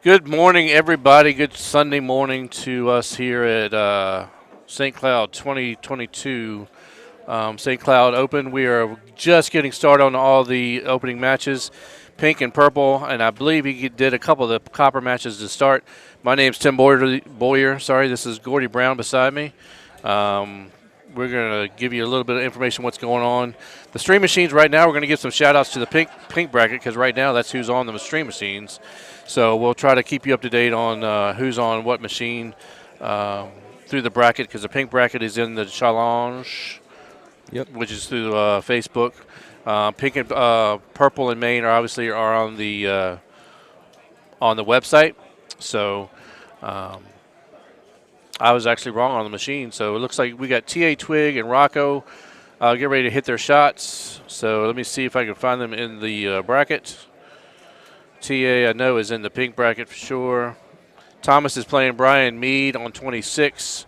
Good morning, everybody. Good Sunday morning to us here at St. Cloud 2022 St. Cloud Open. We are just getting started on all the opening matches, pink and purple, and I believe he did a couple of the copper matches to start. My name's Tim Boyer. Sorry, this is Gordy Brown beside me. We're going to give you a little bit of information what's going on. The stream machines right now, we're going to give some shout-outs to the pink bracket because right now that's who's on the stream machines. So we'll try to keep you up to date on who's on what machine through the bracket because the pink bracket is in the challenge, which is through Facebook. Pink and purple and Maine are on the website. So I was actually wrong on the machine. So it looks like we got TA Twig and Rocco get ready to hit their shots. So let me see if I can find them in the bracket. TA, I know, is in the pink bracket for sure. Thomas is playing Brian Mead on 26.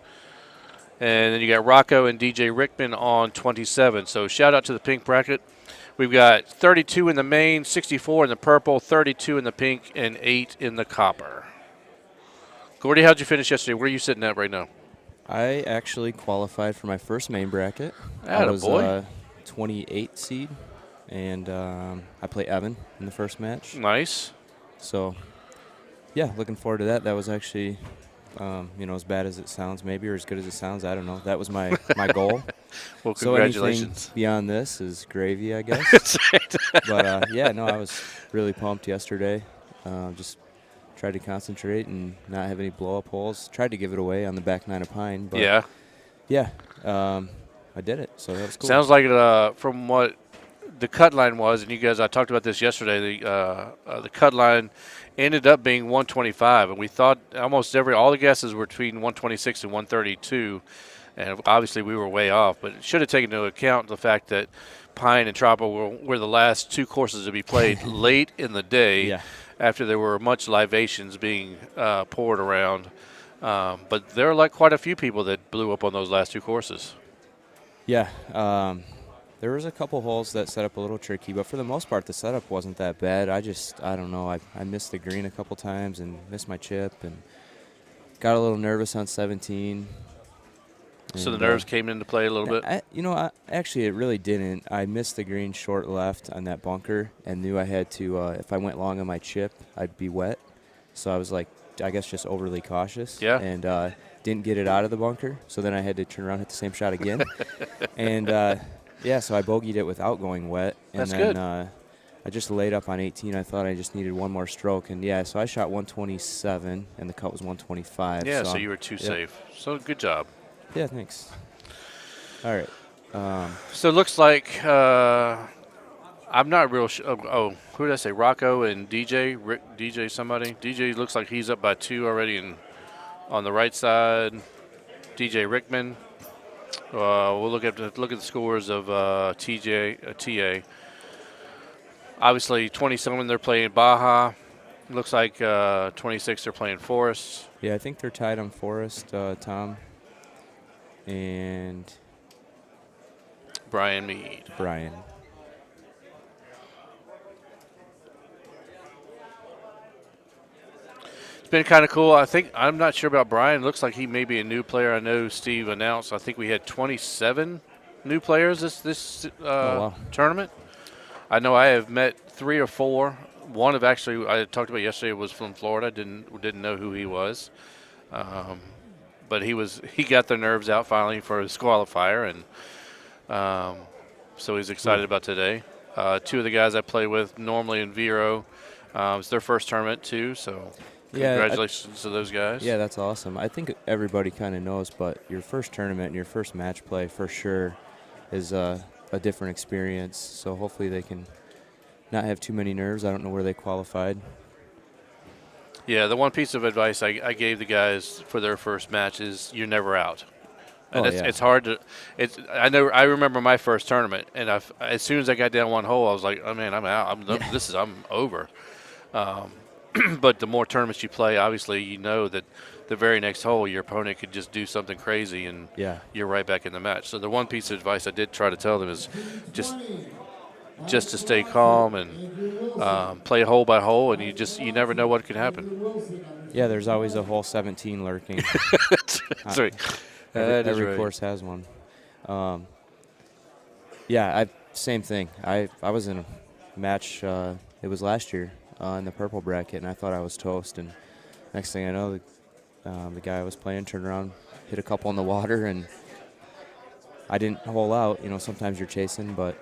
And then you got Rocco and DJ Rickman on 27. So shout out to the pink bracket. We've got 32 in the main, 64 in the purple, 32 in the pink, and 8 in the copper. Gordy, how'd you finish yesterday? Where are you sitting at right now? I actually qualified for my first main bracket. I was a 28 seed, and I play Evan in the first match. Nice. So, yeah, looking forward to that. That was actually, as bad as it sounds maybe, or as good as it sounds. I don't know. That was my goal. Well, congratulations. So anything beyond this is gravy, I guess. But, I was really pumped yesterday. Just tried to concentrate and not have any blow-up holes. Tried to give it away on the back nine of pine. But I did it, so that was cool. Sounds like from what the cut line was, and you guys, I talked about this yesterday, the cut line ended up being 125, and we thought almost all the guesses were between 126 and 132, and obviously we were way off, but it should have taken into account the fact that Pine and Tropical were the last two courses to be played late in the day. Yeah. After there were much libations being poured around. But there are like quite a few people that blew up on those last two courses. Yeah. There was a couple holes that set up a little tricky, but for the most part, the setup wasn't that bad. I don't know. I missed the green a couple times and missed my chip and got a little nervous on 17. So the nerves came into play a little bit? Actually, it really didn't. I missed the green short left on that bunker and knew I had to, if I went long on my chip, I'd be wet. So I was like, I guess just overly cautious. Yeah. And didn't get it out of the bunker. So then I had to turn around and hit the same shot again. And, so I bogeyed it without going wet. And That's then, good. I just laid up on 18. I thought I just needed one more stroke. And, so I shot 127, and the cut was 125. Yeah, so you were too safe. So good job. Yeah, thanks. All right. So it looks like I'm not real sure. Who did I say? Rocco and DJ? DJ somebody? DJ looks like he's up by 2 already on the right side. DJ Rickman. We'll look at the scores of TA. Obviously, 27 they're playing Baja. Looks like 26 they're playing Forest. Yeah, I think they're tied on Forest, Tom. And Brian Mead. Brian. It's been kind of cool. I'm not sure about Brian. Looks like he may be a new player. I know Steve announced. I think we had 27 new players this tournament. I know I have met 3 or 4. One of actually I talked about yesterday was from Florida. Didn't know who he was. But he got the nerves out finally for his qualifier, and so he's excited about today. 2 of the guys I play with normally in Vero, it's their first tournament too, so congratulations to those guys. Yeah, that's awesome. I think everybody kind of knows, but your first tournament and your first match play for sure is a different experience, so hopefully they can not have too many nerves. I don't know where they qualified. Yeah, the one piece of advice I gave the guys for their first match is you're never out. And it's hard to – I remember my first tournament, and as soon as I got down one hole, I was like, oh, man, I'm out. I'm over. But the more tournaments you play, obviously you know that the very next hole your opponent could just do something crazy, and you're right back in the match. So the one piece of advice I did try to tell them is just just to stay calm and play hole by hole, and you never know what could happen. Yeah, there's always a hole 17 lurking. That's right. That is Every right. course has one. Yeah, same thing. I was in a match. It was last year in the purple bracket, and I thought I was toast. And next thing I know, the guy I was playing turned around, hit a couple in the water, and I didn't hole out. You know, sometimes you're chasing, but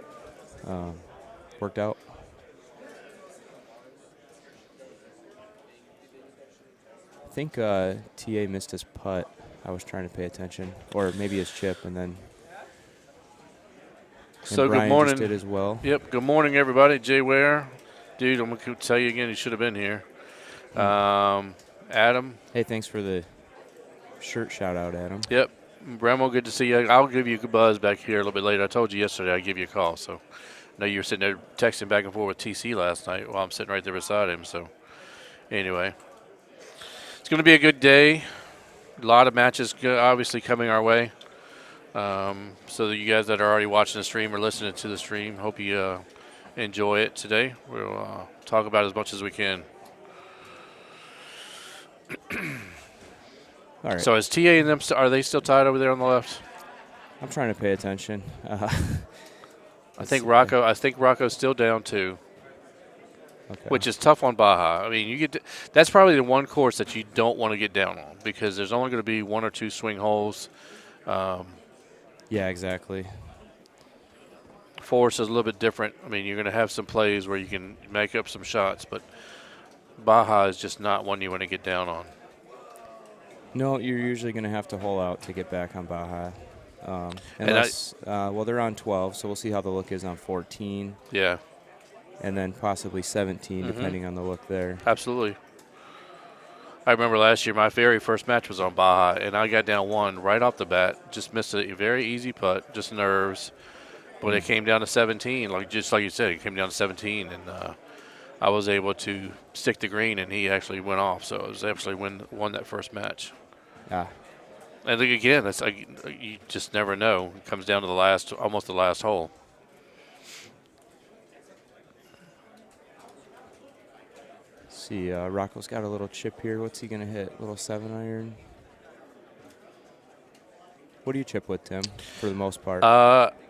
worked out. I think TA missed his putt. I was trying to pay attention, or maybe his chip, and then. So Brian good morning. Just did as well. Yep. Good morning, everybody. Jay Ware, dude. I'm gonna tell you again. You should have been here. Adam. Hey, thanks for the shirt shout out, Adam. Yep. Bremo, good to see you. I'll give you a buzz back here a little bit later. I told you yesterday I'd give you a call. So I know you were sitting there texting back and forth with TC last night while I'm sitting right there beside him. So anyway, it's going to be a good day. A lot of matches obviously coming our way. So that you guys that are already watching the stream or listening to the stream, hope you enjoy it today. We'll talk about as much as we can. All right. So is TA and them, are they still tied over there on the left? I'm trying to pay attention. I think Rocco's still down 2. Okay. Which is tough on Baja. I mean, that's probably the one course that you don't want to get down on because there's only going to be 1 or 2 swing holes. Yeah, exactly. Forest is a little bit different. I mean, you're going to have some plays where you can make up some shots, but Baja is just not one you want to get down on. No, you're usually going to have to hole out to get back on Baja. Unless, well, they're on 12, so we'll see how the look is on 14. Yeah. And then possibly 17, depending on the look there. Absolutely. I remember last year my very first match was on Baja, and I got down 1 right off the bat. Just missed a very easy putt, just nerves. But it came down to 17, just like you said, it came down to 17, and I was able to stick the green, and he actually went off. So it was actually won that first match. Ah. And again, that's you just never know. It comes down to almost the last hole. See, Rocco's got a little chip here. What's he going to hit? Little 7-iron? What do you chip with, Tim, for the most part?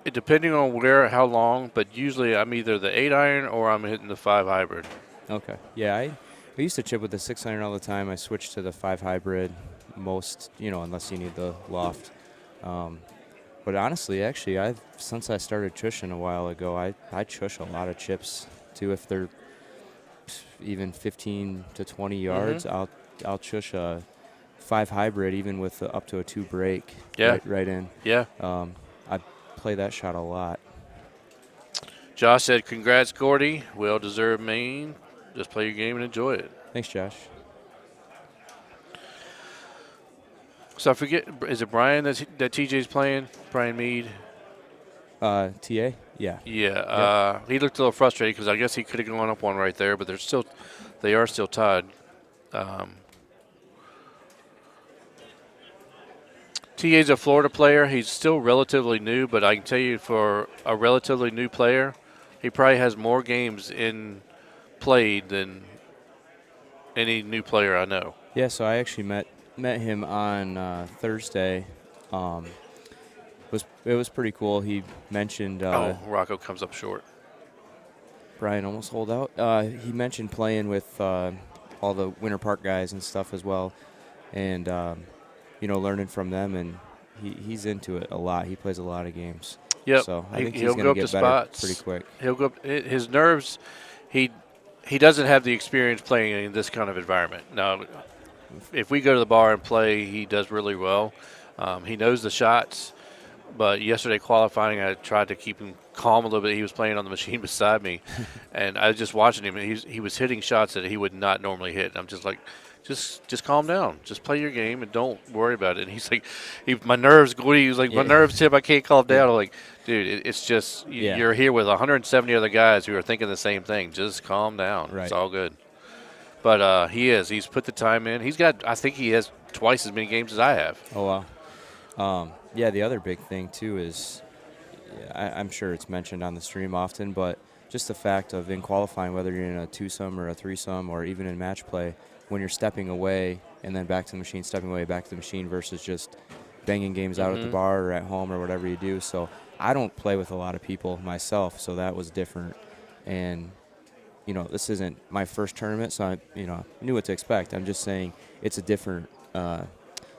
Depending on how long, but usually I'm either the 8-iron or I'm hitting the 5 hybrid. Okay. Yeah, I used to chip with the 6-iron all the time. I switched to the 5 hybrid most, unless you need the loft. But honestly, actually, since I started chushing a while ago, I chush a lot of chips, too. If they're even 15 to 20 yards, I'll chush a 5 hybrid even with up to a 2 break. Yeah. Right in. Yeah. I play that shot a lot. Josh said, congrats, Gordy. Well-deserved main. Just play your game and enjoy it. Thanks, Josh. So I forget, is it Brian that TJ's playing? Brian Mead? TA? Yeah. Yeah. Yep. He looked a little frustrated because I guess he could have gone up 1 right there, but they are still tied. TA's a Florida player. He's still relatively new, but I can tell you for a relatively new player, he probably has more games played than any new player I know. Yeah, so I actually met him on Thursday. It was pretty cool. He mentioned Rocco comes up short. Brian almost holed out. He mentioned playing with all the Winter Park guys and stuff as well, and learning from them. And he's into it a lot. He plays a lot of games. Yep. So I think he'll he's go going up to to get better spots pretty quick. He'll go up. His nerves. He doesn't have the experience playing in this kind of environment. Now, if we go to the bar and play, he does really well. He knows the shots. But yesterday qualifying, I tried to keep him calm a little bit. He was playing on the machine beside me, and I was just watching him. And he was hitting shots that he would not normally hit. And I'm just like, just calm down. Just play your game and don't worry about it. And he's like, my nerves, Gordy. He was like, my nerves, Tip. I can't calm down. I'm like, dude, it's just you're here with 170 other guys who are thinking the same thing. Just calm down. Right. It's all good. But he's put the time in. I think he has twice as many games as I have. Oh, wow. Yeah, the other big thing, too, is I'm sure it's mentioned on the stream often, but just the fact of in qualifying, whether you're in a twosome or a threesome or even in match play, when you're stepping away and then back to the machine, stepping away, back to the machine versus just banging games out at the bar or at home or whatever you do. So I don't play with a lot of people myself, so that was different. And, you know, this isn't my first tournament, so I, you know, knew what to expect. I'm just saying it's a different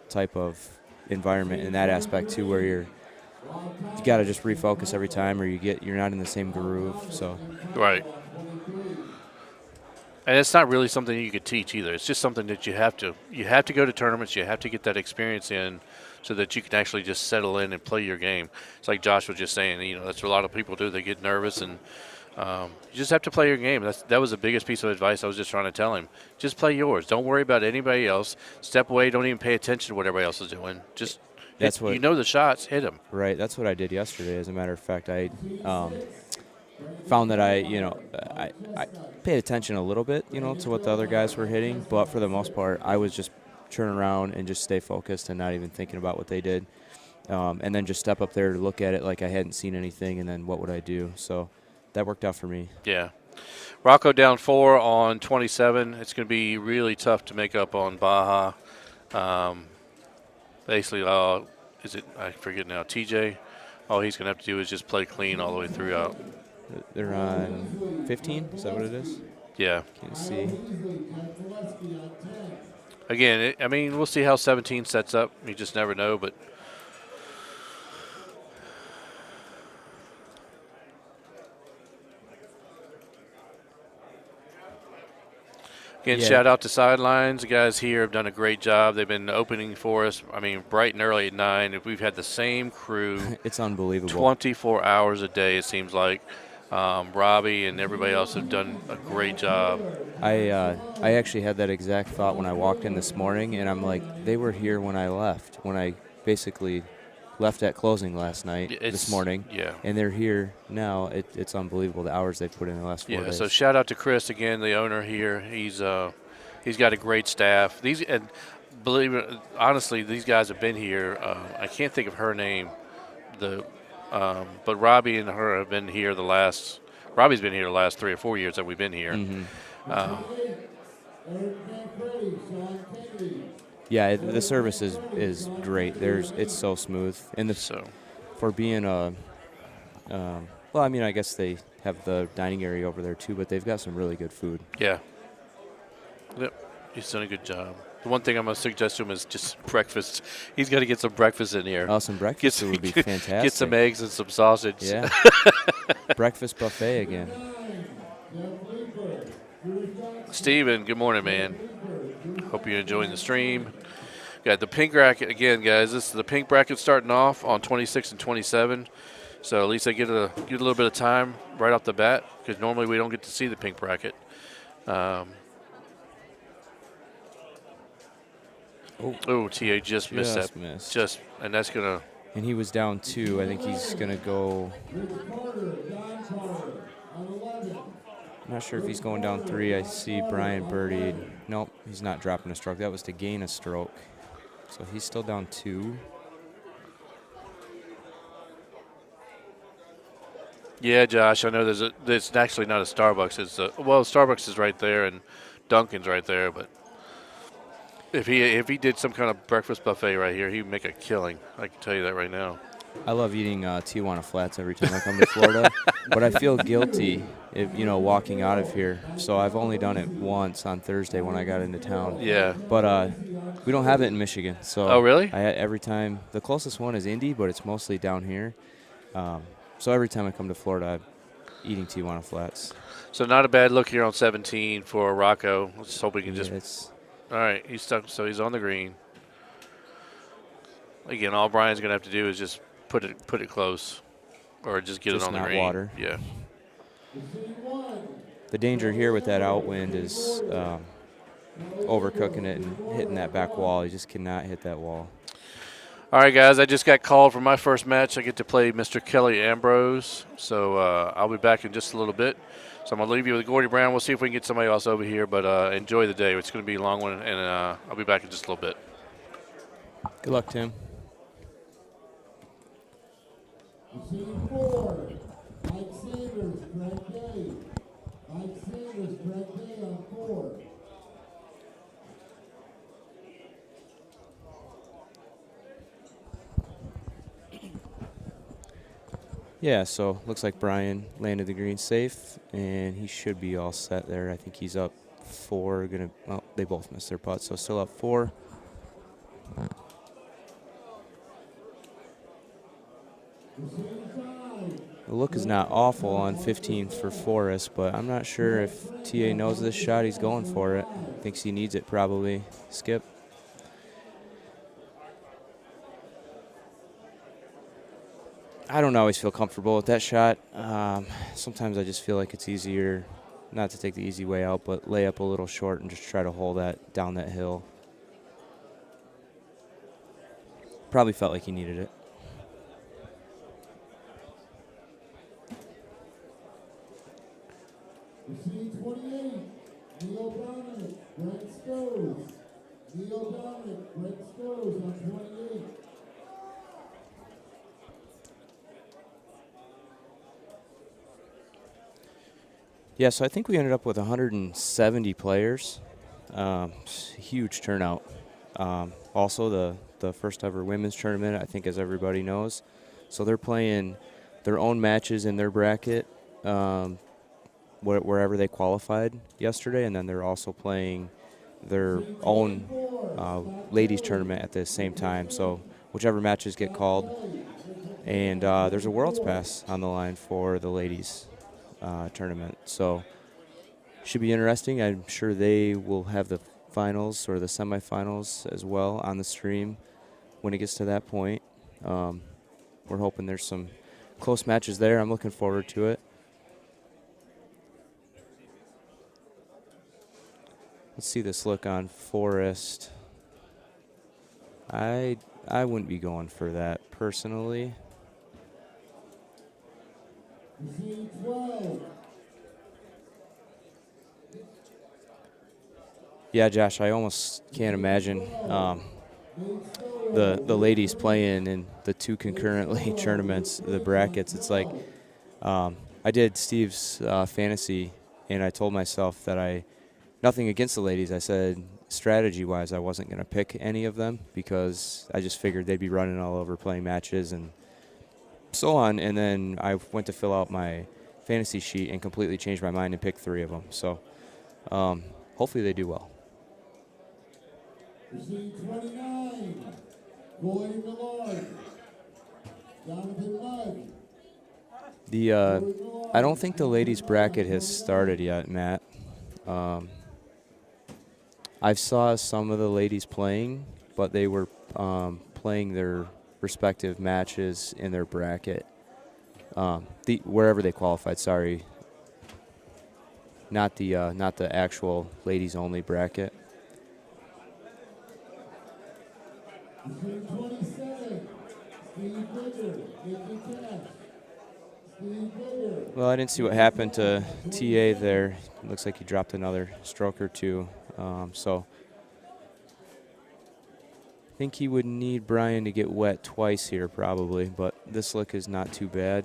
type of environment in that aspect too, where you got to just refocus every time, or you're not in the same groove. So Right. And it's not really something you could teach either. It's just something that you have to go to tournaments. You have to get that experience in, so that you can actually just settle in and play your game. It's like Josh was just saying. You know, that's what a lot of people do. They get nervous, and you just have to play your game. That was the biggest piece of advice I was just trying to tell him. Just play yours. Don't worry about anybody else. Step away. Don't even pay attention to what everybody else is doing. Just you know the shots. Hit them. Right. That's what I did yesterday. As a matter of fact, I found that I paid attention a little bit, you know, to what the other guys were hitting, but for the most part, I was just turn around and just stay focused and not even thinking about what they did, and then just step up there to look at it like I hadn't seen anything, and then what would I do? So that worked out for me. Yeah. Rocco down 4 on 27. It's going to be really tough to make up on Baja. Basically, is it? I forget now. TJ. All he's going to have to do is just play clean all the way throughout. They're on 15. Is that what it is? Yeah. Can't see. Again, I mean, we'll see how 17 sets up. You just never know, but. Again, shout out to Sidelines. The guys here have done a great job. They've been opening for us. I mean, bright and early at 9. We've had the same crew. It's unbelievable. 24 hours a day, it seems like. Robbie and everybody else have done a great job. I actually had that exact thought when I walked in this morning, and I'm like, they were here when I left, when I basically left at closing last night, this morning. Yeah. And they're here now. It's unbelievable the hours they've put in the last 4 days. So shout out to Chris again, the owner here. He's got a great staff. And believe it, honestly, these guys have been here. I can't think of her name. But Robbie and her have been here Robbie's been here the last 3 or 4 years that we've been here. Yeah, the service is great. It's so smooth, and for being well, I mean, I guess they have the dining area over there too, but they've got some really good food. Yeah. Yep, he's done a good job. The one thing I'm going to suggest to him is just breakfast. He's got to get some breakfast in here. Oh, some breakfast would be fantastic. Get some eggs and some sausage. Yeah. Breakfast buffet again. Steven, good morning, man. Hope you're enjoying the stream. Got the pink bracket again, guys. This is the pink bracket starting off on 26 and 27. So at least I get a little bit of time right off the bat, because normally we don't get to see the pink bracket. TA just missed that. And that's gonna. And he was down 2. I think he's gonna go. I'm not sure if he's going down 3. I see Brian birdied. Nope, he's not dropping a stroke. That was to gain a stroke. So he's still down 2. Yeah, Josh, I know there's actually not a Starbucks. Starbucks is right there and Dunkin's right there, but if he did some kind of breakfast buffet right here, he'd make a killing. I can tell you that right now. I love eating Tijuana Flats every time I come to Florida, but I feel guilty, walking out of here. So I've only done it once on Thursday when I got into town. Yeah. But we don't have it in Michigan. So oh, really? Every time, the closest one is Indy, but it's mostly down here. So every time I come to Florida, I'm eating Tijuana Flats. So not a bad look here on 17 for Rocco. Let's hope we can all right, he's stuck, so he's on the green. Again, all Brian's going to have to do is just put it close, or just get it on the green. Water. Yeah. The danger here with that outwind is overcooking it and hitting that back wall. You just cannot hit that wall. All right, guys, I just got called for my first match. I get to play Mr. Kelly Ambrose, so I'll be back in just a little bit. So I'm going to leave you with Gordy Brown. We'll see if we can get somebody else over here, but enjoy the day. It's going to be a long one, and I'll be back in just a little bit. Good luck, Tim. Mike Sanders, Greg Day. Yeah, so looks like Brian landed the green safe, and he should be all set there. I think he's up 4. Well, they both missed their putts, so still up 4. The look is not awful on 15 for Forrest, but I'm not sure if TA knows this shot. He's going for it. Thinks he needs it probably. Skip. I don't always feel comfortable with that shot. Sometimes I just feel like it's easier not to take the easy way out, but lay up a little short and just try to hold that down that hill. Probably felt like he needed it. Machine 28, Neil Dominic, Brent Stoves. Neil Dominic, Brent Stoves on 28. Yeah, so I think we ended up with 170 players. Huge turnout. Also, the first ever women's tournament, I think, as everybody knows. So they're playing their own matches in their bracket wherever they qualified yesterday, and then they're also playing their own ladies tournament at the same time. So whichever matches get called. And there's a World's Pass on the line for the ladies tournament. So should be interesting. I'm sure they will have the finals or the semifinals as well on the stream when it gets to that point. We're hoping there's some close matches there. I'm looking forward to it. Let's see this look on Forrest. I wouldn't be going for that personally. Machine 12. Yeah, Josh, I almost can't imagine the ladies playing in the 2 concurrently tournaments, the brackets. It's like I did Steve's fantasy, and I told myself that nothing against the ladies. I said strategy-wise, I wasn't going to pick any of them because I just figured they'd be running all over playing matches and so on. And then I went to fill out my fantasy sheet and completely changed my mind and picked 3 of them. So hopefully they do well. Machine 29, Gordy Millard. Jonathan Mudd. I don't think the ladies bracket has started yet, Matt. I saw some of the ladies playing, but they were playing their respective matches in their bracket. Wherever they qualified, sorry. Not the actual ladies only bracket. Machine 27, Steve Bigger, Nicky Cash. Steve Bigger. Well, I didn't see what happened to TA there. It looks like he dropped another stroke or 2. So I think he would need Brian to get wet twice here probably, but this look is not too bad.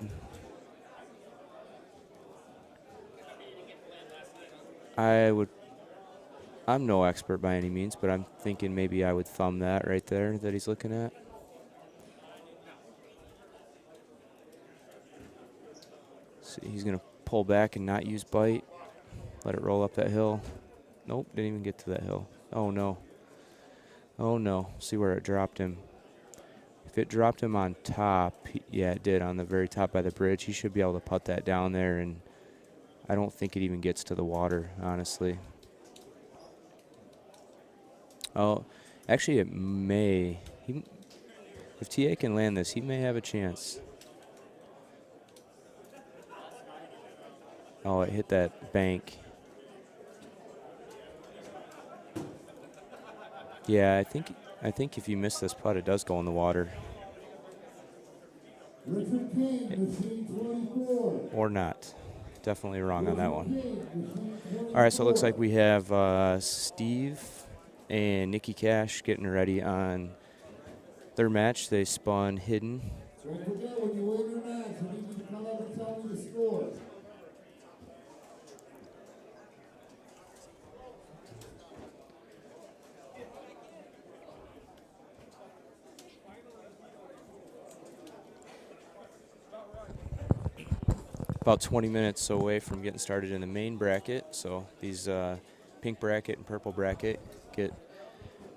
I'm no expert by any means, but I'm thinking maybe I would thumb that right there that he's looking at. See, he's going to pull back and not use bite. Let it roll up that hill. Nope, didn't even get to that hill. Oh, no. Oh, no. See where it dropped him. If it dropped him on top, yeah, it did, on the very top by the bridge. He should be able to putt that down there, and I don't think it even gets to the water, honestly. Oh, actually, it may. If TA can land this, he may have a chance. Oh, it hit that bank. Yeah, I think if you miss this putt, it does go in the water. Richard King, Machine 24. Or not. Definitely wrong on that one. All right, so it looks like we have Steve and Nicky Cash getting ready on their match. They spun hidden. Don't forget, when you win your match, you need to come up and tell me the score. about 20 minutes away from getting started in the main bracket. So these pink bracket and purple bracket get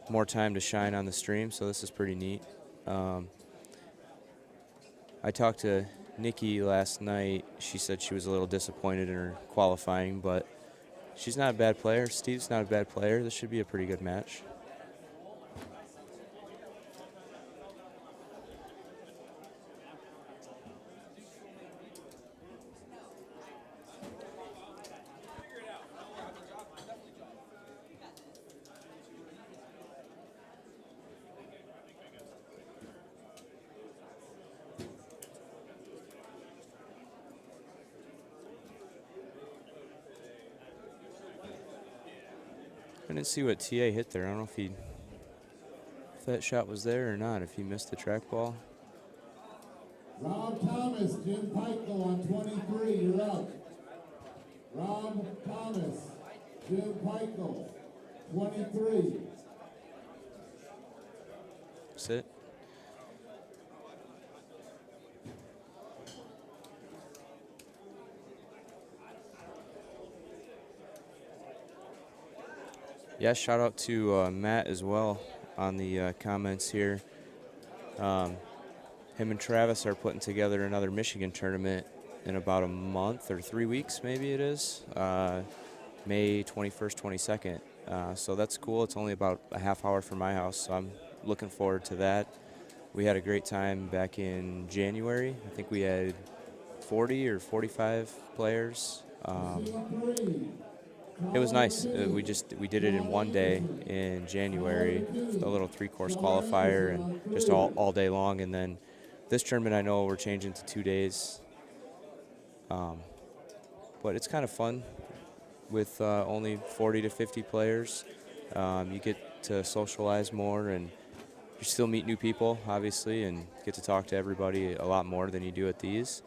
more time to shine on the stream. So this is pretty neat. I talked to Nikki last night. She said she was a little disappointed in her qualifying, but she's not a bad player. Steve's not a bad player. This should be a pretty good match. I didn't see what TA hit there. I don't know if that shot was there or not, if he missed the track ball. Rob Thomas, Jim Peichel on 23, you're up. Rob Thomas, Jim Peichel, 23. Sit. Yeah, shout out to Matt as well on the comments here. Him and Travis are putting together another Michigan tournament in about a month or 3 weeks, maybe it is. May 21st, 22nd. So that's cool. It's only about a half hour from my house, so I'm looking forward to that. We had a great time back in January. I think we had 40 or 45 players. It was nice. We did it in one day in January, a little 3-course qualifier, and just all day long. And then this tournament, I know we're changing to 2 days, but it's kind of fun with only 40 to 50 players. You get to socialize more, and you still meet new people, obviously, and get to talk to everybody a lot more than you do at these.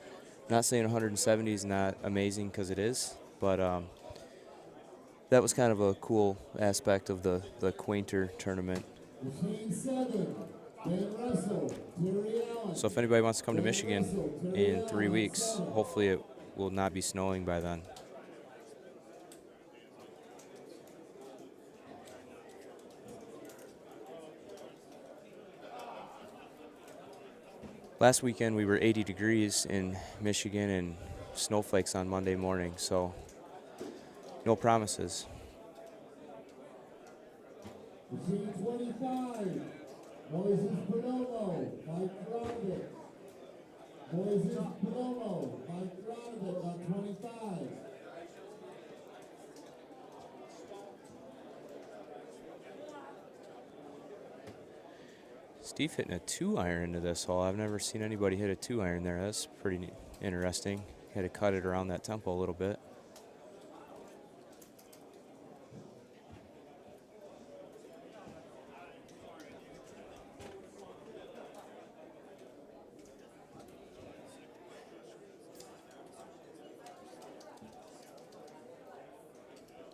Not saying 170 is not amazing, because it is, but that was kind of a cool aspect of the quainter tournament. So if anybody wants to come to Michigan in 3 weeks, hopefully it will not be snowing by then. Last weekend we were 80 degrees in Michigan and snowflakes on Monday morning, so no promises. Machine 25, Moises Perdomo, Mike Gronovic. Moises Perdomo, Mike Gronovic on 25. Steve hitting a 2-iron into this hole. I've never seen anybody hit a 2-iron there. That's pretty interesting. Had to cut it around that tempo a little bit.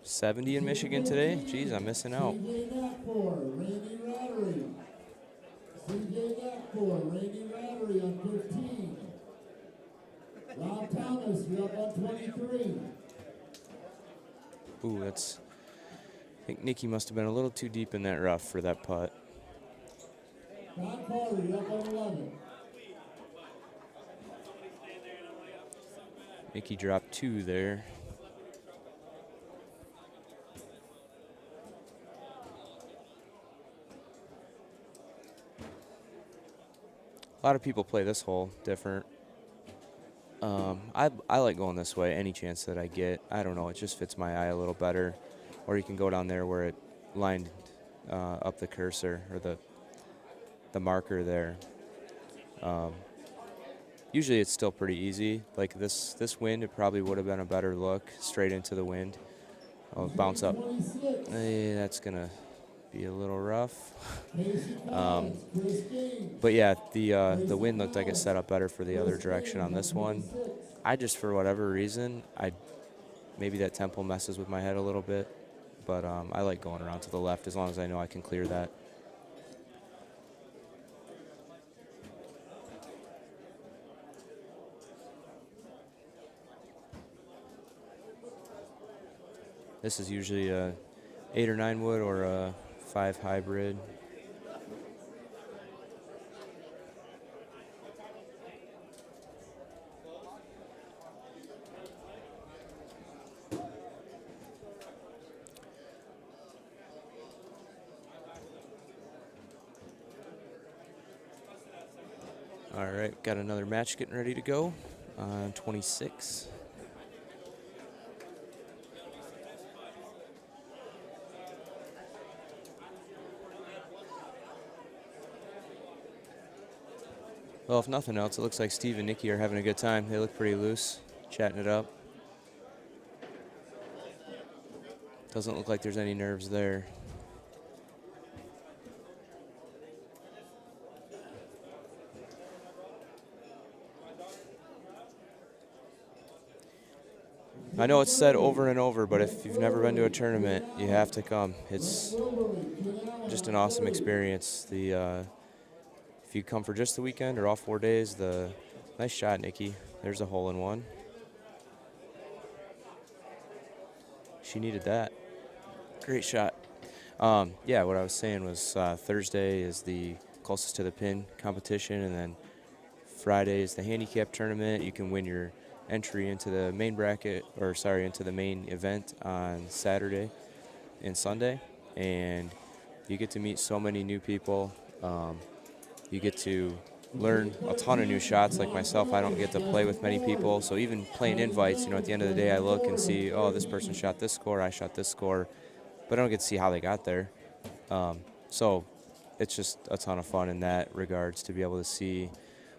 $70 in Michigan today? Jeez, I'm missing out. CJ Nakfor, Randy Rattery. CJ Nakfor, Randy Rattery on 15. Rob Thomas, you're up on 23. Ooh, that's... I think Nikki must have been a little too deep in that rough for that putt. Don Carter, you're up on 11. Nikki dropped 2 there. A lot of people play this hole different. I like going this way any chance that I get. I don't know, it just fits my eye a little better. Or you can go down there where it lined up the cursor or the marker there. Usually it's still pretty easy. Like this wind, it probably would have been a better look straight into the wind. I'll bounce up. That's gonna be a little rough. But yeah, the wind looked like it set up better for the other direction on this one. I just, for whatever reason, maybe that tempo messes with my head a little bit, but I like going around to the left as long as I know I can clear that. This is usually a 8 or 9 wood or a 5 hybrid. All right, got another match getting ready to go on 26. Well, if nothing else, it looks like Steve and Nikki are having a good time. They look pretty loose, chatting it up. Doesn't look like there's any nerves there. I know it's said over and over, but if you've never been to a tournament, you have to come. It's just an awesome experience. If you come for just the weekend or all 4 days, nice shot, Nikki. There's a hole in one. She needed that. Great shot. Yeah, what I was saying was Thursday is the closest to the pin competition, and then Friday is the handicap tournament. You can win your entry into the main bracket, into the main event on Saturday and Sunday, and you get to meet so many new people. You get to learn a ton of new shots. Like myself, I don't get to play with many people, so even playing invites, at the end of the day, I look and see, oh, this person shot this score, I shot this score, but I don't get to see how they got there. So it's just a ton of fun in that regards to be able to see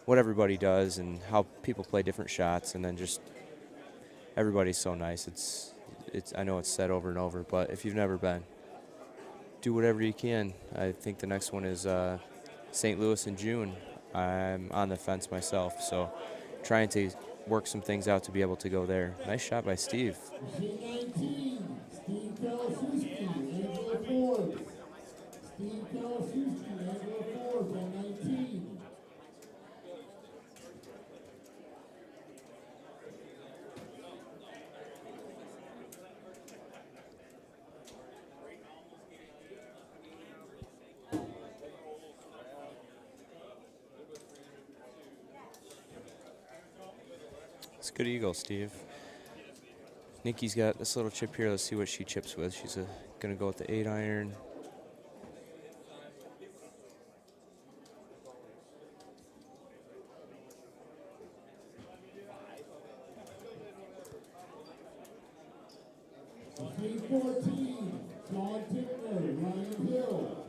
what everybody does and how people play different shots, and then just everybody's so nice. It's I know it's said over and over, but if you've never been, do whatever you can. I think the next one is St. Louis in June. I'm on the fence myself, so trying to work some things out to be able to go there. Nice shot by Steve. Machine 19, Steve Kalasuski, Angela Forbes. Steve Kalasuski, Angela Forbes on 19. It's a good eagle, Steve. Nikki's got this little chip here. Let's see what she chips with. She's going to go with the 8 iron. Machine 14, Sean Tickner, Ryan Hill.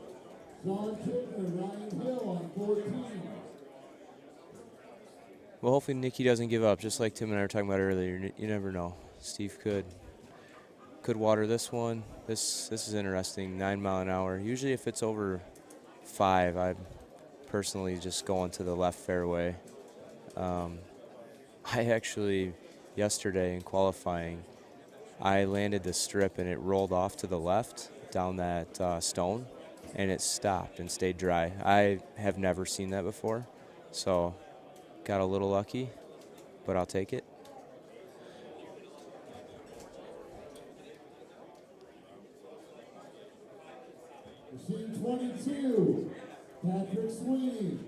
Sean Tickner, Ryan Hill on 14. Well, hopefully Nikki doesn't give up, just like Tim and I were talking about earlier. You never know. Steve could water this one. This is interesting, 9 mile an hour. Usually if it's over 5, I'm personally just going to the left fairway. I actually, yesterday in qualifying, I landed the strip and it rolled off to the left down that stone, and it stopped and stayed dry. I have never seen that before, so got a little lucky, but I'll take it. Machine 22, Patrick Sweeney.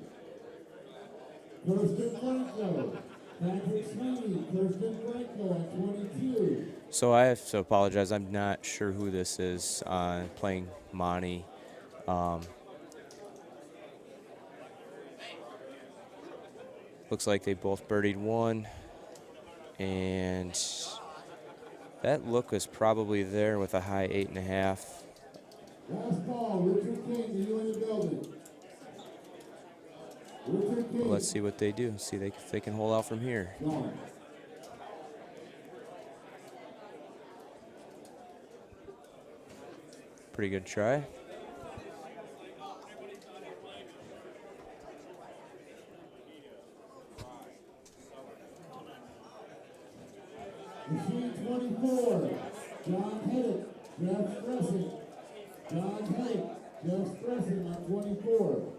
Kirsten Franco. Patrick Sweeney, Kirsten Franco on 22. So I have to apologize. I'm not sure who this is playing Monty. Looks like they both birdied one, and that look was probably there with a high 8.5. Last ball, Richard King, are you in the building? Richard King. Well, let's see what they do. See if they can hold out from here. Gone. Pretty good try. Machine 24, John Heddick, Jeff Stressing. John Heddick, Jeff Stressing on 24.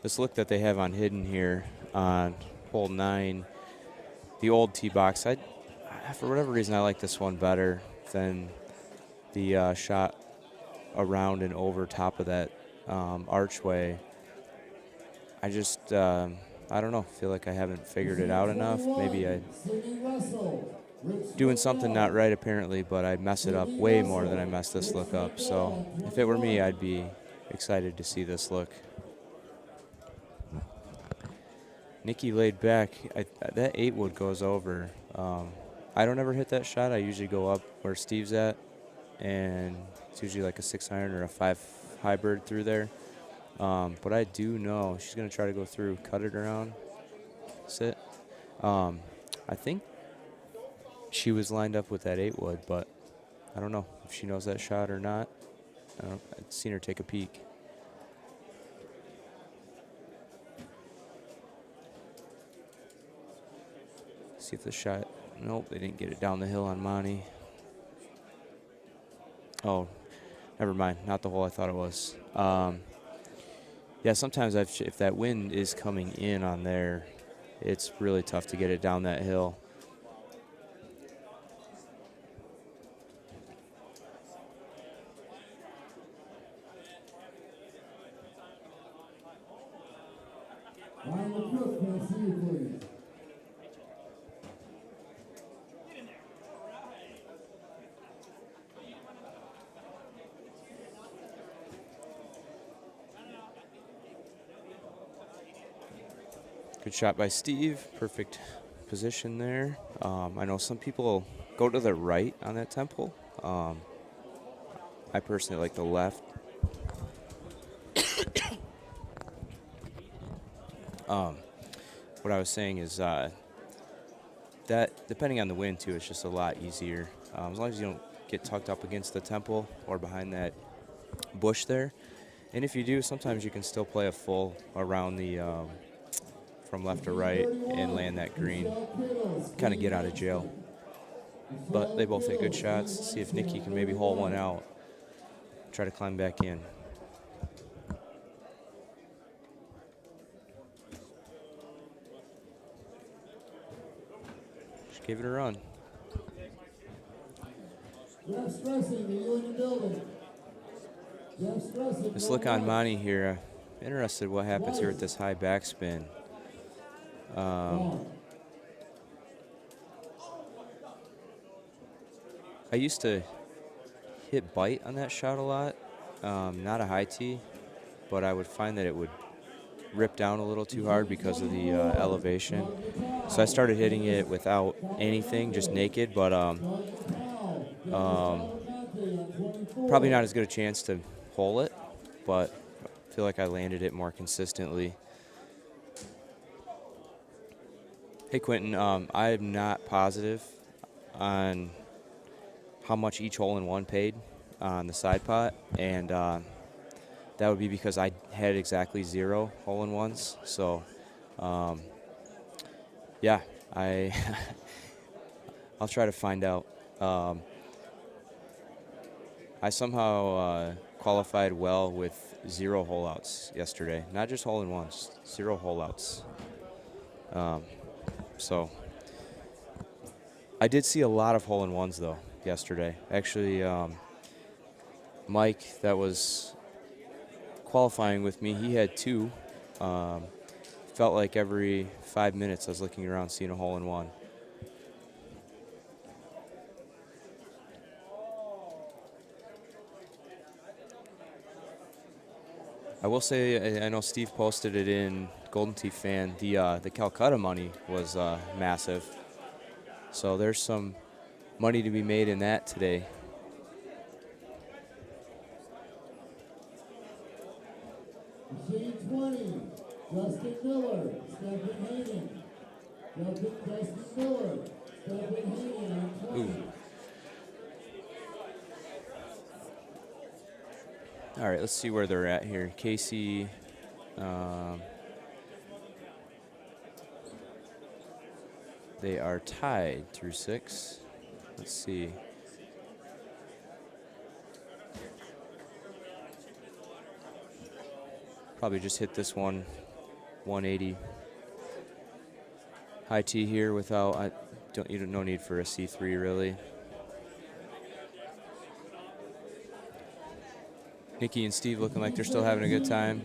This look that they have on hidden here on hole 9, the old tee box, for whatever reason, I like this one better than the shot around and over top of that archway. I just, I don't know, feel like I haven't figured it out enough. Maybe I'm doing something not right apparently, but I mess it up way more than I mess this look up. So if it were me, I'd be excited to see this look. Nikki laid back. That 8-wood goes over. I don't ever hit that shot. I usually go up where Steve's at, and it's usually like a 6-iron or a 5 hybrid through there. But I do know she's going to try to go through, cut it around, sit. I think she was lined up with that 8-wood, but I don't know if she knows that shot or not. I've seen her take a peek. See if the shot, nope, they didn't get it down the hill on Monty. Oh, never mind, not the hole I thought it was. Yeah, sometimes if that wind is coming in on there, it's really tough to get it down that hill. Good shot by Steve. Perfect position there. I know some people go to the right on that temple. I personally like the left. What I was saying is that depending on the wind too, it's just a lot easier. As long as you don't get tucked up against the temple or behind that bush there. And if you do, sometimes you can still play a full around the from left to right and land that green, kind of get out of jail. But they both hit good shots. See if Nikki can maybe haul one out, try to climb back in. Just give it a run. Just look on Monty here. Interested what happens here with this high backspin. I used to hit bite on that shot a lot, not a high tee, but I would find that it would rip down a little too hard because of the elevation. So I started hitting it without anything, just naked, but probably not as good a chance to hole it, but I feel like I landed it more consistently. Hey, Quentin, I'm not positive on how much each hole-in-one paid on the side pot, and that would be because I had exactly 0 hole-in-ones. So, yeah, I'll try to find out. I somehow qualified well with 0 hole-outs yesterday. Not just hole-in-ones, 0 hole-outs. So I did see a lot of hole-in-ones, though, yesterday. Actually, Mike, that was qualifying with me, he had 2. Felt like every 5 minutes I was looking around seeing a hole-in-one. I will say, I know Steve posted it in Golden Tee Fan, the Calcutta money was massive. So there's some money to be made in that today. Machine 20, Justin Miller, Stephen Hayden. Justin Miller, Stephen Hayden on 20. Ooh. All right, let's see where they're at here. Casey, they are tied through 6. Let's see. Probably just hit this one 180 high tee here without, no need for a C3 really. Nikki and Steve looking like they're still having a good time.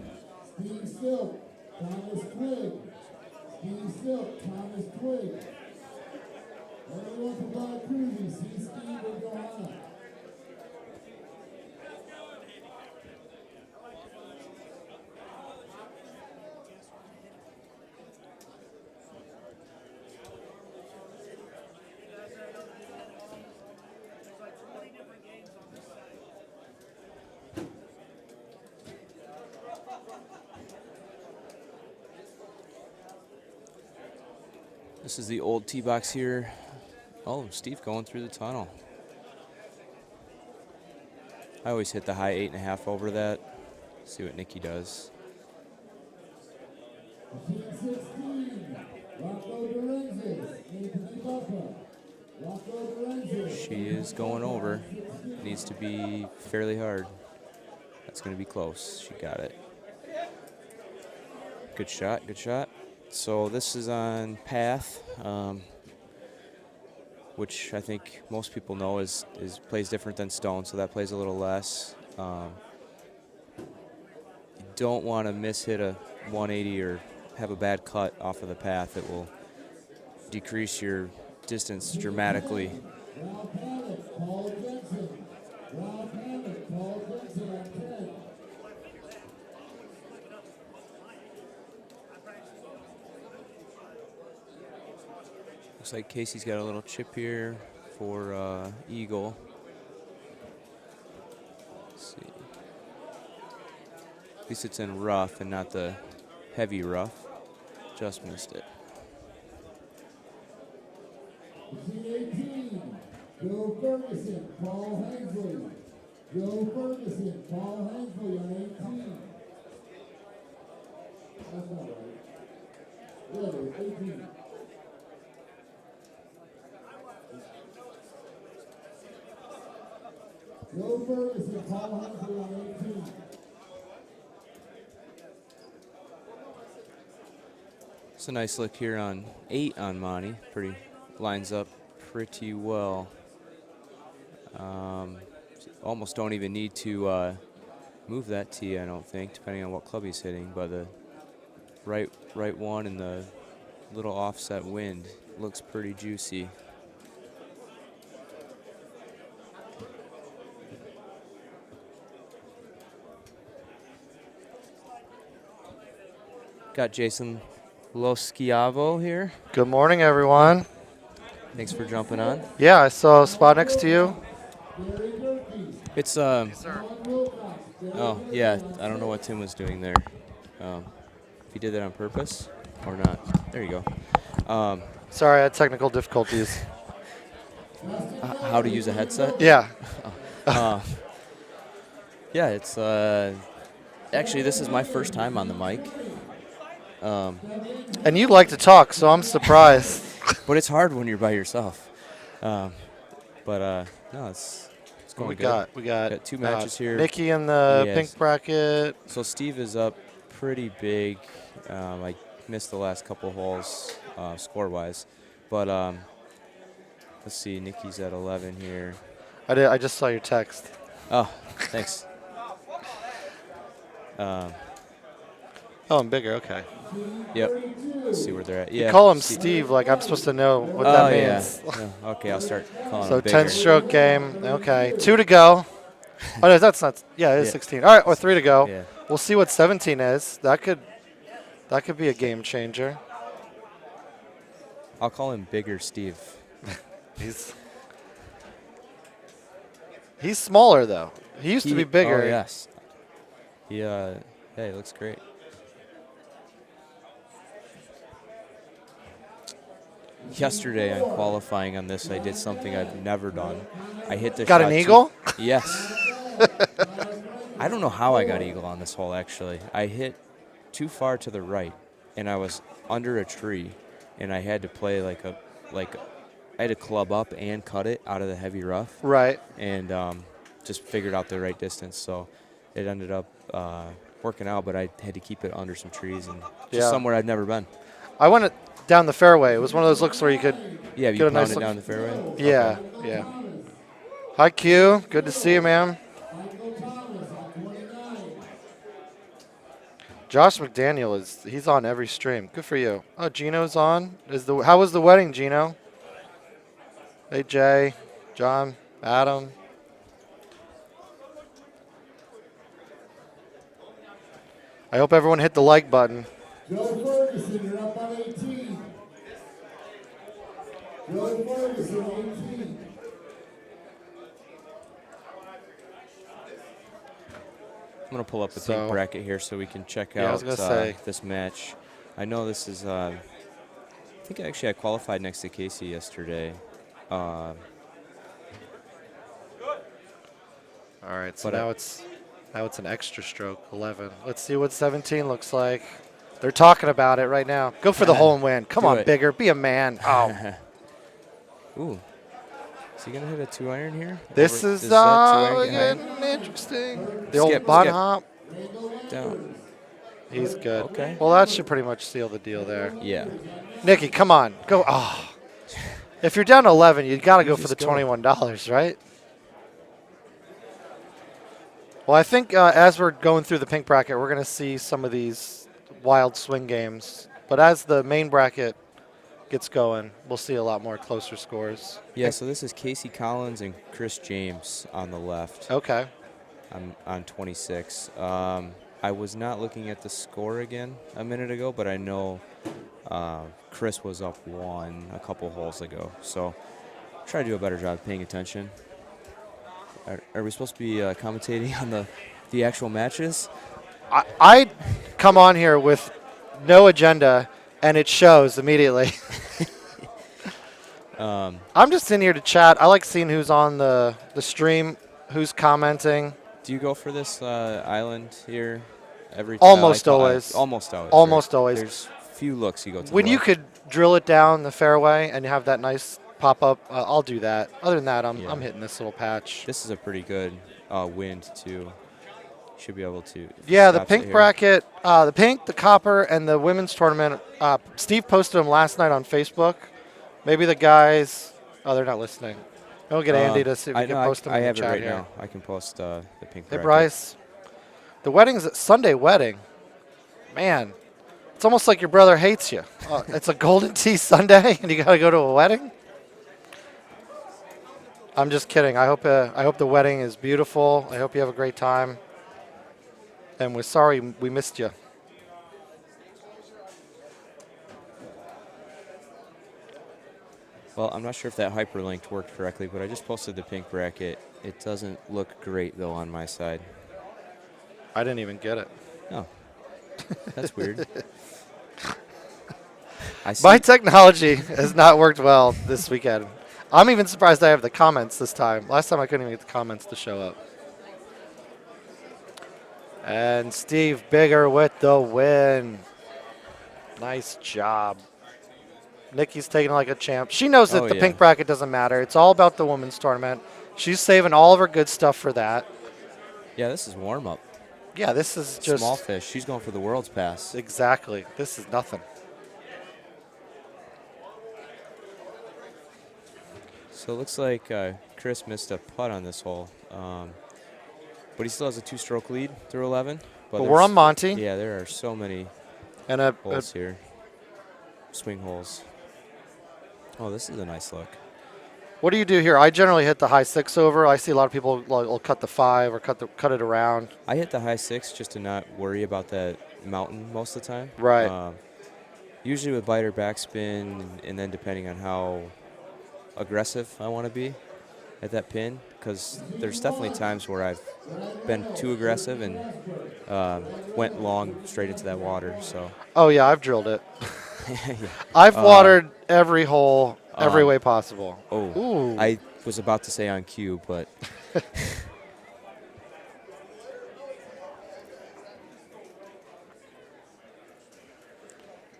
Steve Silk, Thomas Twig. Steve Silk, Thomas Twig. Everyone from Black Cruising, see Steve and Johanna. This is the old tee box here. Oh, Steve going through the tunnel. I always hit the high 8.5 over that. See what Nikki does. Team 16, Rocco Dorenzis, Anthony Buffa. Rocco Dorenzis. She is going over. Needs to be fairly hard. That's going to be close. She got it. Good shot, good shot. So this is on path, which I think most people know is plays different than stone, so that plays a little less. You don't want to miss-hit a 180 or have a bad cut off of the path. It will decrease your distance dramatically. Ralph Hammock, Paul Jensen. Ralph Hammock, Paul Jensen on 10. Looks like Casey's got a little chip here for Eagle. Let's see. At least it's in rough and not the heavy rough. Just missed it. G18, Joe Ferguson, Paul Hensley. Joe Ferguson, Paul Hensley on 18. That's not right. Yeah, it is, 18. Joe Ferguson, Paul Hensley on 18. It's a nice look here on 8 on Monty. Pretty lines up pretty well. Almost don't even need to move that tee, I don't think, depending on what club he's hitting. But the right one and the little offset wind looks pretty juicy. Got Jason Loschiavo here. Good morning, everyone. Thanks for jumping on. Yeah, I saw a spot next to you. It's oh yeah, I don't know what Tim was doing there. If he did that on purpose or not. There you go. Sorry, I had technical difficulties. How to use a headset? Yeah. Yeah, it's actually this is my first time on the mic. And you like to talk, so I'm surprised. But it's hard when you're by yourself. No, it's going we good. We got 2 matches here. Nikki in the Yes. pink bracket. So Steve is up pretty big. I missed the last couple holes score-wise, but let's see. Nikki's at 11 here. I just saw your text. Oh, thanks. Oh, I'm bigger. Okay. Yep. Let's see where they're at. Yeah. You call him Steve, like I'm supposed to know what that means. Yeah. Okay, I'll start calling So him bigger. 10-stroke game. Okay. 2 to go. Oh, no, that's not. Yeah, it is 16. All right, or 3 to go. Yeah. We'll see what 17 is. That could be a game changer. I'll call him Bigger Steve. He's smaller though. He used to be bigger. Oh, yes. Hey, looks great. Yesterday on qualifying on this, I did something I've never done. I hit the Got shot an eagle? Yes. I don't know how I got eagle on this hole, actually. I hit too far to the right, and I was under a tree, and I had to play I had to club up and cut it out of the heavy rough. Right. And just figured out the right distance. So it ended up working out, but I had to keep it under some trees and just Yeah. somewhere I've never been. I went down the fairway. It was one of those looks where you could Yeah, get you a nice pound it look. down the fairway? Yeah, Okay. yeah. Hi, Q. Good to see you, man. Michael Thomas on 29. Josh McDaniel he's on every stream. Good for you. Oh, Gino's on. How was the wedding, Gino? Hey, Jay, John, Adam. I hope everyone hit the like button. Joe Ferguson, you're up on 18. Joe Ferguson, 18. I'm going to pull up the So- pink bracket here so we can check Yeah, I was out gonna say. this match. I know this is, I think actually I qualified next to Casey yesterday. All right, so But now it's an extra stroke, 11. Let's see what 17 looks like. They're talking about it right now. Go for the hole and win. Come Do on, it. Bigger. Be a man. Oh, Ooh. Is he going to hit a 2-iron here? this Over- is does that 2-iron get getting interesting. The Skip, old bun skip. hop. high? Down. He's good. Okay. Well, that should pretty much seal the deal there. Yeah. Nikki, come on. Go. Oh. If you're down 11, you got to go for the just go. $21, right? Well, I think as we're going through the pink bracket, we're going to see some of these wild swing games. But as the main bracket gets going, we'll see a lot more closer scores. Yeah, so this is Casey Collins and Chris James on the left. Okay. I'm on 26. I was not looking at the score again a minute ago, but I know Chris was up 1 a couple holes ago. So try to do a better job of paying attention. Are we supposed to be commentating on the actual matches? I come on here with no agenda, and it shows immediately. I'm just in here to chat. I like seeing who's on the stream, who's commenting. Do you go for this island here every Almost time? always. Almost always. Almost right? always. There's few looks you go to. When the you left. could drill it down the fairway and have that nice pop up, I'll do that. Other than that, I'm hitting this little patch. This is a pretty good wind too. Should be able to. Yeah, the stops it pink here. bracket, the pink, the copper, and the women's tournament. Steve posted them last night on Facebook. Maybe the guys. Oh, they're not listening. We'll get Andy to see if we I can know, post them I in the have it chat right here. now. I can post the pink Hey, bracket. Bryce. The wedding's a Sunday wedding. Man, it's almost like your brother hates you. It's a Golden Tee Sunday, and you got to go to a wedding? I'm just kidding. I hope the wedding is beautiful. I hope you have a great time. And we're sorry we missed you. Well, I'm not sure if that hyperlinked worked correctly, but I just posted the pink bracket. It doesn't look great though on my side. I didn't even get it. Oh, that's weird. I see. My technology has not worked well this weekend. I'm even surprised I have the comments this time. Last time I couldn't even get the comments to show up. And Steve Bigger with the win. Nice job. Nikki's taking it like a champ. She knows that Oh, the yeah. pink bracket doesn't matter. It's all about the women's tournament. She's saving all of her good stuff for that. Yeah, this is warm up. Yeah, this is just Small fish. She's going for the world's pass. exactly. This is nothing. So it looks like Chris missed a putt on this hole, but he still has a 2-stroke lead through 11. But we're on Monty Yeah, there are so many and a holes here. Swing holes. Oh, this is a nice look. what do you do here? I generally hit the high 6 over. I see a lot of people will cut the 5 or cut it around. I hit the high 6 just to not worry about that mountain most of the time. Right. Usually with biter backspin, and then depending on how aggressive I want to be at that pin, because there's definitely times where I've been too aggressive and went long straight into that water. So Oh yeah, I've drilled it. yeah. I've watered every hole, every way possible. Oh, Ooh. I was about to say on cue, but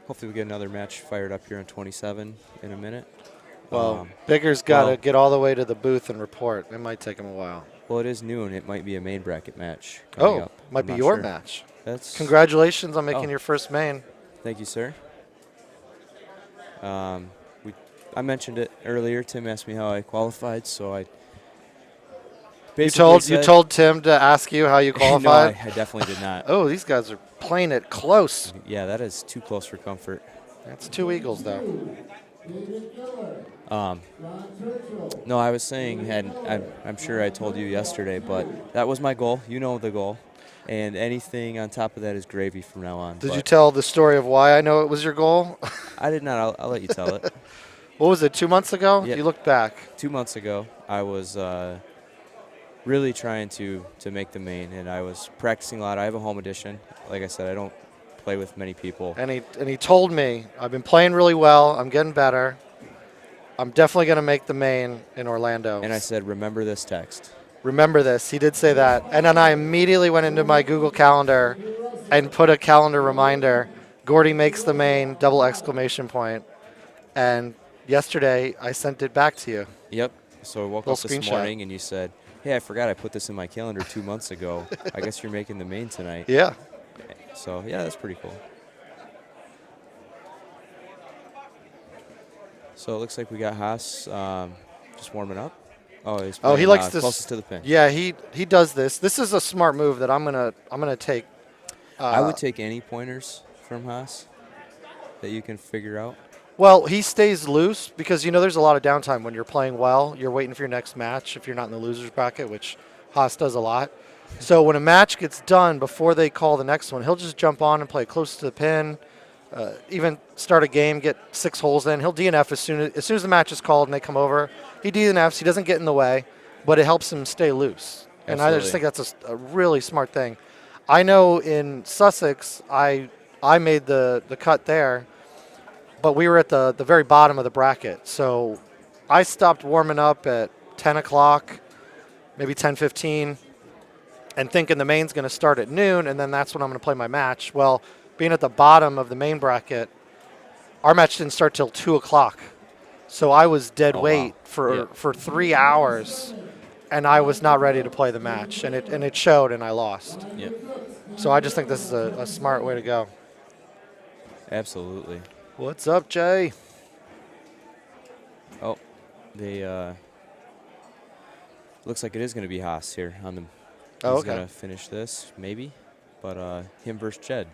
hopefully we get another match fired up here on 27 in a minute. Well, Bigger's got to well- get all the way to the booth and report. It might take him a while. Well, it is noon. It might be a main bracket match coming Oh, up. might I'm be not your sure. match. That's Congratulations on making Oh. your first main. Thank you, sir. I mentioned it earlier. Tim asked me how I qualified, so I You basically you said, told Tim to ask you how you no, qualified? I definitely did not. Oh, these guys are playing it close. Yeah, that is too close for comfort. That's 2 eagles, though. No, I was saying, and I'm sure I told you yesterday, but that was my goal. You know the goal. And anything on top of that is gravy from now on. Did But you tell the story of why I know it was your goal? I did not. I'll let you tell it. What was it, 2 months ago? Yeah. You looked back. 2 months ago, I was really trying to make the main, and I was practicing a lot. I have a home edition. Like I said, I don't play with many people. And he told me, I've been playing really well. I'm getting better. I'm definitely going to make the main in Orlando. And I said, remember this text. Remember this. He did say that. And then I immediately went into my Google Calendar and put a calendar reminder. Gordy makes the main, double exclamation point. And yesterday, I sent it back to you. Yep. So I woke Little up this screenshot. morning, and you said, hey, I forgot I put this in my calendar 2 months ago. I guess you're making the main tonight. Yeah. So, yeah, that's pretty cool. So it looks like we got Haas just warming up. Oh, he's playing, He likes this. closest to the pin. Yeah, he does this. This is a smart move that I'm gonna take. I would take any pointers from Haas that you can figure out. Well, he stays loose because there's a lot of downtime when you're playing well. You're waiting for your next match if you're not in the losers bracket, which Haas does a lot. So when a match gets done before they call the next one, he'll just jump on and play close to the pin. Even start a game, get 6 holes in. He'll DNF as soon as the match is called and they come over. He DNFs. He doesn't get in the way, but it helps him stay loose. And I just think that's a really smart thing. I know in Sussex, I made the cut there, but we were at the very bottom of the bracket. So I stopped warming up at 10 o'clock, maybe 10:15, and thinking the main's going to start at noon, and then that's when I'm going to play my match. Well, being at the bottom of the main bracket, our match didn't start till 2 o'clock. So I was dead weight for 3 hours, and I was not ready to play the match, and it showed, and I lost. Yep. So I just think this is a smart way to go. Absolutely. What's up, Jay? Oh, they looks like it is going to be Haas here on the. Oh, He's okay. going to finish this, maybe, but him versus Jed.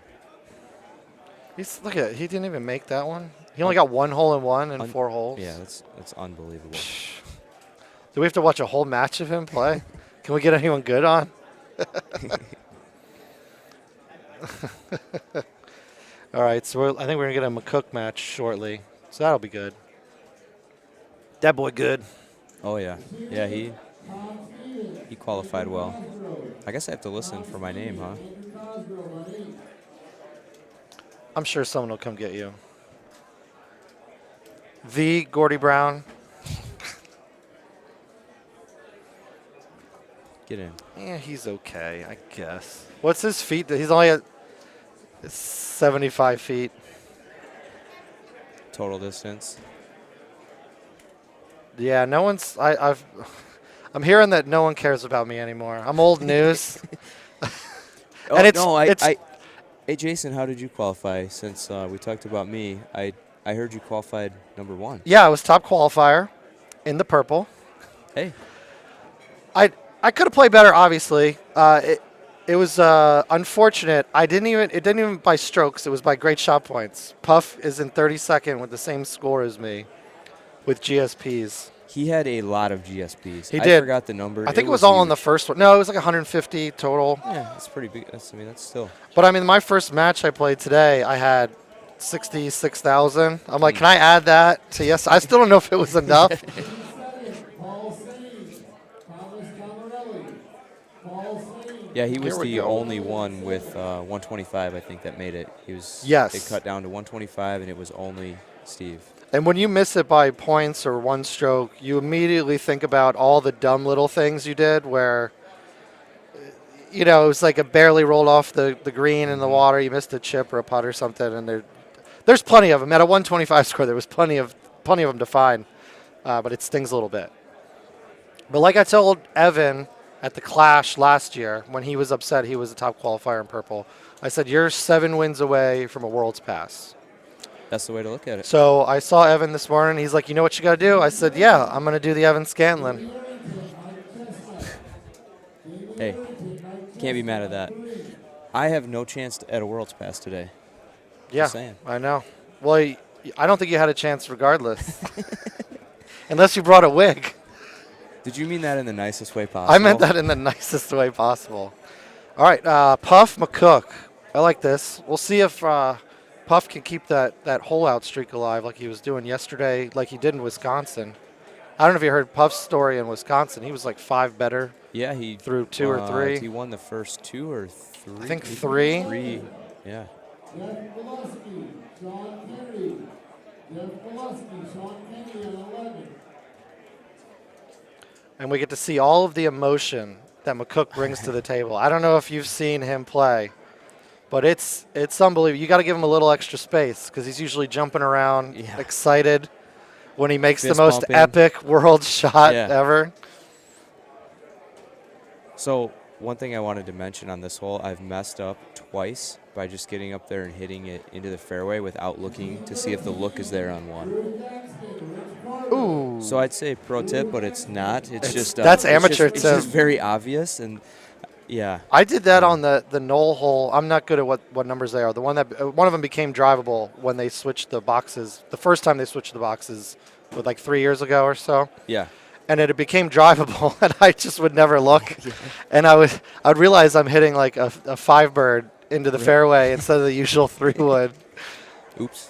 Look at it. He didn't even make that one. He only got 1 hole in 1 and 4 holes. Yeah, that's unbelievable. Do we have to watch a whole match of him play? Can we get anyone good on? All right, so I think we're going to get him a cook match shortly. So that'll be good. That boy good. Oh yeah, yeah. He qualified well. I guess I have to listen for my name, huh? I'm sure someone will come get you. The Gordy Brown. Get in. Yeah, he's okay, I guess. What's his feet? He's only at 75 feet. Total distance. Yeah, no one's. I'm hearing that no one cares about me anymore. I'm old news. Oh, And no, it's hey, Jason, how did you qualify? Since we talked about me, I heard you qualified number 1. yeah, I was top qualifier in the purple. Hey, I could have played better, obviously. It was unfortunate. It didn't even by strokes. It was by great shot points. Puff is in 32nd with the same score as me, with GSPs. he had a lot of GSPs. He I did. forgot the number. I think it was all on the huge. first one. No, it was like 150 total. Yeah, that's pretty big. That's still. But I mean, my first match I played today, I had 66,000. I'm like, can I add that to yes? I still don't know if it was enough. Yeah, he was Here we the go. only one with 125, I think, that made it. He was. Yes. It cut down to 125, and it was only Steve. And when you miss it by points or 1 stroke, you immediately think about all the dumb little things you did where, it was like a barely rolled off the green in the water. You missed a chip or a putt or something, and there's plenty of them. At a 125 score, there was plenty of them to find, but it stings a little bit. But like I told Evan at the Clash last year when he was upset he was a top qualifier in purple, I said, you're 7 wins away from a World's Pass. That's the way to look at it. So I saw Evan this morning. He's like, you know what you got to do? I said, yeah, I'm going to do the Evan Scanlon. Hey, can't be mad at that. I have no chance at a World's Pass today. Yeah, Just saying. I know. Well, I don't think you had a chance regardless. Unless you brought a wig. Did you mean that in the nicest way possible? I meant that in the nicest way possible. All right, Puff McCook. I like this. We'll see if Puff can keep that hole-out streak alive like he was doing yesterday, like he did in Wisconsin. I don't know if you heard Puff's story in Wisconsin. He was like 5 better. Yeah, he threw 2 or 3. He won the first 2 or 3. I think 3. 3, yeah. Jeff Pulaski, Sean Kennedy. Jeff Pulaski, Sean Kennedy at 11. And we get to see all of the emotion that McCook brings to the table. I don't know if you've seen him play, but it's unbelievable. You got to give him a little extra space because he's usually jumping around, excited when he makes Fist the most bumping. epic world shot ever. So one thing I wanted to mention on this hole, I've messed up twice by just getting up there and hitting it into the fairway without looking to see if the look is there on one. Ooh. So I'd say pro tip, but it's not. It's just that's amateur It's just tip. very obvious, and yeah. I did that on the Knoll hole. I'm not good at what numbers they are. The one of them became drivable when they switched the boxes. The first time they switched the boxes, like 3 years ago or so. Yeah. And it became drivable, and I just would never look. And I'd realize I'm hitting like a 5 bird into the fairway instead of the usual 3 wood. Oops.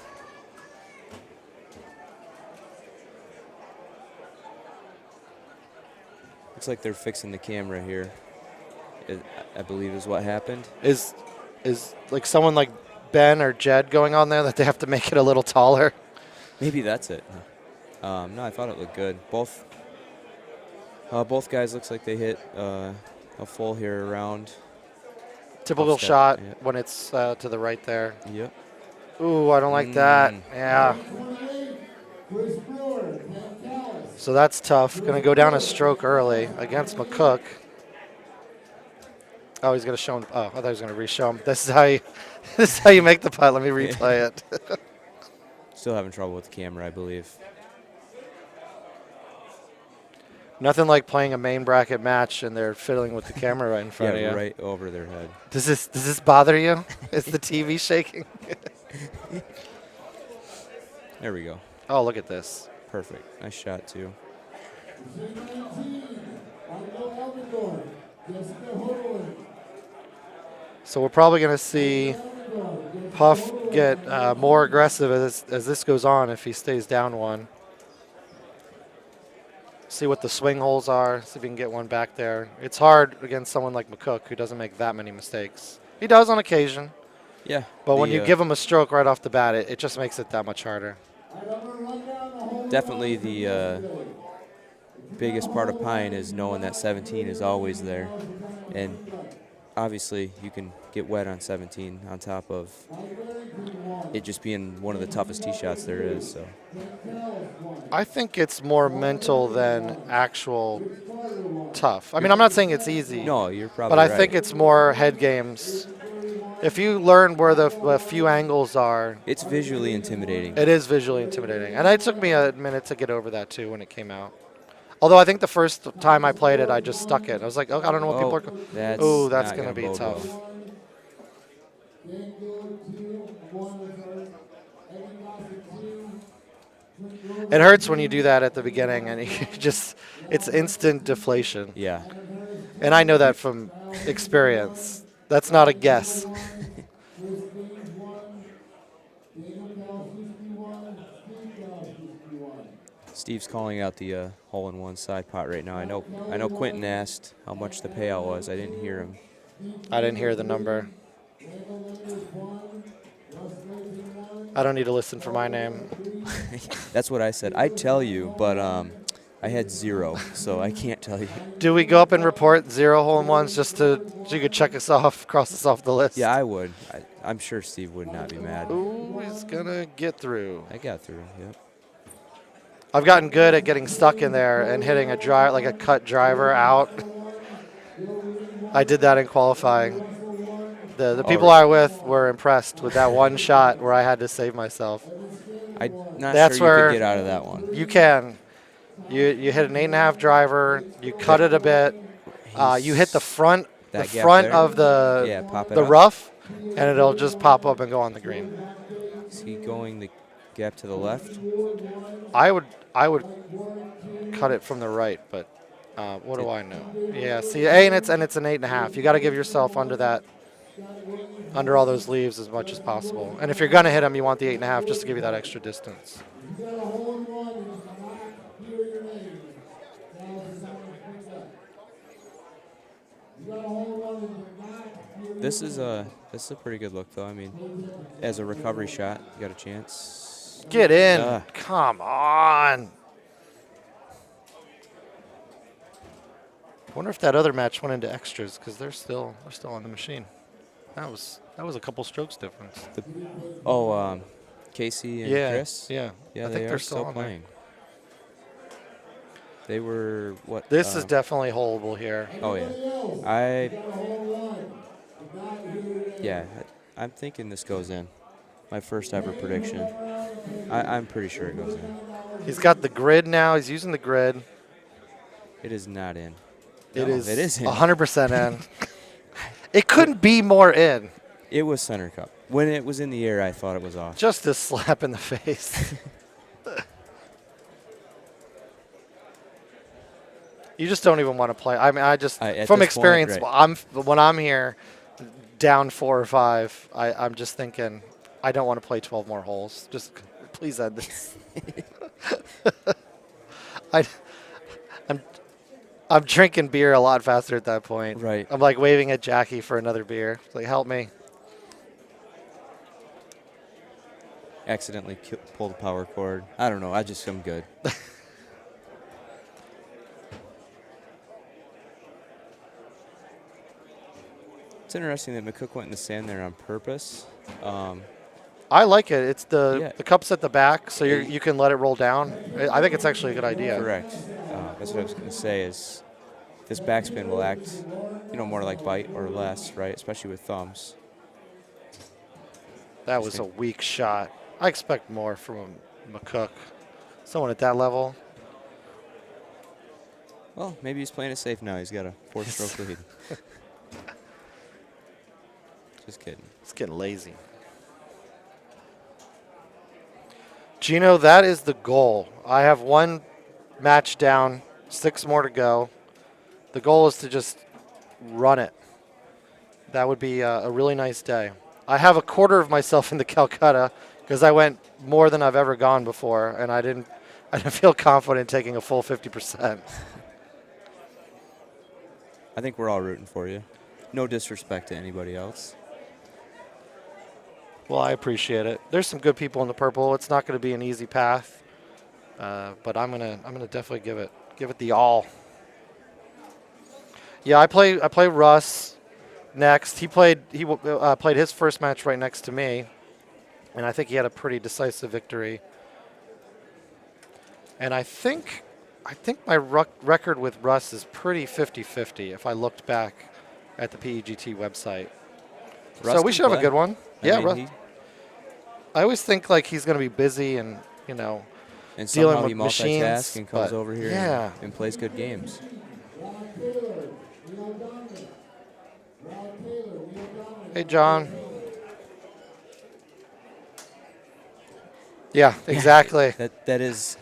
Looks like they're fixing the camera here. I believe is what happened. Is like someone like Ben or Jed going on there that they have to make it a little taller? Maybe that's it. No, I thought it looked good. Both guys looks like they hit a full here around. Typical Step, shot yeah. when it's to the right there. Yep. Ooh, I don't like that. Yeah. Chris Brewer, Ken Callis. So that's tough. Going to go down a stroke early against McCook. Oh, he's going to show him. Oh, I thought he was going to re-show him. This is how you make the putt. Let me replay it. Still having trouble with the camera, I believe. Nothing like playing a main bracket match and they're fiddling with the camera right in front of you. right over their head. Does this bother you? Is the TV shaking? There we go. Oh, look at this. Perfect. Nice shot, too. So we're probably going to see Puff get more aggressive as this goes on if he stays down 1. See what the swing holes are, see if he can get one back there. It's hard against someone like McCook who doesn't make that many mistakes. He does on occasion. Yeah. But when you give him a stroke right off the bat, it just makes it that much harder. Definitely the biggest part of Pine is knowing that 17 is always there. And obviously you can get wet on 17 on top of it just being one of the toughest tee shots there is. So I think it's more mental than actual tough. I mean, I'm not saying it's easy. No, you're probably But I right. think it's more head games. If you learn where the few angles are, it's visually intimidating. it is visually intimidating. And it took me a minute to get over that, too, when it came out. Although I think the first time I played it, I just stuck it. I was like, oh, I don't know what people are. Oh, that's going to be tough. It hurts when you do that at the beginning, and it's instant deflation. Yeah. And I know that from experience. That's not a guess. Steve's calling out the hole-in-one side pot right now. I know Quentin asked how much the payout was. I didn't hear him. I didn't hear the number. I don't need to listen for my name. That's what I said. I'd tell you, but I had 0, so I can't tell you. Do we go up and report 0 hole-in-ones just so you could check us off, cross us off the list? Yeah, I would. I'm sure Steve would not be mad. Ooh, he's going to get through. I got through, yep. I've gotten good at getting stuck in there and hitting a like a cut driver out. I did that in qualifying. The people I was with were impressed with that one shot where I had to save myself. I'm not That's sure you where could get out of that one. You can. You hit an 8.5 driver. You cut it a bit. You hit the front That gap there? of Yeah, pop it the up. rough, and it'll just pop up and go on the green. Is he going the gap to the left? I would cut it from the right, but what do I know? Yeah, see, and it's an 8.5. You got to give yourself under all those leaves as much as possible. And if you're gonna hit them, you want the 8.5 just to give you that extra distance. This is a pretty good look though. I mean, as a recovery shot, you got a chance. Get in! Come on! I wonder if that other match went into extras because they're still on the machine. That was a couple strokes difference. Casey and Yeah, Chris. yeah. Yeah, I think they they're are still still on there. playing. They were what? This is definitely holeable here. Oh yeah, I'm thinking this goes in. My first ever prediction. I'm pretty sure it goes in. He's got the grid now. He's using the grid. It is not in. It No, is it is in. 100% in. It couldn't be more in. It was center cup. When it was in the air, I thought it was off. Just a slap in the face. You just don't even want to play. I mean, at from this experience, point, when I'm here down 4 or 5, I'm just thinking, I don't want to play 12 more holes. Just please end this. I'm drinking beer a lot faster at that point. Right. I'm like waving at Jackie for another beer. It's like, help me. Accidentally pulled the power cord. I don't know. I'm good. It's interesting that McCook went in the sand there on purpose. I like it. It's the Yeah. cup's at the back, so you can let it roll down. I think it's actually a good idea. Correct. That's what I was going to say is this backspin will act, more like bite or less, right? Especially with thumbs. That was a weak shot. I expect more from McCook. Someone at that level. Well, maybe he's playing it safe now. He's got a 4-stroke lead. Just kidding. It's getting lazy. Gino, that is the goal. I have one match down, 6 more to go. The goal is to just run it. That would be a really nice day. I have a quarter of myself in the Calcutta because I went more than I've ever gone before, and I didn't feel confident taking a full 50%. I think we're all rooting for you. No disrespect to anybody else. Well, I appreciate it. There's some good people in the purple. It's not going to be an easy path, but I'm gonna definitely give it the all. Yeah, I play Russ next. He played his first match right next to me, and I think he had a pretty decisive victory. And I think my record with Russ is pretty 50-50 if I looked back at the PEGT website. Russ so we should have a good one. Russ. He, I always think like he's going to be busy and and dealing somehow with he machines, multitasks and comes but over here yeah. and plays good games. Hey, John. Yeah, exactly. That is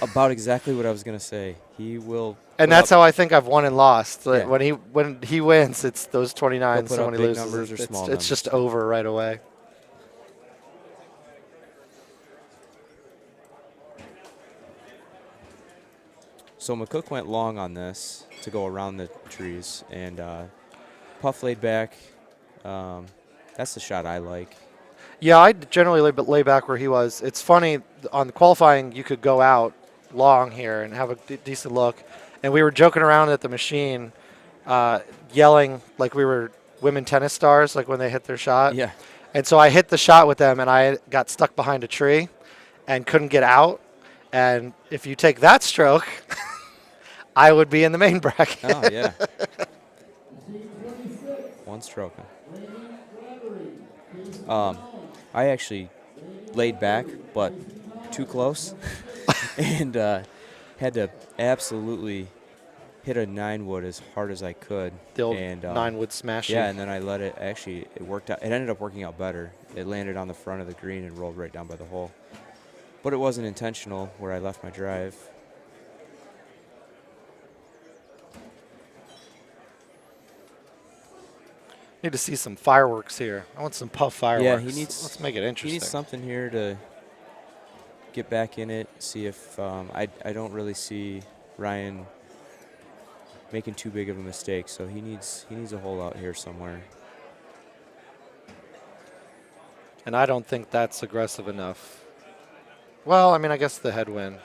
about exactly what I was going to say. He will. And that's how I think I've won and lost. Yeah. When he wins, it's those 29s. He'll put So up when he big loses, numbers or small it's numbers. just over right away. So McCook went long on this to go around the trees, and Puff laid back. That's the shot I like. Yeah, I generally lay back where he was. It's funny, on the qualifying, you could go out long here and have a decent look. And we were joking around at the machine, yelling like we were women tennis stars, like when they hit their shot. Yeah. And so I hit the shot with them, and I got stuck behind a tree and couldn't get out. And if you take that stroke, I would be in the main bracket. Oh, yeah. One stroke. I actually laid back, but too close, and had to absolutely hit a 9-wood as hard as I could. The old and 9-wood smash. Yeah, and then I let it. Actually, it worked out. It ended up working out better. It landed on the front of the green and rolled right down by the hole. But it wasn't intentional where I left my drive. Need to see some fireworks here. I want some puff fireworks. Yeah, he needs. Let's make it interesting. He needs something here to get back in it. See if I don't really see Ryan making too big of a mistake. So he needs a hole out here somewhere. And I don't think that's aggressive enough. Well, I mean, I guess the headwind.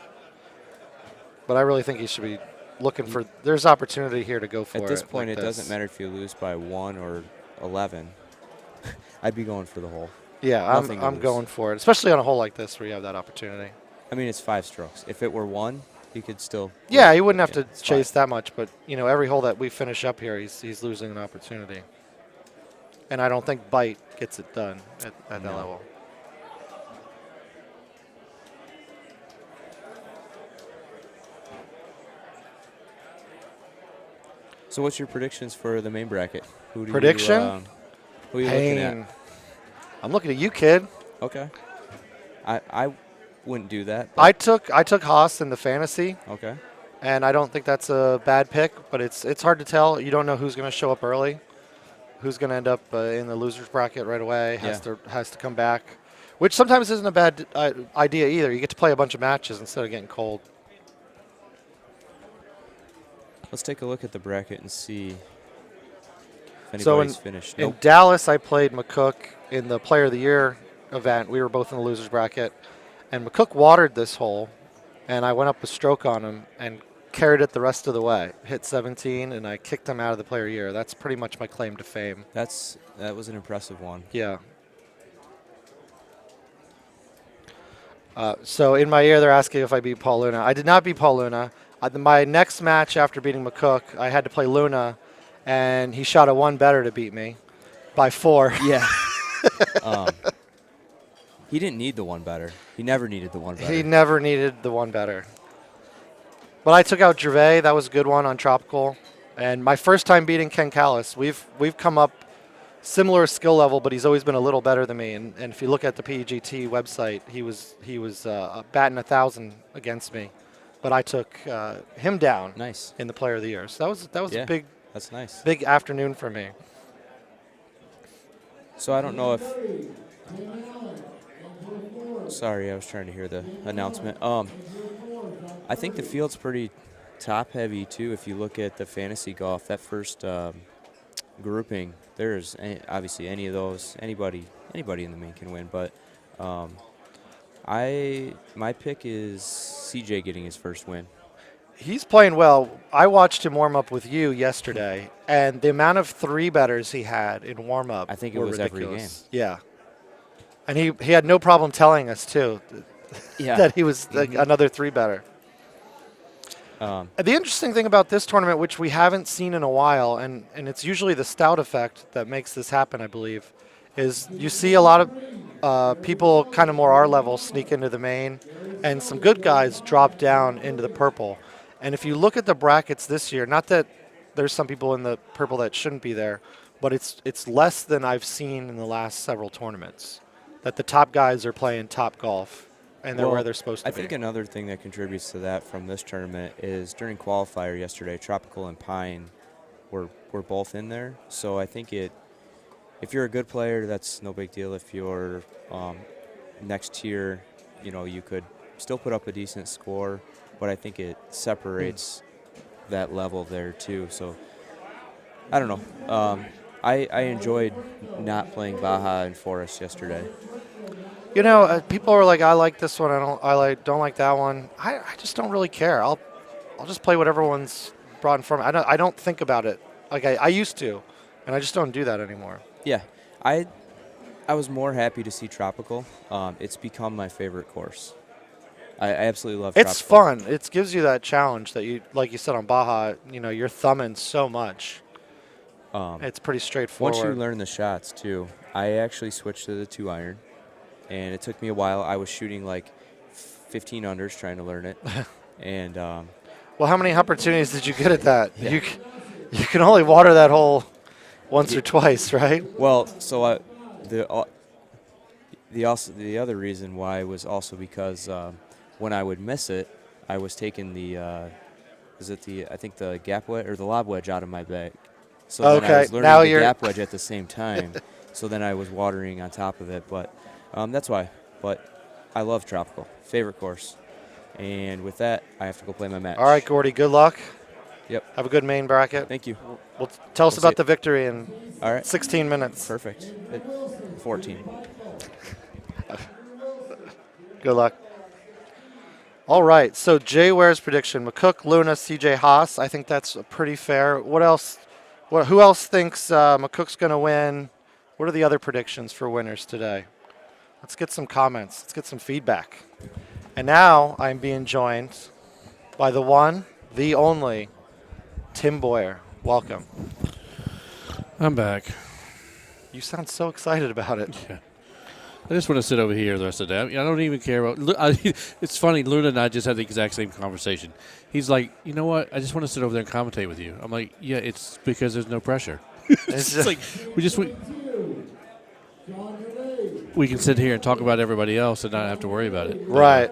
But I really think he should be looking for. There's opportunity here to go for it. At this point, like it doesn't matter if you lose by 1 or 11. I'd be going for the hole. Yeah, I'm going for it, especially on a hole like this where you have that opportunity. I mean, it's 5 strokes. If it were 1, you could still. Yeah, you wouldn't have to it's chase 5. that much, but you know, every hole that we finish up here, he's losing an opportunity. And I don't think bite gets it done at that level. So, what's your predictions for the main bracket? Who are you looking at? I'm looking at you, kid. Okay. I wouldn't do that. I took Haas in the fantasy, Okay. and I don't think that's a bad pick. But it's hard to tell. You don't know who's going to show up early, who's going to end up in the losers bracket right away. Has to come back, which sometimes isn't a bad idea either. You get to play a bunch of matches instead of getting cold. Let's take a look at the bracket and see if So anybody's finished. in Dallas, I played McCook in the Player of the Year event. We were both in the losers bracket, and McCook watered this hole, and I went up a stroke on him and carried it the rest of the way. Hit 17, and I kicked him out of the Player of the Year. That's pretty much my claim to fame. That was an impressive one. Yeah. So in my ear, they're asking if I beat Paul Luna. I did not beat Paul Luna. My next match after beating McCook, I had to play Luna, and he shot a 1 better to beat me by 4. Yeah. He didn't need the 1 better. He never needed the 1 better. He never needed the 1 better. But I took out Gervais. That was a good one on Tropical. And my first time beating Ken Callis, we've come up similar skill level, but he's always been a little better than me. And if you look at the PEGT website, he was batting 1,000 against me. But I took him down in the Player of the Year. So that was a big, that's nice. Big afternoon for me. So I don't know if. Sorry, I was trying to hear the announcement. I think the field's pretty top heavy too. If you look at the fantasy golf, that first grouping, there's obviously any of those, anybody in the main can win. But my pick is CJ getting his first win. He's playing well. I watched him warm up with you yesterday, and the amount of 3-betters he had in warm up, I think it was ridiculous. every game. Yeah, and he had no problem telling us too that he was another 3-better. The interesting thing about this tournament, which we haven't seen in a while, and it's usually the Stout effect that makes this happen, I believe, is you see a lot of people kind of more our level sneak into the main, and some good guys drop down into the purple. And if you look at the brackets this year, not that there's some people in the purple that shouldn't be there, but it's less than I've seen in the last several tournaments, that the top guys are playing top golf, and they're where they're supposed to be. I think another thing that contributes to that from this tournament is during qualifier yesterday, Tropical and Pine were both in there. So I think if you're a good player, that's no big deal. If you're next tier, you could still put up a decent score, but I think it separates that level there too. So I don't know. I enjoyed not playing Baja and Forest yesterday. People are like, I like this one. I don't like that one. I just don't really care. I'll just play whatever one's brought in front of me. I don't think about it like I used to, and I just don't do that anymore. Yeah, I was more happy to see Tropical. It's become my favorite course. I absolutely love Tropical. It's fun. It gives you that challenge that you, like you said on Baja, you're thumbing so much. It's pretty straightforward. Once you learn the shots, too, I actually switched to the 2-iron, and it took me a while. I was shooting like 15 unders trying to learn it. And well, how many opportunities did you get at that? Yeah. You can only water that hole once or twice, right? Well, so the other reason why was also because when I would miss it, I was taking the I think the gap wedge or the lob wedge out of my bag. So then I was learning the gap wedge at the same time. So then I was watering on top of it, but that's why. But I love tropical, favorite course. And with that, I have to go play my match. All right, Gordy, good luck. Yep. Have a good main bracket. Thank you. Well, tell us about the victory in All right. 16 minutes. Perfect. 14. Good luck. All right, so Jay Ware's prediction: McCook, Luna, CJ Haas. I think that's pretty fair. What else? Who else thinks McCook's going to win? What are the other predictions for winners today? Let's get some comments. Let's get some feedback. And now I'm being joined by the one, the only, Tim Boyer. Welcome. I'm back. You sound so excited about it. Yeah. I just want to sit over here the rest of the day. I mean, I don't even care about. It's funny. Luna and I just had the exact same conversation. He's like, you know what? I just want to sit over there and commentate with you. I'm like, yeah, it's because there's no pressure. It's like we can sit here and talk about everybody else and not have to worry about it. Right.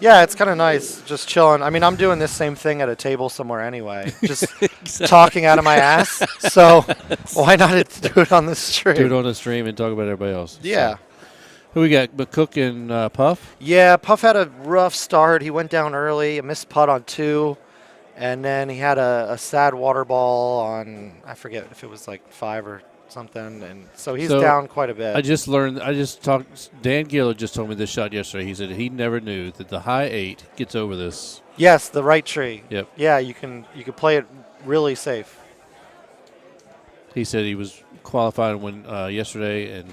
Yeah, it's kind of nice just chilling. I mean, I'm doing this same thing at a table somewhere anyway, just Exactly. talking out of my ass. So why not do it on the stream? Do it on the stream and talk about everybody else. Yeah. So, who we got? McCook and Puff? Yeah, Puff had a rough start. He went down early, a missed putt on 2, and then he had a sad water ball on, I forget if it was like 5 or something, and so he's down quite a bit. Dan Gillard just told me this shot yesterday. He said he never knew that the high 8 gets over this. Yes, the right tree. Yep. Yeah, you can play it really safe. He said he was qualified when yesterday, and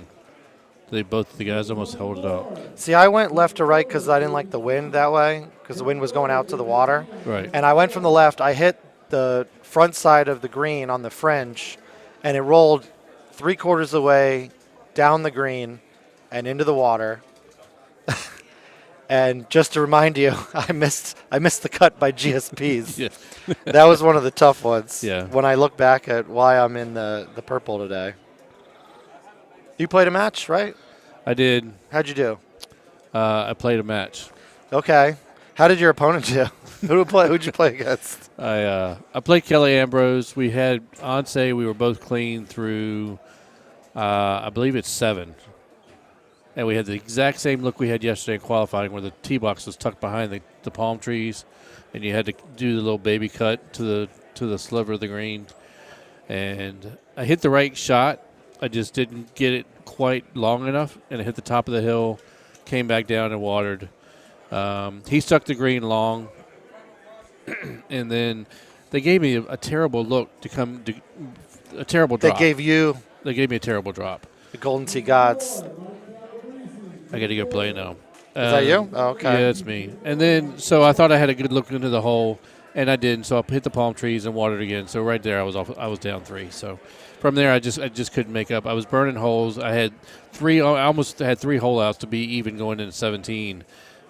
both the guys almost held it up. See, I went left to right because I didn't like the wind that way, because the wind was going out to the water. Right. And I went from the left. I hit the front side of the green on the fringe, and it rolled 3/4 of the way down the green and into the water. And just to remind you, I missed the cut by GSPs. Yeah. That was one of the tough ones. Yeah. When I look back at why I'm in the purple today. You played a match, right? I did. How'd you do? I played a match. Okay. How did your opponent do? Who'd you play against? I played Kelly Ambrose. We had Onse. We were both clean through, I believe it's 7. And we had the exact same look we had yesterday in qualifying, where the tee box was tucked behind the palm trees, and you had to do the little baby cut to the sliver of the green. And I hit the right shot. I just didn't get it quite long enough, and it hit the top of the hill, came back down and watered. He stuck the green long, and then they gave me a terrible look a terrible drop. They gave me a terrible drop. the Golden Tee Gods. I got to go play now. Is that you? Oh, okay. Yeah, it's me. And then, so I thought I had a good look into the hole, and I didn't. So I hit the palm trees and watered again. So right there, I was down 3. So from there, I just couldn't make up. I was burning holes. I almost had 3 hole outs to be even going into 17,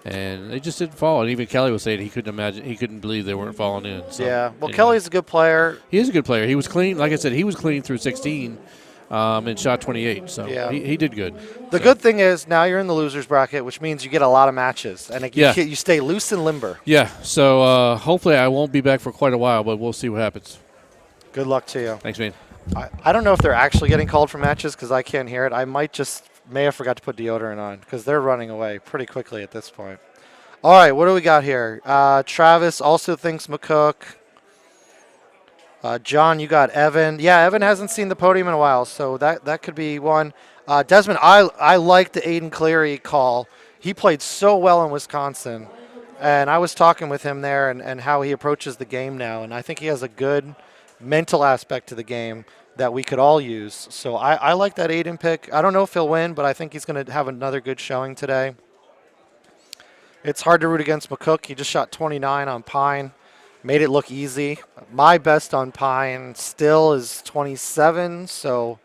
and they just didn't fall. And even Kelly was saying he couldn't believe they weren't falling in. So, Yeah. Well, anyway. Kelly's a good player. He is a good player. He was clean. Like I said, he was clean through 16 and shot 28. So Yeah. he did good. The good thing is now you're in the losers bracket, which means you get a lot of matches, and you stay loose and limber. Yeah. So hopefully I won't be back for quite a while, but we'll see what happens. Good luck to you. Thanks, man. I don't know if they're actually getting called for matches because I can't hear it. I may have forgot to put deodorant on because they're running away pretty quickly at this point. All right, what do we got here? Travis also thinks McCook. John, you got Evan. Yeah, Evan hasn't seen the podium in a while, so that could be one. Desmond, I like the Aiden Cleary call. He played so well in Wisconsin, and I was talking with him there and how he approaches the game now, and I think he has a good mental aspect to the game that we could all use. So I like that Aiden pick. I don't know if he'll win, but I think he's going to have another good showing today. It's hard to root against McCook. He just shot 29 on Pine. Made it look easy. My best on Pine still is 27, so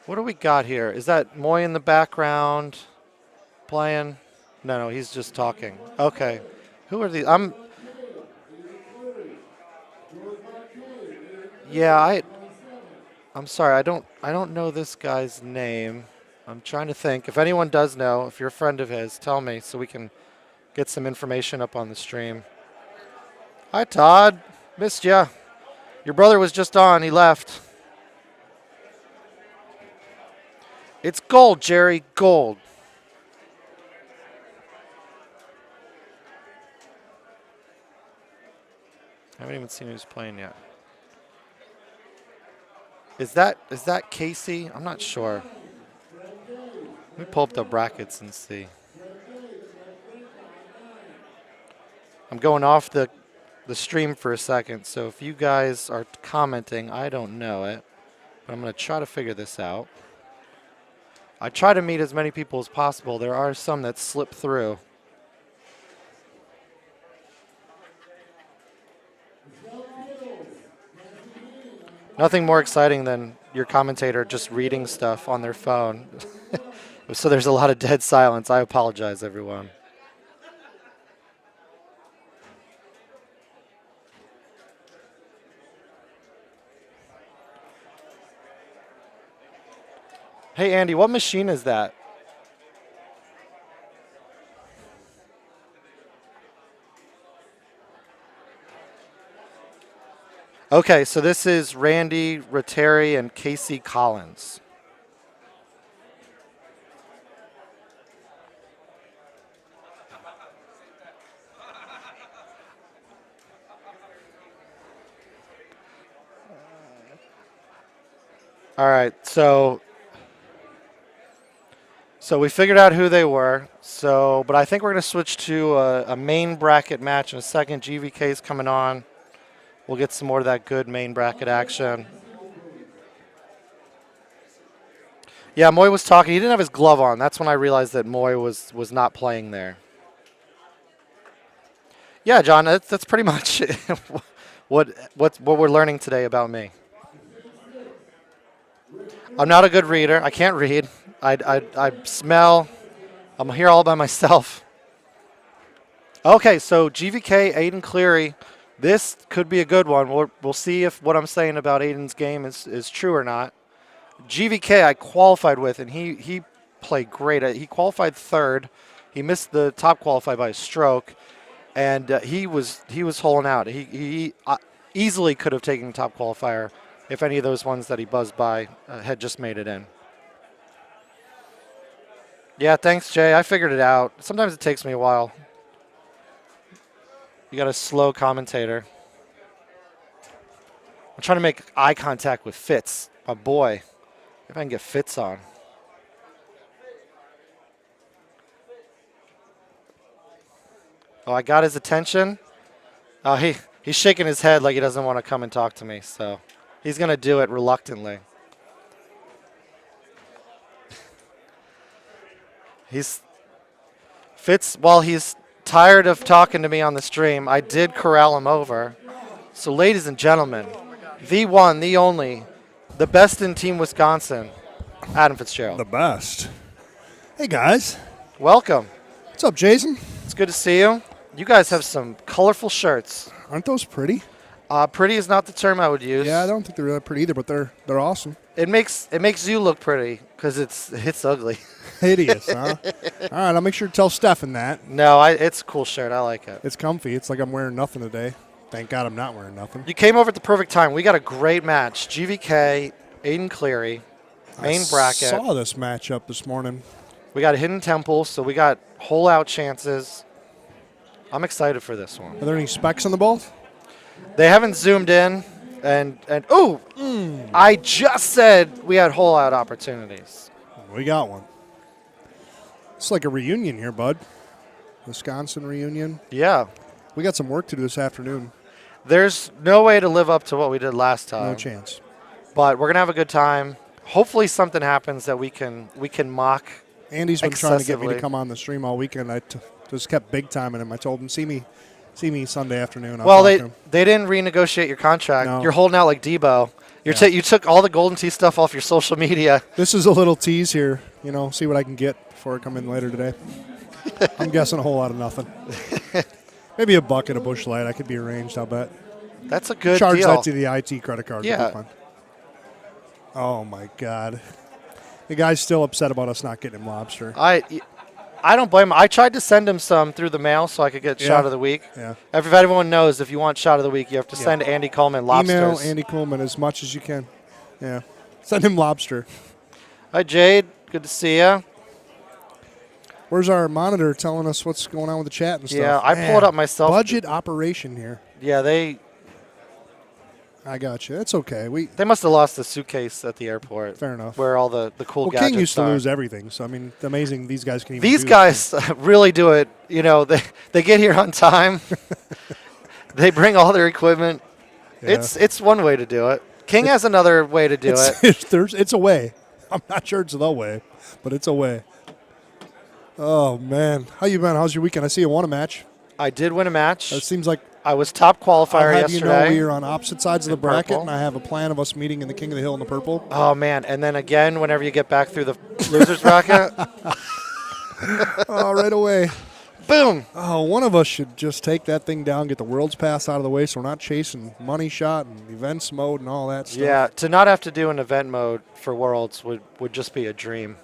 what do we got here? Is that Moy in the background playing? No, he's just talking. Okay. Who are these? I'm sorry. I don't know this guy's name. I'm trying to think. If anyone does know, if you're a friend of his, tell me so we can get some information up on the stream. Hi, Todd. Missed ya. Your brother was just on. He left. It's gold, Jerry. Gold. I haven't even seen who's playing yet. Is that Casey? I'm not sure. Let me pull up the brackets and see. I'm going off the stream for a second, so if you guys are commenting, I don't know it, but I'm going to try to figure this out. I try to meet as many people as possible. There are some that slip through. Nothing more exciting than your commentator just reading stuff on their phone. So there's a lot of dead silence. I apologize, everyone. Hey, Andy, what machine is that? Okay, so this is Randy Rotary and Casey Collins. All right, so we figured out who they were. But I think we're going to switch to a main bracket match in a second. GVK's coming on. We'll get some more of that good main bracket action. Yeah, Moy was talking. He didn't have his glove on. That's when I realized that Moy was not playing there. Yeah, John, that's pretty much what we're learning today about me. I'm not a good reader. I can't read. I smell. I'm here all by myself. Okay, so GVK, Aiden Cleary. This could be a good one. We'll see if what I'm saying about Aiden's game is true or not. GVK I qualified with, and he played great. He qualified third. He missed the top qualified by a stroke, and he was holing out. He easily could have taken the top qualifier if any of those ones that he buzzed by had just made it in. Yeah, thanks, Jay. I figured it out. Sometimes it takes me a while. You got a slow commentator. I'm trying to make eye contact with Fitz, my boy. If I can get Fitz on. Oh, I got his attention. Oh, he's shaking his head like he doesn't want to come and talk to me, so he's going to do it reluctantly. Fitz, while he's tired of talking to me on the stream, I did corral him over. So, ladies and gentlemen, the one, the only, the best in Team Wisconsin, Adam Fitzgerald. The best. Hey, guys. Welcome. What's up, Jason? It's good to see you. You guys have some colorful shirts. Aren't those pretty? Pretty is not the term I would use. Yeah, I don't think they're that pretty either, but they're awesome. It makes you look pretty because it's ugly. Hideous, huh? All right, I'll make sure to tell Stefan that. No, it's a cool shirt. I like it. It's comfy. It's like I'm wearing nothing today. Thank God I'm not wearing nothing. You came over at the perfect time. We got a great match. GVK, Aiden Cleary, main bracket. I saw this matchup this morning. We got Hidden Temple, so we got hole out chances. I'm excited for this one. Are there any specs on the balls? They haven't zoomed in, and I just said we had hole out opportunities. We got one. It's like a reunion here, bud. Wisconsin reunion. Yeah. We got some work to do this afternoon. There's no way to live up to what we did last time. No chance. But we're going to have a good time. Hopefully something happens that we can mock Andy's been trying to get me to excessively. come on the stream all weekend. I Just kept big timing him. I told him, see me Sunday afternoon. I'll Well, talk to him. they didn't renegotiate your contract. No. You're holding out like Debo. Yeah. You took all the Golden Tee stuff off your social media. This is a little tease here. See what I can get before I come in later today. I'm guessing a whole lot of nothing. Maybe a bucket of Busch Light. I could be arranged, I'll bet. That's a good Charge deal. that to the IT credit card. Yeah. It'll be fine. Oh, my God. The guy's still upset about us not getting him lobster. I don't blame him. I tried to send him some through the mail so I could get shot of the week. Yeah. Everyone knows if you want shot of the week, you have to send Andy Coleman lobsters. Email Andy Coleman as much as you can. Yeah. Send him lobster. Hi, Jade. Good to see you. Where's our monitor telling us what's going on with the chat and stuff? Yeah, I pulled up myself. Budget operation here. Yeah, I got you. It's okay. They must have lost the suitcase at the airport. Fair enough. Where all the cool gadgets King used to are. lose everything. So, I mean, it's amazing these guys can even These do guys really do it. They get here on time. They bring all their equipment. Yeah. It's one way to do it. King has another way to do it. It's a way. I'm not sure it's the way, but it's a way. Oh, man. How you been? How's your weekend? I see you won a match. I did win a match. It seems like I was top qualifier I'll have yesterday. we are on opposite sides of the bracket, purple. and I have a plan of us meeting in the King of the Hill in the purple. Oh, man. And then again, whenever you get back through the loser's bracket, Oh, right away. boom. Oh, one of us should just take that thing down, get the World's Pass out of the way so we're not chasing money shot and events mode and all that stuff. Yeah, to not have to do an event mode for Worlds would just be a dream.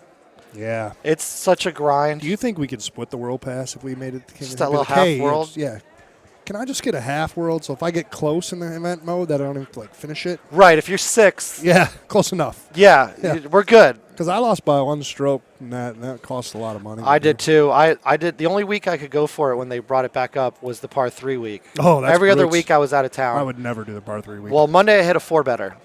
Yeah. It's such a grind. Do you think we could split the World Pass if we made it to King Just of that the Hill? little half world? Yeah. Can I just get a half world? So if I get close in the event mode, that I don't have to finish it. Right, if you're sixth, Yeah, close enough. yeah. We're good. Because I lost by one stroke, and that cost a lot of money. I did too. I did. The only week I could go for it when they brought it back up was the par 3 week. Oh, that's Every other brutes. week I was out of town. I would never do the par 3 week. Well, Monday I hit a 4-better.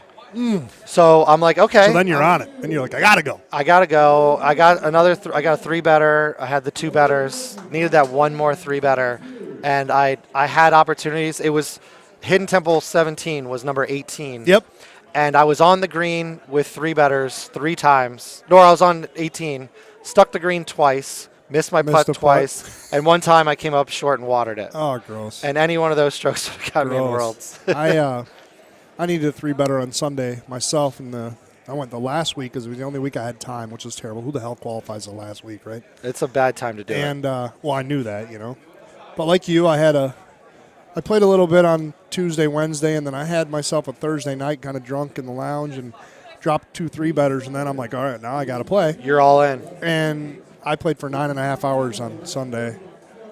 So I'm like, okay. so then you're on it. Then you're like, I gotta go. I gotta go. I got another. I got a 3-better. I had the 2-betters. Needed that one more 3-better, and I had opportunities. It was Hidden Temple 17 was number 18. Yep. And I was on the green with 3-betters 3 times. No, I was on 18. Stuck the green twice. Missed my Missed putt the putt. twice. And one time I came up short and watered it. Oh, gross. And any one of those strokes would have got me in Gross. Worlds. I needed a 3-better on Sunday myself, and I went the last week because it was the only week I had time, which was terrible. Who the hell qualifies the last week, right? It's a bad time to do it. And well, I knew that, But like you, I played a little bit on Tuesday, Wednesday, and then I had myself a Thursday night kind of drunk in the lounge and dropped 2 3-betters, and then I'm like, all right, now I got to play. You're all in. And I played for 9.5 hours on Sunday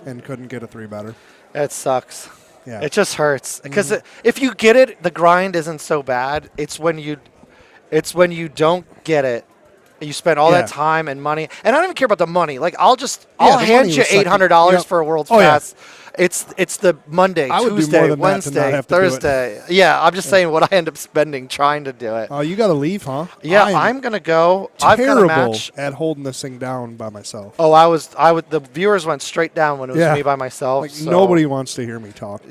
and couldn't get a 3-better. It sucks. Yeah. It just hurts because if you get it, the grind isn't so bad. It's when you don't get it. You spend all that time and money, and I don't even care about the money. Like I'll the hand money you was second. $800 Yep. for a World's Oh, yeah. Pass. It's the Monday, I would do more Tuesday, than that to not Wednesday, have to do it. Thursday. Yeah, I'm just saying what I end up spending trying to do it. Oh, you got to leave, huh? Yeah, I'm I'm gonna go. I've got a terrible match. at holding this thing down by myself. Oh, I would. The viewers went straight down when it was Yeah. me by myself. Like so nobody wants to hear me talk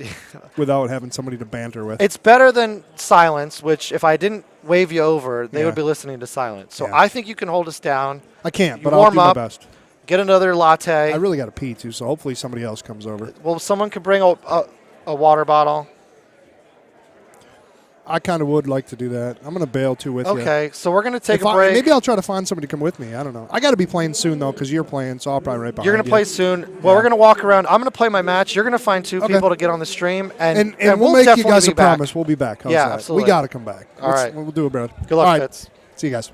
without having somebody to banter with. It's better than silence, which if I didn't wave you over, they Yeah. would be listening to silence. So Yeah. I think you can hold us down. I can't, You but I'll warm do my up. best. Get another latte. I really got to pee too, so hopefully somebody else comes over. Well, someone could bring a water bottle. I kind of would like to do that. I'm going to bail too with you. Okay, so we're gonna take If a break. maybe I'll try to find somebody to come with me. I don't know. I got to be playing soon though, because you're playing, so I'll probably right behind You're gonna play soon. Well, we're gonna walk around. I'm gonna play my match. You're gonna find 2 Okay. people to get on the stream, and we'll make you definitely guys be a back. promise. We'll be back. How's Yeah, that? absolutely. We got to come back. All right. We'll do it, brother. Good luck, All right. Fitz. See you guys.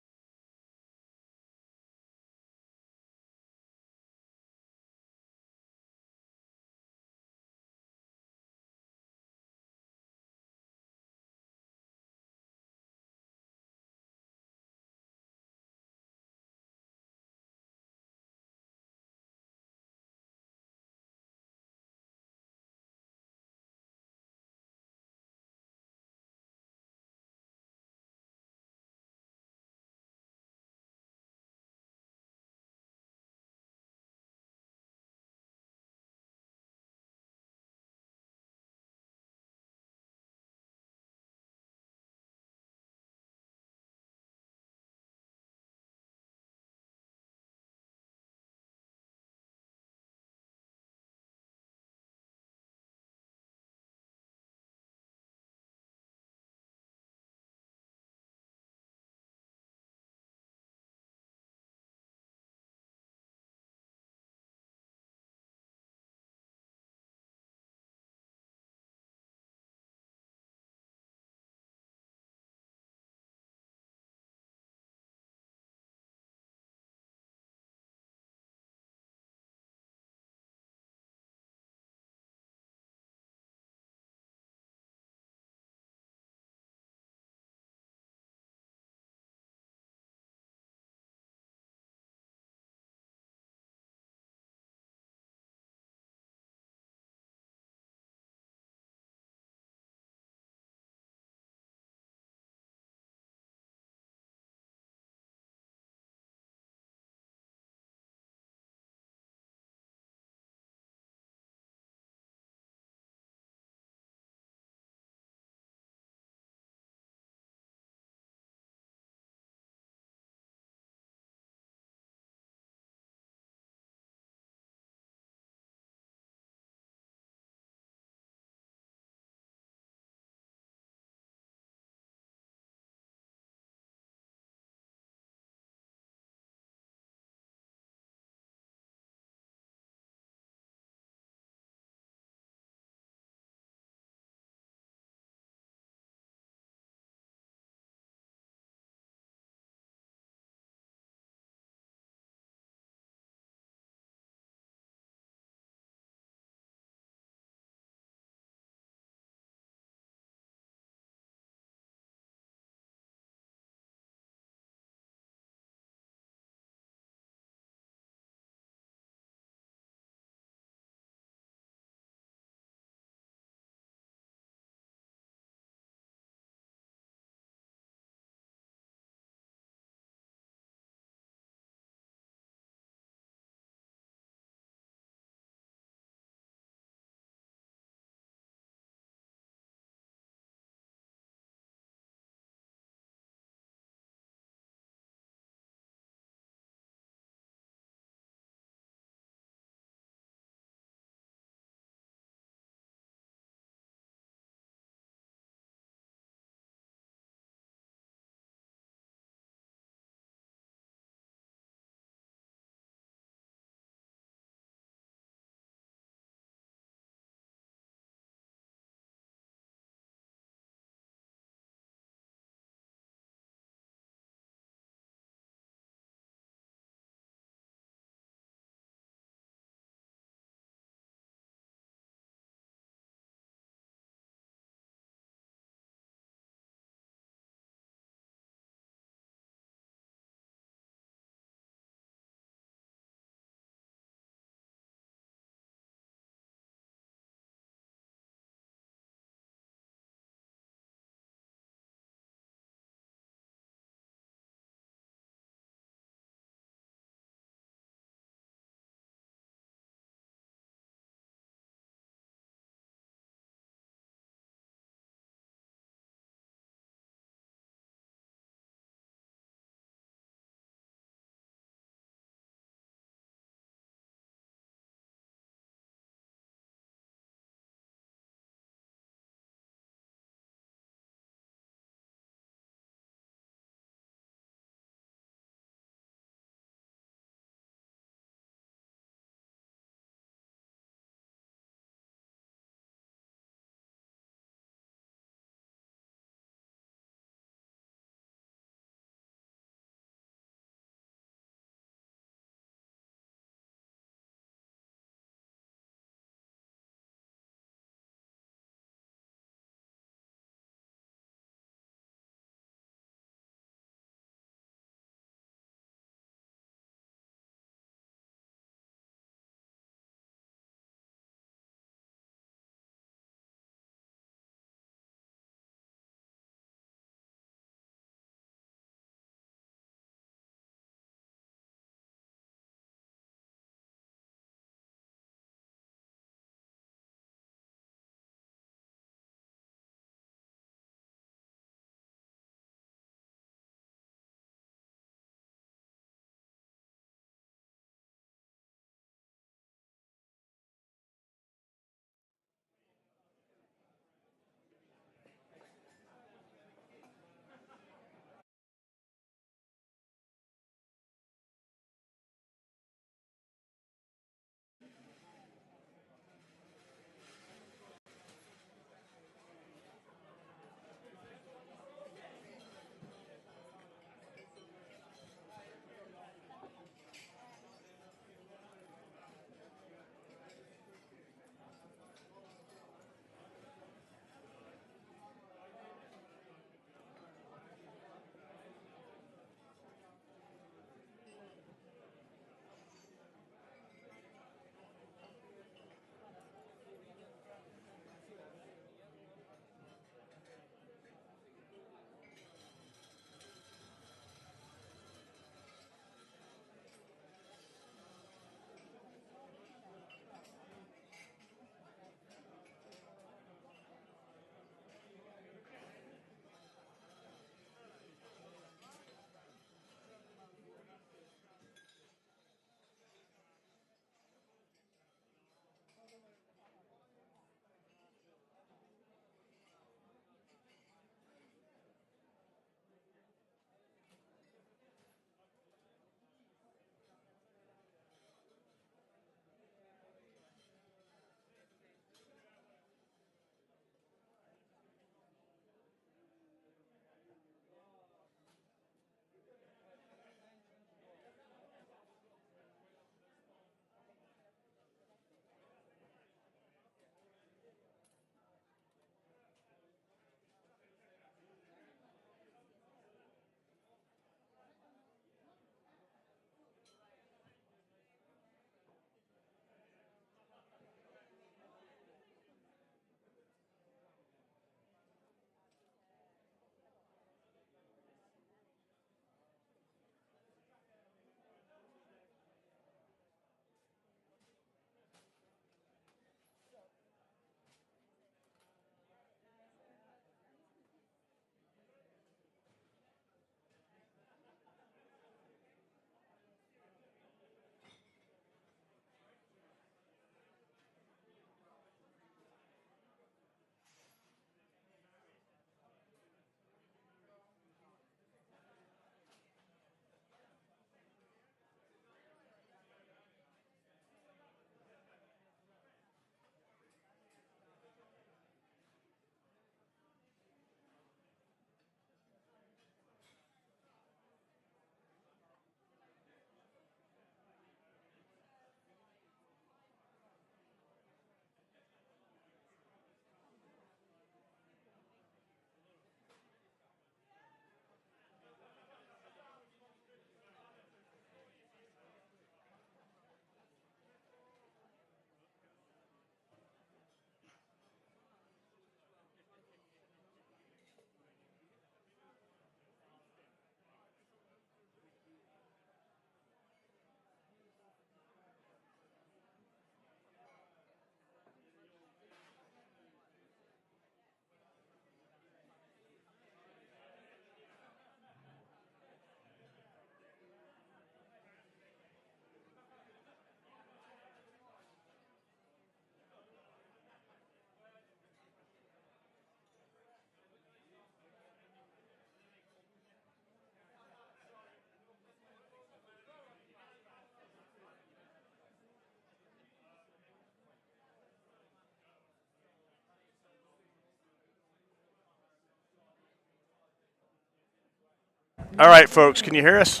All right, folks, can you hear us?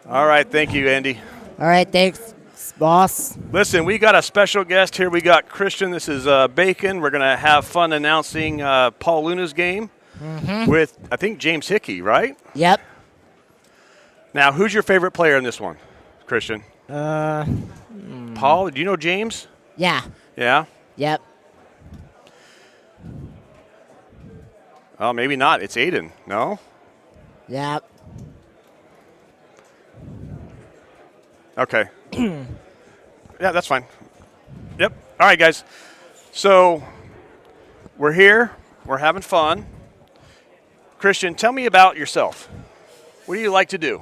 All right, thank you, Andy. All right, thanks, boss. Listen, we got a special guest here. We got Christian. This is Bacon. We're going to have fun announcing Paul Luna's game with, I think, James Hickey, right? Yep. Now, who's your favorite player in this one, Christian? Paul, do you know James? Yeah. Yeah? Yep. Oh, maybe not. It's Aiden. No? Yep. Okay. Yeah, that's fine. Yep. All right, guys. So we're here. We're having fun. Christian, tell me about yourself. What do you like to do?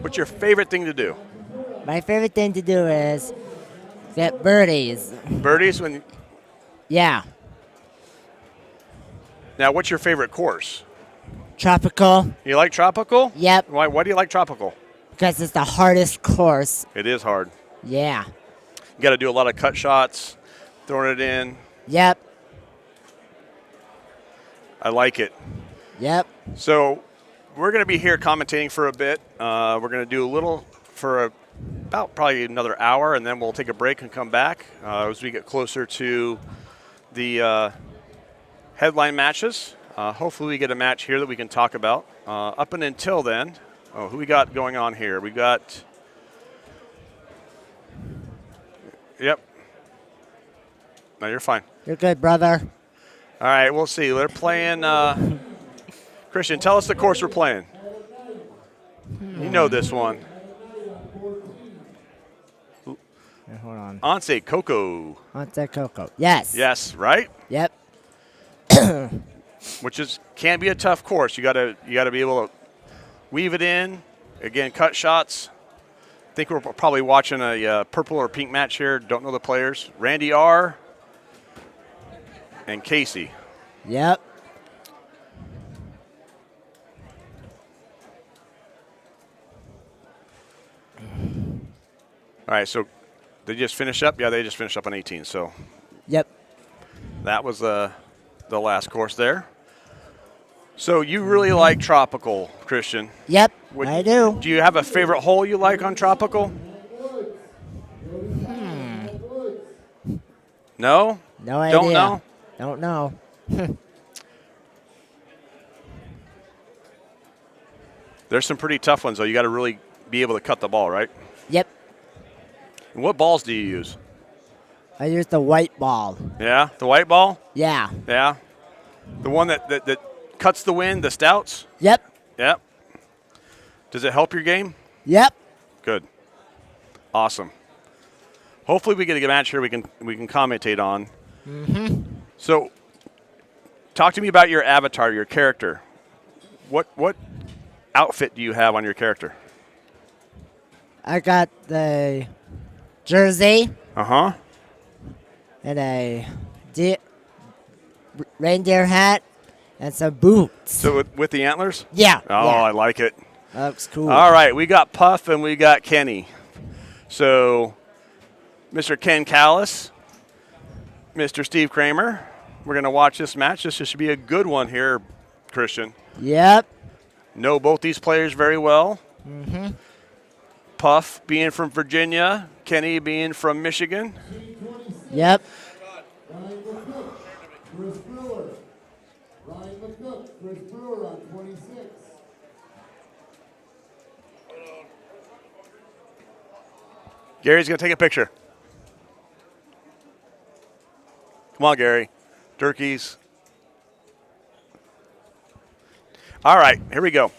What's your favorite thing to do? My favorite thing to do is get birdies. Birdies? Yeah. Now, what's your favorite course? Tropical. You like tropical? Yep. Why do you like tropical? Because it's the hardest course. It is hard. Yeah. You got to do a lot of cut shots, throwing it in. Yep. I like it. Yep. So we're going to be here commentating for a bit. We're going to do a little for about probably another hour, and then we'll take a break and come back as we get closer to the headline matches. Hopefully we get a match here that we can talk about. Up and until then, who we got going on here? We got, yep. No, you're fine. You're good, brother. All right, we'll see. They're playing. Christian, tell us the course we're playing. You know this one. Hold on. Once Coco. Once Coco. Yes. Yes, right? Yep. Which can be a tough course. You gotta be able to weave it in. Again, cut shots. I think we're probably watching a purple or pink match here. Don't know the players. Randy R. and Casey. Yep. All right, so they just finished up? Yeah, they just finished up on 18. So Yep. that was the last course there. So you really like tropical, Christian? Yep. I do. Do you have a favorite hole you like on tropical? No? No idea. Don't know? Don't know. There's some pretty tough ones, though. You got to really be able to cut the ball, right? Yep. And what balls do you use? I use the white ball. Yeah, the white ball? Yeah. Yeah. The one that cuts the wind, the stouts? Yep. Yep. Does it help your game? Yep. Good. Awesome. Hopefully we get a good match here we can commentate on. So talk to me about your avatar, your character. What outfit do you have on your character? I got the jersey Uh-huh. and a reindeer hat and some boots. So with the antlers? Yeah. Oh, yeah. I like it. That looks cool. All right, we got Puff and we got Kenny. So Mr. Ken Callis, Mr. Steve Kramer, we're going to watch this match. This should be a good one here, Christian. Yep. Know both these players very well. Puff being from Virginia, Kenny being from Michigan. Yep. Ryan McCook, Chris Brewer. Ryan McCook, Chris Brewer on 26. Gary's going to take a picture. Come on, Gary. Turkeys. All right, here we go.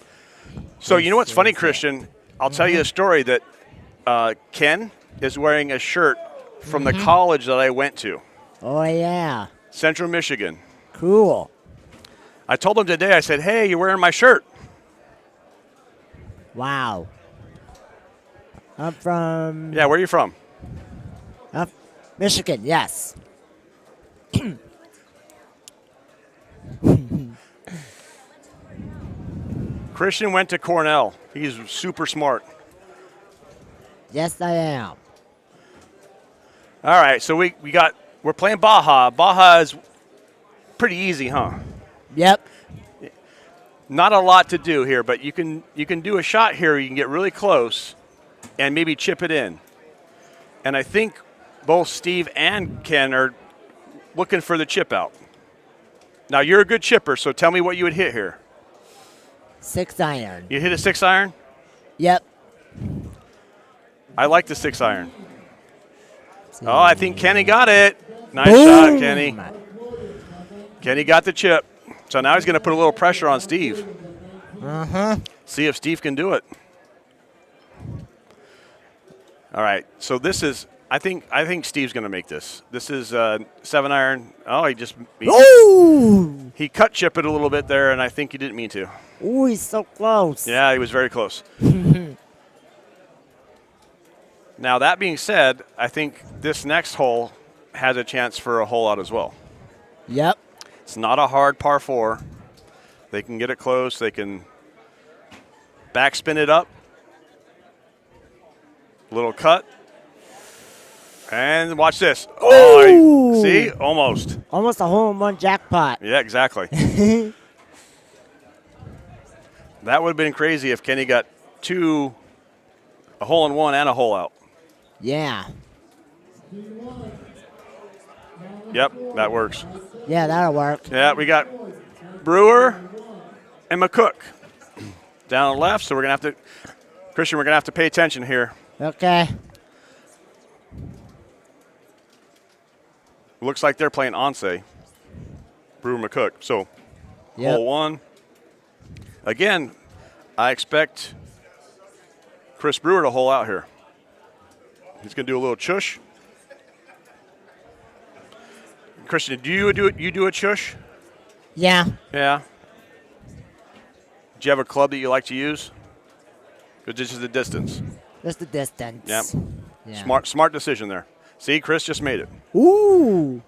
So you know what's funny, Christian? I'll tell you a story that Ken is wearing a shirt from the college that I went to, Oh, yeah. Central Michigan. Cool. I told him today, I said, hey, you're wearing my shirt. Wow. I'm from Yeah, where are you from? Michigan, yes. Christian went to Cornell. He's super smart. Yes, I am. All right, so we're playing Baja. Baja is pretty easy, huh? Yep. Not a lot to do here, but you can do a shot here. You can get really close and maybe chip it in. And I think both Steve and Ken are looking for the chip out. Now, you're a good chipper, so tell me what you would hit here. 6-iron. You hit a 6-iron? Yep. I like the 6-iron. Oh, I think Kenny got it. Nice shot, Kenny. Kenny got the chip. So now he's going to put a little pressure on Steve. See if Steve can do it. All right. So this is, I think Steve's going to make this. This is 7-iron. Oh, he cut chip it a little bit there, and I think he didn't mean to. Ooh, he's so close. Yeah, he was very close. Now, that being said, I think this next hole has a chance for a hole out as well. Yep. It's not a hard par 4. They can get it close. They can backspin it up. Little cut. And watch this. Oh, see? Almost. Almost a hole-in-one jackpot. Yeah, exactly. That would have been crazy if Kenny got a hole-in-one and a hole out. Yeah. Yep, that works. Yeah, that'll work. Yeah, we got Brewer and McCook down left, so we're going to have to, Christian, we're going to have to pay attention here. Okay. Looks like they're playing Onse, Brewer McCook. So, hole 1. Again, I expect Chris Brewer to hole out here. He's going to do a little chush. Christian, do you do a chush? Yeah. Yeah. Do you have a club that you like to use? Or just the distance? Just the distance. Yep. Yeah. Smart decision there. See, Chris just made it. Ooh.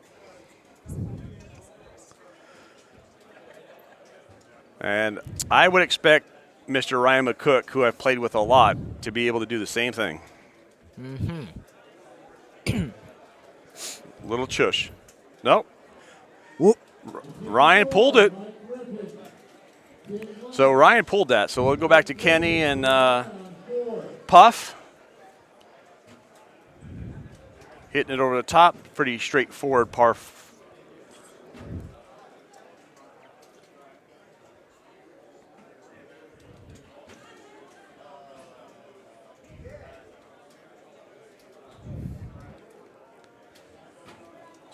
And I would expect Mr. Ryan McCook, who I've played with a lot, to be able to do the same thing. Little chush. Nope. Whoop. Ryan pulled it. So Ryan pulled that. So we'll go back to Kenny and Puff. Hitting it over the top. Pretty straightforward par.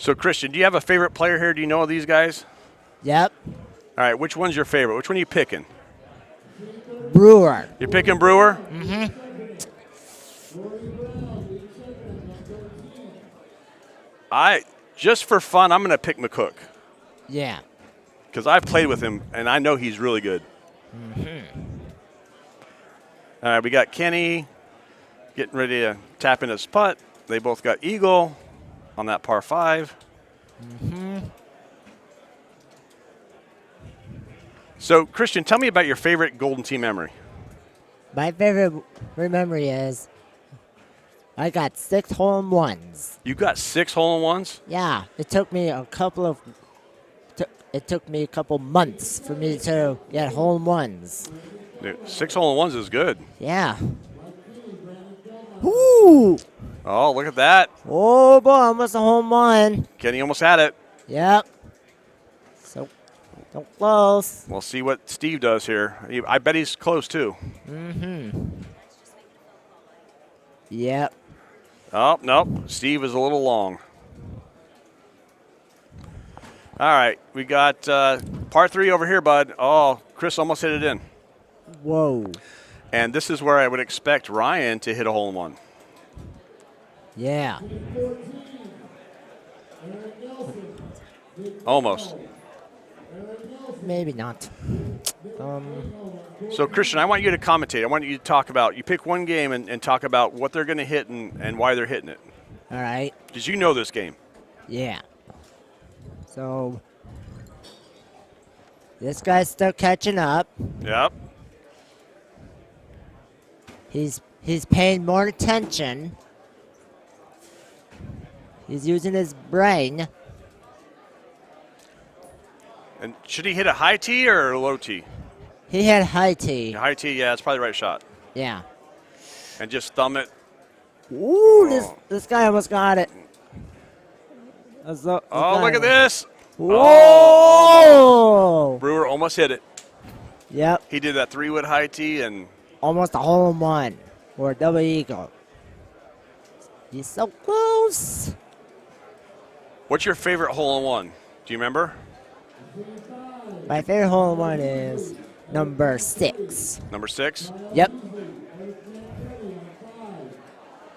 So, Christian, do you have a favorite player here? Do you know these guys? Yep. All right, which one's your favorite? Which one are you picking? Brewer. You're picking Brewer? Just for fun, I'm going to pick McCook. Yeah. Because I've played with him, and I know he's really good. All right, we got Kenny getting ready to tap in his putt. They both got eagle on that par 5. So, Christian, tell me about your favorite Golden Tee memory. My favorite memory is I got 6 hole-in-ones. You got 6 hole-in-ones? Yeah. It took me a couple months for me to get hole-in-ones. Dude, 6 hole-in-ones is good. Yeah. Ooh. Oh, look at that. Oh, boy, almost a hole-in-one. Kenny almost had it. Yep. So close. We'll see what Steve does here. I bet he's close, too. Yep. Oh, nope. Steve is a little long. All right. We got par 3 over here, bud. Oh, Chris almost hit it in. Whoa. And this is where I would expect Ryan to hit a hole-in-one. Yeah. Almost. Maybe not. So, Christian, I want you to commentate. I want you to talk about, you pick one game and talk about what they're going to hit and why they're hitting it. All right. Because you know this game. Yeah. So, this guy's still catching up. Yep. He's paying more attention. He's using his brain. And should he hit a high tee or a low tee? He had high tee. High tee, yeah, it's probably the right shot. Yeah. And just thumb it. Ooh, this guy almost got it. Look at this. Whoa! Brewer almost hit it. Yep. He did that 3-wood high tee and Almost a hole in one or a double eagle. He's so close. What's your favorite hole in one? Do you remember? My favorite hole in one is number 6. Number 6? Yep.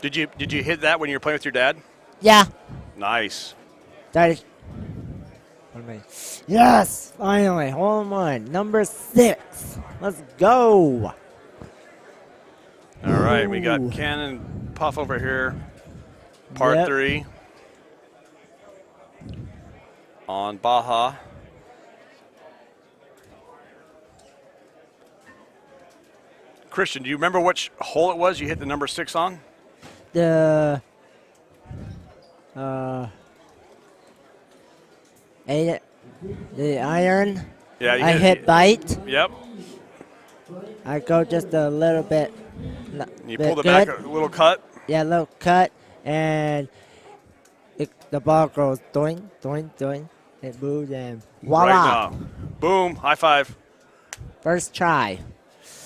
Did you hit that when you were playing with your dad? Yeah. Nice. Yes, finally, hole in one, number 6. Let's go. All right, we got Ken and Puff over here. Par Yep. 3 on Baja. Christian, do you remember which hole it was you hit the number 6 on? The iron. Yeah, you I hit bite. Yep. I go just a little bit. You pulled it back a little cut. Yeah, a little cut, and the ball goes doing, doing, doing. It moves and voila! Right now. Boom! High five. First try.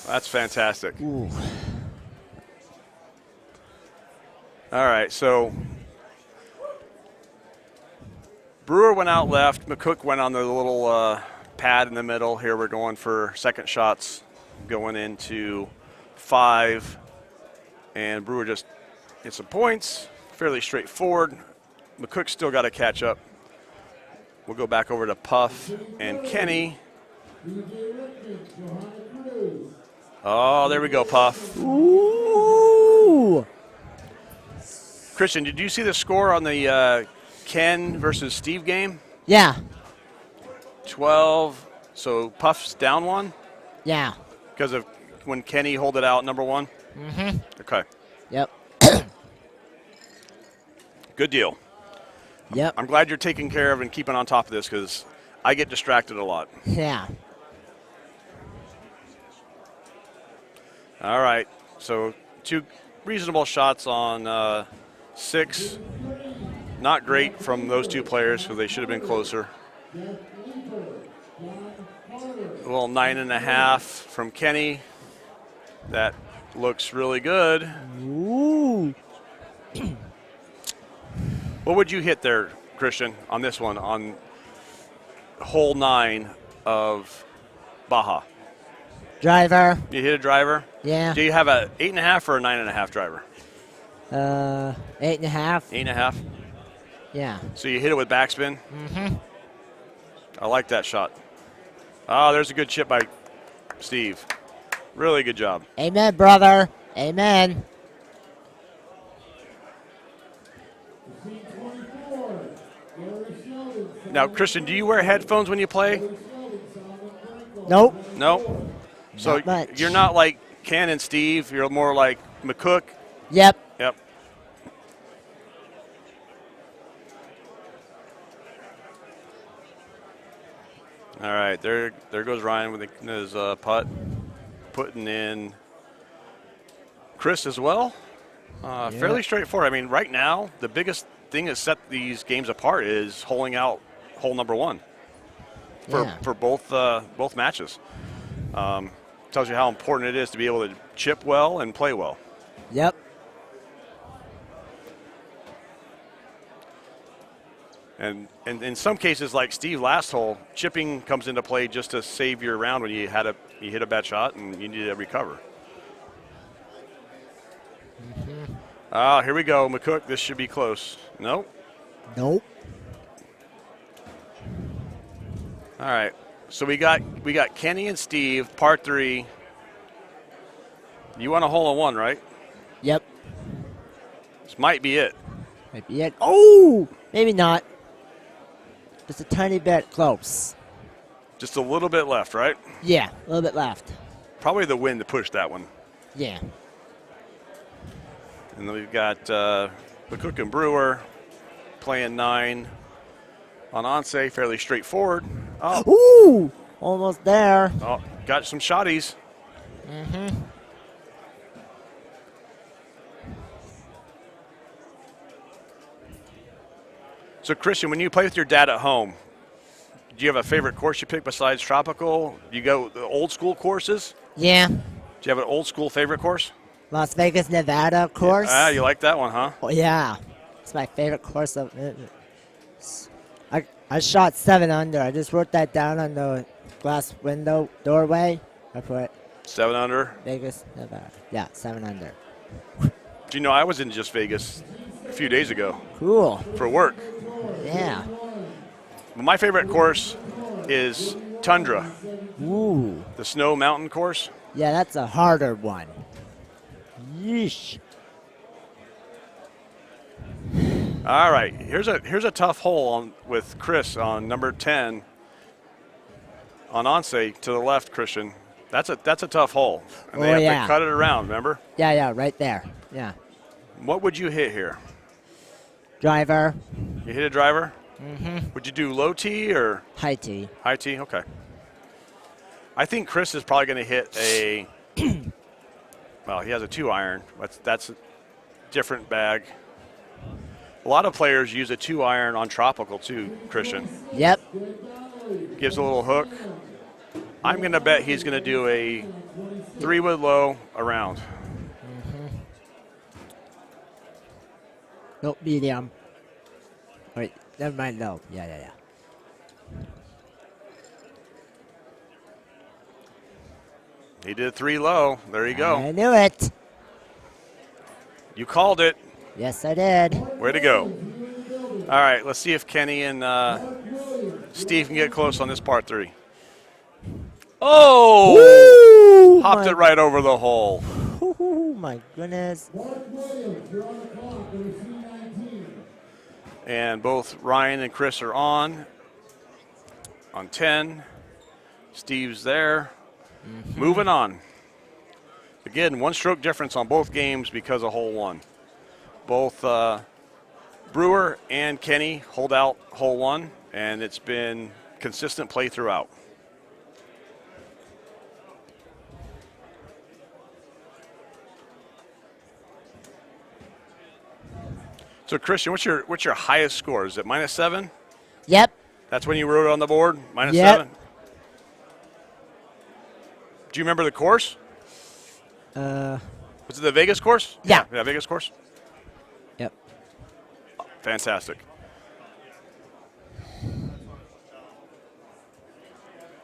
That's fantastic. Ooh. All right, so Brewer went out left. McCook went on the little pad in the middle. Here we're going for second shots going into 5. And Brewer just hit some points. Fairly straightforward. McCook's still got to catch up. We'll go back over to Puff and Kenny. Oh, there we go, Puff. Ooh. Christian, did you see the score on the Ken versus Steve game? Yeah. 12. So Puff's down 1 Yeah. because of when Kenny hold it out number 1? Mm-hmm. Okay. Yep. Good deal. Yep. I'm glad you're taking care of and keeping on top of this because I get distracted a lot. Yeah. All right. So 2 reasonable shots on 6. Not great from those 2 players because they should have been closer. A little 9.5 from Kenny. That looks really good. Ooh. What would you hit there, Christian, on this one, on hole 9 of Baja? Driver. You hit a driver? Yeah. Do you have a 8.5 or a 9.5 driver? 8.5. 8.5? Yeah. So you hit it with backspin? Mm-hmm. I like that shot. Oh, there's a good chip by Steve. Really good job. Amen, brother. Amen. Now, Christian, do you wear headphones when you play? Nope. No? So Not much. you're not like Ken and Steve. You're more like McCook. Yep. Yep. All right, there goes Ryan with his putt, putting in Chris as well. Fairly straightforward. I mean, right now, the biggest thing that set these games apart is holing out hole number 1 for both matches. Tells you how important it is to be able to chip well and play well. Yep. And in some cases, like Steve last hole, chipping comes into play just to save your round when you hit a bad shot and you need to recover. Mm-hmm. Here we go, McCook. This should be close. Nope. Nope. All right. So we got Kenny and Steve, par 3. You want a hole in 1, right? Yep. This might be it. Might be it. Oh, maybe not. Just a tiny bit close. Just a little bit left, right? Yeah, a little bit left. Probably the wind to push that one. Yeah. And then we've got McCook and Brewer playing 9 on Onse, fairly straightforward. Ooh, almost there. Oh, got some shotties. So, Christian, when you play with your dad at home, do you have a favorite course you pick besides tropical? Do you go the old school courses? Yeah. Do you have an old school favorite course? Las Vegas, Nevada, of course. Ah, you like that one, huh? Oh, yeah. It's my favorite course of it. I shot 7 under. I just wrote that down on the glass window doorway. I put 7 under. Vegas, Nevada. Yeah, 7 under. Do you know I was in just Vegas a few days ago Cool. for work? Yeah. Well, my favorite course is Tundra, Ooh. the snow mountain course. Yeah, that's a harder one. Yeesh. All right, here's a tough hole with Chris on number 10 on Onse to the left, Christian. That's a tough hole. And they have to cut it around, remember? Yeah, right there. Yeah. What would you hit here? Driver. You hit a driver? Mm-hmm. Would you do low tee or? High tee. High tee, okay. I think Chris is probably going to hit a, well, he has a 2-iron. That's a different bag. A lot of players use a 2-iron on tropical too, Christian. Yep. Gives a little hook. I'm going to bet he's going to do a 3-wood low around. Nope, medium. Wait, never mind, no. Yeah. He did 3 low. There you go. I knew it. You called it. Yes, I did. Way to go. All right, let's see if Kenny and Steve can get close on this par 3. Oh! Woo! Popped it right over the hole. Oh, my goodness. And both Ryan and Chris are on 10. Steve's there. Moving on. Again, 1-stroke difference on both games because of hole 1. Both Brewer and Kenny hold out hole 1, and it's been consistent play throughout. So, Christian, what's your highest score? Is it -7? Yep. That's when you wrote it on the board? -7? Yep. Do you remember the course? Was it the Vegas course? Yeah. Yeah, Vegas course. Yep. Fantastic.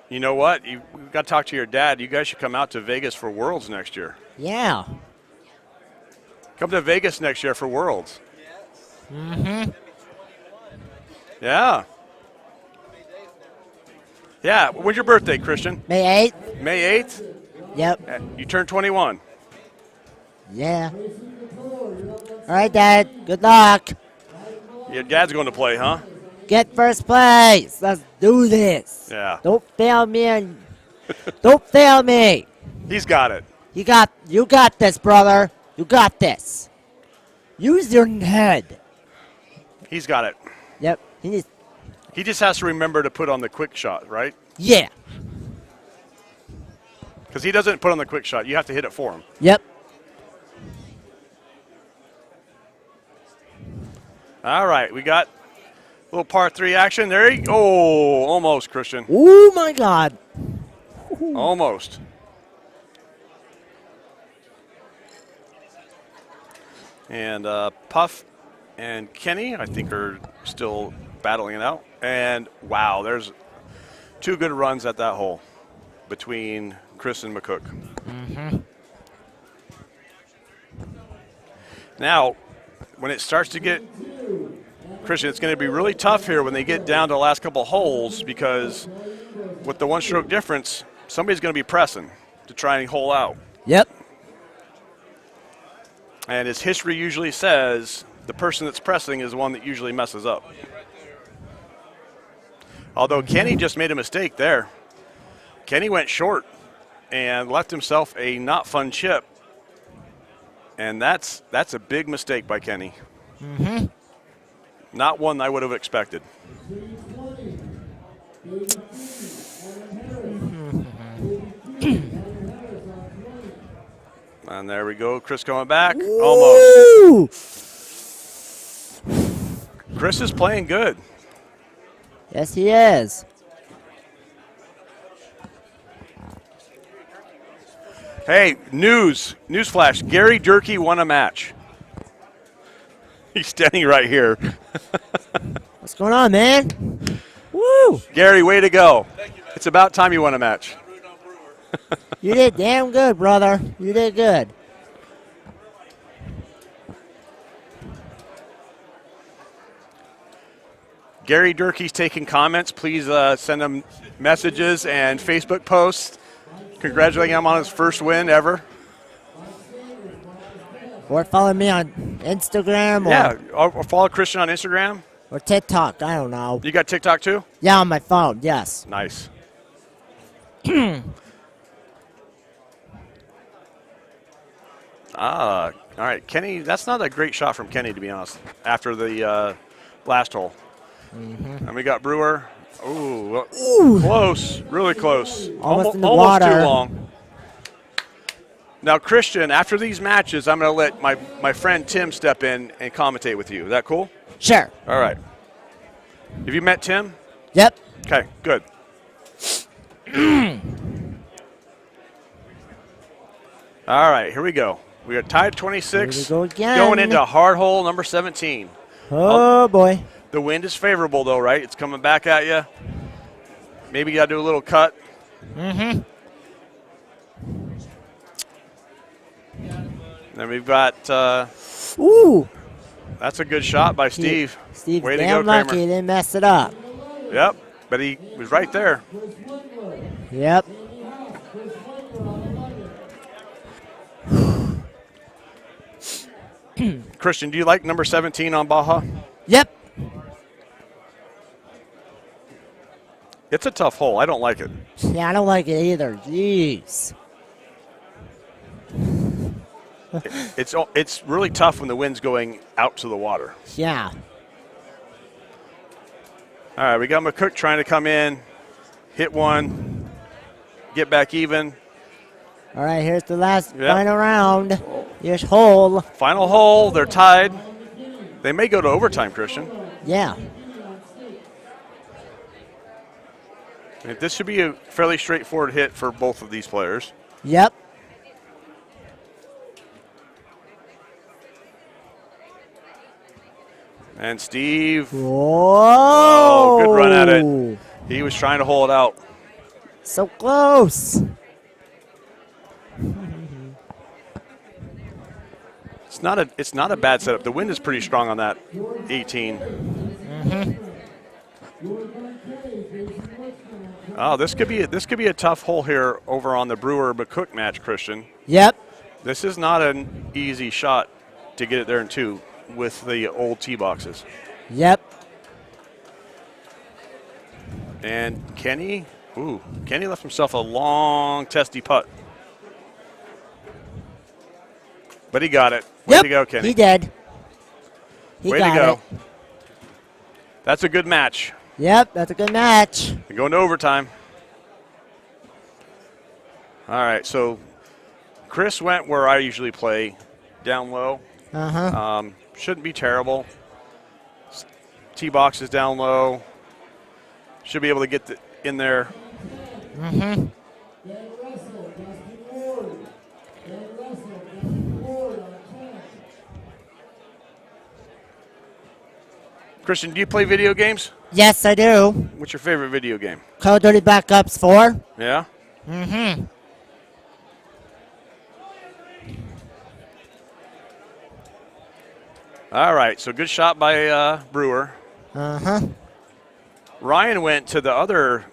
You know what? We've got to talk to your dad. You guys should come out to Vegas for Worlds next year. Yeah. Come to Vegas next year for Worlds. Yeah. Yeah. When's your birthday, Christian? May 8th? May 8th? Yep. You turn 21. Yeah. All right, Dad. Good luck. Your dad's going to play, huh? Get first place. Let's do this. Yeah. Don't fail me. Don't fail me. He's got it. You got this, brother. You got this. Use your head. He's got it. Yep. He just has to remember to put on the quick shot, right? Yeah. Because he doesn't put on the quick shot. You have to hit it for him. Yep. All right, we got a little par 3 action. There you go. Oh, almost, Christian. Oh, my God. Almost. And Puff and Kenny, I think, are still battling it out. And, wow, there's 2 good runs at that hole between Chris and McCook. Now, when it starts to get, Christian, it's going to be really tough here when they get down to the last couple holes because with the 1-stroke difference, somebody's going to be pressing to try and hole out. Yep. And as history usually says, the person that's pressing is the one that usually messes up. Although Kenny just made a mistake there. Kenny went short and left himself a not fun chip. And that's a big mistake by Kenny. Not one I would have expected. And there we go. Chris coming back. Almost. Chris is playing good. Yes, he is. Hey, newsflash. Gary Durkee won a match. He's standing right here. What's going on, man? Woo! Gary, way to go. It's about time you won a match. You did damn good, brother. You did good. Gary Durkee's taking comments. Please send him messages and Facebook posts congratulating him on his first win ever. Or follow me on Instagram Or follow Christian on Instagram. or TikTok. I don't know. You got TikTok too? Yeah, on my phone. Yes. Nice. All right. Kenny, that's not a great shot from Kenny, to be honest, after the last hole. And we got Brewer. Ooh, close. Really close. Almost in the almost water. too long. Now, Christian, after these matches, I'm going to let my friend Tim step in and commentate with you. Is that cool? Sure. All right. Have you met Tim? Yep. Okay, good. All right, here we go. We are tied 26. Here we go again. Going into hard hole number 17. Oh, boy. The wind is favorable, though, right? It's coming back at you. Maybe you got to do a little cut. Mm-hmm. Then we've got, Ooh. that's a good shot by Steve. Steve's Way to damn go, lucky Kramer. he didn't mess it up. Yep, but he was right there. Yep. Christian, do you like number 17 on Baja? Yep. It's a tough hole. I don't like it. Yeah, I don't like it either. Jeez. It's really tough when the wind's going out to the water. Yeah. All right, we got McCook trying to come in, hit one, get back even. All right, here's the last Yep. final round. Here's hole. Final hole, they're tied. They may go to overtime, Christian. Yeah. This should be a fairly straightforward hit for both of these players. Yep. And Steve, Whoa. good run at it. He was trying to hold it out. So close. It's not a bad setup. The wind is pretty strong on that 18. Oh, this could be a tough hole here over on the Brewer McCook match, Christian. Yep. This is not an easy shot to get it there in two with the old tee boxes. Yep. And Kenny left himself a long, testy putt. But he got it. Way Yep. to go, Kenny. He did. He Way got to go. it. That's a good match. Yep, that's a good match. We're going to overtime. All right, so Chris went where I usually play, down low. Uh-huh. Shouldn't be terrible. Tee box is down low. Should be able to get in there. Mm-hmm. Christian, do you play video games? Yes, I do. What's your favorite video game? Call of Duty Black Ops 4. Yeah? Mm-hmm. All right, so good shot by Brewer. Uh-huh. Ryan went to the other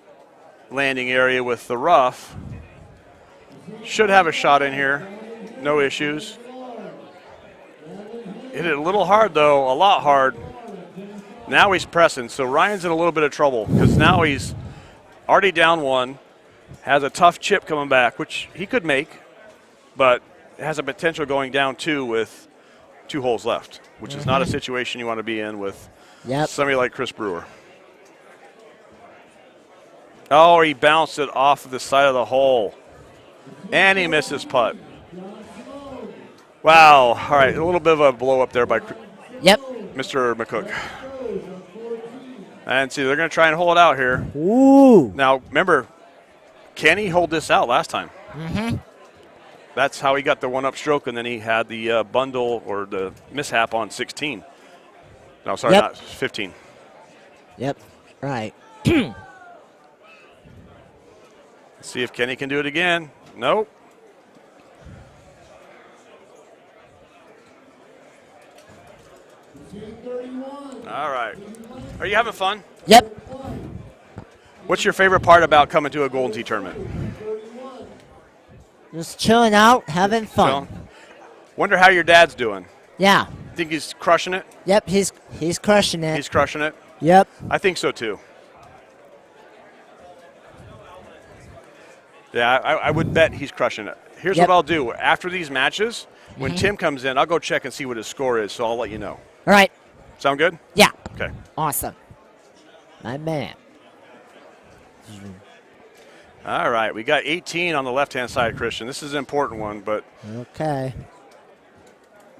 landing area with the rough. Should have a shot in here. No issues. Hit it a little hard, though, a lot hard. Now he's pressing, so Ryan's in a little bit of trouble because now he's already down one, has a tough chip coming back, which he could make, but has a potential going down two with 2 holes left, which is not a situation you want to be in with somebody like Chris Brewer. Oh, he bounced it off of the side of the hole. And he missed his putt. Wow. All right, a little bit of a blow up there by Yep. Mr. McCook. And see, they're going to try and hold out here. Ooh. Now, remember, Kenny hold this out last time. Mm-hmm. That's how he got the one-up stroke, and then he had the bundle or the mishap on 16. No, sorry, Yep. not 15. Yep. Right. See if Kenny can do it again. Nope. All right. Are you having fun? Yep. What's your favorite part about coming to a Golden Tee tournament? Just chilling out, having fun. Chilling? Wonder how your dad's doing. Yeah. Think he's crushing it? Yep. He's crushing it. He's crushing it? Yep. I think so too. Yeah, I would bet he's crushing it. Here's Yep. what I'll do. After these matches, when Tim comes in, I'll go check and see what his score is, so I'll let you know. All right. Sound good? Yeah. Okay. Awesome. My man. All right, we got 18 on the left-hand side, Christian. This is an important one, but Okay.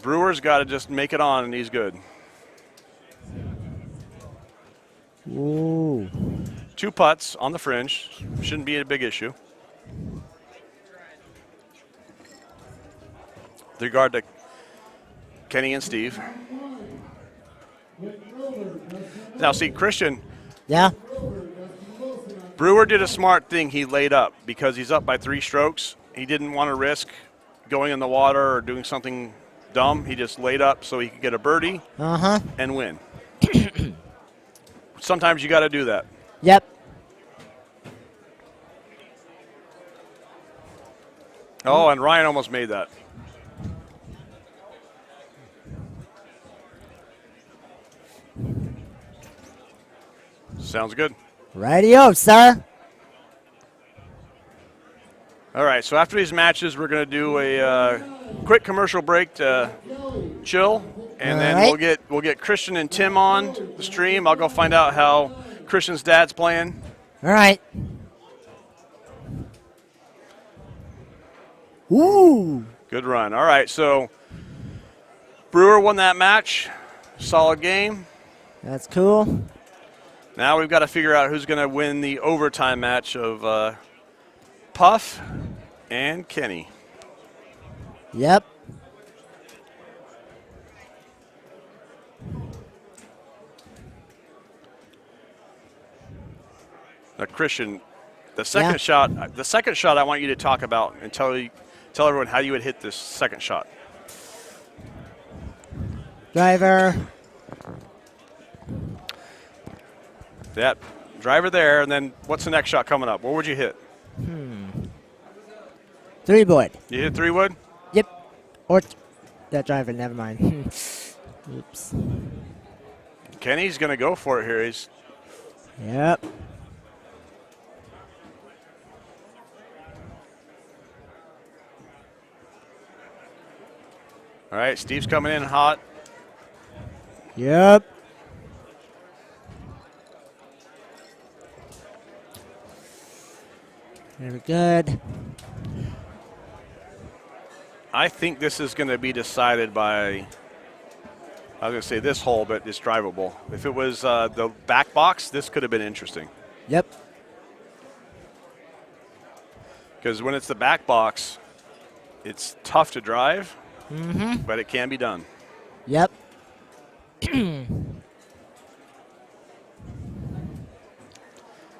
Brewer's got to just make it on, and he's good. Ooh. 2 putts on the fringe. Shouldn't be a big issue. With regard to Kenny and Steve. Now, see, Christian, Yeah. Brewer did a smart thing. He laid up because he's up by 3 strokes. He didn't want to risk going in the water or doing something dumb. He just laid up so he could get a birdie Uh-huh. and win. Sometimes you got to do that. Yep. Oh, and Ryan almost made that. Sounds good. Radio, sir. All right, so after these matches, we're going to do a quick commercial break to chill, and then All right. we'll get Christian and Tim on the stream. I'll go find out how Christian's dad's playing. All right. Ooh. Good run. All right, so Brewer won that match. Solid game. That's cool. Now we've got to figure out who's going to win the overtime match of Puff and Kenny. Yep. Now, Christian, the second shot I want you to talk about and tell everyone how you would hit this second shot. Driver. That driver there, and then what's the next shot coming up? What would you hit? 3-wood. You hit 3-wood? Yep. Or that driver, never mind. Oops. Kenny's going to go for it here. He's Yep. all right, Steve's coming in hot. Yep. Very good. I think this is going to be decided by, I was going to say this hole, but it's drivable. If it was the back box, this could have been interesting. Yep. Because when it's the back box, it's tough to drive, Mm-hmm. but it can be done. Yep.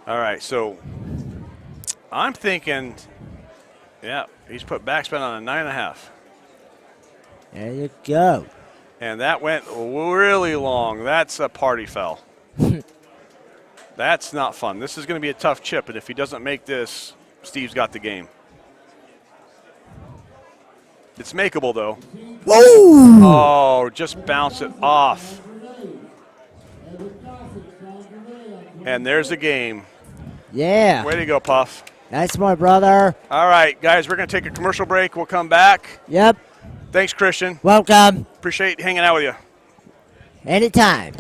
All right, so I'm thinking, yeah, he's put backspin on a 9.5. There you go. And that went really long. That's a party foul. That's not fun. This is going to be a tough chip, and if he doesn't make this, Steve's got the game. It's makeable, though. Woo! Oh, just bounce it off. And there's the game. Yeah. Way to go, Puff. Nice one, brother. All right, guys, we're going to take a commercial break. We'll come back. Yep. Thanks, Christian. Welcome. Appreciate hanging out with you. Anytime.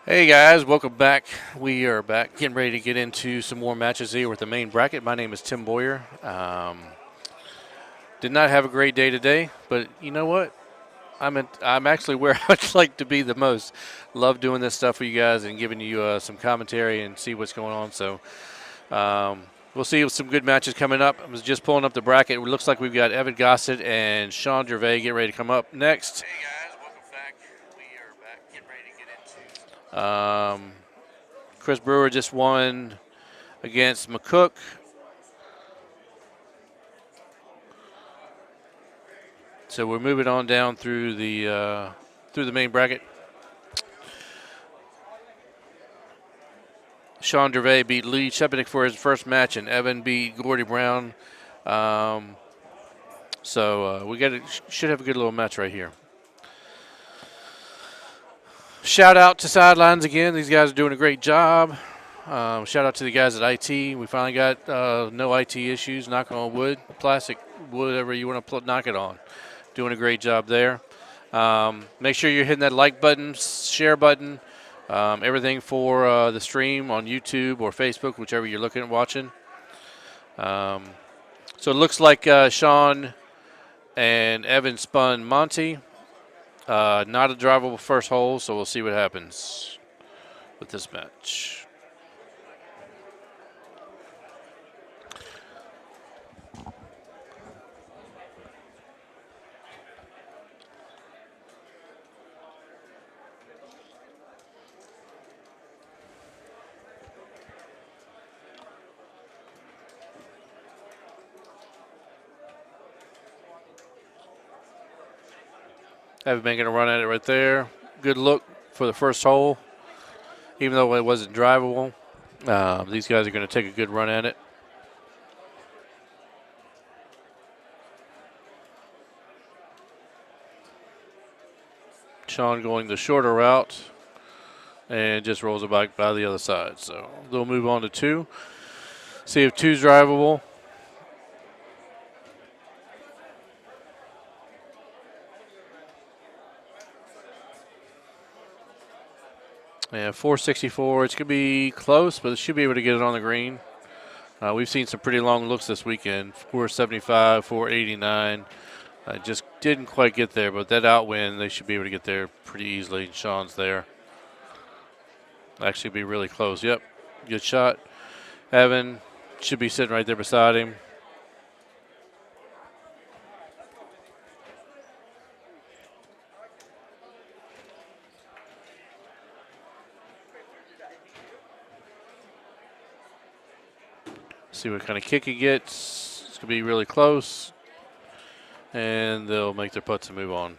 Hey guys, welcome back. We are back getting ready to get into some more matches here with the main bracket. My name is Tim Boyer. Did not have a great day today, but you know what? I'm actually where I'd like to be the most. Love doing this stuff for you guys and giving you some commentary and see what's going on. So we'll see some good matches coming up. I was just pulling up the bracket. It looks like we've got Evan Gossett and Sean Gervais getting ready to come up next. Hey guys, welcome back. We are back getting ready to get into. Chris Brewer just won against McCook. So we're moving on down through the main bracket. Sean Gervais beat Lee Chepanik for his first match, and Evan beat Gordy Brown. So we should have a good little match right here. Shout out to Sidelines again. These guys are doing a great job. Shout out to the guys at IT. We finally got no IT issues. Knock on wood, plastic, whatever you want to knock it on. Doing a great job there. Make sure you're hitting that like button, share button, everything for the stream on YouTube or Facebook, whichever you're looking at watching. So it looks like Sean and Evan spun Monty. Not a drivable first hole, so we'll see what happens with this match. Evan making a run at it right there. Good look for the first hole, even though it wasn't drivable. These guys are going to take a good run at it. Sean going the shorter route and just rolls it back by the other side. So they'll move on to 2. See if 2's drivable. Yeah, 464. It's going to be close, but it should be able to get it on the green. We've seen some pretty long looks this weekend. 475, 489. Just didn't quite get there, but that outwind, they should be able to get there pretty easily. Sean's there. Actually be really close. Yep, good shot. Evan should be sitting right there beside him. See what kind of kick he gets. It's going to be really close. And they'll make their putts and move on.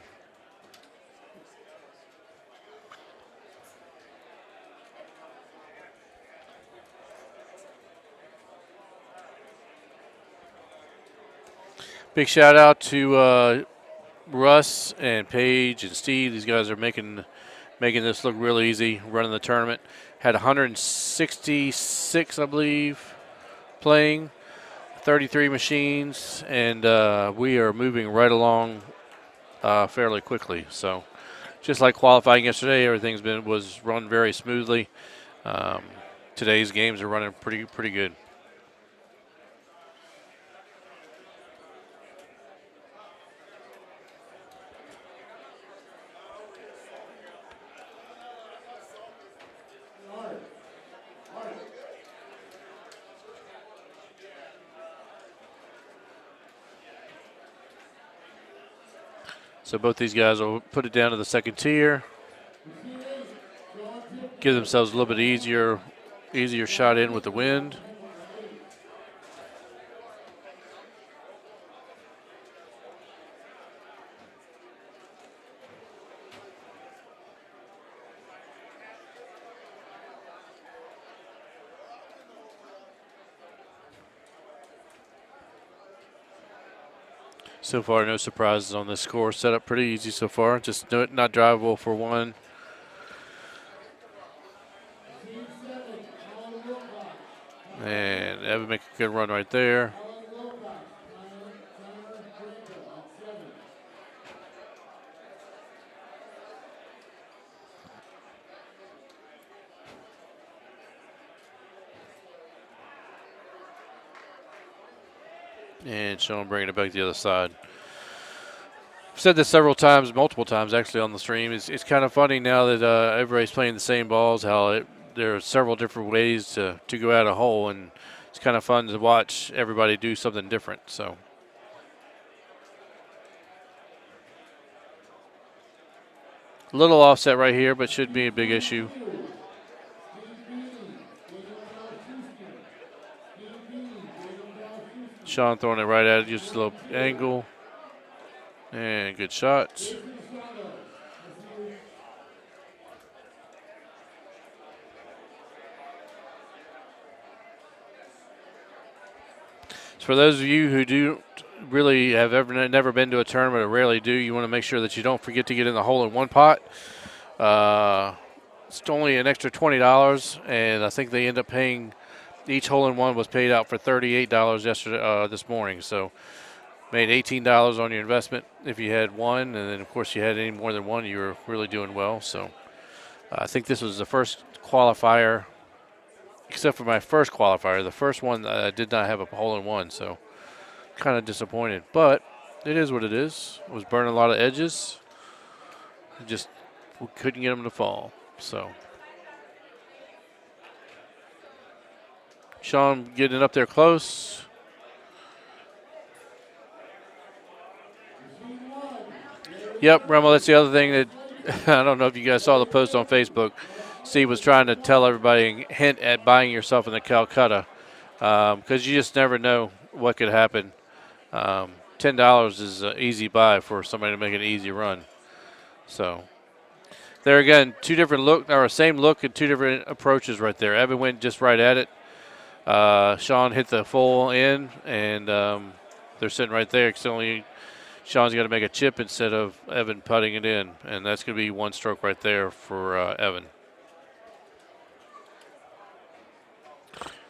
Big shout out to Russ and Paige and Steve. These guys are making this look real easy, running the tournament. Had 166, I believe, playing, 33 machines, and we are moving right along fairly quickly. So just like qualifying yesterday, everything's was run very smoothly. Today's games are running pretty good. So both these guys will put it down to the second tier. Give themselves a little bit easier shot in with the wind. So far, no surprises on this score. Set up pretty easy so far. Just not drivable for one. And Evan make a good run right there. And Sean bringing it back to the other side. I've said this several times, multiple times actually on the stream. It's kind of funny now that everybody's playing the same balls, how there are several different ways to go at a hole, and it's kind of fun to watch everybody do something different. So. A little offset right here, but should be a big issue. Sean throwing it right at it, just a little angle. And good shots. So for those of you who do really have never been to a tournament or rarely do, you want to make sure that you don't forget to get in the hole-in-one pot. It's only an extra $20, and I think they end up paying each hole-in-one was paid out for $38 yesterday, this morning. So made $18 on your investment if you had one, and then of course you had any more than one, you were really doing well. So I think this was the first qualifier, except for my first qualifier. The first one did not have a hole-in-one, so kind of disappointed. But it is what it is. I was burning a lot of edges. Just couldn't get them to fall. So Sean getting up there close. Yep, Remmel, that's the other thing that I don't know if you guys saw the post on Facebook. Steve was trying to tell everybody, hint at buying yourself in the Calcutta, because you just never know what could happen. $10 is an easy buy for somebody to make an easy run. So there again, two different look, or same look and two different approaches right there. Evan went just right at it. Sean hit the full in, and they're sitting right there. Sean's got to make a chip instead of Evan putting it in, and that's going to be one stroke right there for Evan.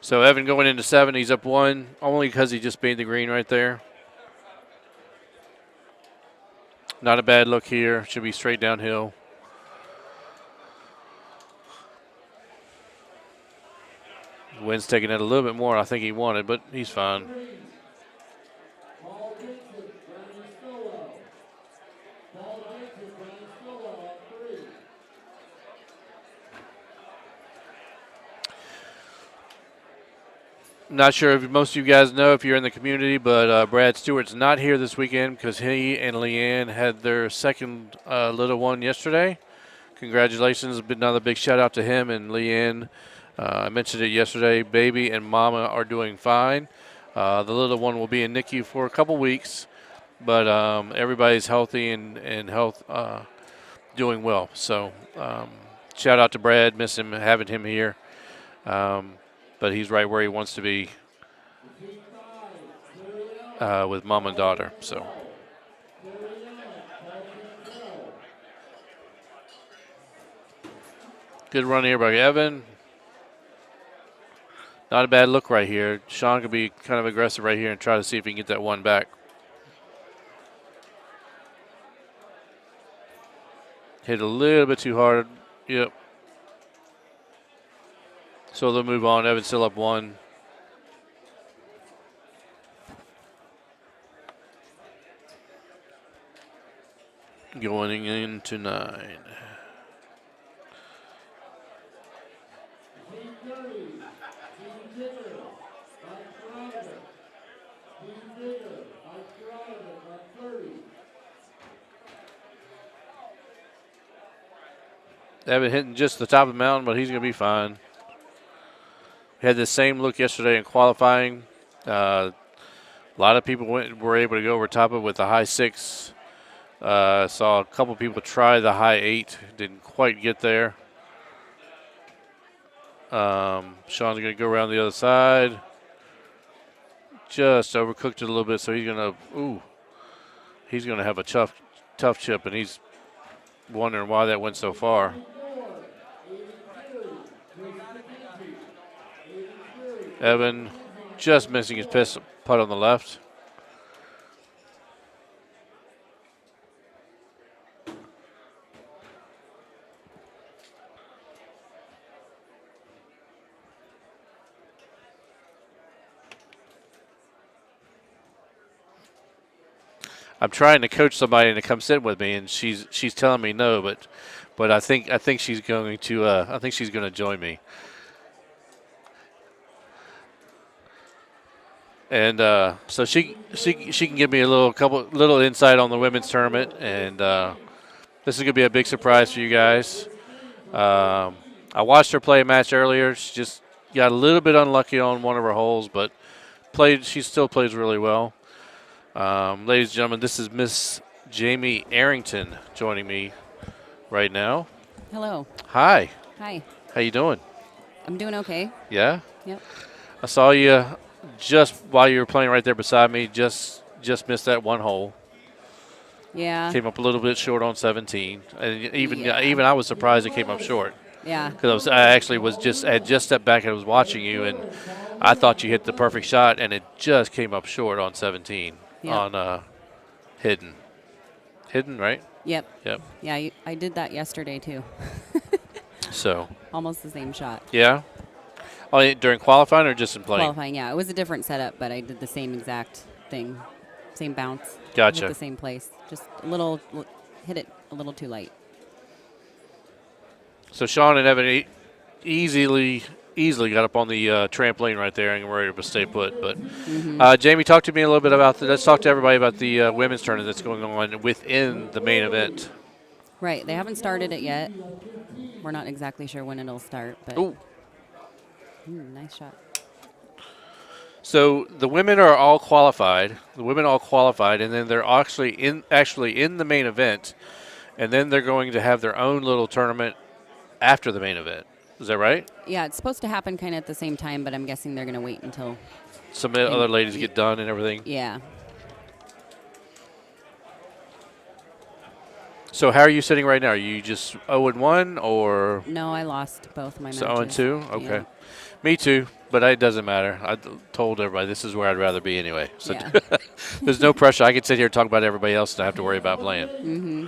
So Evan going into 7, he's up 1, only because he just made the green right there. Not a bad look here. Should be straight downhill. Wind's taking it a little bit more than I think he wanted, but he's fine. Not sure if most of you guys know if you're in the community, but Brad Stewart's not here this weekend because he and Leanne had their second little one yesterday. Congratulations. Another big shout out to him and Leanne. I mentioned it yesterday. Baby and mama are doing fine. The little one will be in NICU for a couple weeks, but everybody's healthy and doing well. So shout out to Brad. Miss him having him here. But he's right where he wants to be with mom and daughter. So good run here by Evan. Not a bad look right here. Sean could be kind of aggressive right here and try to see if he can get that one back. Hit a little bit too hard. Yep. So they'll move on. Evan's still up 1. Going into 9. Evan hitting just the top of the mountain, but he's going to be fine. Had the same look yesterday in qualifying. A lot of people were able to go over top of it with the high 6. Saw a couple people try the high 8. Didn't quite get there. Sean's going to go around the other side. Just overcooked it a little bit, so he's going to have a tough chip, and he's wondering why that went so far. Evan just missing his putt on the left. I'm trying to coach somebody to come sit with me, and she's telling me no, but I think she's going to join me. And so she can give me a little insight on the women's tournament, and this is going to be a big surprise for you guys. I watched her play a match earlier. She just got a little bit unlucky on one of her holes, but she still plays really well. Ladies and gentlemen, this is Miss Jamie Arrington joining me right now. Hello. Hi. Hi. How you doing? I'm doing okay. Yeah? Yep. I saw you just while you were playing right there beside me, just missed that one hole. Yeah. Came up a little bit short on 17. And even I was surprised it came up short. Yeah. Because I actually had just stepped back and I was watching you, and I thought you hit the perfect shot, and it just came up short on 17 on hidden. Hidden, right? Yep. Yep. Yeah, I did that yesterday too. So. Almost the same shot. Yeah? Oh, during qualifying or just in playing? Qualifying, yeah. It was a different setup, but I did the same exact thing. Same bounce. Gotcha. Hit the same place. Just hit it a little too light. So Sean and Evan easily got up on the trampoline right there and were able to stay put. But Jamie, talk to me a little bit about let's talk to everybody about the women's tournament that's going on within the main event. Right. They haven't started it yet. We're not exactly sure when it'll start, but nice shot. So the women are all qualified. And then they're actually in the main event, and then they're going to have their own little tournament after the main event. Is that right? Yeah, it's supposed to happen kind of at the same time, but I'm guessing they're going to wait until some other ladies get done and everything. Yeah. So how are you sitting right now? Are you just 0-1 or? No, I lost both my matches. So 0-2? Okay. Yeah. Me too, but it doesn't matter. I told everybody this is where I'd rather be anyway. So there's no pressure. I can sit here and talk about everybody else and not have to worry about playing. Mm-hmm.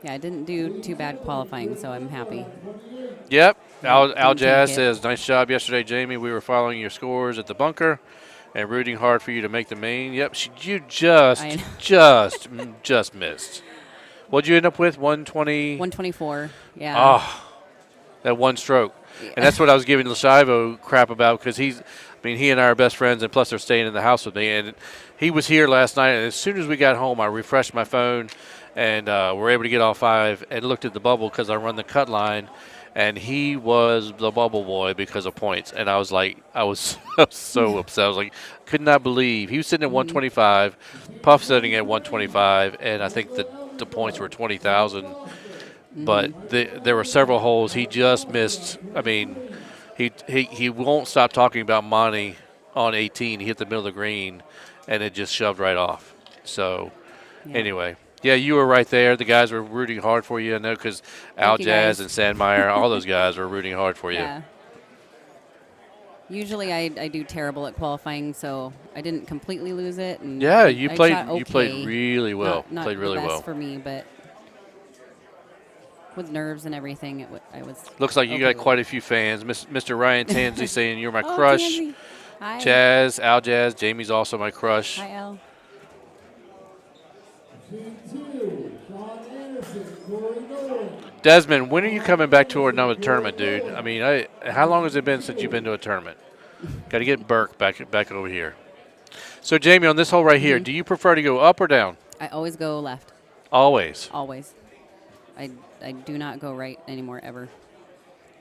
Yeah, I didn't do too bad qualifying, so I'm happy. Yep. Al Jazz says, nice job yesterday, Jamie. We were following your scores at the bunker and rooting hard for you to make the main. Yep, you just missed. What'd you end up with, 120? 124, yeah. Oh, that one stroke. Yeah. And that's what I was giving Lashivo crap about because he and I are best friends, and plus they're staying in the house with me. And he was here last night, and as soon as we got home, I refreshed my phone, and were able to get all 5 and looked at the bubble because I run the cut line, and he was the bubble boy because of points. And I was so upset. I was like, could not believe. He was sitting at 125, Puff sitting at 125, and I think the points were 20,000. But there were several holes he just missed. I mean, he won't stop talking about Monty on 18. He hit the middle of the green, and it just shoved right off. So, anyway. Yeah, you were right there. The guys were rooting hard for you, I know, because Al Jazz and Sandmeyer, all those guys were rooting hard for you. Yeah. Usually I do terrible at qualifying, so I didn't completely lose it. And yeah, you played really well. Not played really the best well for me, but with nerves and everything, I was. Looks like you got quite a few fans. Mr. Ryan Tansey saying you're my oh, crush. Tansey. Hi. Jazz, Al Jazz, Jamie's also my crush. Hi, Al. Desmond, when are you coming back to another tournament, dude? I mean, how long has it been since you've been to a tournament? Got to get Burke back over here. So, Jamie, on this hole right here, do you prefer to go up or down? I always go left. Always? Always. I do not go right anymore, ever.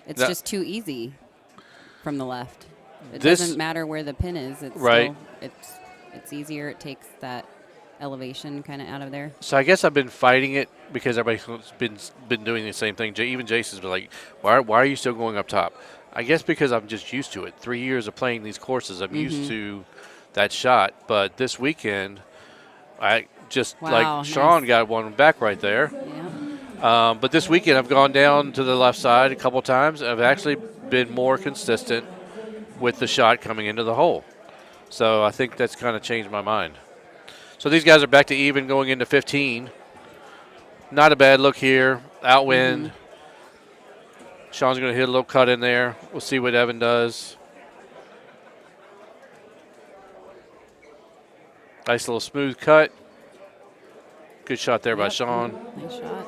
It's just too easy from the left. It doesn't matter where the pin is. It's right. It's easier. It takes that elevation kind of out of there. So I guess I've been fighting it because everybody's been doing the same thing. Even Jason's been like, why are you still going up top? I guess because I'm just used to it. 3 years of playing these courses, I'm used to that shot. But this weekend, I just like Sean got one back right there. Yeah. But this weekend I've gone down to the left side a couple times. I've actually been more consistent with the shot coming into the hole. So I think that's kind of changed my mind. So these guys are back to even going into 15. Not a bad look here. Outwind. Sean's going to hit a little cut in there. We'll see what Evan does. Nice little smooth cut. Good shot there by Sean. Nice shot.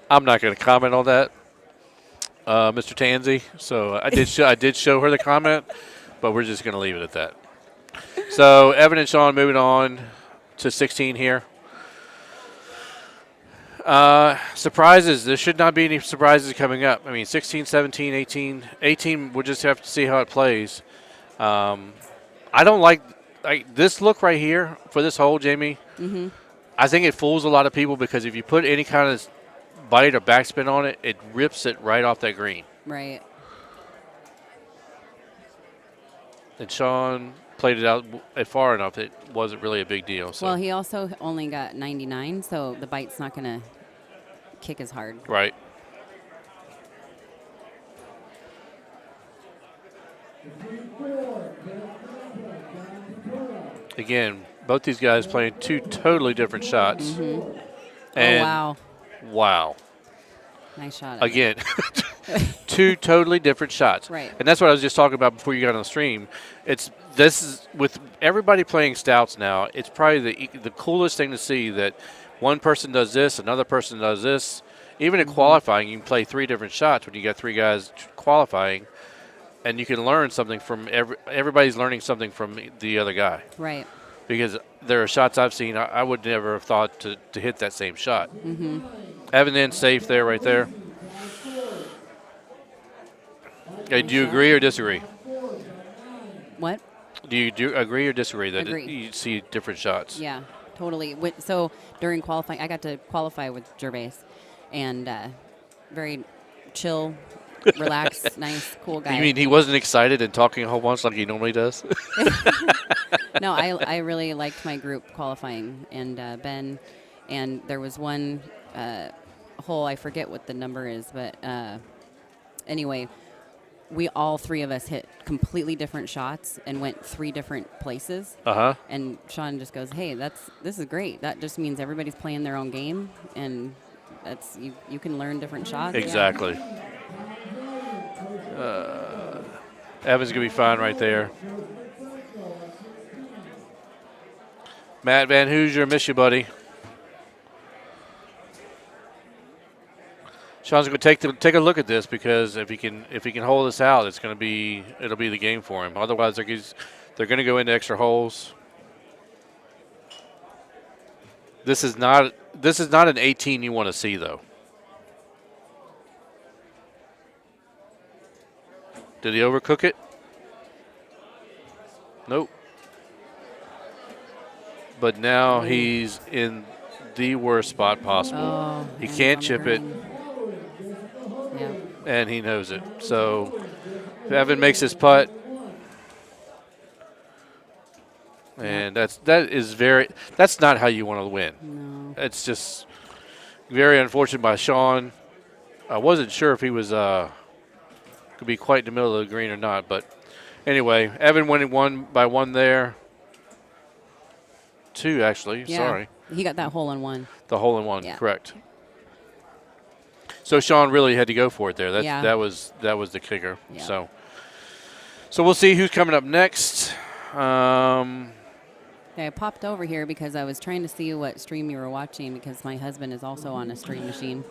I'm not going to comment on that, Mr. Tansey. So I did show her the comment, but we're just going to leave it at that. So Evan and Sean moving on to 16 here. Surprises. There should not be any surprises coming up. I mean, 16, 17, 18. 18, we'll just have to see how it plays. I don't like this look right here for this hole, Jamie. Mm-hmm. I think it fools a lot of people because if you put any kind of bite or backspin on it, it rips it right off that green. Right. And Sean played it out far enough it wasn't really a big deal. So. Well, he also only got 99, so the bite's not going to kick as hard. Right. Again, both these guys playing two totally different shots. Mm-hmm. And oh, wow. Wow. Nice shot. Again, two totally different shots. Right. And that's what I was just talking about before you got on the stream. This is with everybody playing stouts now, it's probably the coolest thing to see that one person does this, another person does this. Even in qualifying, you can play three different shots when you got three guys qualifying, and you can learn something from everybody's learning something from the other guy. Right. Because there are shots I've seen I would never have thought to hit that same shot. Mm-hmm. Evan in safe there, right there. Okay, do you agree or disagree? What? Do you agree or disagree that Agree. you see different shots? Yeah, totally. So during qualifying, I got to qualify with Gervais, and very chill, relaxed, nice, cool guy. You mean he wasn't excited and talking a whole bunch like he normally does? No, I really liked my group qualifying, and Ben, and there was one hole, I forget what the number is, but anyway, we all three of us hit completely different shots and went three different places. Uh-huh. And Sean just goes, "Hey, this is great. That just means everybody's playing their own game, and that's you can learn different shots." Exactly. Evan's going to be fine right there. Matt Van Hoosier, miss you, buddy. Sean's going to take a look at this because if he can hold this out, it'll be the game for him. Otherwise, they're going to go into extra holes. This is not an 18 you want to see though. Did he overcook it? Nope. But now he's in the worst spot possible. Oh, he can't chip it. Yeah. And he knows it. So if Evan makes his putt, and that's not how you want to win. No. It's just very unfortunate by Sean. I wasn't sure if he was could be quite in the middle of the green or not, but anyway, Evan winning 1-1 there. 2 actually. Yeah. Sorry. He got that hole in one. The hole in one, Yeah. correct. So Sean really had to go for it there. Yeah. That was the kicker. Yeah. So we'll see who's coming up next. I popped over here because I was trying to see what stream you were watching because my husband is also on a stream machine.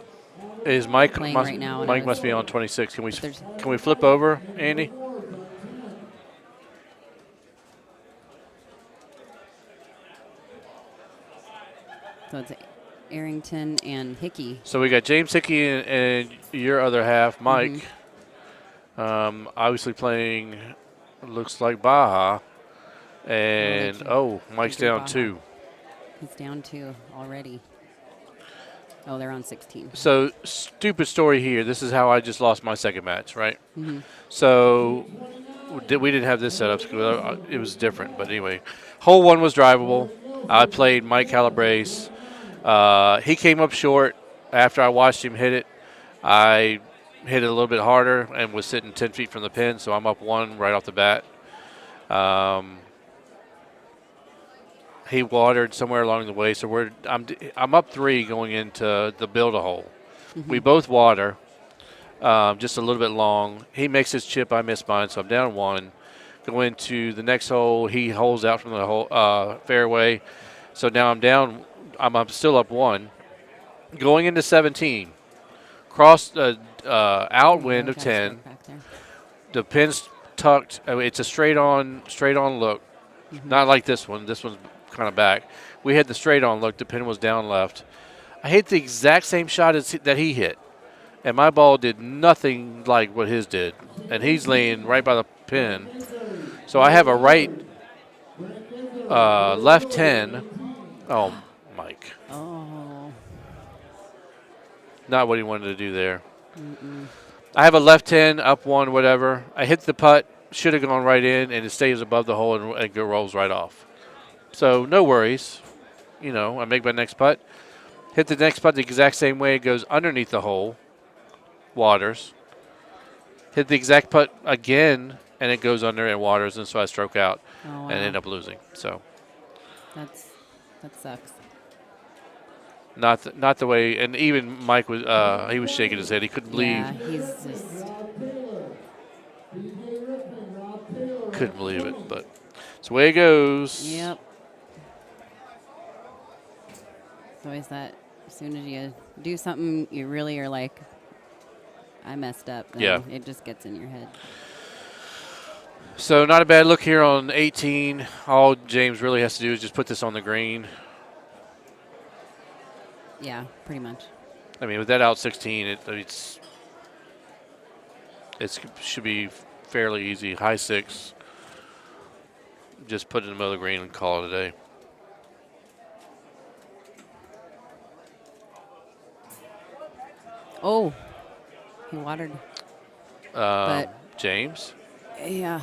Is Mike Playing right now, and Mike I must was- be on 26. Can There's- we flip over, Andy? So it's Arrington and Hickey. So we got James Hickey and your other half, Mike. Obviously playing, looks like Baja. And, Mike's They do down Baja. 2. He's down 2 already. Oh, they're on 16. So, stupid story here. This is how I just lost my second match, right? Mm-hmm. So, we didn't have this set up. So it was different. But anyway, hole 1 was drivable. I played Mike Calabrese. He came up short. After I watched him hit it, I hit it a little bit harder and was sitting 10 feet from the pin, so I'm up 1 right off the bat. he watered somewhere along the way. So I'm up 3 going into the build-a-hole. We both water, just a little bit long. He makes his chip, I miss mine, so I'm down 1. Go into the next hole. He holes out from the hole, fairway. So now I'm down. I'm still up 1. Going into 17, cross the outwind of 10. The pin's tucked. It's a straight on look. Not like this one. This one's kind of back. We had the straight on look. The pin was down left. I hit the exact same shot that he hit, and my ball did nothing like what his did. And he's laying right by the pin. So I have a left 10. Oh, Mike. Oh. Not what he wanted to do there. I have a left 10, up 1, whatever. I hit the putt, should have gone right in, and it stays above the hole and it rolls right off. So no worries. I make my next putt. Hit the next putt the exact same way. It goes underneath the hole, waters. Hit the exact putt again, and it goes under and waters, and so I stroke out and end up losing. So that sucks. Not the way, and even Mike was he was shaking his head. He couldn't believe. Yeah, he's just couldn't believe it, but it's the way it goes. Yep. It's always that. As soon as you do something, you really are like, I messed up. Then Yeah. It just gets in your head. So not a bad look here on 18. All James really has to do is just put this on the green. Yeah, pretty much. I mean, with that out 16, it should be fairly easy. High 6. Just put it in the middle of the green and call it a day. Oh, he watered. James? Yeah.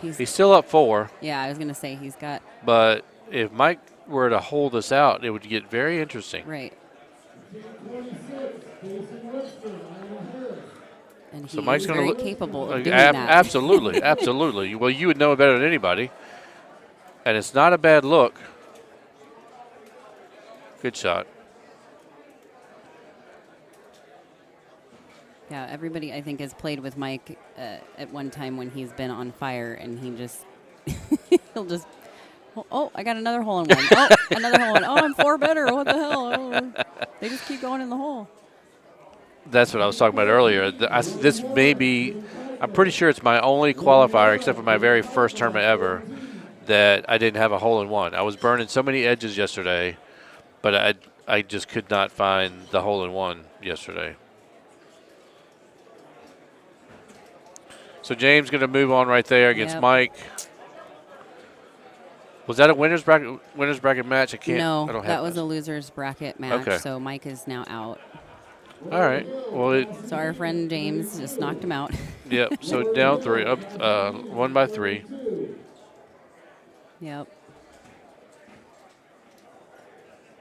He's still up 4. Yeah, I was going to say he's got. But if Mike were to hold this out, it would get very interesting. Right. And he's So Mike's going to very look capable of doing that. Absolutely, absolutely. Well, you would know it better than anybody. And it's not a bad look. Good shot. Yeah, everybody I think has played with Mike at one time when he's been on fire, and he just he'll just I got another hole in one. Oh, another hole in. Oh, I'm 4 better. What the hell? Oh, they just keep going in the hole. That's what I was talking about earlier. This may be, I'm pretty sure it's my only qualifier, except for my very first tournament ever, that I didn't have a hole in one. I was burning so many edges yesterday, but I just could not find the hole in one yesterday. So James going to move on right there against Mike. Was that a winner's bracket match? I can't. No, I don't have that was a loser's bracket match. Okay. So Mike is now out. All right. Well, so our friend James just knocked him out. Yep. So down 3, up 1 by 3. Yep.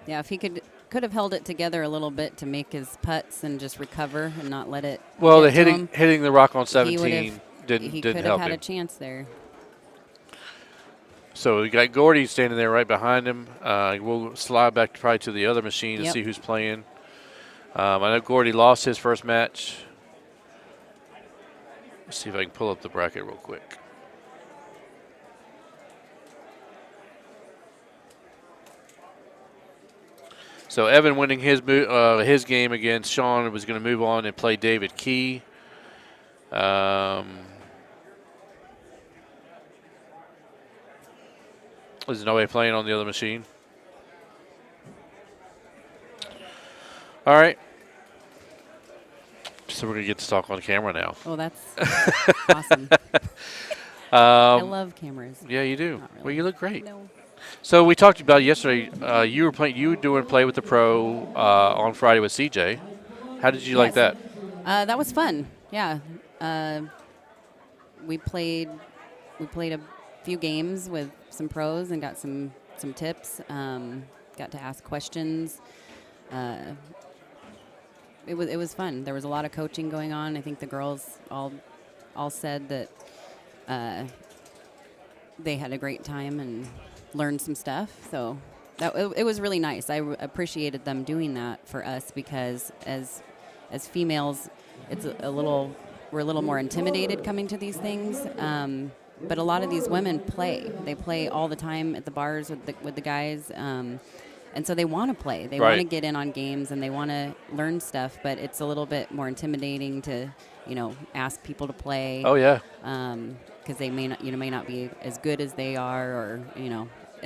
Yeah, if he could have held it together a little bit to make his putts and just recover and not let it. Well, the get to him, hitting the rock on he 17 didn't could help have had him. a chance there. So we got Gordy standing there right behind him. We'll slide back probably to the other machine and see who's playing. I know Gordy lost his first match. Let's see if I can pull up the bracket real quick. So Evan winning his game against Sean was going to move on and play David Key. Is nobody playing on the other machine? All right. So we're going to get to talk on camera now. Oh, that's awesome. I love cameras. Yeah, you do. Not really. Well, you look great. No. So we talked about yesterday. You were doing play with the pro on Friday with CJ. How did you like that? That was fun. Yeah. We played a few games with some pros and got some tips. Got to ask questions. It was fun. There was a lot of coaching going on. I think the girls all said that they had a great time, and learn some stuff. So it was really nice. I appreciated them doing that for us because as females, it's we're a little more intimidated coming to these things. But a lot of these women play. They play all the time at the bars with the guys. And so they want to play. They want to get in on games and they want to learn stuff, but it's a little bit more intimidating to, ask people to play. Oh, yeah. Because they may not be as good as they are, or,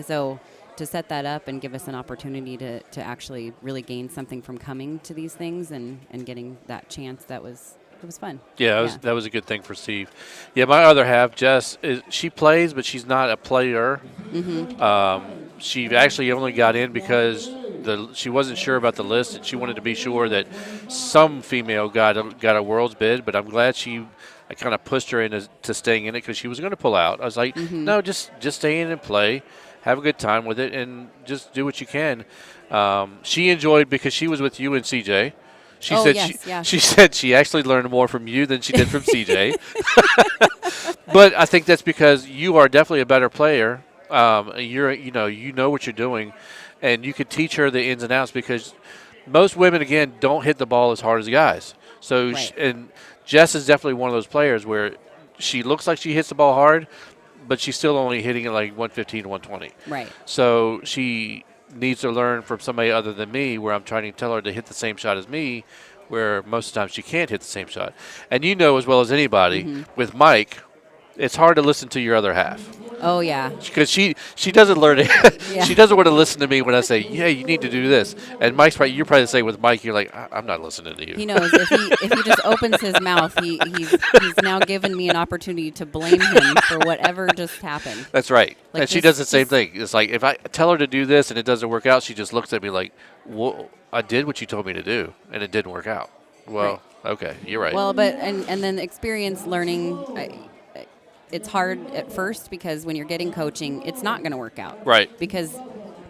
So to set that up and give us an opportunity to actually really gain something from coming to these things and getting that chance, it was fun. Yeah, that was a good thing for Steve. Yeah, my other half, Jess, she plays, but she's not a player. Mm-hmm. She actually only got in because she wasn't sure about the list, and she wanted to be sure that some female got a world's bid. But I'm glad I kind of pushed her into staying in it because she was going to pull out. I was like, no, just stay in and play, have a good time with it, and just do what you can. She enjoyed because she was with you and CJ. She said she actually learned more from you than she did from CJ. But I think that's because you are definitely a better player. You know what you're doing, and you could teach her the ins and outs because most women, again, don't hit the ball as hard as guys. So, and Jess is definitely one of those players where she looks like she hits the ball hard, but she's still only hitting it like 115 to 120. Right. So she needs to learn from somebody other than me, where I'm trying to tell her to hit the same shot as me, where most of the time she can't hit the same shot. And you know as well as anybody, with Mike, it's hard to listen to your other half. Oh, yeah. Because she doesn't learn it. She doesn't want to listen to me when I say, yeah, you need to do this. And Mike's probably, you're probably the same with Mike. You're like, I'm not listening to you. He knows if he just opens his mouth, he's now given me an opportunity to blame him for whatever just happened. That's right. Like and she does the same thing. It's like if I tell her to do this and it doesn't work out, she just looks at me like, well, I did what you told me to do, and it didn't work out. Well, okay, you're right. Well, but and then experience learning. It's hard at first because when you're getting coaching, it's not going to work out. Right. Because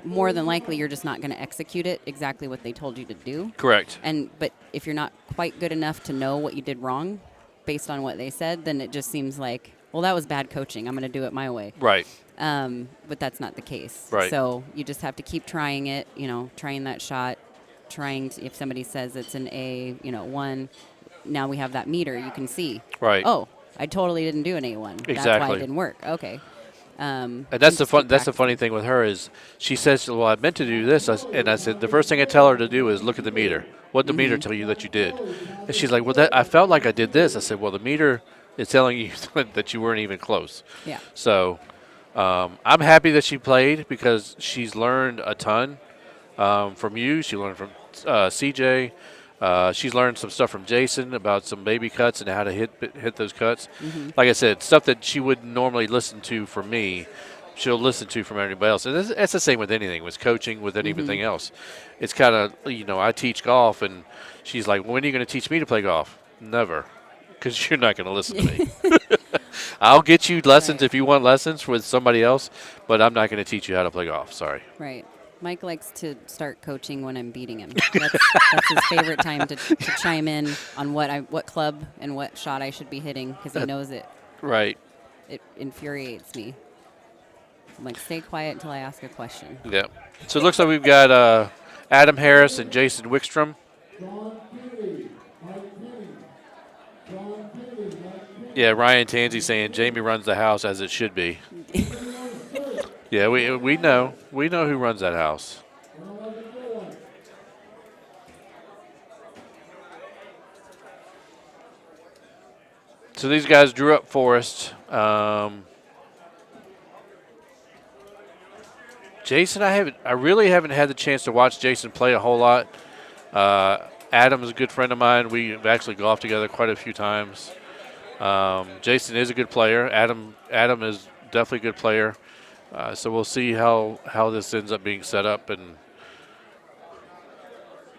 more than likely you're just not going to execute it exactly what they told you to do. Correct. But if you're not quite good enough to know what you did wrong based on what they said, then it just seems like, well, that was bad coaching. I'm going to do it my way. Right. But that's not the case. Right. So you just have to keep trying it, trying that shot, if somebody says it's an A, 1, now we have that meter, you can see. Right. Oh, I totally didn't do an A1. Exactly. That's why it didn't work. Okay. And that's the fun. That's the funny thing with her is she says, "Well, I meant to do this," and I said the first thing I tell her to do is look at the meter. What the meter tell you that you did? And she's like, "Well, I felt like I did this." I said, "Well, the meter is telling you that you weren't even close." Yeah. So I'm happy that she played because she's learned a ton from you. She learned from CJ. She's learned some stuff from Jason about some baby cuts and how to hit those cuts. Like I said, stuff that she wouldn't normally listen to from me, she'll listen to from everybody else. And that's the same with anything, with coaching, with anything else. It's kind of, I teach golf, and she's like, when are you going to teach me to play golf? Never, because you're not going to listen to me. I'll get you lessons if you want lessons with somebody else, but I'm not going to teach you how to play golf. Sorry. Right. Mike likes to start coaching when I'm beating him. That's his favorite time to chime in on what club and what shot I should be hitting because he knows it. Right. It infuriates me. I'm like, stay quiet until I ask a question. Yeah. So it looks like we've got Adam Harris and Jason Wickstrom. Yeah, Ryan Tansey saying Jamie runs the house as it should be. Yeah, we know who runs that house. So these guys drew up Forest. Jason, I really haven't had the chance to watch Jason play a whole lot. Adam is a good friend of mine. We've actually golfed together quite a few times. Jason is a good player. Adam is definitely a good player. So we'll see how this ends up being set up and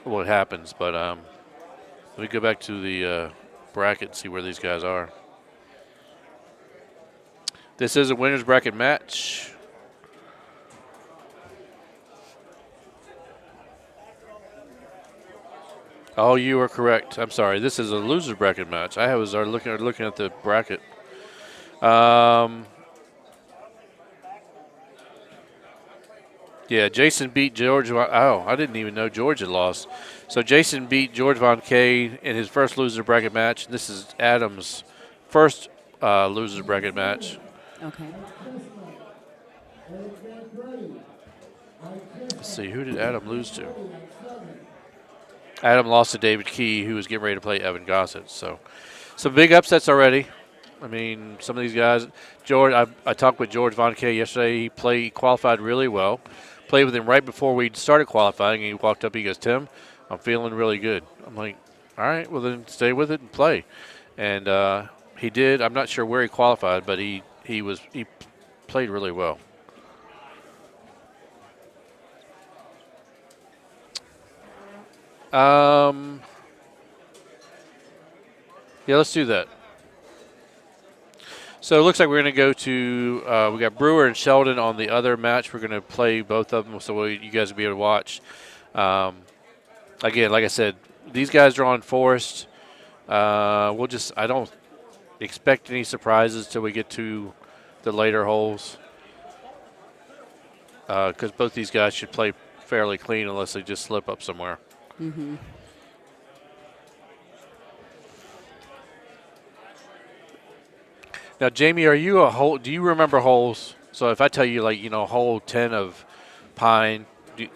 what happens. But let me go back to the bracket and see where these guys are. This is a winner's bracket match. Oh, you are correct. I'm sorry. This is a loser's bracket match. I was looking at the bracket. Yeah, Jason beat George. Oh, I didn't even know George had lost. So Jason beat George Von Kay in his first loser bracket match. This is Adam's first loser bracket match. Okay. Let's see, who did Adam lose to? Adam lost to David Key, who was getting ready to play Evan Gossett. So some big upsets already. I mean, some of these guys. George, I talked with George Von Kay yesterday. He qualified really well. Played with him right before we started qualifying. He walked up. He goes, "Tim, I'm feeling really good." I'm like, "All right, well then stay with it and play." And he did. I'm not sure where he qualified, but he played really well. Yeah, let's do that. So it looks like we're going to go to we got Brewer and Sheldon on the other match. We're going to play both of them, so you guys will be able to watch. Again, like I said, these guys are on Forest. I don't expect any surprises till we get to the later holes, because both these guys should play fairly clean unless they just slip up somewhere. Mm-hmm. Now, Jamie, are you a hole? Do you remember holes? So if I tell you, like, hole 10 of Pine,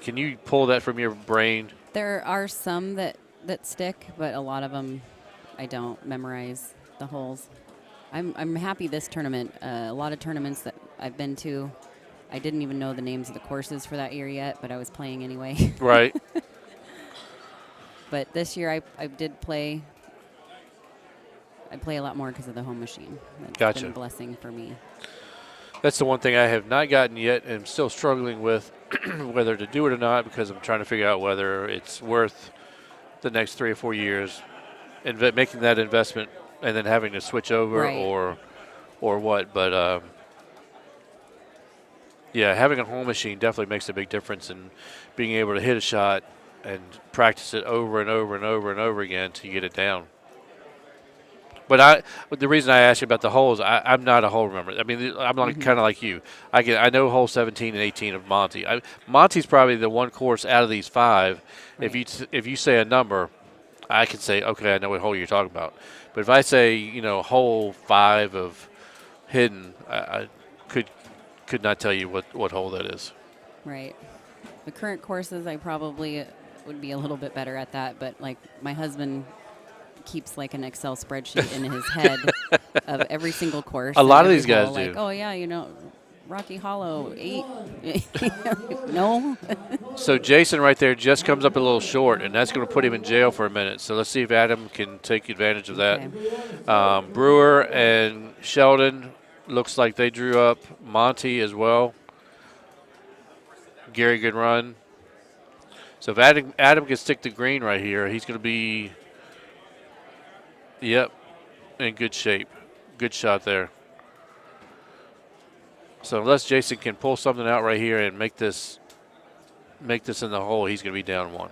can you pull that from your brain? There are some that stick, but a lot of them I don't memorize the holes. I'm happy this tournament. A lot of tournaments that I've been to, I didn't even know the names of the courses for that year yet, but I was playing anyway. Right. But this year I did play. I play a lot more because of the home machine. That's Gotcha. been a blessing for me. That's the one thing I have not gotten yet and I'm still struggling with whether to do it or not, because I'm trying to figure out whether it's worth the next 3 or 4 years and making that investment and then having to switch over Right. or what. But, yeah, having a home machine definitely makes a big difference in being able to hit a shot and practice it over and over and over and over again to get it down. But the reason I asked you about the holes, I'm not a hole remember. I mean, I'm like, kind of like you. I know hole 17 and 18 of Monty. Monty's probably the one course out of these 5. Right. If you say a number, I can say, okay, I know what hole you're talking about. But if I say, hole 5 of Hidden, I could not tell you what hole that is. Right. The current courses, I probably would be a little bit better at that, but like my husband keeps like an Excel spreadsheet in his head of every single course. A lot of every these guys hole, do. Like, oh yeah, Rocky Hollow 8. No. So Jason right there just comes up a little short, and that's going to put him in jail for a minute. So let's see if Adam can take advantage of that. Okay. Brewer and Sheldon looks like they drew up Monty as well. Gary, good run. So if Adam can stick the green right here, he's going to be, yep, in good shape. Good shot there. So unless Jason can pull something out right here and make this in the hole, he's going to be down 1.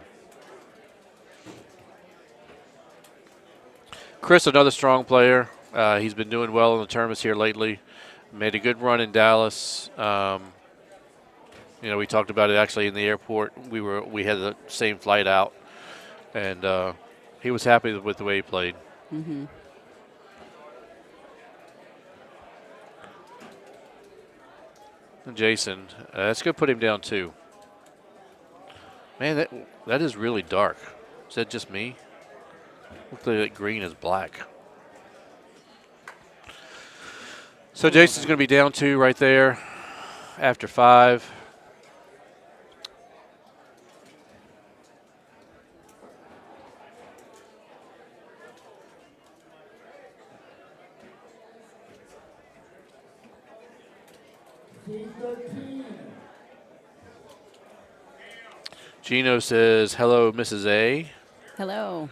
Chris, another strong player. He's been doing well in the tournaments here lately. Made a good run in Dallas. We talked about it actually in the airport. We had the same flight out, and he was happy with the way he played. Mm-hmm. And Jason, that's going to put him down 2. Man, that is really dark. Is that just me? Looks like that green is black. So Jason's going to be down 2 right there after 5. Gino says, hello, Mrs. A. Hello.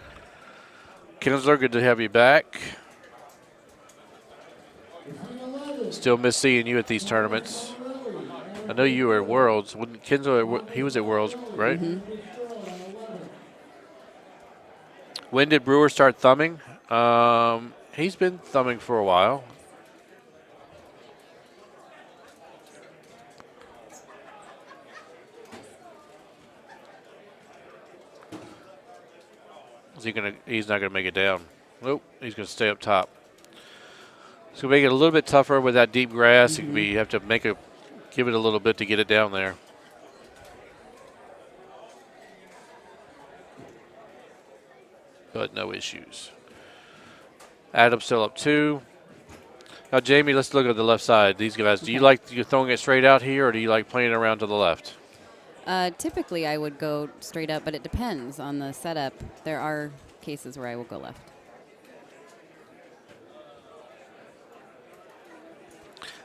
Kinsler, good to have you back. Still miss seeing you at these tournaments. I know you were at Worlds. Kinsler, he was at Worlds, right? Mm-hmm. When did Brewer start thumbing? He's been thumbing for a while. Is he gonna? He's not gonna make it down. Nope. He's gonna stay up top. It's gonna make it a little bit tougher with that deep grass. You have to give it a little bit to get it down there. But no issues. Adam's still up 2. Now, Jamie, let's look at the left side. These guys, do you like you throwing it straight out here, or do you like playing around to the left? Typically, I would go straight up, but it depends on the setup. There are cases where I will go left.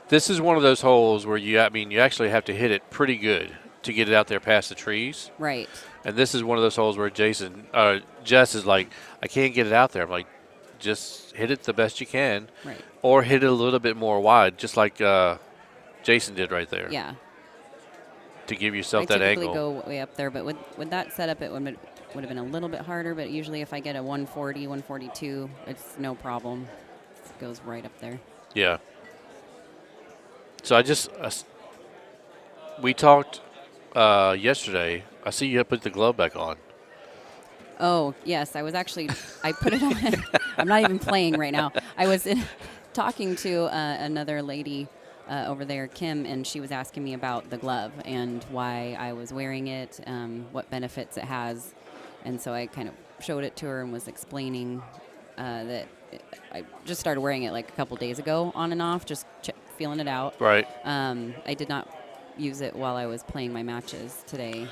This is one of those holes where you actually have to hit it pretty good to get it out there past the trees. Right. And this is one of those holes where Jess is like, I can't get it out there. I'm like, just hit it the best you can. Right. Or hit it a little bit more wide, just like Jason did right there. Yeah. To give yourself that angle. I typically go way up there, but with that setup, it would have been a little bit harder. But usually, if I get a 140, 142, it's no problem. It goes right up there. Yeah. So we talked yesterday. I see you put the glove back on. Oh, yes. I put it on. I'm not even playing right now. I was talking to another lady over there, Kim, and she was asking me about the glove and why I was wearing it, what benefits it has. And so I kind of showed it to her and was explaining that I just started wearing it like a couple days ago on and off, just feeling it out. Right. I did not use it while I was playing my matches today.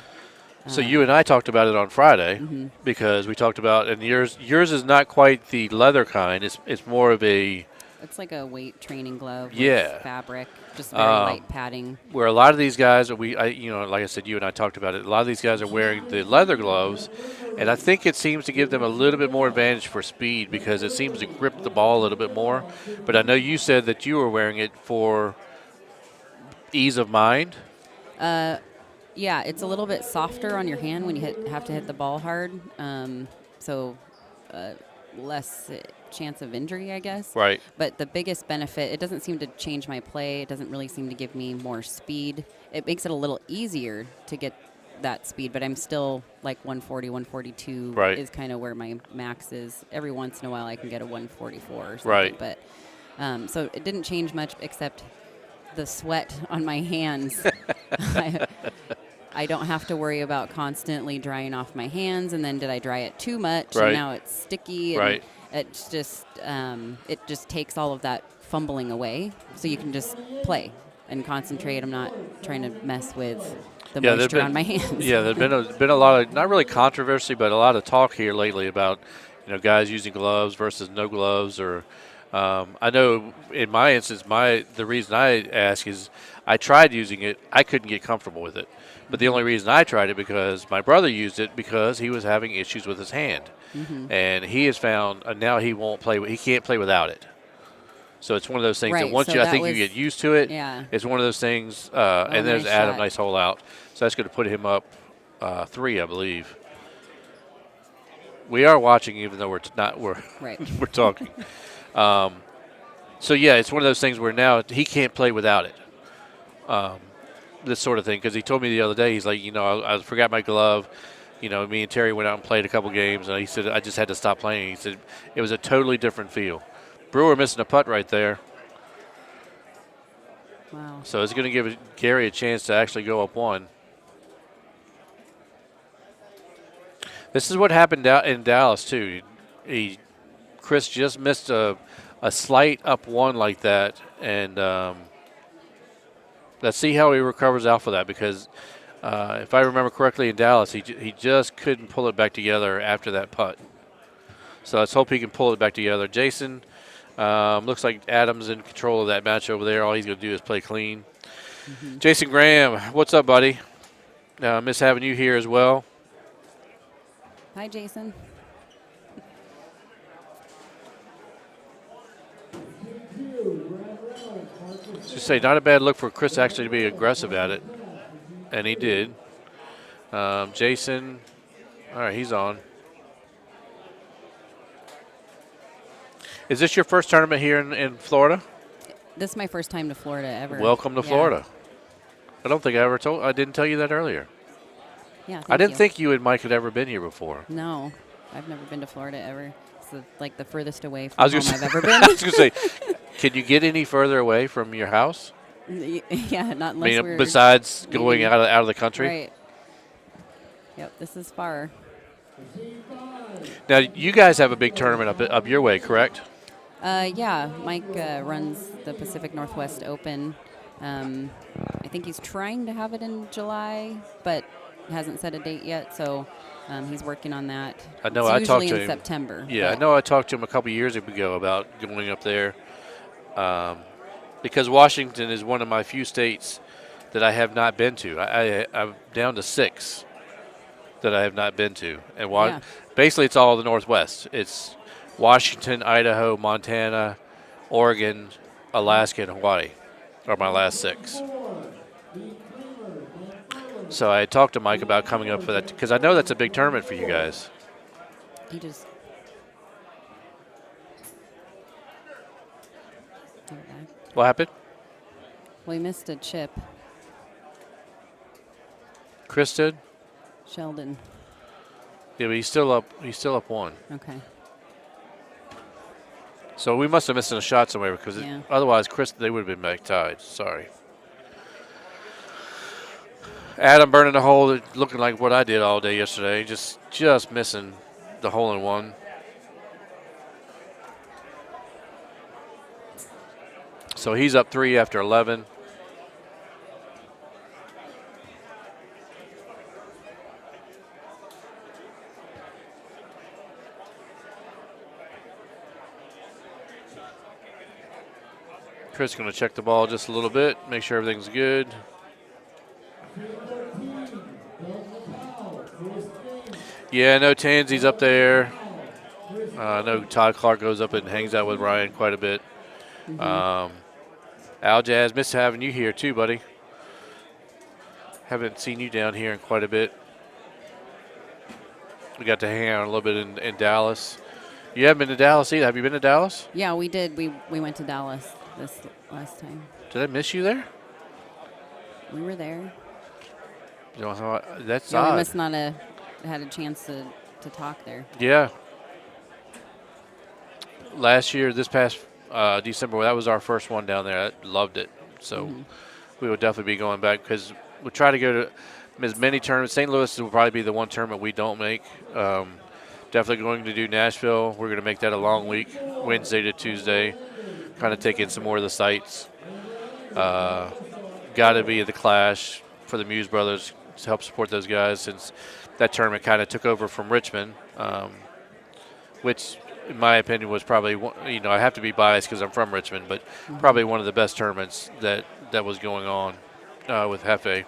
So you and I talked about it on Friday because we talked about, and yours is not quite the leather kind. It's more of a. It's like a weight training glove. Yeah. With fabric, just very light padding. Where a lot of these guys, like I said, you and I talked about it. A lot of these guys are wearing the leather gloves, and I think it seems to give them a little bit more advantage for speed because it seems to grip the ball a little bit more. But I know you said that you were wearing it for ease of mind. Yeah, it's a little bit softer on your hand when you have to hit the ball hard, so less chance of injury, I guess. Right. But the biggest benefit, it doesn't seem to change my play. It doesn't really seem to give me more speed. It makes it a little easier to get that speed, but I'm still like 140, 142 is kind of where my max is. Every once in a while I can get a 144 or something. Right. But so it didn't change much except the sweat on my hands. I don't have to worry about constantly drying off my hands, and then did I dry it too much? Right. And now it's sticky. And it's just it just takes all of that fumbling away, so you can just play and concentrate. I'm not trying to mess with the moisture on my hands. Yeah, there's been a lot of, not really controversy, but a lot of talk here lately about guys using gloves versus no gloves. Or I know in my instance, the reason I ask is I tried using it, I couldn't get comfortable with it. But the only reason I tried it because my brother used it because he was having issues with his hand, and he has found now he can't play without it. So it's one of those things that once you get used to it, it's one of those things. And there's nice Adam, shot. nice hole out. So that's going to put him up 3, I believe. We are watching, even though we're talking. So yeah, it's one of those things where now he can't play without it. This sort of thing, because he told me the other day, he's like, I forgot my glove. Me and Terry went out and played a couple games, and he said I just had to stop playing. He said it was a totally different feel. Brewer missing a putt right there. Wow. So it's going to give Gary a chance to actually go up 1. This is what happened in Dallas too. Chris just missed a slight up 1 like that, and let's see how he recovers off of that, because if I remember correctly in Dallas, he just couldn't pull it back together after that putt. So let's hope he can pull it back together. Jason, looks like Adam's in control of that match over there. All he's going to do is play clean. Jason Graham, what's up, buddy? Miss having you here as well. Hi, Jason. Just say, not a bad look for Chris actually to be aggressive at it. And he did. Jason, all right, he's on. Is this your first tournament here in Florida? This is my first time to Florida ever. Welcome to Florida. I don't think I didn't tell you that earlier. Yeah, I didn't think you and Mike had ever been here before. No. I've never been to Florida ever. It's like the furthest away I from was home gonna I've say, ever been. I was going to say, can you get any further away from your house? Yeah, not I unless mean, we're besides going leaving. out of the country? Right. Yep, this is far. Now, you guys have a big tournament up your way, correct? Yeah, Mike runs the Pacific Northwest Open. I think he's trying to have it in July, but hasn't set a date yet, so he's working on that. I know it's I usually talked to in him. September. Yeah, I know I talked to him a couple years ago about going up there because Washington is one of my few states that I have not been to. I'm down to 6 that I have not been to. And Yeah. basically it's all the Northwest. It's Washington, Idaho, Montana, Oregon, Alaska, and Hawaii are my last 6. So I talked to Mike about coming up for that because I know that's a big tournament for you guys. He just. What happened? Well, he missed a chip. Chris did? Sheldon. Yeah, but he's still up. He's still up 1. Okay. So we must have missed a shot somewhere because Yeah. otherwise, Chris, they would have been back tied. Sorry. Adam burning the hole, looking like what I did all day yesterday, just missing the hole in one. So he's up 3 after 11. Chris going to check the ball just a little bit, make sure everything's good. Yeah, no Tansy's up there. I know Todd Clark goes up and hangs out with Ryan quite a bit. Al Jazz, miss having you here too, buddy. Haven't seen you down here in quite a bit. We got to hang out a little bit in Dallas. You haven't been to Dallas either. Have you been to Dallas? Yeah, we did. We went to Dallas this last time. Did I miss you there? We were there. You know, that's Yeah, we odd. must not have had a chance to talk there. Yeah. Last year, this past December, that was our first one down there. I loved it. So we would definitely be going back because we try to go to as many tournaments. St. Louis will probably be the one tournament we don't make. Definitely going to do Nashville. We're going to make that a long week, Wednesday to Tuesday, kind of take in some more of the sites. Got to be at the Clash for the Muse Brothers to help support those guys since that tournament kind of took over from Richmond, which, in my opinion, was probably, I have to be biased because I'm from Richmond, but probably one of the best tournaments that was going on with Hefe.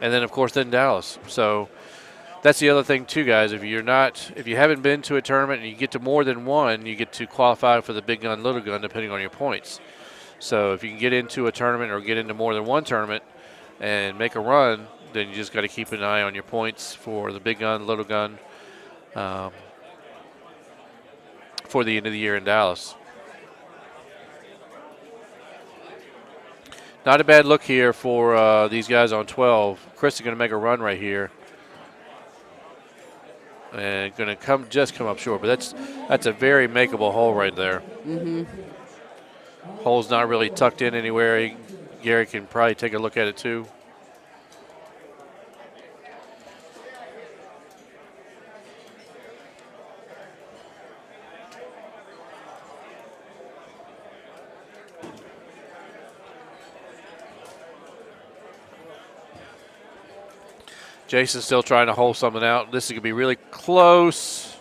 And then, of course, Dallas. So that's the other thing, too, guys. If you haven't been to a tournament and you get to more than one, you get to qualify for the big gun, little gun, depending on your points. So if you can get into a tournament or get into more than one tournament and make a run, then you just got to keep an eye on your points for the big gun, little gun for the end of the year in Dallas. Not a bad look here for these guys on 12. Chris is going to make a run right here. And going to come up short, but that's a very makeable hole right there. Hole's not really tucked in anywhere. Gary can probably take a look at it too. Jason's still trying to hold something out. This is going to be really close.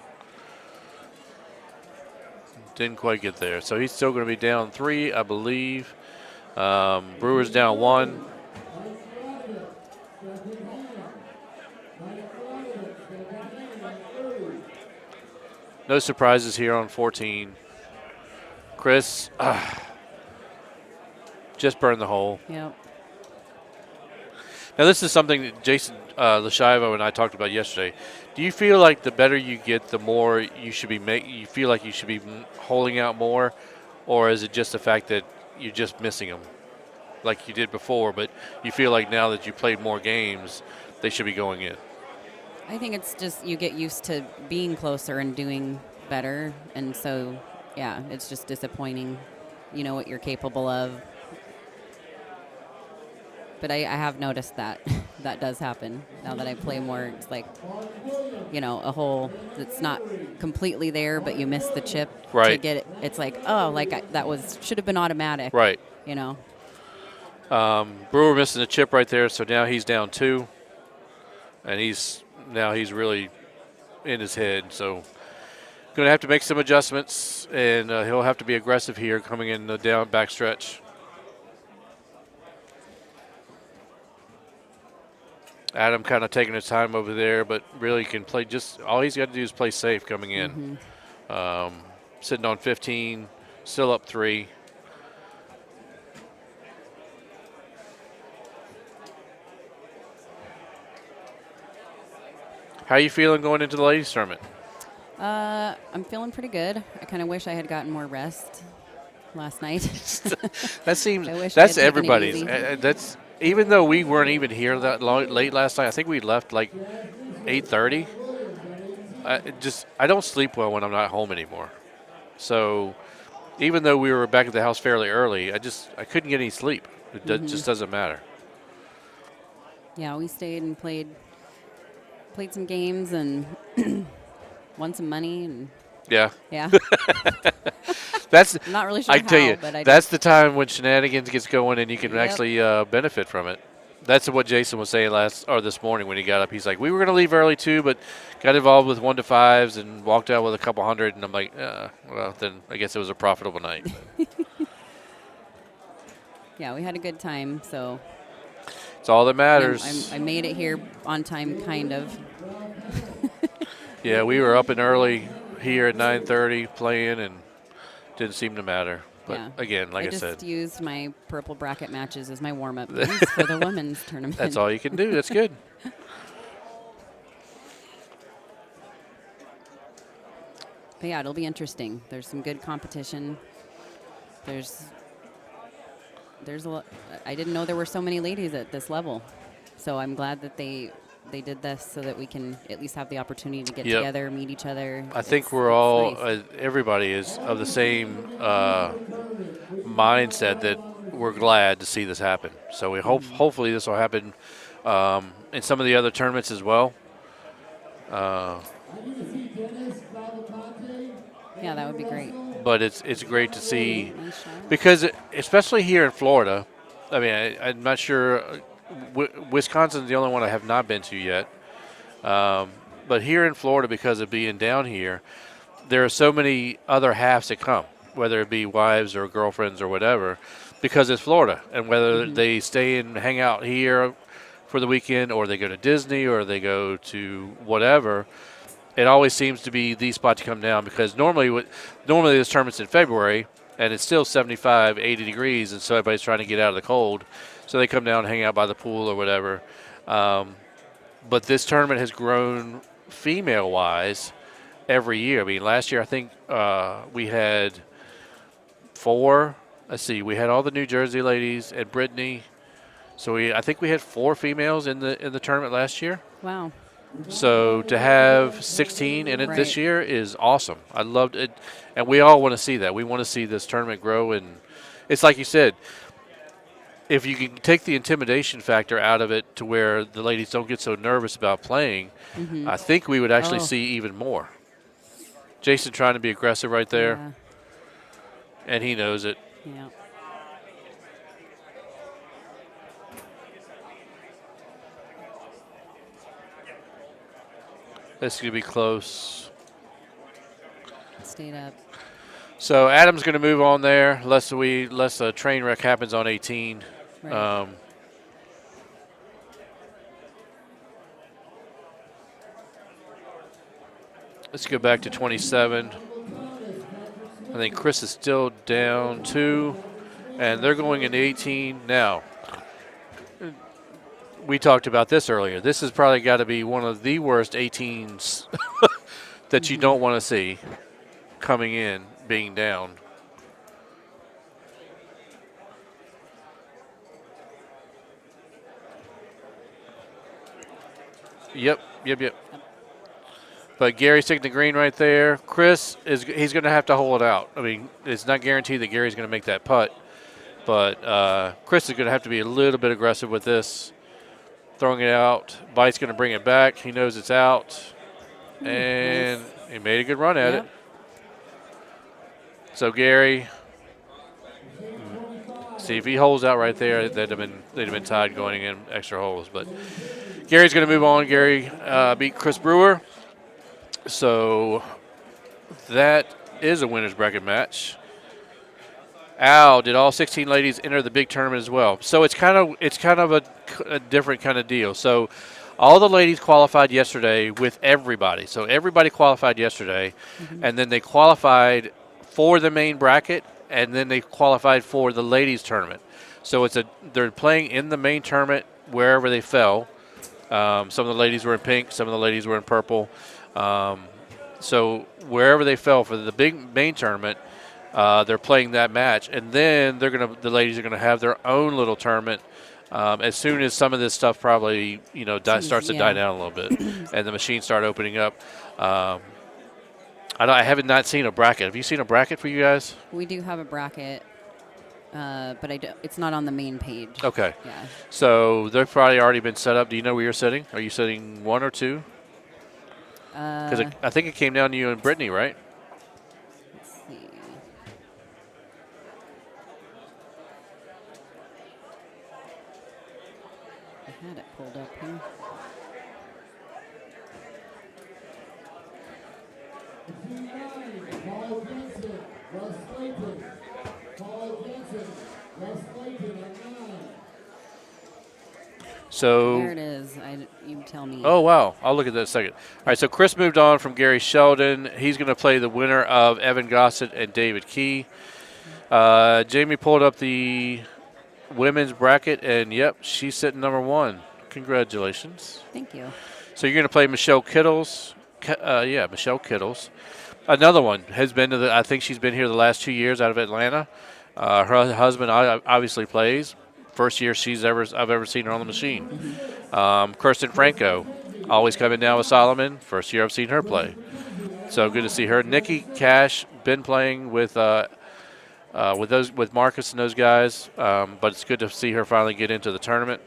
Didn't quite get there. So he's still going to be down 3, I believe. Brewers down 1. No surprises here on 14. Chris just burned the hole. Yep. Now, this is something that Jason Lashaivo and I talked about yesterday. Do you feel like the better you get, the more you should be you feel like you should be holding out more, or is it just the fact that you're just missing them like you did before, but you feel like now that you played more games, they should be going in? I think it's just you get used to being closer and doing better, and so yeah, it's just disappointing. You know what you're capable of, but I have noticed that that does happen now that I play more. It's like, you know, a hole that's not completely there, but you miss the chip to Right. get it. It's like, oh, like that should have been automatic. Right. You know. Brewer missing the chip right there, so now he's down 2, and he's really in his head. So going to have to make some adjustments, and he'll have to be aggressive here coming in the down back stretch. Adam kind of taking his time over there, but really can play. Just all he's got to do is play safe coming in. Sitting on 15, still up 3. How are you feeling going into the ladies tournament? I'm feeling pretty good. I kind of wish I had gotten more rest last night. That seems I wish I that's had taken it everybody's. easy. That's even though we weren't even here that late last night. I think we left like 8:30. I don't sleep well when I'm not home anymore. So even though we were back at the house fairly early, I couldn't get any sleep. It just doesn't matter. Yeah, we stayed and played some games and won some money and Yeah. yeah. That's I'm not really sure I tell how, you, but that's the time when shenanigans gets going and you can Yep. actually benefit from it. That's what Jason was saying this morning when he got up. He's like, we were going to leave early too, but got involved with 1 to 5s and walked out with a couple hundred. And I'm like, well, then I guess it was a profitable night. Yeah, we had a good time. So It's all that matters. I made it here on time, kind of. Yeah, we were up and early here at 9:30 playing, and didn't seem to matter. But Yeah. again, like I just said, used my purple bracket matches as my warm-up games for the women's tournament. that's all you can do. That's good. But yeah, it'll be interesting. There's some good competition. There's a lot. I didn't know there were so many ladies at this level, so I'm glad that they did this so that we can at least have the opportunity to get Yep. together, meet each other. I think It's we're all, nice. everybody is of the same mindset that we're glad to see this happen. So we hopefully this will happen in some of the other tournaments as well. Yeah, that would be great. But it's great to see Nice shot. because especially here in Florida, I mean I'm not sure. Wisconsin's the only one I have not been to yet. But here in Florida, because of being down here, there are so many other halves that come, whether it be wives or girlfriends or whatever, because it's Florida. And whether they stay and hang out here for the weekend or they go to Disney or they go to whatever, it always seems to be the spot to come down because normally this tournament's in February and it's still 75, 80 degrees, and so everybody's trying to get out of the cold. So they come down and hang out by the pool or whatever. But this tournament has grown female-wise every year. I mean, last year I think we had 4. Let's see, we had all the New Jersey ladies and Brittany. So I think we had 4 females in the tournament last year. Wow. So to have 16 in it this Right. year is awesome. I loved it, and we all want to see that. We want to see this tournament grow, and it's like you said, if you can take the intimidation factor out of it to where the ladies don't get so nervous about playing, I think we would actually see even more. Jason trying to be aggressive right there, Yeah. and he knows it. Yeah. This is going to be close. Stayed up. So Adam's going to move on there unless a train wreck happens on 18. Right. Let's go back to 27. I think Chris is still down 2, and they're going into 18 now. We talked about this earlier. This has probably got to be one of the worst 18s that you don't want to see coming in, being down. Yep. But Gary's taking the green right there. Chris he's going to have to hold it out. I mean, it's not guaranteed that Gary's going to make that putt, but Chris is going to have to be a little bit aggressive with this, throwing it out. Bite's going to bring it back. He knows it's out, and nice. he made a good run at Yep. it. So Gary, see if he holds out right there, they'd have been tied going in extra holes. But Gary's going to move on. Gary beat Chris Brewer. So that is a winner's bracket match. Al, did all 16 ladies enter the big tournament as well? So it's kind of a different kind of deal. So all the ladies qualified yesterday with everybody. So everybody qualified yesterday, and then they qualified for the main bracket, and then they qualified for the ladies tournament. So they're playing in the main tournament wherever they fell. Some of the ladies were in pink, some of the ladies were in purple. So wherever they fell for the big main tournament, they're playing that match, and then the ladies are gonna have their own little tournament as soon as some of this stuff probably starts to die down a little bit, and the machines start opening up. I haven't not seen a bracket. Have you seen a bracket for you guys? We do have a bracket, but it's not on the main page. Okay. Yeah. So they've probably already been set up. Do you know where you're sitting? Are you sitting 1 or 2? Because I think it came down to you and Brittany, right? Let's see. I had it pulled up here. Paul Jensen, Russ Clayton. Paul Jensen, Russ Clayton on 9. So. There it is. You tell me. Oh, wow. I'll look at that in a second. All right, so Chris moved on from Gary Sheldon. He's going to play the winner of Evan Gossett and David Key. Jamie pulled up the women's bracket, and, yep, she's sitting number 1. Congratulations. Thank you. So you're going to play Michelle Kittles. Michelle Kittles. Another one has been I think she's been here the last 2 years out of Atlanta. Her husband obviously plays. First year I've ever seen her on the machine. Kirsten Franco, always coming down with Solomon. First year I've seen her play. So good to see her. Nikki Cash, been playing with Marcus and those guys, but it's good to see her finally get into the tournament.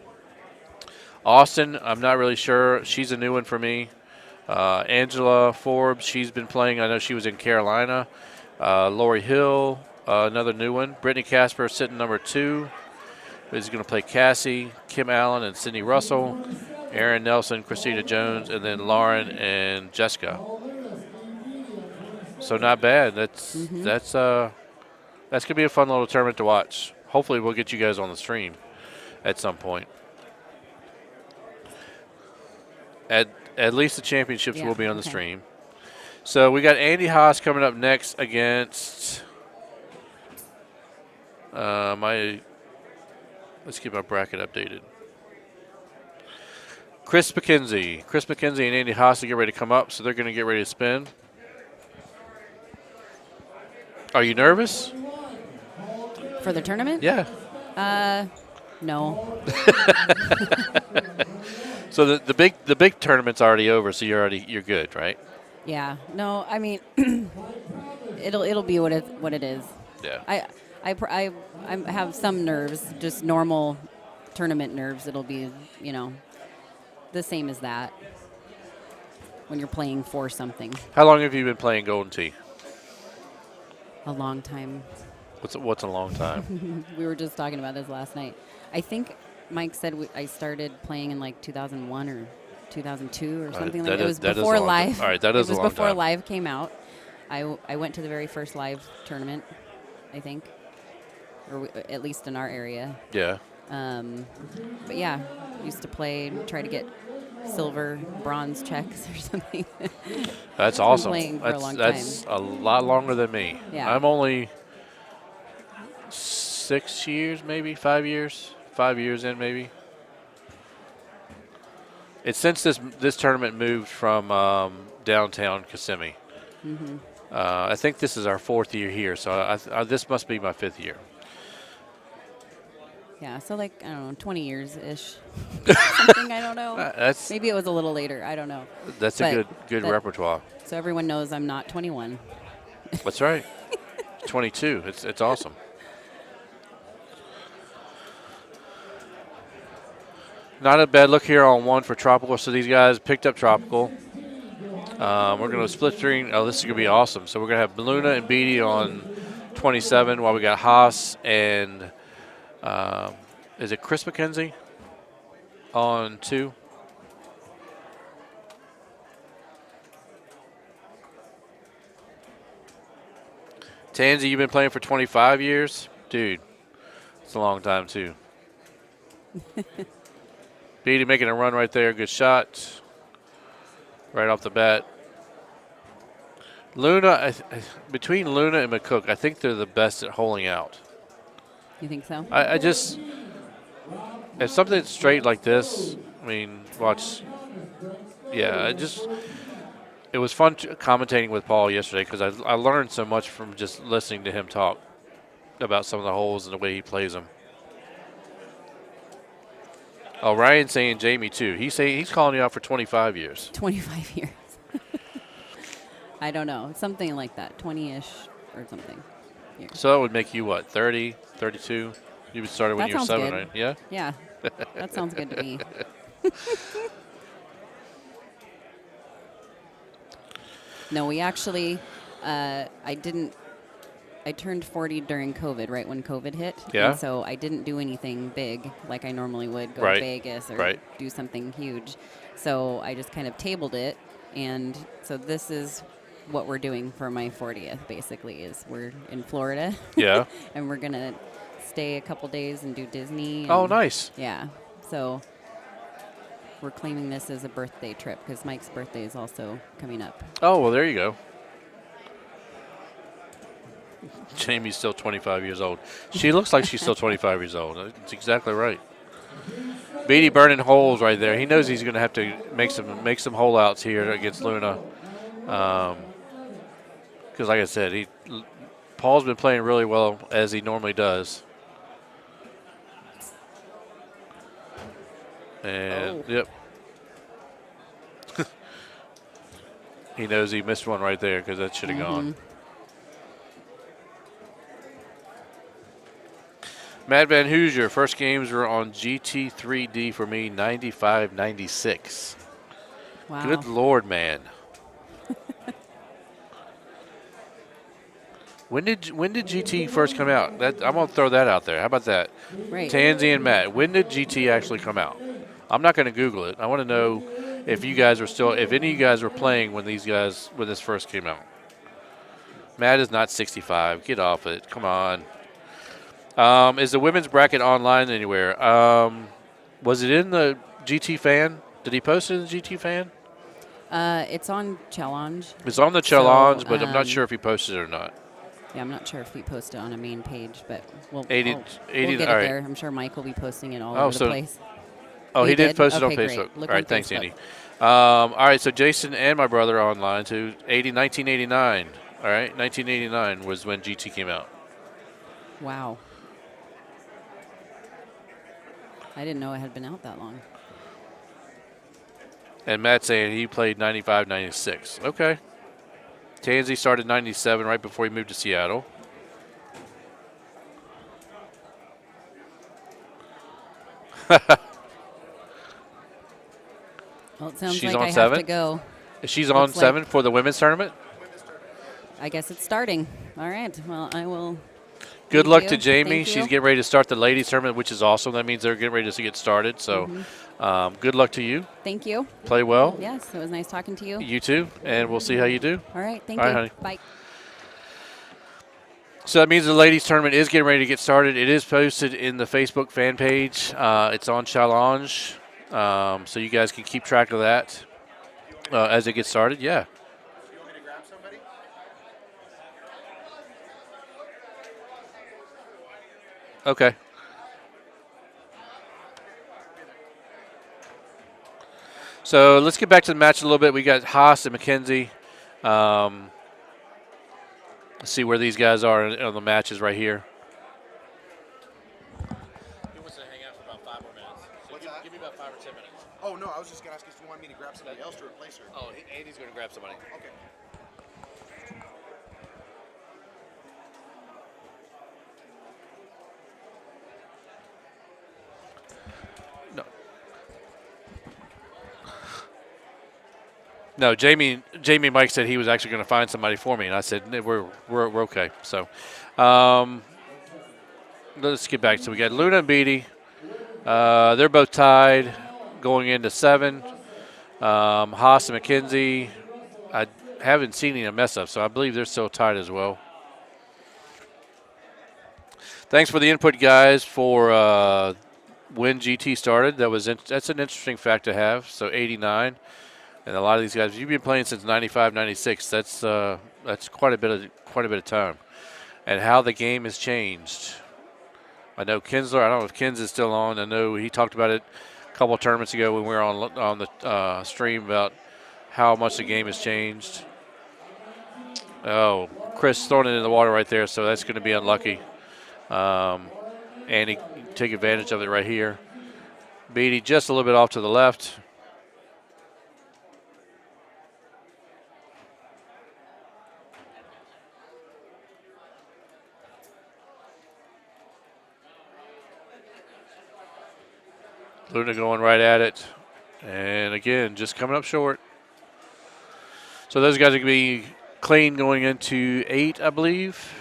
Austin, I'm not really sure. She's a new one for me. Angela Forbes, she's been playing. I know she was in Carolina. Lori Hill, another new one. Brittany Casper sitting number 2. Is going to play Cassie, Kim Allen, and Sydney Russell, Aaron Nelson, Christina Jones, and then Lauren and Jessica. So not bad. That's going to be a fun little tournament to watch. Hopefully we'll get you guys on the stream at some point. At least the championships will be on the stream. So we got Andy Haas coming up next against let's get my bracket updated. Chris McKenzie. Chris McKenzie and Andy Haas are getting ready to come up, so they're going to get ready to spin. Are you nervous? For the tournament? Yeah. No. So the big tournament's already over, so you're good, right? Yeah. No, I mean, it'll be what it is. Yeah. I have some nerves, just normal tournament nerves. It'll be, the same as that when you're playing for something. How long have you been playing Golden Tee? A long time. What's a long time? We were just talking about this last night. I think Mike said I started playing in like 2001 or 2002 or something like that. It was before live. All right, that is a long time. It was before live came out. I went to the very first live tournament, I think, or at least in our area. Yeah. But yeah, used to play, try to get silver, bronze checks or something. That's awesome. Playing for a long time. That's a lot longer than me. Yeah. I'm only 6 years, maybe 5 years. 5 years in, maybe. It's since this tournament moved from downtown Kissimmee. Mm-hmm. I think this is our 4th year here, so this must be my 5th year. Yeah, so like, I don't know, 20 years-ish. Something, I don't know. That's Maybe it was a little later. I don't know. that's But a good that- repertoire. So everyone knows I'm not 21. That's right. 22. It's awesome. Not a bad look here on 1 for Tropical. So these guys picked up Tropical. We're going to split screen. Oh, this is going to be awesome. So we're going to have Luna and Beatty on 27 while we got Haas and is it Chris McKenzie on 2? Tansy, you've been playing for 25 years? Dude, it's a long time, too. Beatty making a run right there. Good shot. Right off the bat. Luna, between Luna and McCook, I think they're the best at holding out. You think so? I just, if something's straight like this, I mean, watch. Yeah, it was fun commentating with Paul yesterday because I learned so much from just listening to him talk about some of the holes and the way he plays them. Oh, Ryan's saying Jamie too. He's calling you out for 25 years. 25 years. I don't know. Something like that. 20-ish or something. Years. So that would make you what, 30, 32? You started when That you were sounds 7, good. right? Yeah? Yeah. That sounds good to me. No, we actually, I turned 40 during COVID, right when COVID hit. Yeah. And so I didn't do anything big like I normally would, go Right. to Vegas or Right. do something huge. So I just kind of tabled it. And so this is what we're doing for my 40th, basically, is we're in Florida. Yeah. And we're going to stay a couple days and do Disney. Oh, and- nice. Yeah. So we're claiming this as a birthday trip because Mike's birthday is also coming up. Oh, well, there you go. Jamie's still 25 years old. She looks like she's still 25 years old. That's exactly right. Beatty burning holes right there. He knows he's going to have to make some hole outs here against Luna. Because, like I said, Paul's been playing really well as he normally does. And, yep. He knows he missed one right there because that should have gone. Mad Van Hoosier, first games were on GT3D for me, 95-96. Wow. Good Lord, man. When did GT first come out? I'm going to throw that out there. How about that? Right. Tansy and Matt, when did GT actually come out? I'm not going to Google it. I want to know if you guys were still, if any of you guys were playing when this first came out. Matt is not 65. Get off it. Come on. Is the women's bracket online anywhere? Was it in the GT Fan? Did he post it in the GT Fan? It's on Challenge. It's on the challenge, So, but I'm not sure if he posted it or not. Yeah, I'm not sure if we posted on a main page, but we'll 80 we'll 80 get all it right. there. I'm sure Mike will be posting it all Oh, over so- the place. Oh, he did did? post it on Okay, Facebook. great. Look All right, on thanks, Facebook. Andy. All right, so Jason and my brother are online too. 1989. All right, 1989 was when GT came out. Wow. I didn't know it had been out that long. And Matt's saying he played 95, 96. Okay. Tansy started 97 right before he moved to Seattle. Well, it sounds She's like on I 7? have to go. She's on Looks like- 7 for the women's tournament. I guess it's starting. All right. Well, I will. Good Thank luck you. to Jamie. Thank She's you. getting ready to start the ladies tournament, which is awesome. That means they're getting ready to get started. So good luck to you. Thank you. Play well. Yes, it was nice talking to you. You too. And we'll see how you do. All right. Thank All right, you. honey. Bye. So that means the ladies tournament is getting ready to get started. It is posted in the Facebook fan page. It's on Challenge. So you guys can keep track of that as it gets started. Yeah. Okay. So let's get back to the match a little bit. We got Haas and McKenzie. Let's see where these guys are on the matches right here. It was 5 more minutes. So What's that? give me about 5 or 10 minutes. Oh, no, I was just going to ask if you wanted me to grab somebody else to replace her. Oh, Andy's going to grab somebody. Okay. No. No, Jamie Mike said he was actually going to find somebody for me, and I said we're okay. So, let's get back. So we got Luna and Beatty. They're both tied going into 7. Haas and McKenzie. I haven't seen any mess up, so I believe they're still tied as well. Thanks for the input, guys, for when GT started. That's an interesting fact to have. So 89. And a lot of these guys, you've been playing since 95, 96. That's quite a bit of time, and how the game has changed. I know Kinsler. I don't know if Kins is still on. I know he talked about it a couple of tournaments ago when we were on the stream about how much the game has changed. Oh, Chris throwing it in the water right there, so that's going to be unlucky. And he take advantage of it right here. Beatty just a little bit off to the left. Luna going right at it. And again, just coming up short. So those guys are going to be clean going into 8, I believe.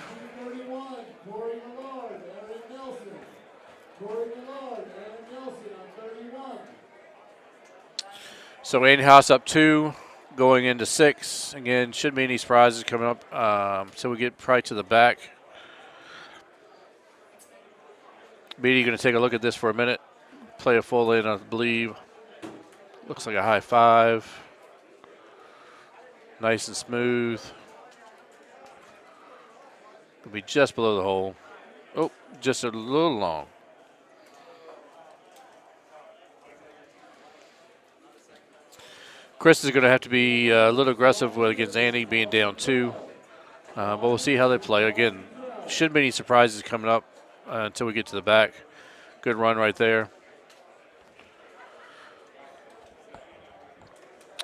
31, Corey Millard, Aaron Nelson. Corey Millard, Aaron Nelson on 31. So Andy House up 2, going into 6. Again, shouldn't be any surprises coming up. So we get probably to the back. Beatty going to take a look at this for a minute. Play a full in, I believe. Looks like a high 5. Nice and smooth. It'll be just below the hole. Oh, just a little long. Chris is going to have to be a little aggressive against Andy being down 2. But we'll see how they play. Again, shouldn't be any surprises coming up until we get to the back. Good run right there.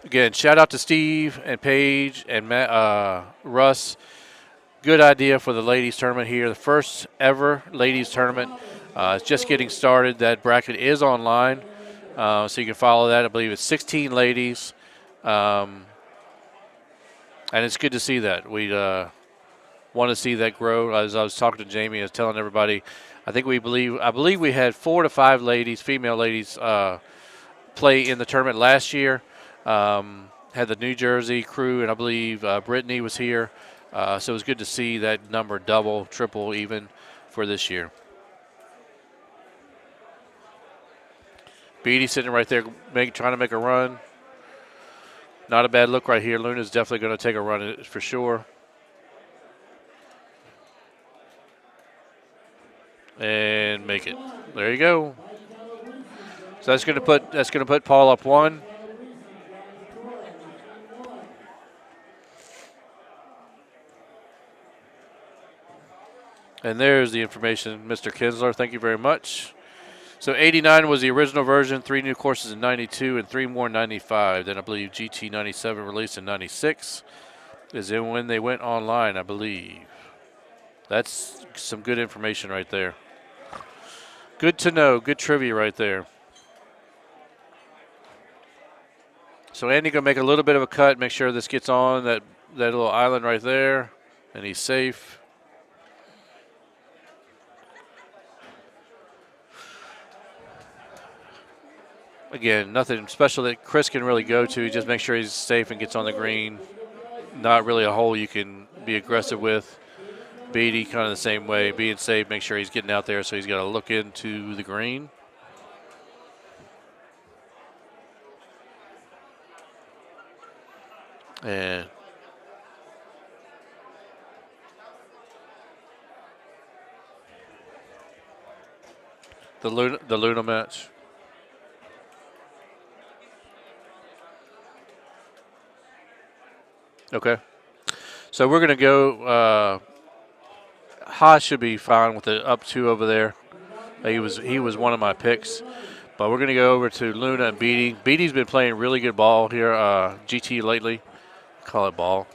Again, shout out to Steve and Paige and Russ. Good idea for the ladies tournament here. The first ever ladies tournament. It's just getting started. That bracket is online, so you can follow that. I believe it's 16 ladies, and it's good to see that. We want to see that grow. As I was talking to Jamie, I was telling everybody, I believe we had 4 to 5 ladies, female ladies, play in the tournament last year. Had the New Jersey crew, and I believe Brittany was here. So it was good to see that number double, triple even for this year. Beatty sitting right there trying to make a run. Not a bad look right here. Luna's definitely going to take a run for sure. And make it. There you go. So that's going to put Paul up 1. And there's the information, Mr. Kinsler. Thank you very much. So 89 was the original version, 3 new courses in 92 and 3 more in 95. Then I believe GT 97 released in 96 is in when they went online, I believe. That's some good information right there. Good to know. Good trivia right there. So Andy going to make a little bit of a cut, make sure this gets on that little island right there, and he's safe. Again, nothing special that Chris can really go to. Just make sure he's safe and gets on the green. Not really a hole you can be aggressive with. Beatty kind of the same way. Being safe, make sure he's getting out there, so he's got to look into the green. And the Luna match. Okay. So we're going to go. Haas should be fine with the up 2 over there. He was one of my picks. But we're going to go over to Luna and Beatty. Beatty's been playing really good ball here, GT lately. Call it ball.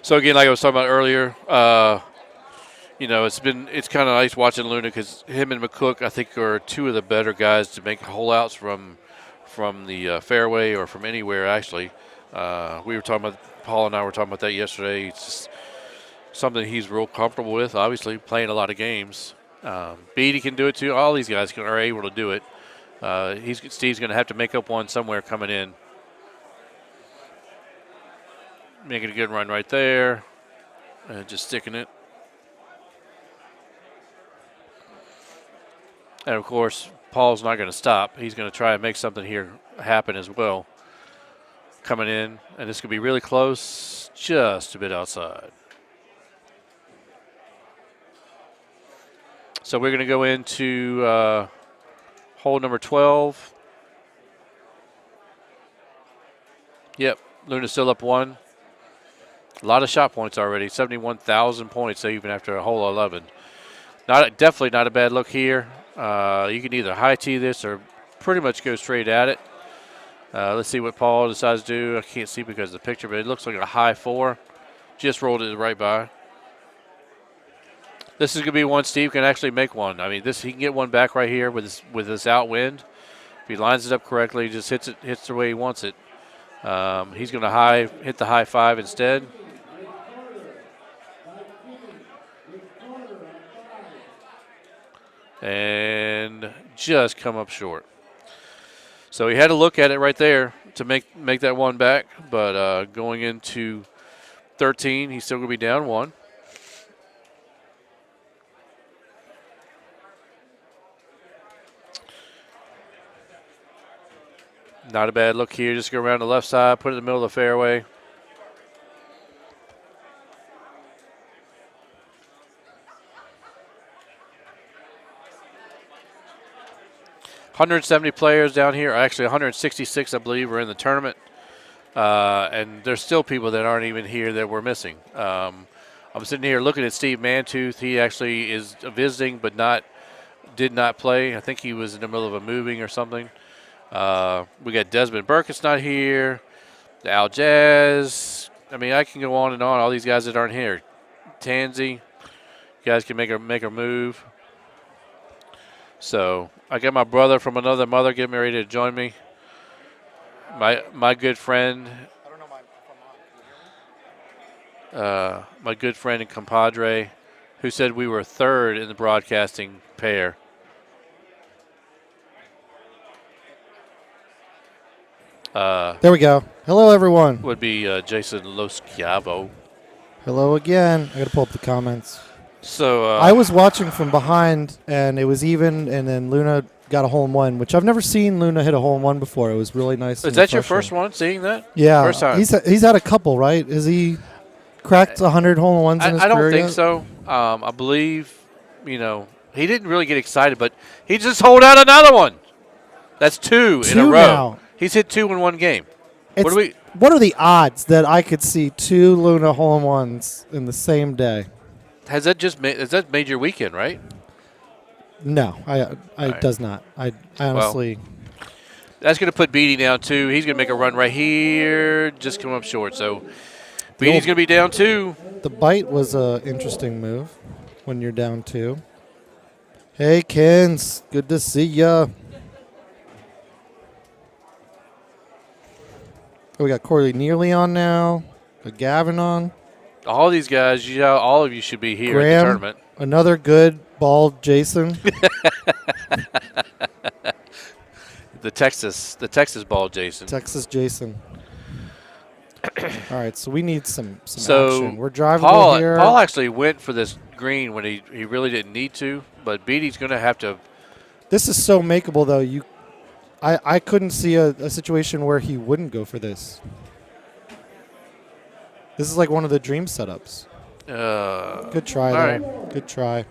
So again, like I was talking about earlier, it's kind of nice watching Luna because him and McCook, I think, are two of the better guys to make hole outs from the fairway or from anywhere. Actually, we were talking about Paul and I were talking about that yesterday. It's just something he's real comfortable with. Obviously, playing a lot of games. Beatty can do it too. All these guys are able to do it. Steve's going to have to make up one somewhere coming in. Making a good run right there. Just sticking it. And, of course, Paul's not going to stop. He's going to try and make something here happen as well. Coming in, and this could be really close, just a bit outside. So we're going to go into hole number 12. Yep, Luna's still up 1. A lot of shot points already, 71,000 points even after a hole 11. Definitely not a bad look here. You can either high tee this or pretty much go straight at it. Let's see what Paul decides to do. I can't see because of the picture, but it looks like a high 4. Just rolled it right by. This is going to be one Steve can actually make one. I mean, he can get one back right here with this outwind. If he lines it up correctly, just hits the way he wants it. He's going to hit the high 5 instead. And just come up short. So he had to look at it right there to make that one back. But going into 13, he's still going to be down 1. Not a bad look here. Just go around the left side, put it in the middle of the fairway. $170 players down here. Actually, 166, I believe, are in the tournament. And there's still people that aren't even here that we're missing. I'm sitting here looking at Steve Mantooth. He actually is visiting but did not play. I think he was in the middle of a moving or something. We got Desmond Burkett's not here. The Al Jazz. I mean, I can go on and on. All these guys that aren't here. Tansy. Guys can make a move. So I got my brother from another mother getting ready to join me. My good friend. I don't know if I'm on. My good friend and compadre, who said we were third in the broadcasting pair. There we go. Hello, everyone. Would be Jason Loschiavo. Hello again. I got to pull up the comments. So I was watching from behind, and it was even, and then Luna got a hole-in-one, which I've never seen Luna hit a hole-in-one before. It was really nice. Is that your first one, seeing that? Yeah. First time. He's had a couple, right? Has he cracked 100 hole-in-ones in his career? I don't think yet? so. I believe, he didn't really get excited, but he just hold out another one. That's two in a row. Now. He's hit 2 in one game. What are the odds that I could see 2 Luna hole-in-ones in the same day? Has that made your weekend, right? No, it does not. I honestly. Well, that's going to put Beatty down 2. He's going to make a run right here, just come up short. So Beatty's going to be down 2. The bite was an interesting move when you're down 2. Hey, Kins, good to see ya. We got Corley Nearly on now. Got Gavin on. All these guys, all of you should be here Graham, at the tournament. Another good bald Jason. The Texas ball, Jason. Texas Jason. All right, so we need some So action. We're driving Paul, here. Paul actually went for this green when he really didn't need to, but Beatty's going to have to. This is so makeable, though. I couldn't see a situation where he wouldn't go for this. This is like one of the dream setups. Good try, all though. right. Good try.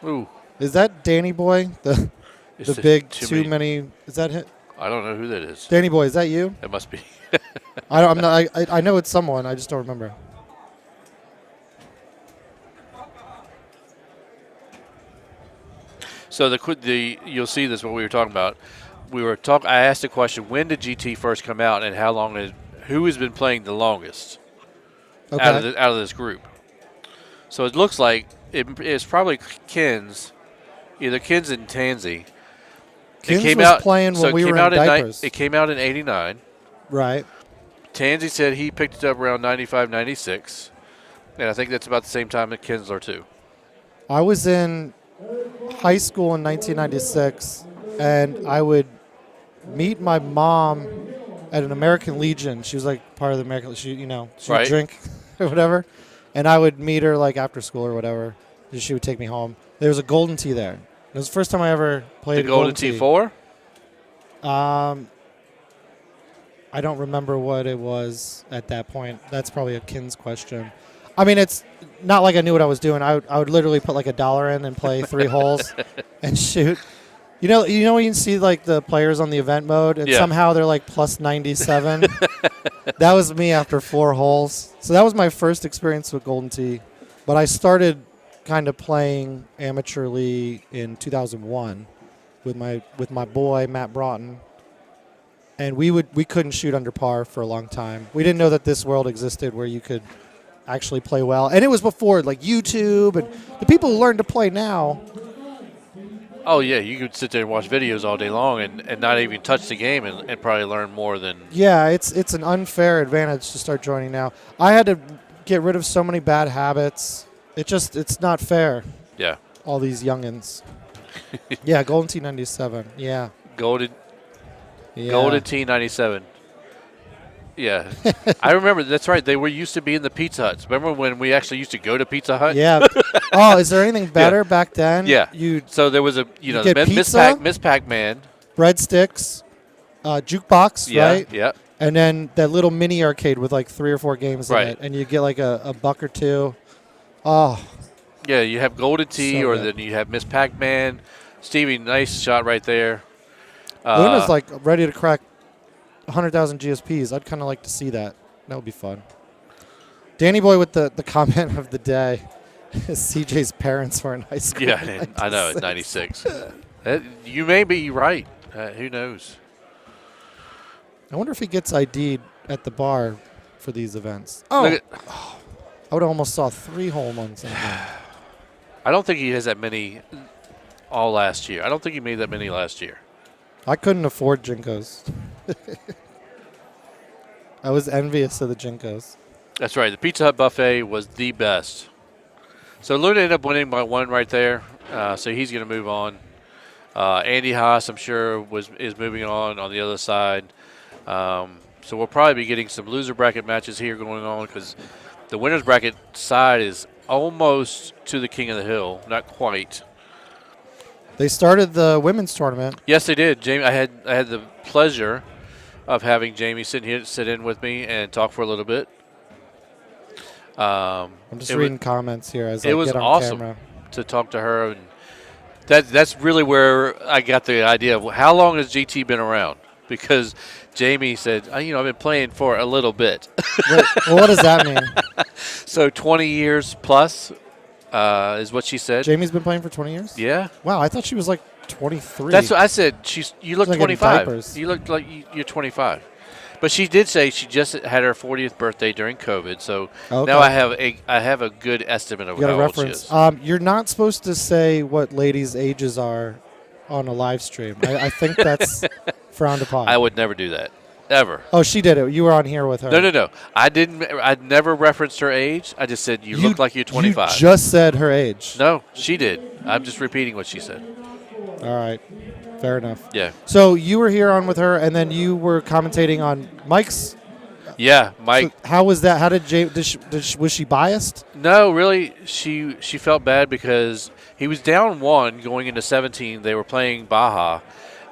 Ooh. Is that Danny Boy? The It's big too many. Is that him? I don't know who that is. Danny Boy, is that you? It must be. I'm not. I know it's someone. I just don't remember. So the you'll see this what we were talking about. I asked the question, when did GT first come out, and who has been playing the longest Okay. out of this group? So it looks like it's probably Kins, either Kins and Tansy. Kins was playing when we were in diapers. It came out in '89. Right. Tansy said he picked it up around 95, 96. And I think that's about the same time that Kinsler, too. I was in high school in 1996, and I would meet my mom at an American Legion. She was like part of the American Legion. She would Right. drink or whatever. And I would meet her like after school or whatever. And she would take me home. There was a Golden Tee there. It was the first time I ever played The a Golden Golden Tee. T4? I don't remember what it was at that point. That's probably a Kins question. I mean, it's not like I knew what I was doing. I would literally put like $1 in and play 3 holes and shoot. You know when you see like the players on the event mode and Yeah. somehow they're like plus 97? That was me after 4 holes. So that was my first experience with Golden Tee. But I started kind of playing amateurly in 2001 with my boy Matt Broughton. And we couldn't shoot under par for a long time. We didn't know that this world existed where you could actually play well. And it was before like YouTube and the people who learn to play now. Oh, yeah. You could sit there and watch videos all day long and not even touch the game and probably learn more than. Yeah, it's an unfair advantage to start joining now. I had to get rid of so many bad habits. It's not fair. Yeah. All these youngins. Yeah, Golden Tee 97. Yeah. Golden Yeah. T97. Yeah. I remember. That's right. They were used to be in the Pizza Huts. Remember when we actually used to go to Pizza Hut? Yeah. Oh, is there anything better back then? Yeah. You So there was get pizza? Miss Pac-Man. breadsticks, jukebox, Yeah. right? Yeah. And then that little mini arcade with like 3 or 4 games Right. in it, and you get like a $1 or $2. Oh, Yeah. You have Golden Tee, So or good. then you have Miss Pac-Man. Stevie, nice shot right there. Luna's like ready to crack 100,000 GSPs. I'd kind of like to see that. That would be fun. Danny Boy with the comment of the day. CJ's parents were in high school. Yeah, in I know, at 96. 96. You may be right. Who knows? I wonder if he gets ID'd at the bar for these events. Oh, Look at- I would have almost saw 3 home runs in a game. I don't think he has that many all last year. I don't think he made that many last year. I couldn't afford Jinkos. I was envious of the Jinkos. That's right. The Pizza Hut buffet was the best. So Luna ended up winning by 1 right there. So he's going to move on. Andy Haas, I'm sure, is moving on the other side. So we'll probably be getting some loser bracket matches here going on because the winner's bracket side is almost to the King of the Hill. Not quite. They started the women's tournament. Yes, they did. Jamie, I had the pleasure of having Jamie sit in with me and talk for a little bit. I'm just reading comments here as I it was get on awesome camera. to talk to her, and that's really where I got the idea of how long has GT been around? Because Jamie said, I've been playing for a little bit. Well, what does that mean? So 20 years plus is what she said. Jamie's been playing for 20 years? Yeah. Wow, I thought she was like 23. That's what I said. You look She's like in 25. diapers. You look like you're 25. But she did say she just had her 40th birthday during COVID, so Okay. now I have a good estimate of You got how a old she reference. is. You're not supposed to say what ladies' ages are on a live stream. I think that's frowned upon. I would never do that, ever. Oh, she did it. You were on here with her. No. I never referenced her age. I just said you look like you're 25. You just said her age. No, she did. I'm just repeating what she said. All right. Fair enough. Yeah. So you were here on with her, and then you were commentating on Mike's. Yeah, Mike. So how was that? How did was she biased? No, really, she felt bad because he was down 1 going into 17. They were playing Baja,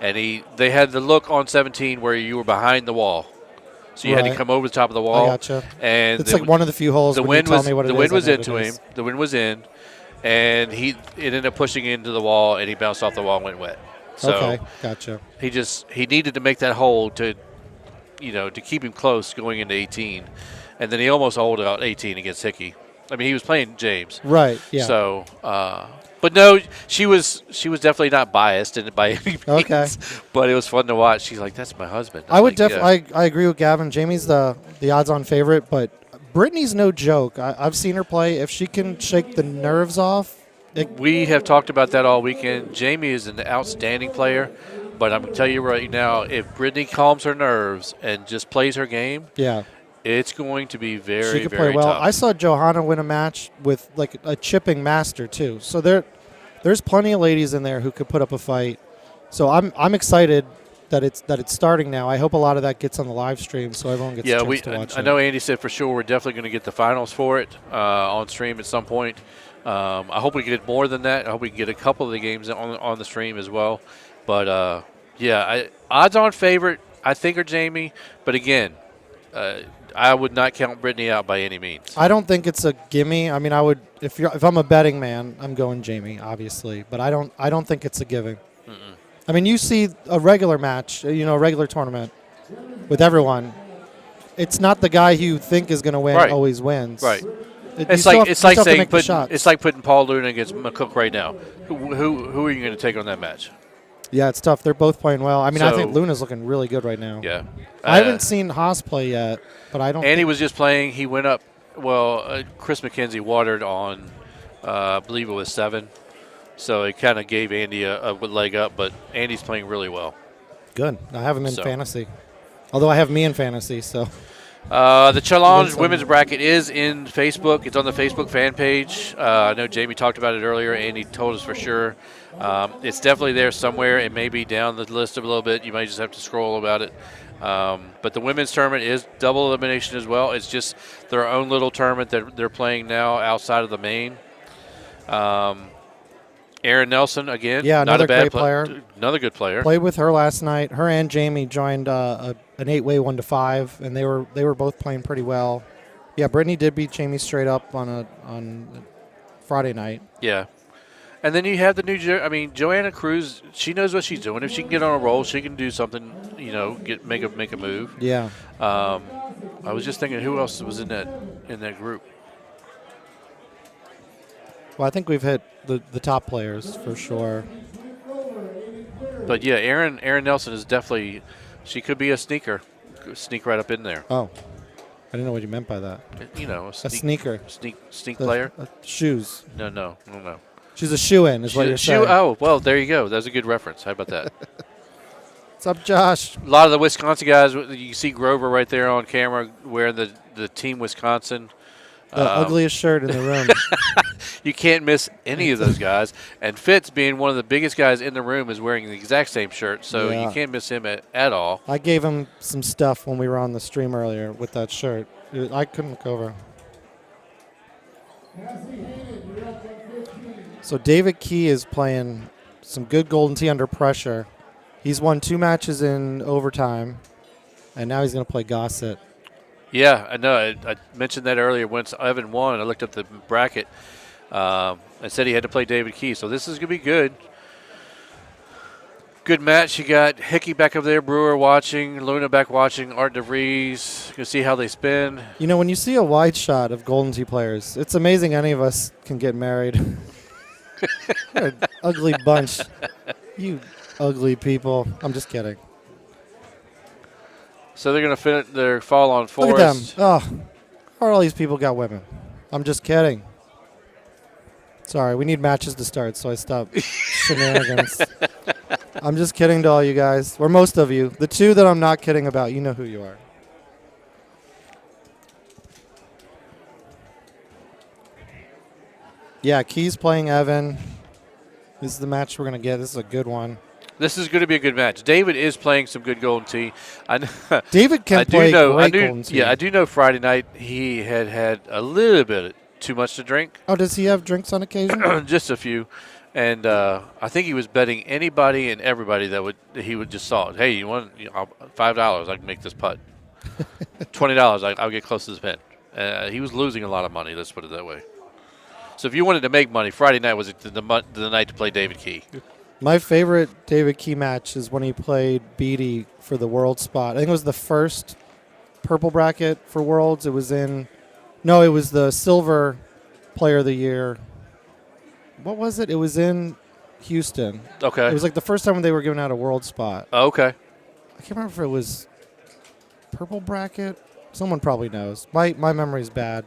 and they had the look on 17 where you were behind the wall. So you had to come over the top of the wall. I gotcha. And it's like one of the few holes. The when wind you tell was me what the it wind is, was I know into what it him. is. The wind was in, and it ended up pushing into the wall, and he bounced off the wall and went wet. So Okay, gotcha. he needed to make that hole to keep him close going into 18, and then he almost holed out 18 against Hickey. I mean, he was playing James. Right. Yeah. So, but no, she was definitely not biased by any means. Okay. But it was fun to watch. She's like, "That's my husband." I would definitely. I agree with Gavin. Jamie's the odds-on favorite, but Brittany's no joke. I've seen her play. If she can shake the nerves off. We have talked about that all weekend. Jamie is an outstanding player, but I'm going to tell you right now, if Brittany calms her nerves and just plays her game, Yeah. it's going to be very, She could very play well. tough. I saw Johanna win a match with like a chipping master too. So there's plenty of ladies in there who could put up a fight. So I'm excited that it's starting now. I hope a lot of that gets on the live stream so everyone gets a chance to watch it. I know Andy said for sure we're definitely going to get the finals for it on stream at some point. I hope we get more than that. I hope we can get a couple of the games on the stream as well. But odds-on favorite I think are Jamie. But again, I would not count Brittany out by any means. I don't think it's a gimme. I mean, I would if I'm a betting man, I'm going Jamie, obviously. But I don't think it's a given. Mm-mm. I mean, you see a regular match, a regular tournament with everyone. It's not the guy who you think is going to win always wins. Right. It's like putting Paul Luna against McCook right now. Who are you going to take on that match? Yeah, it's tough. They're both playing well. I mean, I think Luna's looking really good right now. Yeah. I haven't seen Haas play yet, but I don't. And he was just playing. He went up. Well, Chris McKenzie watered on, I believe it was 7. So it kind of gave Andy a leg up, but Andy's playing really well. Good. I have him in fantasy. Although I have me in fantasy, so. The challenge women's bracket is in Facebook. It's on the Facebook fan page. I know Jamie talked about it earlier. Andy told us for sure. It's definitely there somewhere. It may be down the list a little bit. You might just have to scroll about it. But the women's tournament is double elimination as well. It's just their own little tournament that they're playing now outside of the main. Erin Nelson again. Yeah, not another a bad great player. Another good player. Played with her last night. Her and Jamie joined an 8-way 1-5, and they were both playing pretty well. Yeah, Brittany did beat Jamie straight up on Friday night. Yeah, and then you have the new. Joanna Cruz. She knows what she's doing. If she can get on a roll, she can do something. Make a move. Yeah. I was just thinking, who else was in that group? Well, I think we've hit the top players for sure. But yeah, Erin Nelson is definitely. She could be a sneaker. Sneak right up in there. Oh, I didn't know what you meant by that. A sneaker. Sneak player. Shoes. No. She's a shoe-in, is what you're saying. Oh, well, there you go. That's a good reference. How about that? What's up, Josh? A lot of the Wisconsin guys. You see Grover right there on camera wearing the Team Wisconsin. The ugliest shirt in the room. You can't miss any of those guys. And Fitz, being one of the biggest guys in the room, is wearing the exact same shirt, so you can't miss him at all. I gave him some stuff when we were on the stream earlier with that shirt. I couldn't look over. So David Key is playing some good Golden Tee under pressure. He's won 2 matches in overtime, and now he's going to play Gossett. Yeah, I know. I mentioned that earlier. Once Evan won, I looked up the bracket and said he had to play David Key. So this is going to be good. Good match. You got Hickey back up there, Brewer watching, Luna back watching, Art DeVries. You can see how they spin. When you see a wide shot of Golden Tee players, it's amazing any of us can get married. What an ugly bunch. You ugly people. I'm just kidding. So they're going to finish their fall on Forest. Look at them. Oh, all these people got women. I'm just kidding. Sorry, we need matches to start, so I stopped shenanigans. I'm just kidding to all you guys, or most of you. The 2 that I'm not kidding about, you know who you are. Yeah, Key's playing Evan. This is the match we're going to get. This is a good one. This is going to be a good match. David is playing some good Golden Tee. David can play great Golden Tee. Yeah, I do know Friday night he had a little bit too much to drink. Oh, does he have drinks on occasion? Just a few. And I think he was betting anybody and everybody that he would just saw it. Hey, you want $5? I can make this putt. $20, I'll get close to this pin. He was losing a lot of money. Let's put it that way. So if you wanted to make money, Friday night was the night to play David Key. My favorite David Key match is when he played Beatty for the World spot. I think it was the first purple bracket for Worlds. It was the silver player of the year. What was it? It was in Houston. Okay. It was like the first time when they were giving out a World spot. Okay. I can't remember if it was purple bracket. Someone probably knows. My memory's bad.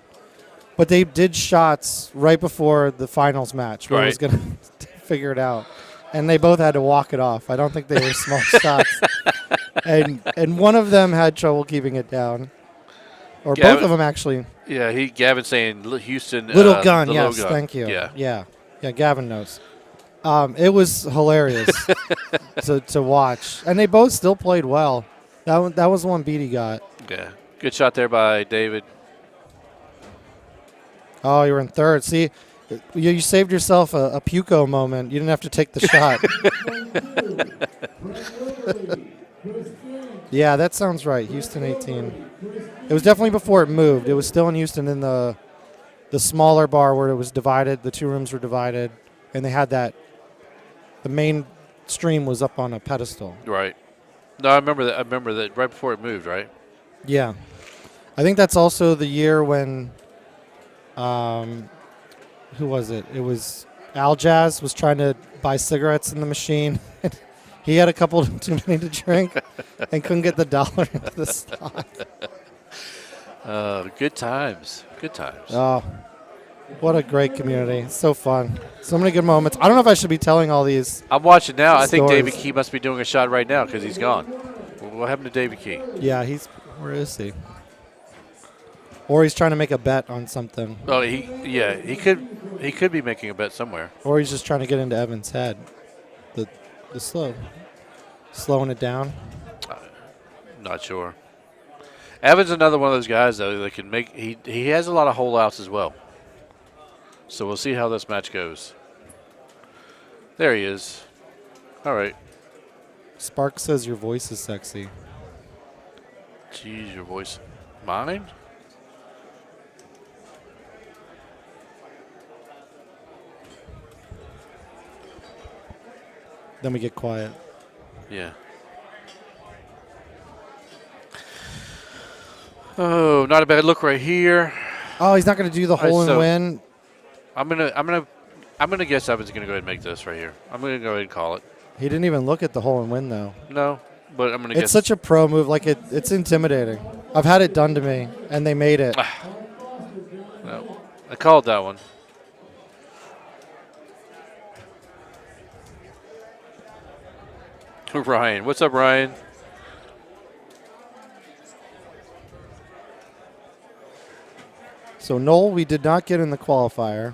But they did shots right before the finals match where I was going to figure it out. And they both had to walk it off. I don't think they were small shots. And one of them had trouble keeping it down. Or both of them, actually. Yeah, Gavin's saying Houston. Little gun, yes, gun. Thank you. Yeah, Gavin knows. It was hilarious to watch. And they both still played well. That was the one Beatty got. Yeah, good shot there by David. Oh, you were in third. See, you saved yourself a Puco moment. You didn't have to take the shot. Yeah, that sounds right. Houston 18. It was definitely before it moved. It was still in Houston in the smaller bar where it was divided. The two rooms were divided, and they had that. The main stream was up on a pedestal. Right. No, I remember that. I remember that right before it moved. Right. Yeah, I think that's also the year when. Who was it? It was Aljaz was trying to buy cigarettes in the machine. He had a couple too many to drink and couldn't get the dollar into the slot. Good times. Good times. Oh, what a great community. It's so fun. So many good moments. I don't know if I should be telling all these. I'm watching now. I think stories. David Key must be doing a shot right now because he's gone. What happened to David Key? Yeah, where is he? Or he's trying to make a bet on something. Oh, he could be making a bet somewhere. Or he's just trying to get into Evan's head. The slowing it down. Not sure. Evan's another one of those guys though that can make. He has a lot of hole outs as well. So we'll see how this match goes. There he is. All right. Spark says your voice is sexy. Jeez, your voice. Mine? Then we get quiet. Yeah. Oh, not a bad look right here. Oh, he's not going to do the hole and win. I'm gonna guess Evan's gonna go ahead and make this right here. I'm gonna go ahead and call it. He didn't even look at the hole and win though. No, but I'm gonna guess. It's such a pro move. Like it's intimidating. I've had it done to me, and they made it. No, I called that one. Ryan, what's up, Ryan? So Noel, we did not get in the qualifier.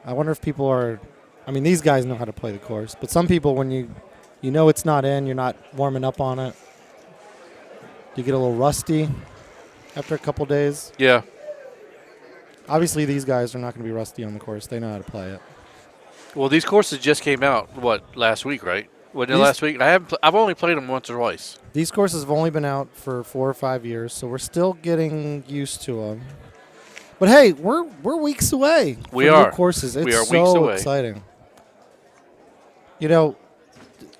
I wonder if people are. I mean, these guys know how to play the course, but some people, when you know it's not in, you're not warming up on it. You get a little rusty after a couple days. Yeah. Obviously, these guys are not going to be rusty on the course. They know how to play it. Well, these courses just came out last week, right? Wasn't it last week? I've only played them once or twice. These courses have only been out for 4 or 5 years, so we're still getting used to them. But hey, we're weeks away. We are. New courses. It's we are so weeks away. Exciting. You know,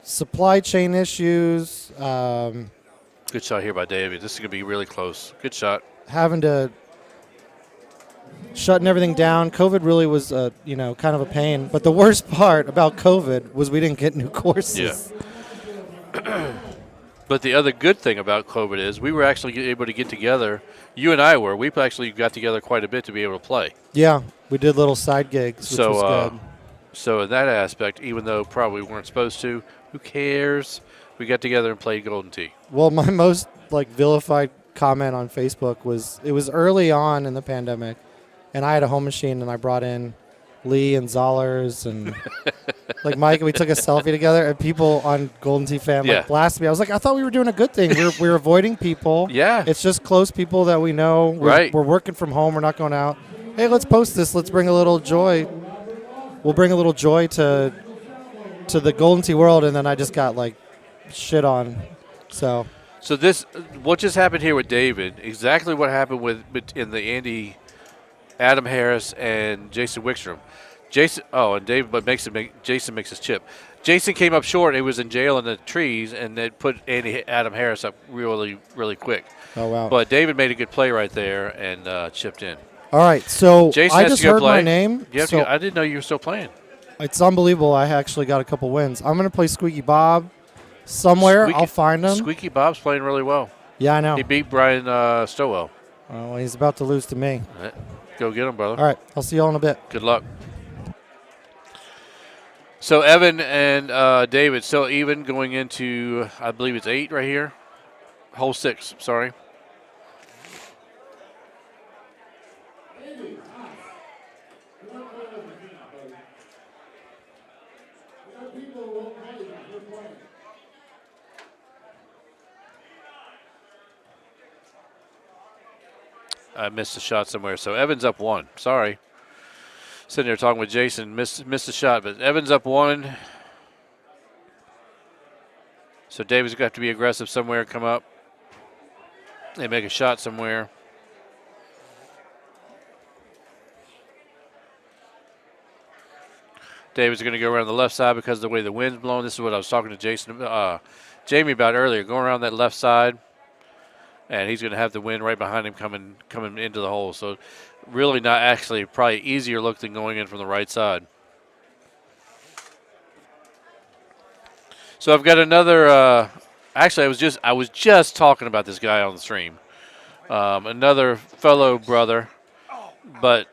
supply chain issues. Good shot here by David. This is gonna be really close. Good shot. Having to shutting everything down. COVID really was, kind of a pain. But the worst part about COVID was we didn't get new courses. Yeah. But the other good thing about COVID is we were actually able to get together. You and I were. We actually got together quite a bit to be able to play. Yeah, we did little side gigs, which was good. So in that aspect, even though probably we weren't supposed to, who cares? We got together and played Golden Tee. Well, my most vilified comment on Facebook was it was early on in the pandemic, and I had a home machine, and I brought in Lee and Zollers and Mike, and we took a selfie together, and people on Golden Tee Fan blasted me. I was like, I thought we were doing a good thing. We were avoiding people. Yeah. It's just close people that we know. We're working from home. We're not going out. Hey, let's post this. Let's bring a little joy. will bring a little joy to the Golden Tee world, and then I just got like shit on. So this, what just happened here with David, exactly what happened in the Adam Harris and Jason Wickstrom. And David, but Jason makes his chip. Jason came up short. He was in jail in the trees, and it put Adam Harris up really, really quick. Oh, wow. But David made a good play right there and chipped in. All right, so Jason I just heard my name. I didn't know you were still playing. It's unbelievable. I actually got a couple wins. I'm going to play Squeaky Bob somewhere. I'll find him. Squeaky Bob's playing really well. Yeah, I know. He beat Brian Stowell. Oh, well, he's about to lose to me. All right. Go get him, brother. All right, I'll see you all in a bit. Good luck. So Evan and David still even going into, I believe it's 8 right here. Hole 6, sorry. I missed a shot somewhere. So Evan's up 1. Sorry. Sitting there talking with Jason, missed a shot, but Evan's up 1. So David's going to have to be aggressive somewhere, come up and make a shot somewhere. David's going to go around the left side because of the way the wind's blowing. This is what I was talking to Jamie about earlier, going around that left side. And he's going to have the wind right behind him coming into the hole. So really not actually probably easier look than going in from the right side. So I've got another actually I was just talking about this guy on the stream. Another fellow brother, but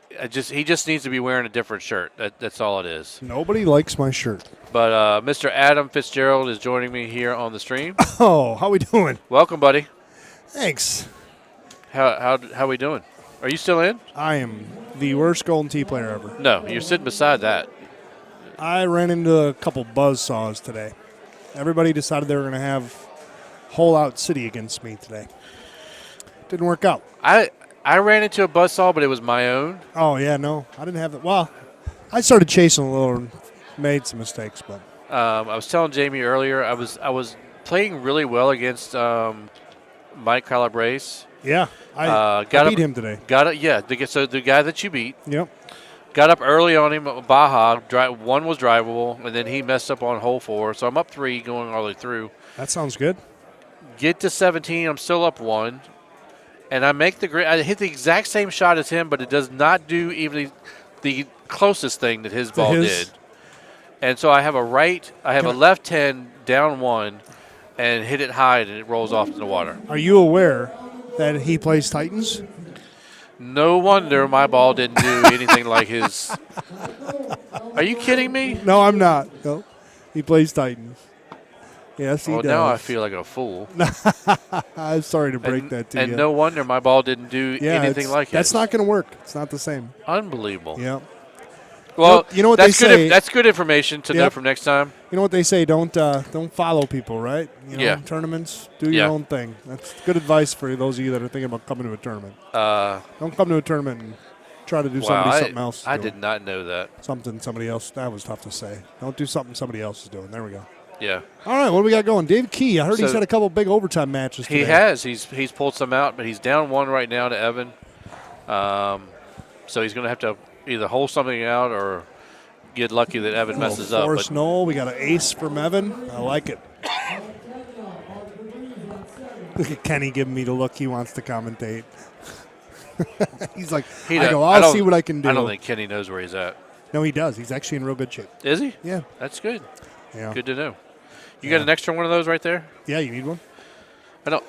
he just needs to be wearing a different shirt. That's all it is. Nobody likes my shirt. But Mr. Adam Fitzgerald is joining me here on the stream. Oh, how we doing? Welcome, buddy. Thanks. How we doing? Are you still in? I am the worst Golden Tee player ever. No, you're sitting beside that. I ran into a couple buzzsaws today. Everybody decided they were going to have Hole Out City against me today. Didn't work out. I ran into a buzzsaw, but it was my own. Oh, yeah, no. I didn't have it. Well, I started chasing a little and made some mistakes. But I was telling Jamie earlier, I was playing really well against Mike Calabrese. Yeah, I beat him today. So the guy that you beat. Yep. Got up early on him, Baja. One was drivable, and then he messed up on hole 4. So I'm up 3 going all the way through. That sounds good. Get to 17, I'm still up 1. And I make the green. I hit the exact same shot as him, but it does not do even the closest thing that his ball did. And so I have a left 10, down 1, and hit it high, and it rolls off in the water. Are you aware that he plays Titans? No wonder my ball didn't do anything like his. Are you kidding me? No, I'm not. No, he plays Titans. Yes, he does. Now I feel like a fool. I'm sorry to break that to you. And no wonder my ball didn't do anything like it. That's not going to work. It's not the same. Unbelievable. Yeah. Well, you know what they say. That's good information to know from next time. You know what they say. Don't follow people, right? You know, tournaments, do your own thing. That's good advice for those of you that are thinking about coming to a tournament. Don't come to a tournament and try to do something else. I did not know that. Somebody else. That was tough to say. Don't do something somebody else is doing. There we go. Yeah. All right, what do we got going? Dave Key, I heard he's had a couple big overtime matches today. He has. He's pulled some out, but he's down 1 right now to Evan. So he's going to have to either hold something out or get lucky that Evan messes up. Forrest Knoll, we got an ace from Evan. I like it. Look at Kenny giving me the look he wants to commentate. He's like, I'll see what I can do. I don't think Kenny knows where he's at. No, he does. He's actually in real good shape. Is he? Yeah. That's good. Yeah. Good to know. You got an extra one of those right there? Yeah, you need one? I don't.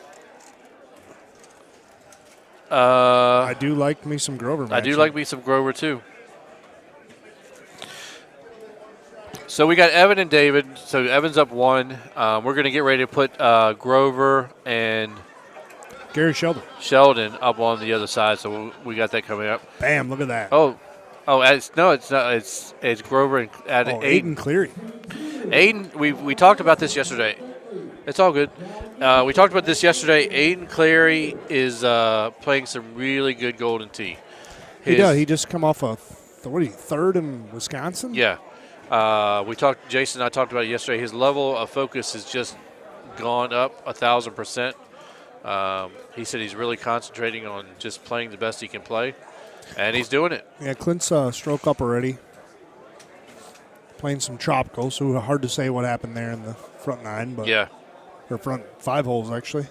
I do like me some Grover. I do like me some Grover, too. So we got Evan and David. So Evan's up 1. We're going to get ready to put Grover and Gary Sheldon up on the other side. So we got that coming up. Bam! Look at that. Oh, it's not. It's Grover and Aiden Cleary. Aiden, we talked about this yesterday. It's all good. We talked about this yesterday. Aiden Cleary is playing some really good Golden Tee. He does. He just come off a third in Wisconsin? Yeah. Jason and I talked about it yesterday. His level of focus has just gone up 1,000%. He said he's really concentrating on just playing the best he can play, and he's doing it. Yeah, Clint's stroke up already. Playing some tropical, so hard to say what happened there in the front 9, but Yeah. or front 5 holes actually.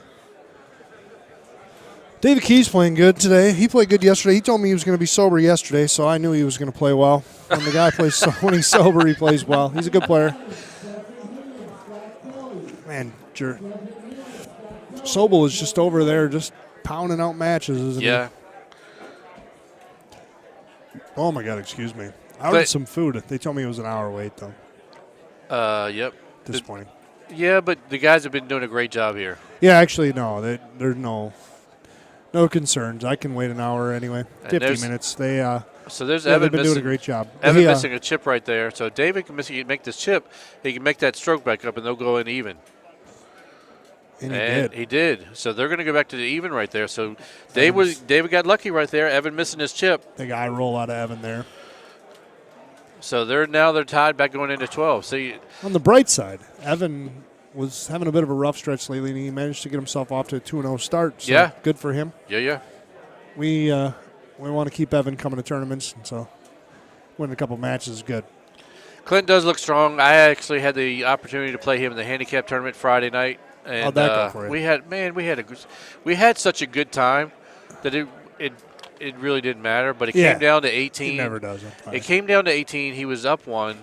David Key's playing good today. He played good yesterday. He told me he was going to be sober yesterday, so I knew he was going to play well. When the guy plays, when he's sober, he plays well. He's a good player. Man, Sobel is just over there, just pounding out matches, isn't he? Yeah. Oh my God, excuse me. I ordered some food. They told me it was an hour wait though. Yep. Disappointing. Yeah, but the guys have been doing a great job here. Yeah, actually, no. There's no concerns. I can wait an hour anyway. 50 minutes. So there's they've Evan been missing, doing a great job. Evan missing a chip right there. So David can make this chip. He can make that stroke back up, and they'll go in even. And he did. So they're going to go back to the even right there. So David got lucky right there. Evan missing his chip. Big eye roll out of Evan there. So they're tied back going into 12. See, on the bright side, Evan was having a bit of a rough stretch lately, and he managed to get himself off to a 2-0 start. So yeah, good for him. Yeah. We want to keep Evan coming to tournaments, and so winning a couple matches is good. Clint does look strong. I actually had the opportunity to play him in the handicap tournament Friday night, and how'd that go for you? we had such a good time that it really didn't matter. But it came down to 18. It never does. It came down to 18. He was up 1.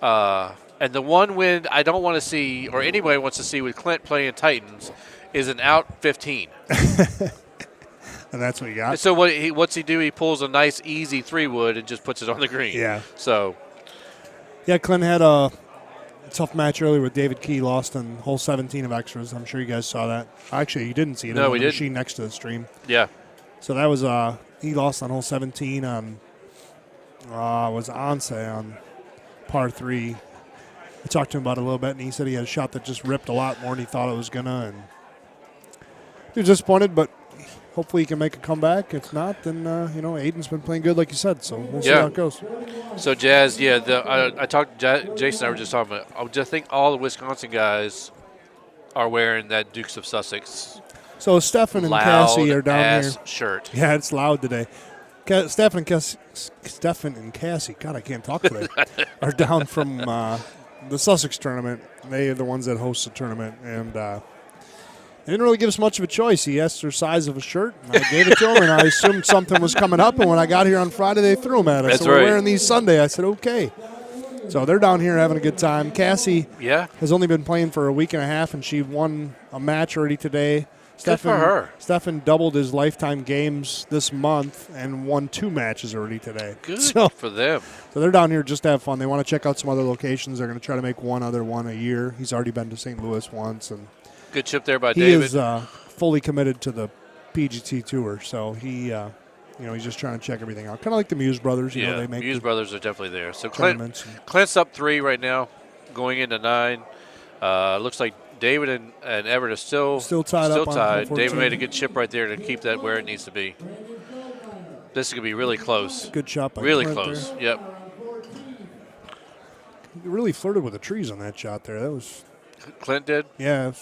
And the one win I don't want to see, or anybody wants to see with Clint playing Titans, is an out 15. And that's what you got. So what's he do? He pulls a nice, easy 3-wood and just puts it on the green. Yeah. So. Yeah, Clint had a tough match earlier with David Key, lost on hole 17 of extras. I'm sure you guys saw that. Actually, you didn't see it. No, we didn't. didn't. Machine next to the stream. Yeah. So that was he lost on hole 17 on was Anse on par 3. I talked to him about it a little bit, and he said he had a shot that just ripped a lot more than he thought it was gonna, and he was disappointed, but hopefully he can make a comeback. If not, then Aiden's been playing good, like you said. So we'll see how it goes. So Jazz, I talked to Jason. And I were just talking about. I just think all the Wisconsin guys are wearing that Dukes of Sussex. So Stefan and Cassie are down here. Shirt. Yeah, it's loud today. Stefan and Cassie, God, I can't talk today, are down from the Sussex tournament. They are the ones that host the tournament, and they didn't really give us much of a choice. He asked her size of a shirt, and I gave it to him, and I assumed something was coming up, and when I got here on Friday, they threw them at us. That's so we're right. wearing these Sunday. I said, okay. So they're down here having a good time. Cassie has only been playing for a week and a half, and she won a match already today. Good for her. Stefan doubled his lifetime games this month and won 2 matches already today. Good for them. So they're down here just to have fun. They want to check out some other locations. They're going to try to make one other one a year. He's already been to St. Louis once. And good chip there by he David. He is fully committed to the PGT Tour. So he's just trying to check everything out. Kind of like the Muse Brothers. They make Muse Brothers are definitely there. So Clint's up 3 right now, going into 9. Looks like David and Everett are still tied. David made a good chip right there to keep that where it needs to be. This is going to be really close. Good shot by really Clint close. There. Yep. He really flirted with the trees on that shot there. That was Clint did? Yeah.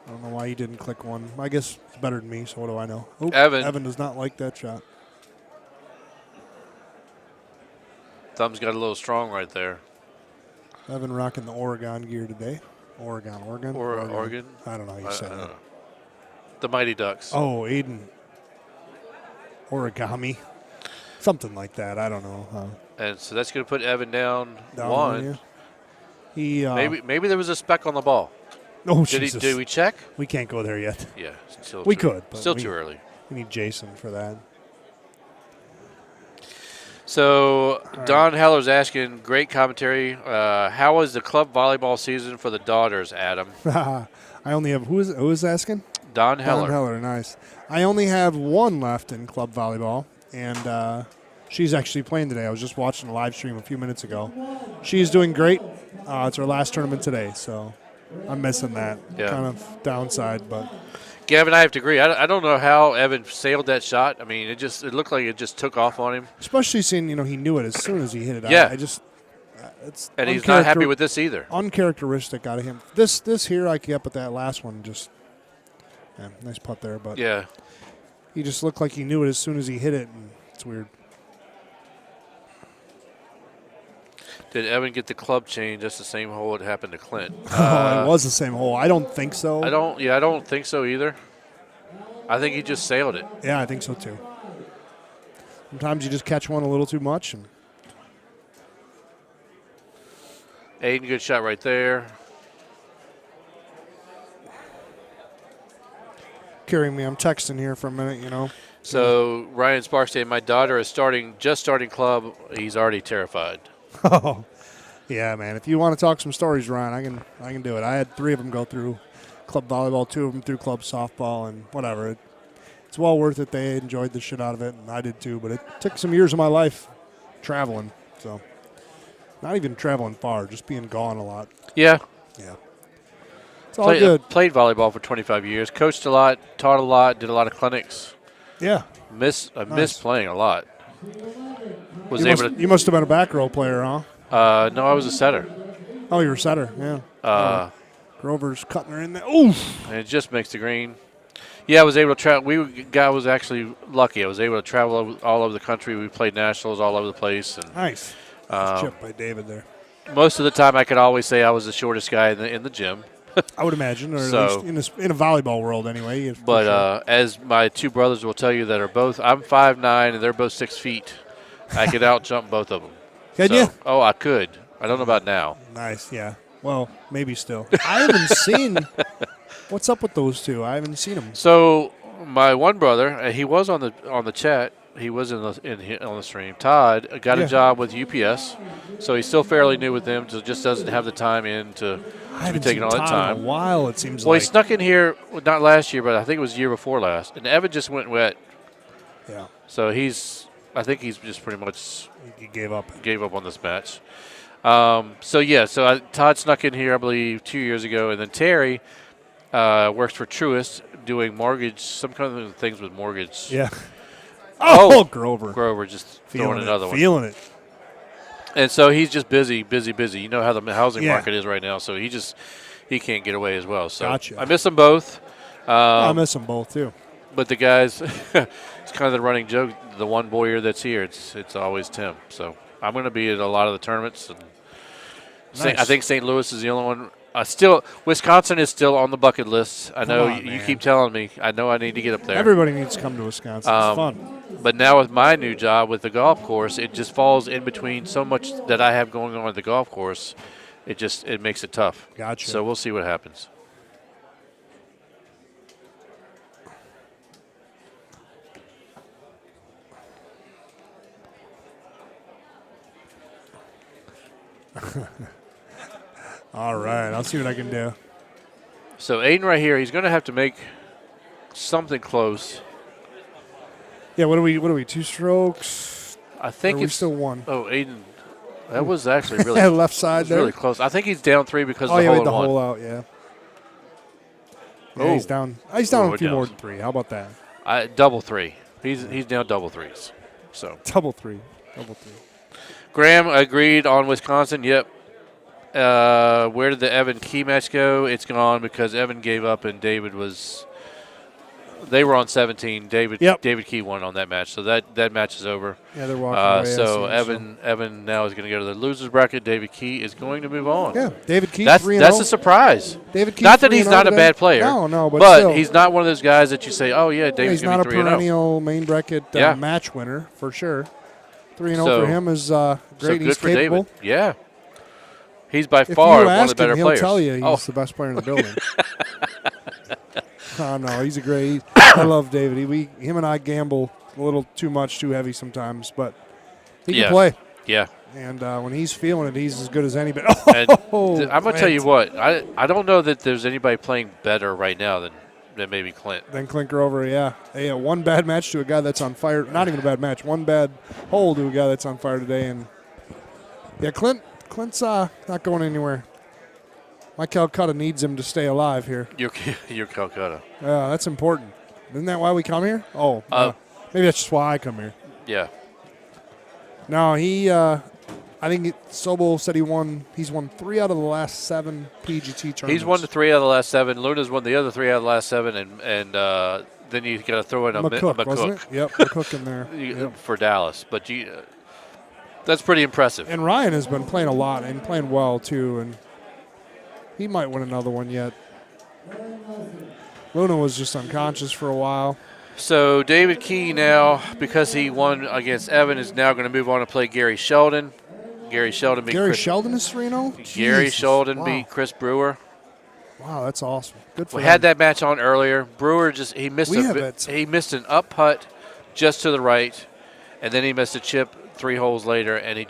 I don't know why he didn't click one. I guess it's better than me, so what do I know? Oh, Evan does not like that shot. Thumb's got a little strong right there. Evan rocking the Oregon gear today. Oregon. Oregon? I don't know how you said that. The Mighty Ducks. Oh, Aiden. Origami. Something like that. I don't know. And so that's going to put Evan down 1. He maybe there was a speck on the ball. Oh, Jesus. Did we check? We can't go there yet. Yeah. We could. But still too early. We need Jason for that. So Don Heller's asking, great commentary. How was the club volleyball season for the daughters, Adam? I only have who is asking? Don Heller. Don Heller, nice. I only have 1 left in club volleyball, and she's actually playing today. I was just watching a live stream a few minutes ago. She's doing great. It's her last tournament today, so I'm missing that. Yeah. Kind of downside, but Gavin, I have to agree. I don't know how Evan sailed that shot. I mean, it looked like it just took off on him. Especially seeing, he knew it as soon as he hit it. Yeah. It's And he's not happy with this either. Uncharacteristic out of him. This here, I kept, but that last one just, nice putt there. But Yeah. he just looked like he knew it as soon as he hit it, and it's weird. Did Evan get the club change? That's the same hole it happened to Clint. It was the same hole. I don't think so. I don't think so either. I think he just sailed it. Yeah, I think so too. Sometimes you just catch one a little too much. And Aiden, good shot right there. carrying me, I'm texting here for a minute, So Ryan Sparks saying, my daughter is just starting club. He's already terrified. Oh, yeah, man. If you want to talk some stories, Ryan, I can do it. I had 3 of them go through club volleyball, 2 of them through club softball, and whatever. It's well worth it. They enjoyed the shit out of it, and I did too. But it took some years of my life traveling. So not even traveling far, just being gone a lot. Yeah. Yeah. It's all good. Played volleyball for 25 years. Coached a lot, taught a lot, did a lot of clinics. Yeah. Miss playing a lot. You must have been a back row player, huh? No, I was a setter. Oh, you were a setter, yeah. Grover's cutting her in there. Oof! And it just makes the green. Yeah, I was able to travel. I was actually lucky. I was able to travel all over the country. We played nationals all over the place. And, nice. Nice chip by David there. Most of the time, I could always say I was the shortest guy in the gym. I would imagine, or at least in a volleyball world anyway. But sure. As my 2 brothers will tell you that are both, I'm 5'9", and they're both 6 feet. I could out-jump both of them. Can you? Oh, I could. I don't know about now. Nice, yeah. Well, maybe still. I haven't seen – what's up with those 2? I haven't seen them. So my one brother, he was on the chat. He was on the stream. Todd got a job with UPS, so he's still fairly new with them. So just doesn't have the time to be taking all that time. In a while, it seems well, like. He snuck in here not last year, but I think it was the year before last. And Evan just went wet. Yeah. So I think he's just pretty much he gave up on this match. So Todd snuck in here, I believe, 2 years ago, and then Terry works for Truist doing mortgage, some kind of things with mortgage. Yeah. Oh, Grover. Grover just throwing another one. Feeling it. And so he's just busy. You know how the housing market is right now, so he can't get away as well. So gotcha. I miss them both. I miss them both too. But the guys, it's kind of the running joke. The one boyer that's here, it's always Tim. So I'm going to be at a lot of the tournaments. And nice. I think St. Louis is the only one. Wisconsin is still on the bucket list. I know you keep telling me. I know I need to get up there. Everybody needs to come to Wisconsin. It's fun. But now with my new job with the golf course, it just falls in between so much that I have going on at the golf course. It makes it tough. Gotcha. So we'll see what happens. All right, I'll see what I can do. So Aiden right here, he's going to have to make something close. Yeah, what are we? 2 strokes? I think it's still 1. Oh, Aiden, that was actually really left side there. Really close. I think he's down 3 because of the hole in the one. hole out. Yeah. Yeah, he's down. He's down a few more than 3. How about that? Double 3. He's down double 3s. So double 3. Graham agreed on Wisconsin. Yep. Where did the Evan Key match go? It's gone because Evan gave up and David was. They were on 17. David Key won on that match, so that match is over. Yeah, they're walking away. So Evan now is going to go to the losers bracket. David Key is going to move on. Yeah, David Key. That's a surprise. David Key. Not that he's not a bad player. No, but but still. He's not one of those guys that you say, oh yeah, David's going to be 3-0. He's not a perennial main bracket match winner for sure. 3-0 for him is great. So good he's for capable. David. Yeah. He's by far one of the better players. He'll tell you he's the best player in the building. No, he's a great. I love David. Him and I gamble a little too much, too heavy sometimes, but he can play. Yeah. And when he's feeling it, he's as good as anybody. I'm going to tell you what. I don't know that there's anybody playing better right now than maybe Clint. Than Clint Grover, yeah. Hey, one bad match to a guy that's on fire. Not even a bad match. One bad hole to a guy that's on fire today. And yeah, Clint's not going anywhere. My Calcutta needs him to stay alive here. Your Calcutta. Yeah, that's important. Isn't that why we come here? Oh, maybe that's just why I come here. Yeah. No, I think Sobel said he's won 3 out of the last 7 PGT tournaments. He's won the 3 out of the last 7. Luna's won the other 3 out of the last 7, and then you got to throw in a McCook, wasn't it? Yep, McCook in there. Yep. For Dallas. But that's pretty impressive. And Ryan has been playing a lot and playing well, too, and he might win another one yet. Luna was just unconscious for a while. So David Key now, because he won against Evan, is now going to move on to play Gary Sheldon. Gary Sheldon beat Sheldon is 3-0? Gary Sheldon beat Chris Brewer. Wow, that's awesome. Good for We him. had that match on earlier. Brewer he missed an up putt just to the right, and then he missed a chip 3 holes later, and he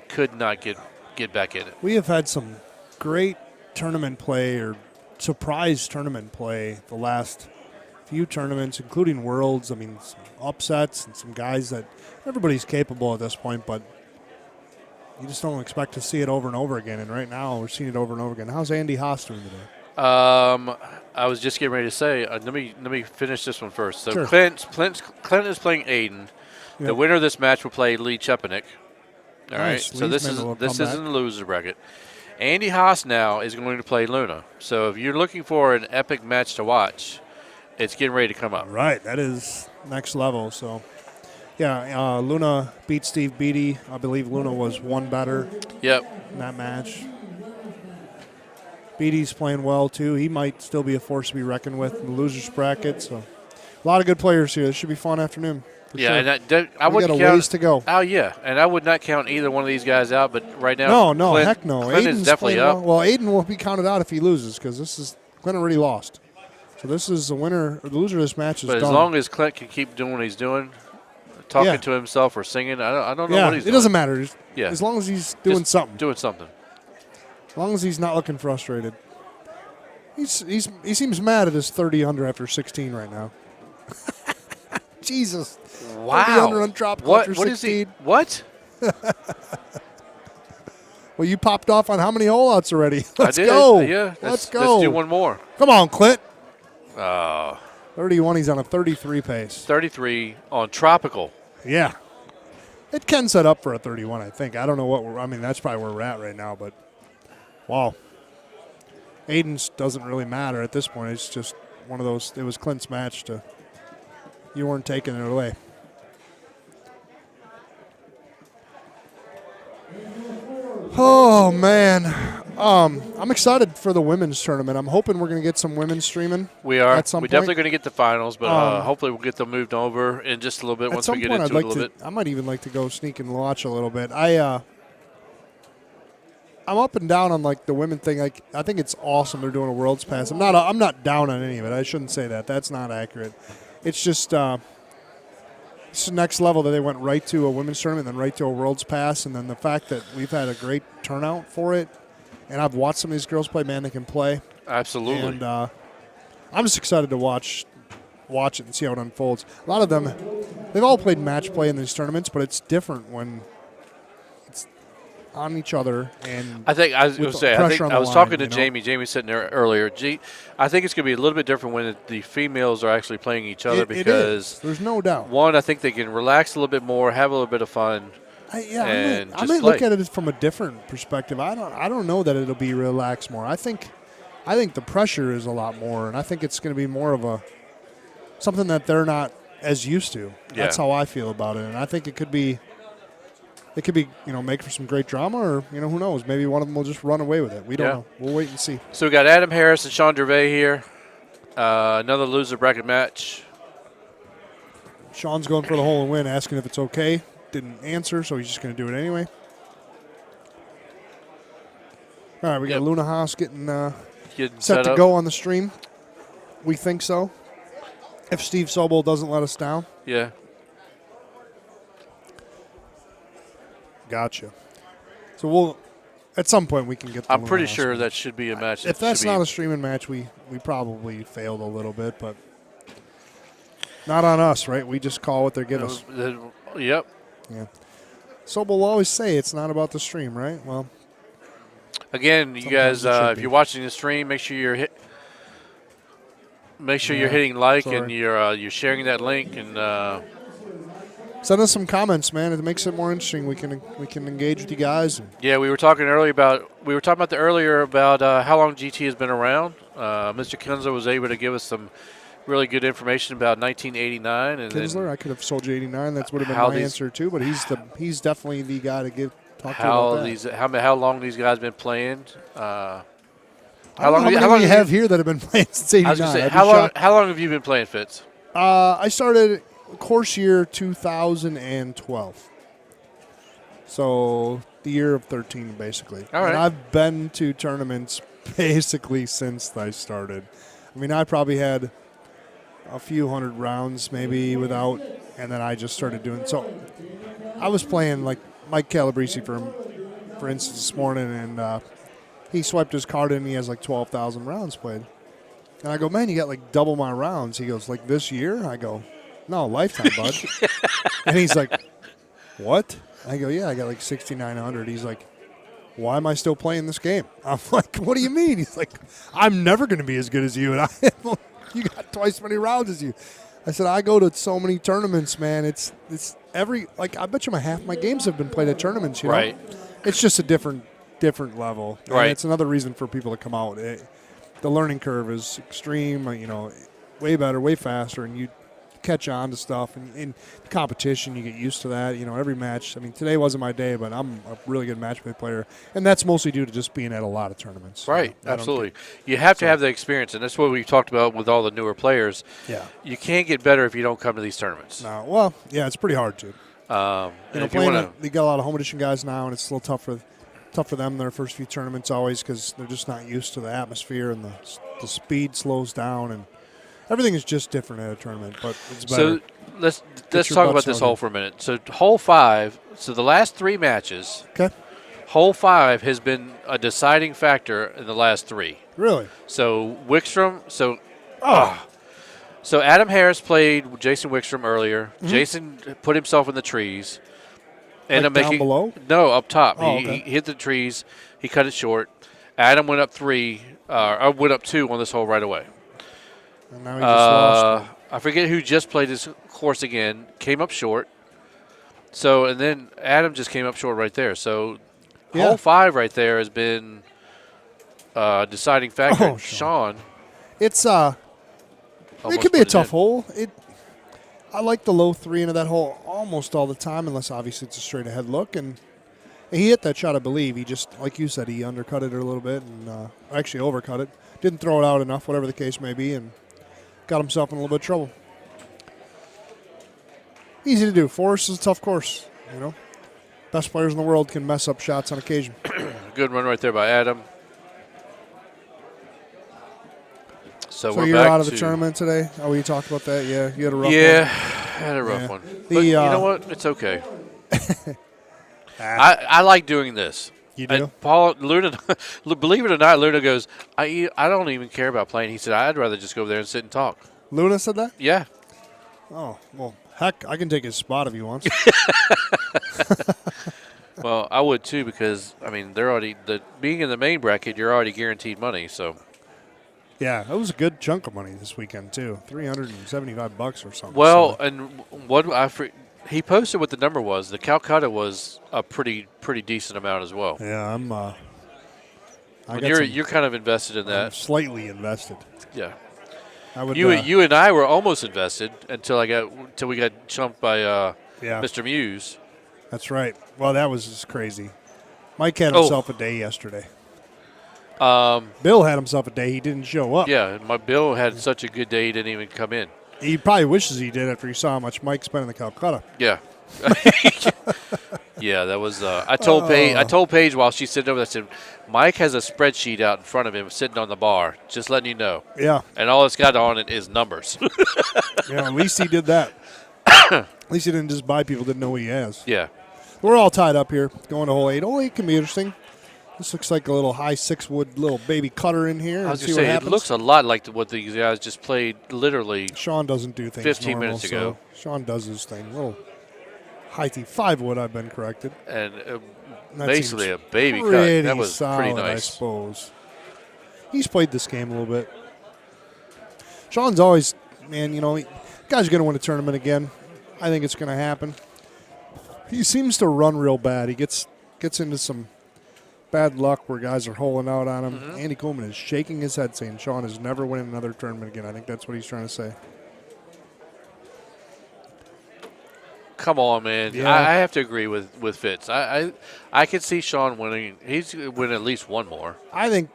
could not get back in it. We have had some great tournament play or surprise tournament play the last few tournaments, including Worlds. I mean, some upsets and some guys that everybody's capable at this point, but you just don't expect to see it over and over again. And right now, we're seeing it over and over again. How's Andy Haas doing today? I was just getting ready to say, let me finish this one first. So sure. Clint is playing Aiden. Yep. The winner of this match will play Lee Chepanik. All right. So this is in the loser bracket. Andy Haas now is going to play Luna. So if you're looking for an epic match to watch, it's getting ready to come up. Right. That is next level. So, yeah, Luna beat Steve Beatty. I believe Luna was 1 better. Yep. In that match. Beatty's playing well, too. He might still be a force to be reckoned with in the losers bracket. So, a lot of good players here. This should be a fun afternoon. Yeah, sure. and I wouldn't count. count. Ways to go. Oh yeah, and I would not count either one of these guys out. But right now, no, heck no. Clint is definitely up. Well, Aiden will be counted out if he loses because Clint already lost. So this is the winner or the loser of this match is But done. as long as Clint can keep doing what he's doing, talking to himself or singing, I don't know what he's doing. It doesn't matter. Yeah, as long as he's doing something. Doing something. As long as he's not looking frustrated. He seems mad at his 30 under after 16 right now. Jesus. Wow. 30 under on tropical after 16. What is he? What? Well, you popped off on how many hole-outs already? Let's I did. go. Yeah. Let's go. Let's do one more. Come on, Clint. 31, he's on a 33 pace. 33 on tropical. Yeah. It can set up for a 31, I think. I don't know that's probably where we're at right now, but wow. Aiden's doesn't really matter at this point. It's just one of those, it was Clint's match you weren't taking it away. Oh, man. I'm excited for the women's tournament. I'm hoping we're going to get some women's streaming. We are. At some point. Definitely going to get the finals, but hopefully we'll get them moved over in just a little bit once we get into it a little bit. I might even like to go sneak and watch a little bit. I'm up and down on like the women thing. Like I think it's awesome they're doing a Worlds Pass. I'm not down on any of it. I shouldn't say that. That's not accurate. It's just it's the next level that they went right to a women's tournament, then right to a Worlds Pass, and then the fact that we've had a great turnout for it. And I've watched some of these girls play. Man, they can play. Absolutely. And I'm just excited to watch it and see how it unfolds. A lot of them, they've all played match play in these tournaments, but it's different when it's on each other. And I was talking to Jamie. Jamie's sitting there earlier. I think it's going to be a little bit different when the females are actually playing each other because there's no doubt. One, I think they can relax a little bit more, have a little bit of fun. I might look at it from a different perspective. I don't know that it'll be relaxed more. I think the pressure is a lot more, and I think it's going to be more of something that they're not as used to. Yeah. That's how I feel about it, and I think it could be make for some great drama, or who knows? Maybe one of them will just run away with it. We don't know. We'll wait and see. So we got Adam Harris and Sean Gervais here. Another loser bracket match. Sean's going for the hole and win, asking if it's okay. Didn't answer, so he's just going to do it anyway. All right, we got Luna Haas getting set to go on the stream. We think so. If Steve Sobel doesn't let us down. Yeah. Gotcha. So at some point we can get. I'm pretty sure that should be a match. If that's not a streaming match, we probably failed a little bit, but not on us, right? We just call what they give us. Yep. Yeah. Sobel will always say it's not about the stream, right? Well, Again, you Sometimes guys, it should if be. you're watching the stream, make sure you're hitting like sorry. and you're sharing that link and Send us some comments, man. It makes it more interesting. We can engage with you guys. And yeah, we were talking earlier about how long GT has been around. Mr. Kinsler was able to give us some really good information about 1989 and Kinsler, then I could have sold you 89. That would have been how my these- answer too. But he's definitely the guy to talk to how about these that. how long these guys been playing. I don't know how many we have have here that have been playing since 89. I was gonna say, I'd be how shocked. long have you been playing, Fitz? I started course year 2012. So the year of 13, basically. All right. And I've been to tournaments basically since I started. I mean, I probably had a few hundred rounds maybe without, and then I just started doing so. I was playing like Mike Calabrese for instance this morning, and he swiped his card in. And he has like 12,000 rounds played, and I go, man, you got like double my rounds. He goes, like this year? I go, no, lifetime, bud. And he's like, what? I go, yeah, I got like 6,900. He's like, why am I still playing this game? I'm like, what do you mean? He's like, I'm never going to be as good as you, and you got twice as many rounds as you. I said, I go to so many tournaments, man. It's I bet you half my games have been played at tournaments, you know? Right. It's just a different level. And Right. it's another reason for people to come out. The learning curve is extreme, way better, way faster, and you catch on to stuff. And in competition, you get used to that. Every match. I mean, today wasn't my day, but I'm a really good match play player, and that's mostly due to just being at a lot of tournaments. Right, I don't absolutely. You have to have the experience, and that's what we've talked about with all the newer players. Yeah. You can't get better if you don't come to these tournaments. No, well, yeah, it's pretty hard to. And if you Playing want they got a lot of home edition guys now, and it's a little tough for them in their first few tournaments always because they're just not used to the atmosphere and the speed slows down and everything is just different at a tournament. But it's better. So let's your talk about butts this out hole here. for a minute. So hole 5. So the last 3 matches, Okay, hole 5 has been a deciding factor in the last 3. really? So Wickstrom. So Adam Harris played with Jason Wickstrom earlier. Mm-hmm. Jason put himself in the trees. Ended Like up down below? No, up top. Oh, he okay. hit the trees. He cut it short. Adam went up 3. I went up 2 on this hole right away. And now he just lost. I forget who just played this course again. Came up short. So and then Adam just came up short right there. So Yeah. hole 5 right there has been deciding factor. Oh, Sean. It's it almost could be put a it tough in. hole. I like the low 3 into that hole almost all the time, unless obviously it's a straight ahead look. And he hit that shot, I believe. He just, like you said, he undercut it a little bit and actually overcut it. Didn't throw it out enough, whatever the case may be, and got himself in a little bit of trouble. Easy to do. Forest is a tough course, Best players in the world can mess up shots on occasion. Good run right there by Adam. So we're you're back out of the to- tournament today? Oh, you talked about that? Yeah, you had a rough Yeah, one. I had a rough Yeah. one. The, But you know what? It's okay. Ah. I like doing this. You do? And Paul Luna, believe it or not, Luna goes, I don't even care about playing. He said, I'd rather just go over there and sit and talk. Luna said that? Yeah. Oh, well, heck, I can take his spot if he wants. Well, I would too because, I mean, they're already, being in the main bracket, you're already guaranteed money. So, Yeah, that was a good chunk of money this weekend, too. $375 or something. well, So, and what he posted what the number was. The Calcutta was a pretty decent amount as well. yeah, I'm And you're kind of invested in I'm that. slightly invested. Yeah. I would, You and I were almost invested until we got chumped by yeah, Mr. Muse. that's right. Well, that was just crazy. Mike had Oh. himself a day yesterday. Bill had himself a day. He didn't show up. Yeah, my Bill had such a good day he didn't even come in. He probably wishes he did after he saw how much Mike spent in the Calcutta. Yeah. Yeah, that was. I told Paige while she's sitting over there. I said, Mike has a spreadsheet out in front of him, sitting on the bar, just letting you know. Yeah, And all it's got on it is numbers. yeah. At least he did that. At least he didn't just buy people didn't know what he has. Yeah. We're all tied up here, going to hole 8. Hole 8 can be interesting. This looks like a little high 6-wood little baby cutter in here. I was and see going to what say, it happens. looks a lot like what these guys just played literally. Sean doesn't do things 15 normal, minutes ago. So Sean does his thing. Little heighty 5-wood, I've been corrected. And That basically seems a baby cut. pretty That was solid, pretty I nice. suppose. He's played this game a little bit. Sean's always, man, guy's going to win a tournament again. I think it's going to happen. He seems to run real bad. He gets into some bad luck where guys are holing out on him. Andy Coleman is shaking his head saying Sean is never winning another tournament again. I think that's what he's trying to say. Come on, man. Yeah. I have to agree with Fitz. I could see Sean winning. He's going to win at least one more. I think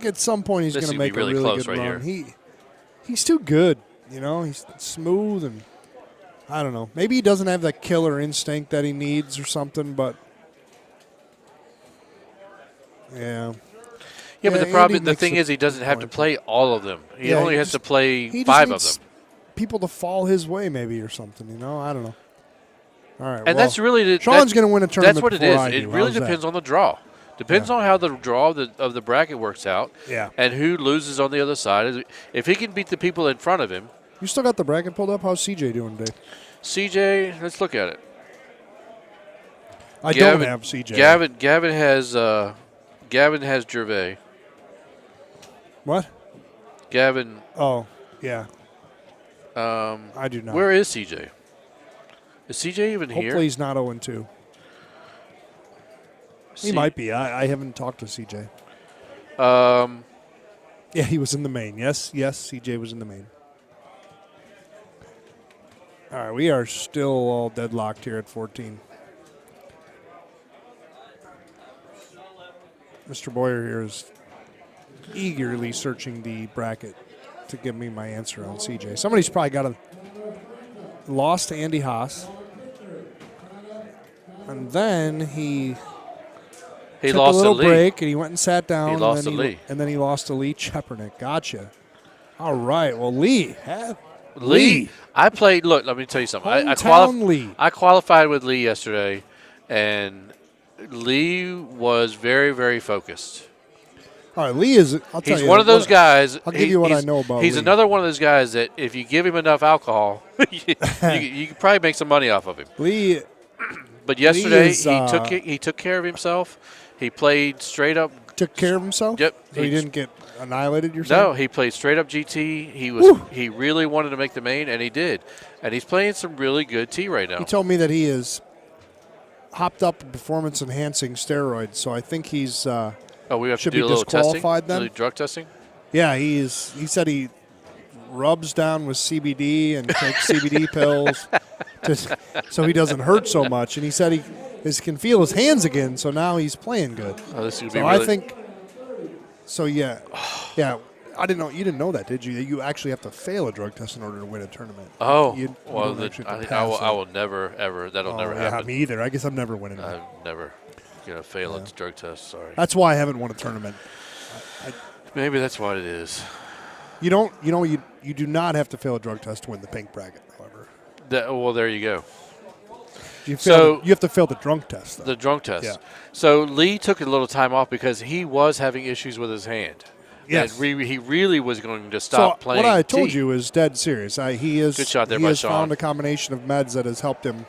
at some point he's This going to could be make really a really close good right run. here. He's too good. He's smooth and I don't know. Maybe he doesn't have that killer instinct that he needs or something, but yeah. Yeah, but the thing makes is, he doesn't have to point. play all of them. He Yeah, only he has to play he just 5 of needs them. People to fall his way, maybe, or something. I don't know. All right, And that's really Sean's going to win a tournament. That's what it before is. I It do. really How's that? depends on the draw. Depends on how the draw of the bracket works out. Yeah. And who loses on the other side. If he can beat the people in front of him. You still got the bracket pulled up? How's CJ doing today? CJ, let's look at it. I don't have CJ. Gavin has Gervais. What? Gavin. Oh, yeah. I do not. Where is CJ? Is CJ even here? Hopefully he's not 0-2. He might be. I haven't talked to CJ. Yeah, he was in the main. Yes, CJ was in the main. All right, we are still all deadlocked here at 14. Mr. Boyer here is eagerly searching the bracket to give me my answer on CJ. Somebody's probably got a loss to Andy Haas. And then he took lost a little to Lee. break, and he went and sat down. He lost and then to Lee. And then he lost to Lee Chepernick. Gotcha. All right. Well, Lee. I played. Look, let me tell you something. Lee. I qualified with Lee yesterday, and Lee was very, very focused. All right, Lee is. He's one of those guys. I'll give you what I know about He's Lee. another one of those guys that if you give him enough alcohol, you can probably make some money off of him. Lee. But yesterday Lee is, he took care of himself. He played straight up. Took care of himself. Yep. So he didn't get annihilated. You're saying? No, he played straight up GT. He really wanted to make the main, and he did. And he's playing some really good T right now. He told me that he is hopped up performance enhancing steroids. So I think he's. We have to should do be a little testing. disqualified then. Little drug testing. Yeah, he is. He said he rubs down with CBD and takes CBD pills so he doesn't hurt so much. And he said he can feel his hands again, so now he's playing good. Oh, this would so be really. I think. So yeah. I didn't know. You didn't know that, did you? You actually have to fail a drug test in order to win a tournament. Oh, you well, don't actually have to I pass will never ever. That'll never Yeah, happen. me either. I guess I'm never winning. I'm never gonna fail a drug test. Sorry. That's why I haven't won a tournament. Maybe that's what it is. You don't. You do not have to fail a drug test to win the pink bracket. However, Well, there you go. you have to fail the drunk test. Though. The drunk test. Yeah. So Lee took a little time off because he was having issues with his hand. Yes. And he really was going to stop playing. What I told T. you is dead serious. He is. Good shot there he by has Sean. found a combination of meds that has helped him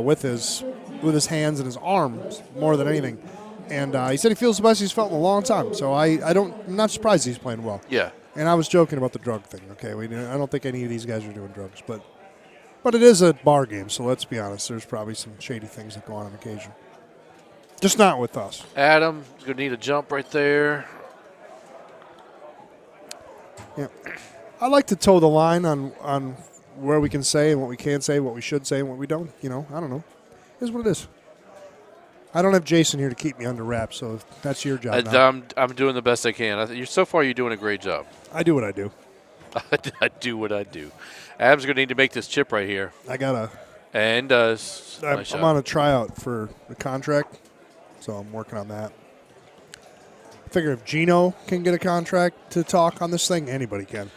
with his hands and his arms more than anything. And he said he feels the best he's felt in a long time. So I'm not surprised he's playing well. Yeah. And I was joking about the drug thing. Okay, I don't think any of these guys are doing drugs, but it is a bar game. So let's be honest. There's probably some shady things that go on occasion. Just not with us. Adam, you're going to need a jump right there. Yeah, I like to toe the line on where we can say and what we can't say, what we should say and what we don't. I don't know. It is what it is. I don't have Jason here to keep me under wraps, so that's your job now. I'm doing the best I can. So far, you're doing a great job. I do what I do. I do what I do. Adam's going to need to make this chip right here. I gotta. And does. I'm on a tryout for the contract, so I'm working on that. Figure if Gino can get a contract to talk on this thing, anybody can.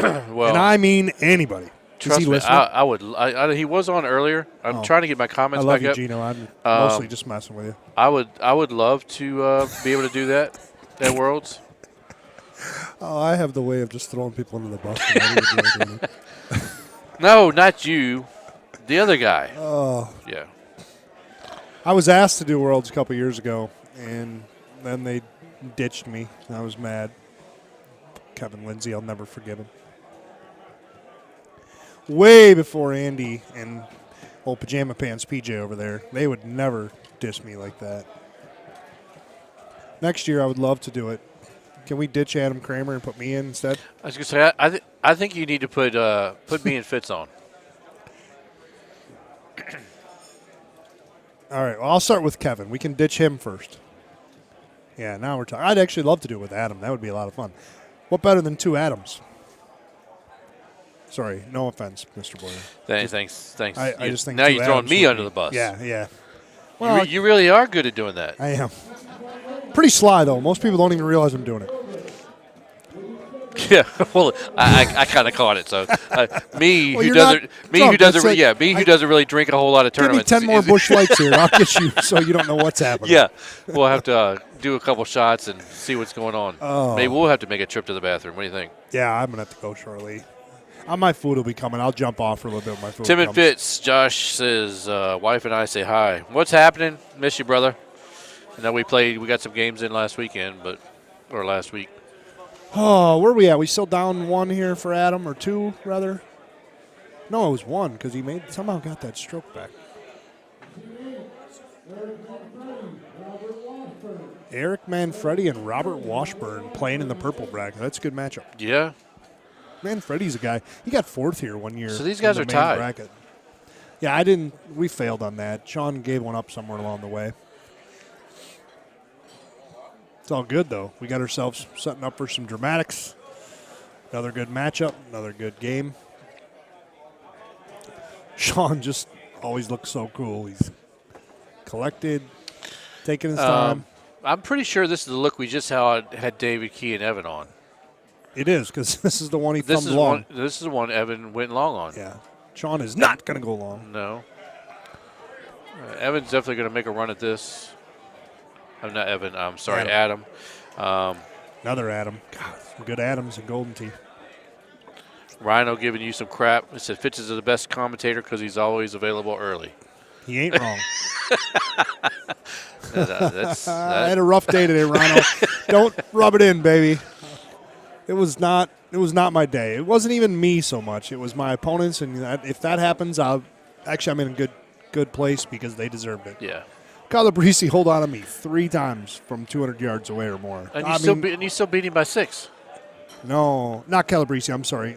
Well, and I mean anybody. Trust Is he me, listening? I would. He was on earlier. I'm trying to get my comments I love back you, up. Gino. I'm mostly just messing with you. I would love to be able to do that at Worlds. Oh, I have the way of just throwing people under the bus. No, not you. The other guy. Oh. Yeah. I was asked to do Worlds a couple years ago, and then they ditched me. I was mad. Kevin Lindsay, I'll never forgive him. Way before Andy and old Pajama Pants PJ over there, they would never diss me like that. Next year, I would love to do it. Can we ditch Adam Kramer and put me in instead? I was going to say, I think you need to put me and Fitz on. All right, well, I'll start with Kevin. We can ditch him first. Yeah, now we're talking. I'd actually love to do it with Adam. That would be a lot of fun. What better than 2 Adams? Sorry, no offense, Mr. Boyer. Thanks. I just think now 2 you're throwing Adams me would under be- the bus. Yeah. Well, You really are good at doing that. I am. Pretty sly, though. Most people don't even realize I'm doing it. Yeah, well, I kind of caught it. So me Well, who you're doesn't not drunk, that's it. me who doesn't really drink a whole lot of Give me tournaments. 10 more Busch Lights here, and I'll get you so you don't know what's happening. Yeah, we'll have to do a couple shots and see what's going on. Oh. Maybe we'll have to make a trip to the bathroom. What do you think? Yeah, I'm going to have to go shortly. My food will be coming. I'll jump off for a little bit when my food Tim and comes. Fitz, Josh says, wife and I say hi. What's happening? Miss you, brother. I know we got some games in last week. Oh, where are we at? We still down 1 here for Adam, or 2, rather? No, it was 1 because he somehow got that stroke back. Eric Manfredi and Robert Washburn playing in the purple bracket. That's a good matchup. Yeah. Manfredi's a guy. He got 4th here 1 year. So these guys in are the main tied. bracket. Yeah, we failed on that. Sean gave one up somewhere along the way. It's all good, though. We got ourselves setting up for some dramatics. Another good matchup, another good game. Sean just always looks so cool. He's collected, taking his time. I'm pretty sure this is the look we just had David Key and Evan on. It is, because this is the one he thumbed long. This is the one Evan went long on. Yeah. Sean is not going to go long. No. Evan's definitely going to make a run at this. I'm not Evan. I'm sorry, Adam. Another Adam. God, some good Adams and Golden Tee. Rhino giving you some crap. He said Fitz is the best commentator because he's always available early. He ain't wrong. I I had a rough day today, Rhino. Don't rub it in, baby. It was not my day. It wasn't even me so much. It was my opponents, and if that happens, I'm in a good place because they deserved it. Yeah. Calabrese hold on to me 3 times from 200 yards away or more. And you still beat him by 6. No, not Calabrese. I'm sorry.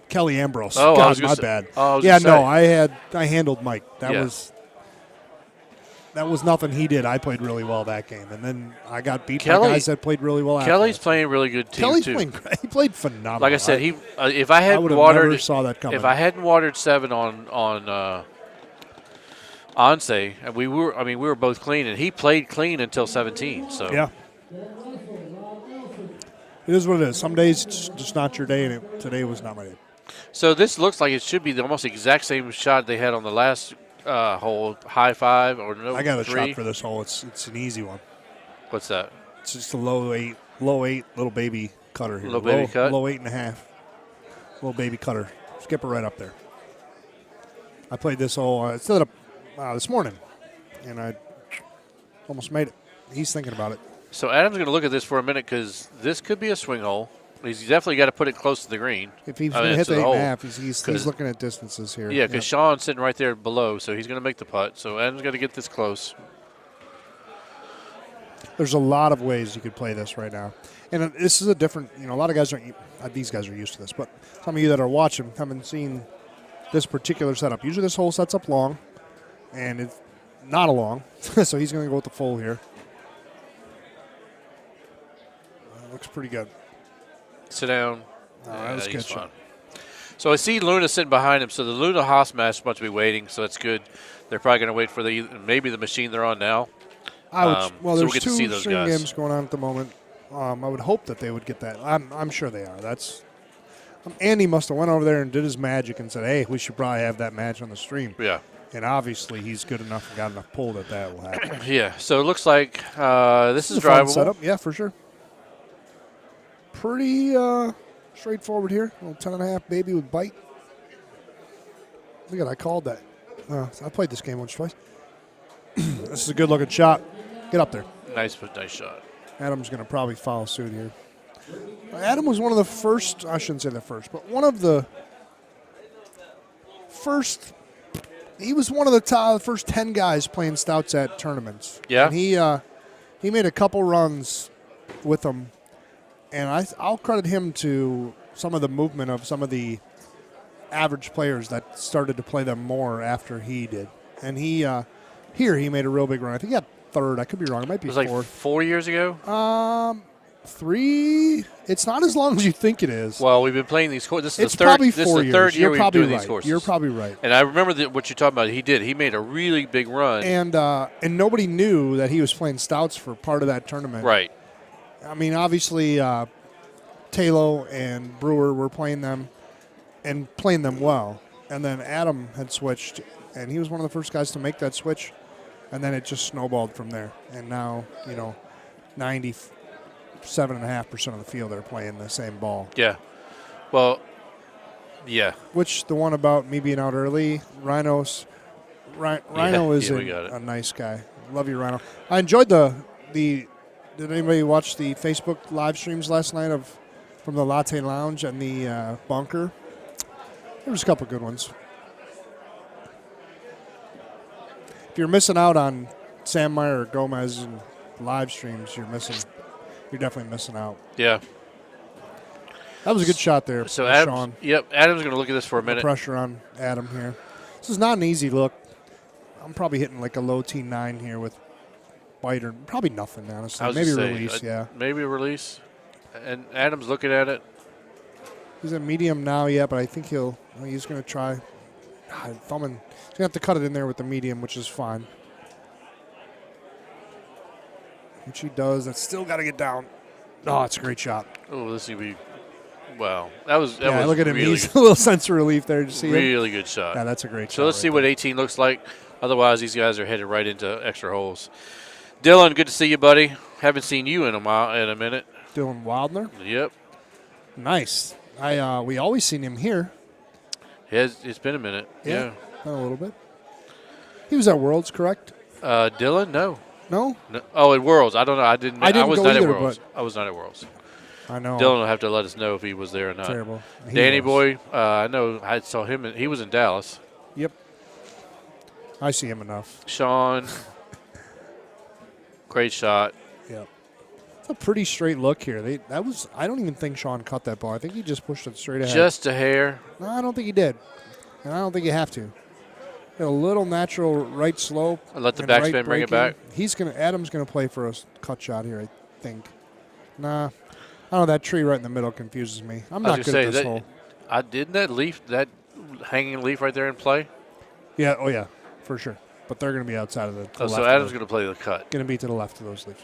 Kelly Ambrose. Oh, God, my bad. I handled Mike. That was nothing he did. I played really well that game, and then I got beat by guys that played really well. Kelly's playing really good team Kelly's too. playing great. He played phenomenal. Like I said, if I hadn't never saw that coming. If I hadn't watered 7 on Onse, and we were both clean, and he played clean until 17. So yeah. It is what it is. Some days it's just not your day, and today was not my day. So this looks like it should be the almost exact same shot they had on the last hole, high 5 or no. I got a 3. shot for this hole. It's an easy one. What's that? It's just a low eight little baby cutter here. Low baby cut? Low 8.5. Little baby cutter. Skip it right up there. I played this hole. I set it up this morning, and I almost made it. He's thinking about it. So Adam's going to look at this for a minute because this could be a swing hole. He's definitely got to put it close to the green. If he's going to hit the 8.5, he's looking at distances here. Yeah, because Sean's sitting right there below, so he's going to make the putt. So Adam's got to get this close. There's a lot of ways you could play this right now. And this is a different, a lot of guys these guys are used to this, but some of you that are watching haven't seen this particular setup. Usually this hole sets up long, and it's not a long, so he's going to go with the full here. Looks pretty good. Sit down. That was a good shot. So I see Luna sitting behind him, so the Luna Haas match must be waiting, so that's good. They're probably going to wait for maybe the machine they're on now. There's we'll get to see 2 those string guys. games going on at the moment. I would hope that they would get that. I'm sure they are. Andy must have went over there and did his magic and said, hey, we should probably have that match on the stream. Yeah. And obviously he's good enough and got enough pull that will happen. Yeah, so it looks like this is a fun drivable. setup. Yeah, for sure. Pretty straightforward here. A little 10.5 baby with bite. Look at I called that. I played this game once or twice. This is a good-looking shot. Get up there. Nice shot. Adam's going to probably follow suit here. Adam was one of the first, I shouldn't say the first, but one of the first, he was one of the first 10 guys playing stouts at tournaments. Yeah. And he made a couple runs with them, and I'll credit him to some of the movement of some of the average players that started to play them more after he did. And he made a real big run. I think he got third. I could be wrong. It might be It was like fourth. 4 years ago? 3. It's not as long as you think it is. Well, we've been playing these courses. This is It's the third, probably this 4 is the years. third year You're we've probably doing right. these courses. You're probably right. And I remember what you're talking about. He made a really big run. And nobody knew that he was playing stouts for part of that tournament. Right. I mean, obviously, Talo and Brewer were playing them and playing them well. And then Adam had switched, and he was one of the first guys to make that switch. And then it just snowballed from there. And now, 97.5% of the field are playing the same ball. Yeah. Well, yeah. Which the one about me being out early, Rhino is a nice guy. Love you, Rhino. I enjoyed did anybody watch the Facebook live streams last night from the Latte Lounge and the bunker? There was a couple good ones. If you're missing out on Sam Meyer or Gomez and live streams, you're definitely missing out. Yeah. That was a good shot there. So Sean. Adam's going to look at this for a minute. Pressure on Adam here. This is not an easy look. I'm probably hitting like a low T9 here with biter. Probably nothing, honestly. Maybe release, yeah. Maybe a release. And Adam's looking at it. He's at medium now, yeah, but I think he's going to try. Thumbing. He's going to have to cut it in there with the medium, which is fine. Which he does. That's still got to get down. Oh, it's a great shot. Oh, this is going to be. Wow. That was look at him. Really He's a little sense of relief there. Did you see really him? Good shot. Yeah, that's a great shot. So let's see what 18 looks like. Otherwise, these guys are headed right into extra holes. Dylan, good to see you, buddy. Haven't seen you in a minute. Dylan Wildner. Yep. Nice. We always seen him here. It's been a minute. Yeah. A little bit. He was at Worlds, correct? Dylan, no. No? Oh, at Worlds. I don't know. I was go not either, at Worlds. but I was not at Worlds. I know. Dylan will have to let us know if he was there or not. Terrible. Danny Boy, I know. I saw him. He was in Dallas. Yep. I see him enough. Sean, great shot. Yep. It's a pretty straight look here. I don't even think Sean cut that ball. I think he just pushed it straight ahead. Just a hair. No, I don't think he did. And I don't think you have to. Got a little natural right slope. And let the backspin bring it back. Adam's gonna play for a cut shot here, I think. Nah. I don't know, that tree right in the middle confuses me. I'm not good at this hole. Didn't that hanging leaf right there in play? Yeah, oh yeah, for sure. But they're going to be outside of the left. So Adam's going to play the cut. Going to be to the left of those leaves.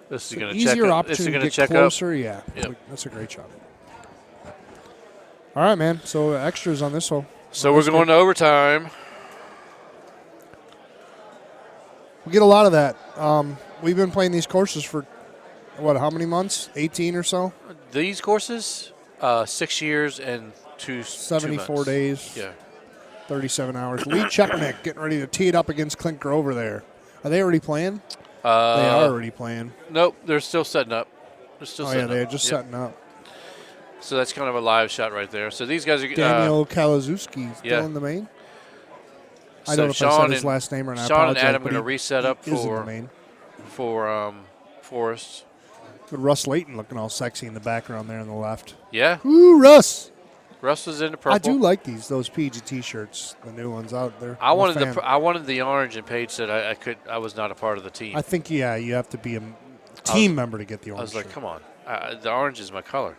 This is going to easier check. Opportunity This is to get closer. up. Yeah, yep. That's a great shot. All right, man. So extras on this hole. So we're going to overtime. We get a lot of that. We've been playing these courses for, how many months? 18 or so? These courses, 6 years and 74 2 months. days. Yeah. 37 hours. Lee Chepnick getting ready to tee it up against Clint Grover there. Are they already playing? They are already playing. Nope, they're still setting up. They're just setting up. So that's kind of a live shot right there. So these guys are Daniel Kalazewski still in the main. I don't know if I said his last name or not. Sean and Adam are going to reset up for Forrest. But Russ Layton looking all sexy in the background there on the left. Yeah. Ooh, Russ. Russ was in the purple. I do like those PG T-shirts, the new ones out there. I wanted the orange, and Paige said I was not a part of the team. I think you have to be a team member to get the orange. I was like, shirt. come on, the orange is my color.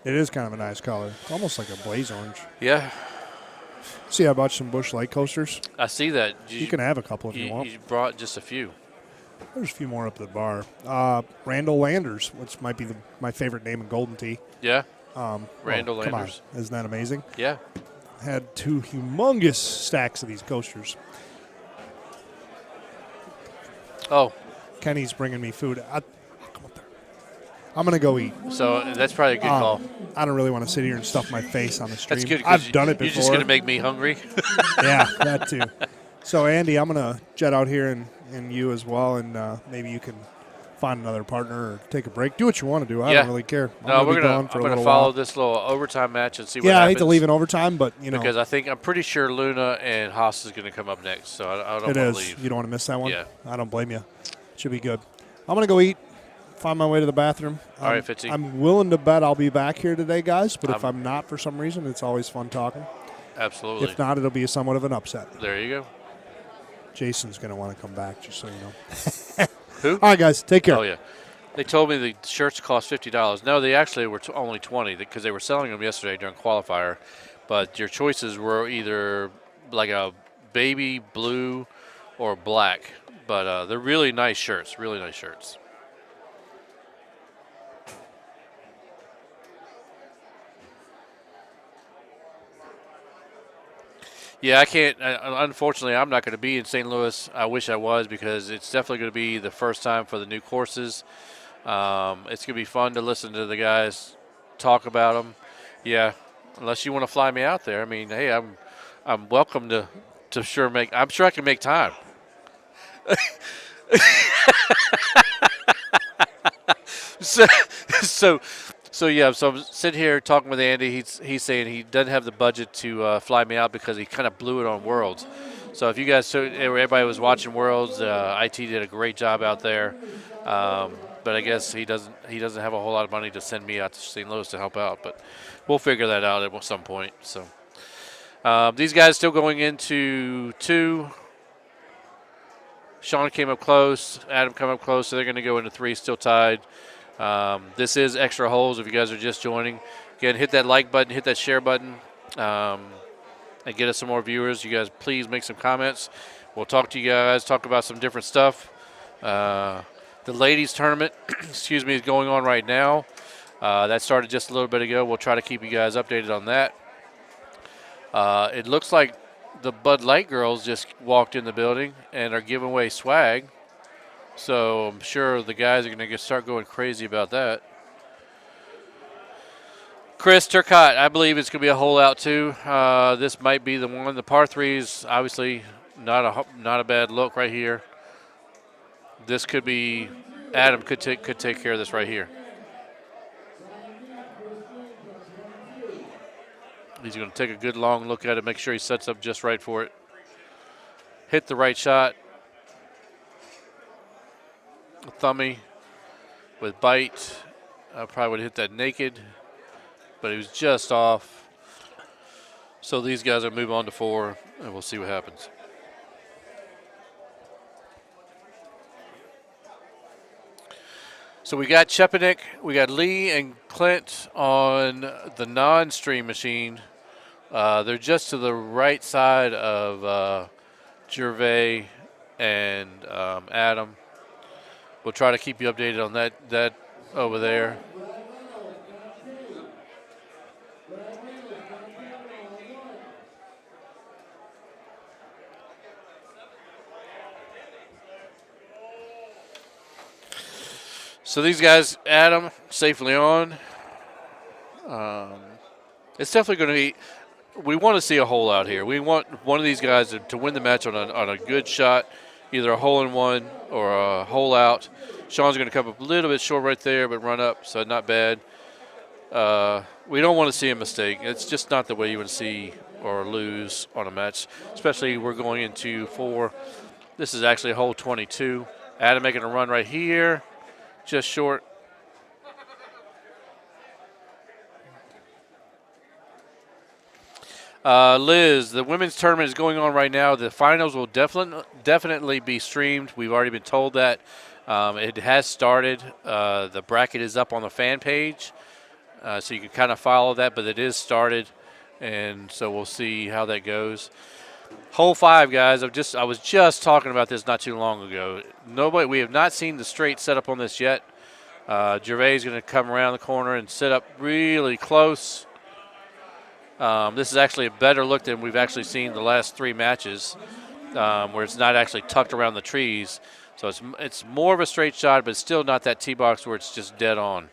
It is kind of a nice color. It's almost like a blaze orange. Yeah. See, I bought some Busch Light coasters. I see that. You can have a couple if you want. You brought just a few. There's a few more up at the bar. Randall Landers, which might be my favorite name in Golden Tee. Yeah. Randall Landers. Come on. Isn't that amazing? Yeah. Had 2 humongous stacks of these coasters. Oh. Kenny's bringing me food. Come up there. I'm going to go eat. So that's probably a good call. I don't really want to sit here and stuff my face on the stream. That's good. I've done it before. You're just going to make me hungry. Yeah, that too. So, Andy, I'm going to jet out here and you as well, and maybe you can find another partner or take a break. Do what you want to do. I don't really care. I'm going to follow this little overtime match and see what happens. Yeah, I hate to leave in overtime, but, Because I'm pretty sure Luna and Haas is going to come up next, so I don't want to leave. You don't want to miss that one? Yeah. I don't blame you. Should be good. I'm going to go eat, find my way to the bathroom. All right, Fitzy. I'm willing to bet I'll be back here today, guys, but if I'm not for some reason, it's always fun talking. Absolutely. If not, it'll be somewhat of an upset. There you go. Jason's going to want to come back, just so you know. Who? All right, guys, take care. Oh, yeah. They told me the shirts cost $50. No, they actually were only $20 because they were selling them yesterday during qualifier. But your choices were either like a baby blue or black. But they're really nice shirts, really nice shirts. Yeah, I can't. Unfortunately, I'm not going to be in St. Louis. I wish I was because it's definitely going to be the first time for the new courses. It's going to be fun to listen to the guys talk about them. Yeah, unless you want to fly me out there. I mean, hey, I'm welcome to sure make. I'm sure I can make time. So yeah, so I'm sitting here talking with Andy. He's saying he doesn't have the budget to fly me out because he kind of blew it on Worlds. So if you guys, everybody was watching Worlds, IT did a great job out there. But I guess he doesn't have a whole lot of money to send me out to St. Louis to help out. But we'll figure that out at some point. So these guys still going into 2. Sean came up close. Adam came up close. So they're going to go into 3, still tied. This is Extra Holes if you guys are just joining. Again, hit that like button, hit that share button, and get us some more viewers. You guys please make some comments. We'll talk to you guys, talk about some different stuff. The ladies tournament, excuse me, is going on right now. That started just a little bit ago. We'll try to keep you guys updated on that. It looks like the Bud Light girls just walked in the building and are giving away swag. So I'm sure the guys are going to start going crazy about that. Chris Turcotte, I believe it's going to be a hole out too. This might be the one. The par 3 is obviously not a bad look right here. This could be Adam could take care of this right here. He's going to take a good long look at it, make sure he sets up just right for it. Hit the right shot. Thummy with bite. I probably would have hit that naked, but he was just off. So these guys will move on to 4, and we'll see what happens. So we got Chepanik, we got Lee and Clint on the non-stream machine. They're just to the right side of Gervais and Adam. We'll try to keep you updated on that over there. So these guys, Adam, safely on. It's definitely going to be. We want to see a hole out here. We want one of these guys to win the match on a good shot, either a hole-in-one or a hole out. Sean's going to come up a little bit short right there, but run up, so not bad. We don't want to see a mistake. It's just not the way you would see or lose on a match, especially we're going into 4. This is actually hole 22. Adam making a run right here, just short. Liz, the women's tournament is going on right now. The finals will definitely be streamed. We've already been told that. It has started. The bracket is up on the fan page, so you can kind of follow that, but it is started, and so we'll see how that goes. Hole 5, guys. I was just talking about this not too long ago. We have not seen the straight setup on this yet. Gervais is going to come around the corner and sit up really close. This is actually a better look than we've actually seen the last 3 matches, where it's not actually tucked around the trees. So it's more of a straight shot, but it's still not that tee box where it's just dead on.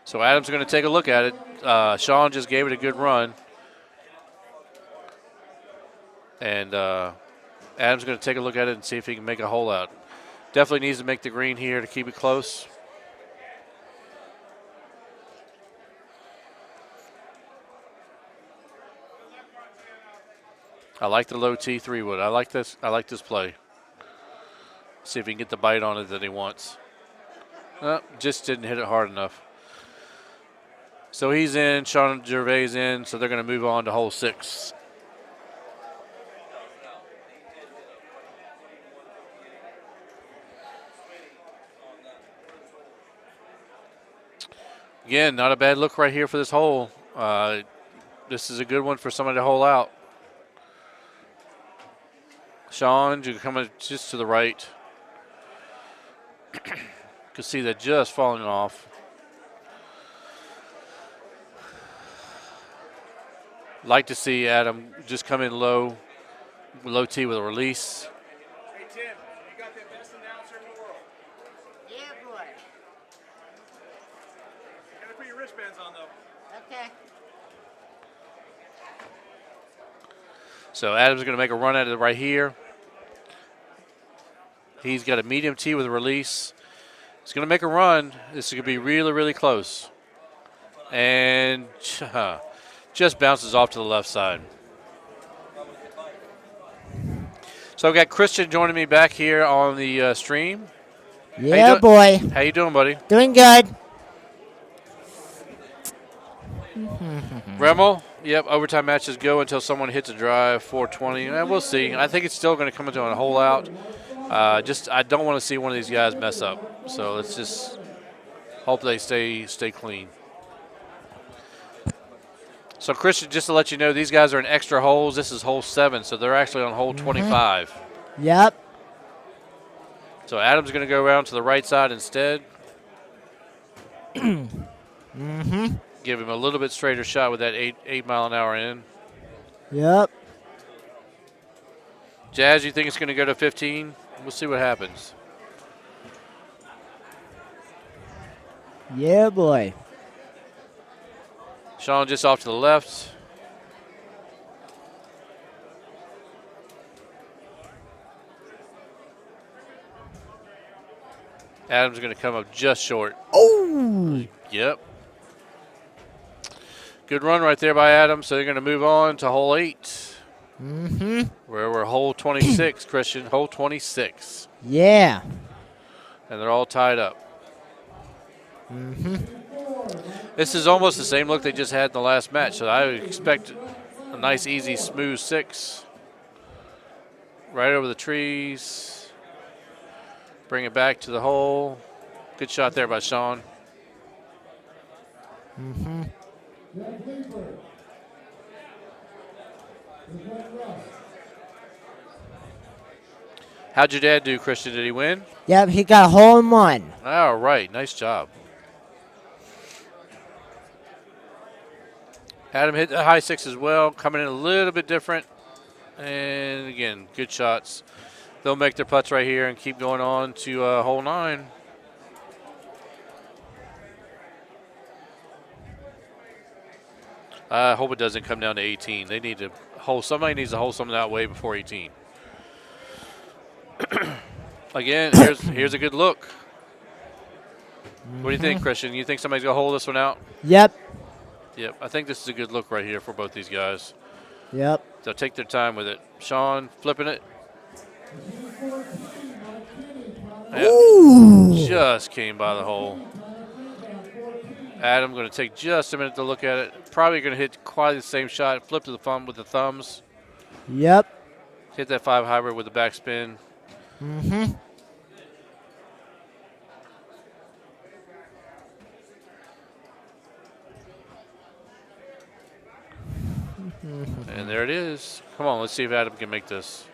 So Adam's going to take a look at it. Sean just gave it a good run. And Adam's going to take a look at it and see if he can make a hole out. Definitely needs to make the green here to keep it close. I like the low T 3-wood. I like this. I like this play. See if he can get the bite on it that he wants. Just didn't hit it hard enough. So he's in. Sean Gervais in. So they're going to move on to hole 6. Again, not a bad look right here for this hole. This is a good one for somebody to hole out. Sean, you're coming just to the right. You can see that just falling off. Like to see Adam just come in low T with a release. Hey, Tim, you got the best announcer in the world. Yeah, boy. You gotta put your wristbands on, though. Okay. So Adam's going to make a run at it right here. He's got a medium T with a release. He's going to make a run. This is going to be really, really close. And just bounces off to the left side. So I've got Christian joining me back here on the stream. Yeah, boy. How you doing, buddy? Doing good. Remmel, yep, overtime matches go until someone hits a drive, 420. We'll see. I think it's still going to come into a hole out. I don't want to see one of these guys mess up. So let's just hope they stay clean. So, Christian, just to let you know, these guys are in extra holes. This is hole 7, so they're actually on hole 25. Yep. So Adam's going to go around to the right side instead. Give him a little bit straighter shot with that 8 mile an hour in. Yep. Jazz, you think it's going to go to 15? We'll see what happens. Yeah, boy. Sean just off to the left. Adam's going to come up just short. Oh! Yep. Good run right there by Adam. So they're going to move on to hole 8. Where we're hole 26, Christian. Hole 26. Yeah. And they're all tied up. This is almost the same look they just had in the last match. So I would expect a nice, easy, smooth 6. Right over the trees. Bring it back to the hole. Good shot there by Sean. How'd your dad do, Christian? Did he win? Yep, he got a hole in one. All right, nice job. Adam hit the high 6 as well, coming in a little bit different. And again, good shots. They'll make their putts right here and keep going on to hole 9. I hope it doesn't come down to 18. They need to hold. Somebody needs to hold something that way before 18. Again, here's a good look. What do you think, Christian? You think somebody's gonna hold this one out? Yep. Yep. I think this is a good look right here for both these guys. Yep. They'll take their time with it. Sean flipping it. Yep. Just came by the hole. Adam going to take just a minute to look at it. Probably going to hit quite the same shot. Flip to the thumb with the thumbs. Yep. Hit that 5 hybrid with the backspin. And there it is. Come on, let's see if Adam can make this.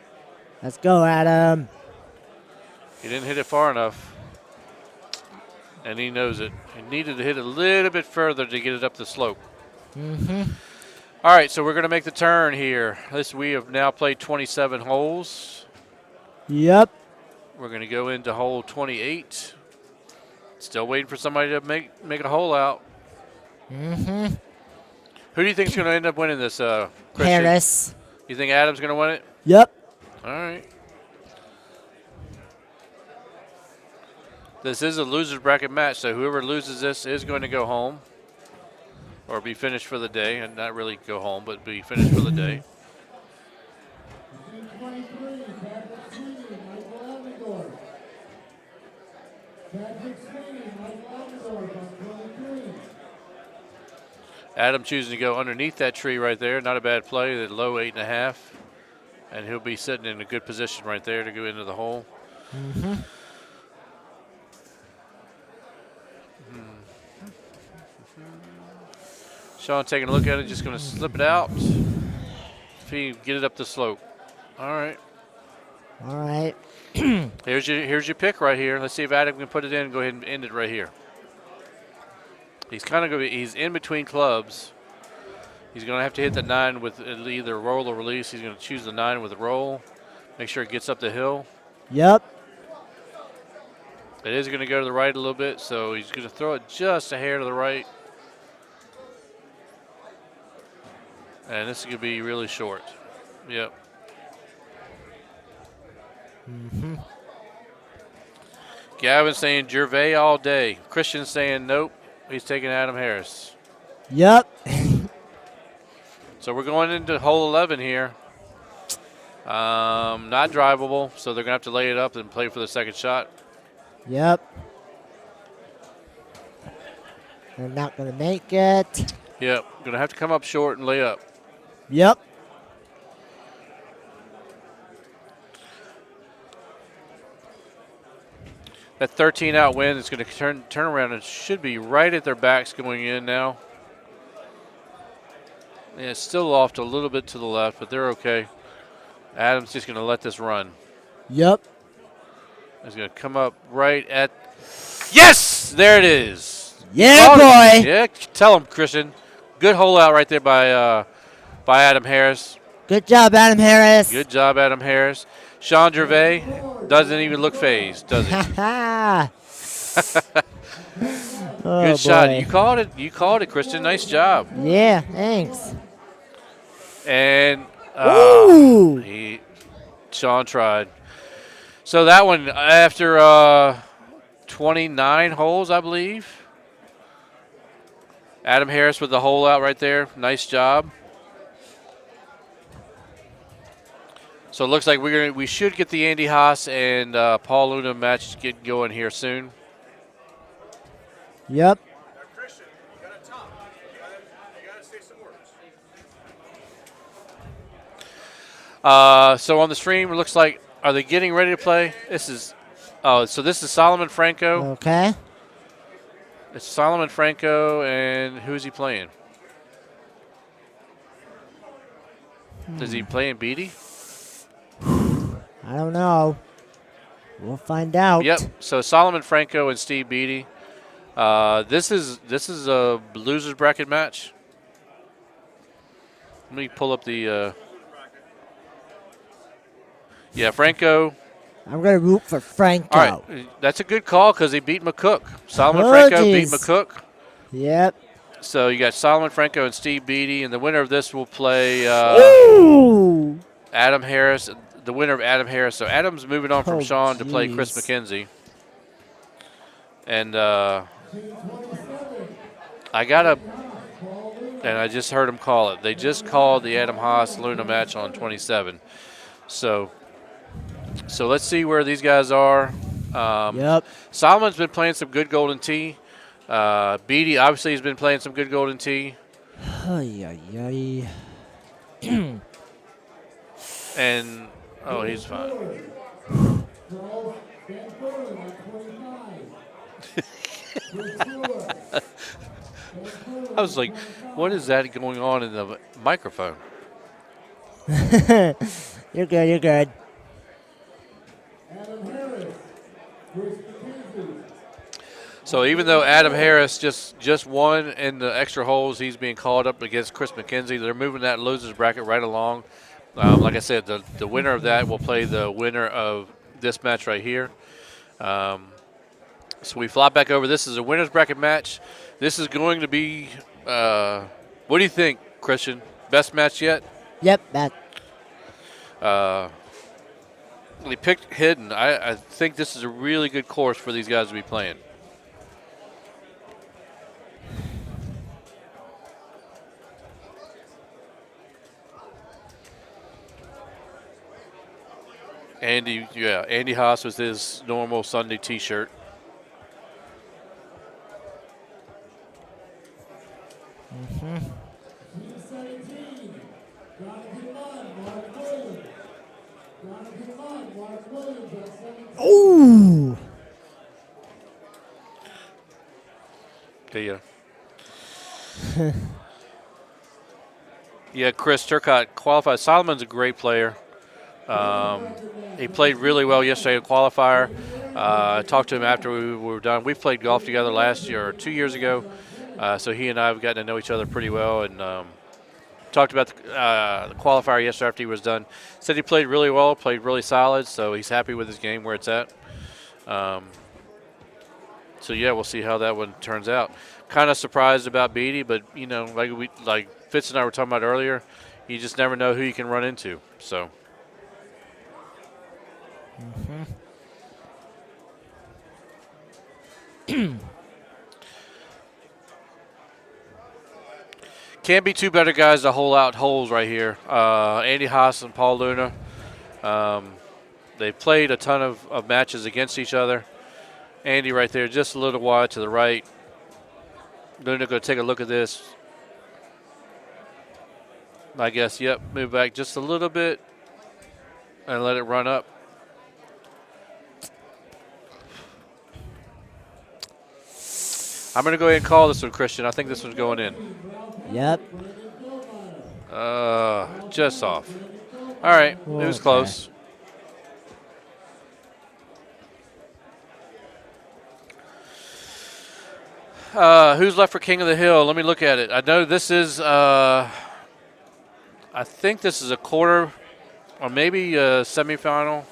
Let's go, Adam. He didn't hit it far enough. And he knows it. He needed to hit a little bit further to get it up the slope. All right, so we're going to make the turn here. We have now played 27 holes. Yep. We're going to go into hole 28. Still waiting for somebody to make a hole out. Mm-hmm. Who do you think is going to end up winning this, Christian? Harris. You think Adam's going to win it? Yep. All right. This is a loser's bracket match, so whoever loses this is going to go home or be finished for the day, and not really go home, but be finished for the day. Machine 23, Patrick Sweeney, Michael Amador. Patrick Sweeney, Michael Amador on 23. Adam choosing to go underneath that tree right there. Not a bad play. The low 8.5. And he'll be sitting in a good position right there to go into the hole. Mm-hmm. Sean taking a look at it, just going to slip it out. If he can get it up the slope. All right. All right. Here's your pick right here. Let's see if Adam can put it in and go ahead and end it right here. He's kind of he's in between clubs. He's going to have to hit the 9 with either roll or release. He's going to choose the 9 with a roll. Make sure it gets up the hill. Yep. It is going to go to the right a little bit, so he's going to throw it just a hair to the right. And this is going to be really short. Yep. Mm-hmm. Gavin saying Gervais all day. Christian saying nope. He's taking Adam Harris. Yep. So we're going into hole 11 here. Not drivable, so they're going to have to lay it up and play for the second shot. Yep. They're not going to make it. Yep. Going to have to come up short and lay up. Yep. That 13 out wind is going to turn around and should be right at their backs going in now. Yeah, it's still off a little bit to the left, but they're okay. Adam's just going to let this run. Yep. He's going to come up right at. Yes! There it is. Yeah, boy. Yeah, tell him, Christian. Good hole out right there by Adam Harris. Good job, Adam Harris. Good job, Adam Harris. Sean Gervais doesn't even look phased, does he? Oh, good shot. boy. You called it. You called it, Christian. Nice job. Yeah, thanks. And Ooh. Sean tried. So that one, after 29 holes, I believe. Adam Harris with the hole out right there. Nice job. So it looks like we should get the Andy Haas and Paul Luna match get going here soon. Yep. Now, Christian, you got to talk. You got to say some words. So on the stream, it looks like, are they getting ready to play? This is Solomon Franco. Okay. It's Solomon Franco, and who's he playing? Is he playing Beatty? I don't know. We'll find out. Yep. So Solomon Franco and Steve Beatty. This is a losers bracket match. Let me pull up the. Yeah, Franco. I'm going to root for Franco. All right, that's a good call because he beat McCook. Solomon Oh, Franco beat geez. McCook. Yep. So you got Solomon Franco and Steve Beatty, and the winner of this will play Ooh. Adam Harris. The winner of Adam Harris. So Adam's moving on from Oh, Sean to play Chris geez. McKenzie. And I just heard him call it. They just called the Adam Haas Luna match on 27. So let's see where these guys are. Yep. Solomon's been playing some good golden tee. Beatty obviously has been playing some good golden tee. Ay, ay, ay. And he's fine. Charles Van Furlan on 25. I was like, what is that going on in the microphone? You're good. You're good. Adam Harris, Chris McKenzie. So even though Adam Harris just won in the extra holes, he's being called up against Chris McKenzie. They're moving that losers bracket right along. Like I said, the winner of that will play the winner of this match right here. So we flop back over. This is a winner's bracket match. This is going to be What do you think, Christian? Best match yet? Yep, that. They picked Hidden. I think this is a really good course for these guys to be playing. Andy Haas with his normal Sunday T-shirt. Ooh. Yeah, Chris Turcotte qualified. Solomon's a great player. He played really well yesterday at qualifier. I talked to him after we were done. We played golf together last year or 2 years ago, so he and I have gotten to know each other pretty well, and talked about the qualifier yesterday after he was done. Said he played really well, played really solid, so he's happy with his game where it's at. So yeah, we'll see how that one turns out. Kind of surprised about Beatty, but you know, like Fitz and I were talking about earlier, you just never know who you can run into. So. Can't be two better guys to hole out holes right here. Andy Haas and Paul Luna. They played a ton of matches against each other. Andy right there, just a little wide to the right. Luna going to take a look at this. I guess, yep, move back just a little bit and let it run up. I'm going to go ahead and call this one, Christian. I think this one's going in. Yep. Just off. All right, it was close. Who's left for King of the Hill? Let me look at it. I know this is, I think this is a quarter or maybe a semifinal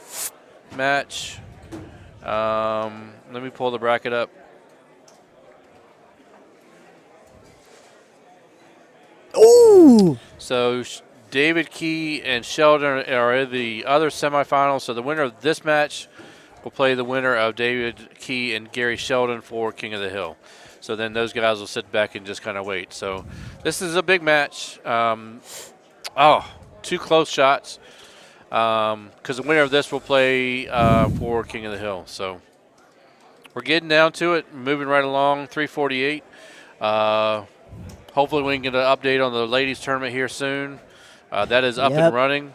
match. Let me pull the bracket up. Ooh! So David Key and Sheldon are in the other semifinals. So the winner of this match will play the winner of David Key and Gary Sheldon for King of the Hill. So then those guys will sit back and just kind of wait. So this is a big match. Two close shots. Because the winner of this will play for King of the Hill. So we're getting down to it, moving right along, 348. Hopefully we can get an update on the ladies tournament here soon. That is up and running.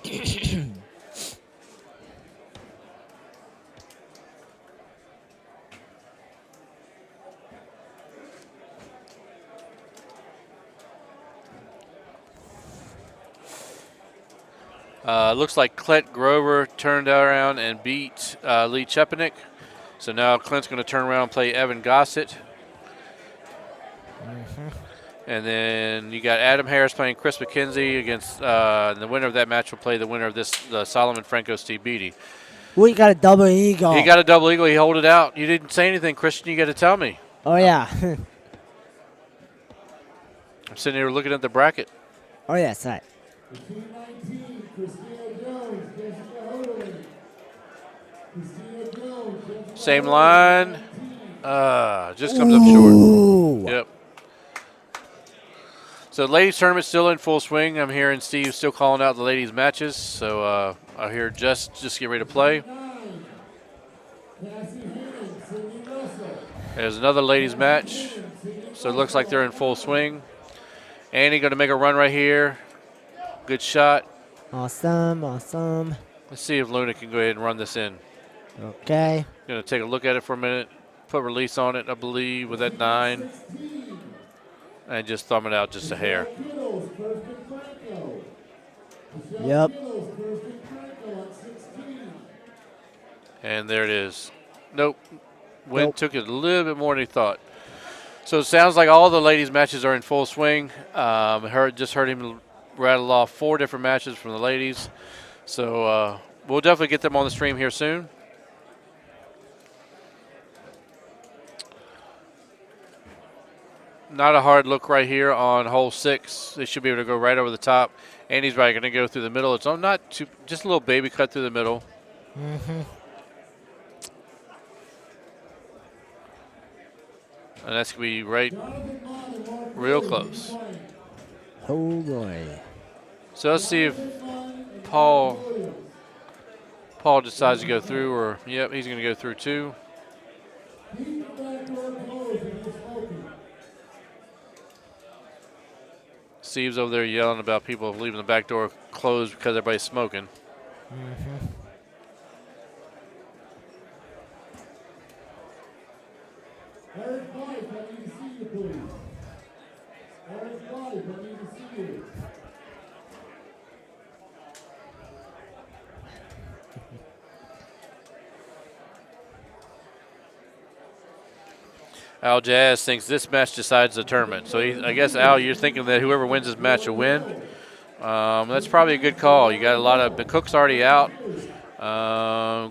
Looks like Clint Grover turned around and beat Lee Chepanik. So now Clint's going to turn around and play Evan Gossett. And then you got Adam Harris playing Chris McKenzie against the winner of that match will play the winner of this, Solomon Franco Steve Beatty. We got a double eagle. He got a double eagle. He held it out. You didn't say anything, Christian. You got to tell me. Oh, yeah. I'm sitting here looking at the bracket. Oh, yeah, that's right. Same line. Just comes up short. Yep. So the ladies tournament still in full swing. I'm hearing Steve still calling out the ladies matches. So I hear just get ready to play. There's another ladies match. So it looks like they're in full swing. Annie going to make a run right here. Good shot. Awesome, awesome. Let's see if Luna can go ahead and run this in. Okay. Going to take a look at it for a minute. Put release on it, I believe, with that 9. And just thumb it out just a hair. Yep. And there it is. Nope. Took it a little bit more than he thought. So it sounds like all the ladies' matches are in full swing. Just heard him rattle off 4 different matches from the ladies. So we'll definitely get them on the stream here soon. not a hard look right here on hole 6. They should be able to go right over the top. Andy's probably going to go through the middle. It's not too, just a little baby cut through the middle. Mm-hmm. And that's going to be right real close. Oh, boy. So let's see if Paul decides to go through, or, yep, he's going to go through too. Steve's over there yelling about people leaving the back door closed because everybody's smoking. Mm-hmm. Eric White, I need to see you, please. Eric White, I need to see you. Al Jazz thinks this match decides the tournament. So I guess, Al, you're thinking that whoever wins this match will win. That's probably a good call. You got a lot of – McCook's already out.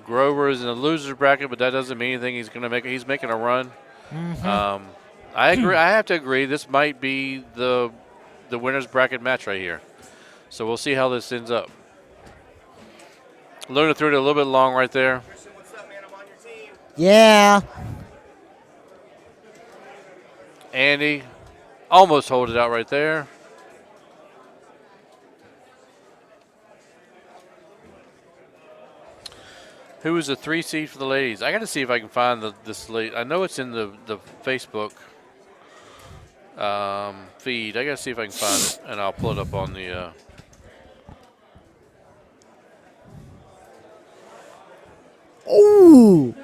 Grover is in the loser's bracket, but that doesn't mean anything. He's making a run. Mm-hmm. I agree. I have to agree. This might be the winner's bracket match right here. So we'll see how this ends up. Luna threw it a little bit long right there. What's up, man? I'm on your team. Yeah. Andy almost hold it out right there. Who is the 3 seed for the ladies? I got to see if I can find this late. I know it's in the Facebook feed. I got to see if I can find it, and I'll pull it up on the. Ooh.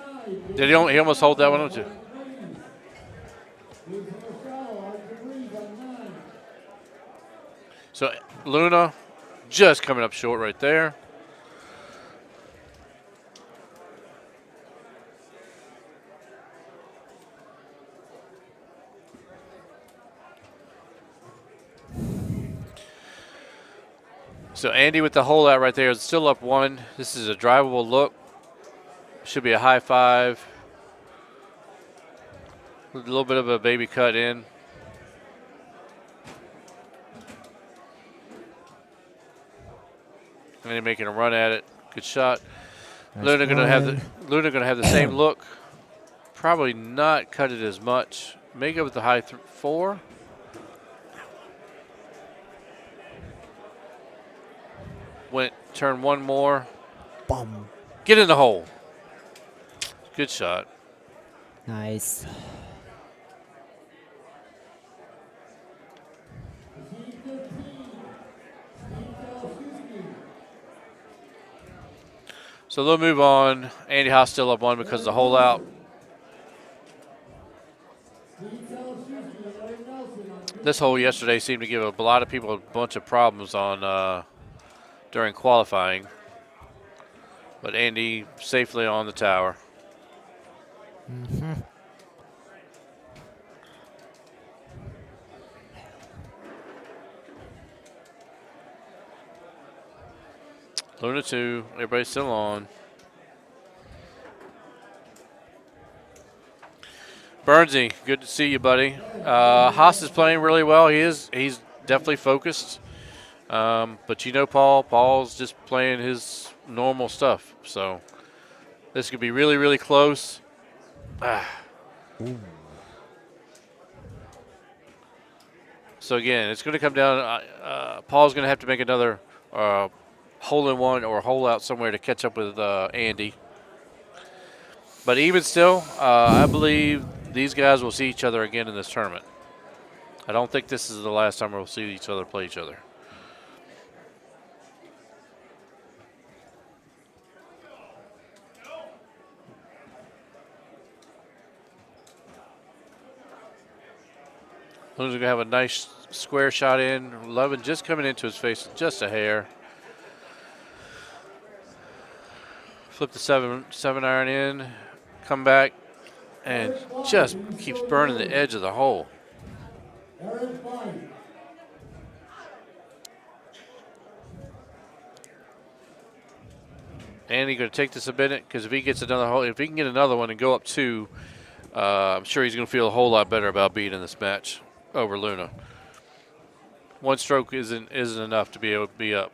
Did he almost hold that one up too? So Luna just coming up short right there. So Andy with the hole out right there is still up 1. This is a drivable look. Should be a high 5. With a little bit of a baby cut in. And they're making a run at it. Good shot. Nice Luna gonna have the same look. Probably not cut it as much. May go with the high 4. Turn 1 more. Bum. Get in the hole. Good shot. Nice. So they'll move on. Andy Haas still up 1 because of the hole out. This hole yesterday seemed to give a lot of people a bunch of problems on during qualifying. But Andy safely on the tower. Mm-hmm. Luna 2, everybody's still on. Bernsey, good to see you, buddy. Haas is playing really well. He's definitely focused. But you know Paul's just playing his normal stuff. So this could be really, really close. So again, it's going to come down. Paul's going to have to make another hole-in-one or hole-out somewhere to catch up with Andy. But even still, I believe these guys will see each other again in this tournament. I don't think this is the last time we'll see each other play each other. Luna's going to have a nice square shot in. Lovin just coming into his face just a hair. Flip the seven iron in, come back, and just keeps burning the edge of the hole. Andy going to take this a minute because if he gets another hole, if he can get another one and go up 2, I'm sure he's going to feel a whole lot better about being in this match. over Luna. One stroke isn't enough to be able to be up.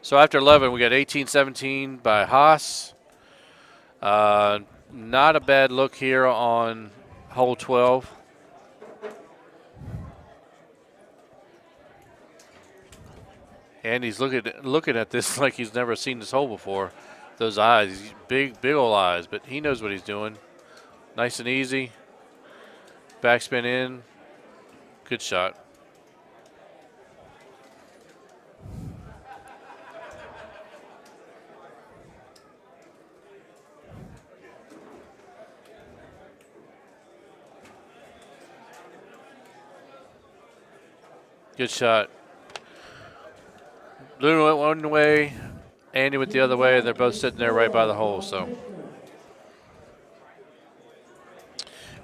So after 11, we got 18-17 by Haas. Not a bad look here on hole 12. And he's looking at this like he's never seen this hole before. Those eyes, he's big old eyes, but he knows what he's doing. Nice and easy. Backspin in. Good shot. Good shot. Luna went one way, Andy went the other way, and they're both sitting there right by the hole. So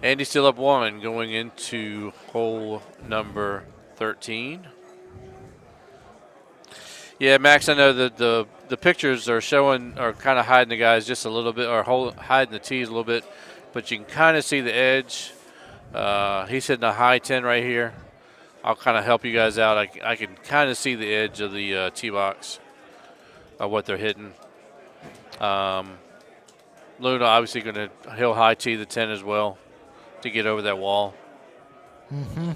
Andy's still up 1 going into hole number 13. Yeah, Max, I know that the pictures are kind of hiding the guys just a little bit, or hiding the tees a little bit, but you can kind of see the edge. He's hitting a high 10 right here. I'll kind of help you guys out. I can kind of see the edge of the tee box of what they're hitting. Luna obviously he'll high tee the 10 as well to get over that wall. Mm-hmm.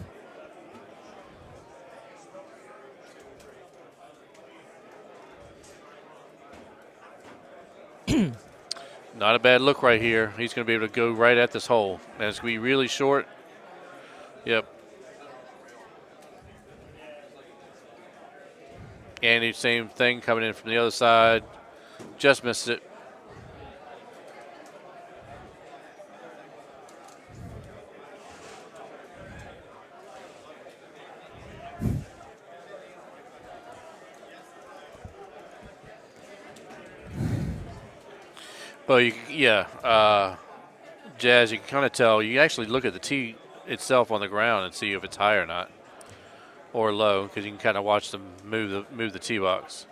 Not a bad look right here. He's going to be able to go right at this hole. And it's going to be really short. Yep. Andy, same thing, coming in from the other side. Just missed it. But Jazz, you can kind of tell. You actually look at the tee itself on the ground and see if it's high or not, or low, because you can kind of watch them move the tee box.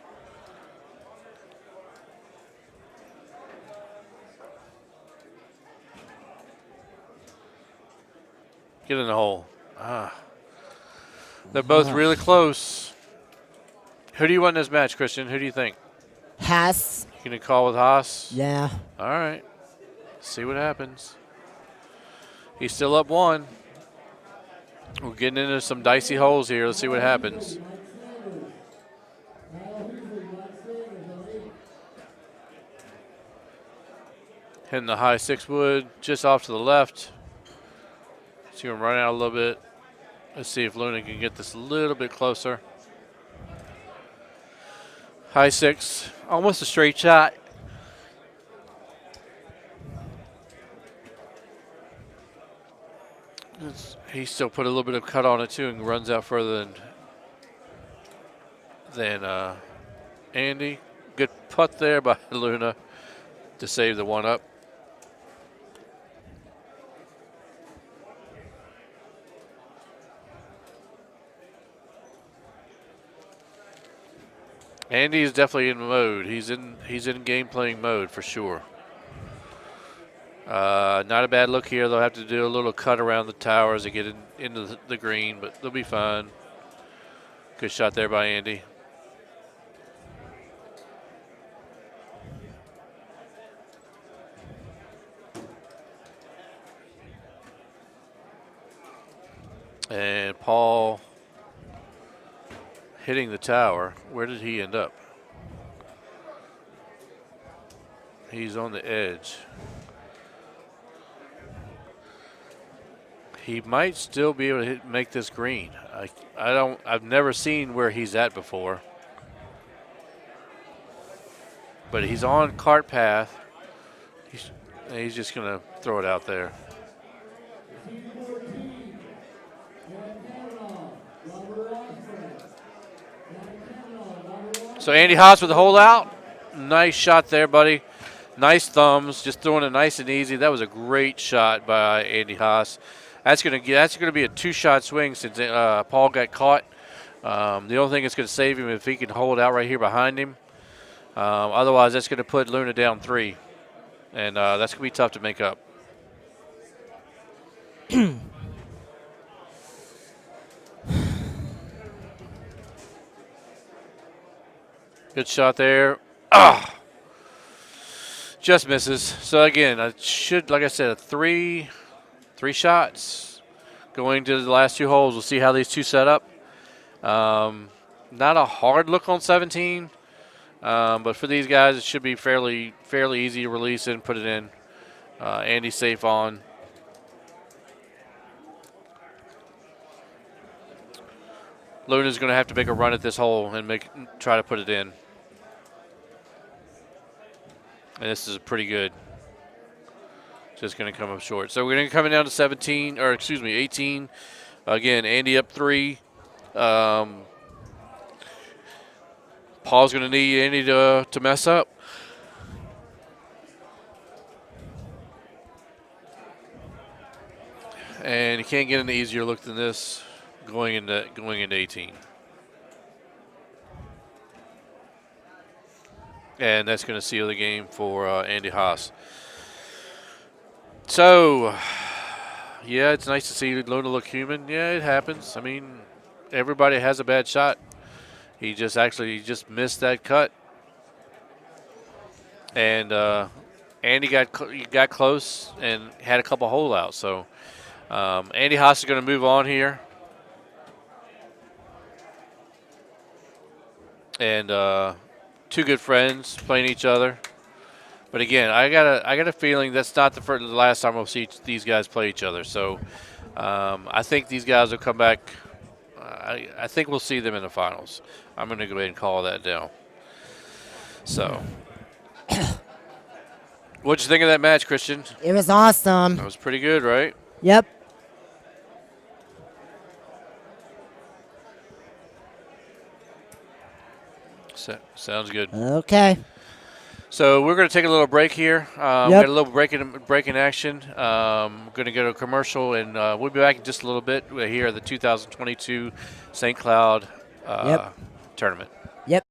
Get in the hole. They're both really close. Who do you want in this match, Christian? Who do you think? Haas. You gonna call with Haas? Yeah. All right. See what happens. He's still up 1. We're getting into some dicey holes here. Let's see what happens. Hitting the high 6 wood just off to the left. See him run out a little bit. Let's see if Luna can get this a little bit closer. High 6, almost a straight shot. He still put a little bit of cut on it too and runs out further than Andy. Good putt there by Luna to save the 1 up. Andy is definitely in mode. He's in game playing mode for sure. Not a bad look here. They'll have to do a little cut around the tower as they get into the green, but they'll be fine. Good shot there by Andy. And Paul hitting the tower. Where did he end up? He's on the edge. He might still be able to make this green. I've never seen where he's at before. But he's on cart path. He's just going to throw it out there. So Andy Haas with the hole out. Nice shot there, buddy. Nice thumbs, just throwing it nice and easy. That was a great shot by Andy Haas. That's gonna be a 2-shot swing since Paul got caught. The only thing that's gonna save him if he can hold out right here behind him. Otherwise, that's gonna put Luna down 3, and that's gonna be tough to make up. Good shot there. Ah! Just misses. So again, I should, like I said, three shots going to the last 2 holes. We'll see how these two set up. Not a hard look on 17, but for these guys, it should be fairly easy to release it and put it in. Andy's safe on. Luna's going to have to make a run at this hole and try to put it in. And this is pretty good. Just going to come up short. So we're going to come down to 18. Again, Andy up 3. Paul's going to need Andy to mess up. And you can't get an easier look than this going into 18. And that's going to seal the game for Andy Haas. So, yeah, it's nice to see Luna look human. Yeah, it happens. I mean, everybody has a bad shot. He just missed that cut. And Andy got close and had a couple hole outs. So, Andy Haas is going to move on here. And 2 good friends playing each other. But again, I got a feeling that's not the last time we'll see these guys play each other. So I think these guys will come back. I think we'll see them in the finals. I'm going to go ahead and call that down. So, what'd you think of that match, Christian? It was awesome. That was pretty good, right? Yep. Sounds good. Okay. So we're going to take a little break here. We got a little break in action. We're going to go to a commercial, and we'll be back in just a little bit. We're here at the 2022 St. Cloud tournament. Yep.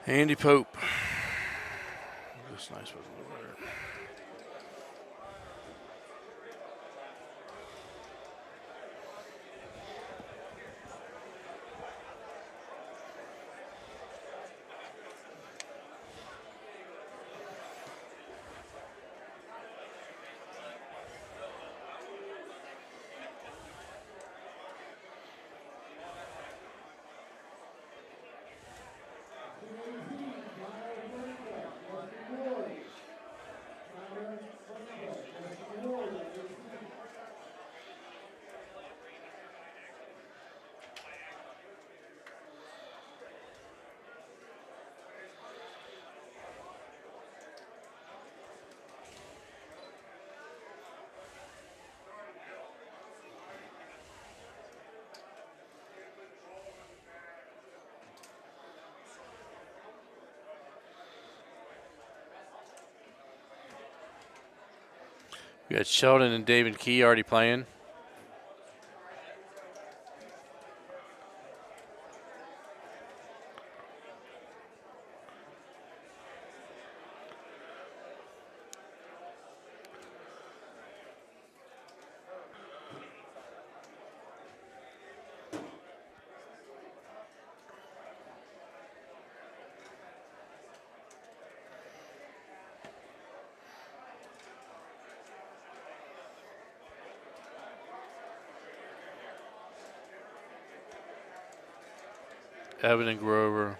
Andy Pope. That's nice. We got Sheldon and David Key already playing. Evan and Grover,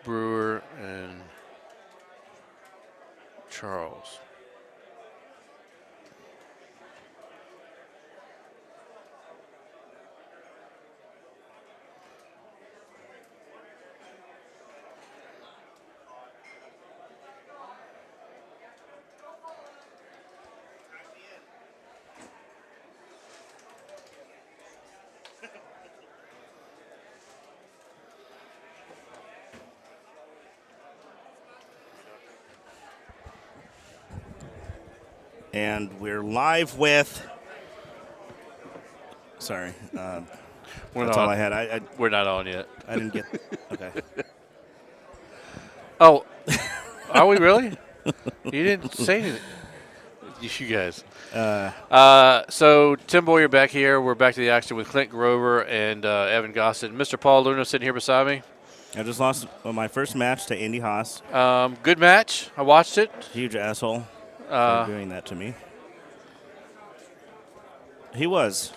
Brewer and Charles. And we're live with. Sorry, We're that's not all on. I had. We're not on yet. I didn't get. Okay. Oh, are we really? You didn't say anything. You guys. So Tim Boyer back here. We're back to the action with Clint Grover and Evan Gossett. Mr. Paul Luna sitting here beside me. I just lost my first match to Andy Haas. Good match. I watched it. Huge asshole for doing that to me. He was.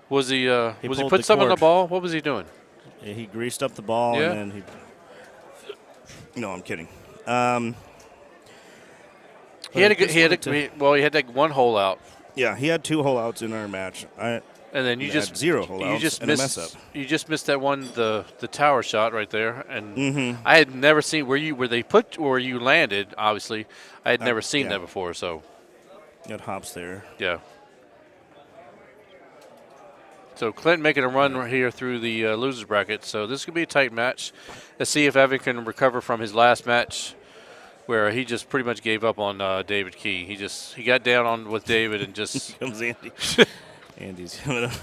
Was he? Was he pulled putting the something on the cord. ball? What was he doing? He greased up the ball Yeah. and then he. No, I'm kidding. He had a good. just He had wanted a, well, he had like one hole out, Yeah, he had 2 holeouts in our match. and then you had just 0 holeouts You just and a missed. mess up. You just missed that one, the tower shot right there, and Mhm. I had never seen where they put where you landed. Obviously, I had never seen yeah. that before. So Got hops there. yeah. So Clint making a run right here through the losers bracket. So this could be a tight match. Let's see if Evan can recover from his last match, where he just pretty much gave up on David Key. He got down on with David and just. Comes Andy. Andy's coming over.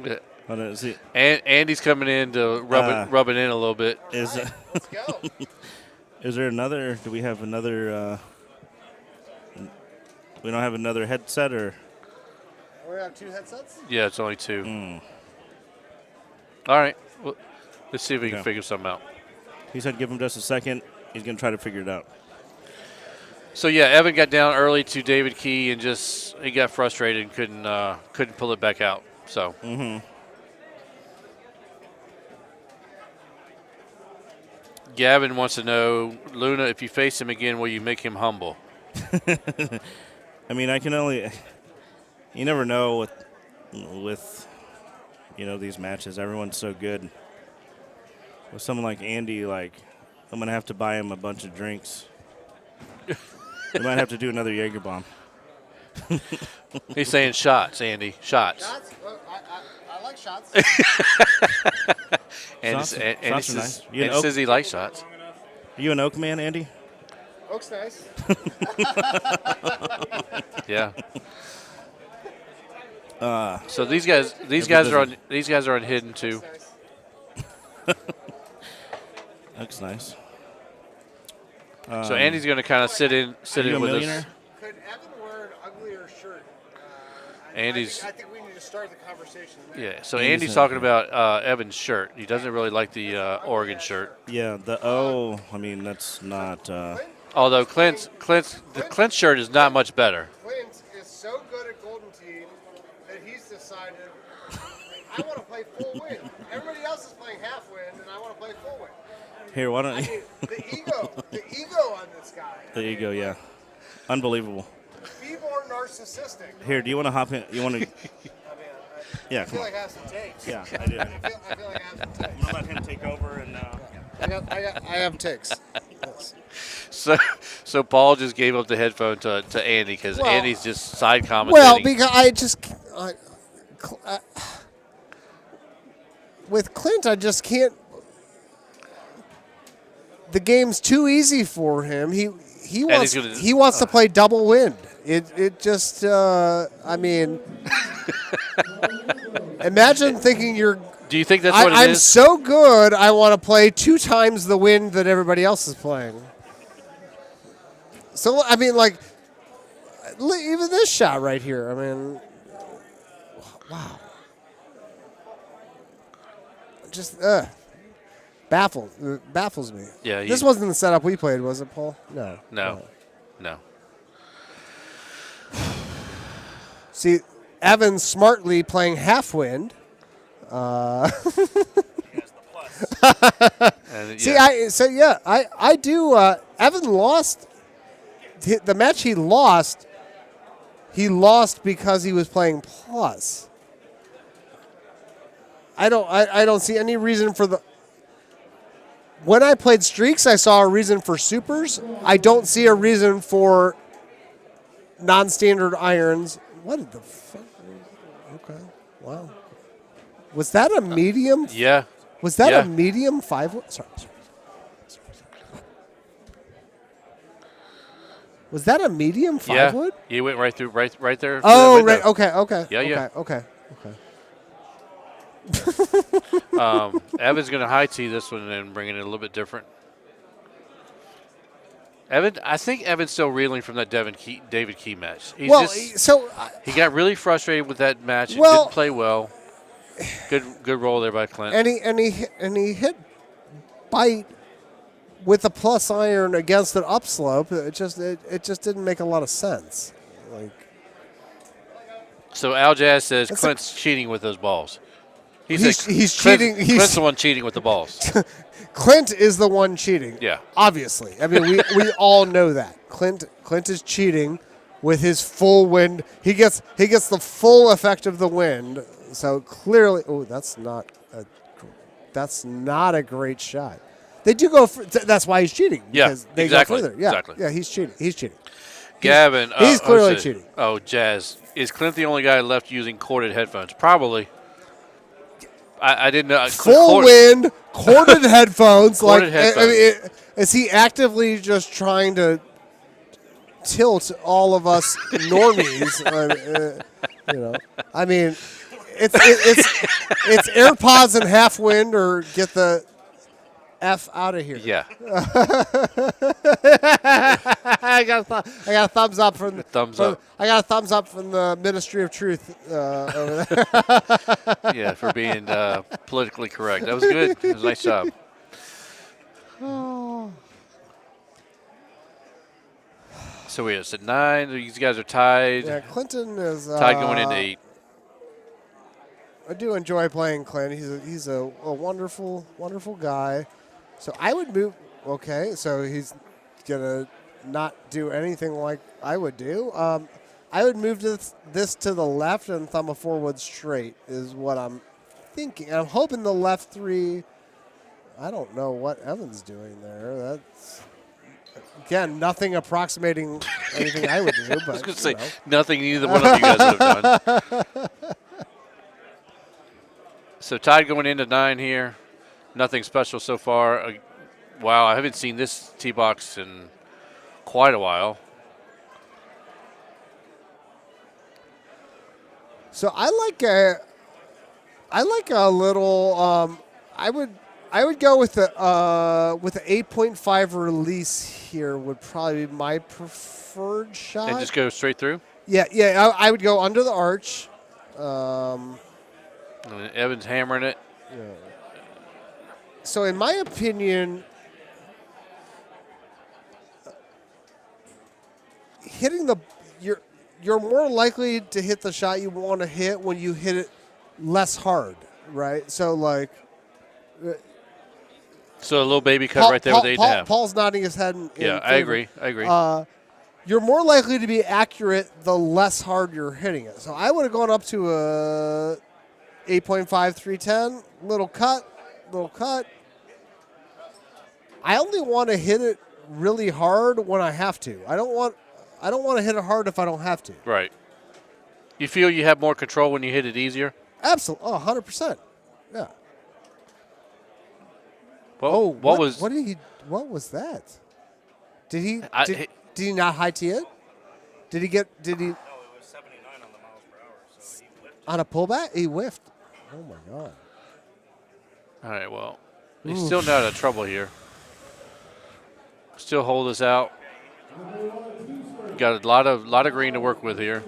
Yeah. Hold on, see, And Andy's coming in to rub it in a little bit. let's go. Is there another? Do we have another? We don't have another headset, or We have 2 headsets? Yeah, it's only 2. All right. Well, let's see if we can Okay. figure something out. he said give him just a second. He's gonna try to figure it out. So yeah, Evan got down early to David Key and he got frustrated and couldn't pull it back out. So Gavin wants to know, Luna, if you face him again, will you make him humble? I mean, I can only. You never know with these matches. Everyone's so good. With someone like Andy, I'm gonna have to buy him a bunch of drinks. We might have to do another Jaeger bomb. He's saying shots, Andy. Shots. Shots? Well, I like shots. And Shots are nice. You and an says he likes shots. Are you an Oak man, Andy? Oak's nice. Yeah. So these guys are on hidden too. Looks nice. So Andy's going to kind of sit in you a with millionaire? us. Could Evan wear an uglier shirt? Andy's. I think we need to start the conversation there. Yeah. So Andy's Andy's talking about Evan's shirt. He doesn't really like the Oregon shirt. Yeah, the O. I mean, that's not. Although Clint's shirt is not much better. Clint is so good at Golden Tee that he's decided, I want to play full wind. Everybody else is playing half wind, and I want to play full wind. Here, why don't I you? mean, the ego on this guy. There you go. Yeah, unbelievable. Be more narcissistic. Here, do you want to hop in? You want to? I mean, Yeah, I come feel on. like I have some takes. Yeah, I do. I feel like I have some takes. I'm gonna let him take over and. I have takes. Yes. So Paul just gave up the headphone to Andy because Well- Andy's just side commentating. Well, because with Clint, I just can't. The game's too easy for him. He wants to play double wind. It just I mean, imagine thinking you're. Do you think that's what it I'm is? so good. I want to play 2 times the wind that everybody else is playing. So I mean, like, even this shot right here. I mean, wow. Just baffles me. Yeah, this wasn't the setup we played, was it, Paul? No. No. See, Evan's smartly playing half wind. See, I do. Evan lost the match. He lost because he was playing plus. I don't see any reason for the. When I played streaks, I saw a reason for supers. I don't see a reason for non-standard irons. What the fuck? Okay, wow. Was that a medium? Yeah. Was that a medium 5? Sorry. Was that a medium 5 wood? Yeah, you went right through, right there. Oh, right. Okay. Yeah. Okay. Evan's going to high tee this one and bring it in a little bit different. I think Evan's still reeling from that David Key match. He got really frustrated with that match. He didn't play well. Good roll there by Clint. And he hit bite with a plus iron against an upslope. It just didn't make a lot of sense. So Al Jazz says Clint's cheating with those balls. He's cheating. Clint's the one cheating with the balls. Clint is the one cheating. Yeah. Obviously. I mean, we all know that. Clint is cheating with his full wind. He gets the full effect of the wind. So clearly, that's not a great shot. They do go. That's why he's cheating. Because they go further. Yeah, exactly. Yeah, he's cheating. Gavin, he's clearly cheating. Oh, Jazz, is Clint the only guy left using corded headphones? Probably. I didn't know. Full wind, corded headphones. Corded headphones. Is he actively just trying to tilt all of us normies? I mean, it's AirPods and half wind, or get the F out of here. Yeah. I got a thumbs up from I got a thumbs up from the Ministry of Truth over there. Yeah, for being politically correct. That was good. It was a nice job. So we're at 9. These guys are tied. Yeah, Clinton is tied going into 8. I do enjoy playing Clint. He's a wonderful, wonderful guy. So I would move. Okay, so he's gonna not do anything like I would do. I would move this to the left and thumb a 4-wood straight is what I'm thinking. I'm hoping the left 3. I don't know what Evan's doing there. That's again nothing approximating anything I would do. But I was gonna say nothing either one of you guys would have done. So tied going into 9 here. Nothing special so far. Wow, I haven't seen this tee box in quite a while. So I like a little. I would I would go with the 8.5 release here. Would probably be my preferred shot. And just go straight through? Yeah. I would go under the arch. And Evan's hammering it. Yeah. So, in my opinion, you're more likely to hit the shot you want to hit when you hit it less hard, right? So, like. So a little baby cut right there with 8.5. Paul's nodding his head. Yeah, I agree. You're more likely to be accurate the less hard you're hitting it. So I would have gone up to a 8.5, 310, little cut. I only want to hit it really hard when I have to. I don't want to hit it hard if I don't have to. Right. You feel you have more control when you hit it easier? Absolutely. 100%. Yeah. Well, what was that? Did he not high tee it? Did he? No, it was 79 on the miles per hour, so he whiffed. On a pullback? He whiffed. Oh my God. All right, well, he's still not out of trouble here. Still hold us out. Got a lot of green to work with here.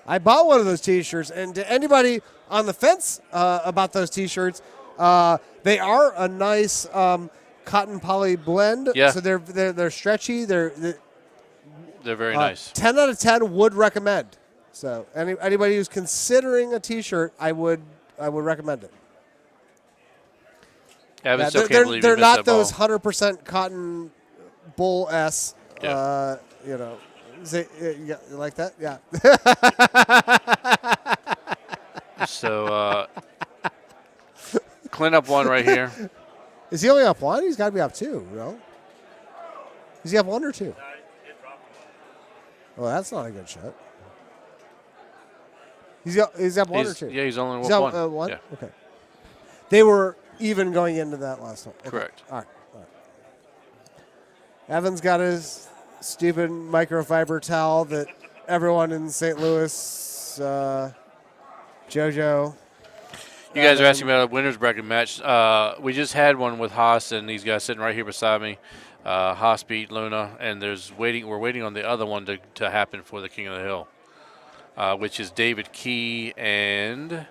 I bought one of those T-shirts, and to anybody on the fence about those T-shirts, they are a nice cotton poly blend. Yeah. So they're stretchy. They're very nice. 10 out of 10 would recommend. So anybody who's considering a T-shirt, I would recommend it. Yeah, they're not those 100% cotton bull S. Yeah. You like that? Yeah. So, Clint up one right here. Is he only up one? He's got to be up two, no? Is he up one or two? It Well, that's not a good shot. He's up one or two? Yeah, he's only he's one. Up, one? Yeah. Okay. They were even going into that last one. Okay. Correct. All right. Evan's got his stupid microfiber towel that everyone in St. Louis, JoJo. You guys are asking about a winner's bracket match. We just had one with Haas and these guys sitting right here beside me. Haas beat Luna, and we're waiting on the other one to happen for the King of the Hill, which is David Key and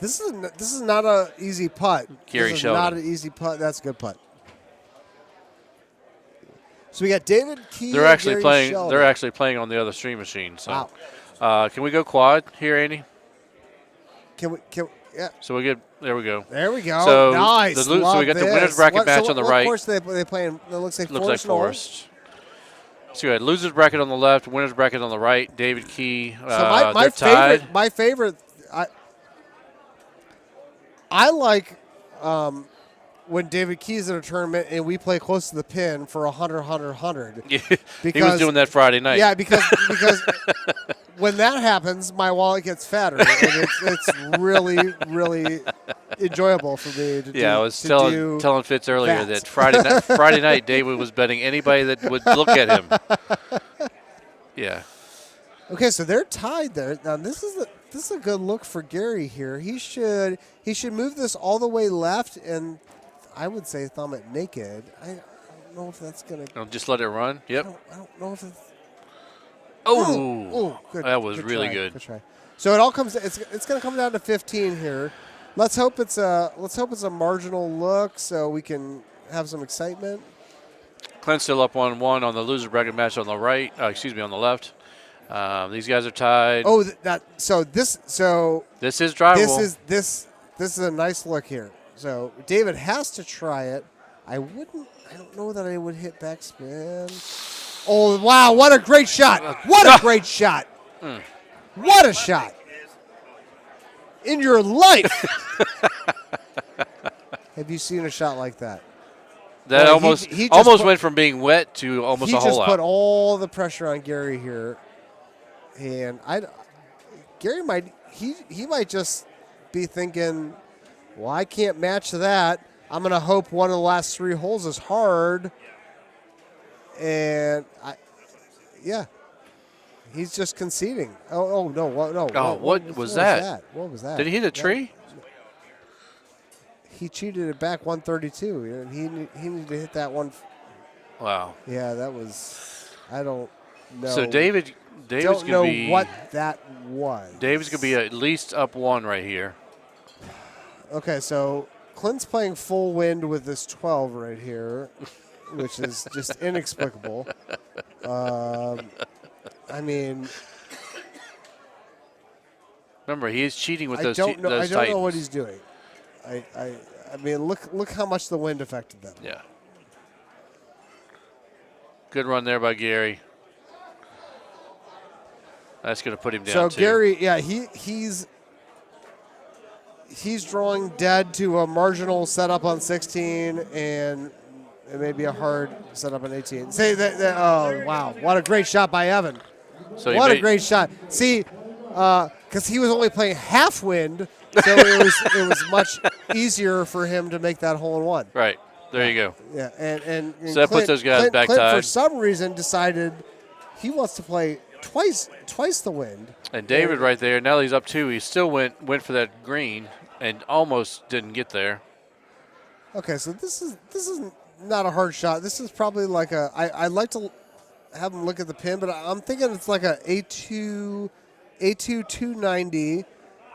This is not an easy putt. Gary this is Sheldon. not an easy putt. That's a good putt. So we got David Key. They're actually Gary playing. Sheldon. They're actually playing on the other stream machine. So, Wow. can we go quad here, Andy? Can we? Yeah. So we get. There we go. There we go. So Nice. so we got the winner's bracket match on the right. Of course, they playing. It looks like Looks like Forest. Forest. So we had losers bracket on the left, winners bracket on the right. David Key. So my tied. favorite. I like when David Key's in a tournament and we play close to the pin for 100. Yeah, he was doing that Friday night. Yeah, because when that happens, my wallet gets fatter, and it's really enjoyable for me to do. Yeah, I was telling Fitz earlier that Friday night David was betting anybody that would look at him. Yeah. Okay, so they're tied there. Now this is a good look for Gary here. He should move this all the way left, and I would say thumb it naked. I don't know if that's gonna. Just let it run. Yep. I don't know if it's. Oh, good. That was good really try, good. Good try. So it all comes. It's going to come down to 15 here. Let's hope it's a marginal look so we can have some excitement. Clint's still up 1-1 on the loser bracket match on the right. On the left. These guys are tied. Oh, this is drivable. This is a nice look here. So David has to try it. I don't know that I would hit backspin. Oh, wow, what a great shot. What a great shot. What a shot. In your life. Have you seen a shot like that? That he almost went from being wet to almost a hole out. He just put all the pressure on Gary here. And Gary might just be thinking, well, I can't match that. I'm going to hope one of the last 3 holes is hard. And He's just conceding. Oh no! No! Oh, what was that? What was that? Did he hit a tree? He cheated it back 132. And he needed to hit that one. Wow. Yeah, that was. I don't know. So David's don't gonna know be what that was. David's gonna be at least up 1 right here. Okay, so Clint's playing full wind with this 12 right here, which is just inexplicable. I mean, remember he is cheating with I those. don't know. I Those don't know Titans. what he's doing. I mean, look how much the wind affected them. Yeah. Good run there by Gary. That's going to put him down. So too. Gary, yeah, he's drawing dead to a marginal setup on 16 and maybe a hard setup on 18. Say that. Oh wow, what a great shot by Evan! So what a great shot. See, because he was only playing half wind, so it was much easier for him to make that hole in one. Right. There you go. Yeah, and So that puts those guys back Clint, tied. for some reason, decided he wants to play twice the wind. And David right there. Now that he's up 2, he still went for that green and almost didn't get there. Okay, so this is not a hard shot. This is probably like a. I'd like to have him look at the pin, but I'm thinking it's like a A2 290,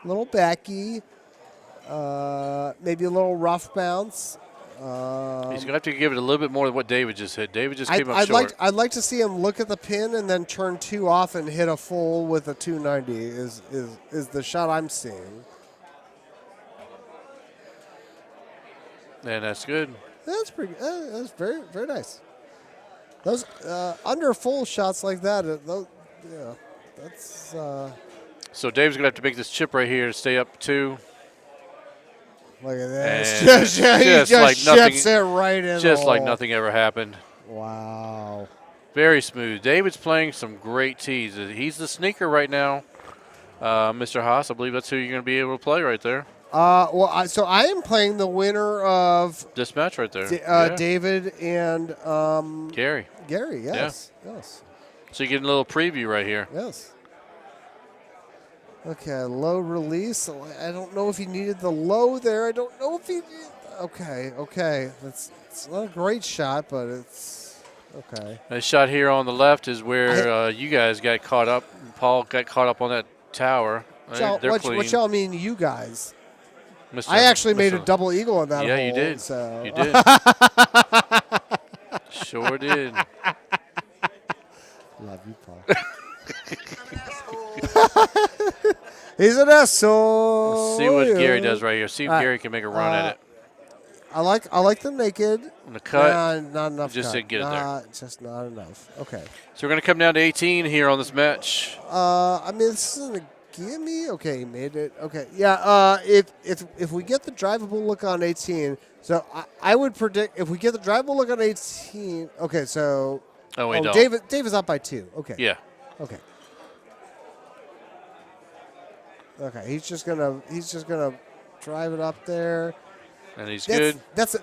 little backy, maybe a little rough bounce. He's going to have to give it a little bit more than what David just hit. David just came up I'd short. I'd like to see him look at the pin and then turn 2 off and hit a full with a 290 is the shot I'm seeing. And that's good. That's pretty. That's very very nice. Those under full shots like that. Those, yeah, that's. So Dave's going to have to make this chip right here to stay up 2. Look at this. And Just like nothing, chips it right in. just the like hole. nothing ever happened. Wow. Very smooth. David's playing some great tees. He's the sneaker right now. Mr. Haas, I believe that's who you're going to be able to play right there. So I am playing the winner of This match right there. Yeah. David and Gary. Gary, yes. Yes. So you're getting a little preview right here. Yes. Okay, low release. I don't know if he needed the low there. I don't know if he did. Okay. It's not a great shot, but it's okay. The shot here on the left is where you guys got caught up. Paul got caught up on that tower. They're clean. What y'all mean, you guys? Mr. I actually made a double eagle on that hole. Yeah, you did. So. You did. Sure did. Love you, Paul. He's an asshole. Let's see what Gary does right here. See if Gary can make a run at it. I like the naked. On the cut. Not enough. Just cut. didn't get it there. Just not enough. Okay. So we're going to come down to 18 here on this match. I mean, this isn't a gimme. Okay, he made it. Okay, yeah. If we get the drivable look on 18, so I would predict if we get the drivable look on 18. Okay, so. Oh, we don't. Dave is up by 2. Okay. Yeah. Okay. Okay, he's just gonna drive it up there. And he's good. It's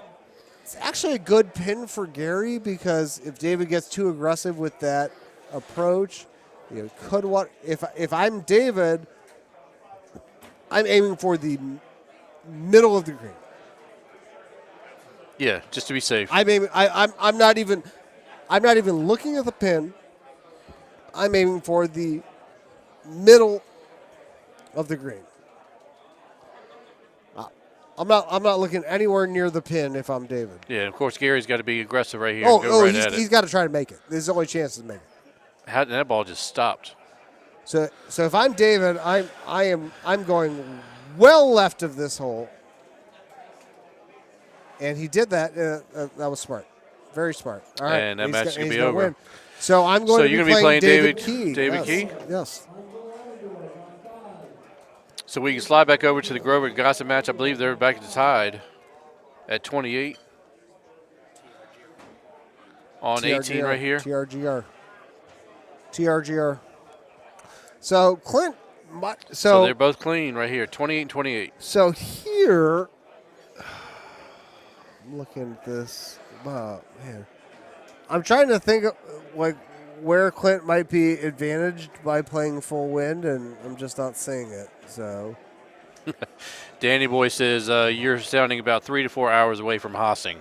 actually a good pin for Gary because if David gets too aggressive with that approach, could what if I'm David, I'm aiming for the middle of the green. Yeah, just to be safe. I'm not even looking at the pin. I'm aiming for the middle of the green. I'm not looking anywhere near the pin if I'm David. Yeah, of course Gary's got to be aggressive right here. And go right at it. He's got to try to make it. This is the only chance to make it. That ball just stopped. So if I'm David, I'm going well left of this hole. And he did that. That was smart. Very smart. All right. And that match is going to be over. Win. So I'm going to be playing David Key. David Key? Yes. So we can slide back over to the Grover Gossett match. I believe they're back tied at 28 on TRGR, 18 right here. TRGR. So Clint. So they're both clean right here, 28 and 28. So here, I'm looking at this. Oh, man. I'm trying to think of, like where Clint might be advantaged by playing full wind, and I'm just not seeing it. So, Danny Boy says you're sounding about 3 to 4 hours away from Hossing.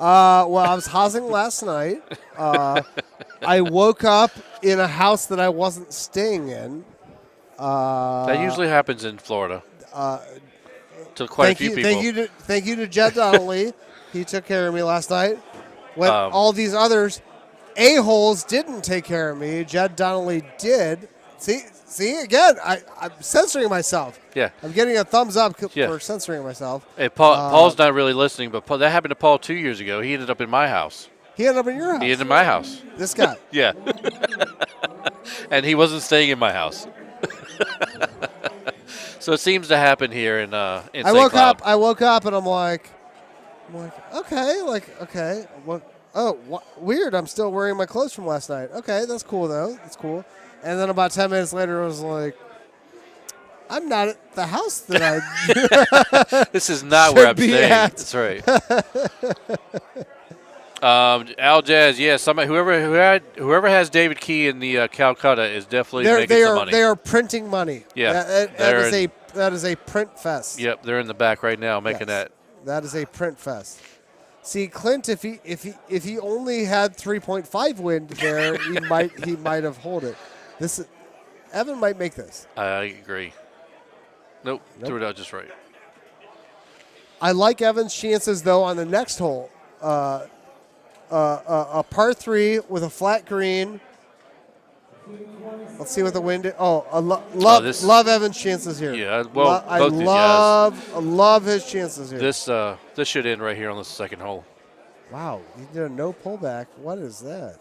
well, I was housing last night. I woke up in a house that I wasn't staying in. That usually happens in Florida. To quite a few people. Thank you to Jed Donnelly. He took care of me last night. When all these others a-holes didn't take care of me, Jed Donnelly did. See again, I'm censoring myself. Yeah. I'm getting a thumbs up for censoring myself. Hey, Paul's not really listening, but that happened to Paul 2 years ago. He ended up in my house. He ended up in your house? He ended up in my house. This guy? Yeah. And he wasn't staying in my house. So it seems to happen here in St. Cloud. I woke up and I'm like, okay. Weird. I'm still wearing my clothes from last night. Okay, that's cool though. That's cool. And then about 10 minutes later, I was like, I'm not at the house that I. This is not where I'm staying. At. That's right. Al Jazz, somebody whoever has David Key in the Calcutta is definitely making some money. They are printing money. Yeah, that is a print fest. Yep, they're in the back right now making that. That is a print fest. See, Clint, if he only had 3.5 wind there, he might have hold it. Evan might make this. I agree. Nope. Threw it out just right. I like Evan's chances though on the next hole. A par 3 with a flat green. Let's see what the wind is. Love Evan's chances here. Yeah, well, I both these guys. love his chances here. This should end right here on the second hole. Wow, he did a no pullback. What is that?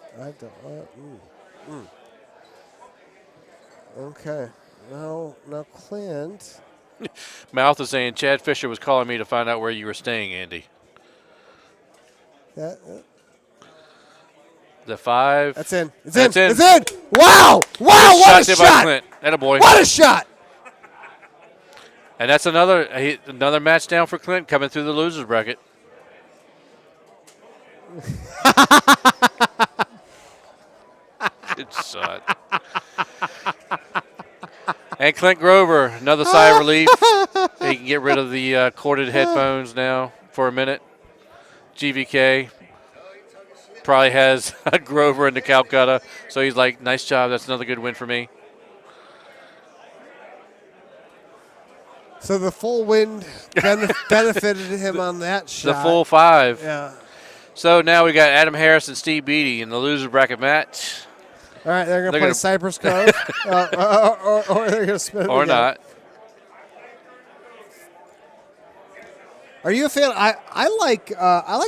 Okay. Now Clint. Mouth is saying Chad Fisher was calling me to find out where you were staying, Andy. The 5. That's in. It's That's in. It's in. Wow! What a shot! Clint. Attaboy. What a shot! And that's another match down for Clint coming through the losers bracket. Good shot. And Clint Grover, another sigh of relief. He can get rid of the corded headphones now for a minute. GVK probably has Grover in the Calcutta, so he's like, nice job. That's another good win for me. So the full wind benefited him on that shot. The full 5. Yeah. So now we got Adam Harris and Steve Beatty in the loser bracket match. All right, they're going to play Cypress Cove, or they're going to spin it or again. not. Are you a fan? I like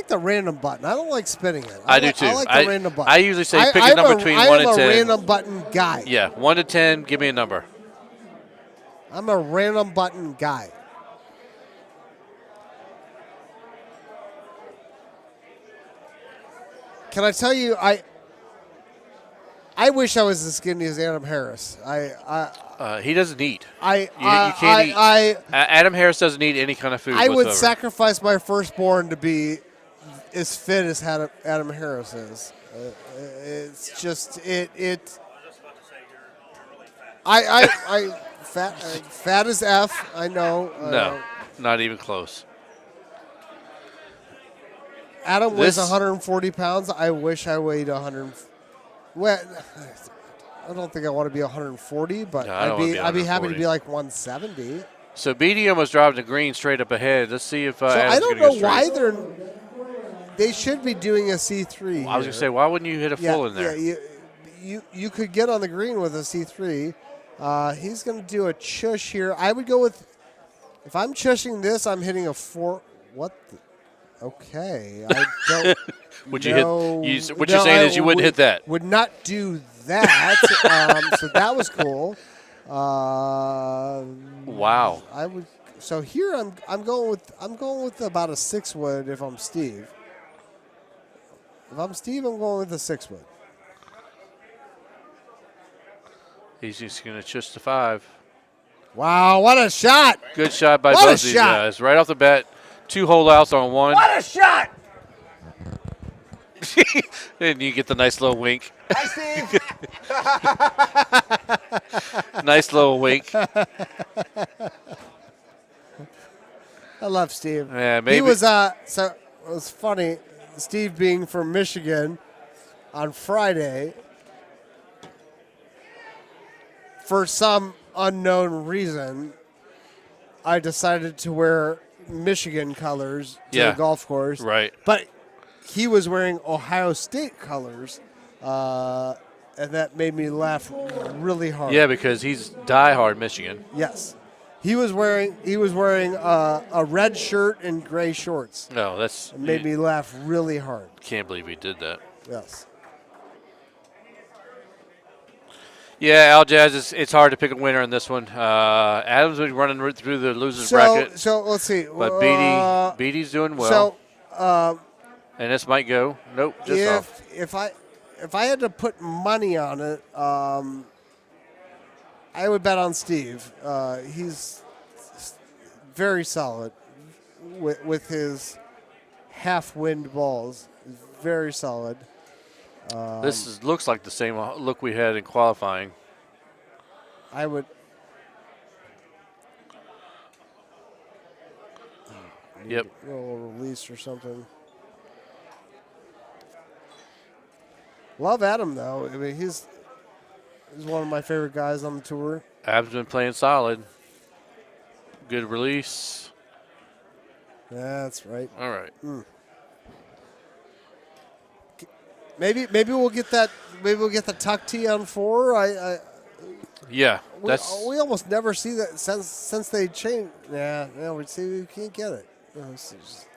the random button. I don't like spinning it. I do too. I like the random button. I usually say pick a number between 1 and 10. I'm a random button guy. Yeah, 1 to 10. Give me a number. I'm a random button guy. Can I tell you, I wish I was as skinny as Adam Harris. He doesn't eat. You can't eat. Adam Harris doesn't eat any kind of food. I would whatsoever. sacrifice my firstborn to be as fit as Adam Harris is. It's just it. I fat as F. I know. No, not even close. Adam weighs 140 pounds. I wish I weighed 100. Well, I don't think I want to be 140, but No, I'd be happy to be like 170. So Beatty almost dropped the green straight up ahead. Let's see if I don't know why they should be doing a C3. I was gonna say, why wouldn't you hit a full in there? Yeah, you could get on the green with a C3. He's going to do a chush here. I would go with, if I'm chushing this, I'm hitting a 4. What? Okay, I don't. What you're saying is you wouldn't hit that. Would not do that. So that was cool. Wow. I would. So here I'm going with about a 6 wood if I'm Steve. If I'm Steve, I'm going with a 6 wood. He's just going to chush the 5. Wow, what a shot! Good shot by both of these guys. Right off the bat, 2 hole outs on 1. What a shot! And you get the nice little wink. Hi, Steve. Nice little wink. I love Steve. Yeah, maybe. He was so it was funny. Steve being from Michigan on Friday, for some unknown reason, I decided to wear Michigan colors to Yeah. the golf course. Right. But he was wearing Ohio State colors, and that made me laugh really hard. Yeah, because he's diehard Michigan. Yes. He was wearing a red shirt and gray shorts. No, that's. It made me laugh really hard. Can't believe he did that. Yes. Yeah, Al Jazz, it's hard to pick a winner in this one. Adams was running through the losers bracket. So let's see. But Beatty's doing well. So and this might go. Nope, just off. if I had to put money on it, I would bet on Steve. He's very solid with his half-wind balls. Very solid. This looks like the same look we had in qualifying. I would. Yep. A little release or something. Love Adam though. I mean, he's one of my favorite guys on the tour. Ab's been playing solid. Good release. That's right. All right. Maybe we'll get that. Maybe we'll get the tuck tee on 4. Yeah, we almost never see that since they changed. Yeah, we can't get it. It's just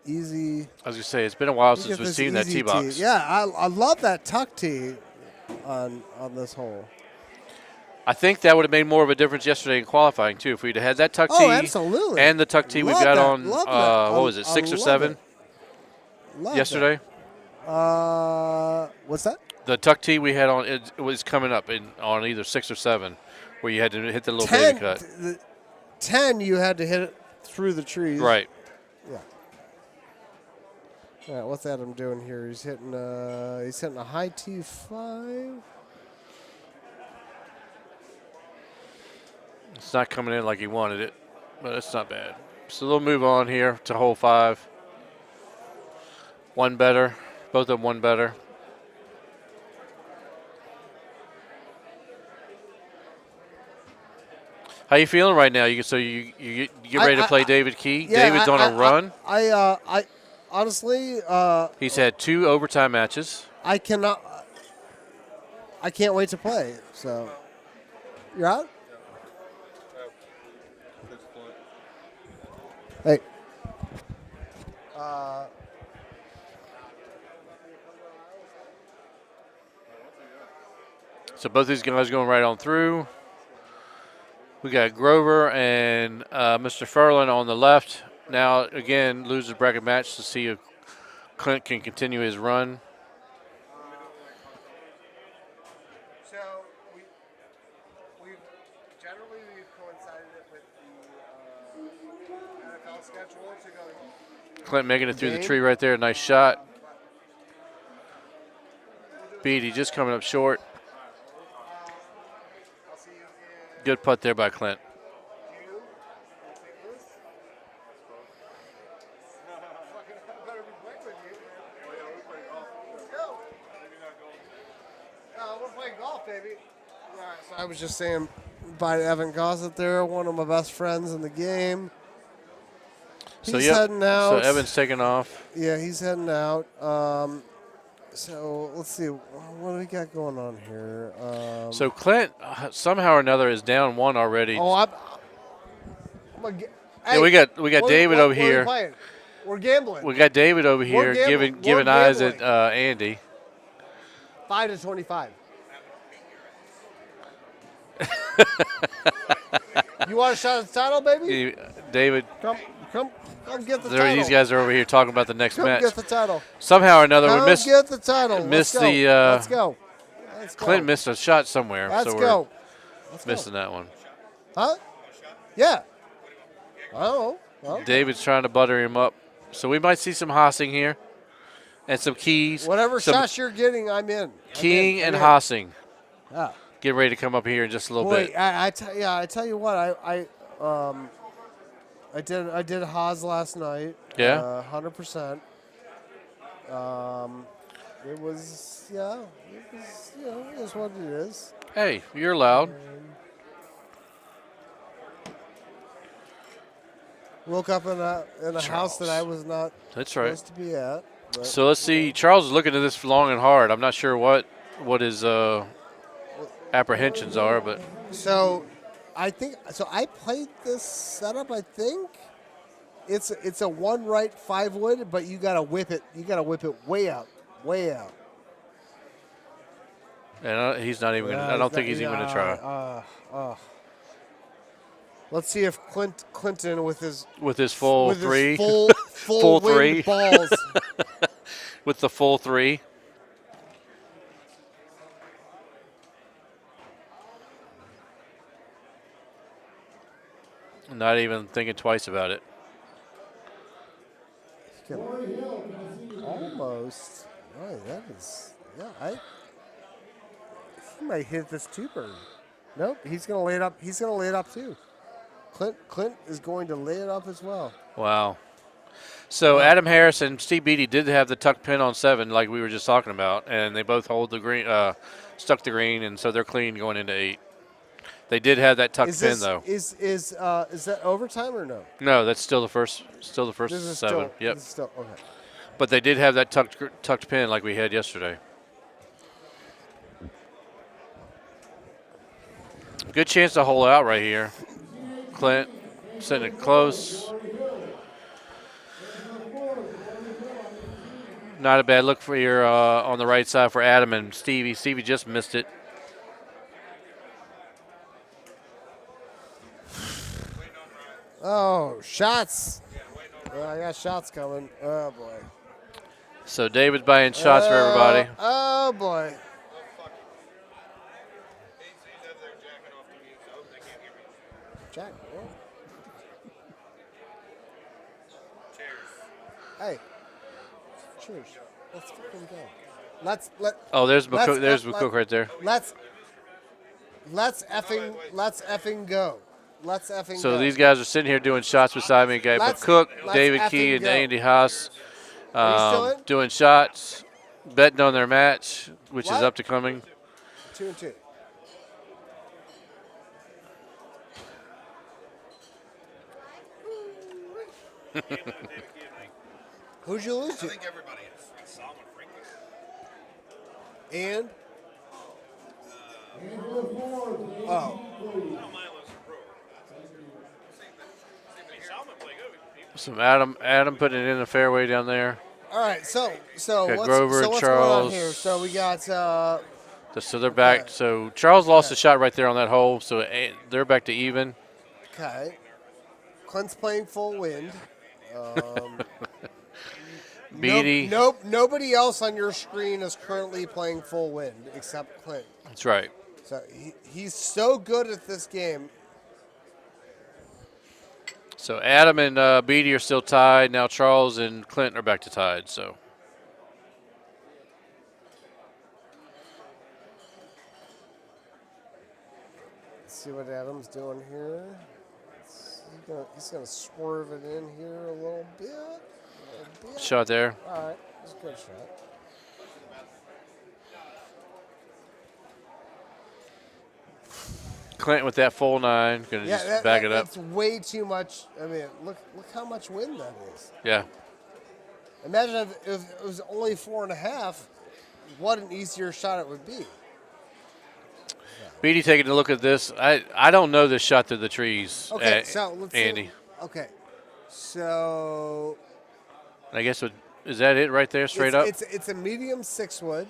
easy. I was gonna say it's been a while since we've seen that tee box. Yeah, I love that tuck tee on this hole. I think that would have made more of a difference yesterday in qualifying too. If we'd have had that tuck tee, Oh, absolutely. and the tuck tee we got on what was it, 6 or 7 yesterday? What's that? The tuck tee we had on it was coming up on either 6 or 7, where you had to hit the little baby cut. 10, you had to hit it through the trees. Right. Yeah. All right, what's Adam doing here? He's hitting a high T5. It's not coming in like he wanted it, but it's not bad. So they'll move on here to hole 5. One better. Both of them one better. How you feeling right now? You get ready to play David Key? Yeah, David's on a run. I honestly. He's had 2 overtime matches. I can't wait to play. So, you're out. Hey. So both these guys going right on through. We got Grover and Mr. Furlan on the left. Now, again, losers bracket match to see if Clint can continue his run. So we've generally coincided it with the NFL schedule to go. Clint making it through the tree right there. Nice shot. Beatty just coming up short. Good putt there by Clint. We're playing golf, baby. All right, so I was just saying bye to Evan Gossett there, one of my best friends in the game. He's heading out. So Evan's taking off. Yeah, he's heading out. So let's see, what do we got going on here? So Clint somehow or another is down 1 already. Oh, yeah, we got David over here. We're gambling. We got David over here giving eyes at Andy. 5 to 25. You want a shot at the title, baby? David. Come get the title. These guys are over here talking about the next match. Get the title. Somehow or another, we missed. Get the title. Missed Let's go. Clint missed a shot somewhere. Let's so go. We're missing that one. Huh? Yeah. Oh. Okay. David's trying to butter him up. So we might see some hossing here. and some keys. Whatever some shots you're getting, I'm in. Keying and Haasing. Yeah. Get ready to come up here in just a little Boy, bit. I tell you what, I did Haas last night. Yeah? 100%. It was it is what it is. Hey, you're loud. Woke up in a house that I was not That's right. supposed to be at. But So let's see. Charles is looking at this long and hard. I'm not sure what his apprehensions are, but so I played this setup. I think it's a 1 right 5 wood, but you gotta whip it. You gotta whip it way out, way out. and he's not even. I don't think he's even gonna try. Let's see if Clinton with his full three, full three wind balls. with the full 3. Not even thinking twice about it. Almost. Oh, that is. Yeah, he might hit this 2-bird. Nope, he's gonna lay it up. He's gonna lay it up too. Clint is going to lay it up as well. Wow. So Adam Harris and Steve Beatty did have the tuck pin on 7, like we were just talking about, and they both hold the green, stuck the green, and so they're clean going into 8. They did have that tuck pin though. Is that overtime or no? No, that's still the first. Still the first This is 7. Yep. This is still, okay. But they did have that tucked pin like we had yesterday. Good chance to hole out right here. Clint sitting it close. Not a bad look for your on the right side for Adam and Stevie. Stevie just missed it. Oh, shots. I got shots coming. Oh, boy. So David's buying shots for everybody. Oh, boy. Jack. What? Hey. Cheers. Let's fucking go. Oh, there's McCook right there. Let's effing go. Let's effing So go. these guys are sitting here doing shots beside me. Got McCook, David Key, and Andy Haas doing shots, betting on their match, which is up to coming. 2 and 2. Who'd you lose to? I think everybody is. Solomon Franklin. And? Oh. I don't mind losing to Brewer. Solomon played good. Some Adam putting it in the fairway down there. All right, so Got what's, Grover, so what's Charles. going on here? So we got So they're back. So Charles lost a shot right there on that hole. So they're back to even. okay. Clint's playing full wind. Beatty. Nope. Nobody else on your screen is currently playing full wind except Clint. That's right. So he's so good at this game. So Adam and Beatty are still tied. Now Charles and Clint are back to tied. So Let's see what Adam's doing here. He's gonna swerve it in here a little bit. shot there. All right, it's a good shot. Clint with that full 9, gonna just back it up. That's way too much. I mean, look how much wind that is. Yeah. Imagine if it was only 4.5. What an easier shot it would be. Beatty taking a look at this. I don't know this shot through the trees. Okay, so let's Andy. see. Okay, so I guess is that it right there, straight up? It's a medium 6 wood.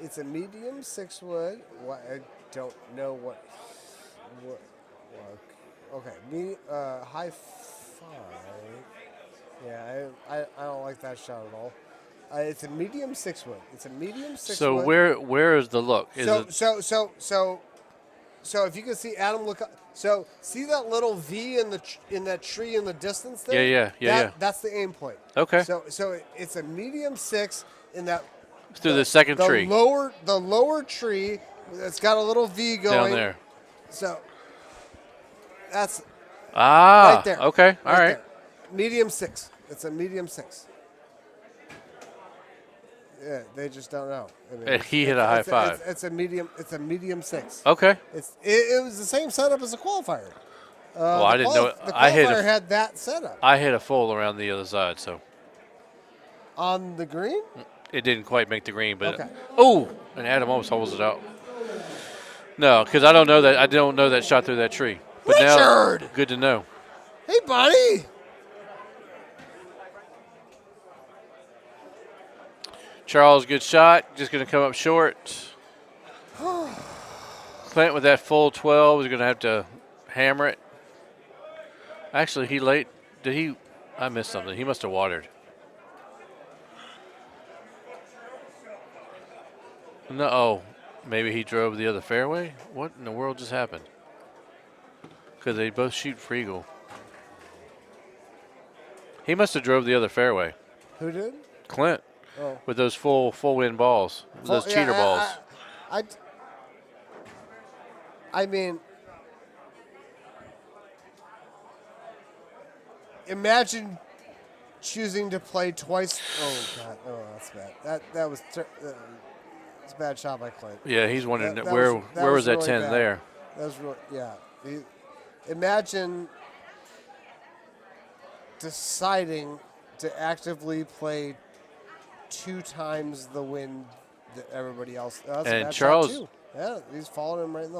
It's a medium 6 wood. I don't know what. Okay, high 5. Yeah, I don't like that shot at all. It's a medium 6 wood. It's a medium 6 wood. So where is the look? Is so So if you can see Adam look up, so see that little V in that tree in the distance there? Yeah. That's the aim point. Okay. So it's a medium 6 in that Through the second tree. The lower tree that's got a little V going down there. So that's right there. Okay. All right. There. Medium 6. It's a medium 6. Yeah, they just don't know. I mean, He hit a high five. It's a medium 6. Okay. It was the same setup as a qualifier. Well, I didn't know it. The I qualifier had that setup. I hit a full around the other side, so On the green? it didn't quite make the green. But Okay. and Adam almost holds it out. No, because I don't know that shot through that tree. But Richard! now, good to know. Hey, buddy! Charles, good shot. Just going to come up short. Clint with that full 12 is going to have to hammer it. Actually, he late. Did he? I missed something. He must have watered. No. Oh, maybe he drove the other fairway? What in the world just happened? Because they both shoot for eagle. He must have drove the other fairway. Who did? Clint. Oh. With those full wind balls. Those cheater balls. I mean, imagine choosing to play twice. Oh God! Oh, that's bad. That was it's a bad shot by Clint. Yeah, he's wondering That where was that really 10 bad. there? That was real. Yeah. Imagine deciding to actively play 2 times the wind that everybody else. That's a And bad Charles. shot too. Yeah, he's followed him right in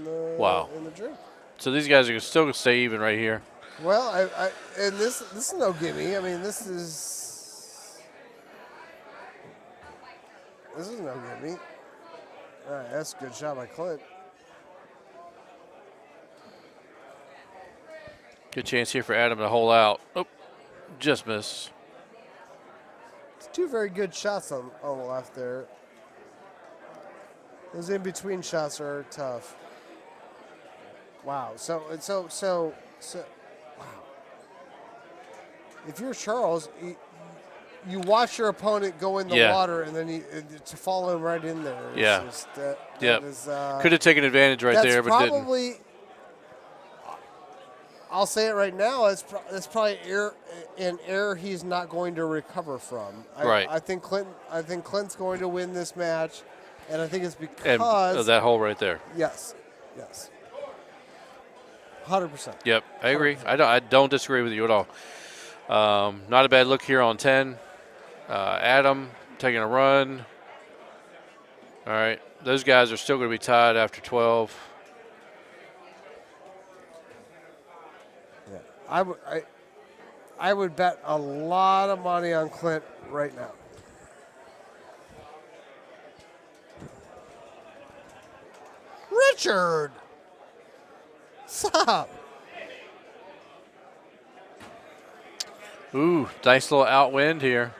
the. Wow. In the drink. So these guys are still going to stay even right here. Well, and this is no gimme. I mean, this is no gimme. All right, that's a good shot by Clint. Good chance here for Adam to hole out. Oh, just miss. It's 2 very good shots on the left there. Those in between shots are tough. Wow. So wow. If you're Charles, you watch your opponent go in the water and then to follow him right in there. Yeah. Just, Could have taken advantage right there, but didn't. Probably. I'll say it right now. It's probably an error he's not going to recover from. Right. I think Clint's going to win this match, and I think it's because of that hole right there. Yes. 100%. Yep, I agree. I don't disagree with you at all. Not a bad look here on 10. Adam taking a run. All right, those guys are still going to be tied after 12. Yeah, I would bet a lot of money on Clint right now. Richard, stop. Ooh, nice little outwind here.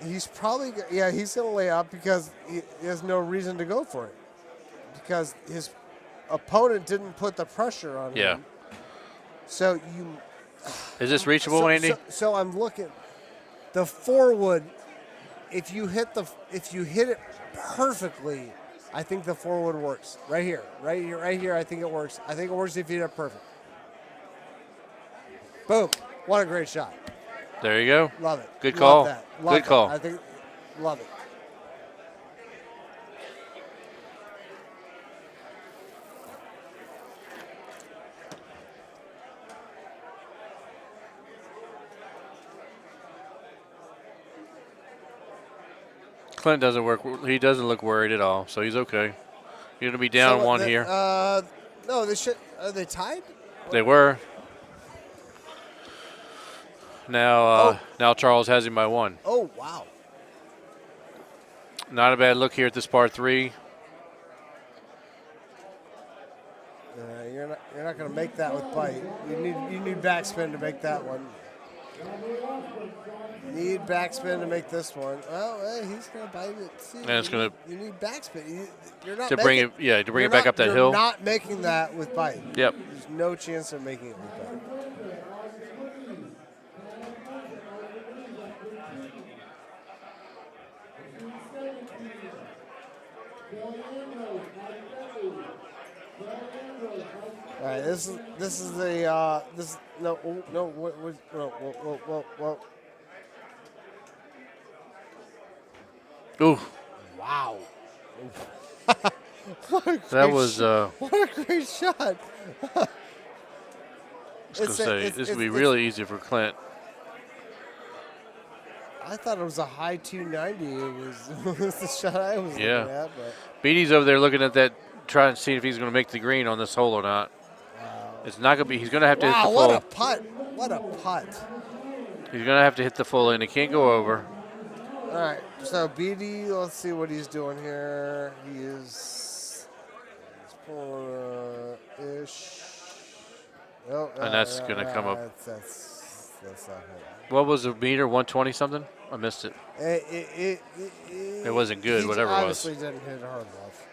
He's probably he's going to lay up because he has no reason to go for it because his opponent didn't put the pressure on him. Yeah. So is this reachable, Andy? So I'm looking. The 4 wood, if you hit it perfectly, I think the 4 wood works. Right here. I think it works. I think it works if you hit it perfect. Boom! What a great shot. There you go. Love it. Good call. Love that. Love Good call. I think, love it. Clint doesn't work. He doesn't look worried at all, so he's okay. You're gonna be down one here. No, they should. Are they tied? They were. Now Charles has him by 1. Oh wow! Not a bad look here at this par 3. You're not going to make that with bite. You need backspin to make that one. Need backspin to make this one. Well, hey, he's gonna bite it too. And it's gonna You need backspin. You're not to bring it, making, to bring you're it back not- up that you're hill. not making that with bite. Yep. There's no chance of making it with bite. All right, this is the this no no what whoa. Ooh, Wow. that was. What a great shot. I was gonna say this would be really easy for Clint. I thought it was a high 290. It was the shot I was looking at. But Beatty's over there looking at that, trying to see if he's going to make the green on this hole or not. It's not going to be. He's going to have to hit the full. What a putt! What a putt! He's going to have to hit the full in. He can't go over. All right, so BD, let's see what he's doing here. He's pulling ish. Oh, And that's gonna come up. That's not good. What was the meter? 120 something? I missed it. It wasn't good, He whatever it was. obviously didn't hit hard enough.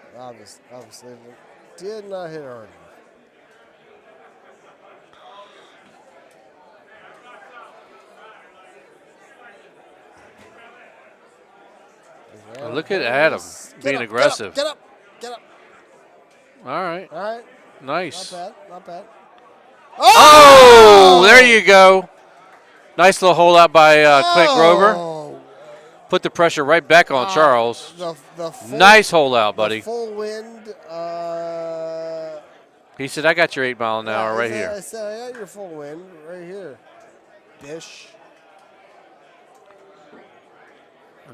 Obviously did not hit hard enough. Look at Adam being aggressive. Get up. All right. All right. Nice. Not bad. Oh, there you go. Nice little hole out by Clint Grover. Put the pressure right back on Charles. The full, nice hole out, buddy. The full wind. He said, I got your 8 mile an hour right here. I said, I got your full wind right here. Bish.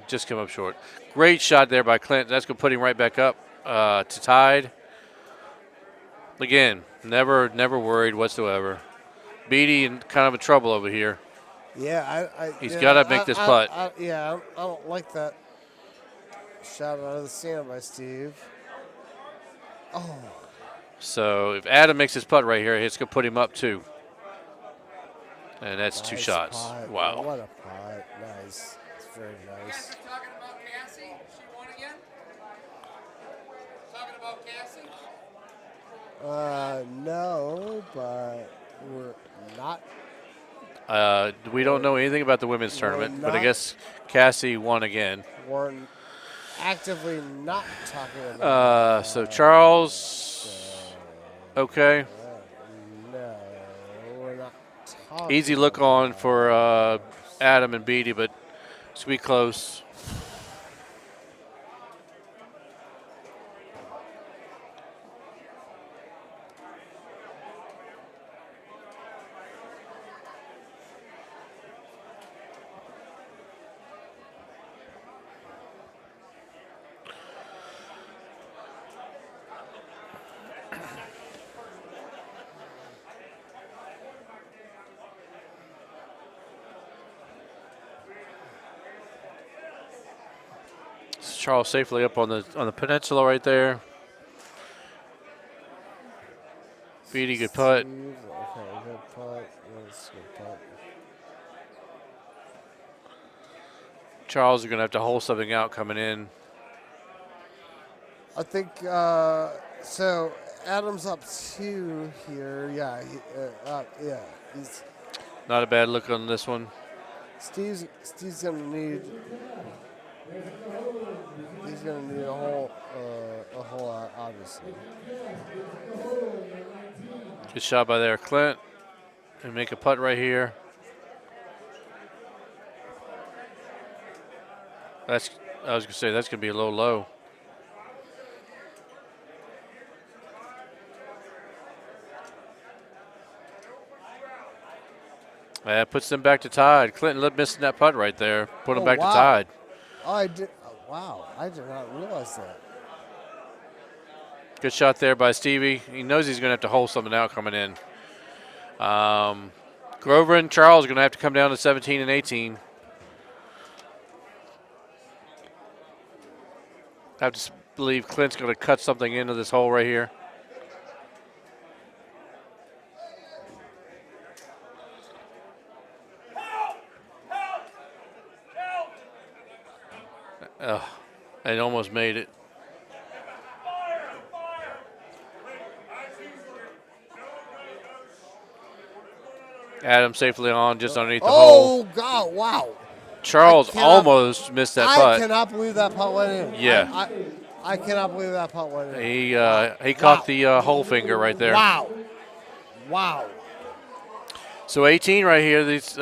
Just come up short. Great shot there by Clint. That's going to put him right back up to tied. Again, never worried whatsoever. Beatty in kind of a trouble over here. Yeah, He's got to make this putt. I don't like that shot out of the sand by Steve. Oh. So if Adam makes his putt right here, it's going to put him up 2. And that's Nice 2 shots. putt. Wow. What a putt. Nice. It's very nice. Talking about Cassie? She won again? Talking about Cassie? No, but we're not. We don't know anything about the women's tournament, but I guess Cassie won again. We're actively not talking about. So Charles, okay. No, we're not talking. Easy look on for Adam and Beatty, but it's going to be close. Charles safely up on the peninsula right there. Beatty, good putt. Okay, good putt. That's good putt. Charles is going to have to hold something out coming in. I think so. Adam's up 2 here. Yeah, he's Not a bad look on this one. Steve's gonna need. He's gonna need a hole out, obviously. Good shot by there, Clint. And make a putt right here. I was going to say, that's going to be a little low. That puts them back to tied. Clinton missing that putt right there. Put them back to tied. Oh, I did. Wow, I did not realize that. Good shot there by Stevie. He knows he's going to have to hold something out coming in. Grover and Charles are going to have to come down to 17 and 18. I have to believe Clint's going to cut something into this hole right here. And almost made it. Adam safely on just underneath the hole. Oh, God, wow. Charles almost missed that putt. I cannot believe that putt went in. Yeah. I cannot believe that putt went in. He caught the whole finger right there. Wow. Wow. So 18 right here. These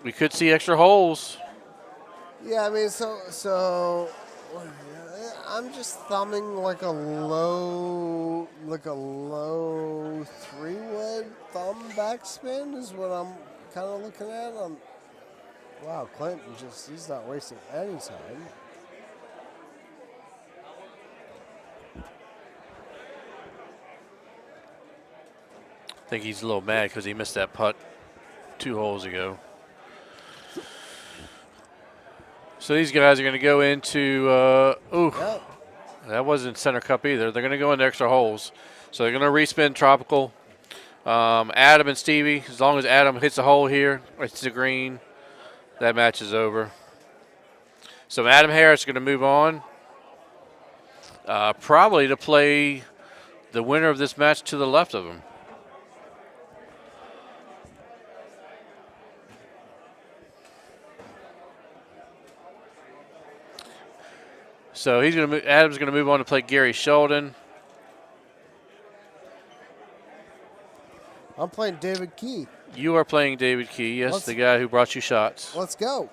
we could see extra holes. Yeah, I mean, so I'm just thumbing like a low 3-wood thumb backspin is what I'm kind of looking at. Wow, Clinton he's not wasting any time. I think he's a little mad because he missed that putt 2 holes ago. So these guys are going to go into, that wasn't center cup either. They're going to go into extra holes. So they're going to respin Tropical. Adam and Stevie, as long as Adam hits a hole here, hits the green, that match is over. So Adam Harris is going to move on, probably to play the winner of this match to the left of him. So he's going to Adam's going to move on to play Gary Sheldon. I'm playing David Key. You are playing David Key, yes, the guy who brought you shots. Let's go.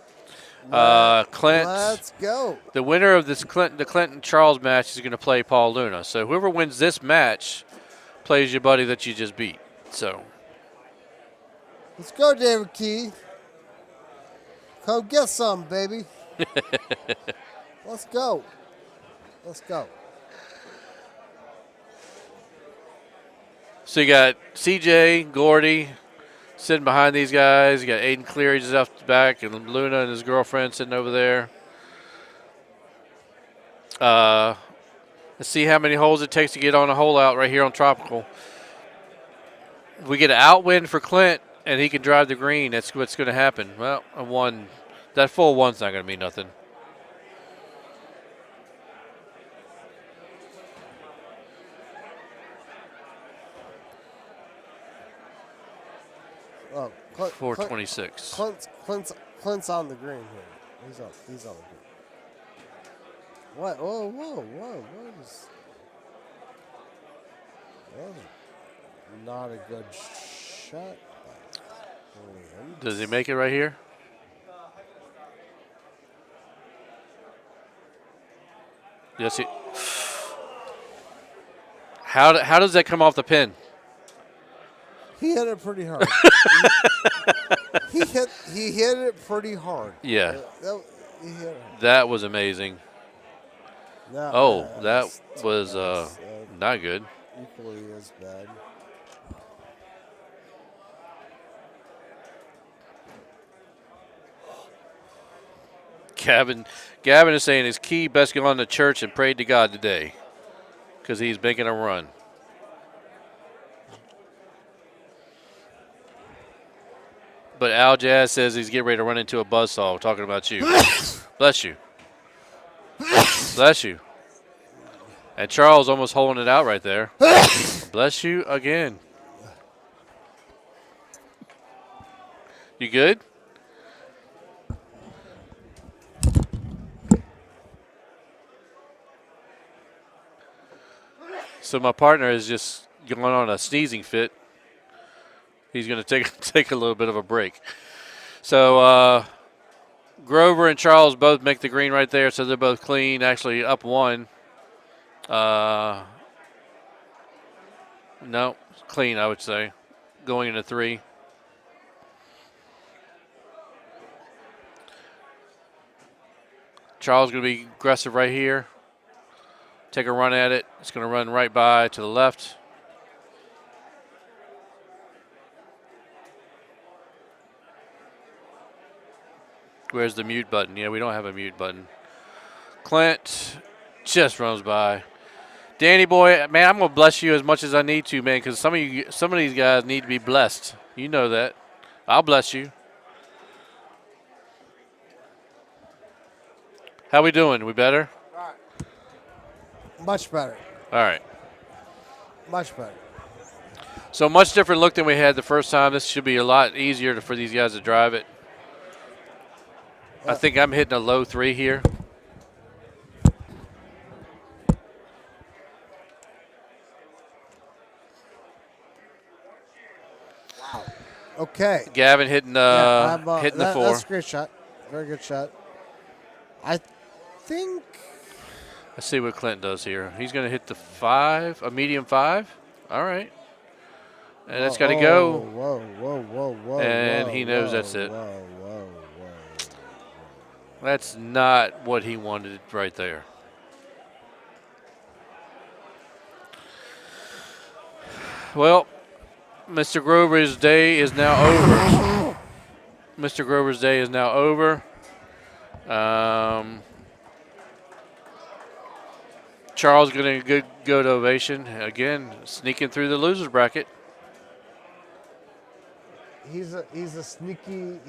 Clint. Let's go. The winner of this the Clinton Charles match is going to play Paul Luna. So whoever wins this match plays your buddy that you just beat. So let's go, David Key. Come get some, baby. Let's go. Let's go. So you got CJ, Gordy sitting behind these guys. You got Aiden Cleary just off the back, and Luna and his girlfriend sitting over there. Let's see how many holes it takes to get on a hole out right here on Tropical. We get an outwind for Clint, and he can drive the green. That's what's going to happen. Well, a one, that full one's not going to mean nothing. Oh, 426. Clint's on the green here. He's on the green. What? Whoa! What is? That was not a good shot. Does he make it right here? Yes. How does that come off the pin? He hit it pretty hard. he hit it pretty hard. Yeah. He hit it. That was amazing. That was not good. Equally as bad. Gavin is saying his key best gone to church and prayed to God today because he's making a run. But Al Jazz says he's getting ready to run into a buzzsaw talking about you. Bless you. Bless you. And Charles almost holding it out right there. Bless you again. You good? So my partner is just going on a sneezing fit. He's going to take a little bit of a break. So Grover and Charles both make the green right there, so they're both clean, actually up one. No, clean, I would say, going into 3. Charles going to be aggressive right here. Take a run at it. It's going to run right by to the left. Where's the mute button? Yeah, we don't have a mute button. Clint just runs by. Danny boy, man, I'm gonna bless you as much as I need to, man, because some of these guys need to be blessed. You know that. I'll bless you. How we doing? We better? Much better. All right. Much better. So much different look than we had the first time. This should be a lot easier for these guys to drive it. I think I'm hitting a low 3 here. Okay. Gavin hitting hitting the 4. That's a great shot. Very good shot. I think. Let's see what Clint does here. He's going to hit the 5, a medium 5. All right. And it's got to go. Whoa. And he knows that's it. That's not what he wanted right there. Well, Mr. Grover's day is now over. Mr. Grover's day is now over. Charles getting a good ovation. Again, sneaking through the loser's bracket. He's a sneaky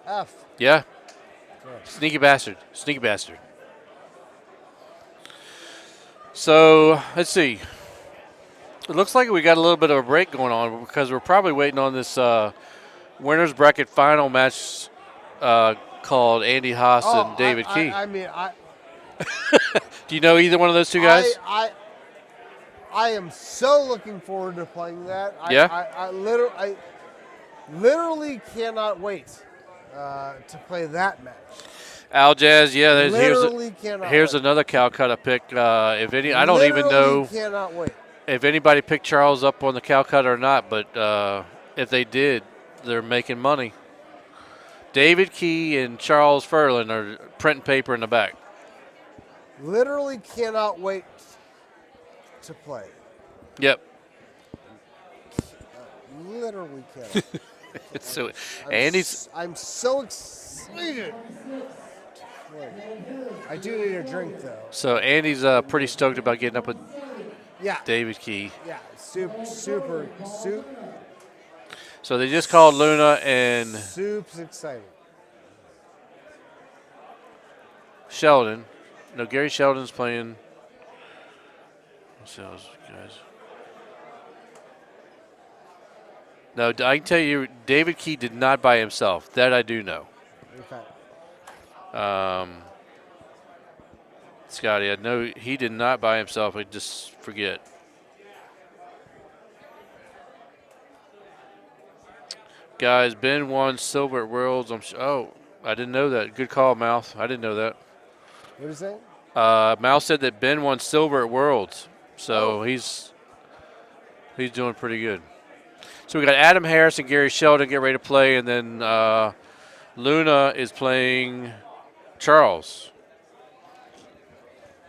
F. Yeah. Sneaky bastard. Sneaky bastard. So, let's see. It looks like we got a little bit of a break going on because we're probably waiting on this winner's bracket final match called Andy Haas and David Key. Do you know either one of those two guys? I am so looking forward to playing that. I literally cannot wait to play that match. Al Jazz, yeah. Here's wait. another Calcutta pick. If any, I don't even know cannot wait. if anybody picked Charles up on the Calcutta or not. But if they did, they're making money. David Key and Charles Furlan are printing paper in the back. Literally cannot wait to play. Yep. Literally cannot. So I'm so excited. I do need a drink though. So Andy's pretty stoked about getting up with David Key. Yeah, super. So they just called Luna and Soup's excited. Sheldon. No, Gary Sheldon's playing. What's those guys? No, I can tell you, David Key did not by himself. That I do know. Okay. Scotty, I know he did not by himself. I just forget. Guys, Ben won silver at Worlds. I didn't know that. Good call, Mouth. I didn't know that. What is that? Mouth said that Ben won silver at Worlds, so he's doing pretty good. So we got Adam Harris and Gary Sheldon get ready to play, and then Luna is playing Charles.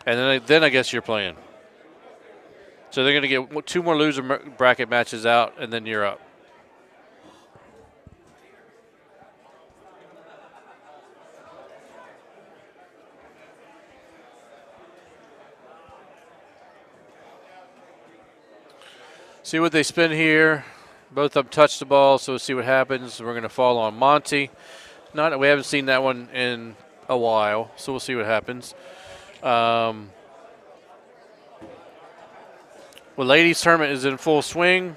And then I guess you're playing. So they're going to get 2 more loser bracket matches out, and then you're up. See what they spin here. Both of them touch the ball, so we'll see what happens. We're going to fall on Monty. We haven't seen that one in a while, so we'll see what happens. Well, ladies tournament is in full swing.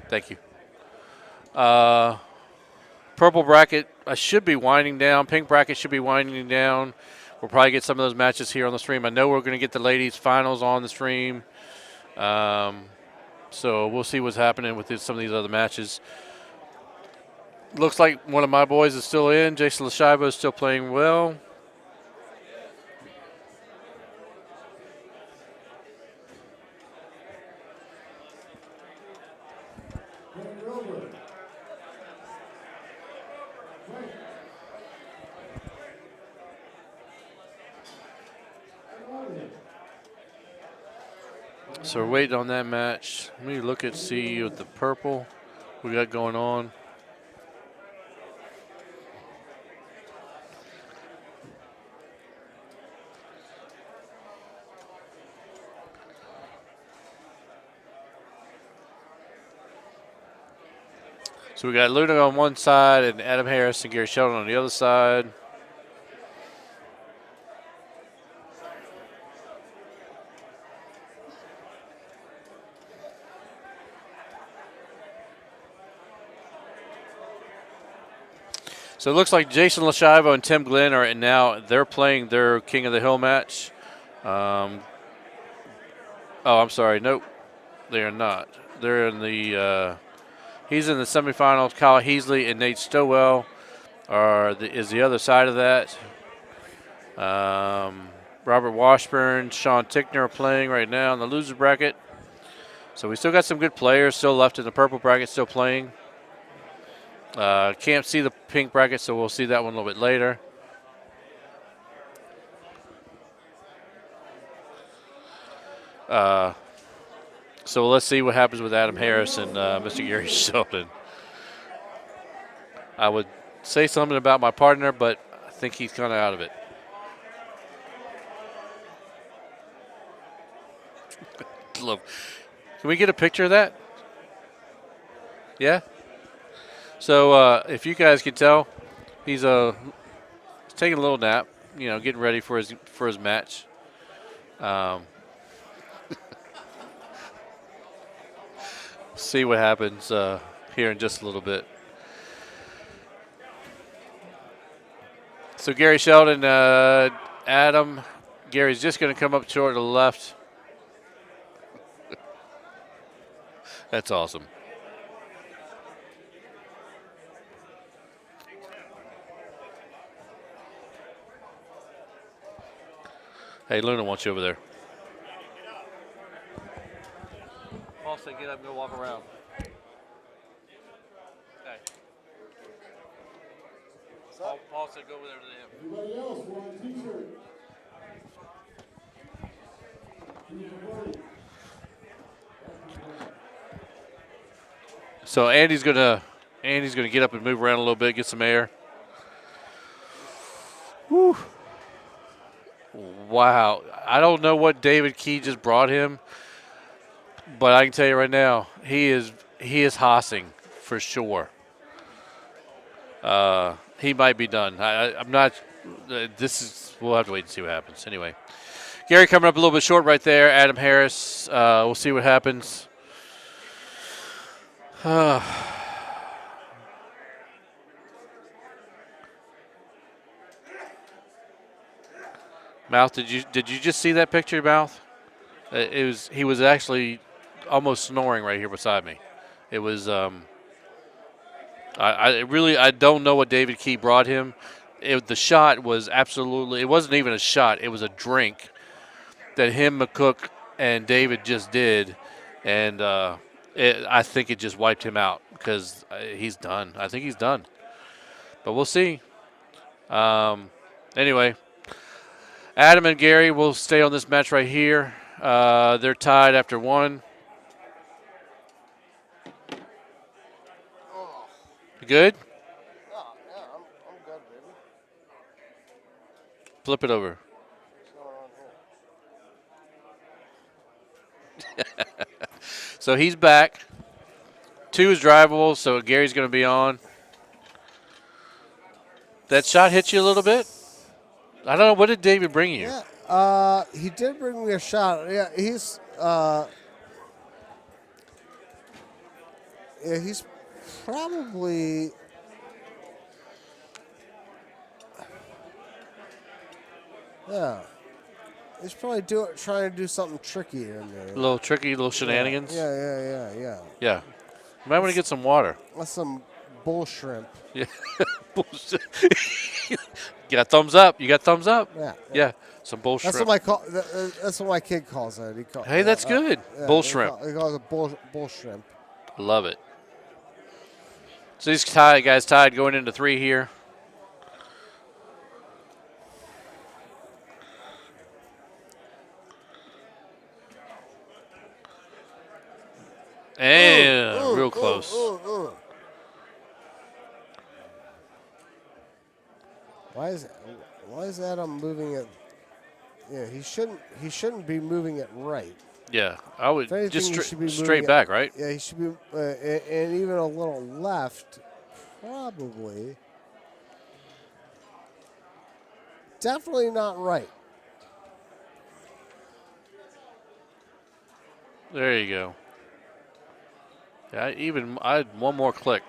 Thank you. Purple bracket should be winding down. Pink bracket should be winding down. We'll probably get some of those matches here on the stream. I know we're going to get the ladies finals on the stream. So we'll see what's happening with some of these other matches. Looks like one of my boys is still in. Jason Lashiva is still playing well. So we're waiting on that match. Let me look at see what the purple we got going on. So we got Luna on one side and Adam Harris and Gary Sheldon on the other side. So it looks like Jason Lashivo and Tim Glenn are now. They're playing their King of the Hill match. Oh, I'm sorry. Nope, they are not. They're in the. He's in the semifinals. Kyle Heasley and Nate Stowell is the other side of that. Robert Washburn, Sean Tickner are playing right now in the loser bracket. So we still got some good players still left in the purple bracket, still playing. Can't see the pink bracket, so we'll see that one a little bit later. So let's see what happens with Adam Harris and Mr. Gary Sheldon. I would say something about my partner, but I think he's kind of out of it. Can we get a picture of that? Yeah? So if you guys can tell, he's taking a little nap, getting ready for his match. See what happens here in just a little bit. So Gary Sheldon, Adam, Gary's just going to come up short to the left. That's awesome. Hey, Luna wants you over there. Paul said get up and go walk around. Okay. Paul said go over there to him. Anybody else want a t-shirt? So Andy's gonna get up and move around a little bit, get some air. Whew. Wow. I don't know what David Key just brought him, but I can tell you right now, he is hossing for sure. He might be done. I'm not. We'll have to wait and see what happens. Anyway, Gary coming up a little bit short right there. Adam Harris. We'll see what happens. Mouth, did you just see that picture, Mouth? He was actually almost snoring right here beside me. It was I don't know what David Key brought him. The shot was absolutely, it wasn't even a shot. It was a drink that him, McCook, and David just did, and I think it just wiped him out because he's done. I think he's done, but we'll see. Anyway. Adam and Gary will stay on this match right here. They're tied after one. You good? Oh, yeah, I'm good, baby. Flip it over. So he's back. 2 is drivable, so Gary's going to be on. That shot hit you a little bit? I don't know. What did David bring you? Yeah, he did bring me a shot. Yeah, he's probably he's probably trying to do something tricky in there. A little tricky, little shenanigans. Yeah. Yeah. You might want to get some water. That's some bull shrimp. Yeah. You got thumbs up. You got thumbs up. Yeah. Some bull shrimp. That's what my kid calls it. Hey, that's good. Bull shrimp. He calls it bull shrimp. Love it. So these guys tied going into 3 here. And real close. Why is Adam moving it? Yeah, he shouldn't be moving it right. Yeah, I would Anything, just straight back, right? Yeah, he should be, and even a little left, probably. Definitely not right. There you go. Yeah, I had one more click.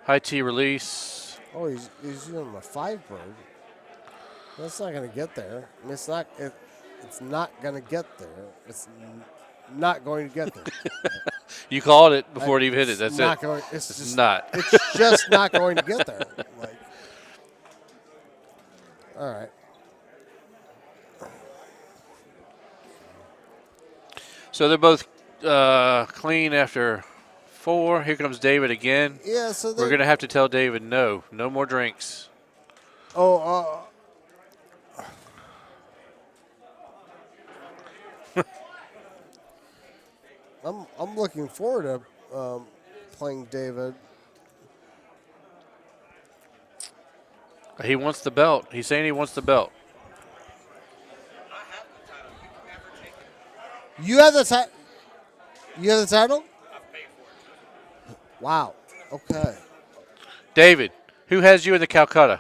High T release. Oh, he's using the 5 bird. That's not going to get there. I mean, it's not going to get there. It's not going to get there. You called it before it even hit it. That's not it. Going, it's just not. It's just not going to get there. Like, all right. So they're both clean after 4. Here comes David again. Yeah, so we're going to have to tell David no more drinks. Oh, I'm looking forward to playing David. He wants the belt. He's saying he wants the belt. You have the title. You have the title. Wow. Okay. David, who has you in the Calcutta?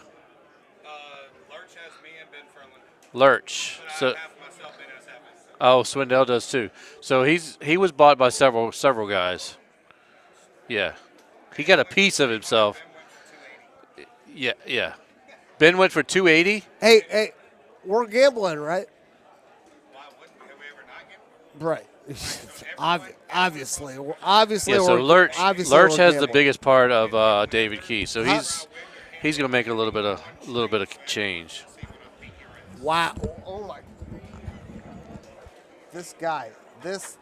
Lurch has me and Ben Ferlin. Lurch. So. Myself, Ben has half. Oh, Swindell does too. So he was bought by several guys. Yeah, he got a piece of himself. Yeah. Ben went for 280. Hey, we're gambling, right? Why wouldn't we? Have we ever not gambled? Right. Obviously. Yeah. So Lurch has the biggest part of David Key. So he's going to make a little bit of change. Wow. Oh my. This guy. This.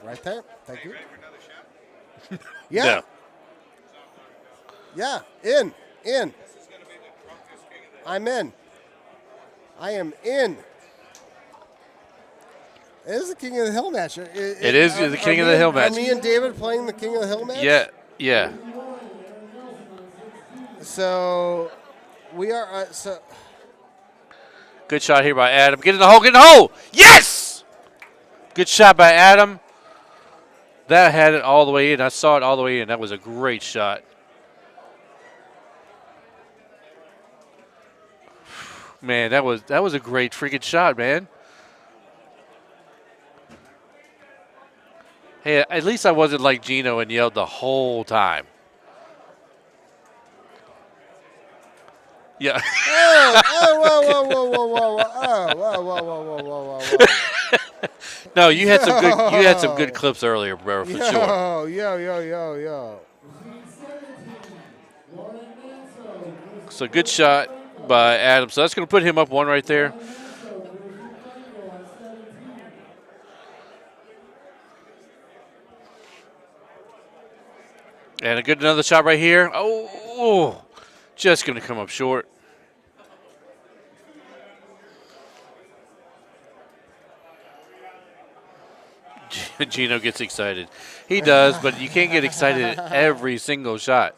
Right there. Thank you. Yeah. Yeah. In. I'm in. I am in. It is the King of the Hill match. It is the King of the Hill match. Are me and David playing the King of the Hill match? Yeah. So we are. Good shot here by Adam. Get in the hole. Yes! Good shot by Adam. That had it all the way in. I saw it all the way in. That was a great shot. Man, that was a great freaking shot, man. Hey, at least I wasn't like Gino and yelled the whole time. Yeah. Whoa. No, you had some good clips earlier, bro, for sure. Yo. So good shot by Adam. So that's going to put him up 1 right there. And another shot right here. Oh, just going to come up short. Gino gets excited. He does, but you can't get excited at every single shot.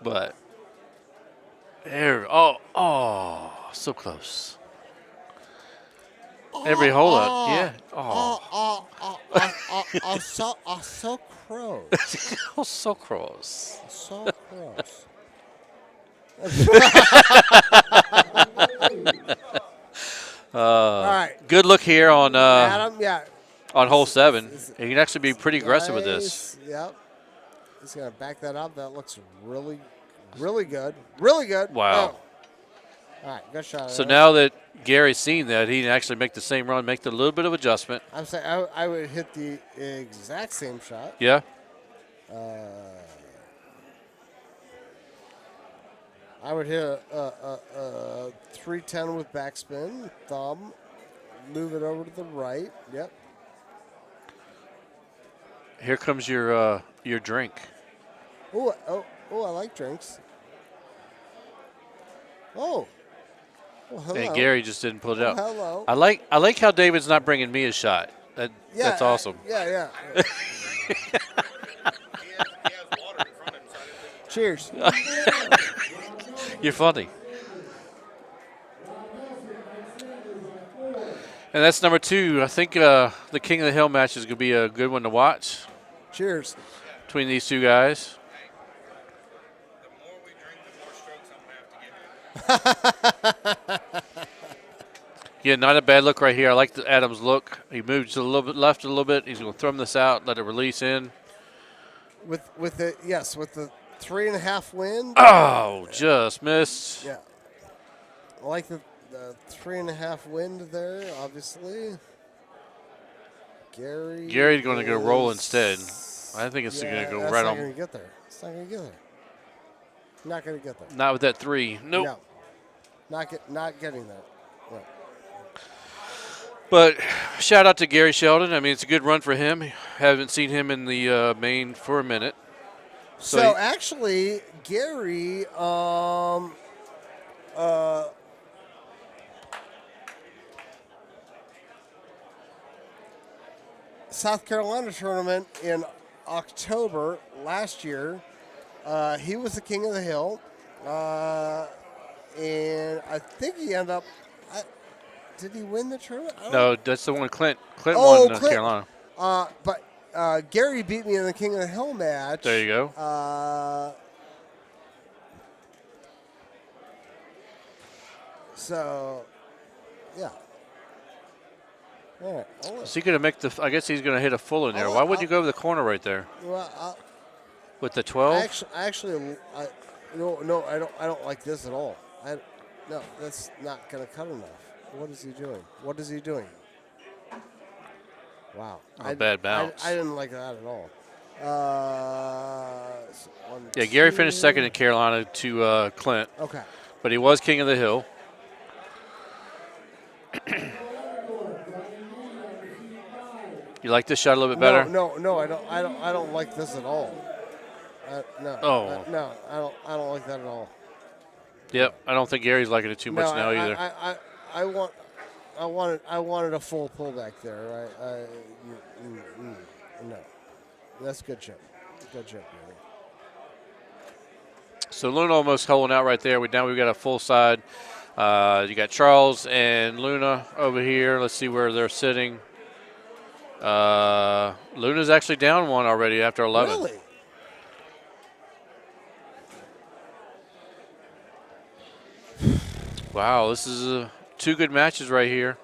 But there, so close. Every hole up, yeah. So close. So close. So close. All right. Good look here on Adam, yeah. On hole 7. He can actually be pretty aggressive with this. Yep. He's going to back that up. That looks really, really good. Really good. Wow. Oh. All right, good shot. So now that Gary's seen that, he can actually make the same run, make a little bit of adjustment. I'm saying I would hit the exact same shot. Yeah. I would hit a 310 with backspin, thumb, move it over to the right. Yep. Here comes your drink. Oh, I like drinks. Oh. Well, hello. And Gary just didn't pull it out. Hello. I like how David's not bringing me a shot. That's awesome. Yeah. Cheers. You're funny. And that's number 2. I think the King of the Hill match is going to be a good one to watch. Cheers. Between these two guys. The more we drink, the more strokes I'm going to have to give. Yeah, not a bad look right here. I like the Adams look. He moves a little bit left a little bit. He's going to throw this out, let it release in. With the 3.5 wind. Oh, just missed. Yeah. I like the 3.5 wind there, obviously. Gary's going to go roll instead. I think it's going to go right on. Not going to get there. It's not going to get there. Not going to get there. Not with that 3. Nope. No. Not getting there. No. But shout out to Gary Sheldon. I mean, it's a good run for him. Haven't seen him in the main for a minute. So actually, Gary, South Carolina tournament in October last year, he was the king of the hill, and I think he ended up. Did he win the tournament? No, that's the one Clint won in Carolina. But Gary beat me in the King of the Hill match. There you go. So, yeah. All right. Is he going to make the? I guess he's going to hit a full in there. Why would you go to the corner right there? Well, with the 12? No, I don't like this at all. No, that's not going to cut enough. What is he doing? Wow. Bad bounce. I didn't like that at all. Gary finished second in Carolina to Clint. Okay. But he was king of the hill. You like this shot a little bit better? No, I don't like this at all. No. Oh. No, I don't like that at all. Yep, I don't think Gary's liking it too much now either. I wanted a full pullback there. No, that's good chip. Good chip, Gary. So Luna almost holding out right there. Now we've got a full side. You got Charles and Luna over here. Let's see where they're sitting. Luna's actually down one already after 11. Really? Wow, this is two good matches right here.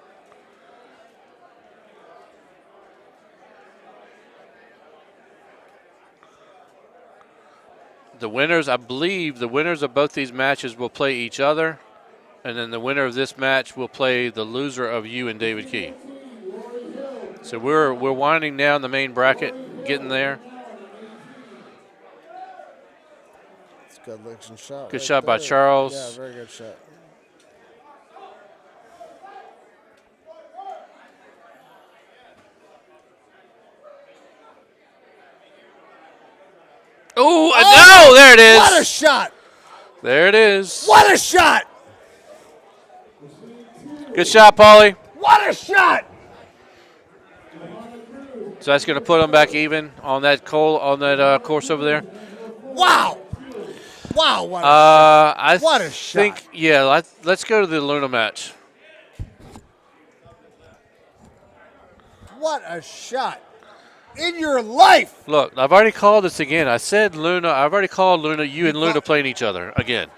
The winners, I believe, the winners of both these matches will play each other, and then the winner of this match will play the loser of you and David Key. So we're winding down the main bracket, getting there. It's a good looking shot. Good shot by Charles. Yeah, very good shot. Ooh, no, there it is. What a shot. There it is. What a shot. Good shot, Paulie. What a shot. So that's going to put them back even on that course over there. Wow. Wow, what a shot. What a shot. Yeah, let's go to the Luna match. What a shot. In your life. Look, I've already called this again. I said Luna. I've already called Luna. You and Luna playing each other again.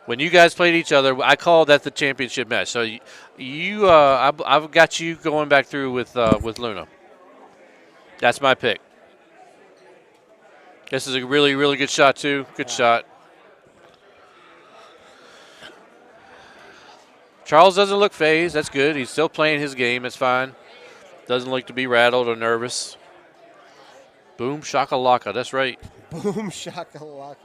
When you guys played each other, I called that the championship match. So I've got you going back through with Luna. That's my pick. This is a really, really good shot too. Good shot. Charles doesn't look phased. That's good. He's still playing his game. It's fine. Doesn't look to be rattled or nervous. Boom shakalaka. That's right. Boom shakalaka.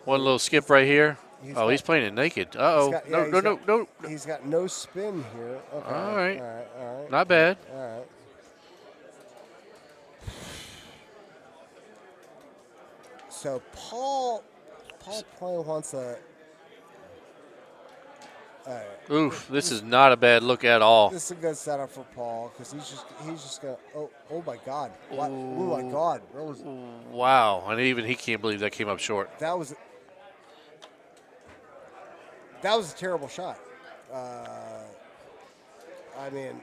One little skip right here. He's playing it naked. Uh-oh. No. He's got no spin here. Okay. All right. All right. Not bad. All right. So Paul probably wants a. Oof! This is not a bad look at all. This is a good setup for Paul because he's just gonna. Oh my God! What? Oh my God! Wow! And even he can't believe that came up short. That was a terrible shot. I mean,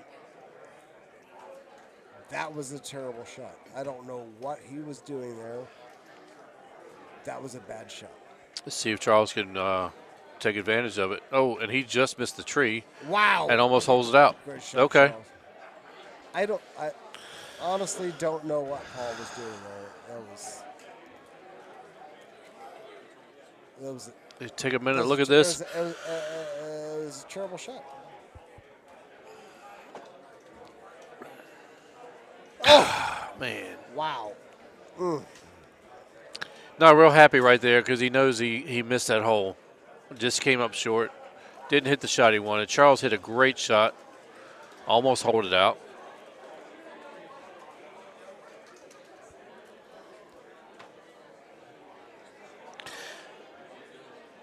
That was a terrible shot. I don't know what he was doing there. That was a bad shot. Let's see if Charles can take advantage of it. Oh, and he just missed the tree. Wow. And almost holds it out. Great shot, Okay. Charles. I honestly don't know what Paul was doing there. That was Take a minute. Look at this. It was a terrible shot. Oh, man. Wow. Not real happy right there because he knows he missed that hole. Just came up short. Didn't hit the shot he wanted. Charles hit a great shot. Almost hold it out.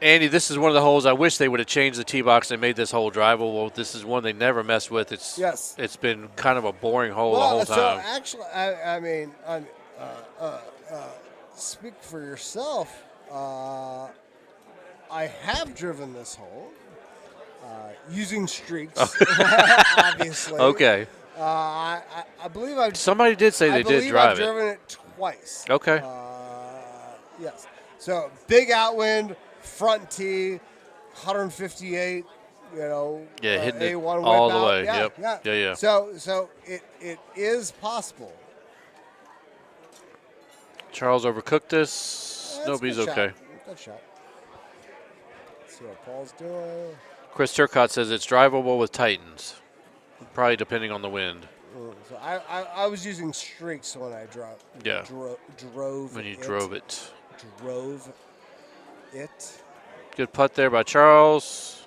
Andy, this is one of the holes I wish they would have changed the tee box and made this hole drivable. This is one they never messed with. It's been kind of a boring hole the whole time. So actually, I mean, speak for yourself. I have driven this hole using streaks, obviously. Okay. I believe I've. Somebody did say they did drive I've driven it twice. Okay. Yes. So big outwind, front tee, 158. You know. Yeah, hitting it A1 all whip the out. way. Yeah, Yep. Yeah. So it is possible. Charles overcooked this. Nope, he's okay. Good shot. Let's see what Paul's doing. Chris Turcott says it's drivable with Titans, probably depending on the wind. So I was using streaks when I drove. Yeah. Drove. When you drove it. Drove it. Good putt there by Charles.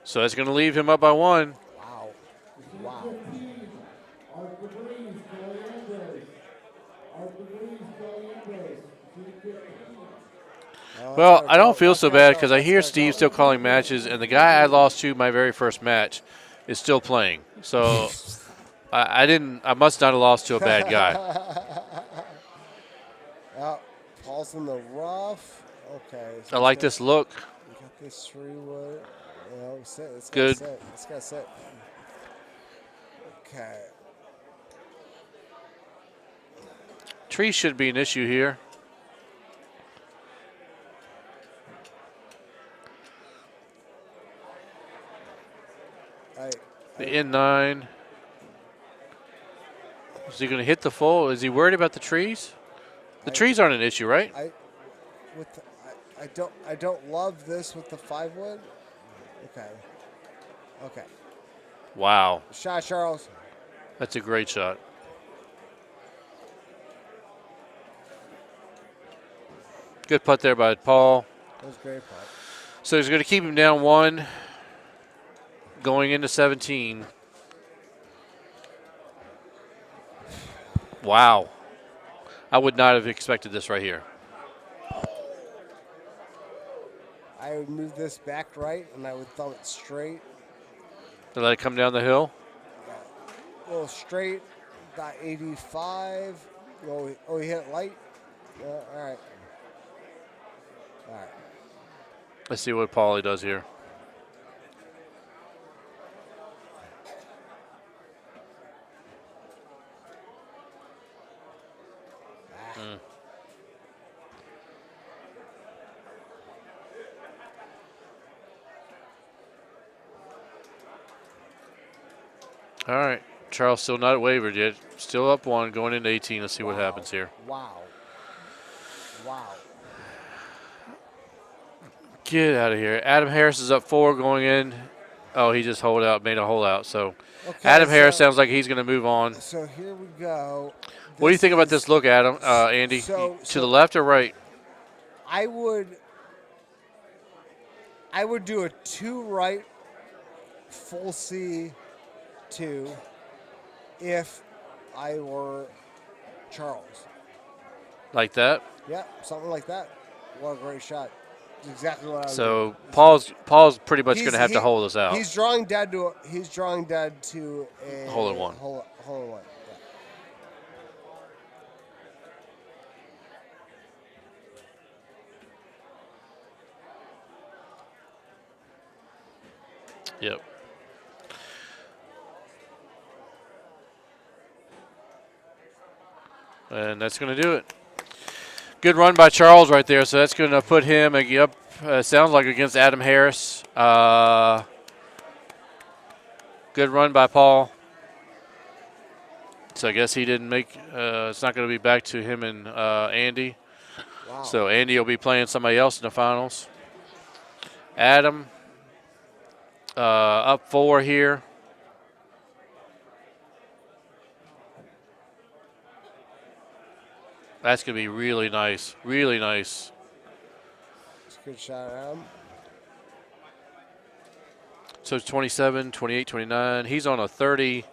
So that's going to leave him up by one. Wow. Wow. Well, I don't feel so bad because I hear Steve still calling matches, and the guy I lost to my very first match is still playing. So I must not have lost to a bad guy. Paul's in the rough. Okay. I like this look. We got this 3-wood. It's good. It's got to sit. Okay. Tree should be an issue here. The N9. Is he going to hit the full? Is he worried about the trees? The trees aren't an issue, right? I don't love this with the 5-wood. Okay. Wow. Shot, Charles. That's a great shot. Good putt there by Paul. That was a great putt. So he's going to keep him down one going into 17. Wow. I would not have expected this right here. I would move this back right, and I would thumb it straight. To let it come down the hill? A little straight, about 85. Oh, he hit it light? All right. Let's see what Paulie does here. All right. Charles still not wavered yet. Still up one, going into 18. Let's see what happens here. Wow. Get out of here. Adam Harris is up 4 going in. Oh, he just made a hole out. So Adam Harris sounds like he's going to move on. So here we go. What do you think about this look, Adam? Andy? To the left or right? I would do a 2 right, full C 2 if I were Charles. Like that? Yeah, something like that. What a great shot. That's exactly what I was So doing. Paul's pretty much going to have to hold us out. He's drawing dead to a hole in one. Hole in one. Yep. And that's going to do it. Good run by Charles right there. So that's going to put him up, sounds like, against Adam Harris. Good run by Paul. So I guess he didn't make it's not going to be back to him and Andy. Wow. So Andy will be playing somebody else in the finals. Adam up 4 here. That's going to be really nice. Really nice. It's a good shot, Adam. So it's 27, 28, 29. He's on a 30,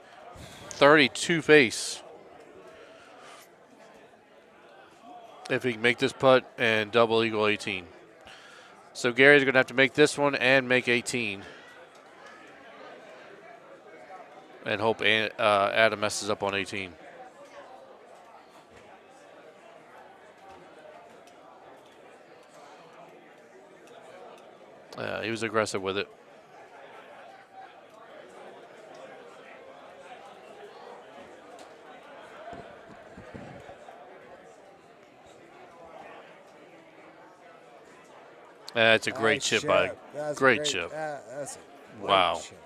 32 face. If he can make this putt and double eagle 18. So Gary's going to have to make this one and make 18. And hope Adam messes up on 18. He was aggressive with it. That's a great chip by great chip. That's a great Wow. chip.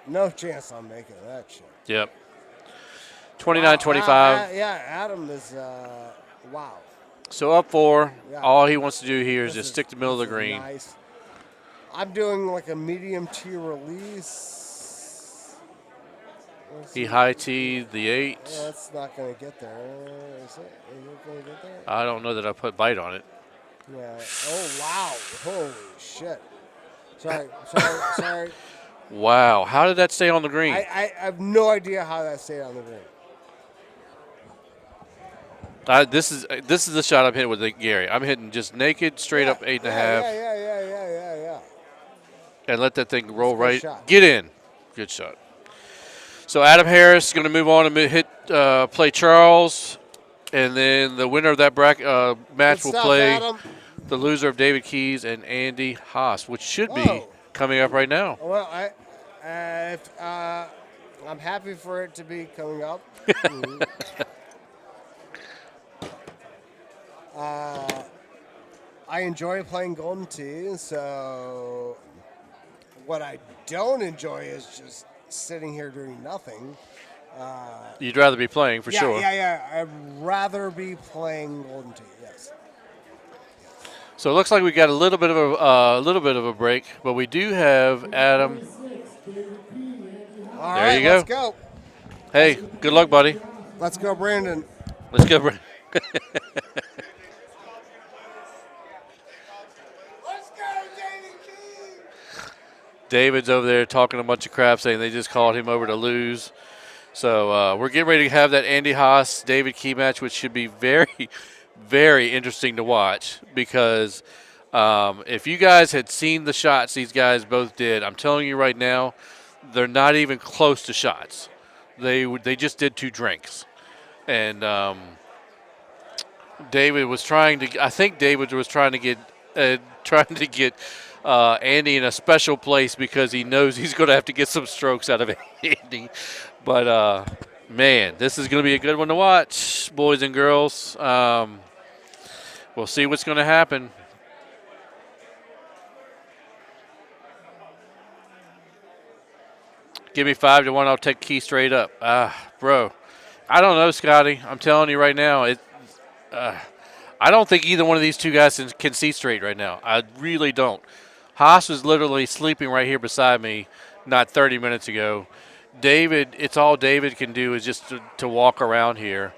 No chance I'm making that chip. Yep. 29-25. Yeah, Adam is wow. So up 4. Yeah. All he wants to do here is This just stick the middle of the this is green. Nice. I'm doing like a medium tee release. He high teed the 8. Yeah, that's not going to get there. Is it? Is it going to get there? I don't know that I put bite on it. Yeah. Oh, wow. Holy shit. Sorry. Wow. How did that stay on the green? I have no idea how that stayed on the green. This is the shot I'm hitting with Gary. I'm hitting just naked, straight up 8.5. Yeah. And let that thing roll right. shot. Get in. Good shot. So Adam Harris is going to move on and play Charles. And then the winner of that match will play Adam. the loser of David Keys and Andy Haas, which should be coming up right now. Well, I'm happy for it to be coming up. I enjoy playing Golden Tee, so what I don't enjoy is just sitting here doing nothing. You'd rather be playing for sure. Yeah. I'd rather be playing Golden Tee. Yes. So it looks like we got a little bit of a break, but we do have Adam. All There right, you go. let's go. Hey, good luck, buddy. Let's go, Brandon. Let's go, Brandon. Let's go, David. David's over there talking a bunch of crap, saying they just called him over to lose. So we're getting ready to have that Andy Haas David Key match, which should be very, very interesting to watch because if you guys had seen the shots these guys both did, I'm telling you right now, they're not even close to shots. They just did 2 drinks, and David was trying to. I think David was trying to get Andy in a special place because he knows he's going to have to get some strokes out of Andy. But, man, this is going to be a good one to watch, boys and girls. We'll see what's going to happen. Give me 5-1. I'll take Key straight up. Bro, I don't know, Scotty. I'm telling you right now, I don't think either one of these two guys can see straight right now. I really don't. Haas was literally sleeping right here beside me not 30 minutes ago. David, it's all David can do is just to walk around here.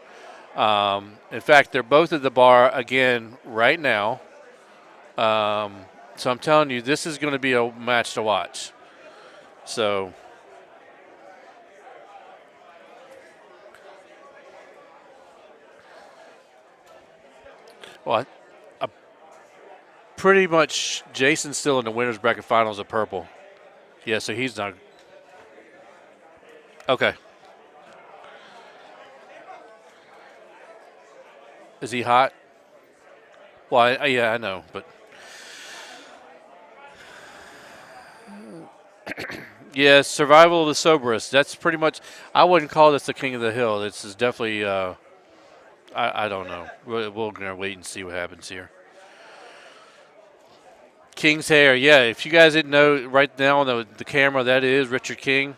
In fact, they're both at the bar again right now. So I'm telling you, this is going to be a match to watch. So well, pretty much Jason's still in the winner's bracket finals of purple. Yeah, so he's not. Okay. Is he hot? Well, yeah, I know, but Yeah, survival of the soberest. That's pretty much. I wouldn't call this the king of the hill. This is definitely. I don't know. We're gonna wait and see what happens here. King's hair. Yeah, if you guys didn't know, right now on the camera, that is Richard King.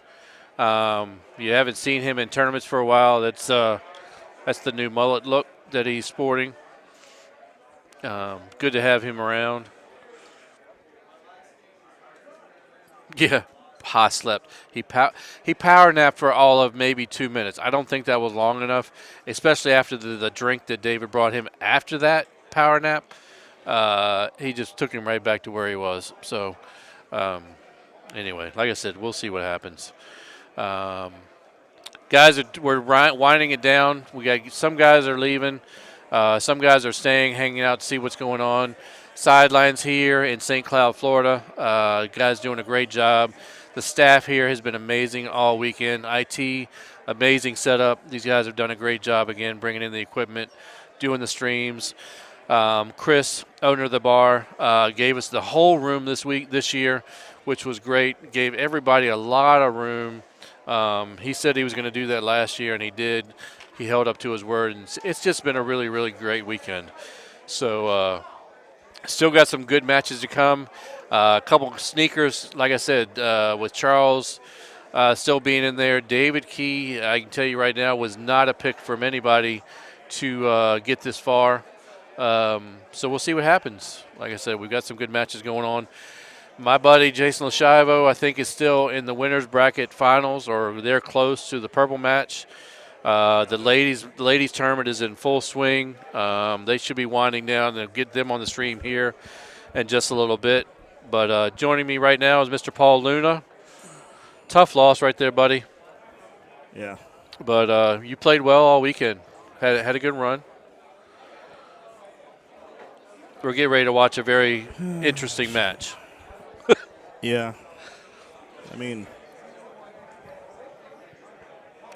You haven't seen him in tournaments for a while. That's the new mullet look that he's sporting. Good to have him around. Yeah, slept. He power napped for all of maybe 2 minutes. I don't think that was long enough, especially after the drink that David brought him after that power nap. He just took him right back to where he was. So, anyway, like I said, we'll see what happens. Guys, we're winding it down. We got some guys are leaving. Some guys are staying, hanging out to see what's going on. Sidelines here in St. Cloud, Florida. Guys doing a great job. The staff here has been amazing all weekend. IT, amazing setup. These guys have done a great job again, bringing in the equipment, doing the streams. Chris, owner of the bar, gave us the whole room this year, which was great. Gave everybody a lot of room. He said he was going to do that last year, and he did. He held up to his word, and it's just been a really, really great weekend. So still got some good matches to come. A couple of sneakers, like I said, with Charles still being in there. David Key, I can tell you right now, was not a pick from anybody to get this far. So we'll see what happens. Like I said, we've got some good matches going on. My buddy Jason Lashivo, I think, is still in the winners bracket finals, or they're close to the purple match. The ladies tournament is in full swing. They should be winding down and get them on the stream here in just a little bit. But joining me right now is Mr. Paul Luna. Tough loss right there, buddy. Yeah. But you played well all weekend. Had a good run. We're getting ready to watch a very interesting match. Yeah. I mean,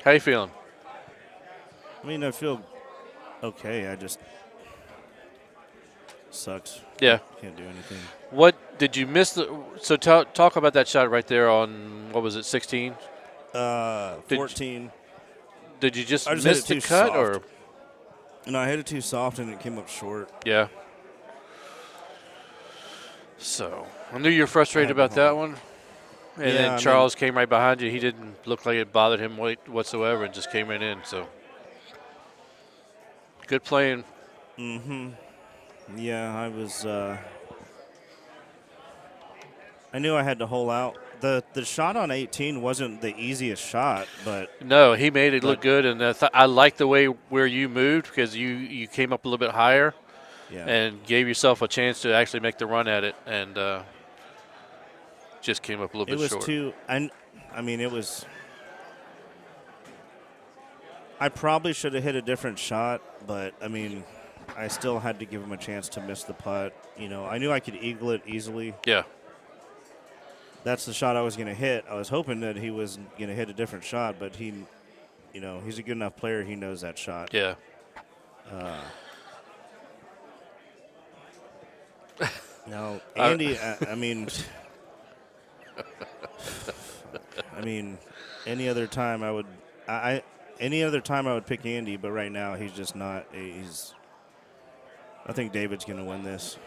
how you feeling? I feel okay. I just sucks. Yeah. Can't do anything. What did you miss? So talk about that shot right there on, what was it, 16? 14. Did you just miss the cut? Soft. Or? No, I hit it too soft and it came up short. Yeah. So I knew you were frustrated about that one. And then Charles came right behind you. He didn't look like it bothered him whatsoever and just came right in. So good playing. Mm-hmm. Yeah, I was I knew I had to hole out. The shot on 18 wasn't the easiest shot, but no, he made it look good, and I like the way where you moved because you came up a little bit higher, and gave yourself a chance to actually make the run at it, and just came up a little bit short. It was. I probably should have hit a different shot, but I still had to give him a chance to miss the putt. I knew I could eagle it easily. Yeah. That's the shot I was going to hit. I was hoping that he was going to hit a different shot, but he's a good enough player. He knows that shot. Yeah. No, Andy. Any other time I would. Any other time I would pick Andy, but right now he's just not. I think David's going to win this.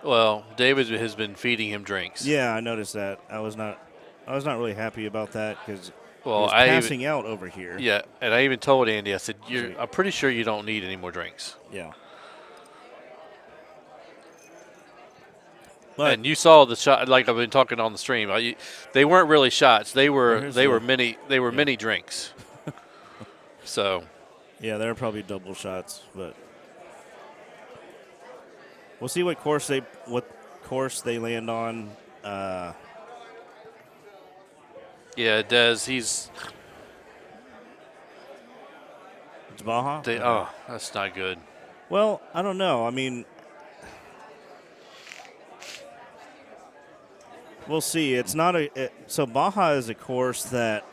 Well, David has been feeding him drinks. Yeah, I noticed that. I was not really happy about that because he's passing out over here. Yeah, and I even told Andy, I said, I'm pretty sure you don't need any more drinks. Yeah. And you saw the shot, like I've been talking on the stream. They weren't really shots. They were mini drinks. So. Yeah, they were probably double shots, but. We'll see what course they land on. Yeah, Des, he's. It's Baja? Oh, that's not good. Well, I don't know. We'll see. It's not so Baja is a course that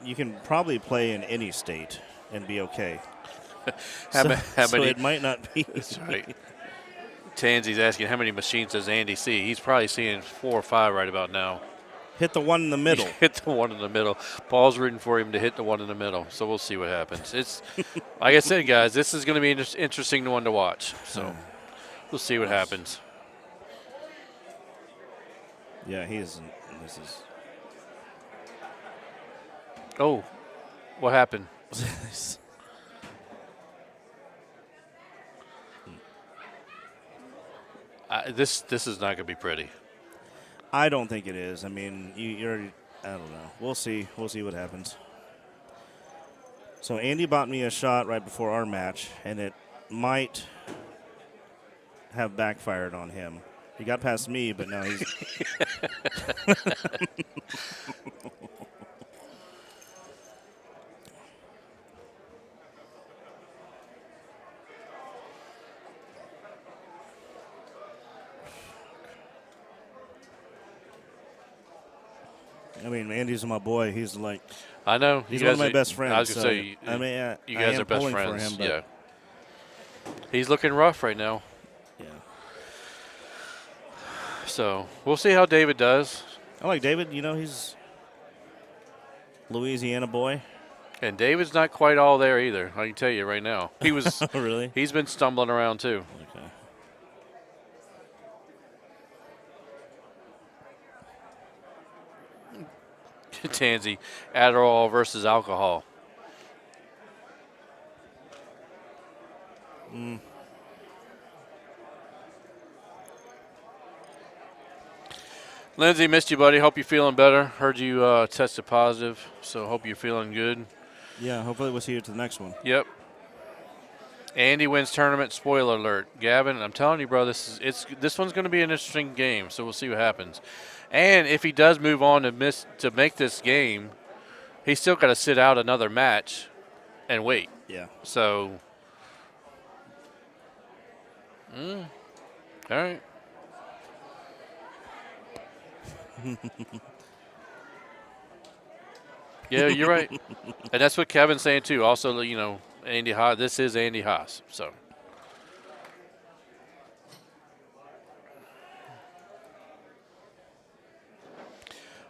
you can probably play in any state and be okay. How many? It might not be. That's right. Tansy's asking how many machines does Andy see? He's probably seeing 4 or 5 right about now. hit the one in the middle. Hit the one in the middle. Paul's rooting for him to hit the one in the middle. So we'll see what happens. It's like I said, guys. This is going to be an interesting one to watch. So we'll see what happens. Yeah, he isn't. This is. Oh, what happened? This is not going to be pretty. I don't think it is. I mean, you're. I don't know. We'll see. We'll see what happens. So Andy bought me a shot right before our match, and it might have backfired on him. He got past me, but now he's. I mean, Andy's my boy. He's like. I know. He's one of my best friends. I was going to say, I mean, you guys are best pulling friends. For him, but yeah. He's looking rough right now. Yeah. So we'll see how David does. I like David. You know, he's Louisiana boy. And David's not quite all there either. I can tell you right now. He was. Really? He's been stumbling around too. Okay. Tansy, Adderall versus alcohol. Lindsay, missed you, buddy. Hope you're feeling better. Heard you tested positive, so hope you're feeling good. Yeah, hopefully we'll see you at the next one. Yep. Andy wins tournament. Spoiler alert. Gavin, I'm telling you, bro, this one's going to be an interesting game, so we'll see what happens. And if he does move on to make this game, he's still got to sit out another match and wait. Yeah. So, all right. Yeah, you're right. And that's what Kevin's saying, too. Also, you know, Andy Haas, this is Andy Haas, so.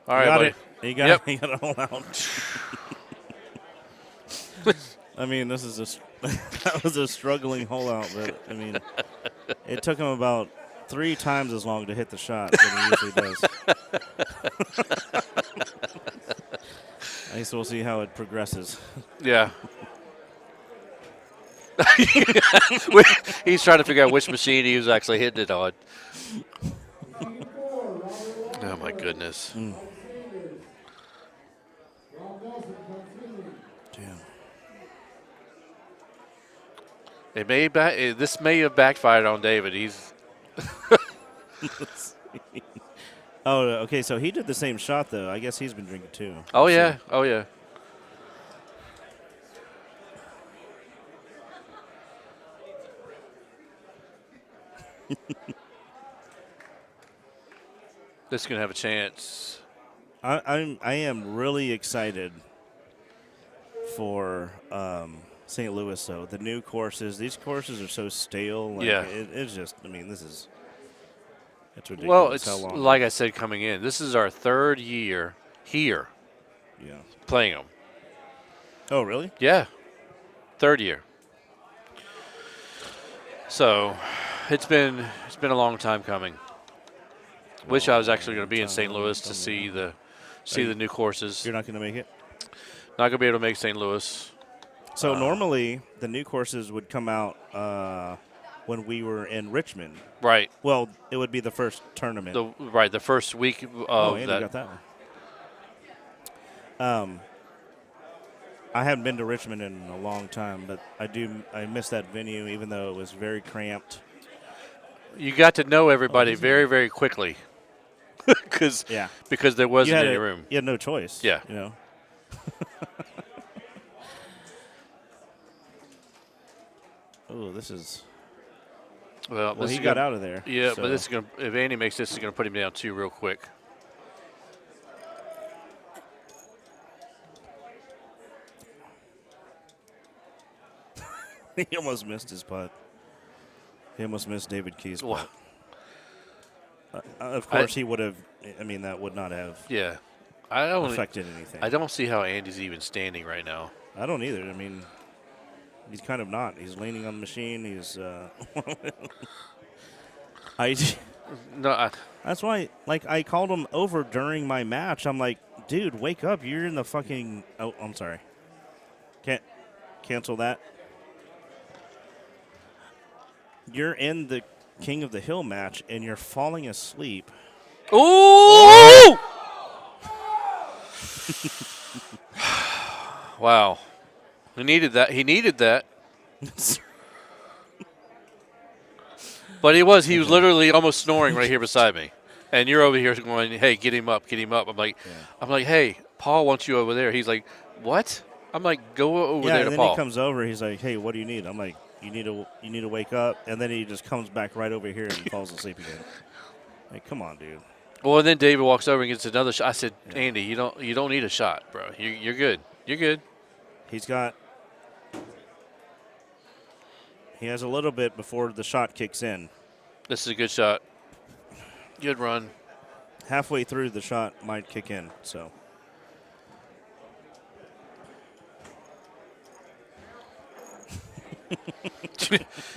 All right, buddy. You got it all out. I mean, this is that was a struggling hole out, but I mean, it took him about 3 times as long to hit the shot than he usually does. I guess we'll see how it progresses. Yeah. He's trying to figure out which machine he was actually hitting it on. Oh, my goodness. Damn. This may have backfired on David. He's. Oh, okay. So he did the same shot, though. I guess he's been drinking too. Oh yeah. Oh yeah. This is gonna have a chance. I am really excited for St. Louis, though. The new courses. These courses are so stale. Like, yeah. It's just. I mean, it's ridiculous. Well, it's how long like I said coming in. This is our 3rd year here. Yeah. Playing them. Oh, really? Yeah. 3rd year. So, it's been a long time coming. Wish I was actually going to be in St. Louis to see the new courses. You're not going to make it? Not going to be able to make St. Louis. So normally the new courses would come out when we were in Richmond. Right. Well, it would be the first tournament. The first week of Andy that. got that one. I haven't been to Richmond in a long time, but I miss that venue, even though it was very cramped. You got to know everybody very, very quickly. because there wasn't any room. You had no choice. Yeah. You know. Oh, this is. Well, he got out of there. Yeah, so. but this is going. If Andy makes this, is going to put him down 2 real quick. He almost missed his putt. He almost missed David Key's putt. Of course, he would have. I mean, that would not have Yeah. I don't affected anything. I don't see how Andy's even standing right now. I don't either. I mean, he's kind of not. He's leaning on the machine. He's. No, That's why, like, I called him over during my match. I'm like, dude, wake up. You're in the fucking. Oh, I'm sorry. Can't cancel that. You're in the King of the Hill match, and you're falling asleep. Ooh! Wow. He needed that. He needed that. But he was literally almost snoring right here beside me. And you're over here going, hey, get him up, get him up. I'm like, hey, Paul wants you over there. He's like, what? I'm like, go over there to and then Paul. he comes over. He's like, hey, what do you need? I'm like, you need to wake up. And then he just comes back right over here and falls asleep again. Like, come on, dude. Well, and then David walks over and gets another shot. I said, Andy, you don't need a shot, bro. You're good. You're good. He has a little bit before the shot kicks in. This is a good shot. Good run. Halfway through, the shot might kick in. So.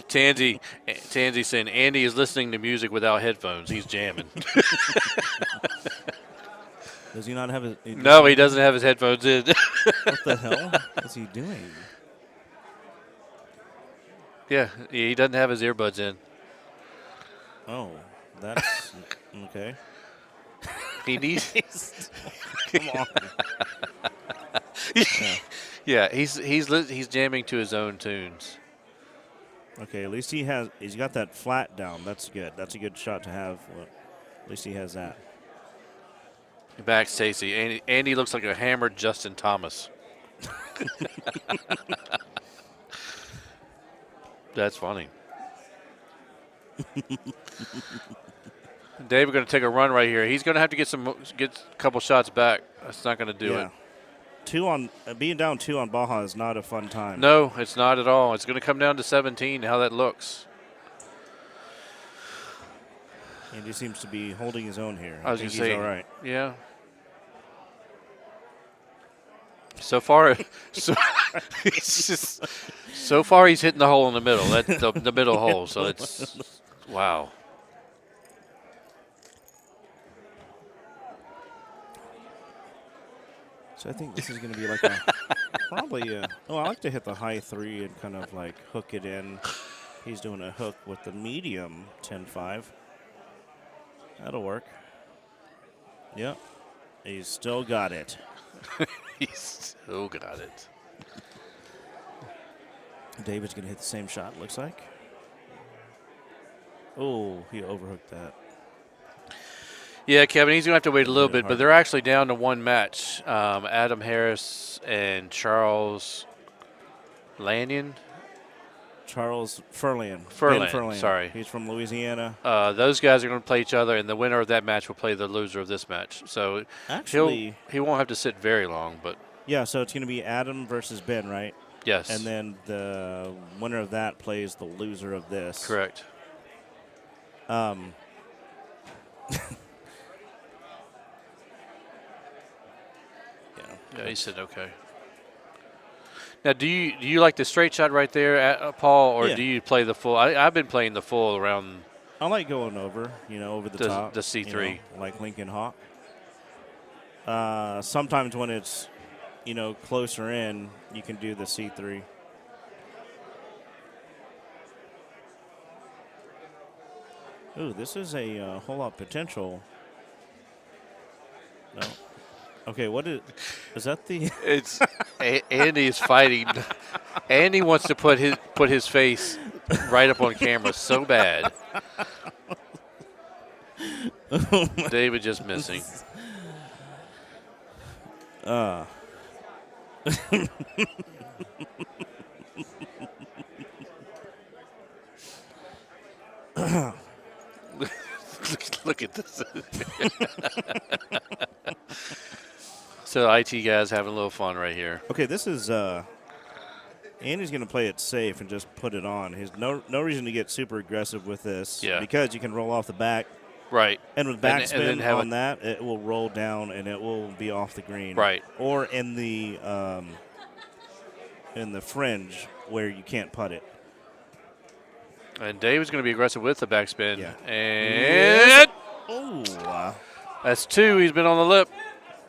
Tansy saying Andy is listening to music without headphones. He's jamming. Does he not have his? No, he doesn't have his headphones in. What the hell is he doing? Yeah, he doesn't have his earbuds in. Oh, that's okay. He needs. Come on. Yeah, he's jamming to his own tunes. Okay, at least he's got that flat down. That's good. That's a good shot to have. Well, at least he has that. Back Stacy. Andy looks like a hammered Justin Thomas. That's funny. Dave, we're going to take a run right here. He's going to have to get a couple shots back. That's not going to do it. Being down 2 on Baja is not a fun time. No, it's not at all. It's going to come down to 17. How that looks. Andy seems to be holding his own here. I was going to say, he's all right. Yeah. So far, so far he's hitting the hole in the middle. That's the middle hole. So it's wow. So I think this is going to be like probably. I like to hit the high 3 and kind of like hook it in. He's doing a hook with the medium 10-5. That'll work. Yep. He's still got it. He's still got it. David's going to hit the same shot, looks like. Oh, he overhooked that. Yeah, Kevin, he's going to have to wait a little bit, but they're actually down to one match. Adam Harris and Charles Lanyon. Charles Furlan. Furlan, sorry. He's from Louisiana. Those guys are going to play each other, and the winner of that match will play the loser of this match. So actually, he won't have to sit very long. But yeah, so it's going to be Adam versus Ben, right? Yes. And then the winner of that plays the loser of this. Correct. Yeah, he said okay. Now, do you like the straight shot right there, Paul, or do you play the full? I've been playing the full around. I like going over, over the top. The C3. Like Lincoln Hawk. Sometimes when it's, closer in, you can do the C3. Ooh, this is a whole lot of potential. No. Okay, what is that the? It's Andy is fighting. Andy wants to put his face right up on camera so bad. David just missing. Look at this. So IT guys having a little fun right here. Okay, this is Andy's going to play it safe and just put it on. He's no reason to get super aggressive with this. Yeah. Because you can roll off the back Right. And with then backspin have on that, it will roll down and it will be off the green. Right. Or in the fringe where you can't putt it. And Dave's going to be aggressive with the backspin. Yeah. And Oh, that's 2. He's been on the lip.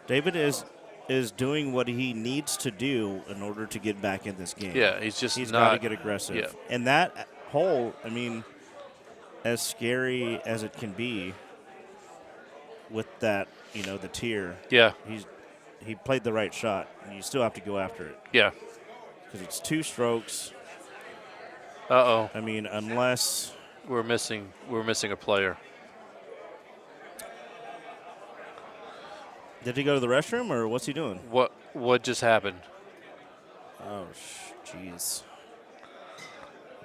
David is doing what he needs to do in order to get back in this game. Yeah, he's got to not get aggressive. Yeah. And that hole, I mean, as scary as it can be with that, the tier. Yeah. He played the right shot. And you still have to go after it. Yeah. Because it's 2 strokes. Uh-oh. I mean, unless we're missing a player. Did he go to the restroom or what's he doing? What just happened? Oh, jeez.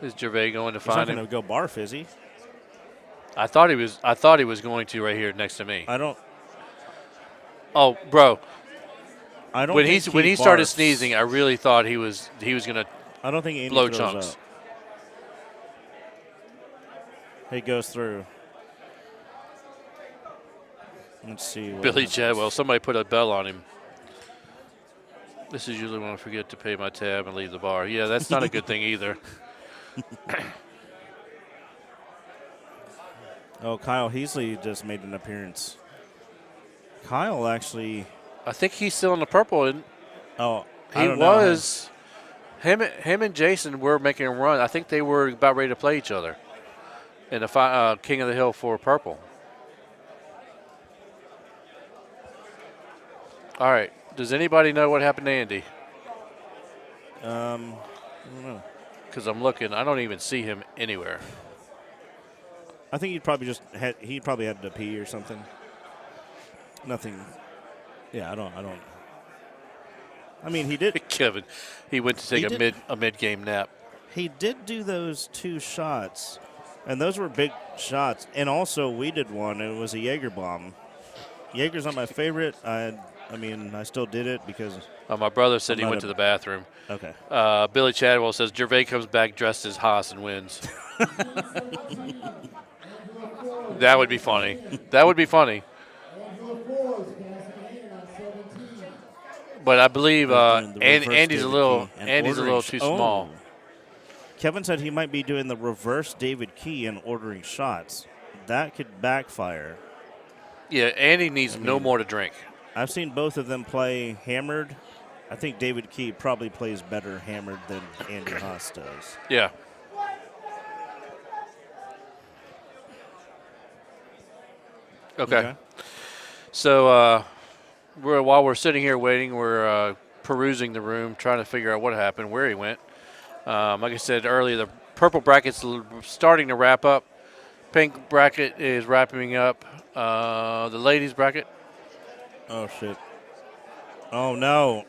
Is Gervais going to He's find not him? going to go barf, is he? I thought he was going to right here next to me. I don't. Oh, bro. I don't. When he started barfs. sneezing, I really thought he was gonna. I don't think Andy blow throws chunks. Up. He goes through. Let's see. What Billy happens. Chadwell. Somebody put a bell on him. This is usually when I forget to pay my tab and leave the bar. Yeah, that's not a good thing either. Oh, Kyle Heasley just made an appearance. Kyle actually. I think he's still in the purple. And Oh, he was. Him and Jason were making a run. I think they were about ready to play each other in the King of the Hill for purple. All right. Does anybody know what happened to Andy? I don't know. Because I'm looking. I don't even see him anywhere. I think he probably had to pee or something. Nothing. Yeah, I don't. I mean, he did. Kevin, he went to take a mid-game nap. He did do those 2 shots, and those were big shots. And also, we did one. It was a Jaeger bomb. Jaeger's not my favorite. I mean, I still did it because. My brother said he went to the bathroom. Okay. Billy Chadwell says Gervais comes back dressed as Haas and wins. That would be funny. That would be funny. But I believe Andy's a little too small. Kevin said he might be doing the reverse David Key and ordering shots. That could backfire. Yeah, Andy needs no more to drink. I've seen both of them play hammered. I think David Key probably plays better hammered than Andy Haas does. Yeah. Okay. So while we're sitting here waiting, we're perusing the room, trying to figure out what happened, where he went. Like I said earlier, the purple bracket's starting to wrap up. Pink bracket is wrapping up. The ladies bracket. Oh, shit. Oh, no.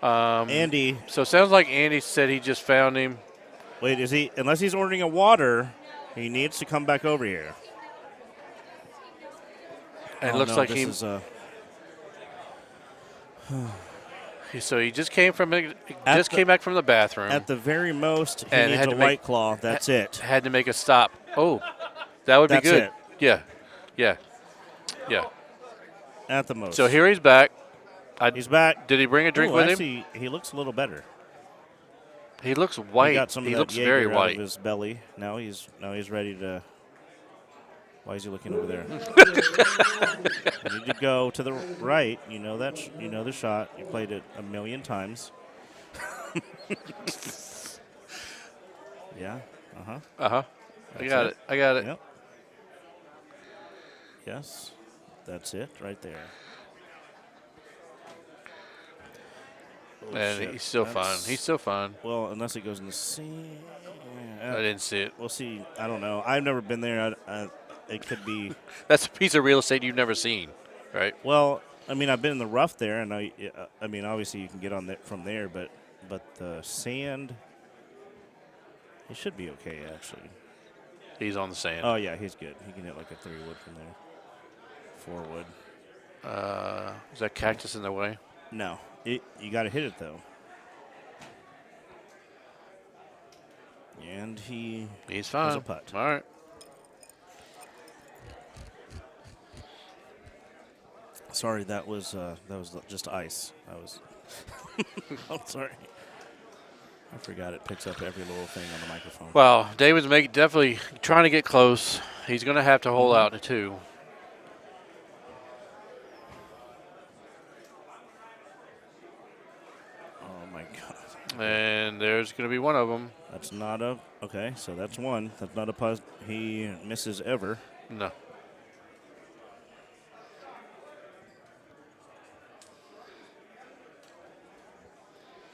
Andy. So it sounds like Andy said he just found him. Wait, is he? Unless he's ordering a water, he needs to come back over here. And it looks like he. So he just came back from the bathroom. At the very most, he and needs a White Claw. That's it. Had to make a stop. Oh, that would be good. It. Yeah. At the most. So here he's back. He's back. Did he bring a drink with him? He looks a little better. He looks white. He got some of that looks Jaeger very out white. of his belly. Now he's ready to. Why is he looking over there? You need to go to the right. You know that. You know the shot. You played it a million times. Yeah. I got it. Yep. Yes. That's it right there. Oh, and shit. he's still fine. He's still fine. Well, unless it goes in the sea. I didn't see it. We'll see. I don't know. I've never been there. It could be. That's a piece of real estate you've never seen, right? Well, I mean, I've been in the rough there, and I mean, obviously you can get on that from there, but the sand, he should be okay actually. He's on the sand. Oh yeah, he's good. He can hit like a 3-wood from there. 4-wood. Is that cactus in the way? No, you got to hit it though. And he's fine. a putt. All right. Sorry, that was just ice. I was. I'm sorry. I forgot it picks up every little thing on the microphone. Well, David's definitely trying to get close. He's going to have to hold out too. Oh my God! And there's going to be one of them. That's not a okay. So that's one. That's not a putt. He misses ever. No.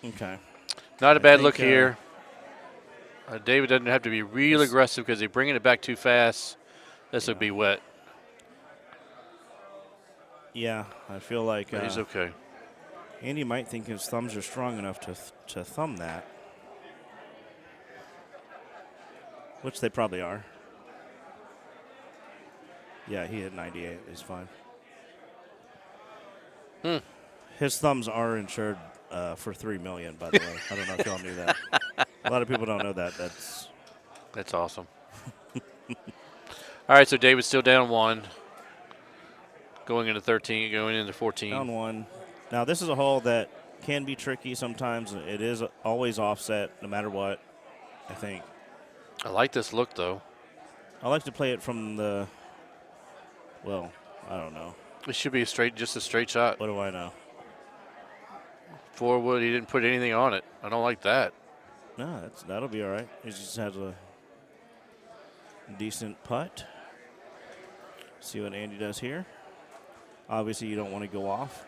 Okay. Not a bad look here. David doesn't have to be real aggressive because he's bringing it back too fast. This would be wet. Yeah, I feel like But he's okay. Andy might think his thumbs are strong enough to thumb that, which they probably are. Yeah, he hit 98. He's fine. His thumbs are insured for $3 million. By the way, I don't know if y'all knew that. A lot of people don't know that. That's awesome. All right, so David's still down 1. Going into 13, going into 14. Down 1. Now, this is a hole that can be tricky sometimes. It is always offset no matter what, I think. I like this look, though. I like to play it from the, well, I don't know. It should be just a straight shot. What do I know? 4 wood, he didn't put anything on it. I don't like that. No, that'll be all right. He just has a decent putt. See what Andy does here. Obviously, you don't want to go off.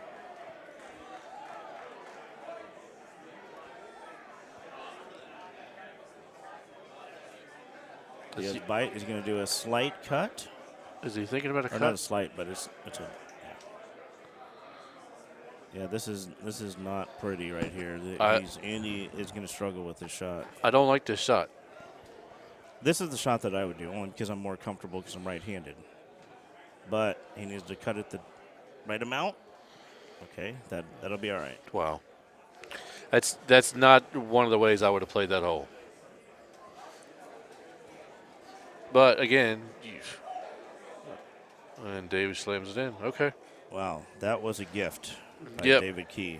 He has bite. He's going to do a slight cut. Is he thinking about a cut? Not a slight, but it's a. Yeah, this is not pretty right here. Andy is going to struggle with this shot. I don't like this shot. This is the shot that I would do, only because I'm more comfortable because I'm right-handed. But he needs to cut it the right amount. Okay, that'll be all right. Wow. That's not one of the ways I would have played that hole. But again, and David slams it in. Okay. Wow, that was a gift by Yep. David Key.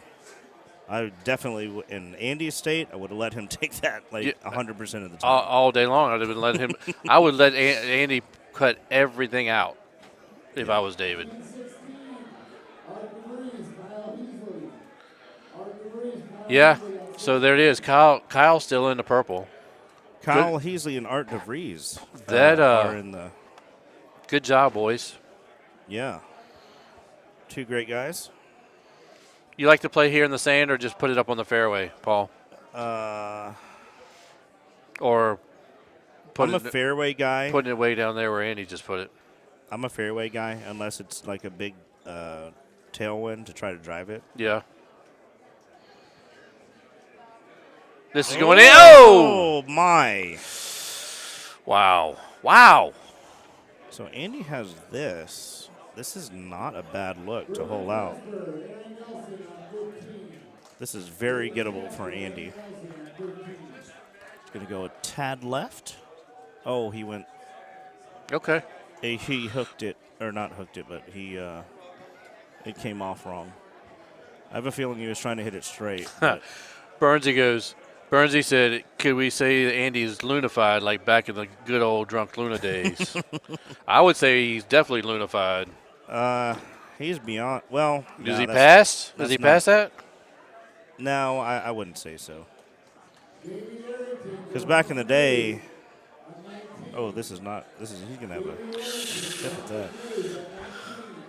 I definitely, in Andy's state, I would have let him take that 100% of the time. All day long, I'd have been letting him. I would let Andy cut everything out if I was David. Yeah, so there it is. Kyle's still in the purple. Kyle Heasley and Art DeVries are in the. Good job, boys. Yeah. 2 great guys. You like to play here in the sand or just put it up on the fairway, Paul? Or I'm a fairway guy. Putting it way down there where Andy just put it. I'm a fairway guy unless it's like a big tailwind to try to drive it. Yeah. This is going in. Oh! Oh, my. Wow. So Andy has this. This is not a bad look to hole out. This is very gettable for Andy. It's going to go a tad left. Oh, he went. Okay. He hooked it, or not hooked it, but it came off wrong. I have a feeling he was trying to hit it straight. Bernsey said, could we say that Andy's lunified like back in the good old drunk Luna days? I would say he's definitely lunified. He's beyond. Well, does he pass? Does he pass that? No, I wouldn't say so. Because back in the day, he's gonna have a step at that.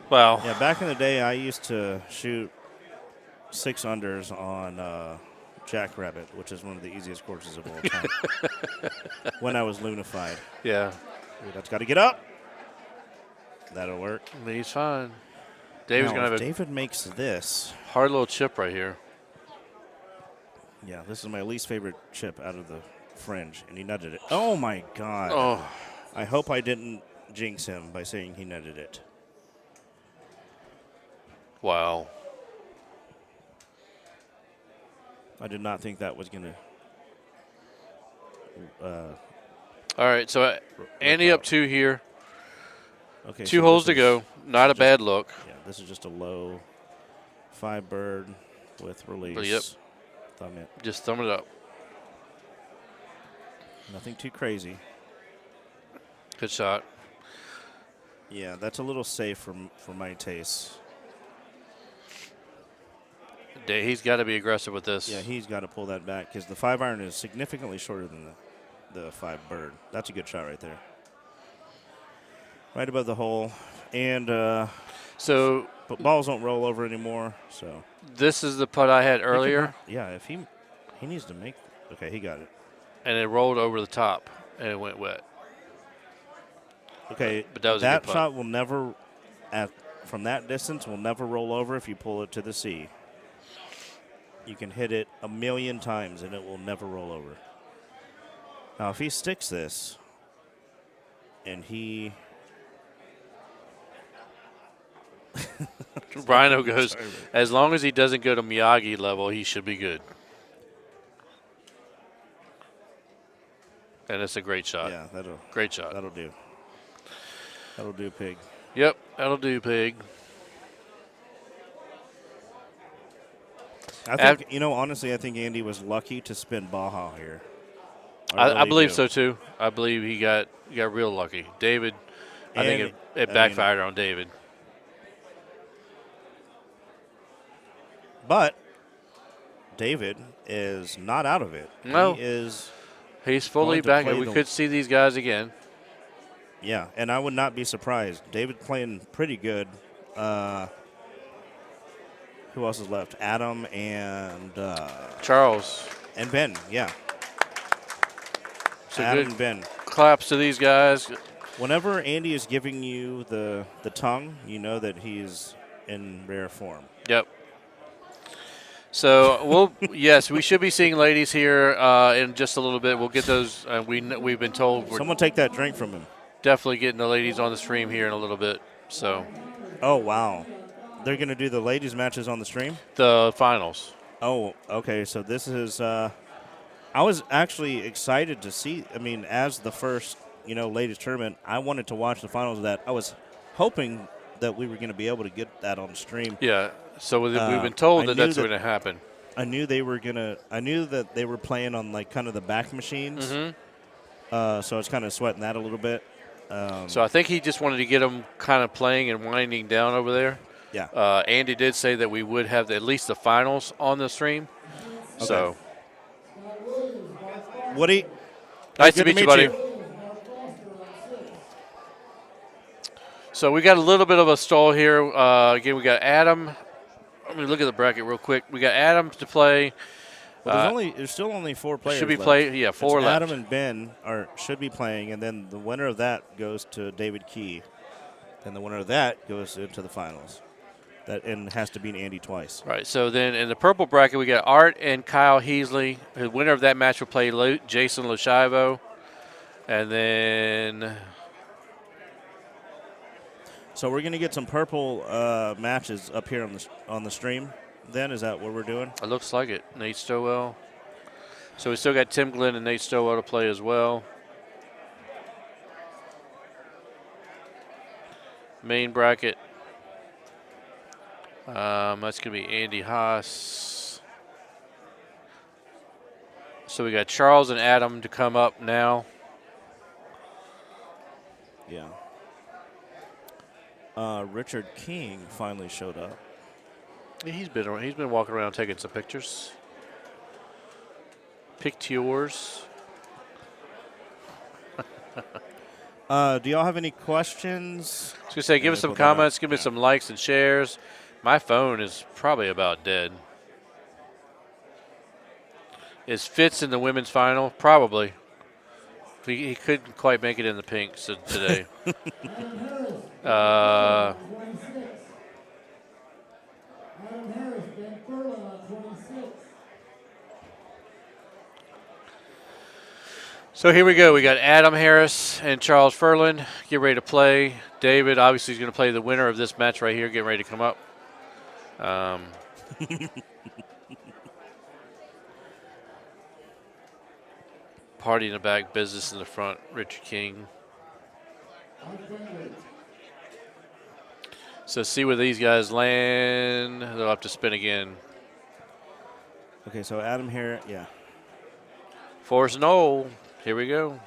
Well, yeah, back in the day, I used to shoot 6 unders on Jackrabbit, which is one of the easiest courses of all time. When I was lunified. Yeah. Ooh, that's got to get up. That'll work. He's fine. David's going to have David makes this. Hard little chip right here. Yeah, this is my least favorite chip out of the fringe, and he nutted it. Oh, my God. Oh. I hope I didn't jinx him by saying he nutted it. Wow. I did not think that was going to. All right, so Andy up 2 here. Okay, 2 holes to go. Not a bad look. Yeah, This is just a low 5 bird with release. Yep. Thumb it. Just thumb it up. Nothing too crazy. Good shot. Yeah, that's a little safe for my taste. He's got to be aggressive with this. Yeah, he's got to pull that back because the 5-iron is significantly shorter than the 5 bird. That's a good shot right there. Right above the hole. And but balls don't roll over anymore. So this is the putt I had earlier. Yeah, if he needs to make. Okay, he got it. And it rolled over the top, and it went wet. Okay, but that was a that good putt. shot will never, from that distance, will never roll over if you pull it to the sea. You can hit it 1,000,000 times, and it will never roll over. Now, if he sticks this, and he... Rhino goes, as long as he doesn't go to Miyagi level, he should be good. And it's a great shot. Yeah, great shot. That'll do. That'll do, Pig. Yep, that'll do, Pig. I think, honestly, I think Andy was lucky to spin Baja here. I really believe do. so, too. I believe he got real lucky. David, I think it backfired on David. But David is not out of it. No. He's fully back. We could see these guys again. Yeah, and I would not be surprised. David playing pretty good. Who else is left? Adam and Charles. And Ben, yeah. So Adam good and Ben. Claps to these guys. Whenever Andy is giving you the tongue, you know that he's in rare form. Yep. So yes, we should be seeing ladies here in just a little bit. We'll get those. We've been told. Someone take that drink from him. Definitely getting the ladies on the stream here in a little bit. So. Oh wow, they're going to do the ladies matches on the stream. The finals. Oh, okay. So this is. I was actually excited to see. I mean, as the first ladies tournament, I wanted to watch the finals of that. I was hoping that we were going to be able to get that on stream. Yeah. So we've been told that that's going to happen. I knew they were I knew that they were playing on like kind of the back machines. Mm-hmm. So I was kind of sweating that a little bit. So I think he just wanted to get them kind of playing and winding down over there. Yeah. Andy did say that we would have at least the finals on the stream. Okay. So. Woody. Nice to meet you, buddy. So we got a little bit of a stall here. Again, we got Adam. Let me look at the bracket real quick. We got Adam to play. Well, there's still only 4 players. Should be left. Yeah, 4 left. Adam and Ben should be playing, and then the winner of that goes to David Key. Then the winner of that goes into the finals. And has to beat Andy twice. Right. So then in the purple bracket, we got Art and Kyle Heasley. The winner of that match will play Jason Lashivo. And then. So we're going to get some purple matches up here on the stream. Then is that what we're doing? It looks like it. Nate Stowell. So we still got Tim Glenn and Nate Stowell to play as well. Main bracket. That's going to be Andy Haas. So we got Charles and Adam to come up now. Yeah. Richard King finally showed up. He's been walking around taking some pictures. Pictures. Do y'all have any questions? I was gonna say, give us some comments, give me some likes and shares. My phone is probably about dead. Is Fitz in the women's final? Probably. He couldn't quite make it in the pinks today. So here we go. We got Adam Harris and Charles Furlan. Get ready to play. David obviously is going to play the winner of this match right here. Getting ready to come up. Party in the back, business in the front. Richard King. So see where these guys land. They'll have to spin again. Okay, so Adam here, yeah. Forrest Knoll. Here we go.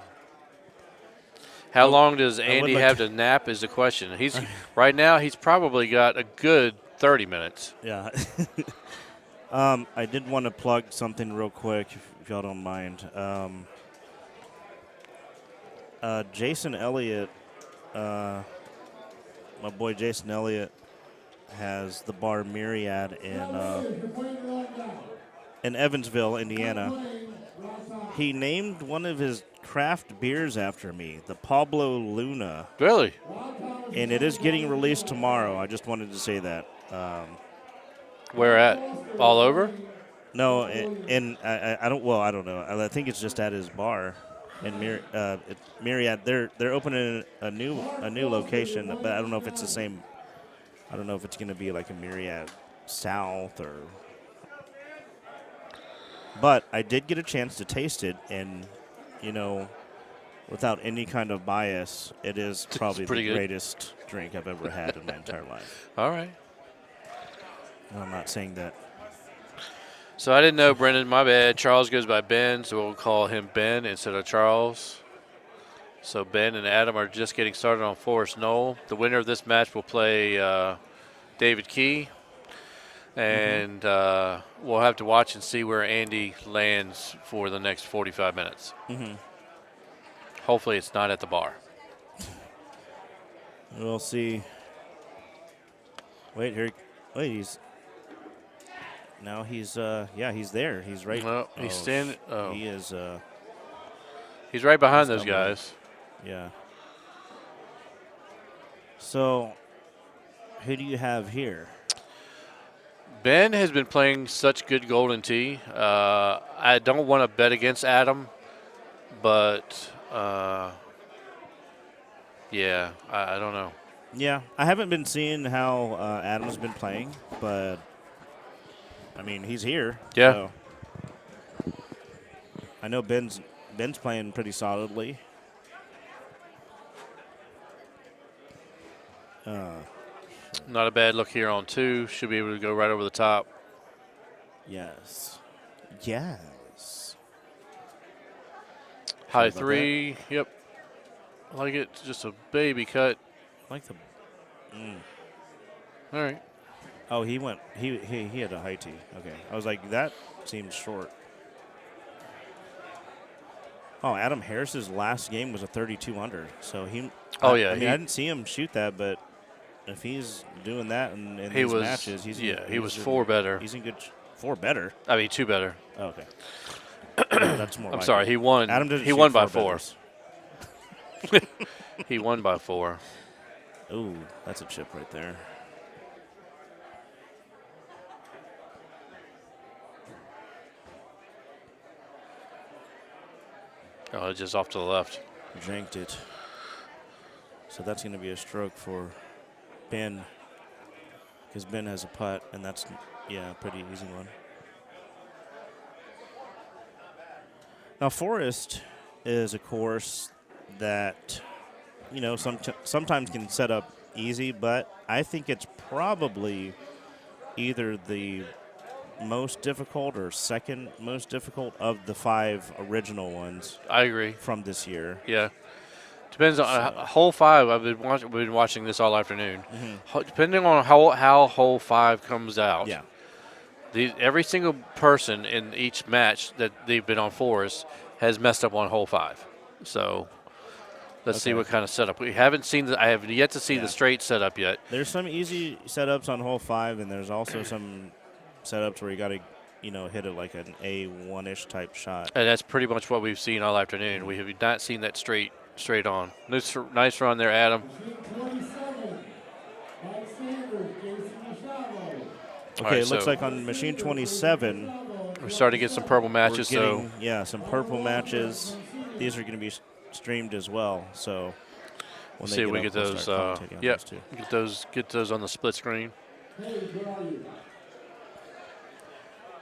How long does Andy have to nap is the question. He's right now he's probably got a good 30 minutes. Yeah. I did want to plug something real quick, if y'all don't mind. Jason Elliott, my boy Jason Elliott, has the bar Myriad in Evansville, Indiana. He named one of his craft beers after me, the Pablo Luna. Really? And it is getting released tomorrow. I just wanted to say that. Where at? All over? No, and I don't. Well, I don't know. I think it's just at his bar in Myriad. They're opening a new location, but I don't know if it's the same. I don't know if it's going to be like a Myriad South or. But I did get a chance to taste it, and without any kind of bias, it is probably the greatest drink I've ever had in my entire life. All right. I'm not saying that. So I didn't know, Brendan. My bad. Charles goes by Ben, so we'll call him Ben instead of Charles. So Ben and Adam are just getting started on Forrest Knoll. The winner of this match will play David Key. And we'll have to watch and see where Andy lands for the next 45 minutes. Mm-hmm. Hopefully it's not at the bar. We'll see. Wait, he's he's there. He's right. No, he's standing. Oh. He is. He's right behind those guys. Yeah. So, who do you have here? Ben has been playing such good Golden Tee. I don't want to bet against Adam, but I don't know. Yeah, I haven't been seeing how Adam's been playing, but I mean he's here. Yeah. So I know Ben's playing pretty solidly. Not a bad look here on 2. Should be able to go right over the top. Yes. High 3. Yep. I like it. Just a baby cut. I like the. All right. Oh, he went. He had a high tee. Okay. I was like, that seems short. Oh, Adam Harris's last game was a 32 under. So he. Oh yeah. I mean, I didn't see him shoot that, but if he's doing that in these matches, he was 4 better. He's in good. 4 better. I mean 2 better. Oh, okay. That's more. I'm sorry. He won. Adam doesn't. He won by 4. He won by 4. Ooh, that's a chip right there. Oh, just off to the left. Janked it. So that's going to be a stroke for Ben, because Ben has a putt, and that's, a pretty easy one. Now, Forest is a course that, sometimes can set up easy, but I think it's probably either the most difficult or second most difficult of the 5 original ones. I agree. From this year. Yeah. Depends on hole 5. I've been watching this all afternoon. Mm-hmm. Depending on how hole 5 comes out. Yeah. Every single person in each match that they've been on Forest has messed up on hole 5. So let's see what kind of setup. We haven't seen. I have yet to see the straight setup yet. There's some easy setups on hole 5, and there's also some setups where you got to, hit it like an A1-ish type shot. And that's pretty much what we've seen all afternoon. We have not seen that straight on. Nice run there, Adam. Okay, it looks like on machine 27, we're starting to get some purple matches. Some purple matches. These are going to be streamed as well. So we'll see if we get those. Get those on the split screen.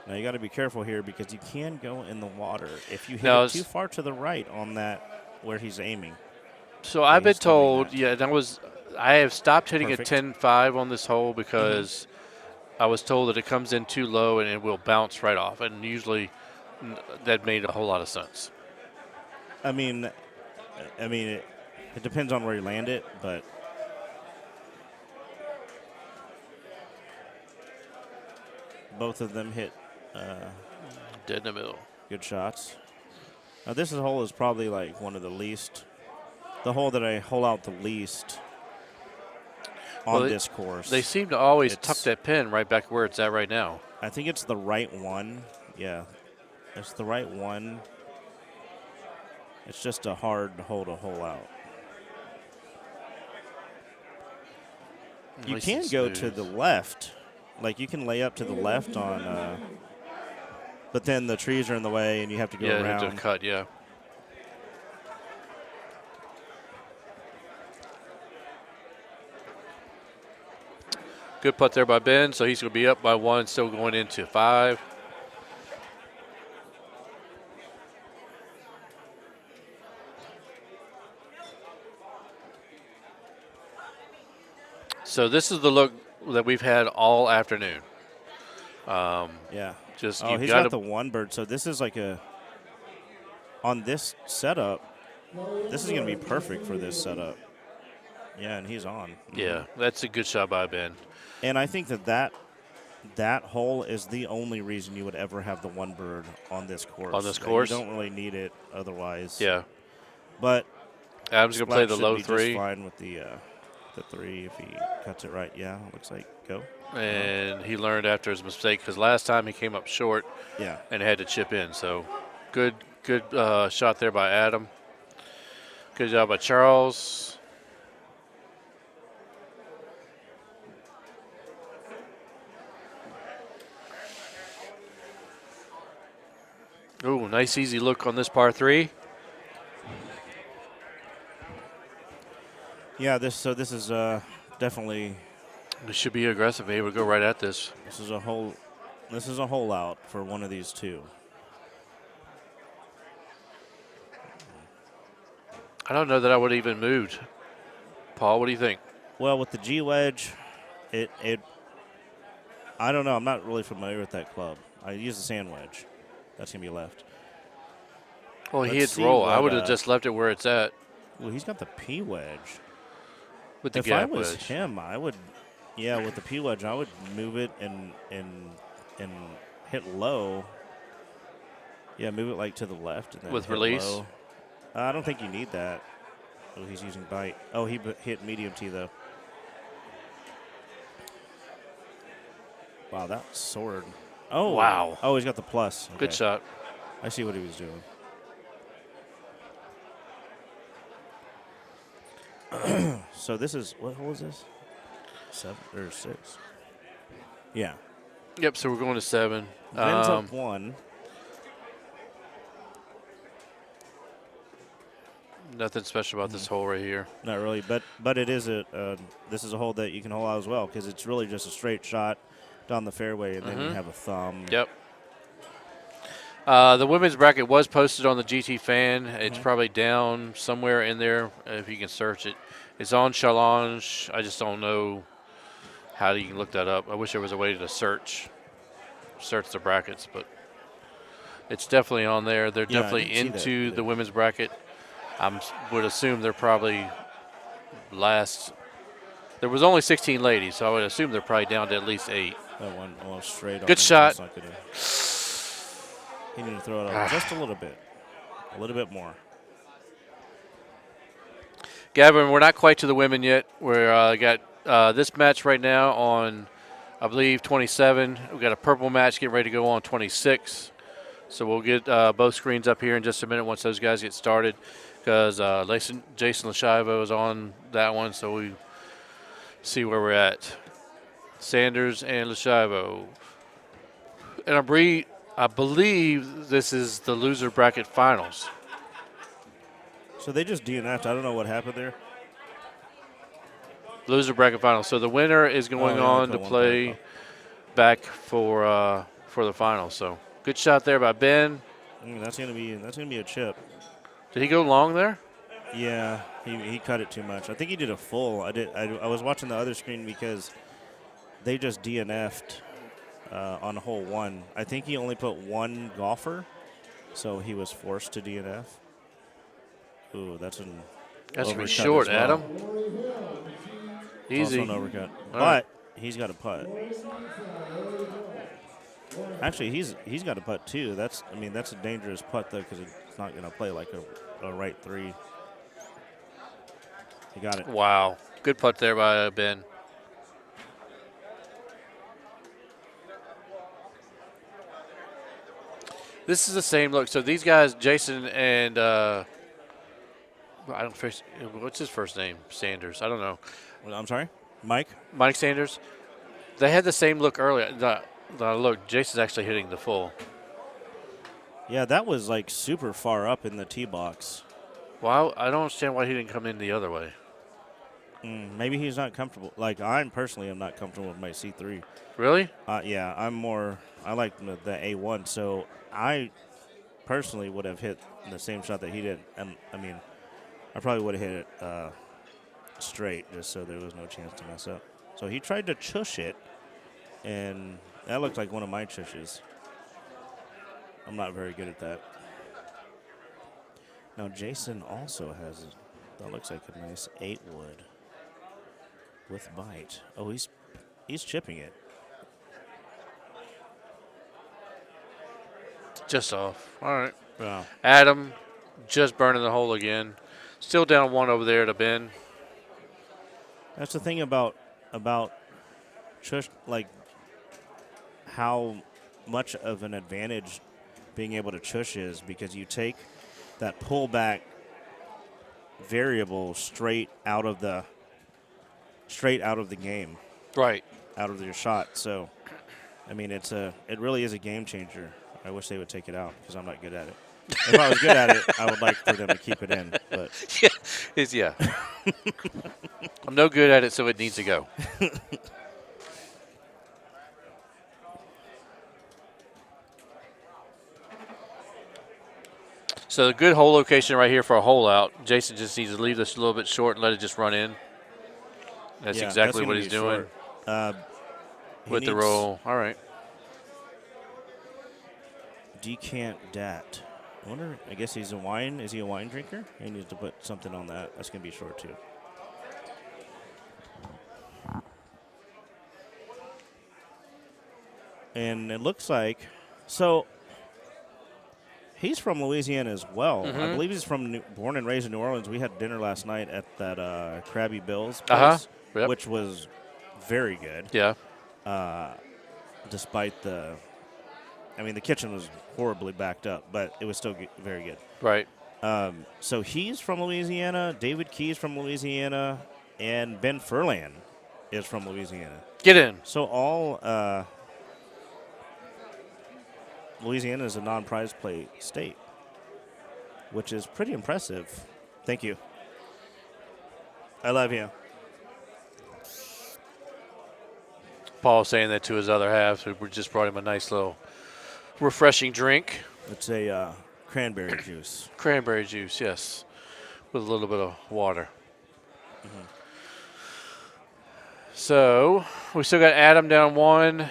Now you got to be careful here because you can go in the water if you hit it too far to the right on that where he's aiming. So I've been told, that was I have stopped hitting Perfect. a 10-5 on this hole because I was told that it comes in too low and it will bounce right off. And usually that made a whole lot of sense. I mean, it depends on where you land it, but both of them hit Dead in the middle. good shots. Now this hole is probably like one of the least, the hole that I hole out the least on this course. They seem to always tuck that pin right back where it's at right now. I think it's the right one. Yeah, it's the right one. It's just a hard hole to hole out. You Nice can and go smooth. to the left. Like you can lay up to the left on, but then the trees are in the way and you have to go Yeah, around. to cut, yeah. Good putt there by Ben, so he's going to be up by 1, still going into 5. So this is the look that we've had all afternoon. Yeah. Just Oh, you he's got got the one bird. So this is like on this setup, this is going to be perfect for this setup. Yeah, and he's on. Yeah, that's a good shot by Ben. And I think that hole is the only reason you would ever have the one bird on this course. On this course? You don't really need it otherwise. Yeah. But Adam's going to play the should low be 3. Just fine with the 3 if he cuts it right. Yeah, looks like go. And he learned after his mistake because last time he came up short. Yeah. And had to chip in. So good shot there by Adam. Good job by Charles. Ooh, nice easy look on this par 3. Yeah, this is definitely. This should be aggressive. Be able to go right at this. This is a hole out for one of these two. I don't know that I would have even moved. Paul, what do you think? Well, with the G wedge, I don't know. I'm not really familiar with that club. I use the sand wedge. That's gonna be left. Well, he Let's hit see roll. I what, would have just left it where it's at. Well, he's got the P wedge. With the If gap I was wedge. him, I would, yeah, with the P wedge, I would move it and hit low. Yeah, move it like to the left and then With hit release? low. I don't think you need that. Oh, he's using bite. Oh, he hit medium T though. Wow, that soared. Oh, wow. Oh, he's got the plus. Okay. Good shot. I see what he was doing. So this is, what hole is this? 7 or 6? Yeah. Yep, so we're going to 7. Ben's up 1. Nothing special about this hole right here. Not really, but it is this is a hole that you can hole out as well because it's really just a straight shot down the fairway and then you have a thumb. Yep. The women's bracket was posted on the GT fan. It's probably down somewhere in there if you can search it. It's on Challenge. I just don't know how you can look that up. I wish there was a way to search the brackets, but it's definitely on there. They're Yeah, I definitely didn't see into that. the women's bracket. Would assume they're probably last. There was only 16 ladies, so I would assume they're probably down to at least 8. That one almost straight on. Good him. shot. That's not gonna- He needed to throw it up just a little bit more. Gavin, we're not quite to the women yet. We're got this match right now on, I believe, 27. We've got a purple match getting ready to go on 26. So we'll get both screens up here in just a minute once those guys get started, because Jason Lashivo is on that one, so we see where we're at. Sanders and Lashivo. And I believe this is the loser bracket finals. So they just DNF'd. I don't know what happened there. Loser bracket finals. So the winner is going on to play back for the finals. So good shot there by Ben. That's gonna be a chip. Did he go long there? Yeah, he cut it too much. I think he did a full. I was watching the other screen because they just DNF'd on hole 1. I think he only put one golfer, so he was forced to DNF. Ooh, that's an That's gonna be overcut short, as well. Adam. It's Easy. also an overcut, All but right. he's got a putt. Actually, he's got a putt too. That's a dangerous putt though because it's not going to play like a right 3. He got it. Wow. Good putt there by Ben. This is the same look. So these guys, Jason and what's his first name? Sanders. I don't know. I'm sorry, Mike. Mike Sanders. They had the same look earlier. Look, Jason's actually hitting the full. Yeah, that was like super far up in the tee box. Well, I don't understand why he didn't come in the other way. Maybe he's not comfortable. Like I personally am not comfortable with my C3. Really? Yeah, I like the A1. So I personally would have hit the same shot that he did, and I probably would have hit it straight just so there was no chance to mess up. So he tried to chush it, and that looked like one of my chushes. I'm not very good at that. Now Jason also has that looks like a nice 8 wood with bite. Oh, he's chipping it. Just off. All right. Wow. Adam just burning the hole again. Still down 1 over there to Ben. That's the thing about chush, like how much of an advantage being able to chush is because you take that pullback variable straight out of the game, Right. out of your shot. So, it really is a game changer. I wish they would take it out because I'm not good at it. If I was good at it, I would like for them to keep it in. But Yeah. I'm no good at it, so it needs to go. So the good hole location right here for a hole out. Jason just needs to leave this a little bit short and let it just run in. That's yeah, exactly that's what gonna he's be doing short. with the roll. All right. Decant dat. I guess he's a wine. Is he a wine drinker? He needs to put something on that. That's going to be short too. And it looks like, so he's from Louisiana as well. I believe he's born and raised in New Orleans. We had dinner last night at that Krabby Bill's place, Yep. which was very good. Yeah. Despite the kitchen was horribly backed up, but it was still very good. Right. So he's from Louisiana. David Key's from Louisiana, and Ben Furlan is from Louisiana. Get in. So all Louisiana is a non-prize play state, which is pretty impressive. Thank you. I love you. Paul saying that to his other half. So we just brought him a nice little refreshing drink. It's a cranberry juice. Cranberry juice, yes, with a little bit of water. Mm-hmm. So we still got Adam down 1.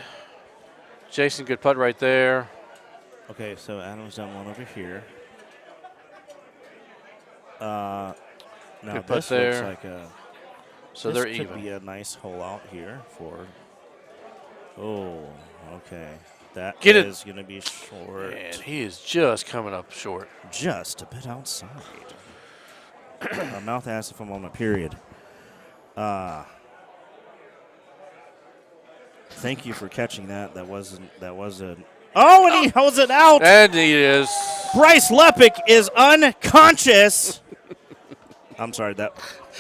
Jason, good putt right there. Okay, so Adam's down 1 over here. Now Good putt this there. looks like a. So this they're could even. be a nice hole out here for. Oh, okay. That is going to be short. And he is just coming up short. Just a bit outside. My mouth asks if I'm on a period. Thank you for catching that. That wasn't. Oh, and he holds it out. And he is. Bryce Lepic is unconscious. I'm sorry. That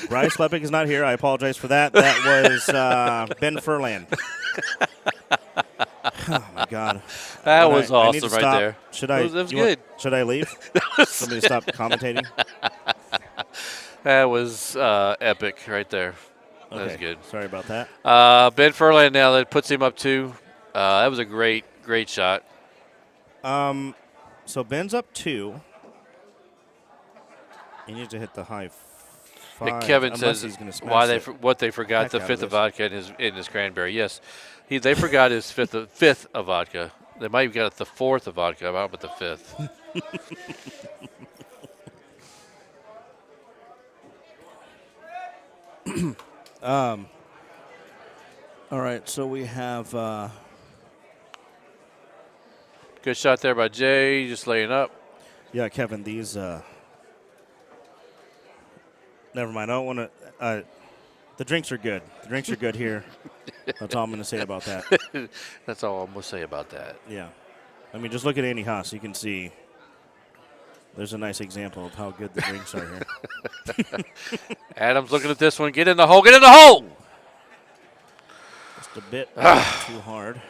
Bryce Lepic is not here. I apologize for that. That was Ben Furlan. Oh my God. That was I need to awesome right stop. there. Should I? That was good. Should I leave? Somebody stop commentating. That was epic right there. That was Okay, good. Sorry about that. Ben Furlan now that puts him up 2. That was a great shot. So Ben's up 2. He needs to hit the high And 5. Kevin unless says he's gonna smash why it. what they forgot heck the out fifth of of this. vodka in his cranberry. Yes, they forgot his fifth of vodka. They might have got the fourth of vodka. How about the fifth? All right, so we have Good shot there by Jay, just laying up. Kevin, these never mind. I don't want to the drinks are good. The drinks are good here. That's all I'm going to say about that. That's all I'm going to say about that. Yeah. I mean, just look at Andy Haas. You can see there's a nice example of how good the drinks are here. Adam's looking at this one. Get in the hole. Get in the hole. Just a bit too hard.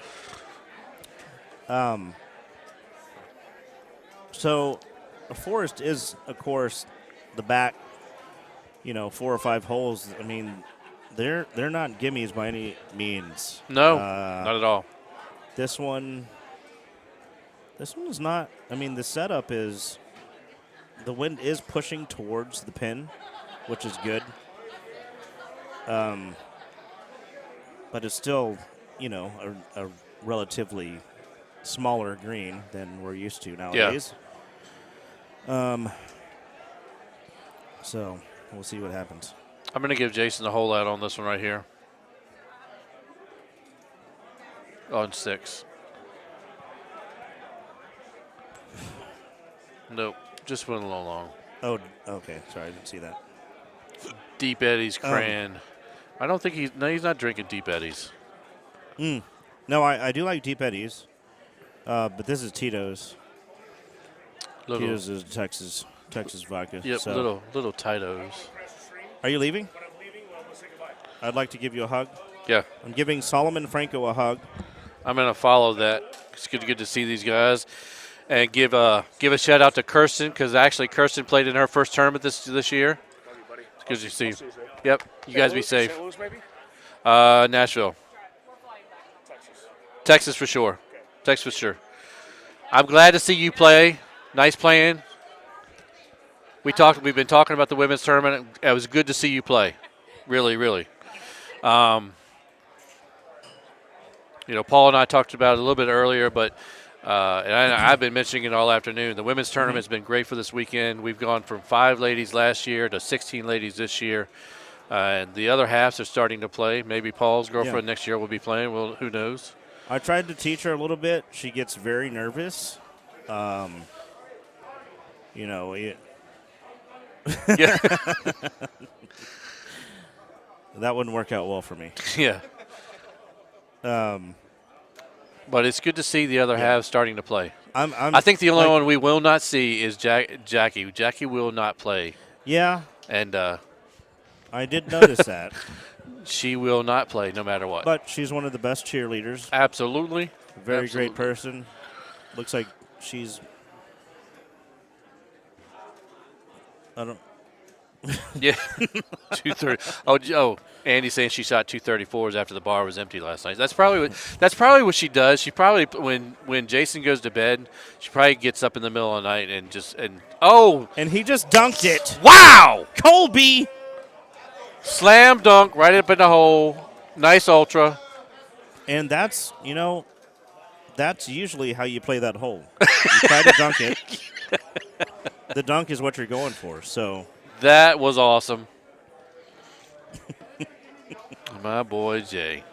So a forest is, of course, the back, 4 or 5 holes. I mean, they're not gimmies by any means. No, not at all. This one is not. I mean, the setup is the wind is pushing towards the pin, which is good. But it's still, a relatively smaller green than we're used to nowadays. So we'll see what happens. I'm going to give Jason the hole out on this one right here. On 6. Nope, just went a little long. Oh, okay. Sorry, I didn't see that. Deep Eddies Cran. I don't think he's not drinking Deep Eddies. No, I do like Deep Eddies, but this is Tito's. Tito's is Texas vodka. Yep, so. little Tito's. Are you leaving? I'd like to give you a hug. Yeah. I'm giving Solomon Franco a hug. I'm going to follow that. It's good to see these guys. And give a shout out to Kirsten, because actually Kirsten played in her first tournament this year. It's good to see. Yep. You guys be safe. St. Louis, maybe? Nashville. Texas for sure. Texas for sure. I'm glad to see you play. Nice playing. We've been talking about the women's tournament. It was good to see you play. Really, really. Paul and I talked about it a little bit earlier, but and I've been mentioning it all afternoon. The women's tournament's been great for this weekend. We've gone from 5 ladies last year to 16 ladies this year. And the other halves are starting to play. Maybe Paul's girlfriend next year will be playing. Well, who knows? I tried to teach her a little bit. She gets very nervous. Yeah. That wouldn't work out well for me. Yeah. But it's good to see the other halves starting to play. I think the only one we will not see is Jackie. Jackie will not play. Yeah. And I did notice that. She will not play no matter what. But she's one of the best cheerleaders. Absolutely. Very great person. Looks like she's. I don't. Yeah. 230. Oh, Andy's saying she shot 234s after the bar was empty last night. That's probably what she does. She probably when Jason goes to bed, she probably gets up in the middle of the night and he just dunked it. Wow, Colby. Slam dunk right up in the hole. Nice ultra. And that's usually how you play that hole. You try to dunk it. The dunk is what you're going for. So that was awesome. My boy Jay.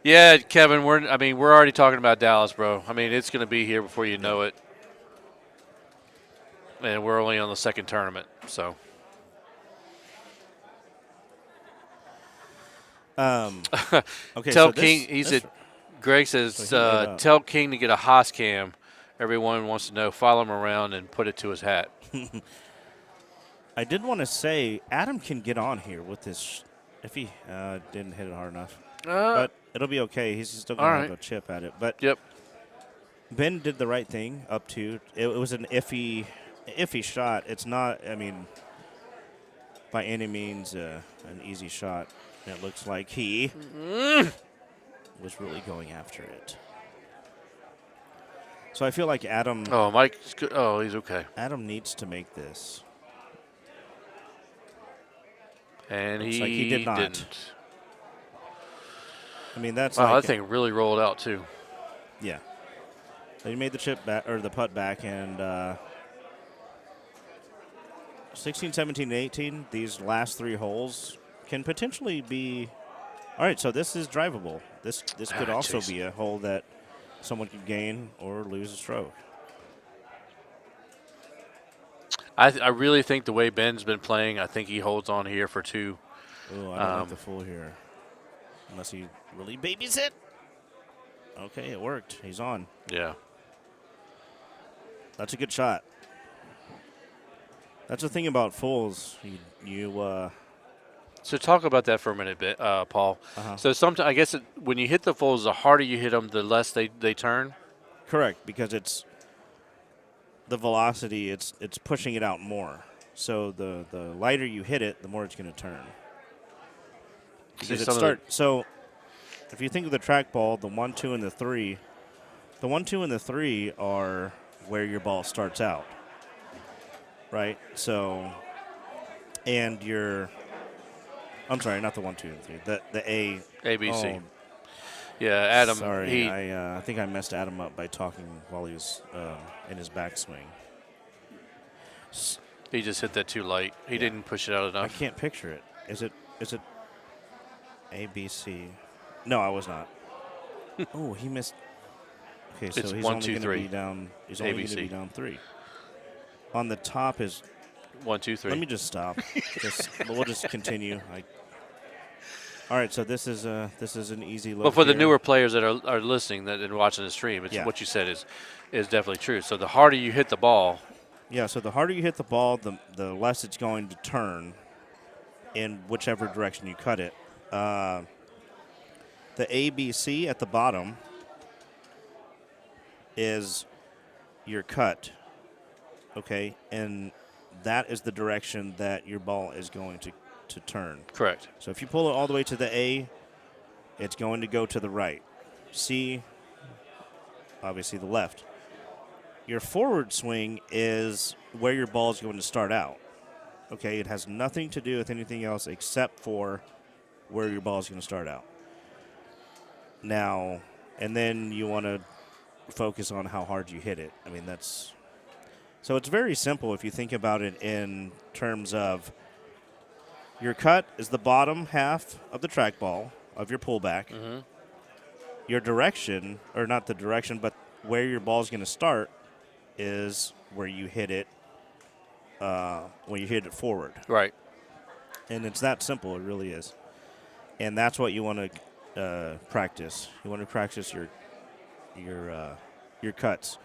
Yeah, Kevin, we're already talking about Dallas, bro. I mean, it's going to be here before you know it. And we're only on the second tournament, so. Okay. Tell King. Greg says, tell King to get a Haas cam. Everyone wants to know. Follow him around and put it to his hat. I did want to say Adam can get on here with this if he didn't hit it hard enough. But it'll be okay. He's still going to have a chip at it. But Ben did the right thing up to. It was an iffy shot. It's not, by any means an easy shot. It looks like he was really going after it. So I feel like Adam. Oh, Mike. Oh, he's okay. Adam needs to make this. And Looks like he did not. didn't. I mean, that's Wow, like that thing really rolled out too. yeah. So he made the chip back or the putt back, and 16, 17, and 18. These last 3 holes can potentially be. All right, so this is drivable. This could also be a hole that someone could gain or lose a stroke. I really think the way Ben's been playing, I think he holds on here for 2. Oh, I don't like the full here. Unless he really babies it. Okay, it worked. He's on. Yeah. That's a good shot. That's the thing about fulls. So talk about that for a minute, Paul. So sometimes I guess when you hit the fulls, the harder you hit them, the less they turn. Correct, because it's the velocity. It's pushing it out more. So the lighter you hit it, the more it's going to turn. Because so if you think of the trackball, the 1, 2, and the 3, the 1, 2, and the 3 are where your ball starts out, right? So, and I'm sorry, not the 1, 2, and 3. The A. ABC. Oh, yeah, Adam. Sorry, I think I messed Adam up by talking while he was in his backswing. He just hit that too light. He didn't push it out enough. I can't picture it. Is it ABC? No, I was not. Oh, he missed. Okay, so It's he's 1, only 2, going to 3. be down. He's only going to ABC. be down 3. On the top is 1, 2, 3. Let me just stop. We'll just continue. All right, so this is an easy look. But for the here. newer players that are listening and watching the stream, it's Yeah. what you said is definitely true. So the harder you hit the ball, Yeah, so the harder you hit the ball, the less it's going to turn in whichever direction you cut it. The ABC at the bottom is your cut, okay? And that is the direction that your ball is going to turn. correct. So if you pull it all the way to the A, it's going to go to the right. C, obviously the left. Your forward swing is where your ball is going to start out. Okay, it has nothing to do with anything else except for where your ball is going to start out. Now, and then you want to focus on how hard you hit it. I mean, so it's very simple if you think about it in terms of your cut is the bottom half of the trackball of your pullback. Mm-hmm. Your direction, or not the direction, but where your ball is going to start is where you hit it when you hit it forward. Right. And it's that simple. It really is. And that's what you want to practice. You want to practice your cuts.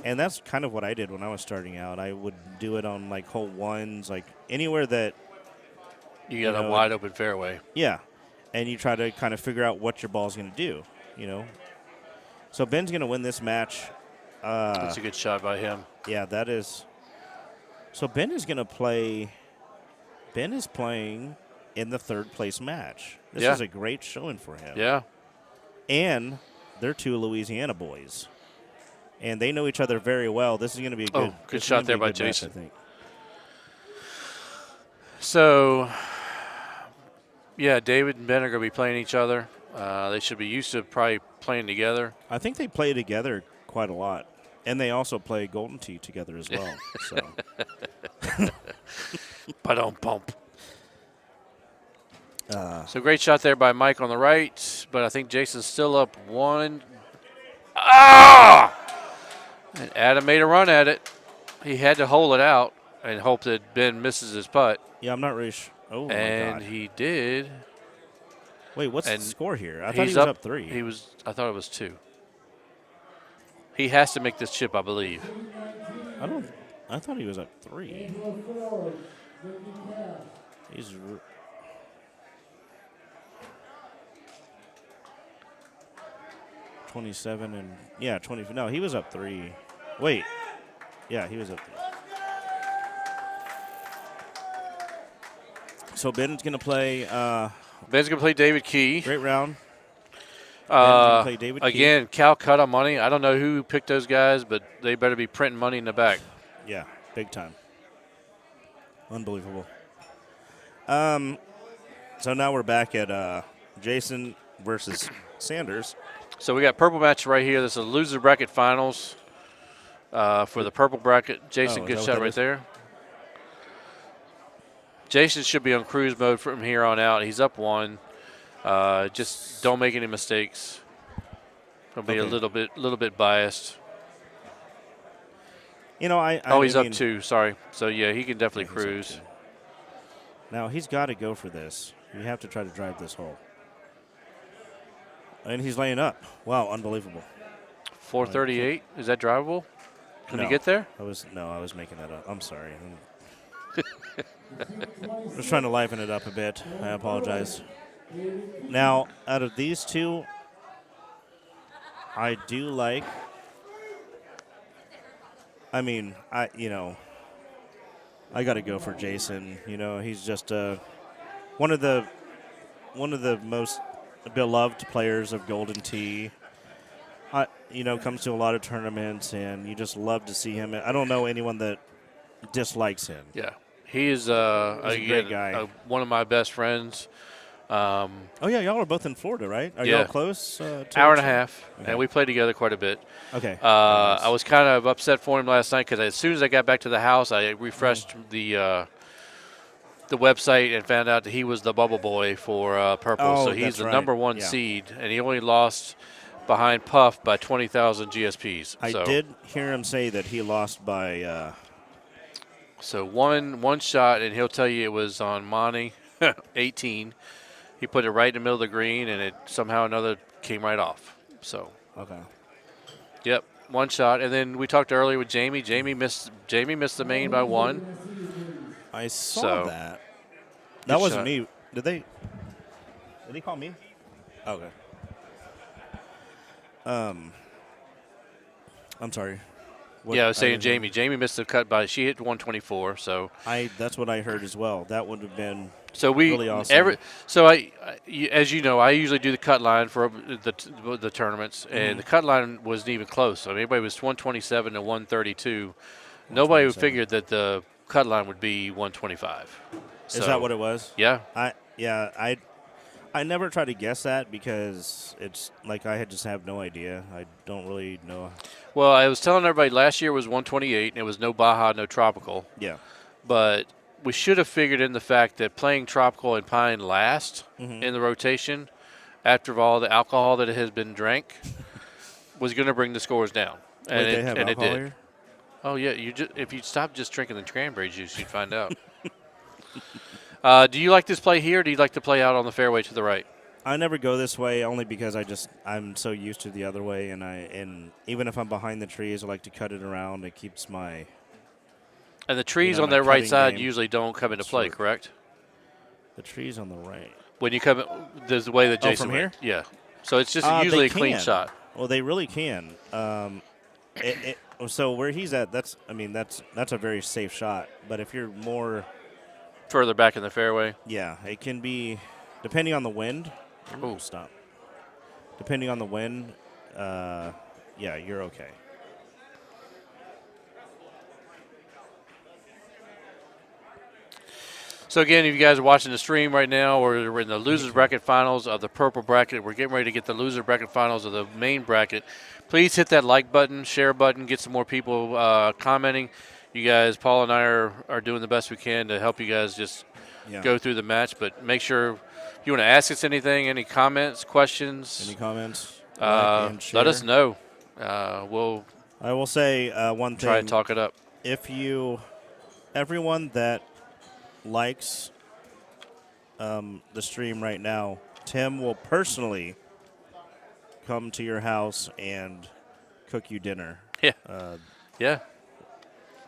And that's kind of what I did when I was starting out. I would do it on like hole ones, like anywhere that You got a wide open fairway. Yeah. And you try to kind of figure out what your ball's going to do, you know. So Ben's going to win this match. That's a good shot by him. Yeah, that is. So Ben is going to play. Ben is playing in the 3rd place match. This is a great showing for him. Yeah. And they're 2 Louisiana boys. And they know each other very well. This is going to be a good shot there by match, Jason. I think. So, yeah, David and Ben are going to be playing each other. They should be used to probably playing together. I think they play together quite a lot. And they also play Golden Tee together as well. So. Ba-dum-bump. So great shot there by Mike on the right, but I think Jason's still up 1. Ah! And Adam made a run at it. He had to hold it out and hope that Ben misses his putt. Yeah, I'm not really sure. Oh, my And God. he did. Wait, what's the And score here? I thought he he's was up 3. I thought it was 2. He has to make this chip, I believe. I thought he was up 3. He's 27 and 20. No, he was up 3. Wait. Yeah, he was up 3. So Ben's going to play. Ben's going to play David Key. Great round. Play David Again, Calcutta money. I don't know who picked those guys, but they better be printing money in the back. Yeah, big time. Unbelievable. So now we're back at Jason versus Sanders. So we got purple match right here. This is a loser bracket finals for the purple bracket. Jason, Oh, good is that what shot that right is? there. Jason should be on cruise mode from here on out. He's up 1. Just don't make any mistakes. He'll be a Okay. little bit biased. You know, He's I up mean, 2. Sorry. So yeah, he can definitely Yeah, he's up cruise. 2. Now he's got to go for this. You have to try to drive this hole. And he's laying up. Wow, unbelievable. 438. Is that drivable? Can No. you get there? I was making that up. I'm sorry. I'm just trying to liven it up a bit. I apologize. Now, out of these two, I do like. I mean, I got to go for Jason. You know, he's just one of the most beloved players of Golden Tee. Comes to a lot of tournaments, and you just love to see him. I don't know anyone that dislikes him. Yeah. He is He's a great again, guy. one of my best friends. Oh yeah, y'all are both in Florida, right? Are Yeah. y'all close? Hour and a half, Okay. and we played together quite a bit. Okay. I was kind of upset for him last night because as soon as I got back to the house, I refreshed the website and found out that he was the bubble boy for purple. Oh, So he's that's the right. number 1 Yeah. seed, and he only lost behind Puff by 20,000 GSPs. I So, did hear him say that he lost by. So one shot, and he'll tell you it was on Monty, 18. He put it right in the middle of the green, and it somehow or another came right off. So, Okay. yep, one shot. And then we talked earlier with Jamie. Jamie missed the main by 1. I saw So, that. good That wasn't shot. me. Did they call me? Okay. I'm sorry. What- Yeah, I was saying didn't hear. Jamie. Jamie missed the cut by. She hit 124. So That's what I heard as well. That would have been we really awesome. as you know, I usually do the cut line for the tournaments, and the cut line wasn't even close. So everybody was 127 to 132. Nobody would 127. figure that the cut line would be 125. Is that what it was? Yeah. I never try to guess that because it's like I just have no idea. I don't really know. Well, I was telling everybody last year was 128, and it was no Baja, no Tropical. Yeah. But we should have figured in the fact that playing Tropical and Pine last Mm-hmm. in the rotation, after all the alcohol that has been drank, was going to bring the scores down. And Wait, it, they have and it alcohol did. here? Oh, yeah. If you stop just drinking the cranberry juice, you'd find out. Do you like this play here, or do you like to play out on the fairway to the right? I never go this way only because I'm so used to the other way, and even if I'm behind the trees, I like to cut it around. It keeps my And the trees my on that right putting side game usually don't come into play, short. correct? The trees on the right. When you come, there's the way that Jason from went. Yeah. So it's just They usually a clean can. shot. Well, they really can. So where he's at, that's a very safe shot. But if you're more, Further back in the fairway. yeah, it can be depending on the wind. Ooh. Stop. Depending on the wind, yeah, you're okay. So again, if you guys are watching the stream right now, we're in the losers bracket finals of the purple bracket. We're getting ready to get the loser bracket finals of the main bracket. Please hit that like button, share button, get some more people commenting. You guys, Paul and I are doing the best we can to help you guys just go through the match. But make sure if you want to ask us anything, any comments, questions, Any comments? Like and let us share? know. We'll I will say one thing. try to talk it up. Everyone that likes the stream right now, Tim will personally come to your house and cook you dinner. Yeah. Yeah.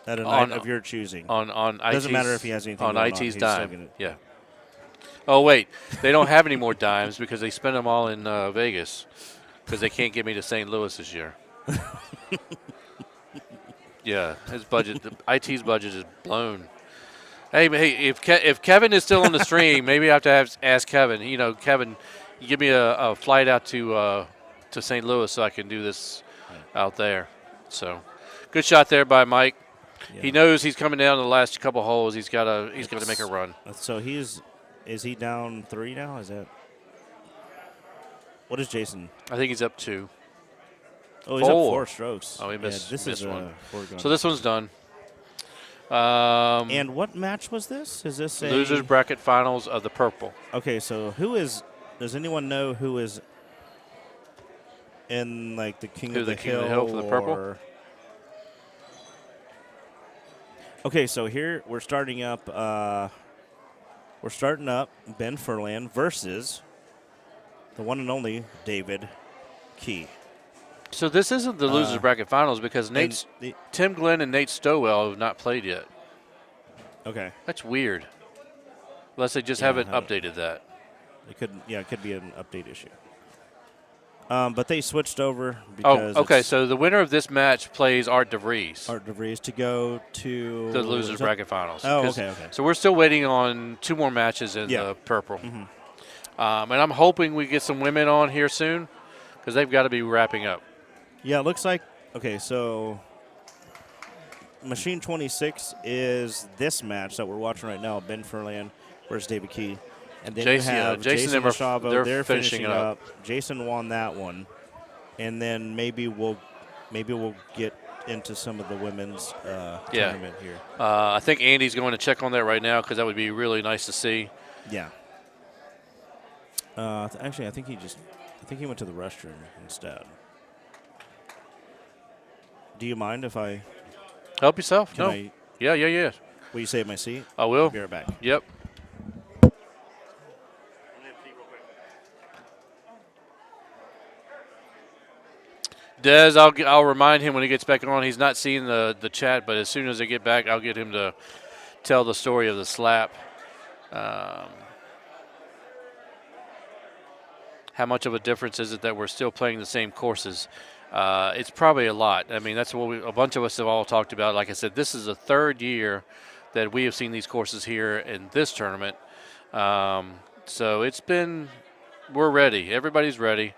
At a night of your choosing. On Doesn't IT's matter if he has anything on going IT's on. He's still dime. gonna- Yeah. Oh wait, they don't have any more dimes because they spent them all in Vegas because they can't get me to St. Louis this year. Yeah, his budget, the IT's budget is blown. Hey, if Kevin is still on the stream, maybe I have to ask Kevin. You know, Kevin, you give me a flight out to St. Louis so I can do this out there. So, good shot there by Mike. Yeah. He knows he's coming down to the last couple holes. He's got to make a run. So he's Is he down 3 now? Is that? What is Jason? I think he's up 2. Oh, he's 4. up 4 strokes. Oh, he missed, this missed is one. foregone. So this one's done. And what match was this? Is this a losers bracket finals of the purple? Okay, so who is? Does anyone know who is in like the King of the King Hill? of the Hill for the purple? Or- Okay, so here we're starting up. Ben Furlan versus the one and only David Key. So this isn't the losers bracket finals because Tim Glenn and Nate Stowell have not played yet. Okay, That's weird. Unless they just haven't updated that. it could be an update issue. But they switched over Oh, because okay. it's So the winner of this match plays Art DeVries. Art DeVries to go to The losers bracket finals. Oh, 'Cause- okay. So we're still waiting on 2 more matches in the purple. And I'm hoping we get some women on here soon because they've got to be wrapping up. Yeah, it looks like okay. So Machine 26 is this match that we're watching right now. Ben Furlan versus David Key, and then Jason- you have Jason Jason and Machavo. they're finishing it up. Jason won that one, and then maybe we'll get into some of the women's tournament here. I think Andy's going to check on that right now because that would be really nice to see. Yeah. Actually, I think he went to the restroom instead. Do you mind if I? Help yourself. Can No. I- Yeah. Will you save my seat? I will. Be right back. Yep. Dez, I'll remind him when he gets back on. He's not seeing the chat, but as soon as I get back, I'll get him to tell the story of the slap. How much of a difference is it that we're still playing the same courses? It's probably a lot. I mean, that's what a bunch of us have all talked about. Like I said, this is the 3rd year that we have seen these courses here in this tournament. So it's been, we're ready. Everybody's ready.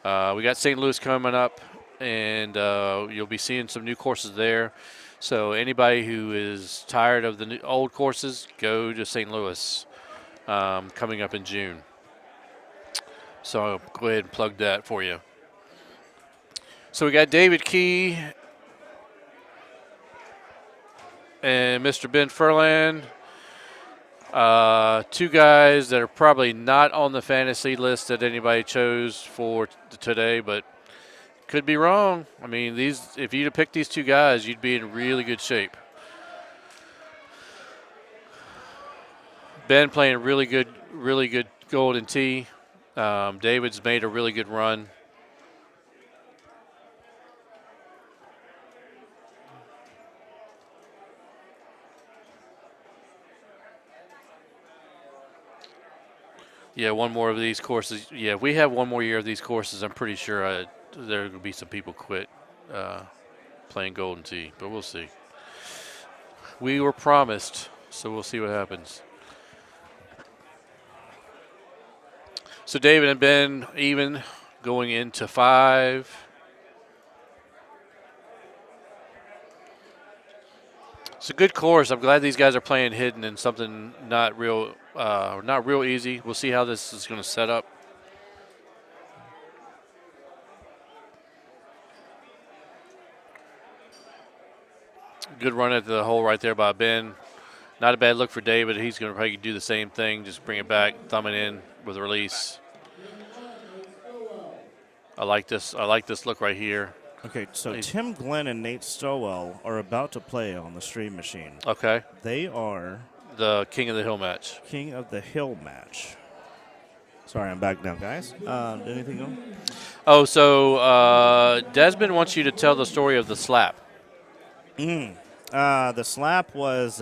We got St. Louis coming up, and you'll be seeing some new courses there. So anybody who is tired of the old courses, go to St. Louis coming up in June. So I'll go ahead and plug that for you. So we got David Key and Mr. Ben Furlan. 2 guys that are probably not on the fantasy list that anybody chose for today, but could be wrong. I mean, if you'd have picked these 2 guys, you'd be in really good shape. Ben playing really good golden tee. David's made a really good run. Yeah, one more of these courses. Yeah, if we have one more year of these courses, I'm pretty sure there will be some people quit playing Golden Tee, but we'll see. We were promised, so we'll see what happens. So David and Ben even going into 5. It's a good course. I'm glad these guys are playing hidden and something not real easy. We'll see how this is going to set up. Good run at the hole right there by Ben. Not a bad look for David. He's going to probably do the same thing. Just bring it back, thumb it in with a release. I like this look right here. Okay, so Tim Glenn and Nate Stowell are about to play on the stream machine. Okay. They are the King of the Hill match. King of the Hill match. Sorry, I'm back now, guys. Anything else? Oh, so Desmond wants you to tell the story of the slap. The slap was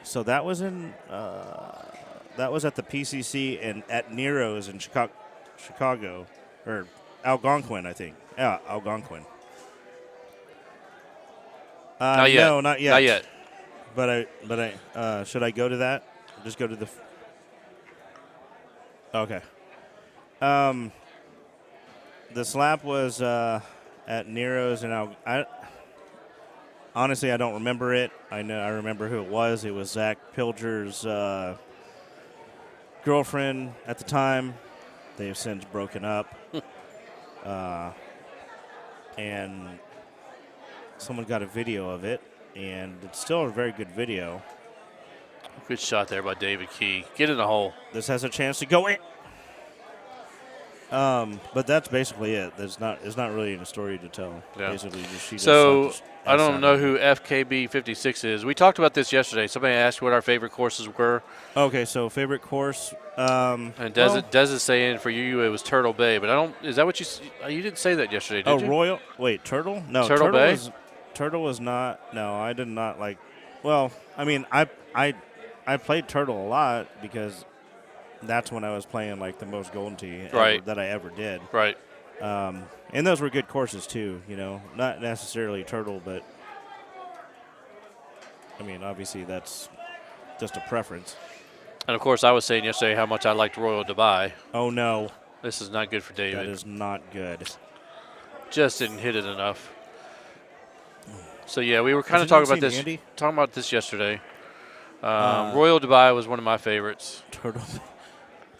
so that was in that was at the PCC and at Nero's in Chicago, or Algonquin, I think. Yeah, Algonquin. Not yet. No, not yet. Not yet. But I should I go to that? Just go to the. Okay. The slap was at Nero's and honestly, I don't remember it. I remember who it was. It was Zach Pilger's girlfriend at the time. They have since broken up. And someone got a video of it, and it's still a very good video. Good shot there by David Key. Get in the hole. This has a chance to go in. But that's basically it. There's not really a story to tell. Yeah. Basically, just she So just I don't know who FKB56 is. We talked about this yesterday. Somebody asked what our favorite courses were. Okay, so favorite course. And Des is saying for you it was Turtle Bay, but I don't. Is that what you didn't say that yesterday? Did you? Royal. Wait, Turtle? No, Turtle Bay. Turtle was not. No, I did not like. Well, I mean, I played Turtle a lot because that's when I was playing like the most Golden Tee that I ever did. Right. And those were good courses too. You know, not necessarily Turtle, but I mean, obviously that's just a preference. And of course, I was saying yesterday how much I liked Royal Dubai. Oh no, this is not good for David. That is not good. Just didn't hit it enough. So yeah, we were kind of talking about this yesterday. Royal Dubai was one of my favorites. Turtle.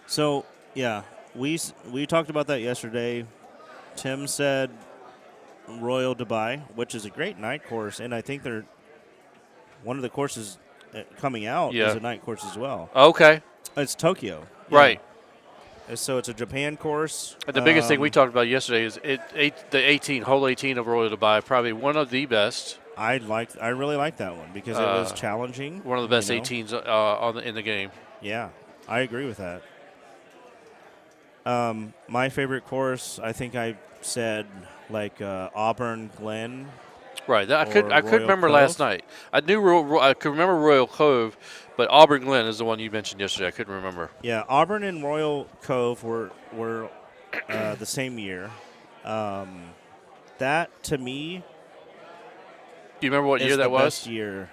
So yeah, we talked about that yesterday. Tim said Royal Dubai, which is a great night course, and I think they're one of the courses coming out is a night course as well. Okay. It's Tokyo. Right. Yeah. So it's a Japan course. And the biggest thing we talked about yesterday is hole 18 of Royal Dubai, probably one of the best. I really liked that one because it was challenging. One of the best 18s in the game. Yeah, I agree with that. My favorite course, I think I said like Auburn Glen. Right, I could remember last night. I knew I could remember Royal Cove, but Auburn Glen is the one you mentioned yesterday. I couldn't remember. Yeah, Auburn and Royal Cove were the same year. That to me, do you remember what year that was? Best year,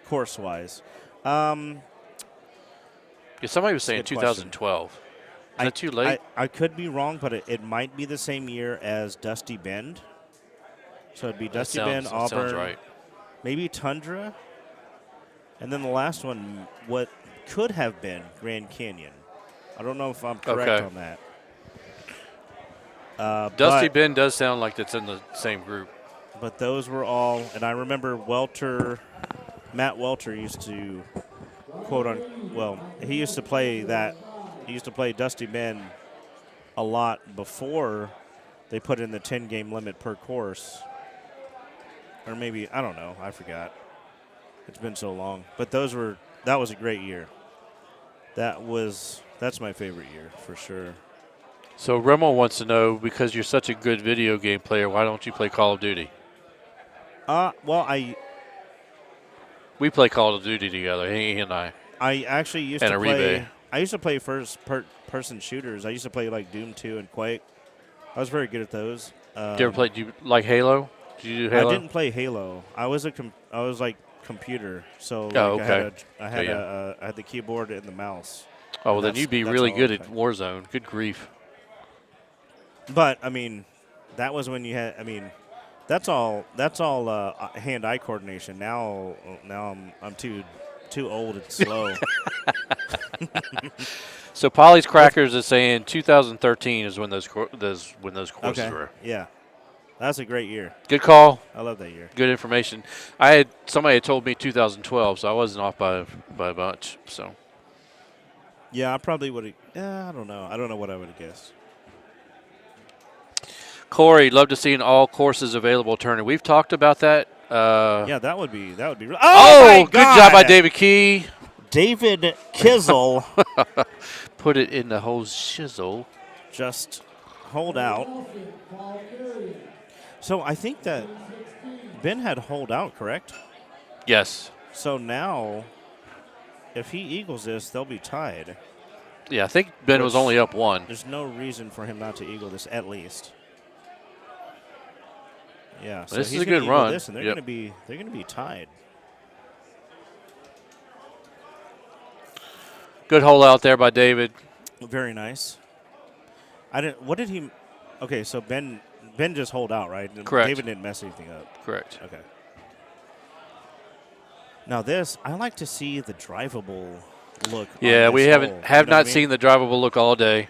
course wise. Somebody was saying 2012. Is that too late? I could be wrong, but it might be the same year as Dusty Bend. So it'd be Dusty Bend, Auburn, sounds right. Maybe Tundra, and then the last one, what could have been Grand Canyon. I don't know if I'm correct on that. Dusty Bend does sound like it's in the same group. But those were all, and I remember Matt Welter used to he used to play that. He used to play Dusty Bend a lot before they put in the 10-game limit per course. Or maybe, I don't know, I forgot. It's been so long. But that was a great year. That's my favorite year for sure. So Remo wants to know, because you're such a good video game player, why don't you play Call of Duty? We play Call of Duty together, he and I. I actually used to play. I used to play first-person shooters. I used to play like Doom 2 and Quake. I was very good at those. Did you ever play? Do you like Halo? Did you do Halo? I didn't play Halo. I was like computer. So I had the keyboard and the mouse. Oh, well, then you'd be really good at Warzone. Good grief. But I mean, that was when you had. I mean, that's all hand-eye coordination. Now I'm too old and slow. So Polly's Crackers is saying 2013 is when those courses were. Yeah, that's a great year. Good call. I love that year. Good information. Somebody had told me 2012, so I wasn't off by a bunch. So. Yeah, I probably would have. Yeah, I don't know. I don't know what I would have guessed. Corey, love to see an all courses available tournament. We've talked about that. Yeah, that would be. Oh, good job by David Key. David Kizzle. Put it in the whole shizzle. Just hold out. So I think that Ben had hold out, correct? Yes. So now, if he eagles this, they'll be tied. Yeah, I think Ben was only up one. There's no reason for him not to eagle this at least. Yeah, so this he's is a good run. This and they're going to be tied. Good hole out there by David. Very nice. What did he? Okay, so Ben just hold out, right? Correct. David didn't mess anything up. Correct. Okay. Now this, I like to see the drivable look. Yeah, on we this have hole. You know not what I mean? seen the drivable look all day.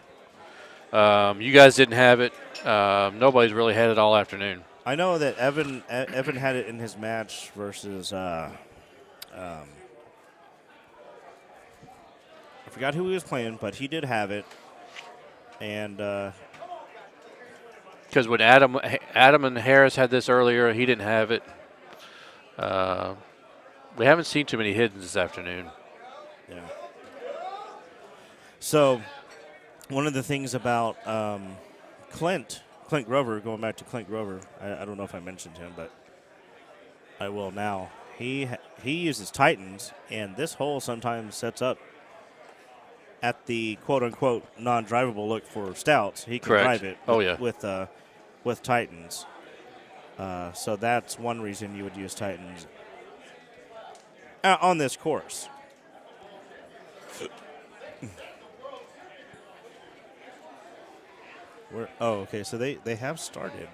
You guys didn't have it. Nobody's really had it all afternoon. I know that Evan had it in his match versus I forgot who he was playing, but he did have it. And Because when Adam and Harris had this earlier, he didn't have it. We haven't seen too many hiddens this afternoon. yeah. So one of the things about Clint Grover, going back to Clint Grover, I don't know if I mentioned him, but I will now. He uses Titans, and this hole sometimes sets up at the quote-unquote non-drivable look for stouts. He can Correct. drive it Oh, yeah. with Titans. So that's one reason you would use Titans on this course. Okay, so they have started.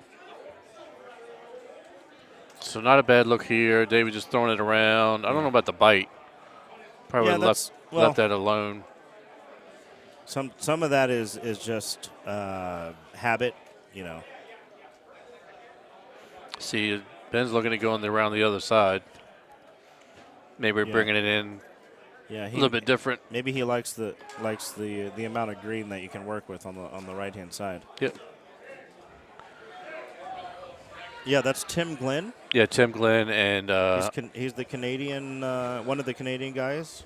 So not a bad look here. David just throwing it around. I don't know about the bite. Probably Yeah, left that alone. Some of that is just habit, you know. See, Ben's looking to go around the other side. Maybe we're Yeah. bringing it in Yeah, a little bit different. Maybe he likes the amount of green that you can work with on the right hand side. Yep. Yeah, that's Tim Glenn. Yeah, Tim Glenn and He's the Canadian, one of the Canadian guys.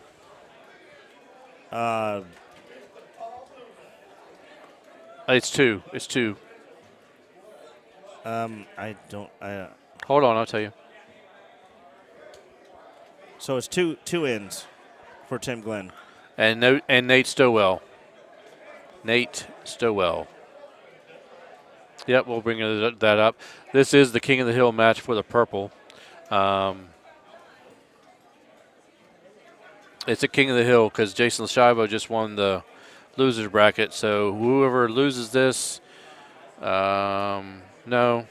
It's two. It's two. I don't. Hold on, I'll tell you. So it's two ends for Tim Glenn. And Nate Stowell. Nate Stowell. Yep, we'll bring that up. This is the King of the Hill match for the purple. It's a King of the Hill because Jason Shivo just won the losers bracket. So whoever loses this, no.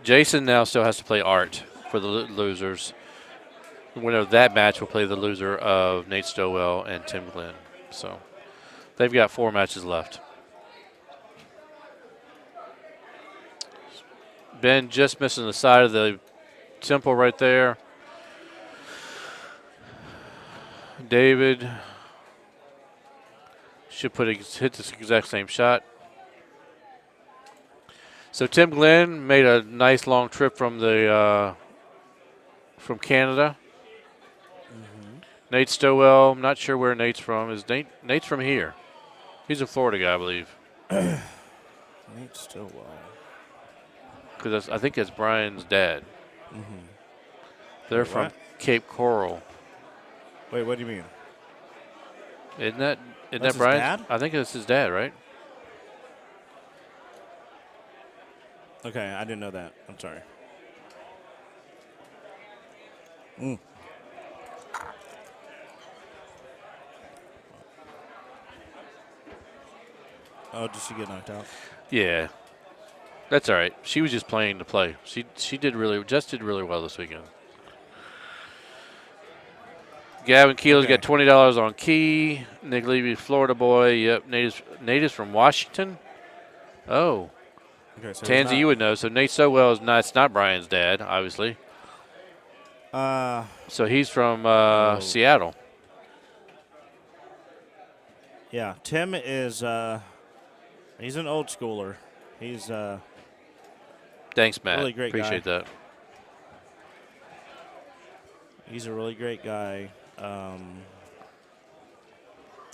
Jason now still has to play Art for the losers. The winner of that match will play the loser of Nate Stowell and Tim Glenn. So they've got 4 matches left. Ben just missing the side of the temple right there. David should hit this exact same shot. So Tim Glenn made a nice long trip from Canada. Mm-hmm. Nate Stowell, I'm not sure where Nate's from. Nate's from here. He's a Florida guy, I believe. Nate Stowell. Because I think that's Brian's dad. Mm-hmm. They're Wait, from what? Cape Coral. Wait, what do you mean? Isn't That's that his Brian's? dad? I think it's his dad, right? Okay, I didn't know that. I'm sorry. Mm. Oh, did she get knocked out? Yeah. That's all right. She was just playing to play. She did really well this weekend. Gavin Keeler's got $20 on key. Nick Levy, Florida boy. Yep. Nate is from Washington. Oh. Okay, so Tansy, you would know. So Nate Sowell is not. It's not Brian's dad, obviously. So he's from Seattle. Yeah, Tim is. He's an old schooler. He's Thanks, Matt. really great Appreciate guy. that. He's a really great guy.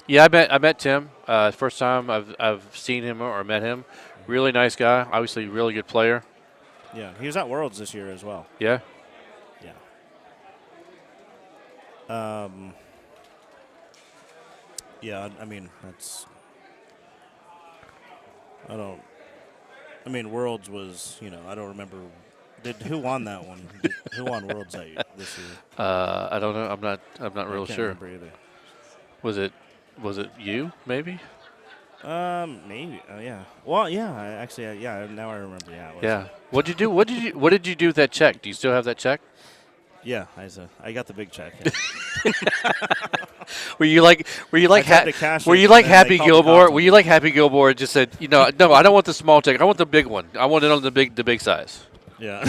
Yeah, I met Tim. First time I've seen him or met him. Really nice guy. Obviously, really good player. Yeah, he was at Worlds this year as well. Yeah. Yeah. Yeah, I mean that's. I mean, Worlds was, I don't remember. Who won that one? Who won Worlds this year? I don't know. I'm not real I can't sure. remember either. Was it you? Maybe. Maybe. Yeah. Well, yeah. Yeah. Now I remember. Yeah. It was. Yeah. What did you do? What did you do with that check? Do you still have that check? Yeah, I got the big check. Yeah. Were you like I tried to cash were it, you and like then they Happy called the Gilmore? cops Were on you me. like Happy Gilmore and just said, no, I don't want the small check. I want the big one. I want it on the big size. Yeah.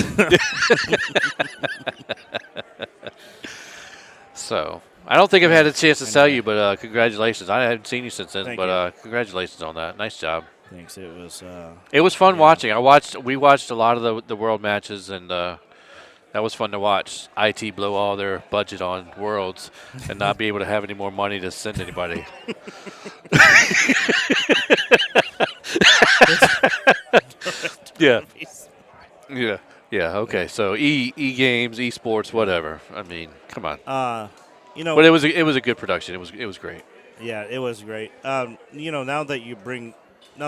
So I don't think I've had a chance to tell you, but congratulations. I haven't seen you since then, Thank but congratulations on that. Nice job. Thanks. It was fun yeah. watching. We watched a lot of the world matches, and that was fun to watch. IT blow all their budget on Worlds and not be able to have any more money to send anybody. Yeah. Yeah. Yeah. Okay. So e games, esports, whatever. I mean, come on. But it was a good production. It was great. Yeah, it was great. Now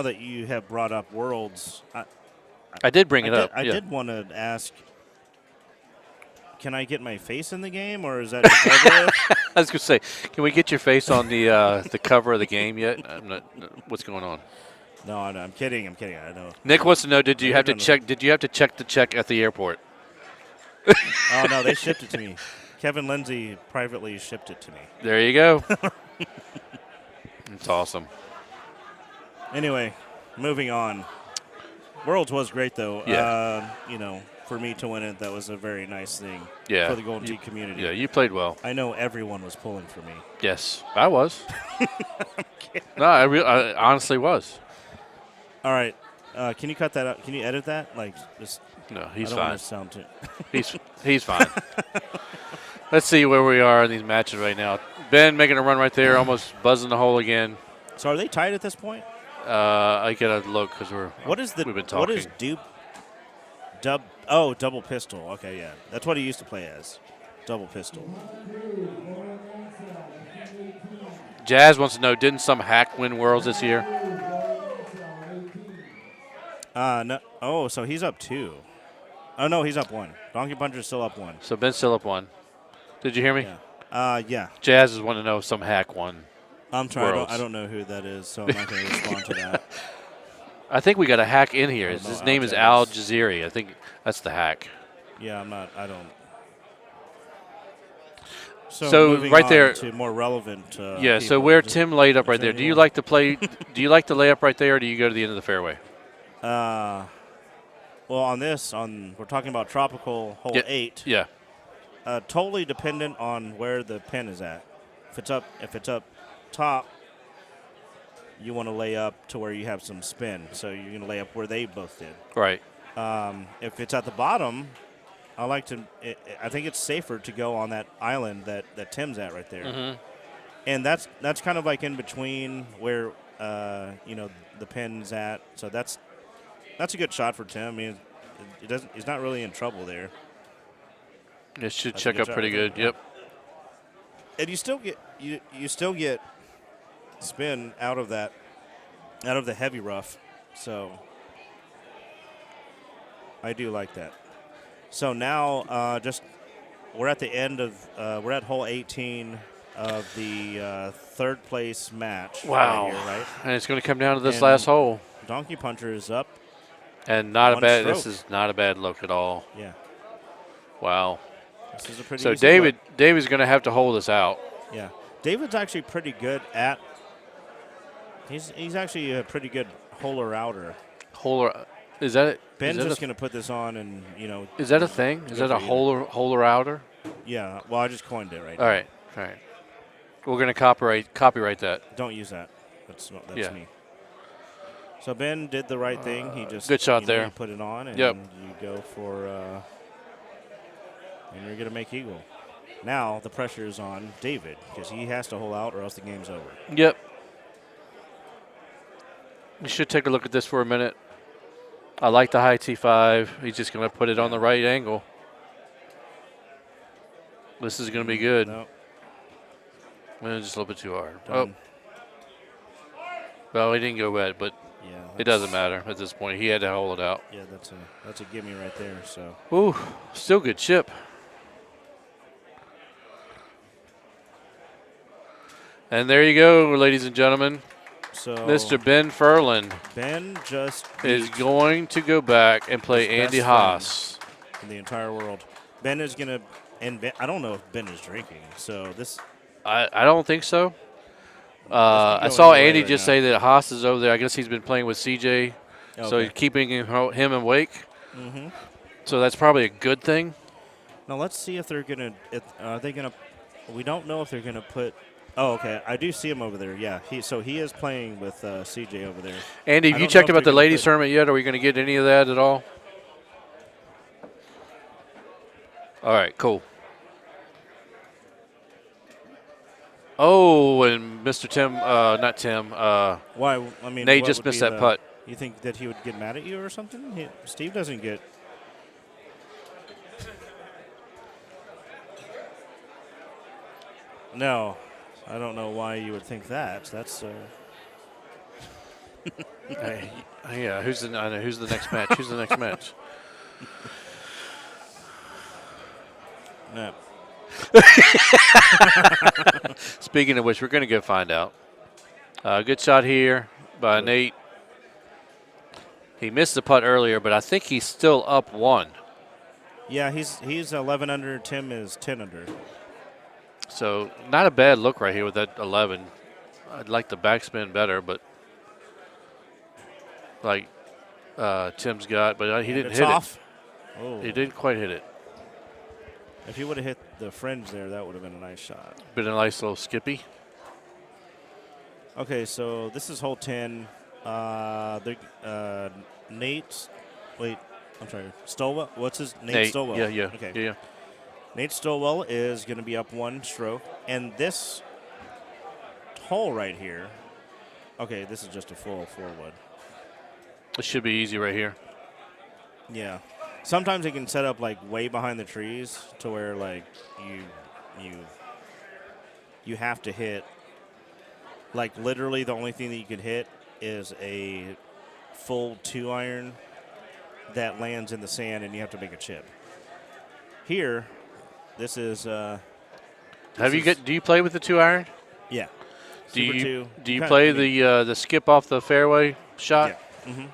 that you have brought up Worlds, I did bring it up. I yeah. did want to ask. Can I get my face in the game, or is that just over with? I was gonna say, can we get your face on the cover of the game yet? I'm not. What's going on? No, I'm kidding. I know. Nick wants to know: Did you have to check the check at the airport? Oh no, they shipped it to me. Kevin Lindsay privately shipped it to me. There you go. It's awesome. Anyway, moving on. Worlds was great though. Yeah. For me to win it, that was a very nice thing. Yeah. For the Golden Tee community. Yeah, you played well. I know everyone was pulling for me. Yes, I was. No, I honestly was. All right. Can you cut that out? Can you edit that? No, he's I don't fine. want to sound too. He's fine. Let's see where we are in these matches right now. Ben making a run right there, almost buzzing the hole again. So are they tied at this point? I gotta look because we've been talking. What is double pistol. Okay, yeah, that's what he used to play as, double pistol. Jazz wants to know: Didn't some hack win Worlds this year? No. Oh, so he's up 2. Oh no, he's up 1. Donkey Puncher's still up 1. So Ben's still up 1. Did you hear me? Yeah. Yeah. Jazz is wanting to know if some hack won. I'm sorry, Worlds. I don't know who that is, so I'm not going to respond to that. I think we got a hack in here. His name is Al Jazz. Jazeera. I think that's the hack. Yeah, I don't. So moving right on there, to more relevant. yeah. So people. where Tim laid up right Is there. there Do you anyone? like to play? Do you like to lay up right there, or do you go to the end of the fairway? Well, we're talking about tropical hole 8. Yeah. Totally dependent on where the pin is at. If it's up top, you want to lay up to where you have some spin. So you're going to lay up where they both did. Right. If it's at the bottom, I think it's safer to go on that island that Tim's at right there. Mm-hmm. And that's kind of like in between where the pin's at. So that's a good shot for Tim. I mean, he's not really in trouble there. It should That's a check good up shot, pretty I good. think. Yep. And you still get spin out of the heavy rough. So I do like that. So now we're at the end of we're at hole 18 of the third place match. Wow. Right here, right? And it's going to come down to this And last hole. Donkey Puncher is up. And not a one bad. stroke. This is not a bad look at all. Yeah. Wow. This is a pretty So easy David's going to have to hold us out. Yeah. David's actually pretty good at. He's actually a pretty good holer outer. Holer, is that it? Ben's just going to put this on and Is that a thing? Is that a holer outer? Yeah. Well, I just coined it right. All right. We're going to copyright that. Don't use that. That's Yeah. me. So Ben did the right thing. He just good shot there. You put it on and Yep. you go for and you're going to make eagle. Now the pressure is on David because he has to hole out or else the game's over. Yep. You should take a look at this for a minute. I like the high T5. He's just going to put it on the right angle. This is going to be good. No. Just a little bit too hard. Done. Oh. Well, he didn't go wet, but Yeah, it doesn't matter at this point. He had to hold it out. Yeah, that's a gimme right there. So. Ooh, still good chip. And there you go, ladies and gentlemen. So Mr. Ben Furlan Ben just is beat going to go back and play his Andy best Haas. friend in the entire world. Ben is going to And Ben, I don't know if Ben is drinking. So this. I don't think so. This I could go saw either way Andy right just now. say that Haas is over there. I guess he's been playing with CJ, so Okay. he's keeping him awake. Mm-hmm. So that's probably a good thing. Now let's see if they're gonna. Are they gonna? We don't know if they're gonna put. Oh, okay. I do see him over there. Yeah. He is playing with CJ over there. Andy, I have you don't checked know if about the they're gonna ladies put- tournament yet? Are we going to get any of that at all? All right, cool. Oh, and Mr. Tim, not Tim. Why? I mean, Nate what just would missed be that putt. You think that he would get mad at you or something? Steve doesn't get. No, I don't know why you would think that. That's. Hey, yeah, who's the next match? Who's the next match? No. Speaking of which, we're going to go find out. Good shot here by Nate. He missed the putt earlier, but I think he's still up 1. Yeah, he's 11 under. Tim is 10 under. So not a bad look right here with that 11. I'd like the backspin better, but like Tim's got, but he didn't It's hit off. it. Oh. He didn't quite hit it. If he would have hit the fringe there, that would have been a nice shot. Been a nice little skippy. Okay, so this is hole 10. Nate's. Wait, I'm sorry. Stowell. What's his name? Nate. Stowell. Yeah. Okay. Yeah. Nate Stowell is going to be up 1 stroke. And this hole right here. Okay, this is just a full 4-wood. It should be easy right here. Yeah. Sometimes they can set up like way behind the trees to where like you have to hit. Like literally the only thing that you could hit is a full 2-iron that lands in the sand and you have to make a chip. Here, this is. Do you play with the 2-iron? Yeah. Do Super you 2. do you play the skip off the fairway shot? Yeah. Mm-hmm.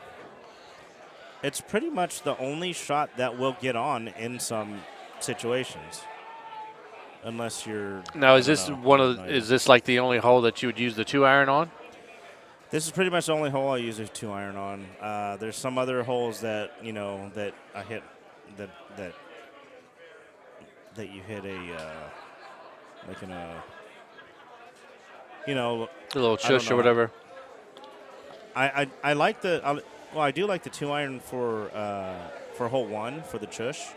It's pretty much the only shot that will get on in some situations, unless you're. Now, is this is this like the only hole that you would use the 2-iron on? This is pretty much the only hole I use a 2-iron on. There's some other holes that that I hit that you hit a like in a a little chush or whatever. I like the. Well, I do like the 2-iron for hole 1 for the chush.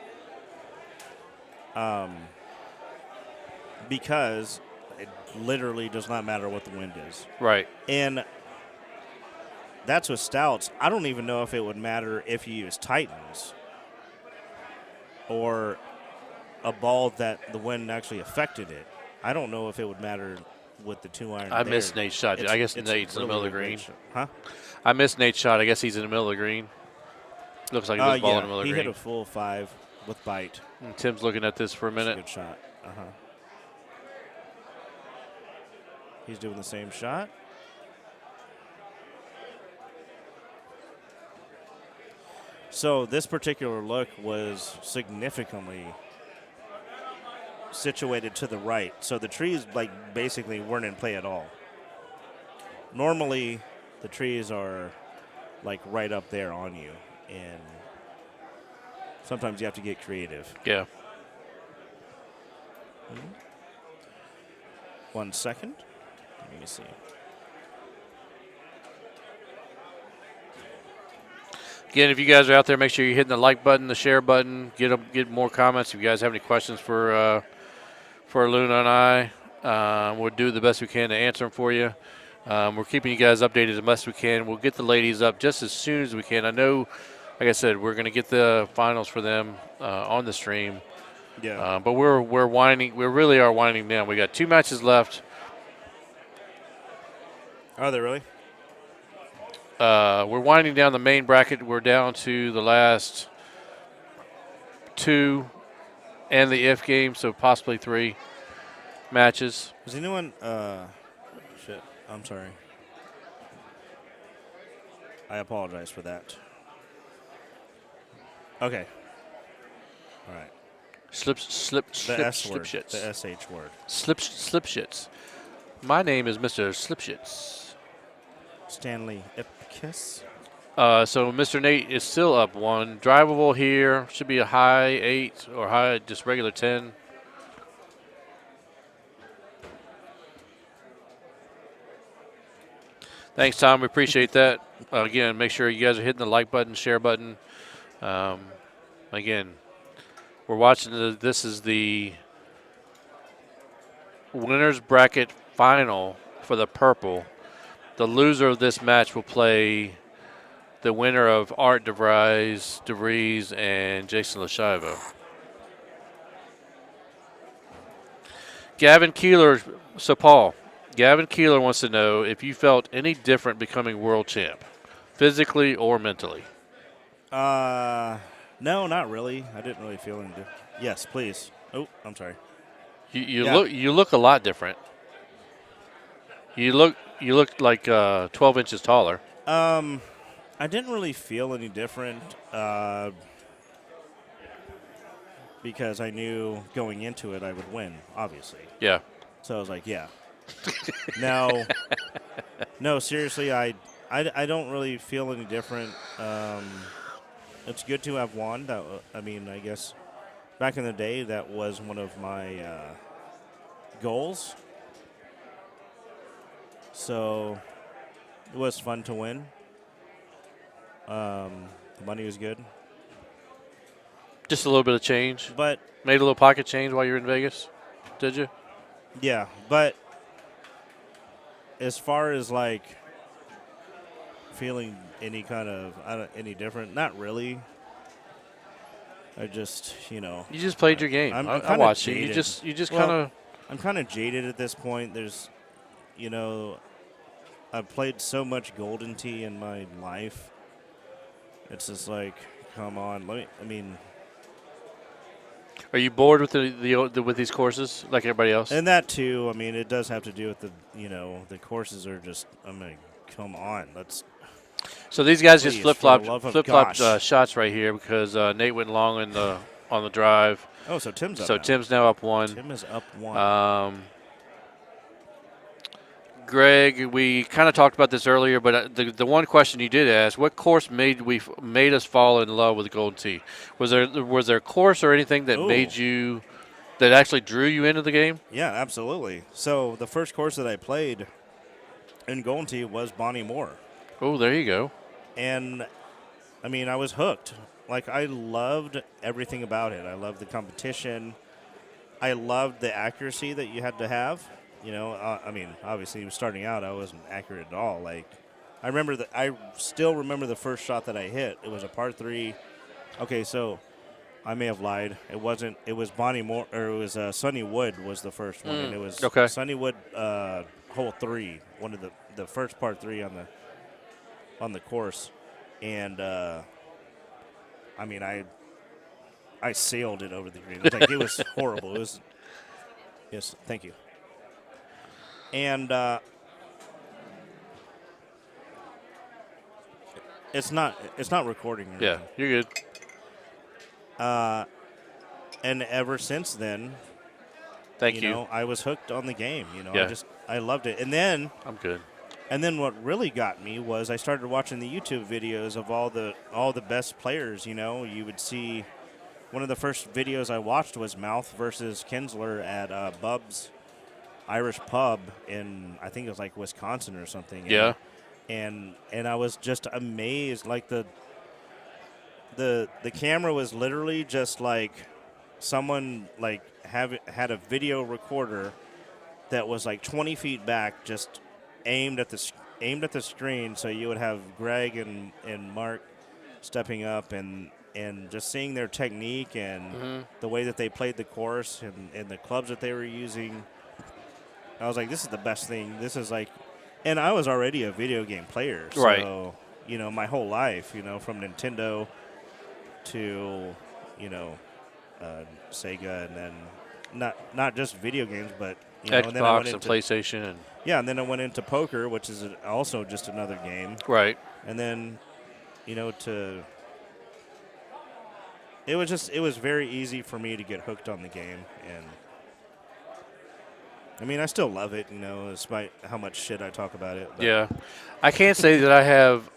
Because it literally does not matter what the wind is. Right. And that's with stouts. I don't even know if it would matter if you use Titans or a ball that the wind actually affected it. I don't know if it would matter with the 2-iron. I missed Nate's shot. I guess Nate's in the middle of the green. Huh? I missed Nate's shot. I guess he's in the middle of the green. Looks like there's a ball in the middle of the he green. hit a full 5 with bite. And Tim's looking at this for a minute. Good shot. He's doing the same shot. So this particular look was significantly situated to the right. So the trees basically weren't in play at all. Normally the trees are like right up there on you, and sometimes you have to get creative. Yeah. 1 second. Let me see. Again, if you guys are out there, make sure you're hitting the like button, the share button, get more comments. If you guys have any questions for Luna and I, we'll do the best we can to answer them for you. We're keeping you guys updated as best we can. We'll get the ladies up just as soon as we can. I know, like I said, we're going to get the finals for them on the stream. Yeah. But we really are winding down. We got 2 matches left. Are they really? We're winding down the main bracket. We're down to the last 2 and the if game, so possibly 3 matches. Does anyone? Shit. I'm sorry. I apologize for that. Okay. All right. Slip S word. shits. The SH word. Slip shits. My name is Mr. Slipshits. Stanley Ipkiss. So Mr. Nate is still up 1. Drivable here. Should be a high 8 or high just regular 10. Thanks, Tom. We appreciate that. Again, make sure you guys are hitting the like button, share button. Again, we're watching this is the winners bracket final for the purple. The loser of this match will play the winner of Art DeVries and Jason LaShiva. Gavin Keeler. So, Paul, Gavin Keeler wants to know if you felt any different becoming world champ, physically or mentally. No, not really. I didn't really feel any different. Yes, please. Oh, I'm sorry. You look a lot different. You look like 12 inches taller. I didn't really feel any different because I knew going into it I would win, obviously. Yeah. So I was like, yeah. No, seriously, I don't really feel any different. It's good to have won. I guess back in the day that was one of my goals. So it was fun to win. The money was good. Just a little bit of change. But made a little pocket change while you were in Vegas, did you? Yeah, but as far as like feeling any kind of any different, not really. I just, You just played your game. I watched you. You just kind of. I'm kind of jaded at this point. There's, I've played so much Golden Tee in my life. It's just like, come on. Are you bored with with these courses like everybody else? And that too. It does have to do with the courses are just. Come on, let's. So these guys just Please, flip flop shots right here because Nate went long on the drive. Oh, so Tim's up. So now. Tim's now up 1. Tim is up 1. Greg, we kind of talked about this earlier, but the one question you did ask: what course made us fall in love with Golden Tee? Was there a course or anything that that actually drew you into the game? Yeah, absolutely. So the first course that I played in Golden Tee was Bonnie Moore. Oh, there you go. And I was hooked. Like, I loved everything about it. I loved the competition. I loved the accuracy that you had to have. Obviously, starting out, I wasn't accurate at all. Like, I still remember the first shot that I hit. It was a par 3. Okay, so I may have lied. It wasn't. It was Bonnie Moore, or it was Sunny Wood was the first one, and it was Sunny Wood hole 3, one of the first par 3 on the course, and I sailed it over the green. It was horrible. It was. Yes, thank you. And it's not recording. Yeah, you're good. And ever since then, thank you. I was hooked on the game. Yeah. I loved it. And then I'm good. And then what really got me was I started watching the YouTube videos of all the best players. You would see one of the first videos I watched was Mouth versus Kinsler at Bub's Irish Pub in, I think it was like Wisconsin or something. Yeah. And I was just amazed. Like the camera was literally just like someone like had a video recorder that was like 20 feet back, just aimed at the screen, so you would have Greg and Mark stepping up and just seeing their technique and the way that they played the course and the clubs that they were using. I was like, this is the best thing. This is like, and I was already a video game player, so right. My whole life, from Nintendo to Sega, and then not just video games, but Xbox and then I went and PlayStation and and then I went into poker, which is also just another game. Right. And then, to it was very easy for me to get hooked on the game, and I mean, I still love it, despite how much shit I talk about it. But. Yeah, I can't say that I have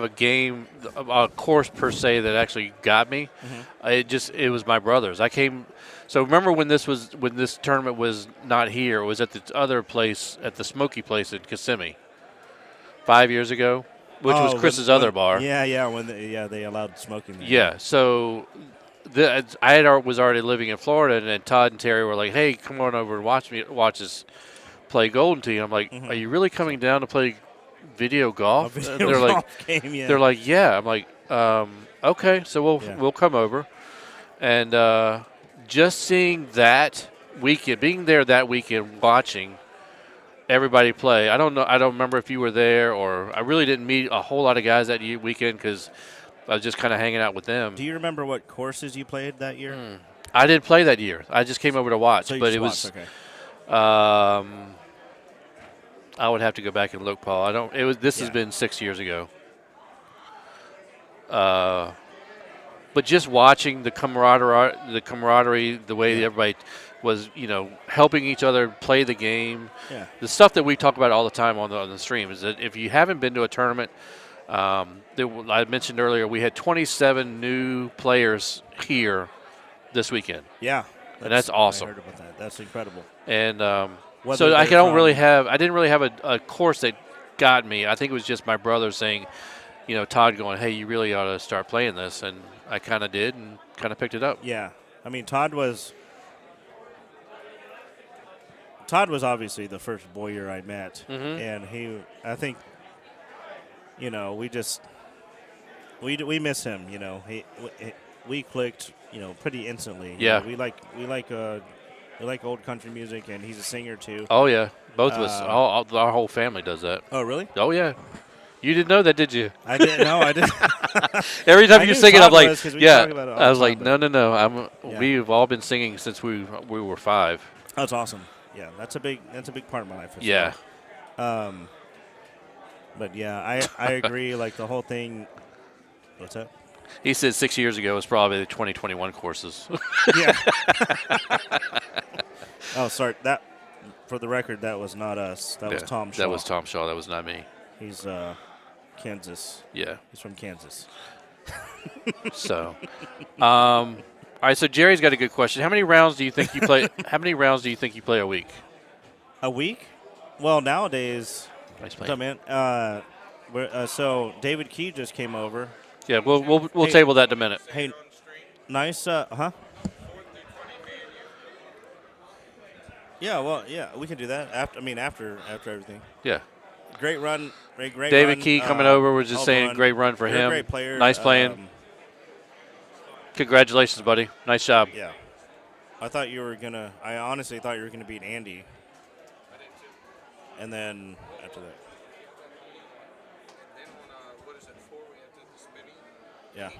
a game, a course per se that actually got me. It was my brother's. So remember when this tournament was not here? It was at the other place, at the Smoky place in Kissimmee, 5 years ago, which was Chris's other bar. Yeah, when they allowed smoking there. Yeah, so was already living in Florida, and then Todd and Terry were like, "Hey, come on over and watch us play Golden Tee." I'm like, "Are you really coming down to play video golf?" They're like, game, yeah. They're like, "Yeah." I'm like, "Okay, so we'll come over," and just seeing that weekend, being there that weekend, watching everybody play. I don't know. I don't remember if you were there, or I really didn't meet a whole lot of guys that weekend because I was just kind of hanging out with them. Do you remember what courses you played that year? I didn't play that year. I just came over to watch, So you but just it was. watched, okay. I would have to go back and look, Paul. I don't. It was. This has Yeah. been 6 years ago. But just watching the camaraderie, the way everybody was, helping each other play the game. Yeah. The stuff that we talk about all the time on the stream is that if you haven't been to a tournament, I mentioned earlier, we had 27 new players here this weekend. Yeah. And that's awesome. I heard about that. That's incredible. And Whether so I they're don't from- really have. I didn't really have a course that got me. I think it was just my brother saying, Todd going, "Hey, you really ought to start playing this," and I kind of did and kind of picked it up. Yeah. I mean, Todd was obviously the first Boyer I met, and I think, we miss him. We clicked, pretty instantly. Yeah. We like old country music, and he's a singer too. Oh yeah, both of us. Our whole family does that. Oh really? Oh yeah. You didn't know that, did you? I didn't know. I didn't. Every time I you knew sing it, Todd I'm like, was 'cause we yeah. talk about it all I was the like, time, no. Yeah. We've all been singing since we were 5. That's awesome. Yeah, that's a big part of my life. As Yeah. well. But yeah, I agree. Like the whole thing. What's that? He said 6 years ago was probably the 2021 courses. Yeah. Oh, sorry. That, for the record, that was not us. That was Tom Shaw. That was Tom Shaw. That was not me. He's Kansas. Yeah. He's from Kansas. So, all right. So Jerry's got a good question. How many rounds do you think you play? How many rounds do you think you play a week? A week? Well, nowadays. Nice What's up, man? So David Key just came over. Yeah, we'll table that in a minute. Hey, nice. Huh? Yeah. Well, yeah, we can do that after everything. Yeah. Great run. Great David run. Key coming over. We're just hell of a saying run. great run for You're him. a great player. Nice playing. Congratulations, buddy. Nice job. Yeah. I honestly thought you were gonna beat Andy. And then after that. Yeah.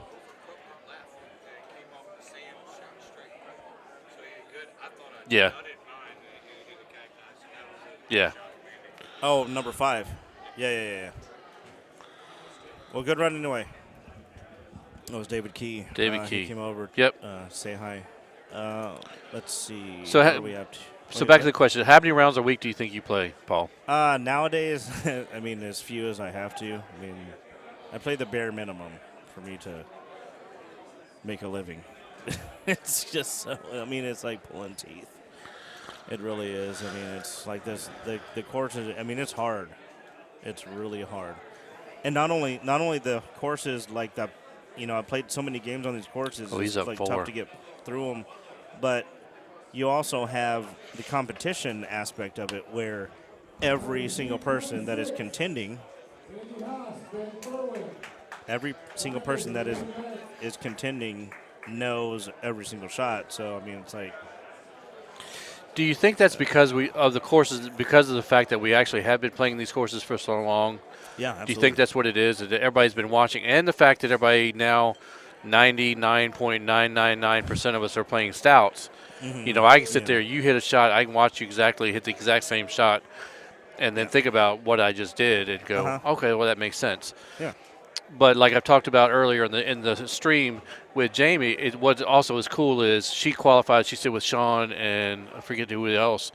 Yeah. Yeah. Oh, number 5. Yeah. Well, good run anyway. That was David Key. David Key. He came over. Yep. Say hi. Let's see. So what are we up to? So back to the question: how many rounds a week do you think you play, Paul? Nowadays, as few as I have to. I play the bare minimum for me to make a living. It's just so. It's like pulling teeth. It really is. It's like this. The course is. It's hard. It's really hard. And not only the courses like that. I played so many games on these courses. Oh, he's it's up like 4. tough to get through them, but you also have the competition aspect of it, where every single person that is contending, is contending knows every single shot. So it's like. Do you think that's because of the fact that we actually have been playing these courses for so long? Yeah, absolutely. Do you think that's what it is? That everybody's been watching, and the fact that everybody now, 99.999% of us are playing stouts. Mm-hmm. I can sit there. You hit a shot. I can watch you hit the exact same shot, and then think about what I just did and go, okay, well that makes sense. Yeah. But like I've talked about earlier in the stream with Jamie, what also is cool is she qualified. She said with Sean and I forget who else,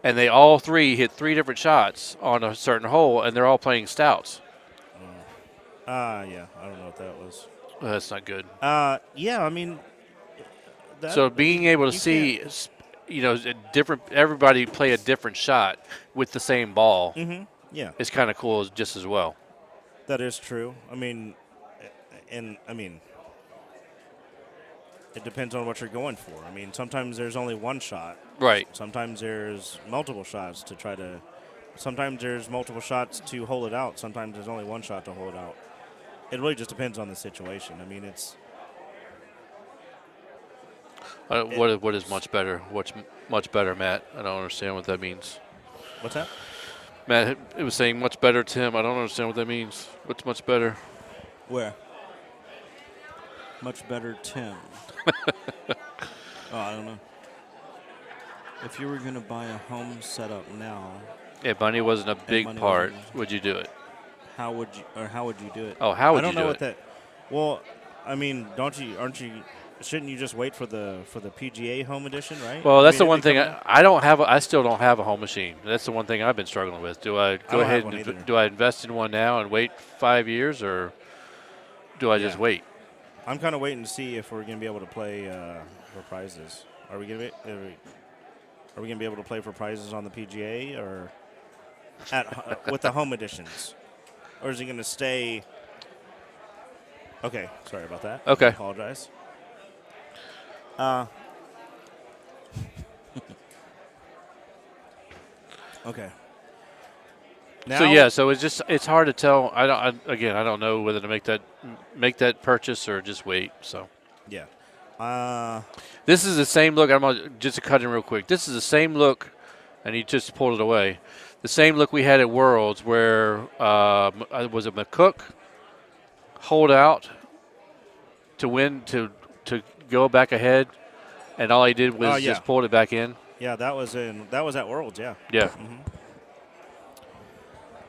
and they all three hit 3 different shots on a certain hole, and they're all playing stouts. Yeah, I don't know what that was. That's not good. Yeah, I mean. So being able to see, everybody play a different shot with the same ball, yeah, is kind of cool just as well. That is true. I mean, it depends on what you're going for. I mean, sometimes there's only one shot. Right. Sometimes there's multiple shots to try to. Sometimes there's multiple shots to hold it out. Sometimes there's only one shot to hold out. It really just depends on the situation. I mean, it's. What is much better? What's much better, Matt? I don't understand what that means. What's that? Matt, it was saying much better, Tim. I don't understand what that means. What's much better? Where? Much better, Tim. I don't know. If you were going to buy a home setup now. If money wasn't a big part, would you do it? How would you do it? Oh, how would you do it? I don't know what that. Well, I mean, shouldn't you just wait for the PGA Home Edition, right? Well, that's the one thing I still don't have a home machine. That's the one thing I've been struggling with. Do I go ahead and do I invest in one now and wait 5 years, or do I just wait? I'm kind of waiting to see if we're going to be able to play for prizes. Are we going to be able to play for prizes on the PGA or with the home editions, or is it going to stay? Okay, sorry about that. Okay, I apologize. Okay. Now, so it's hard to tell. I don't know whether to make that purchase or just wait. So yeah. This is the same look. I'm gonna just cut in real quick. This is the same look, and he just pulled it away. The same look we had at Worlds, where was it McCook hold out to win to go back ahead, and all he did was just pulled it back in. Yeah, that was at Worlds. Yeah. Yeah. Mm-hmm.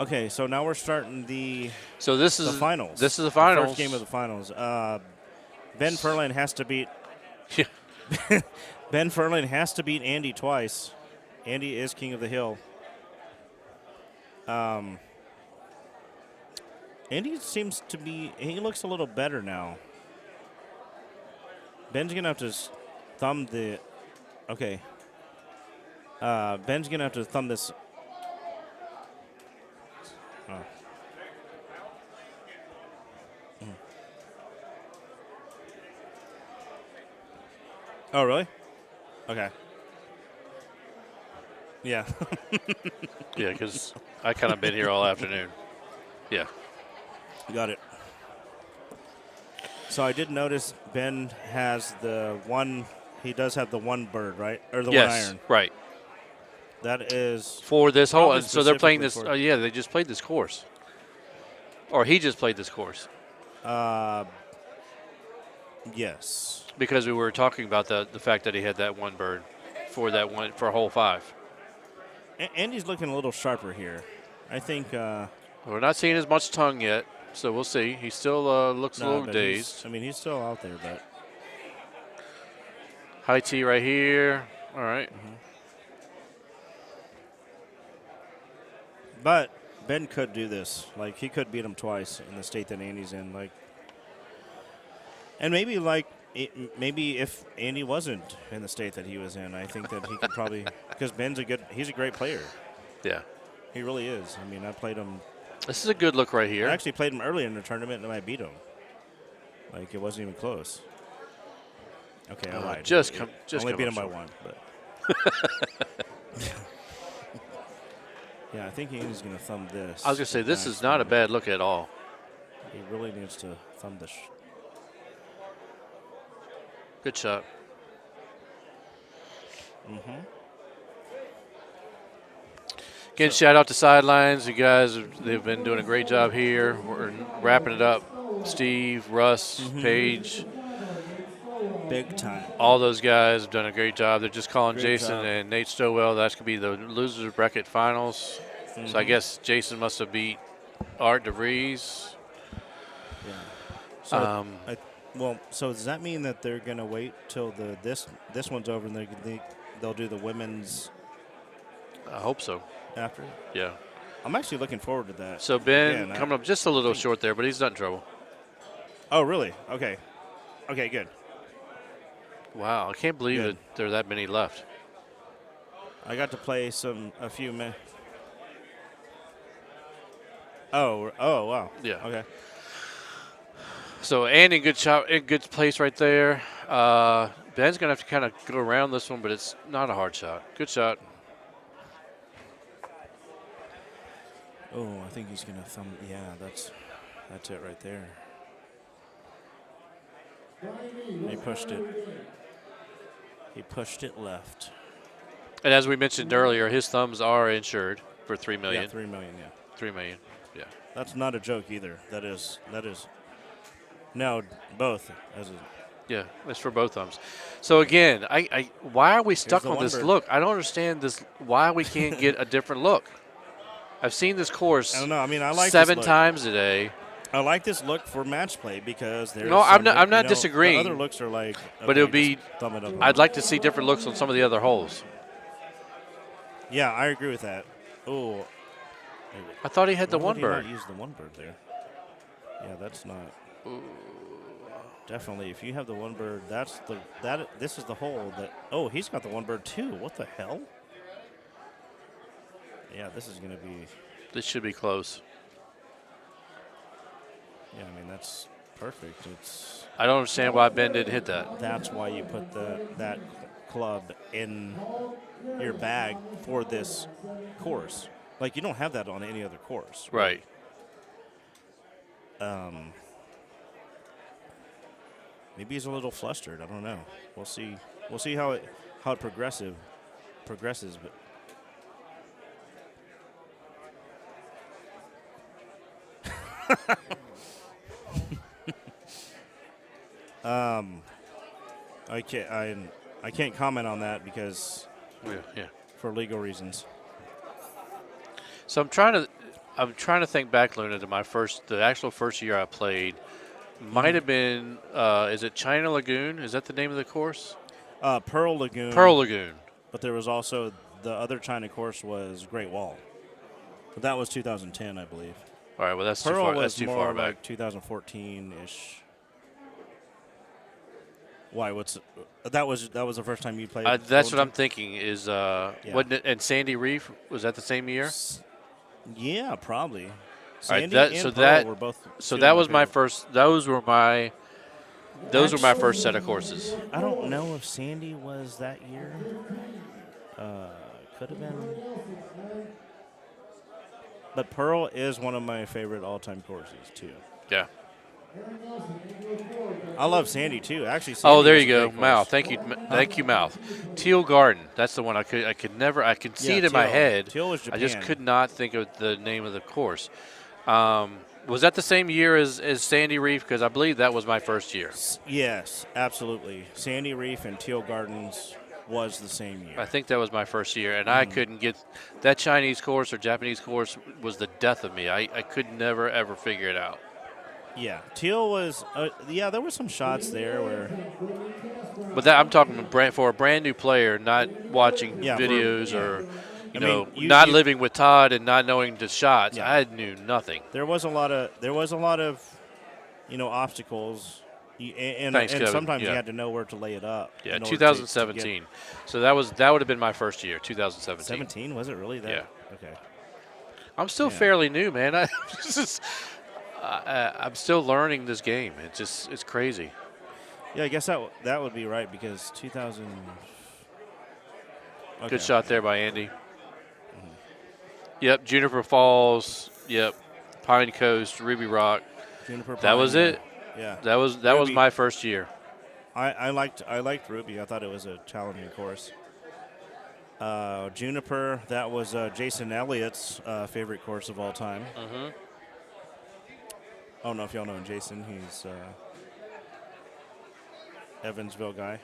Okay, so now we're starting the finals. This is the finals. The first game of the finals. Ben Furlan has to beat. Ben Furlan has to beat Andy twice. Andy is king of the hill. Andy seems to be. He looks a little better now. Ben's gonna have to thumb the. Okay. Ben's gonna have to thumb this. Oh. Oh, really? Okay. Yeah. Yeah, because I kind of been here all afternoon. Yeah. Got it. So I did notice Ben has the one. He does have the one bird, right? Or the one iron. Right. That is for this hole. And so they're playing this. They just played this course. Or he just played this course. Yes. Because we were talking about the fact that he had that one bird for hole 5. Andy's looking a little sharper here. I think. We're not seeing as much tongue yet, so we'll see. He still looks a little dazed. He's still out there, but. High tee right here. All right. Mm-hmm. But Ben could do this. Like, he could beat him twice in the state that Andy's in. Like, and maybe if Andy wasn't in the state that he was in, I think that he could probably, because he's a great player. Yeah. He really is. I mean, I played him. This is a good look right here. I actually played him early in the tournament, and I beat him. Like, it wasn't even close. Okay, I lied. Only beat him by 1, but. Yeah, I think Andy's going to thumb this. I was going to say, this is not a bad look at all. He really needs to thumb this. Good shot. Mm-hmm. Again, shout out to Sidelines. You guys, they've been doing a great job here. We're wrapping it up. Steve, Russ, Paige. Big time. All those guys have done a great job. They're just calling Great Jason job. and Nate Stowell. That's going to be the losers bracket finals. So I guess Jason must have beat Art DeVries. Yeah. So so does that mean that they're gonna wait till this one's over and they'll do the women's? I hope so. After. Yeah. I'm actually looking forward to that. So Ben Again, coming up just a little short there, but he's not in trouble. Oh really? Okay. Okay, good. Wow, I can't believe that there are that many left. I got to play a few minutes. Oh, wow. Yeah. Okay. So Andy, good shot, in good place right there. Ben's gonna have to kind of go around this one, but it's not a hard shot. Good shot. Oh, I think he's gonna thumb. Yeah, that's it right there. He pushed it. He pushed it left. And as we mentioned earlier, his thumbs are insured for $3 million. Yeah, $3 million. Yeah. $3 million. Yeah. That's not a joke either. That is. No, both. Yeah, it's for both thumbs. So again, why are we stuck on this look? I don't understand this. Why we can't get a different look? I've seen this course. I don't know. I mean, I like 7 times today. I like this look for match play because there's. No, I'm not disagreeing. The other looks are like. But it would be. I'd like to see different looks on some of the other holes. Yeah, I agree with that. Oh. I thought he had the one bird. Use the one bird there. Yeah, that's not. Ooh. Definitely, if you have the one bird, this is the hole that. Oh, he's got the one bird too. What the hell? Yeah, this is going to be. This should be close. Yeah, I mean that's perfect. It's. I don't understand why Ben didn't hit that. That's why you put that club in your bag for this course. Like you don't have that on any other course. Right. Maybe he's a little flustered. I don't know. We'll see. We'll see how it progresses. But I can't comment on that because for legal reasons. So I'm trying to think back, Luna, to the actual first year I played. Might have been is it China Lagoon? Is that the name of the course? Pearl Lagoon. Pearl Lagoon. But there was also the other China course was Great Wall. But that was 2010, I believe. All right, well that's Pearl too far. Was that's too more far like back. 2014-ish. Why? That was the first time you played? That's what I'm thinking. Is wasn't it? And Sandy Reef, was that the same year? Yeah, probably. Sandy and Pearl were both. So that was my first. Those were my first set of courses. I don't know if Sandy was that year. Could have been. But Pearl is one of my favorite all-time courses too. Yeah. I love Sandy too. Actually, Sandy there you go, Mouth. Thank you, Mouth. Teal Garden. That's the one I could never. I can see it in my head. Teal was Japan. I just could not think of the name of the course. Was that the same year as Sandy Reef? Because I believe that was my first year. Yes, absolutely. Sandy Reef and Teal Gardens was the same year. I think that was my first year, and I couldn't get that Chinese course or Japanese course was the death of me. I could never ever figure it out. Yeah, Teal was. There were some shots there where. But I'm talking for a brand new player, not watching videos or, not living with Todd and not knowing the shots. I knew nothing. There was a lot of, obstacles, and sometimes you had to know where to lay it up. Yeah, 2017. So that would have been my first year, 2017. 17 was it really? That? Yeah. Okay. I'm still fairly new, man. I'm still learning this game. It's crazy. Yeah, I guess that would be right because 2000. Okay. Good shot there by Andy. Mm-hmm. Yep, Juniper Falls. Yep, Pine Coast, Ruby Rock. Juniper. That was it. Yeah. That was my first year. I liked Ruby. I thought it was a challenging course. Juniper. That was Jason Elliott's favorite course of all time. Mm-hmm. I don't know if y'all know Jason. He's Evansville guy.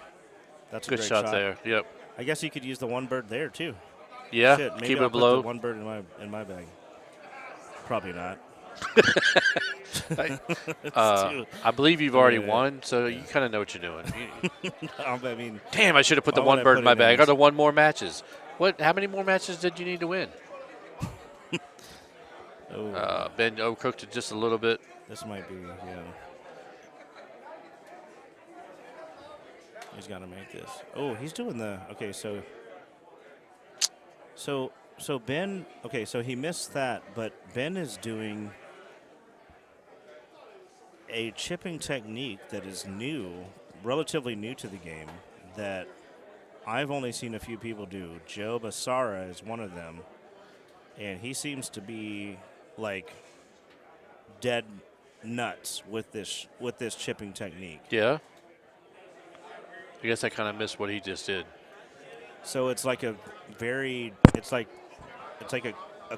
That's a good great shot there. Yep. I guess you could use the one bird there too. Yeah. Shit, maybe keep I'll it below. put the one bird in my bag. Probably not. I believe you've already Yeah. won, so you kind of know what you're doing. I mean, Damn, I should have put the why would one I bird put in my it in bag. this? Are the one more matches? What? How many more matches did you need to win? Ben overcooked it just a little bit. This might be, yeah. He's got to make this. Oh, he's doing the, okay, so Ben, okay, so he missed that, but Ben is doing a chipping technique that is new, relatively new to the game, that I've only seen a few people do. Joe Basara is one of them, and he seems to be like dead nuts with this chipping technique. Yeah. I guess I kind of missed what he just did. So it's like a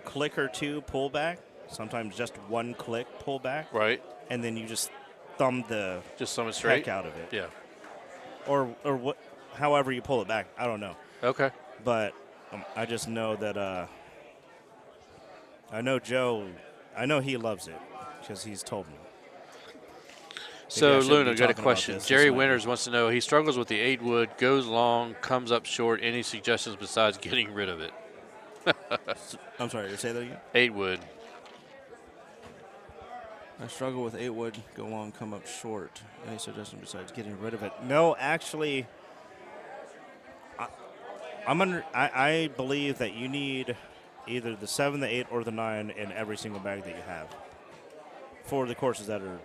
click or two pullback. Sometimes just one click pullback. Right. And then you just thumb the straight heck out of it. Yeah. Or what? However you pull it back, I don't know. Okay. But I just know that I know Joe. I know he loves it because he's told me. So, Maybe I shouldn't Luna, be got a talking about question. this. Jerry This might Winters wants to know, he struggles with the 8-wood, goes long, comes up short. Any suggestions besides getting rid of it? I'm sorry, say that again? 8-wood. I struggle with 8-wood, go long, come up short. Any suggestion besides getting rid of it? No, actually, I believe that you need either the 7, the 8, or the 9 in every single bag that you have for the courses that are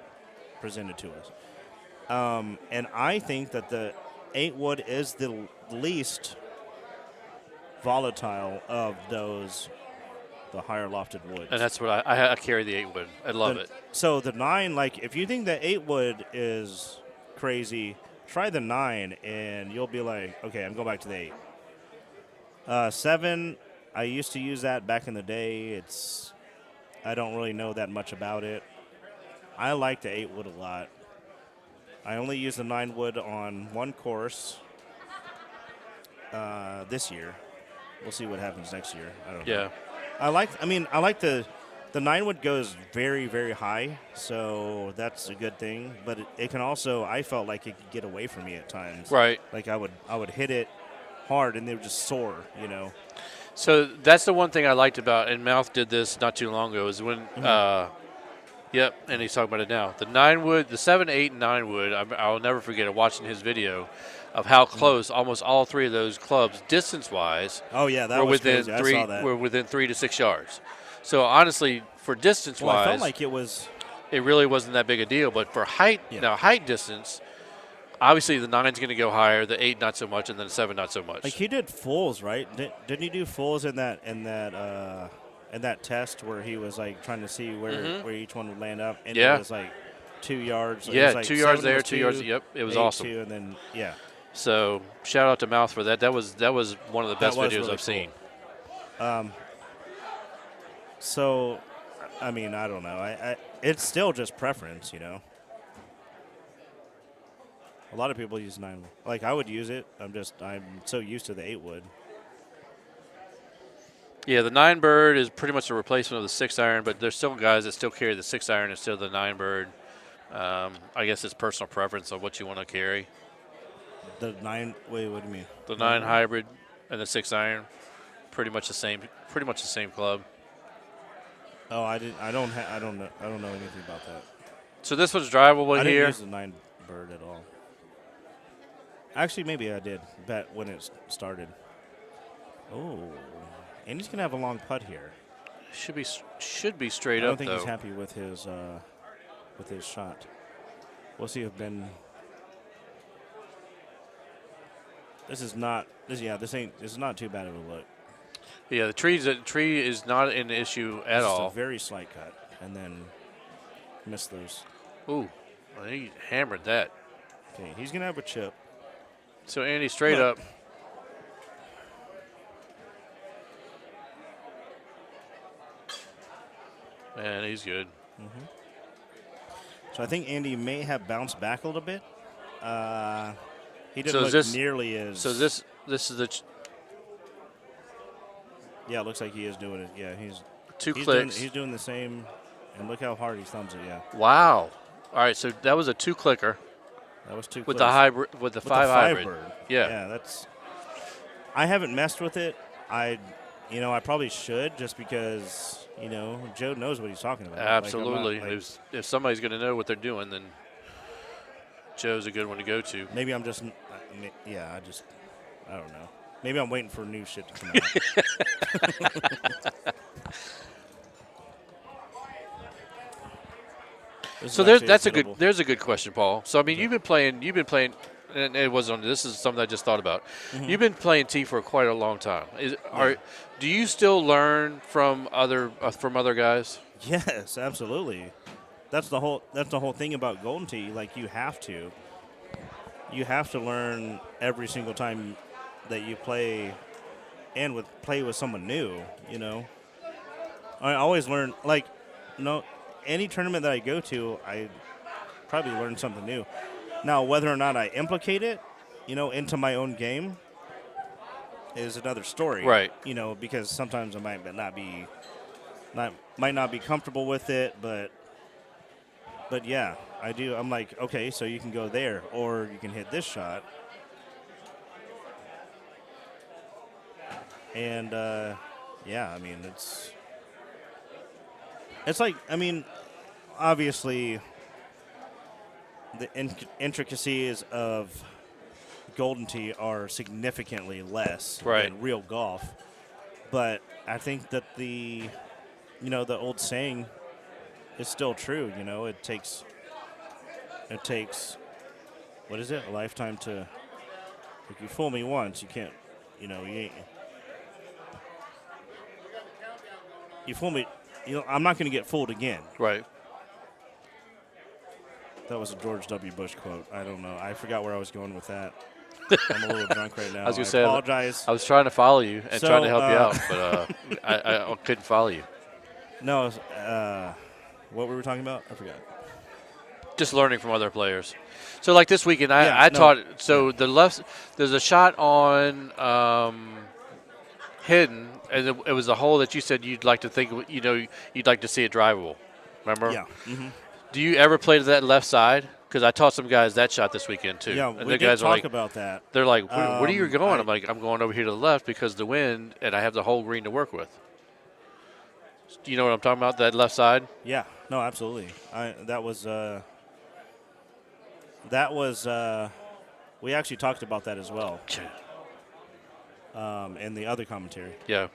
presented to us. And I think that the 8-wood is the least volatile of those, the higher lofted woods. And that's what I carry the 8-wood. I love it. So the 9, like, if you think the 8-wood is crazy, try the 9, and you'll be like, okay, I'm going back to the 8. 7, I used to use that back in the day. I don't really know that much about it. I like the 8-wood a lot. I only use the 9-wood on one course this year. We'll see what happens next year. I don't know. Yeah. I like the 9-wood goes very, very high, so that's a good thing. But it can also, I felt like it could get away from me at times. Right. Like I would hit it hard and they would just soar, you know. So that's the one thing I liked about, and Mouth did this not too long ago, is when, yep, and he's talking about it now. The 9-wood, the 7, 8, and 9-wood, I'll never forget it, watching his video of how close almost all three of those clubs, distance-wise, oh yeah, that were was within crazy. three. I saw that. Were within 3 to 6 yards. So honestly, for distance-wise, Well, I felt like it was. It really wasn't that big a deal. But for height, now height distance, obviously the 9's going to go higher, the 8 not so much, and then the 7 not so much. Like he did fulls, right? Didn't he do fulls in that test where he was like trying to see where each one would land up, and it was like 2 yards. Yeah, it was like 2 yards 7 there, was 2 yards. 2, Yep, it was 8, awesome. 2, and then So shout out to Mouth for that. That was one of the best videos really I've seen. So, I mean, I don't know. It's still just preference, you know. A lot of people use 9. Like I would use it. I'm so used to the 8-wood. Yeah, the 9 bird is pretty much a replacement of the 6 iron, but there's still guys that still carry the 6 iron instead of the 9 bird. I guess it's personal preference of what you want to carry. The 9. Wait, what do you mean? The 9 hybrid and the 6 iron, pretty much the same club. Oh, I don't know anything about that. So this was drivable I here. didn't use the 9 bird at all. Actually, maybe I did. Bet when it started. Oh, and he's gonna have a long putt here. Should be straight up. I don't think though. he's happy with his shot. We'll see if Ben. This is not too bad of a look. Yeah, the tree is not an issue at all. Just a very slight cut, and then miss those. Ooh, well, he hammered that. Okay, he's gonna have a chip. So Andy, straight up. And he's good. Mm-hmm. So I think Andy may have bounced back a little bit. He didn't look nearly as. So this is the. Yeah, it looks like he is doing it. Yeah, he's clicks. He's doing the same. And look how hard he thumbs it, yeah. Wow. All right, so that was a 2-clicker. That was 2 with clicks. the hybrid, with the 5 hybrid. Bird. Yeah. Yeah, that's. I haven't messed with it. I probably should just because Joe knows what he's talking about. Absolutely. Like, if somebody's going to know what they're doing, then Joe's a good one to go to. Maybe I'm just. I don't know. Maybe I'm waiting for new shit to come out. So there's a good question, Paul. So I mean, you've been playing, and it wasn't. This is something I just thought about. Mm-hmm. You've been playing tee for quite a long time. Do you still learn from other guys? Yes, absolutely. That's the whole thing about Golden Tee. Like you have to learn every single time that you play, and play with someone new. I always learn. Any tournament that I go to, I probably learn something new. Now, whether or not I implicate it, into my own game is another story. Right. Because sometimes I might not be comfortable with it, but yeah, I do. I'm like, okay, so you can go there, or you can hit this shot. And, yeah, I mean, it's like, I mean, obviously, the intricacies of Golden Tee are significantly less than real golf. But I think that the old saying is still true. It takes, what is it, a lifetime to, if you fool me once, you can't, you fool me. I'm not going to get fooled again. Right. That was a George W. Bush quote. I don't know. I forgot where I was going with that. I'm a little drunk right now. I was going to say, apologize. I was trying to follow you and trying to help you out, but I couldn't follow you. No. What were we talking about? I forgot. Just learning from other players. So, like this weekend, taught. So the left, there's a shot on hidden, and it was a hole that you said you'd like to think, you'd like to see it drivable. Remember? Yeah. Mm-hmm. Do you ever play to that left side? Because I taught some guys that shot this weekend too. Yeah, and we the guys did talk about that. They're like, where are you going? I'm like, I'm going over here to the left because the wind, and I have the whole green to work with. Do you know what I'm talking about? That left side? Yeah. No, absolutely. We actually talked about that as well. In the other commentary. Yeah.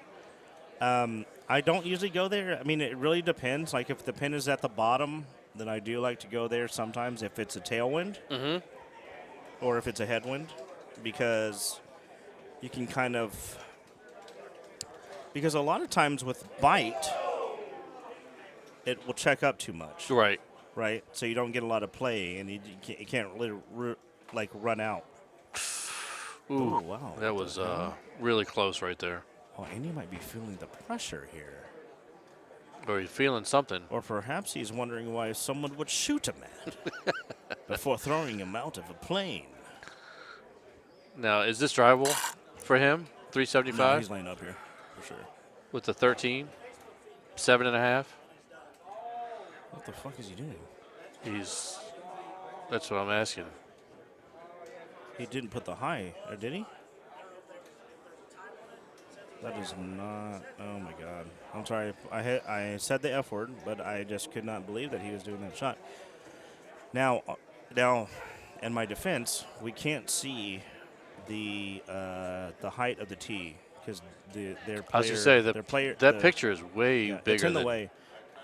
I don't usually go there. I mean, it really depends. Like, if the pin is at the bottom, then I do like to go there sometimes if it's a tailwind or if it's a headwind, because you can because a lot of times with bite, it will check up too much. Right. Right? So you don't get a lot of play, and you can't really, run out. Ooh, wow. That was really close right there. Oh, Andy might be feeling the pressure here. Or he's feeling something. Or perhaps he's wondering why someone would shoot a man before throwing him out of a plane. Now, is this drivable for him? 375? No, he's laying up here, for sure. With the 13? 7.5? What the fuck is he doing? That's what I'm asking. He didn't put the high, or did he? That is not. Oh my God! I'm sorry. I said the F word, but I just could not believe that he was doing that shot. Now, in my defense, we can't see the height of the tee because their player. I was going to say that picture is way bigger. It's in the way.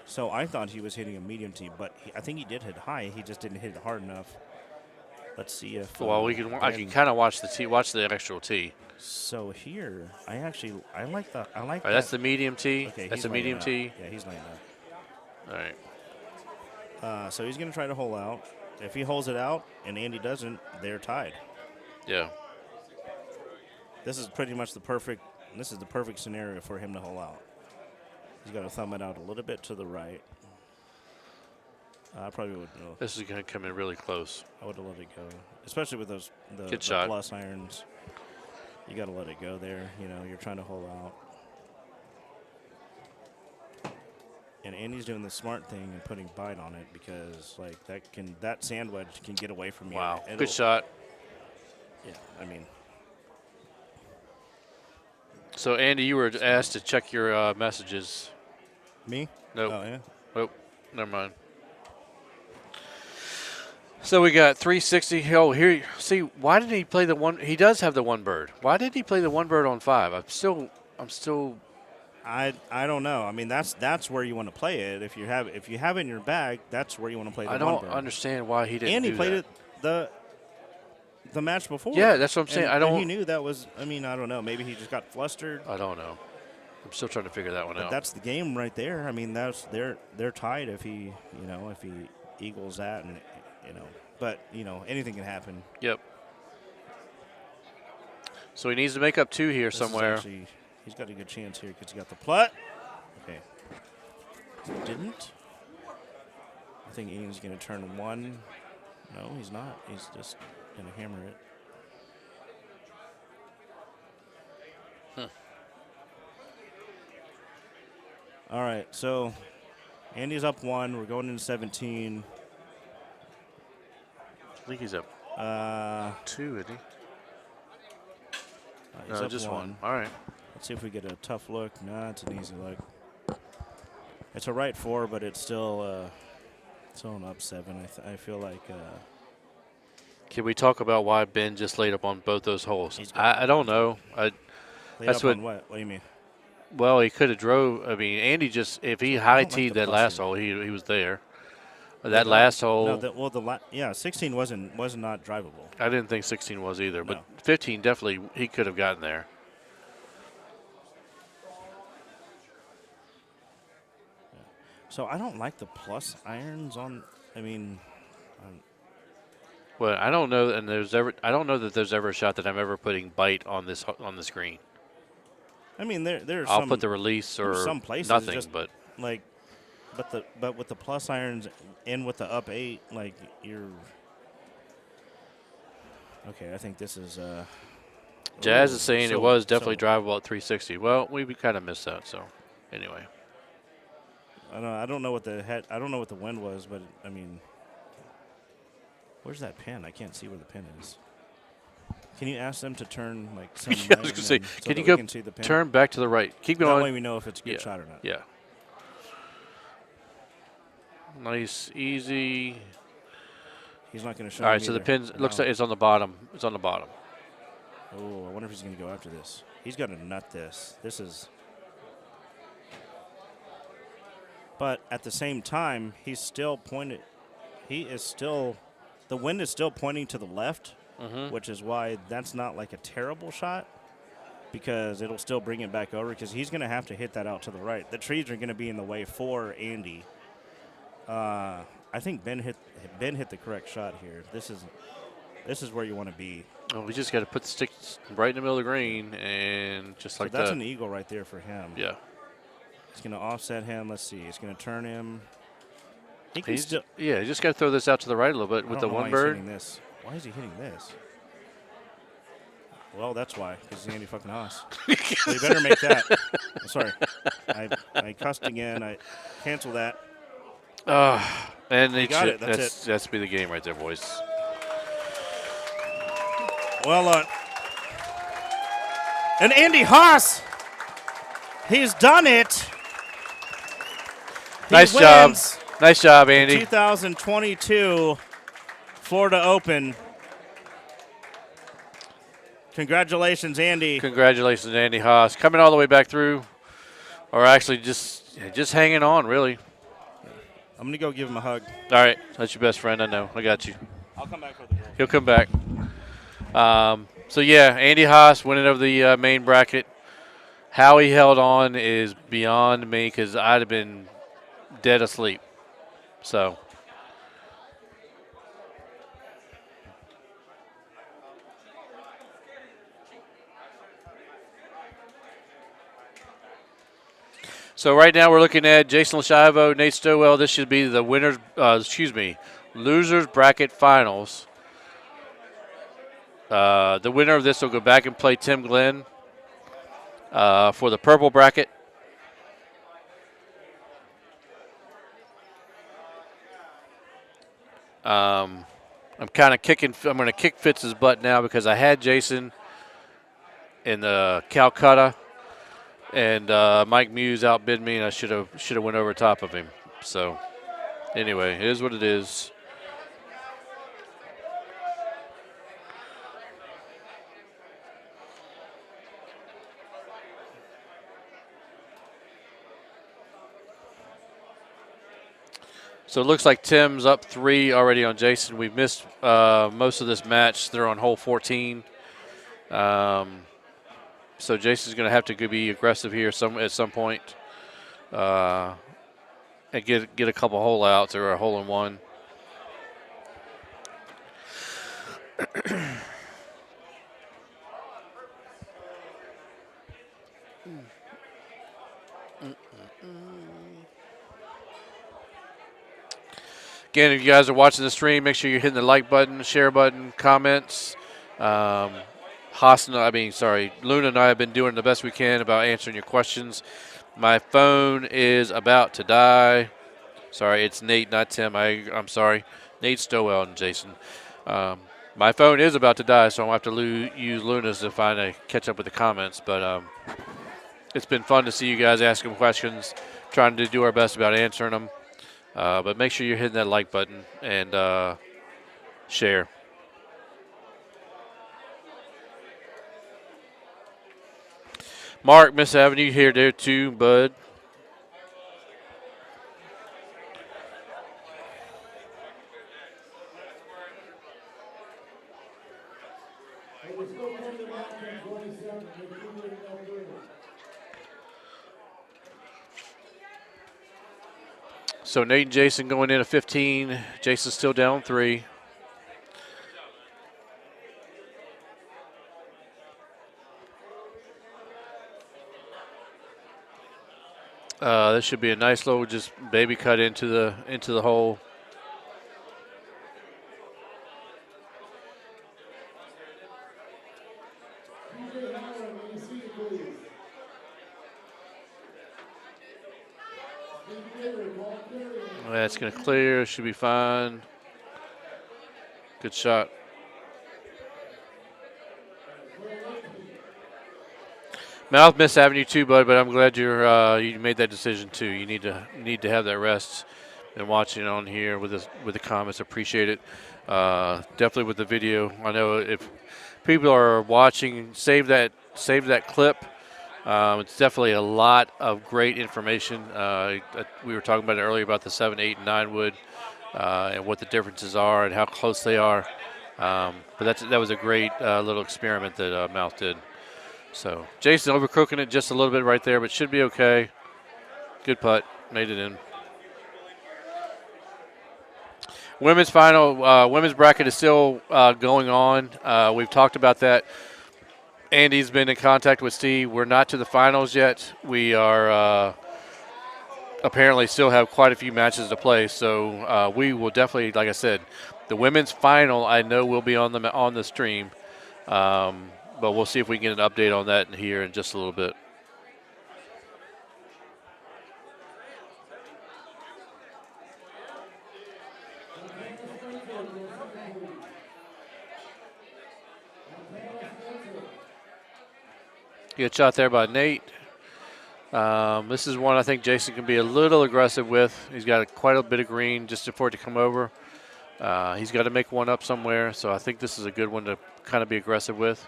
So I thought he was hitting a medium tee, but I think he did hit high. He just didn't hit it hard enough. Let's see if. Well, I can kind of watch the tee. Watch the actual tee. So here, I like that. All right, that's the medium tee. Okay, that's the medium tee. Yeah, he's laying up. All right. So he's going to try to hole out. If he holds it out and Andy doesn't, they're tied. Yeah. This is pretty much the perfect scenario for him to hole out. He's got to thumb it out a little bit to the right. I probably would. This is going to come in really close. I would have let it go, especially with the plus irons. You got to let it go there. You're trying to hole out. And Andy's doing the smart thing and putting bite on it because like that sand wedge can get away from you. Wow, It'll- good shot. Yeah, I mean, So, Andy, you were asked to check your messages. me? Nope. Oh yeah. Nope. Never mind. So we got 360. Oh, here. See, why didn't he play the one? He does have the one bird. Why didn't he play the one bird on 5? I'm still. I don't know. I mean, that's where you want to play it. If you have it in your bag, that's where you want to play the I one don't bird. understand why he didn't. And he do played that. it the match before. Yeah, that's what I'm saying. And he knew that was. I mean, I don't know. Maybe he just got flustered. I don't know. I'm still trying to figure that one But out. that's the game right there. I mean, they're tied if he eagles that and but anything can happen. Yep. So he needs to make up 2 here This is somewhere. actually, he's got a good chance here because he got the putt. Okay. Didn't. I think Ian's going to turn 1. No, he's not. He's just going to hammer it. All right, so Andy's up 1. We're going into 17. I think he's up 2, isn't he? He's No, up just 1. 1. All right. Let's see if we get a tough look. Nah, it's an easy look. It's a right 4, but it's still an up 7. I feel like. Can we talk about why Ben just laid up on both those holes? I don't know. That's what. What do you mean? Well, he could have drove. I mean, Andy just if he high teed that last hole, he was there. That last hole. No, 16 was not drivable. I didn't think 16 was either, No. but 15 definitely he could have gotten there. So I don't like the plus irons on. I mean, Well, I don't know, and I don't know that there's ever a shot that I'm ever putting bite on the screen. I mean there's. I'll put the release or some places nothing, just but like, but with the plus irons and with the up 8, like you're. Okay, I think this is. Jazz is saying it was definitely drivable at 360. Well, we kind of missed that, so anyway. I don't know what the wind was, but I mean, where's that pin? I can't see where the pin is. Can you ask them to turn like some Yeah, I was gonna say, can you go turn back to the right? Keep going. That way we know if it's a good shot or not. Yeah. Nice, easy. He's not going to show. All right, so the pin looks like it's on the bottom. It's on the bottom. Oh, I wonder if he's going to go after this. He's going to nut this. This is. But at the same time, he's still pointed. He is still. The wind is still pointing to the left, which is why that's not like a terrible shot, because it'll still bring it back over. Because he's going to have to hit that out to the right. The trees are going to be in the way for Andy. I think Ben hit the correct shot here. This is where you want to be. Well, we just got to put the stick right in the middle of the green, and just like that. That's an eagle right there for him. Yeah. It's going to offset him. Let's see. It's going to turn him. He just got to throw this out to the right a little bit with the one bird. Why is he hitting this? Well, that's why, because he's Andy fucking Haas. So you better make that. Sorry. I cussed again. I cancel that. And they got it. That's it. That's be the game right there, boys. Well, and Andy Haas, he's done it. Nice job. Nice job, Andy. 2022 Florida Open. Congratulations, Andy. Congratulations, Andy Haas. Coming all the way back through, or actually just hanging on, really. I'm going to go give him a hug. All right. That's your best friend, I know. I got you. I'll come back for the girl. He'll come back. So, yeah, Andy Haas winning over the main bracket. How he held on is beyond me because I'd have been dead asleep. So. So right now we're looking at Jason Lashivo, Nate Stowell. This should be the winners. Losers bracket finals. The winner of this will go back and play Tim Glenn for the purple bracket. I'm kind of kicking. I'm going to kick Fitz's butt now because I had Jason in the Calcutta, and Mike Muse outbid me, and I should have went over top of him. So anyway, it is what it is. So it looks like Tim's up 3 already on Jason. We've missed most of this match. They're on hole 14. So Jason's going to have to be aggressive here at some point and get a couple hole outs or a hole in one. Again, if you guys are watching the stream, make sure you're hitting the like button, share button, comments. Luna and I have been doing the best we can about answering your questions. My phone is about to die. Sorry, it's Nate, not Tim. I'm sorry. Nate Stowell and Jason. My phone is about to die, so I'll have to use Luna's to catch up with the comments. But it's been fun to see you guys asking questions, trying to do our best about answering them. But make sure you're hitting that like button and share. Mark, Miss Avenue here there too, bud. So Nate and Jason going in at 15. Jason's still down 3. This should be a nice little just baby cut into the hole. That's going to clear. Should be fine. Good shot. Mouth Miss Avenue too, bud. But I'm glad you made that decision too. You need to have that rest. And watching on here with the comments, appreciate it. Definitely with the video. I know if people are watching, save that clip. It's definitely a lot of great information. We were talking about it earlier about the 7, 8, and 9 wood and what the differences are and how close they are. But that was a great little experiment that Mouth did. So Jason overcooking it just a little bit right there, but should be okay. Good putt, made it in. Women's final, women's bracket is still going on. We've talked about that. Andy's been in contact with Steve. We're not to the finals yet. We are apparently still have quite a few matches to play. So we will definitely, like I said, the women's final I know will be on the stream. But we'll see if we can get an update on that here in just a little bit. Good shot there by Nate. This is one I think Jason can be a little aggressive with. He's got quite a bit of green just for it to come over. He's got to make one up somewhere, so I think this is a good one to kind of be aggressive with.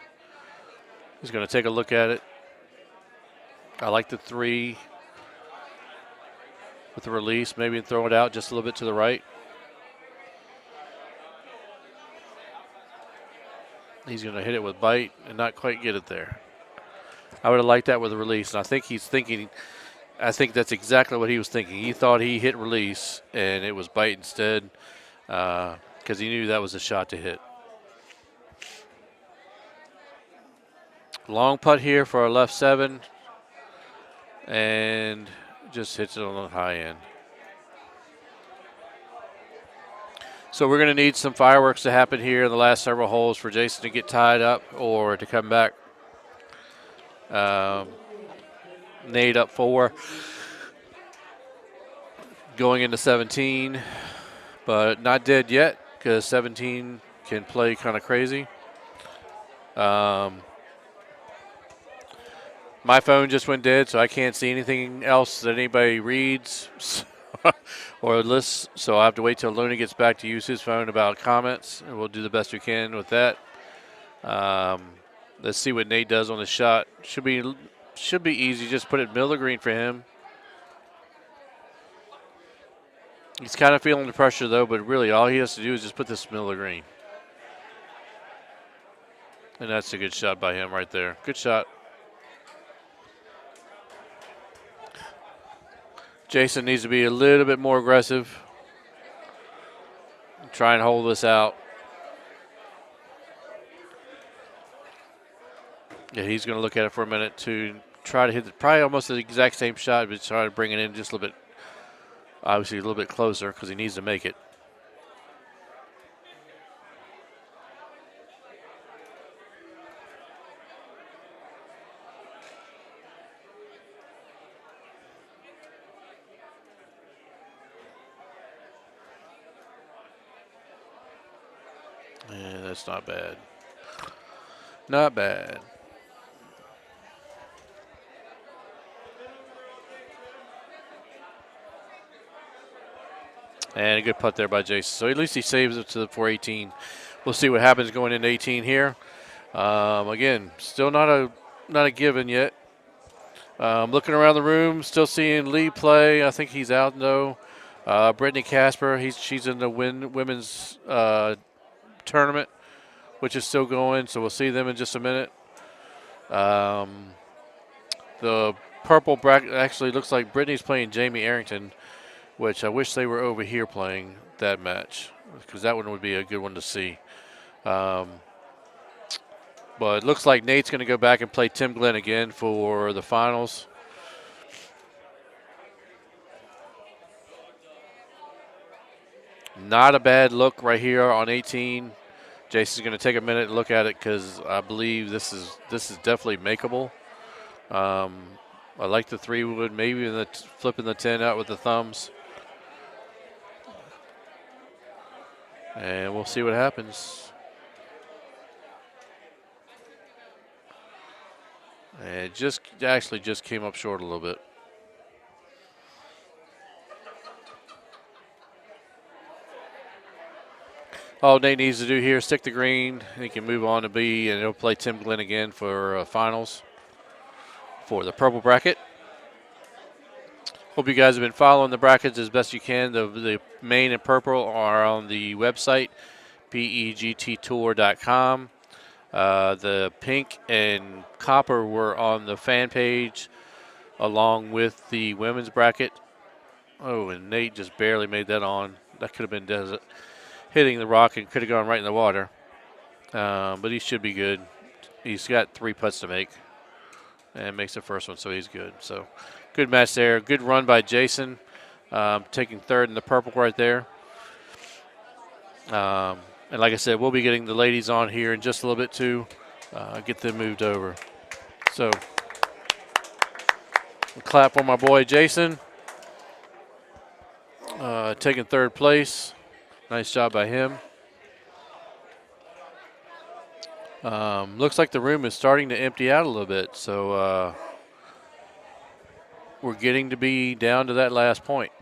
He's going to take a look at it. I like the 3 with the release, maybe throw it out just a little bit to the right. He's going to hit it with bite and not quite get it there. I would have liked that with the release, and I think that's exactly what he was thinking. He thought he hit release, and it was bite instead because he knew that was a shot to hit. Long putt here for our left 7, and just hits it on the high end. So we're going to need some fireworks to happen here in the last several holes for Jason to get tied up or to come back. Nate up 4. Going into 17, but not dead yet. because 17 can play kind of crazy. My phone just went dead, so I can't see anything else that anybody reads or lists. So I have to wait till Looney gets back to use his phone about comments, and we'll do the best we can with that. Let's see what Nate does on the shot. Should be easy. Just put it middle of the green for him. He's kind of feeling the pressure, though, but really all he has to do is just put this middle of the green. And that's a good shot by him right there. Good shot. Jason needs to be a little bit more aggressive. Try and hold this out. Yeah, he's going to look at it for a minute to try to hit probably almost the exact same shot, but try to bring it in just a little bit, obviously a little bit closer because he needs to make it. Yeah, that's not bad. Not bad. And a good putt there by Jason. So at least he saves it to the 418. We'll see what happens going into 18 here. Again, still not a given yet. Looking around the room, still seeing Lee play. I think he's out though. Brittany Casper, she's in the women's tournament, which is still going. So we'll see them in just a minute. The purple bracket actually looks like Brittany's playing Jamie Arrington, which I wish they were over here playing that match because that one would be a good one to see. But it looks like Nate's going to go back and play Tim Glenn again for the finals. Not a bad look right here on 18. Jason's going to take a minute and look at it because I believe this is definitely makeable. I like the 3-wood, maybe flipping the 10 out with the thumbs. And we'll see what happens. And it actually just came up short a little bit. All Nate needs to do here is stick the green. He can move on to B, and he'll play Tim Glenn again for finals for the purple bracket. Hope you guys have been following the brackets as best you can. The main and purple are on the website, pegttour.com. The pink and copper were on the fan page along with the women's bracket. Oh, and Nate just barely made that on. That could have been hitting the rock and could have gone right in the water. But he should be good. He's got 3 putts to make and makes the first one, so he's good. So good match there. Good run by Jason, taking third in the purple right there. And like I said, we'll be getting the ladies on here in just a little bit too, get them moved over. So clap for my boy Jason, taking third place. Nice job by him. Looks like the room is starting to empty out a little bit, so we're getting to be down to that last point.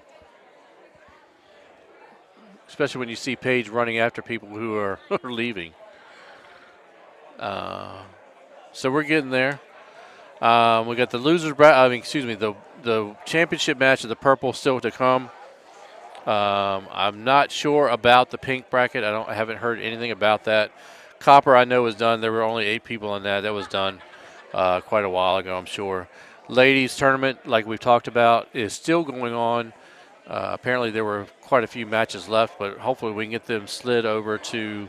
Especially when you see Paige running after people who are leaving. So we're getting there. We got the losers the championship match of the purple still to come. I'm not sure about the pink bracket. I haven't heard anything about that. Copper I know was done. There were only 8 people in that. That was done quite a while ago, I'm sure. Ladies tournament, like we've talked about, is still going on. Apparently there were quite a few matches left, but hopefully we can get them slid over to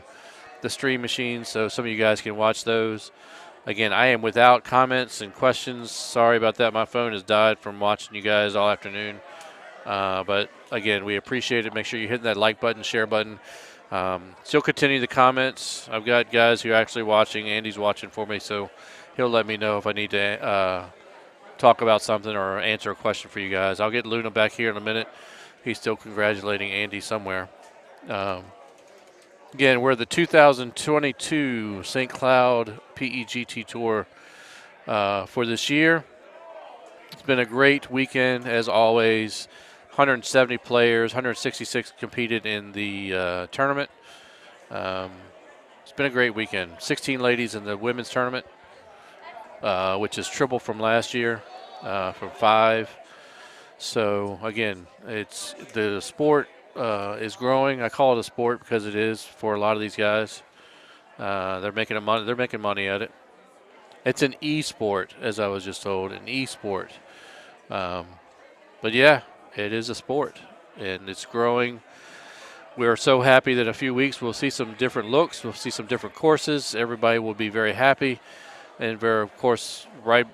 the stream machine so some of you guys can watch those. Again, I am without comments and questions. Sorry about that. My phone has died from watching you guys all afternoon. But, again, we appreciate it. Make sure you're hitting that like button, share button. Still continue the comments. I've got guys who are actually watching. Andy's watching for me, so he'll let me know if I need to talk about something or answer a question for you guys. I'll get Luna back here in a minute. He's still congratulating Andy somewhere. Again, we're the 2022 St. Cloud PEGT Tour for this year. It's been a great weekend, as always. 170 players, 166 competed in the tournament. It's been a great weekend. 16 ladies in the women's tournament, which is triple from last year, from 5. So, again, it's the sport is growing. I call it a sport because it is for a lot of these guys. They're making money. They're making money at it. It's an e-sport, as I was just told, an e-sport. But yeah, it is a sport, and it's growing. We're so happy that in a few weeks we'll see some different looks. We'll see some different courses. Everybody will be very happy, and very, of course, right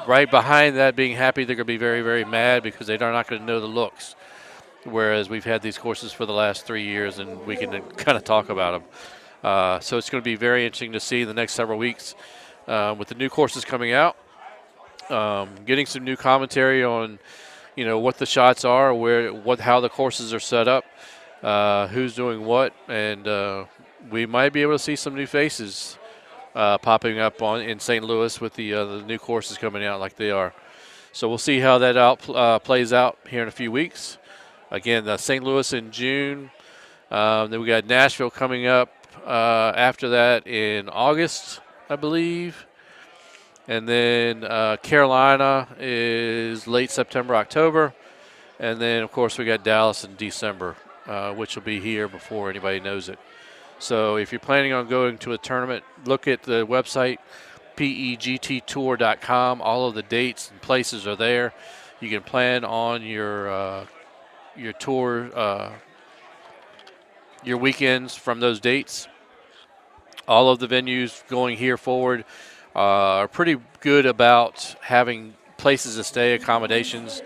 behind that being happy, they're going to be very, very mad because they're not going to know the looks. Whereas we've had these courses for the last 3 years, and we can kind of talk about them. So it's going to be very interesting to see the next several weeks with the new courses coming out, getting some new commentary on, what the shots are, how the courses are set up, who's doing what, and we might be able to see some new faces popping up in St. Louis with the new courses coming out like they are. So we'll see how that plays out here in a few weeks. Again, St. Louis in June. Then we got Nashville coming up after that in August, I believe. And then Carolina is late September, October. And then, of course, we got Dallas in December, which will be here before anybody knows it. So if you're planning on going to a tournament, look at the website, pegttour.com. All of the dates and places are there. You can plan on your tour, your weekends from those dates. All of the venues going here forward are pretty good about having places to stay, accommodations.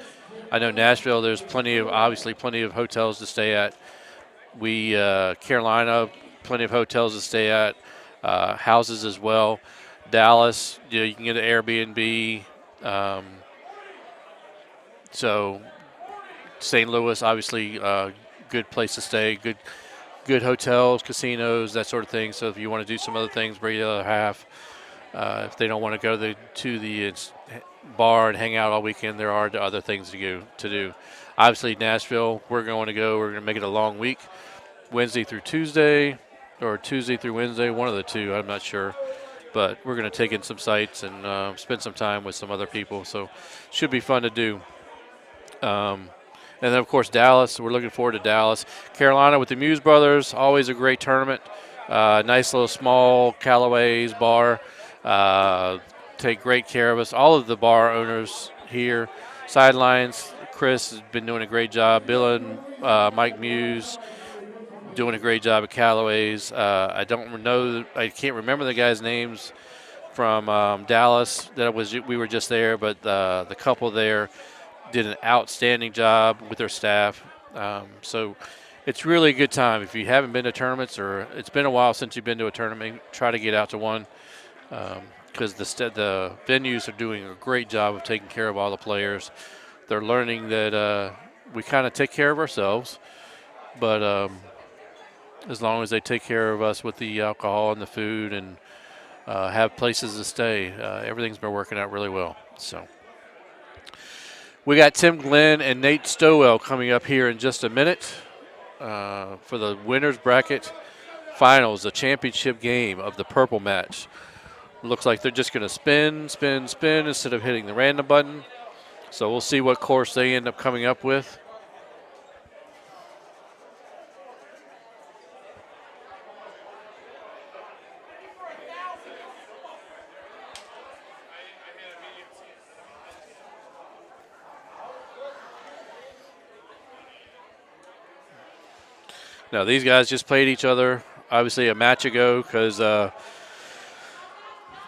I know Nashville, there's plenty of hotels to stay at. Carolina, plenty of hotels to stay at, houses as well. Dallas, you can get an Airbnb. So St. Louis, obviously, good place to stay, good hotels, casinos, that sort of thing. So if you want to do some other things, bring the other half. If they don't want to go to the bar and hang out all weekend, there are other things to do. Obviously, Nashville, we're going to make it a long week, Wednesday through Tuesday, or Tuesday through Wednesday, one of the two, I'm not sure. But we're going to take in some sites and spend some time with some other people. So should be fun to do. And then, of course, Dallas. We're looking forward to Dallas. Carolina with the Muse Brothers, always a great tournament. Nice little small Callaway's bar. Take great care of us. All of the bar owners here. Sidelines, Chris has been doing a great job. Bill and Mike Muse doing a great job at Callaway's. I can't remember the guys' names from Dallas. We were just there, but the couple there did an outstanding job with their staff. So it's really a good time. If you haven't been to tournaments, or it's been a while since you've been to a tournament, try to get out to one, because the venues are doing a great job of taking care of all the players. They're learning that we kind of take care of ourselves, but as long as they take care of us with the alcohol and the food and have places to stay, everything's been working out really well. So we got Tim Glenn and Nate Stowell coming up here in just a minute for the winners bracket finals, the championship game of the purple match. Looks like they're just going to spin instead of hitting the random button. So we'll see what course they end up coming up with. Now, these guys just played each other, obviously, a match ago, because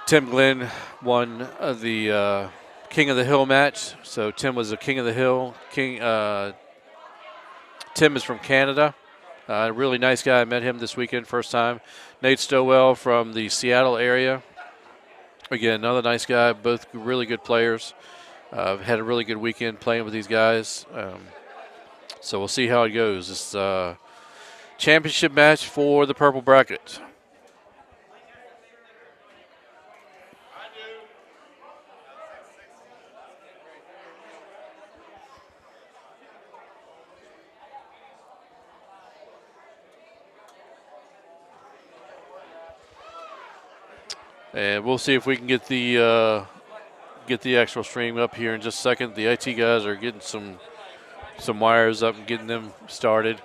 Tim Glenn won the King of the Hill match. So Tim was the King of the Hill. Tim is from Canada. A really nice guy. I met him this weekend, first time. Nate Stowell from the Seattle area. Again, another nice guy. Both really good players. Had a really good weekend playing with these guys. So we'll see how it goes. championship match for the purple bracket. And we'll see if we can get the actual stream up here in just a second. The IT guys are getting some wires up and getting them started.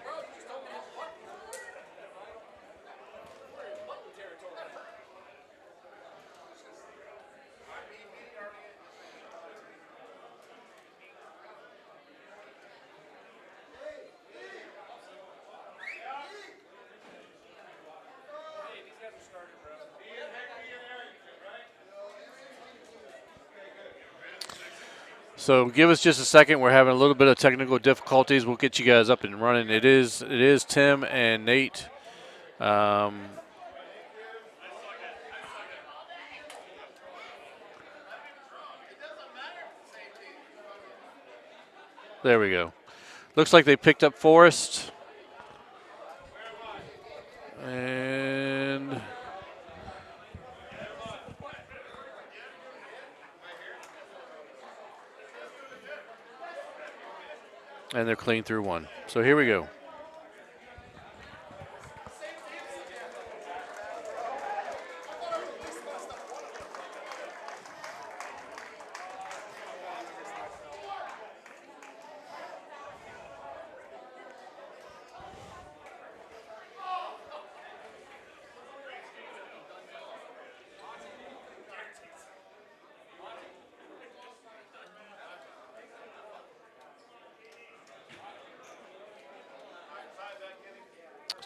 So give us just a second. We're having a little bit of technical difficulties. We'll get you guys up and running. It is Tim and Nate. There we go. Looks like they picked up Forrest. And they're clean through one. So here we go.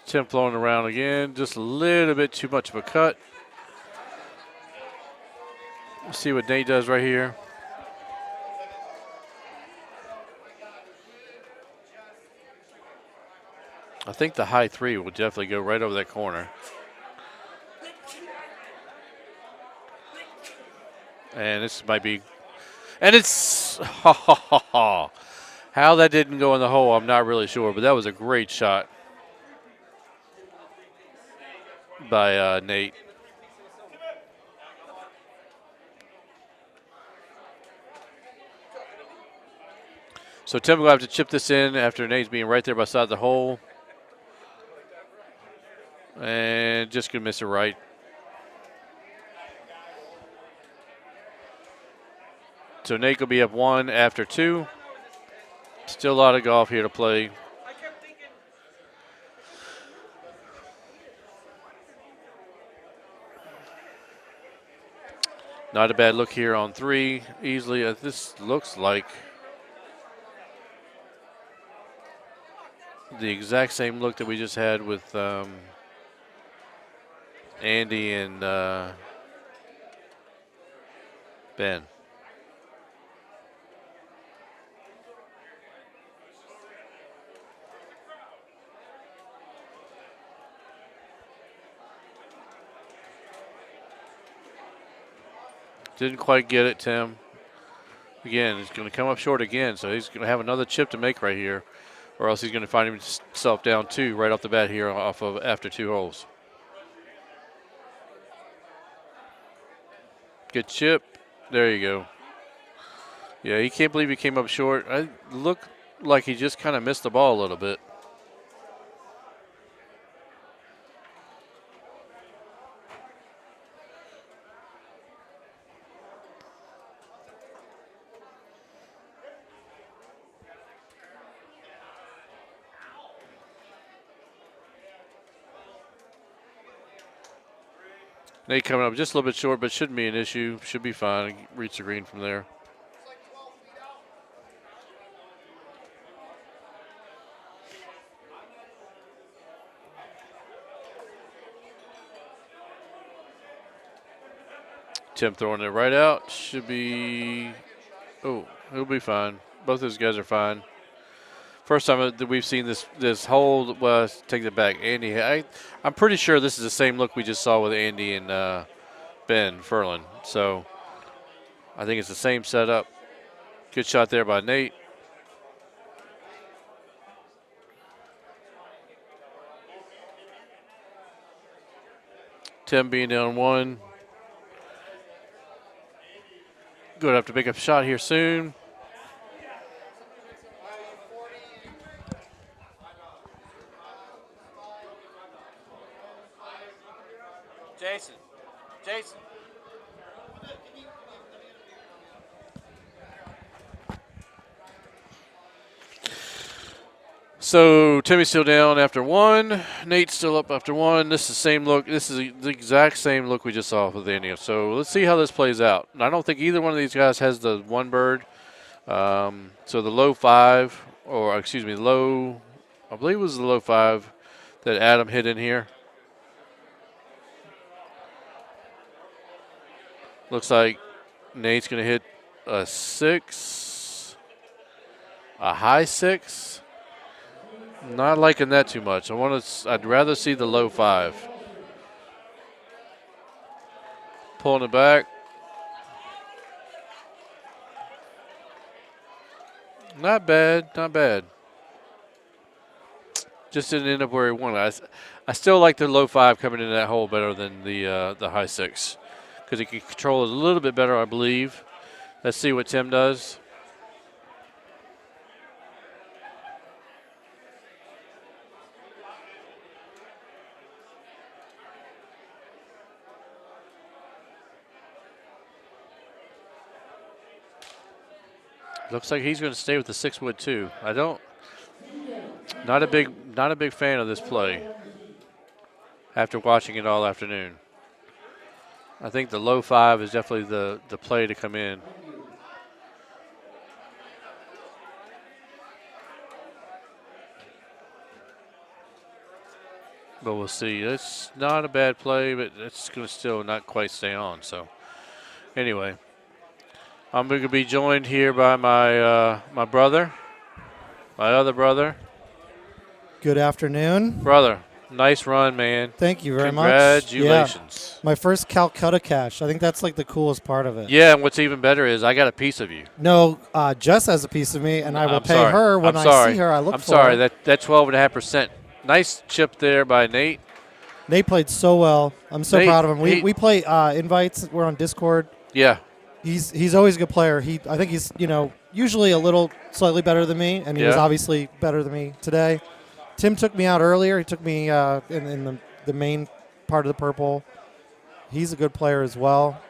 Tim flowing around again, just a little bit too much of a cut. Let's see what Nate does right here. I think the high three will definitely go right over that corner. And this might be, and it's, how that didn't go in the hole, I'm not really sure, but that was a great shot by Nate. So Tim will have to chip this in after Nate's being right there beside the hole. And just going to miss it right. So Nate will be up one after two. Still a lot of golf here to play. Not a bad look here on three. Easily, this looks like the exact same look that we just had with Andy and Ben. Didn't quite get it, Tim. Again, he's going to come up short again, so he's going to have another chip to make right here, or else he's going to find himself down two right off the bat here off of after two holes. Good chip. There you go. Yeah, he can't believe he came up short. I look like he just kind of missed the ball a little bit. Nate coming up just a little bit short, but shouldn't be an issue. Should be fine. Reach the green from there. Tim throwing it right out. Should be, oh, he'll be fine. Both those guys are fine. First time that we've seen this hole. Well, take it back. Andy, I'm pretty sure this is the same look we just saw with Andy and Ben Furlan. So I think it's the same setup. Good shot there by Nate. Tim being down 1. Going to have to pick up a shot here soon. Jason. So Timmy's still down after 1. Nate's still up after 1. This is the same look. This is the exact same look we just saw with India. So let's see how this plays out. I don't think either one of these guys has the 1 bird. So the low 5, or excuse me, low, I believe it was the low 5 that Adam hit in here. Looks like Nate's going to hit a 6, a high 6. Not liking that too much. I'd rather see the low 5. Pulling it back. Not bad. Just didn't end up where he wanted. I still like the low 5 coming into that hole better than the high 6 because he can control it a little bit better, I believe. Let's see what Tim does. Looks like he's going to stay with the 6-wood too. Not a big fan of this play after watching it all afternoon. I think the low 5 is definitely the play to come in. But we'll see. It's not a bad play, but it's going to still not quite stay on. So anyway. I'm going to be joined here by my my brother, my other brother. Good afternoon. Brother, nice run, man. Thank you very much. Congratulations. Yeah. My first Calcutta cash. I think that's like the coolest part of it. Yeah, and what's even better is I got a piece of you. No, Jess has a piece of me, and I will pay her when I see her. I look for I'm sorry, her. that 12.5%. Nice chip there by Nate. Nate played so well. I'm so proud of him. We play invites. We're on Discord. Yeah. He's always a good player. I think he's usually a little slightly better than me, and he was obviously better than me today. Tim took me out earlier. He took me in the main part of the purple. He's a good player as well.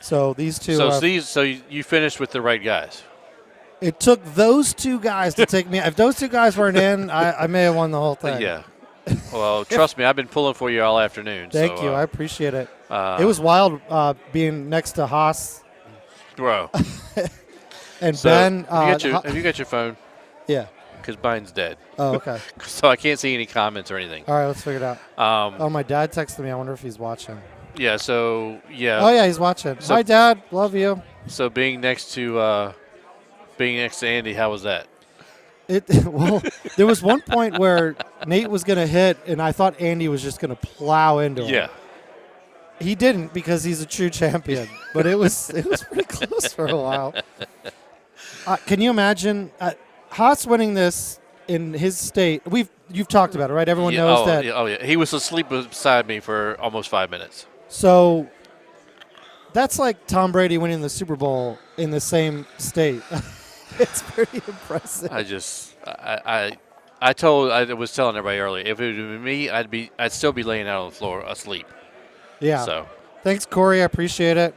So these two. So you finished with the right guys. It took those 2 guys to take me. If those 2 guys weren't in, I may have won the whole thing. Yeah. Well, trust me, I've been pulling for you all afternoon. Thank you. I appreciate it. It was wild being next to Haas. Bro. And so Ben. Have you got your phone? Yeah. Because mine's dead. Oh, okay. So I can't see any comments or anything. All right, let's figure it out. My dad texted me. I wonder if he's watching. Yeah, so, yeah. Oh, yeah, he's watching. So, hi, Dad. Love you. So being next to Andy, how was that? Well, there was one point where Nate was going to hit, and I thought Andy was just going to plow into him. Yeah. He didn't because he's a true champion, but it was pretty close for a while. Can you imagine Haas winning this in his state? You've talked about it, right? Everyone knows that. Yeah. He was asleep beside me for almost 5 minutes. So that's like Tom Brady winning the Super Bowl in the same state. It's pretty impressive. I was telling everybody earlier, if it was me, I'd still be laying out on the floor asleep. Yeah. So thanks, Corey. I appreciate it.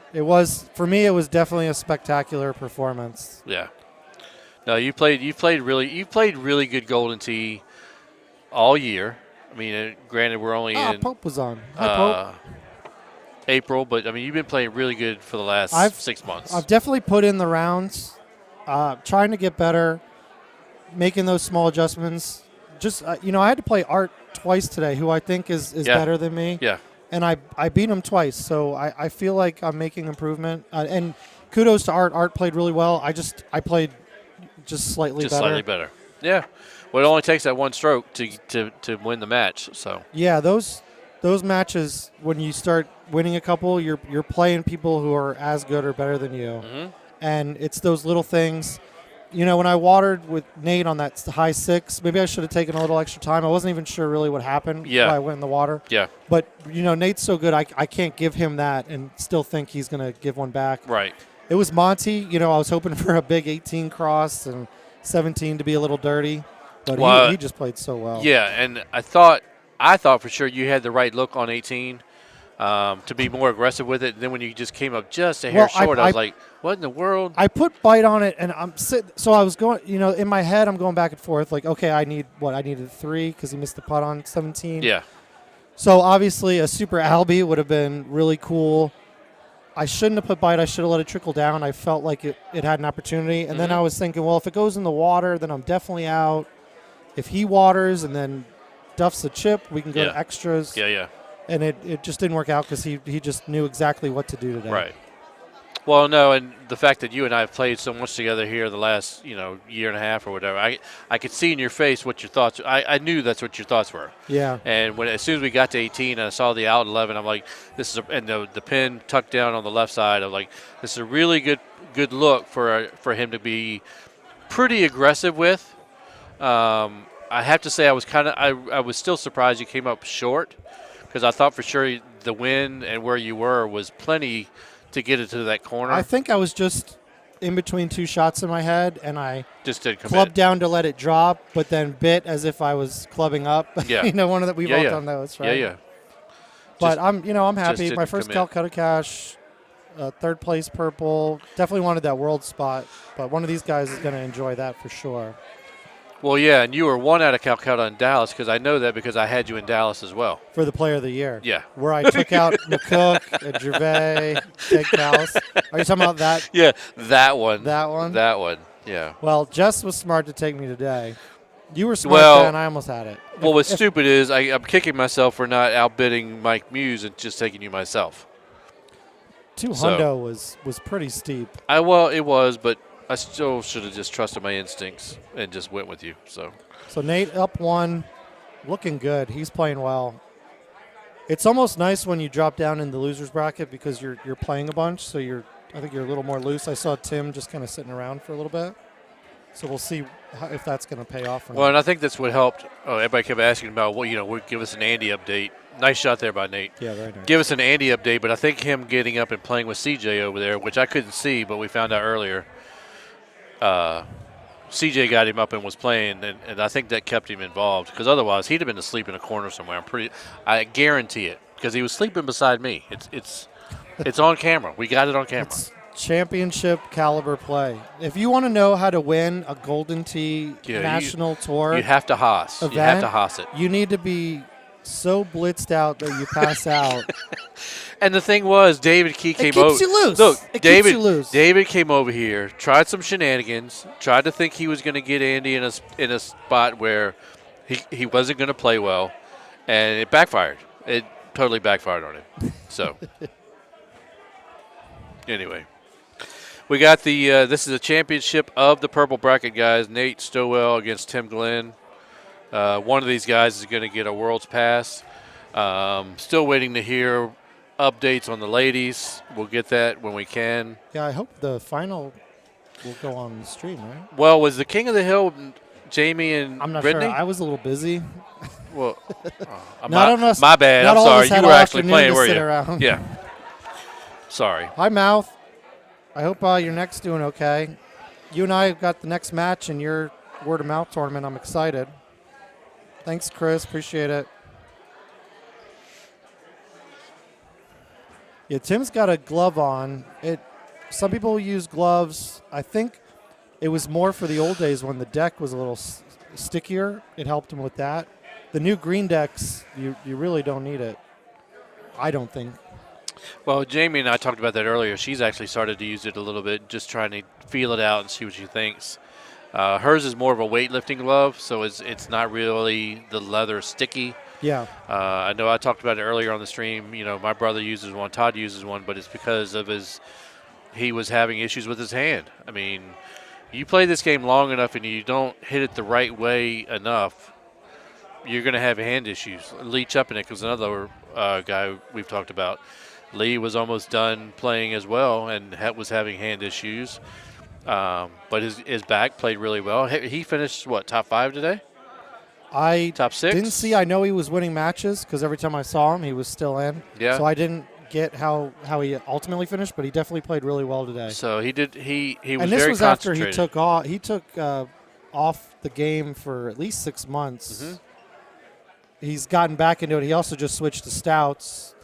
For me, it was definitely a spectacular performance. Yeah. No, you played really good Golden Tee all year. I mean, granted, we're only in Pope was on. Hi, Pope. April, but I mean, you've been playing really good for the last 6 months. I've definitely put in the rounds, trying to get better, making those small adjustments. Just I had to play Art twice today, who I think is better than me. Yeah. And I beat him twice, so I feel like I'm making improvement. And kudos to Art. Art played really well. I played just slightly better. Slightly better. Yeah. Well, it only takes that one stroke to win the match. So. Yeah, those matches, when you start winning a couple, you're playing people who are as good or better than you. Mm-hmm. And it's those little things. when I watered with Nate on that high 6, maybe I should have taken a little extra time. I wasn't even sure really what happened Yeah. when I went in the water. Yeah. But, Nate's so good, I can't give him that and still think he's going to give one back. Right. It was Monty. I was hoping for a big 18 cross and 17 to be a little dirty. But he just played so well. Yeah, and I thought for sure you had the right look on 18 to be more aggressive with it. And then when you just came up just a hair short, I was like, what in the world? I put bite on it, and I'm sitting. So I was going, in my head, I'm going back and forth. Like, okay, I needed 3 because he missed the putt on 17. Yeah. So obviously a super Albie would have been really cool. I shouldn't have put bite. I should have let it trickle down. I felt like it had an opportunity. And then I was thinking, well, if it goes in the water, then I'm definitely out. If he waters and then duffs the chip, we can go to extras. Yeah, yeah. And it just didn't work out because he just knew exactly what to do today. Right. Well, no, and the fact that you and I have played so much together here the last, year and a half or whatever, I could see in your face what your thoughts. I knew that's what your thoughts were. Yeah. And as soon as we got to 18 and I saw the out 11, I'm like, this is and the pin tucked down on the left side. I'm like, this is a really good look for him to be pretty aggressive with. I have to say I was still surprised you came up short because I thought for sure the wind and where you were was plenty to get it to that corner. I think I was just in between 2 shots in my head, and I just didn't commit. Clubbed down to let it drop, but then bit as if I was clubbing up. Yeah. One of that we've all done those, right? Yeah, yeah. But I'm happy. My first commit. Calcutta Cash, 3rd place purple. Definitely wanted that world spot, but one of these guys is going to enjoy that for sure. Well, yeah, and you were 1 out of Calcutta in Dallas because I know that because I had you in Dallas as well. For the player of the year. Yeah. Where I took out McCook, Gervais, Jake Dallas. Are you talking about that? Yeah, that one. That one? That one, yeah. Well, Jess was smart to take me today. You were smart then, I almost had it. Well, what's stupid is I'm kicking myself for not outbidding Mike Muse and just taking you myself. 200 was pretty steep. It was, but I still should have just trusted my instincts and just went with you. So Nate up 1, looking good. He's playing well. It's almost nice when you drop down in the losers bracket because you're playing a bunch, so I think you're a little more loose. I saw Tim just kind of sitting around for a little bit, so we'll see if that's going to pay off. Well, and I think that's what helped. Everybody kept asking about give us an Andy update. Nice shot there by Nate. Yeah, very nice. Give us an Andy update, but I think him getting up and playing with CJ over there, which I couldn't see, but we found out earlier. CJ got him up and was playing, and I think that kept him involved because otherwise he'd have been asleep in a corner somewhere. I guarantee it because he was sleeping beside me. It's on camera. We got it on camera. It's championship caliber play. If you want to know how to win a Golden Tee National Tour, you have to Haas. You have to Haas it. You need to be so blitzed out that you pass out. And the thing was, David Key came over. It keeps you loose. Look, keeps you loose. David came over here, tried some shenanigans, tried to think he was going to get Andy in a spot where he wasn't going to play well, and it backfired. It totally backfired on him. So, anyway, we got this is a championship of the purple bracket, guys. Nate Stowell against Tim Glenn. One of these guys is going to get a World's Pass. Still waiting to hear updates on the ladies. We'll get that when we can. Yeah, I hope the final will go on the stream, right? Well, was the King of the Hill Jamie and I'm not Brittany? sure. I was a little busy. Well, my bad. I'm sorry. You were actually playing, were you? Around. Yeah. Sorry. Hi, Mouth. I hope your neck's doing okay. You and I have got the next match in your word of mouth tournament. I'm excited. Thanks, Chris. Appreciate it. Yeah, Tim's got a glove on. Some people use gloves. I think it was more for the old days when the deck was a little stickier. It helped him with that. The new green decks, you really don't need it. I don't think. Well, Jamie and I talked about that earlier. She's actually started to use it a little bit, just trying to feel it out and see what she thinks. Hers is more of a weightlifting glove, so it's not really the leather sticky. Yeah. I know I talked about it earlier on the stream. My brother uses one, Todd uses one, but it's because of he was having issues with his hand. I mean, you play this game long enough and you don't hit it the right way enough, you're going to have hand issues. Lee Chepanik was another guy we've talked about. Lee was almost done playing as well and was having hand issues. But his back played really well. He finished, what, top 5 today? Top 6? Didn't see. I know he was winning matches because every time I saw him, he was still in. Yeah. So I didn't get how he ultimately finished, but he definitely played really well today. So he did. He was and this very was after concentrated. he took off. He took off the game for at least 6 months. Mm-hmm. He's gotten back into it. He also just switched to stouts.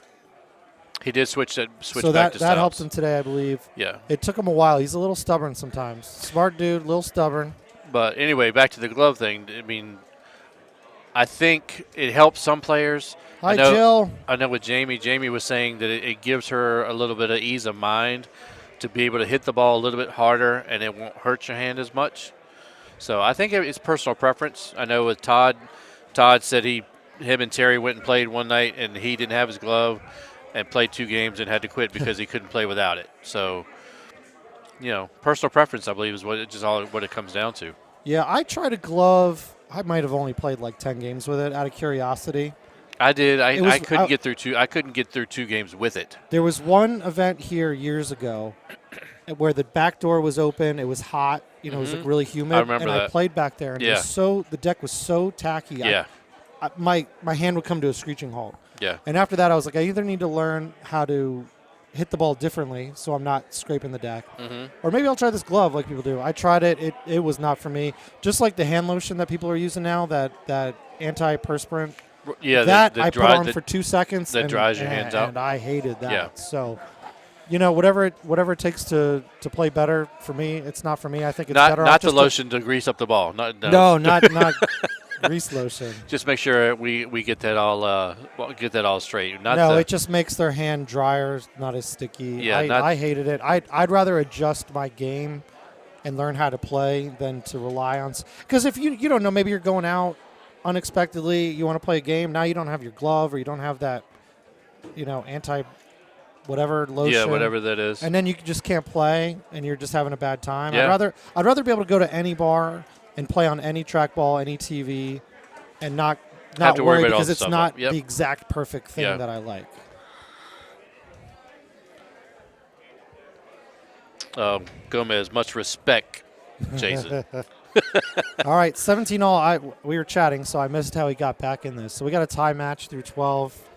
He did switch back to So that stouts. helped him today, I believe. Yeah. It took him a while. He's a little stubborn sometimes. Smart dude, a little stubborn. But anyway, back to the glove thing. I mean, I think it helps some players. Hi, Jill. I know with Jamie was saying that it gives her a little bit of ease of mind to be able to hit the ball a little bit harder and it won't hurt your hand as much. So I think it's personal preference. I know with Todd said him and Terry went and played one night and he didn't have his glove and played 2 games and had to quit because he couldn't play without it. So, personal preference, I believe, is what it comes down to. Yeah, I tried a glove. I might have only played like 10 games with it out of curiosity. I did. I couldn't get through 2. I couldn't get through 2 games with it. There was one event here years ago where the back door was open. It was hot. It was like really humid. I remember and that. I played back there, and it was the deck was so tacky. Yeah. My hand would come to a screeching halt. Yeah. And after that, I was like, I either need to learn how to hit the ball differently so I'm not scraping the deck, or maybe I'll try this glove like people do. I tried it. It was not for me. Just like the hand lotion that people are using now, that antiperspirant. Yeah, that I put on for 2 seconds. That dries your hands out. And I hated that. Yeah. So, whatever it takes to play better for me, it's not for me. I think it's better. Not the lotion to grease up the ball. No, not grease lotion. Just make sure we get that all straight. It just makes their hand drier, not as sticky. Yeah, I hated it. I'd rather adjust my game and learn how to play than to rely on. Because if you don't know, maybe you're going out unexpectedly, you want to play a game. Now you don't have your glove or you don't have that, anti whatever lotion. Yeah, whatever that is. And then you just can't play and you're just having a bad time. Yeah. I'd rather be able to go to any bar and play on any trackball, any TV, and not have to worry about because all it's the not stuff. Yep. the exact perfect thing that I like. Gomez, much respect, Jason. All right, 17-all. We were chatting, so I missed how he got back in this. So we got a tie match through 12.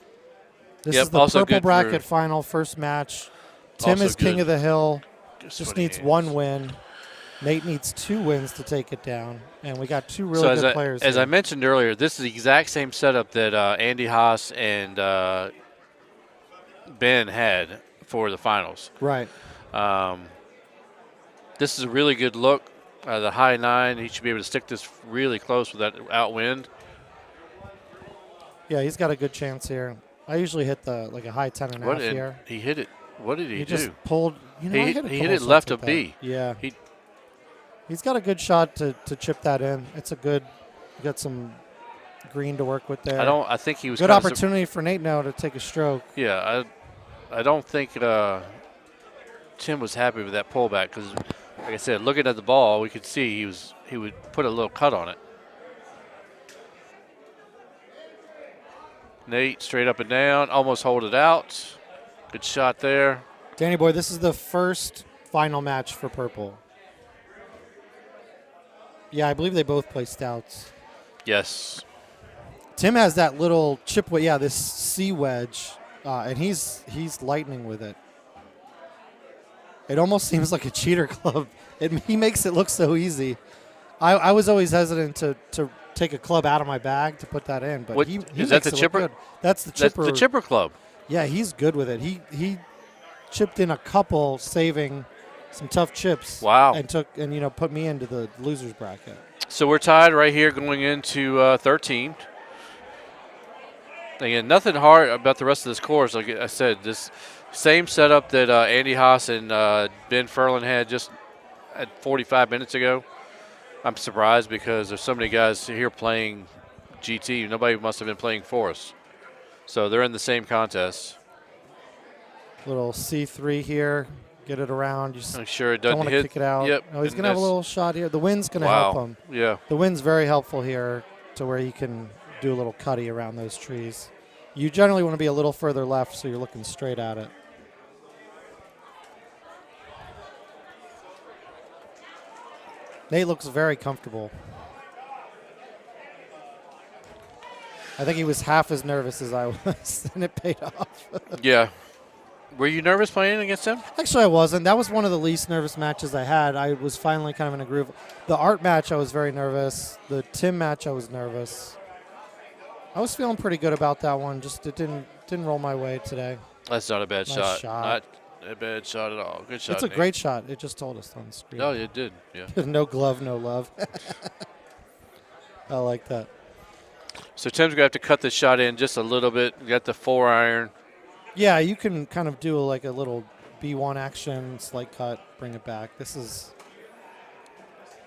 This is the purple bracket final, first match. Tim is king of the hill. Just needs 1 win. Nate needs 2 wins to take it down, and we got 2 really good players. As I mentioned earlier, this is the exact same setup that Andy Haas and Ben had for the finals. Right. This is a really good look. The high 9, he should be able to stick this really close with that outwind. Yeah, he's got a good chance here. I usually hit a high 10.5 here. He hit it. What did he do? He just pulled. He hit it left of B. Yeah. He's got a good shot to chip that in. It's got some green to work with there. I think he was good opportunity for Nate now to take a stroke. Yeah, I don't think Tim was happy with that pullback because, like I said, looking at the ball, we could see he would put a little cut on it. Nate straight up and down, almost hold it out. Good shot there. Danny boy, this is the first final match for purple. Yeah, I believe they both play stouts. Yes. Tim has that little chip wedge, this C wedge, and he's lightning with it. It almost seems like a cheater club. He makes it look so easy. I was always hesitant to take a club out of my bag to put that in, but he is that the chipper? That's the chipper. That's the chipper club. Yeah, he's good with it. He chipped in a couple, saving some tough chips. Wow. And put me into the losers bracket. So we're tied right here going into 13. Again, nothing hard about the rest of this course. Like I said, this same setup that Andy Haas and Ben Furlan had just at 45 minutes ago. I'm surprised because there's so many guys here playing GT. Nobody must have been playing for us. So they're in the same contest. Little C3 here. Get it around. Just I'm sure it doesn't don't want to kick it out. Yep. No, he's going to have a little shot here. The wind's going to help him. Yeah. The wind's very helpful here to where he can do a little cutty around those trees. You generally want to be a little further left so you're looking straight at it. Nate looks very comfortable. I think he was half as nervous as I was, and it paid off. Yeah. Were you nervous playing against him? Actually, I wasn't. That was one of the least nervous matches I had. I was finally kind of in a groove. The Art match, I was very nervous. The Tim match, I was nervous. I was feeling pretty good about that one. Just it didn't roll my way today. That's not a bad Nice shot. Not a bad shot at all. Good shot. It's a Nate. great shot. It just told us on the screen. Oh, it did. Yeah. No glove, no love. I like that. So Tim's going to have to cut this shot in just a little bit. You got the 4-iron. Yeah, you can kind of do like a little B1 action, slight cut, bring it back. This is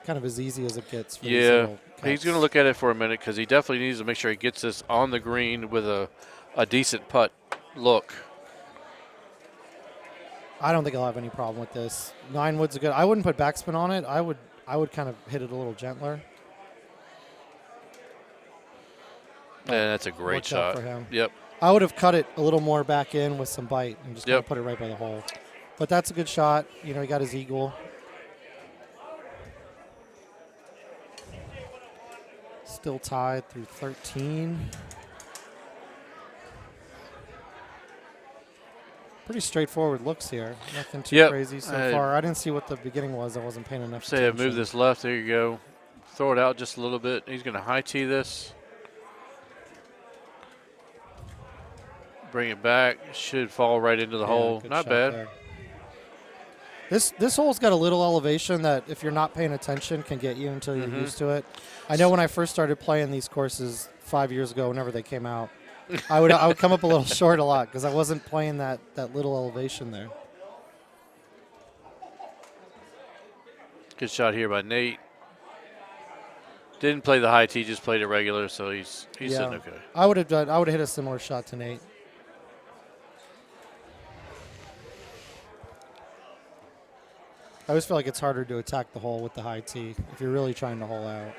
kind of as easy as it gets. For these Yeah. little He's cuts. going to look at it for a minute because he definitely needs to make sure he gets this on the green with a decent putt look. I don't think I'll have any problem with this. 9 wood's a good. I wouldn't put backspin on it. I would kind of hit it a little gentler. And that's a great Worked out shot. for him. Yep. I would have cut it a little more back in with some bite and just kind Yep. of put it right by the hole. But that's a good shot. You know, he got his eagle. Still tied through 13. Pretty straightforward looks here. Nothing too Yep. crazy so far. I didn't see what the beginning was. I wasn't paying enough Say I attention. move this left. There you go. Throw it out just a little bit. He's going to high tee this. Bring it back. Should fall right into the Yeah, hole. good Not shot bad. there. This hole's got a little elevation that if you're not paying attention can get you until you're Mhm. used to it. I know when I first started playing these courses 5 years ago, whenever they came out, I would come up a little short a lot because I wasn't playing that little elevation there. Good shot here by Nate. Didn't play the high tee, just played it regular, so he's sitting okay. I would have hit a similar shot to Nate. I always feel like it's harder to attack the hole with the high tee if you're really trying to hole out.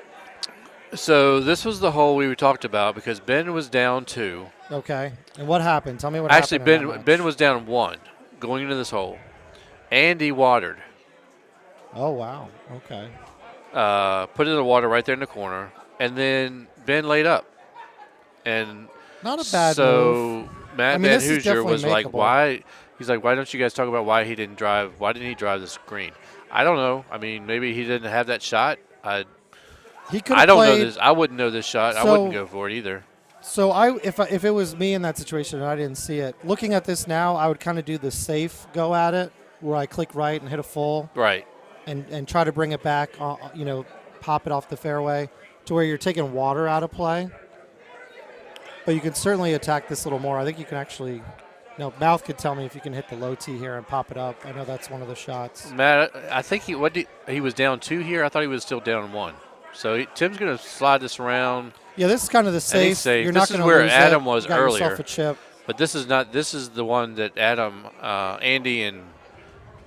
So this was the hole we talked about because Ben was down 2. Okay. And what happened? Tell me what Actually, happened. in that match. Ben was down 1 going into this hole. Andy watered. Oh, wow. Okay. Put it in the water right there in the corner. And then Ben laid up. And Not a bad so move. Matt I mean, Van this is Hoosier definitely was like, makeable. why? He's like, why don't you guys talk about why he didn't drive? Why didn't he drive this green? I don't know. I mean, maybe he didn't have that shot. He could. I don't know played, this. I wouldn't know this shot. I So- wouldn't go for it either. So if it was me in that situation and I didn't see it, looking at this now, I would kind of do the safe go at it, where I click right and hit a full, Right. and try to bring it back, pop it off the fairway to where you're taking water out of play. But you can certainly attack this a little more. I think you can actually, Mouth could tell me if you can hit the low tee here and pop it up. I know that's one of the shots. Matt, I think he was down 2 here. I thought he was still down 1. So Tim's going to slide this around. Yeah, this is kind of the And he's safe. safe. You're This not is going to where lose Adam it. was You got earlier. yourself a chip. But this is not. This is the one that Adam, Andy, and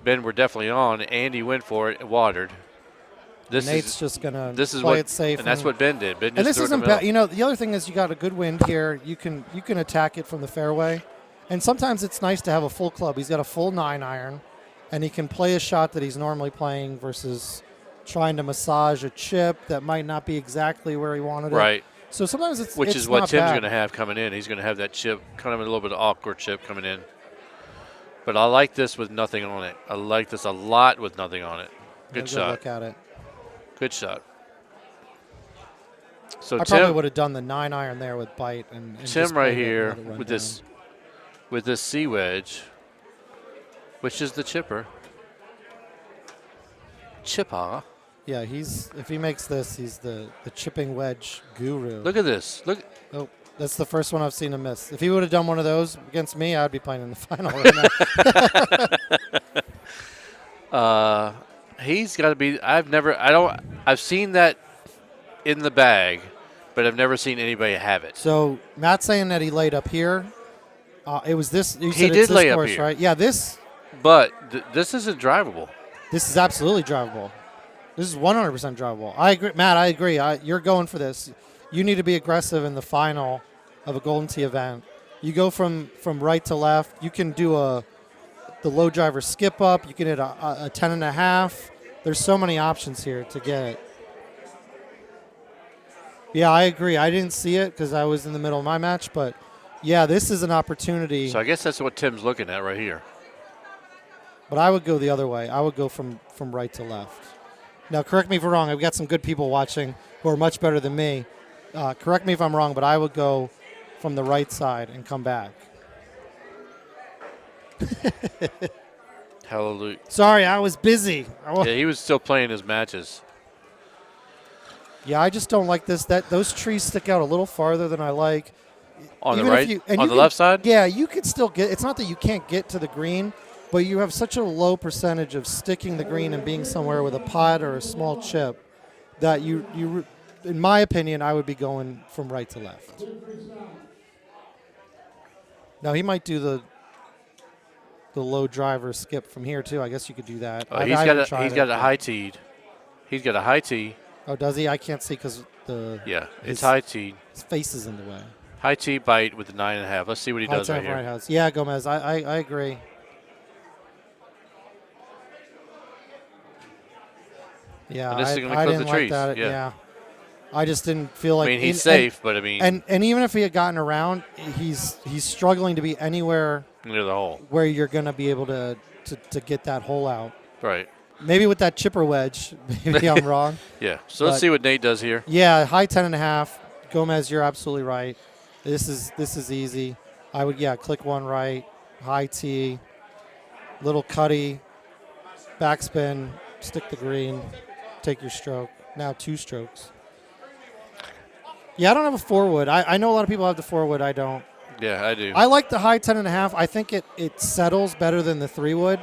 Ben were definitely on. Andy went for it, watered. Nate's just going to play what, it safe. and that's what Ben did. Ben And just this threw it in isn't the bad. middle. The other thing is you got a good wind here. You can attack it from the fairway, and sometimes it's nice to have a full club. He's got a full 9-iron, and he can play a shot that he's normally playing versus trying to massage a chip that might not be exactly where he wanted it. Right. So sometimes it's Which it's is what not Tim's bad. going to have coming in. He's going to have that chip, kind of a little bit of awkward chip coming in. But I like this with nothing on it. I like this a lot with nothing on it. Good Have a shot. Look at it. Good shot. So I Tim, probably would have done the 9-iron there with bite and Tim just right played it and here let it run with down. this C wedge, which is the chipper. Chipper. Yeah, if he makes this, he's the chipping wedge guru. Look at this. Look. Oh, that's the first one I've seen him miss. If he would have done one of those against me, I'd be playing in the final right now. He's got to be. I've seen that in the bag, but I've never seen anybody have it. So Matt's saying that he laid up here. It was this. You He said did it's this lay up course, here. right? Yeah, this But this isn't drivable. is absolutely drivable. This is 100% drivable. I agree, Matt. I agree. You're going for this. You need to be aggressive in the final of a Golden Tee event. You go from right to left. You can do the low driver skip up. You can hit a 10.5. There's so many options here to get it. Yeah, I agree. I didn't see it because I was in the middle of my match, but yeah, this is an opportunity. So I guess that's what Tim's looking at right here. But I would go the other way. I would go from right to left. Now, correct me if I'm wrong. I've got some good people watching who are much better than me. Correct me if I'm wrong, but I would go from the right side and come back. Hallelujah. Sorry, I was busy. Yeah, he was still playing his matches. Yeah, I just don't like this. Those trees stick out a little farther than I like. On Even the right? On the left side? Yeah, you could still get. It's not that you can't get to the green, but you have such a low percentage of sticking the green and being somewhere with a putt or a small chip that you, in my opinion, I would be going from right to left. Now he might do the low driver skip from here too. I guess you could do that. He's got a high teed. He's got a high tee. Oh, does he? I can't see because it's high teed. His face is in the way. High tee bite with the 9.5. Let's see what he does right here. Right house. Yeah, Gomez. I agree. Yeah, and this is going to I clip didn't the trees. Like that. Yeah. I just didn't feel like. I mean, he's safe, but I mean, and even if he had gotten around, he's struggling to be anywhere near the hole where you're going to be able to get that hole out. Right. Maybe with that chipper wedge. Maybe I'm wrong. Yeah. So let's see what Nate does here. Yeah, high 10.5. Gomez, you're absolutely right. This is easy. I would click one right, high tee, little cutty, backspin, stick the green, take your stroke. Now 2 strokes. Yeah, I don't have a 4-wood. I know a lot of people have the 4-wood. I don't. Yeah, I do. I like the high 10.5. I think it settles better than the 3-wood.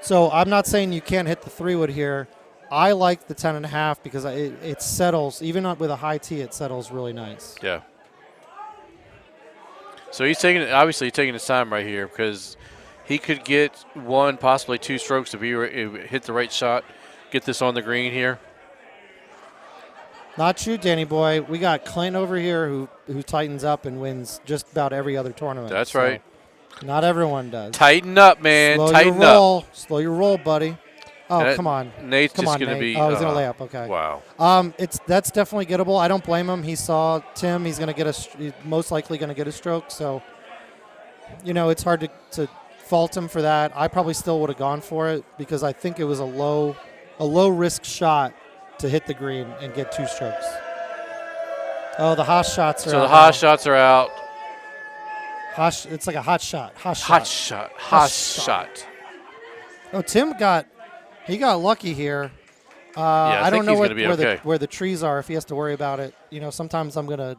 So I'm not saying you can't hit the 3-wood here. I like the 10.5 because it settles. Even with a high tee, it settles really nice. Yeah. So he's obviously taking his time right here because he could get 1, possibly 2 strokes if he hit the right shot, get this on the green here. Not true, Danny boy. We got Clint over here who tightens up and wins just about every other tournament. That's right. Not everyone does. Tighten up, man. Tighten up. Slow your roll, buddy. Oh, come on. Nate's just going to be. Oh, he's going to lay up. Okay. Wow. That's definitely gettable. I don't blame him. He saw Tim. He's going to he's most likely going to get a stroke. So, it's hard to fault him for that. I probably still would have gone for it because I think it was a low risk shot to hit the green and get 2 strokes. Oh, the Haas shots are out. So the Haas shots are out. It's like a hot shot. Hot shot. Oh, Tim got lucky here. I don't know where the trees are if he has to worry about it. Sometimes I'm going to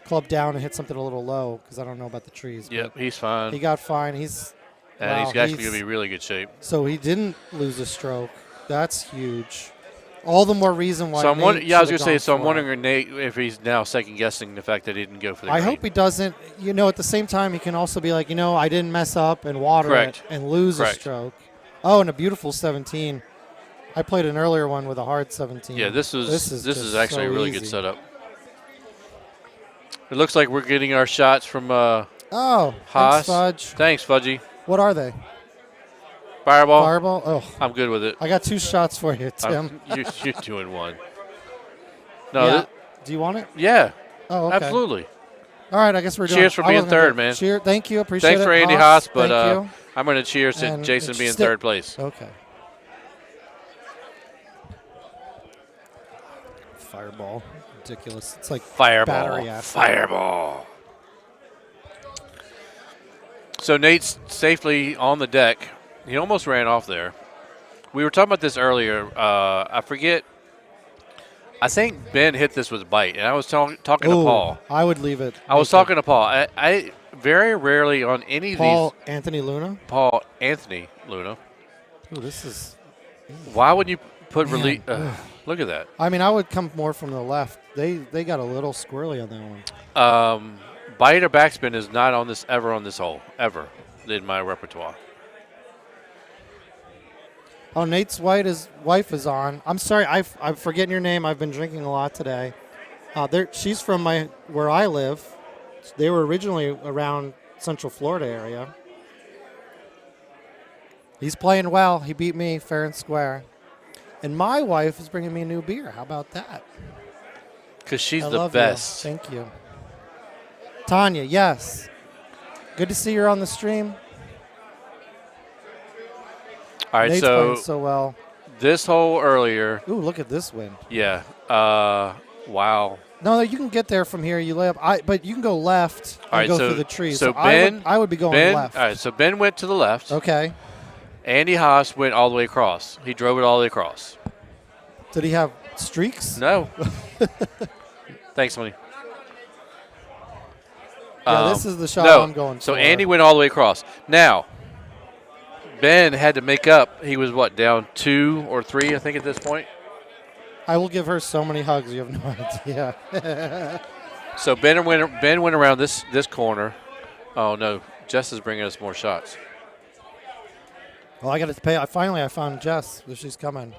club down and hit something a little low because I don't know about the trees. Yep, he's fine. He got fine. He's actually going to be in really good shape. So he didn't lose a stroke. That's huge. All the more reason why. So I was going to say. So I'm wondering, Nate, if he's now second guessing the fact that he didn't go for the green. I hope he doesn't. At the same time, he can also be like, I didn't mess up and water it and lose a stroke. Oh, and a beautiful 17. I played an earlier one with a hard 17. Yeah, this is actually so a really easy. good setup. It looks like we're getting our shots from Haas. Thanks, Fudge. Thanks, Fudgy. What are they? Fireball. Fireball? Oh. I'm good with it. I got 2 shots for you, Tim. You're doing 1. No. Yeah. Do you want it? Yeah. Oh, okay. Absolutely. All right, I guess we're doing. Cheers for being third, man. Thank you. Appreciate it. Thanks for Andy Haas, but thank you. I'm going to cheers to Jason being third place. Okay. Fireball. Ridiculous. It's like battery acid. Fireball. So Nate's safely on the deck. He almost ran off there. We were talking about this earlier. I forget. I think Ben hit this with a bite, and I was talking to Paul. I would leave it. I was talking to Paul. I very rarely on any of Paul these. Anthony Luna? Paul Anthony Luna. Ooh, this is. Why would you put relief? Look at that. I mean, I would come more from the left. They got a little squirrely on that one. Bite or backspin is not on this hole ever in my repertoire. Oh, Nate's wife is on. I'm sorry, I'm forgetting your name. I've been drinking a lot today. She's from where I live. They were originally around Central Florida area. He's playing well. He beat me fair and square. And my wife is bringing me a new beer. How about that? Because she's I the love best. You. Thank you. Tanya, yes. Good to see you on the stream. All right, Nate's so playing so well. this hole earlier. Ooh, look at this wind. Yeah. Wow. No, you can get there from here. You lay up, but you can go left and go through the trees. So I would be going left. All right, so Ben went to the left. Okay. Andy Haas went all the way across. He drove it all the way across. Did he have streaks? No. Thanks, Money. Yeah, this is the shot I'm going So for. Andy went all the way across. Now, Ben had to make up. He was, down 2 or 3, I think, at this point? I will give her so many hugs, you have no idea. So Ben went around this corner. Oh, no. Jess is bringing us more shots. Well, I got to pay. I found Jess. She's coming.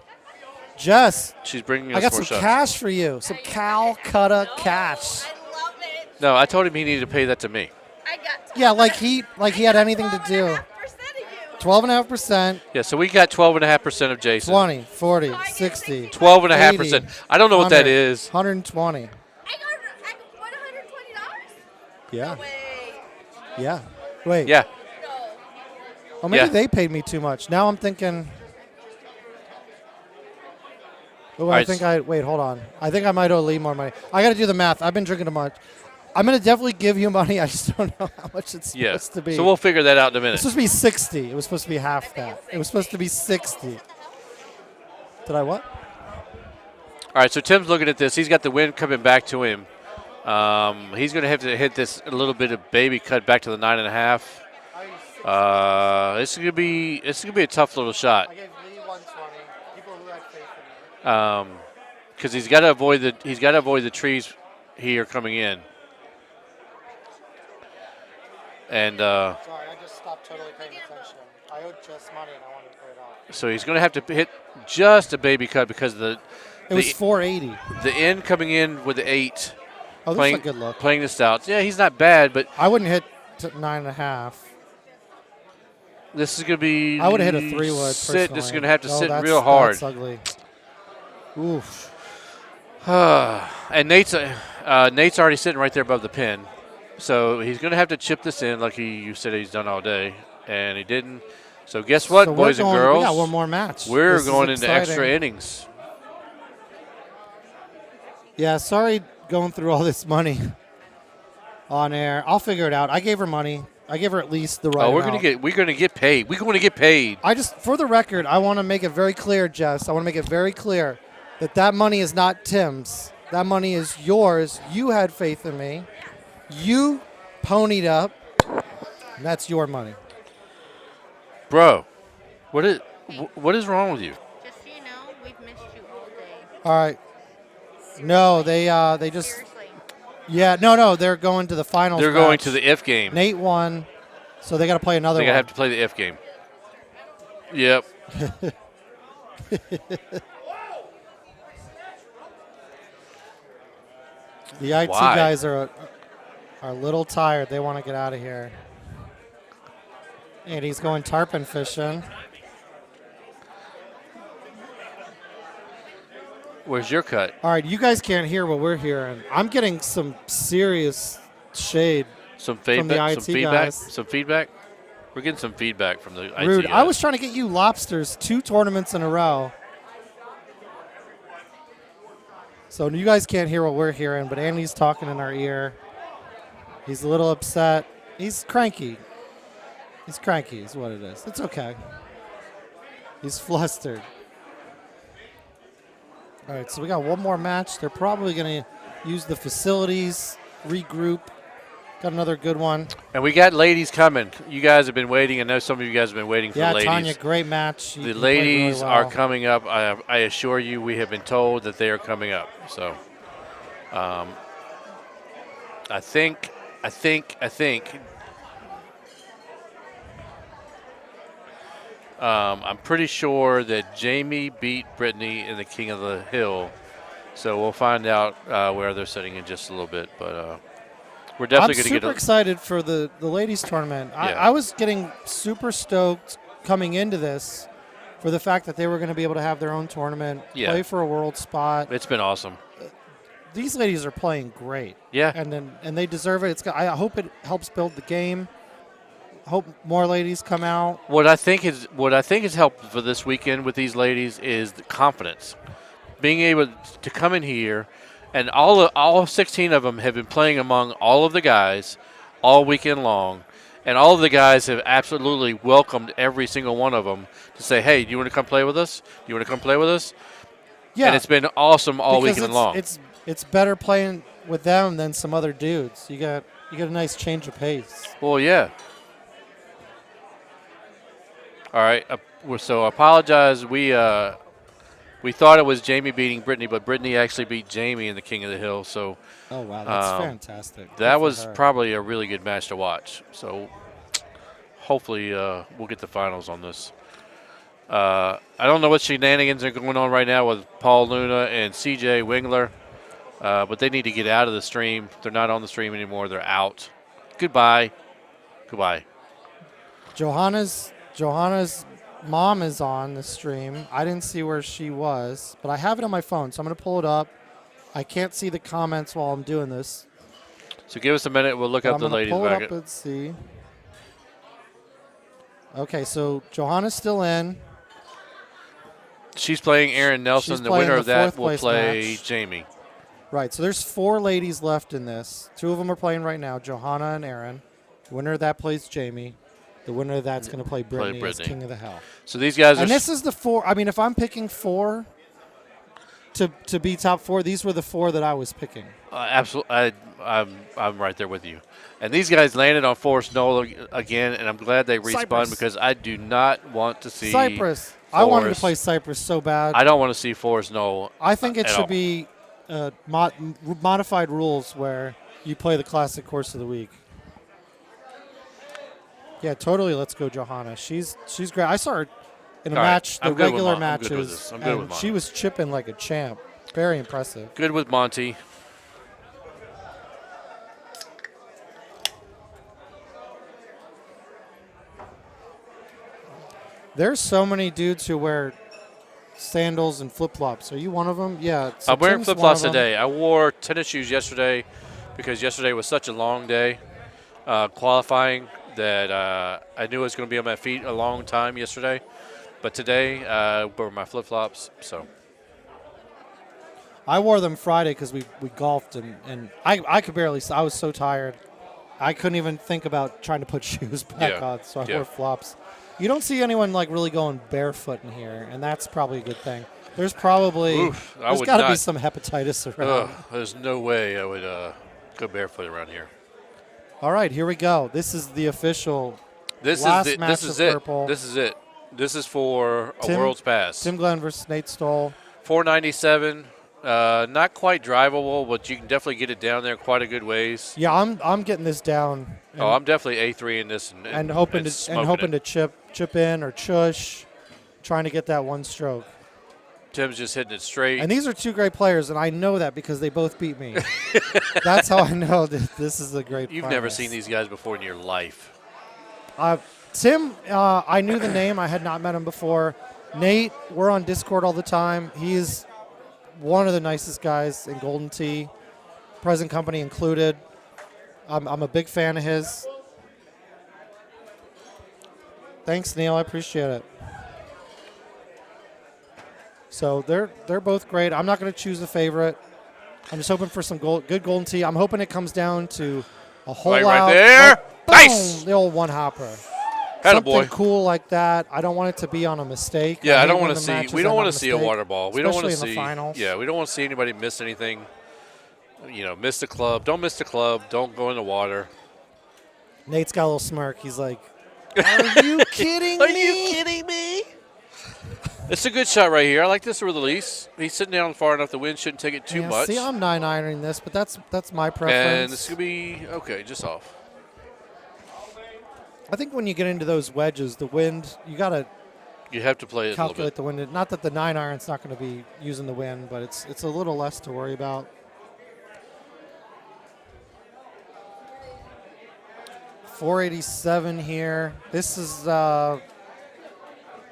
Jess. She's bringing us I got more some shots. cash for you. Some Calcutta cash. No, I told him he needed to pay that to me. Yeah, like he had anything to do. 12.5%. Yeah, so we got 12.5% of Jason. 20, 40, 60. 12.5%. I don't know what that is. 120. I got $120? Yeah. No way. Yeah. Wait. Yeah. Oh, maybe Yeah. they paid me too much. Now I'm thinking. Oh, wait, hold on. I think I might owe Lee more money. I got to do the math. I've been drinking too much. I'm going to definitely give you money. I just don't know how much it's supposed to be. So we'll figure that out in a minute. It's supposed to be 60. It was supposed to be half that. It was supposed to be 60. Did I what? All right, so Tim's looking at this. He's got the wind coming back to him. He's going to have to hit this a little bit of baby cut back to the 9.5. This is gonna be a tough little shot. I gave Lee 120. People who had faith in me. Because he's got to avoid the trees here coming in. And Sorry, I just stopped totally paying attention. I owed Jess money and I wanted to pay it off. so he's going to have to hit just a baby cut because It was 480. The end coming in with the 8. Oh, this is a good look. Playing the stouts. Yeah, he's not bad, but I wouldn't hit 9.5. this is going to be. I would have hit a 3-wood. This is going to have to sit that's, real hard. That's ugly. Oof. And Nate's already sitting right there above the pin, so he's going to have to chip this in like you said he's done all day, and he didn't. So guess what, So boys and girls? We got one more match. We're This is going into exciting. extra innings. Yeah, sorry going through all this money on air. I'll figure it out. I gave her money. I gave her at least the right Oh, we're amount. going to get paid. We're going to get paid. I just, for the record, I want to make it very clear, Jess. I want to make it very clear that money is not Tim's. That money is yours. You had faith in me. You ponied up. And that's your money. Bro, what is wrong with you? Just so you know, we've missed you all day. All right. No, they just. Seriously. Yeah, no, they're going to the finals. They're going match. to the if game. Nate won, so they got to play another They one. have to play the if game. Yep. The IT Why? guys are a little tired. They want to get out of here. And he's going tarpon fishing. Where's your cut? All right, you guys can't hear what we're hearing. I'm getting some serious shade Some from the feedback. IT Some feedback. guys. Some feedback. We're getting some feedback from the IT Rude. guys. I was trying to get you lobsters 2 tournaments in a row. So you guys can't hear what we're hearing, but Andy's talking in our ear. He's a little upset. He's cranky. He's cranky is what it is. It's okay. He's flustered. All right, so we got one more match. They're probably going to use the facilities, regroup. Got another good one. And we got ladies coming. You guys have been waiting. I know some of you guys have been waiting for Yeah, the ladies. Tanya, great match. The You played ladies really are well. coming up. I assure you, we have been told that they are coming up. So, I think. I'm pretty sure that Jamie beat Brittany in the King of the Hill. So we'll find out where they're sitting in just a little bit. But we're definitely going to get I'm super excited for the ladies tournament. Yeah. I was getting super stoked coming into this for the fact that they were going to be able to have their own tournament, play for a world spot. It's been awesome. These ladies are playing great. Yeah. And they deserve it. I hope it helps build the game. I hope more ladies come out. What I think has helped for this weekend with these ladies is the confidence. Being able to come in here, and all 16 of them have been playing among all of the guys all weekend long, and all of the guys have absolutely welcomed every single one of them to say, hey, do you want to come play with us? Do you want to come play with us? Yeah. And it's been awesome all because weekend long. It's better playing with them than some other dudes. You get a nice change of pace. Well, yeah. All right. So I apologize. We thought it was Jamie beating Brittany, but Brittany actually beat Jamie in the King of the Hill. So. Oh wow, that's fantastic. That was probably a really good match to watch. So hopefully we'll get the finals on this. I don't know what shenanigans are going on right now with Paul Luna and CJ Wingler, but they need to get out of the stream. They're not on the stream anymore. They're out. Goodbye. Johanna's mom is on the stream. I didn't see where she was, but I have it on my phone, so I'm going to pull it up. I can't see the comments while I'm doing this. So give us a minute. We'll look up the ladies bracket. bracket. Let's see. Okay, so Johanna's still in. She's playing Erin Nelson. She's The winner of that will fourth-place play match. Jamie. Right, so there's 4 ladies left in this. 2 of them are playing right now, Johanna and Erin. The winner of that plays Jamie. The winner of that's going to play Brittany as King of the Hill. So these guys are. And this is the 4. I mean, if I'm picking 4 to be top 4, these were the 4 that I was picking. Absolutely. I'm right there with you. And these guys landed on Forest Knoll again, and I'm glad they respawned Cypress. because I do not want to see Cypress. Forest. I wanted to play Cypress so bad. I don't want to see Forest Knoll. I think it should all. be modified rules where you play the classic course of the week. Yeah, totally. Let's go, Johanna. She's great. I saw her in a match, the regular matches, and she was chipping like a champ. Very impressive. Good with Monty. There's so many dudes who wear sandals and flip-flops. Are you one of them? Yeah. So I'm wearing Tim's flip-flops one of them. today. I wore tennis shoes yesterday because yesterday was such a long day qualifying that I knew I was going to be on my feet a long time yesterday. But today, wore my flip-flops, so. I wore them Friday because we golfed, and I could barely – I was so tired. I couldn't even think about trying to put shoes back on, so I wore flops. You don't see anyone like really going barefoot in here, and that's probably a good thing. There's probably there's got to be some hepatitis around. There's no way I would go barefoot around here. All right, here we go. This is the official last match of Purple. This is it. This is for a World's Pass. Tim Glenn versus Nate Stoll. 497. Not quite drivable, but you can definitely get it down there quite a good ways. Yeah, I'm getting this down. I'm definitely A3 in this, and hoping to chip in or chush, trying to get that one stroke. Tim's just hitting it straight. And these are 2 great players, and I know that because they both beat me. That's how I know that this is a great. You've never seen these guys before in your life. Tim, I knew the name. I had not met him before. Nate, we're on Discord all the time. He is one of the nicest guys in Golden Tee, present company included. I'm a big fan of his. Thanks, Neil. I appreciate it. So they're both great. I'm not going to choose a favorite. I'm just hoping for some good Golden Tee. I'm hoping it comes down to a whole out. Right there. Boom, Nice. The old one hopper. Something cool like that. I don't want it to be on a mistake. Yeah, I don't want to see. We don't want to see a water ball. We don't want to see. In the finals. Yeah, we don't want to see anybody miss anything. Miss the club. Don't miss the club. Don't go in the water. Nate's got a little smirk. He's like, "Are you kidding me? Are you kidding me?" It's a good shot right here. I like this release. He's sitting down far enough. The wind shouldn't take it too much. See, I'm 9-ironing this, but that's my preference. And this could be okay, just off. I think when you get into those wedges, the wind, you have to play it calculate the wind. Not that the 9-iron's not going to be using the wind, but it's a little less to worry about. .487 here. This is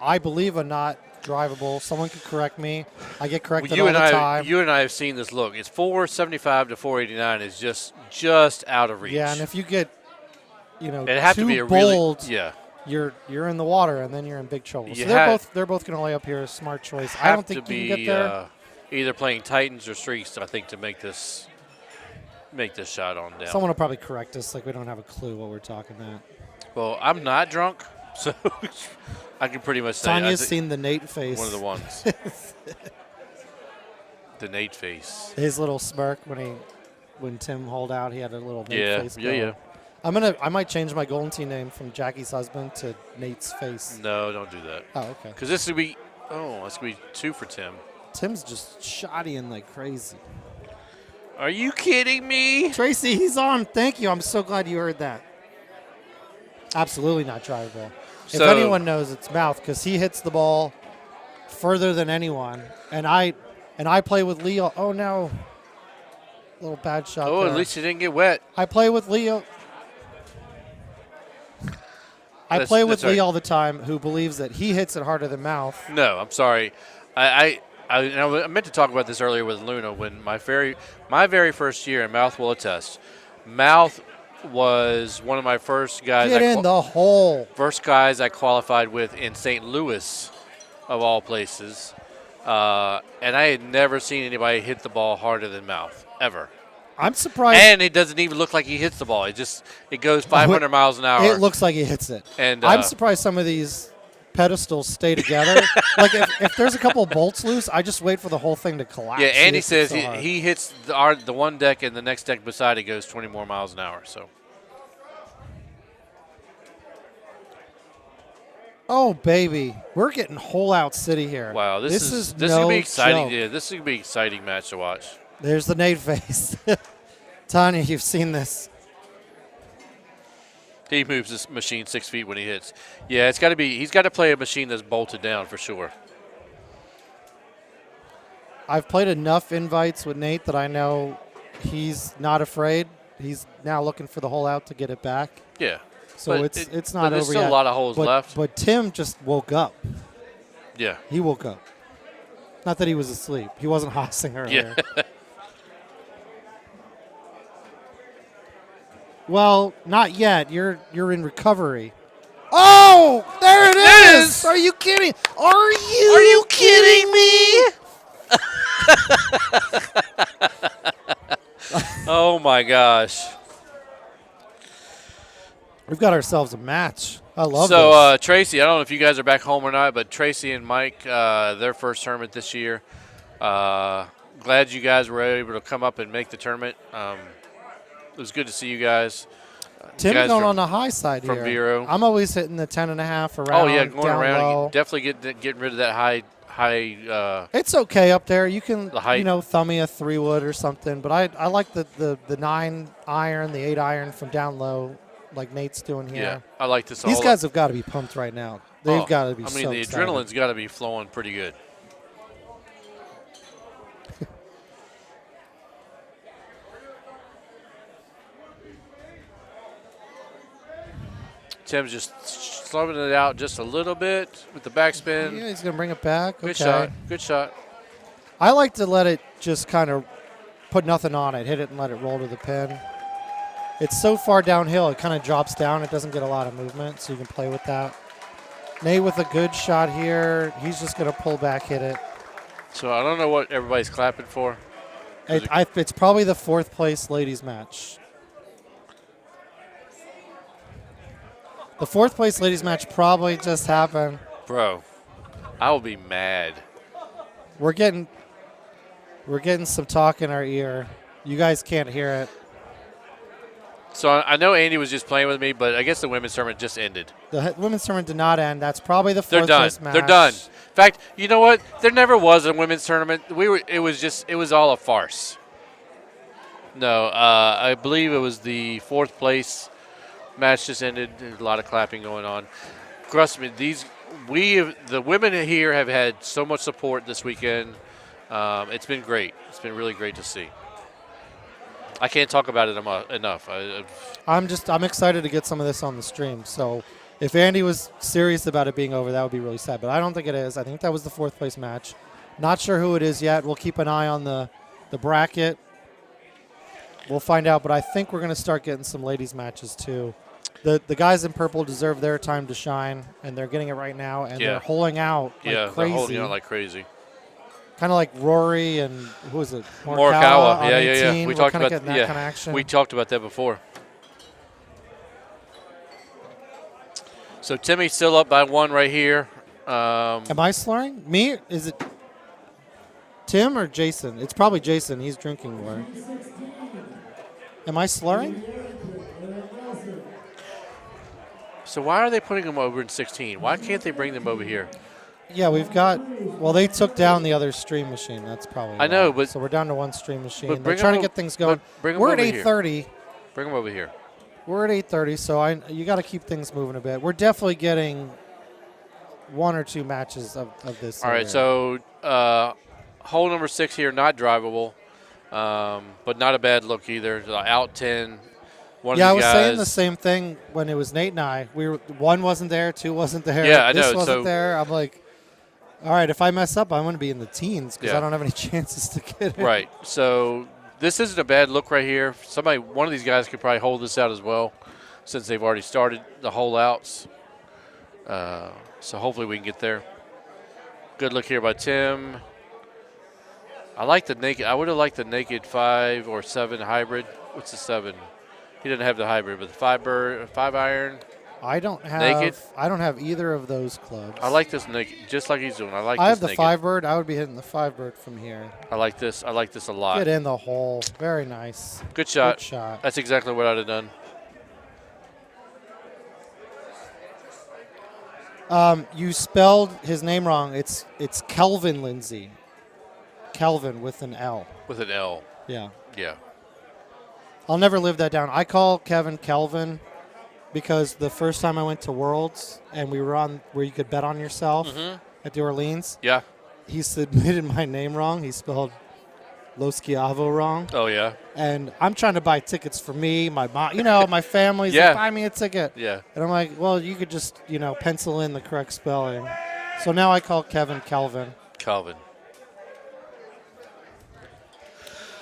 I believe, a not drivable. Someone could correct me. I get corrected you all and the I, time. you and I have seen this look. It's 475 to 489 is just out of reach. Yeah, and if you get, it'd have too to be a bold, really you're in the water, and then you're in big trouble. You So they're both going to lay up here. A smart choice. I don't think you can get there. Either playing Titans or Streaks, I think, to make this shot on down. Someone will probably correct us, like we don't have a clue what we're talking about. Well, I'm not drunk, so I can pretty much say Tanya's seen the Nate face. One of the ones. The Nate face. His little smirk when Tim hauled out, he had a little Nate face. Yeah. I might change my Golden Tee name from Jackie's husband to Nate's face. No, don't do that. Oh, okay. Because this would be 2 for Tim. Tim's just shoddying like crazy. Are you kidding me? Tracy, he's on. Thank you. I'm so glad you heard that. Absolutely not drivable. If anyone knows, it's Mouth, because he hits the ball further than anyone. And I play with Leo. Oh, no. Little bad shot there. At least he didn't get wet. I play with Leo. I play with Lee all the time, who believes that he hits it harder than Mouth. No, I'm sorry. I meant to talk about this earlier with Luna when my very first year, and Mouth will attest. Mouth was one of my first guys. Get in the hole. First guys I qualified with in St. Louis, of all places, and I had never seen anybody hit the ball harder than Mouth ever. I'm surprised. And it doesn't even look like he hits the ball. It goes 500 miles an hour. It looks like he hits it. And I'm surprised some of these pedestals stay together. Like if there's a couple of bolts loose, I just wait for the whole thing to collapse. Yeah, Andy says he hits the one deck, and the next deck beside it goes 20 more miles an hour. So. Oh baby, we're getting hole out city here. Wow, this is gonna be exciting. Yeah, this is gonna be an exciting match to watch. There's the Nate face. Tanya, you've seen this. He moves this machine 6 feet when he hits. Yeah, it's got to be. He's got to play a machine that's bolted down for sure. I've played enough invites with Nate that I know he's not afraid. He's now looking for the hole out to get it back. Yeah. So it's not over yet. There's still a lot of holes left. But Tim just woke up. Yeah. He woke up. Not that he was asleep. He wasn't hossing earlier. Yeah. Well, not yet. You're in recovery. Oh, there it is! Are you kidding? Are you kidding me? Oh my gosh. We've got ourselves a match. I love this. Tracy, I don't know if you guys are back home or not, but Tracy and Mike, their first tournament this year. Glad you guys were able to come up and make the tournament. It was good to see you guys. Tim going on the high side from here. Vero. I'm always hitting the 10.5 around. Oh yeah, going down around. Low. Definitely getting rid of that high. It's okay up there. You can the thumb me a 3-wood or something. But I like the 9 iron, the 8 iron from down low, like Nate's doing here. Yeah, I like this. These guys have got to be pumped right now. They've got to be. I mean, the excited. adrenaline's got to be flowing pretty good. Tim's just slowing it out just a little bit with the backspin. Yeah, he's going to bring it back. Good shot. Good shot. I like to let it just kind of put nothing on it, hit it and let it roll to the pin. It's so far downhill, it kind of drops down. It doesn't get a lot of movement, so you can play with that. Nate with a good shot here. He's just going to pull back, hit it. So I don't know what everybody's clapping for. It's probably the 4th place ladies match. The 4th place ladies match probably just happened. Bro, I will be mad. We're getting some talk in our ear. You guys can't hear it. So I know Andy was just playing with me, but I guess the women's tournament just ended. The women's tournament did not end. That's probably the 4th place match. They're done. In fact, you know what? There never was a women's tournament. It was all a farce. No, I believe it was the 4th place match just ended. There's a lot of clapping going on. Trust me, the women here have had so much support this weekend. It's been great. It's been really great to see. I can't talk about it enough. I'm excited to get some of this on the stream. So If Andy was serious about it being over, that would be really sad. But I don't think it is. I think that was the 4th place match. Not sure who it is yet. We'll keep an eye on the bracket. We'll find out. But I think we're going to start getting some ladies matches too. The guys in purple deserve their time to shine, and they're getting it right now. And they're holding out like crazy. They're holding out like crazy. Kind of like Rory and who is it? Morikawa. Yeah. We talked about that kind of action. We talked about that before. So Timmy's still up by 1 right here. Am I slurring? Me? Is it Tim or Jason? It's probably Jason. He's drinking more. Am I slurring? So why are they putting them over in 16? Why can't they bring them over here? Yeah, we've got. Well, they took down the other stream machine. That's probably. I know, but so we're down to 1 stream machine. But They're trying to get things going. We're at 8:30. Bring them over here. We're at 8:30, so you got to keep things moving a bit. We're definitely getting 1 or 2 matches of this. All right, so hole number 6 here, not drivable, but not a bad look either. Out 10. I was saying the same thing when it was Nate and I. 1 wasn't there, 2 wasn't there. Yeah, I know. This wasn't there. I'm like, all right, if I mess up, I'm going to be in the teens because I don't have any chances to get it. Right. So this isn't a bad look right here. One of these guys could probably hold this out as well, since they've already started the hole outs. So hopefully we can get there. Good look here by Tim. I like the naked. I would have liked the naked 5 or 7 hybrid. What's the 7? He didn't have the hybrid, but the 5 iron. I don't have naked. I don't have either of those clubs. I like this naked, just like he's doing. I have the naked. 5-bird. I would be hitting the 5-bird from here. I like this. I like this a lot. Get in the hole. Very nice. Good shot. Good shot. That's exactly what I'd have done. You spelled his name wrong. It's Kelvin Lindsay. Kelvin with an L. With an L. Yeah. Yeah. I'll never live that down. I call Kevin Kelvin because the first time I went to Worlds and we were on where you could bet on yourself at the Orleans. Yeah. He submitted my name wrong. He spelled Lo Schiavo wrong. Oh, yeah. And I'm trying to buy tickets for me, my mom, my family's Yeah. like, buy me a ticket. Yeah. And I'm like, well, you could just, pencil in the correct spelling. So now I call Kevin Kelvin. Calvin.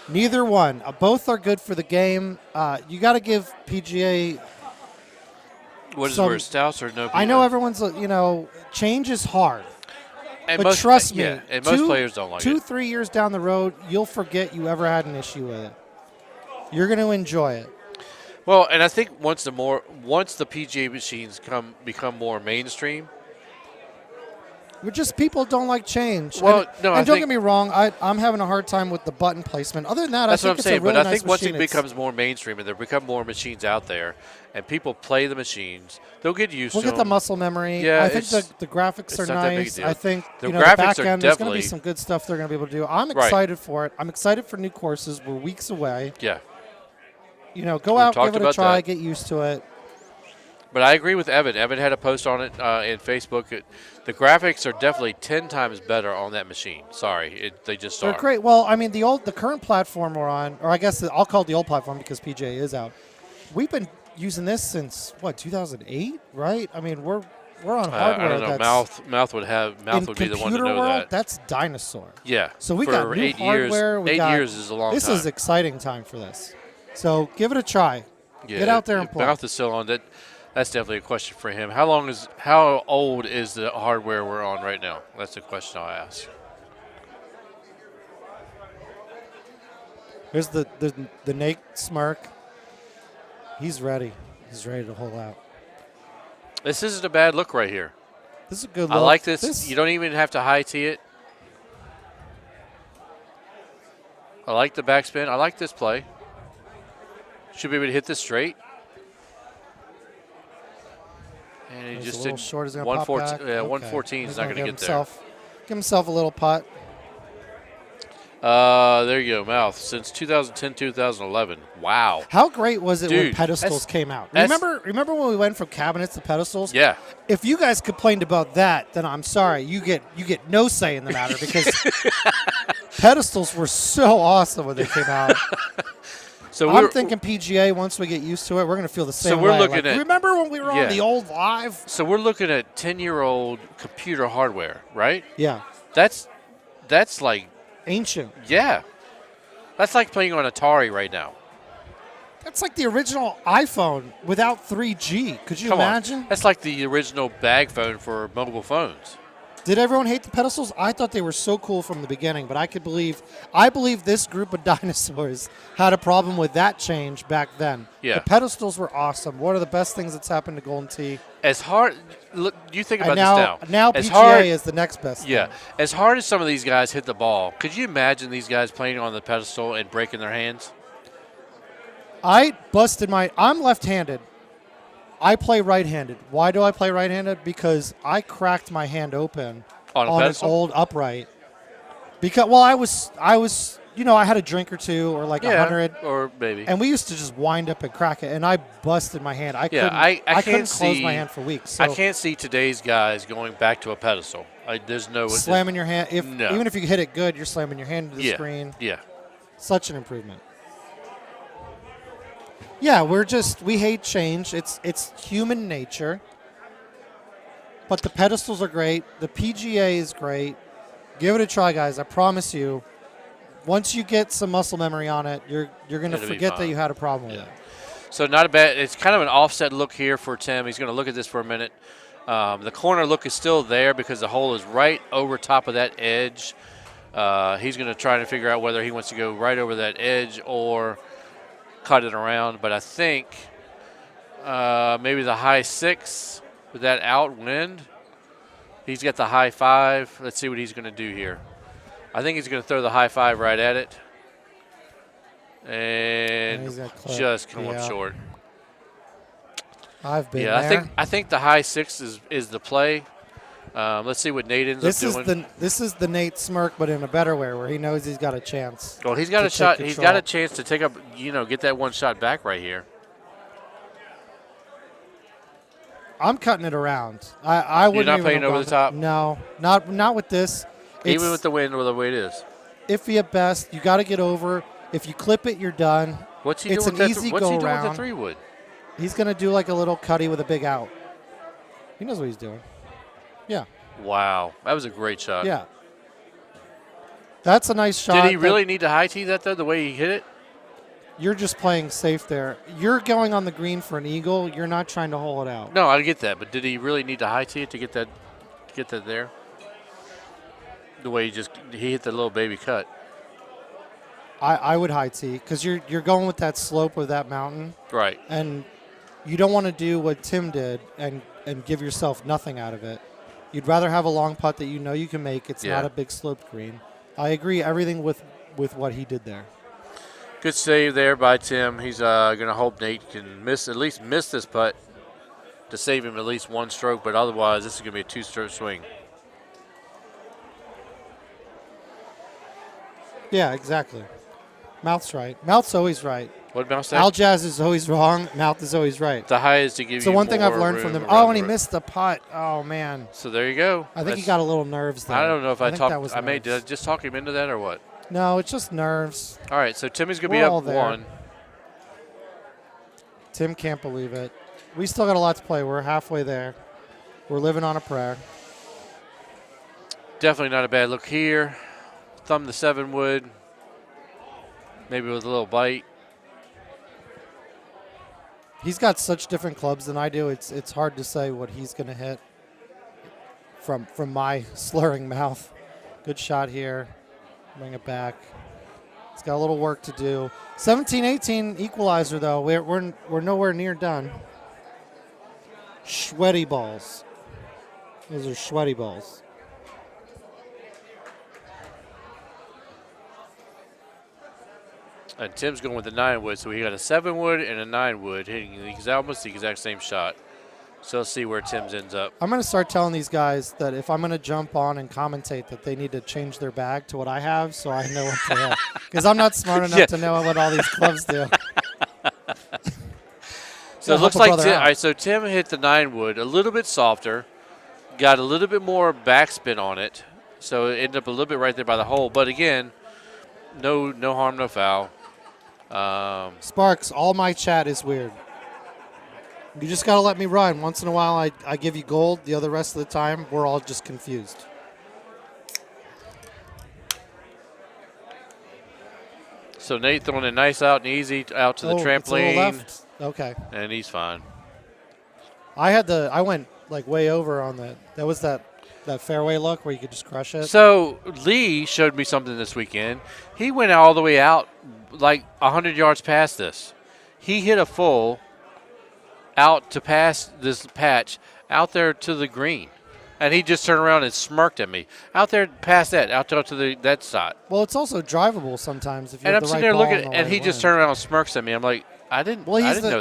Neither one. Both are good for the game. You got to give PGA. What is worse, Stouts or no? I know everyone's, change is hard. And but trust me, and most players don't like it. 2-3 years down the road, you'll forget you ever had an issue with it. You're going to enjoy it. Well, and I think once the PGA machines become more mainstream. Just people don't like change. Well, don't get me wrong. I'm having a hard time with the button placement. Other than that, that's I what think I'm saying. It's a really but I nice think once machine. it becomes more mainstream and there become more machines out there, and people play the machines, they'll get used to them. We'll get the muscle memory. Yeah, I think the graphics are nice. I think the the graphics back are end, there's going to definitely be some good stuff they're going to be able to do. I'm excited for it. I'm excited for new courses. We're weeks away. Yeah. Go out, give it a try, get used to it. But I agree with Evan. Evan had a post on it in Facebook. The graphics are definitely 10 times better on that machine. Sorry, they just are. They're great. Well, I mean, the current platform we're on, or I guess I'll call it the old platform because PJ is out. We've been using this since 2008, right? I mean, we're on hardware. I don't know. Mouth would be the one to know world, that. That's dinosaur. Yeah. So we got new 8 hardware. years. 8 years is a long time. This is exciting time for this. So give it a try. Yeah, get out there and play. Mouth is still on that. That's definitely a question for him. How old is the hardware we're on right now? That's the question I'll ask. There's the Nate smirk. He's ready. He's ready to hold out. This isn't a bad look right here. This is a good look. I like this. You don't even have to high tee it. I like the backspin. I like this play. Should be able to hit this straight. And he just did short. 114. Yeah, 114 is not going to get there. Give himself a little putt. There you go, Mouth. Since 2010, 2011. Wow. How great was it when Dude, pedestals came out? Remember when we went from cabinets to pedestals? Yeah. If you guys complained about that, then I'm sorry. You get no say in the matter because pedestals were so awesome when they came out. So I'm thinking PGA. Once we get used to it, we're going to feel the same So we're way. looking Like, at. remember when we were on the old Live? So we're looking at 10-year-old computer hardware, right? Yeah. That's like ancient. Yeah. That's like playing on Atari right now. That's like the original iPhone without 3G. Could you Come on. imagine? That's like the original bag phone for mobile phones. Did everyone hate the pedestals? I thought they were so cool from the beginning, but I believe this group of dinosaurs had a problem with that change back then. Yeah. The pedestals were awesome. One of the best things that's happened to Golden Tee. As hard, look, you think And about this now. Now As PGA hard, is the next best. Yeah. As hard as some of these guys hit the ball, could you imagine these guys playing on the pedestal and breaking their hands? I'm left-handed. I play right-handed. Why do I play right-handed? Because I cracked my hand open on an old upright. Because I was I had a drink or two or like 100 or maybe. And we used to just wind up and crack it, and I busted my hand. I couldn't can't close my hand for weeks. So I can't see today's guys going back to a pedestal. There's no slamming your hand. No. Even if you hit it good, you're slamming your hand into the screen. Yeah. Such an improvement. Yeah, we hate change. It's human nature. But the pedestals are great. The PGA is great. Give it a try, guys. I promise you. Once you get some muscle memory on it, you're going to forget that you had a problem with it. So not a bad. It's kind of an offset look here for Tim. He's going to look at this for a minute. The corner look is still there because the hole is right over top of that edge. He's going to try to figure out whether he wants to go right over that edge or cut it around. But I think maybe the high 6 with that out wind. He's got the high 5. Let's see what he's going to do here. I think he's going to throw the high 5 right at it. And just come up short. I've been there. I think the high 6 is the play. Let's see what Nate ends up doing. This is the Nate smirk, but in a better way, where he knows he's got a chance. Well, he's got a shot. He's got a chance to take up, get that one shot back right here. I'm cutting it around. I wouldn't. You're not playing over the top? No, not with this. Even with the wind or the way it is. Iffy at best. You got to get over. If you clip it, you're done. What's he it's doing? An easy what's go he doing around. with the 3-wood? He's going to do like a little cutty with a big out. He knows what he's doing. Yeah. Wow, that was a great shot. Yeah. That's a nice shot. Did he really need to high tee that though? The way he hit it. You're just playing safe there. You're going on the green for an eagle. You're not trying to hole it out. No, I get that, but did he really need to high tee it to get that there? The way he hit the little baby cut. I would high tee because you're going with that slope of that mountain. Right. And you don't want to do what Tim did and give yourself nothing out of it. You'd rather have a long putt that you know you can make. It's not a big sloped green. I agree everything with what he did there. Good save there by Tim. He's going to hope Nate can at least miss this putt to save him at least one stroke, but otherwise this is going to be a 2-stroke swing. Yeah, exactly. Mouth's right. Mouth's always right. What Mouth say? Aljaz is always wrong. Mouth is always right. The high is to give you. So one thing I've more learned room from them. around Oh, and he the- missed the putt. Oh man. So there you go. I think he got a little nerves there. I don't know if I think talked. that was nerves. Did I just talk him into that or what? No, it's just nerves. All right, so Timmy's going to We're be all up there. 1. Tim can't believe it. We still got a lot to play. We're halfway there. We're living on a prayer. Definitely not a bad look here. Thumb the 7-wood. Maybe with a little bite. He's got such different clubs than I do. It's hard to say what he's going to hit from my slurring mouth. Good shot here. Bring it back. He's got a little work to do. 17-18 equalizer though. We're nowhere near done. Sweaty balls. Those are sweaty balls. And Tim's going with the 9-wood, so he got a 7-wood and a 9-wood, hitting almost the exact same shot. So let's see where Tim's ends up. I'm going to start telling these guys that if I'm going to jump on and commentate that they need to change their bag to what I have so I know what to hit. Because I'm not smart enough to know what all these clubs do. So it looks like Tim hit the 9-wood a little bit softer, got a little bit more backspin on it, so it ended up a little bit right there by the hole. But again, no harm, no foul. Sparks, all my chat is weird. You just got to let me run. Once in a while, I give you gold. The other rest of the time, we're all just confused. So Nate throwing it nice out and easy out to the It's a little trampoline. left. Okay. And he's fine. I went like way over on that. That was that fairway look where you could just crush it. So Lee showed me something this weekend. He went all the way out like 100 yards past this. He hit a full out to pass this patch out there to the green. And he just turned around and smirked at me. Out there past that, out to that side. Well, it's also drivable sometimes if you And have I'm the sitting right there ball looking, and the and right he just wind. turned around and smirks at me. I'm like, I didn't know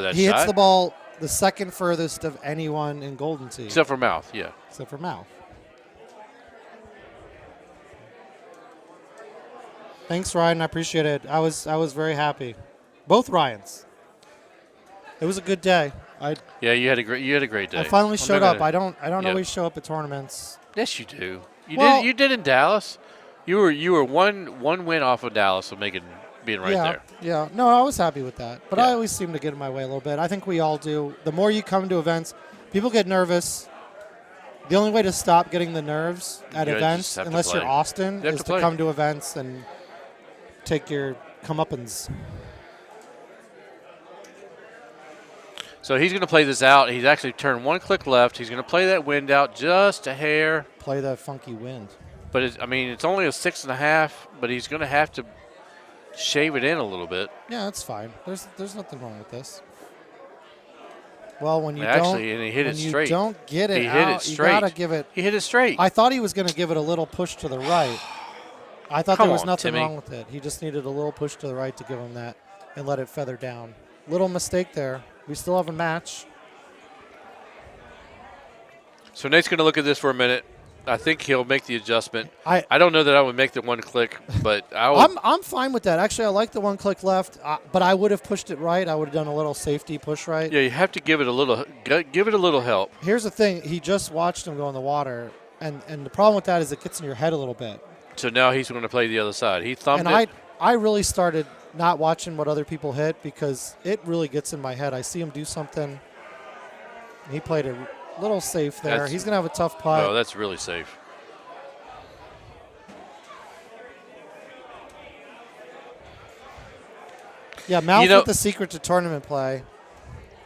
that he shot. hits the ball the second furthest of anyone in Golden Tee. Except for Mouth, yeah. Except for Mouth. Thanks, Ryan. I appreciate it. I was very happy. Both Ryans. It was a good day. Yeah, you had a great day. I finally showed up. I don't yeah. always show up at tournaments. Yes, you do. You did in Dallas. You were one win off of Dallas of being right there. Yeah. No, I was happy with that. But I always seem to get in my way a little bit. I think we all do. The more you come to events, people get nervous. The only way to stop getting the nerves at You events, just have to unless you're play. Austin, You have is to to play. come to events and take your comeuppance. So he's going to play this out. He's actually turned one click left. He's going to play that wind out just a hair. Play that funky wind. But it's only a 6.5. But he's going to have to shave it in a little bit. Yeah, that's fine. There's nothing wrong with this. Well, when you And he hit it straight. you don't get it He out, hit it straight. you gotta give it. He hit it straight. I thought he was going to give it a little push to the right. I thought Come there was on, nothing Timmy. wrong with it. He just needed a little push to the right to give him that and let it feather down. Little mistake there. We still have a match. So Nate's going to look at this for a minute. I think he'll make the adjustment. I don't know that I would make the one click, but I would. I'm fine with that. Actually, I like the one click left, but I would have pushed it right. I would have done a little safety push right. Yeah, you have to give it a little help. Here's the thing. He just watched him go in the water, and the problem with that is it gets in your head a little bit. So now he's going to play the other side. He thumbed And it. I really started not watching what other people hit because it really gets in my head. I see him do something. He played a little safe there. He's going to have a tough putt. Oh, that's really safe. Yeah, Mouth with the secret to tournament play.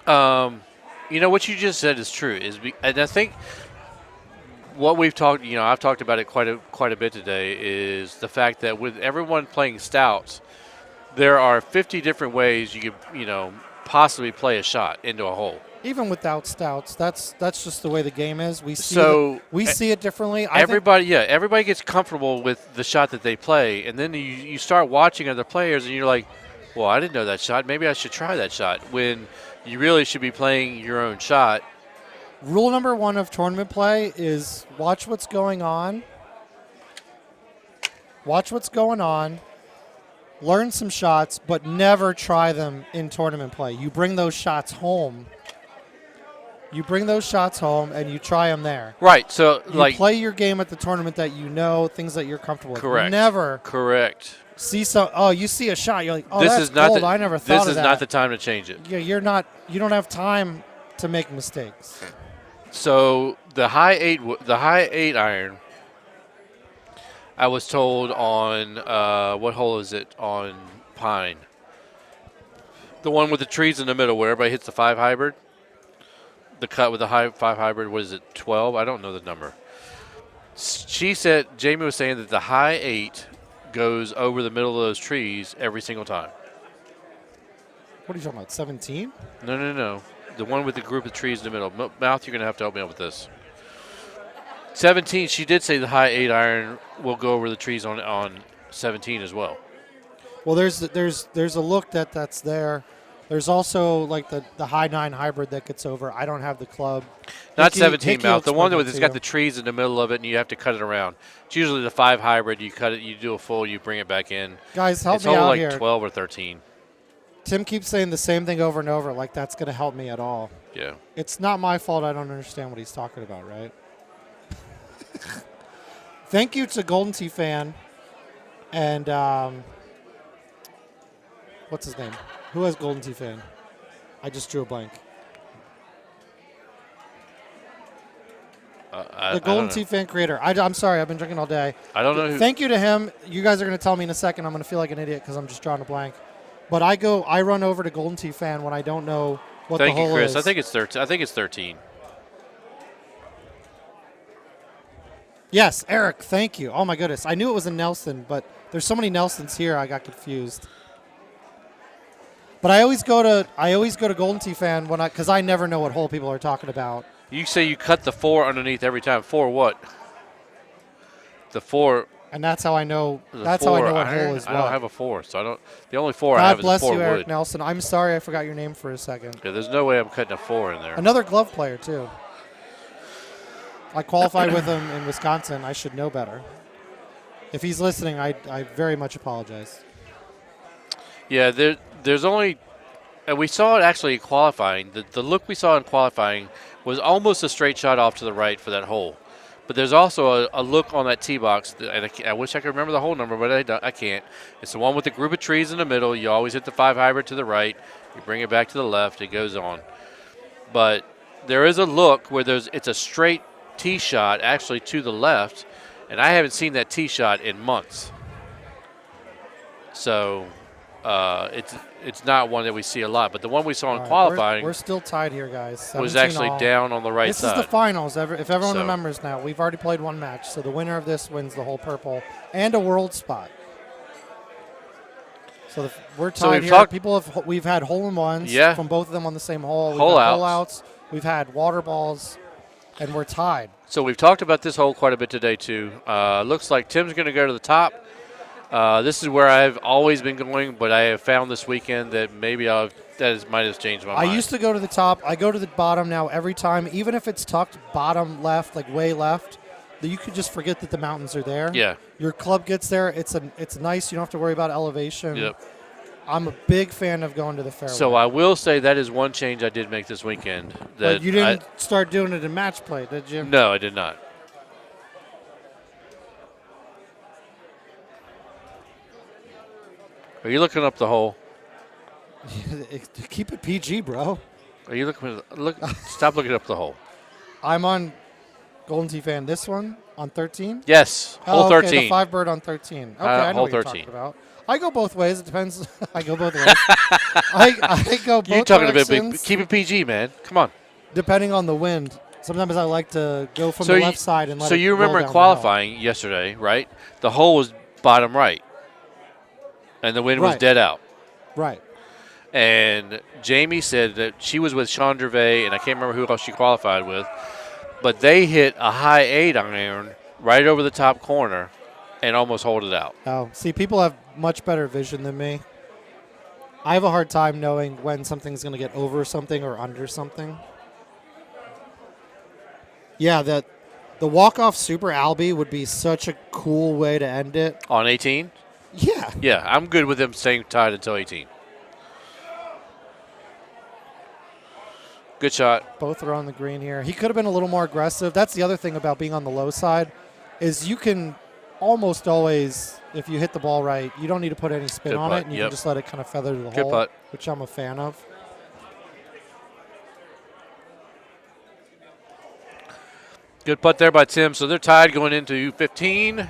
What you just said is true. And I think what we've talked, I've talked about it quite a bit today, is the fact that with everyone playing stouts, there are 50 different ways you could, possibly play a shot into a hole. Even without stouts, that's just the way the game is. We see see it differently. Everybody gets comfortable with the shot that they play, and then you start watching other players, and you're like, well, I didn't know that shot. Maybe I should try that shot. When you really should be playing your own shot. Rule number 1 of tournament play is watch what's going on. Watch what's going on. Learn some shots, but never try them in tournament play. You bring those shots home. You bring those shots home, and you try them there. Right. So, you play your game at the tournament that you know, things that you're comfortable with. Correct. Never. Correct. You see a shot, you're like, oh, this that's is not gold. I never thought of that. This is not the time to change it. Yeah, you don't have time to make mistakes. So the high eight iron, I was told on what hole is it on Pine? The one with the trees in the middle where everybody hits the 5 hybrid. The cut with the 5 hybrid, what is it, 12? I don't know the number. Jamie was saying that the high 8 goes over the middle of those trees every single time. What are you talking about, 17? No. The one with the group of trees in the middle. Mouth, you're going to have to help me out with this. 17, she did say the high 8 iron will go over the trees on 17 as well. Well, there's a look that's there. There's also like the high 9 hybrid that gets over. I don't have the club. Not 17, Hickey Mouth. The one explained that's it got to the trees in the middle of it, and you have to cut it around. It's usually the 5 hybrid. You cut it, you do a full, you bring it back in. Guys, help it's me out like here. 12 or 13. Tim keeps saying the same thing over and over, like that's going to help me at all. Yeah. It's not my fault I don't understand what he's talking about, right? Thank you to Golden Tee fan. And What's his name? Who has Golden Tee fan? I just drew a blank. The Golden Tee fan creator. I'm sorry. I've been drinking all day. I don't know. Thank you to him. You guys are going to tell me in a second. I'm going to feel like an idiot because I'm just drawing a blank. But I run over to Golden Tee fan when I don't know what the hole is. Thank you, Chris. I think it's 13. I think it's 13. Yes, Eric. Thank you. Oh my goodness. I knew it was a Nelson, but there's so many Nelsons here. I got confused. But I always go to Golden Tee fan because I never know what hole people are talking about. You say you cut the 4 underneath every time. 4 what? The 4. And that's how I know. That's how I know what hole is what. I don't have a 4, so I don't. The only 4 I have is a 4 wood. God bless you, Eric Nelson. I'm sorry I forgot your name for a second. Yeah, there's no way I'm cutting a 4 in there. Another glove player too. I qualified with him in Wisconsin. I should know better. If he's listening, I very much apologize. Yeah, there's only. And we saw it actually in qualifying. The look we saw in qualifying was almost a straight shot off to the right for that hole. But there's also a look on that tee box, and I wish I could remember the hole number, but I can't. It's the one with the group of trees in the middle. You always hit the 5 hybrid to the right. You bring it back to the left. It goes on. But there is a look where it's a straight tee shot actually to the left, and I haven't seen that tee shot in months. So it's not one that we see a lot, but the one we saw in qualifying we're still tied here, guys. was actually down on the right side. This is the finals. If everyone remembers now, we've already played one match, so the winner of this wins the whole purple and a world spot. So we're tied here. We've had hole-in-ones from both of them on the same hole. We've had hole-outs. We've had water balls, and we're tied. So we've talked about this hole quite a bit today, too. Looks like Tim's going to go to the top. This is where I've always been going, but I have found this weekend that maybe might have changed my mind. I used to go to the top. I go to the bottom now every time, even if it's tucked bottom left, like way left. That you could just forget that the mountains are there. Yeah. Your club gets there. It's nice. You don't have to worry about elevation. Yep. I'm a big fan of going to the fairway. So I will say that is one change I did make this weekend. But you didn't start doing it in match play, did you? No, I did not. Are you looking up the hole? Keep it PG, bro. Are you looking? Stop looking up the hole. I'm on Golden Tee fan. This one on 13. Yes, hole 13. The 5 bird on 13. Okay, I know hole what you're 13. talking about. I go both ways. It depends. I go both ways. I go both You talking directions. about keep it PG, man. Come on. Depending on the wind. Sometimes I like to go from the left side and let it So you roll remember down qualifying yesterday, right? The hole was bottom right, and the wind was dead out. Right. And Jamie said that she was with Sean Gervais, and I can't remember who else she qualified with, but they hit a high 8-iron right over the top corner and almost hold it out. Oh, see, people have much better vision than me. I have a hard time knowing when something's going to get over something or under something. Yeah, the walk-off Super Albie would be such a cool way to end it. On 18? Yeah. Yeah, I'm good with them staying tied until 18. Good shot. Both are on the green here. He could have been a little more aggressive. That's the other thing about being on the low side is you can almost always, if you hit the ball right, you don't need to put any spin on it, and you can just let it kind of feather to the hole, putt. which I'm a fan of. Good putt there by Tim. So they're tied going into 15.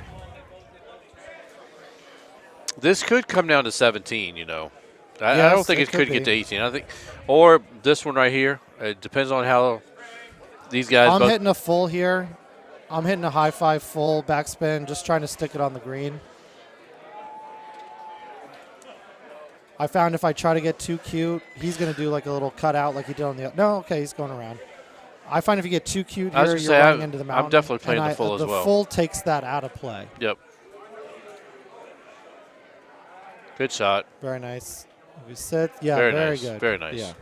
This could come down to 17, you know. I don't think it could get to 18. I think, or this one right here. It depends on how these guys. I'm hitting a full here. I'm hitting a high 5 full backspin, just trying to stick it on the green. I found if I try to get too cute, he's going to do like a little cutout like he did on the. No, okay, he's going around. I find if you get too cute here, you're running into the mountain. I'm definitely playing the full as well. The full takes that out of play. Yep. Good shot. Very nice. We sit. Yeah, very nice. Good. Very nice. Yeah.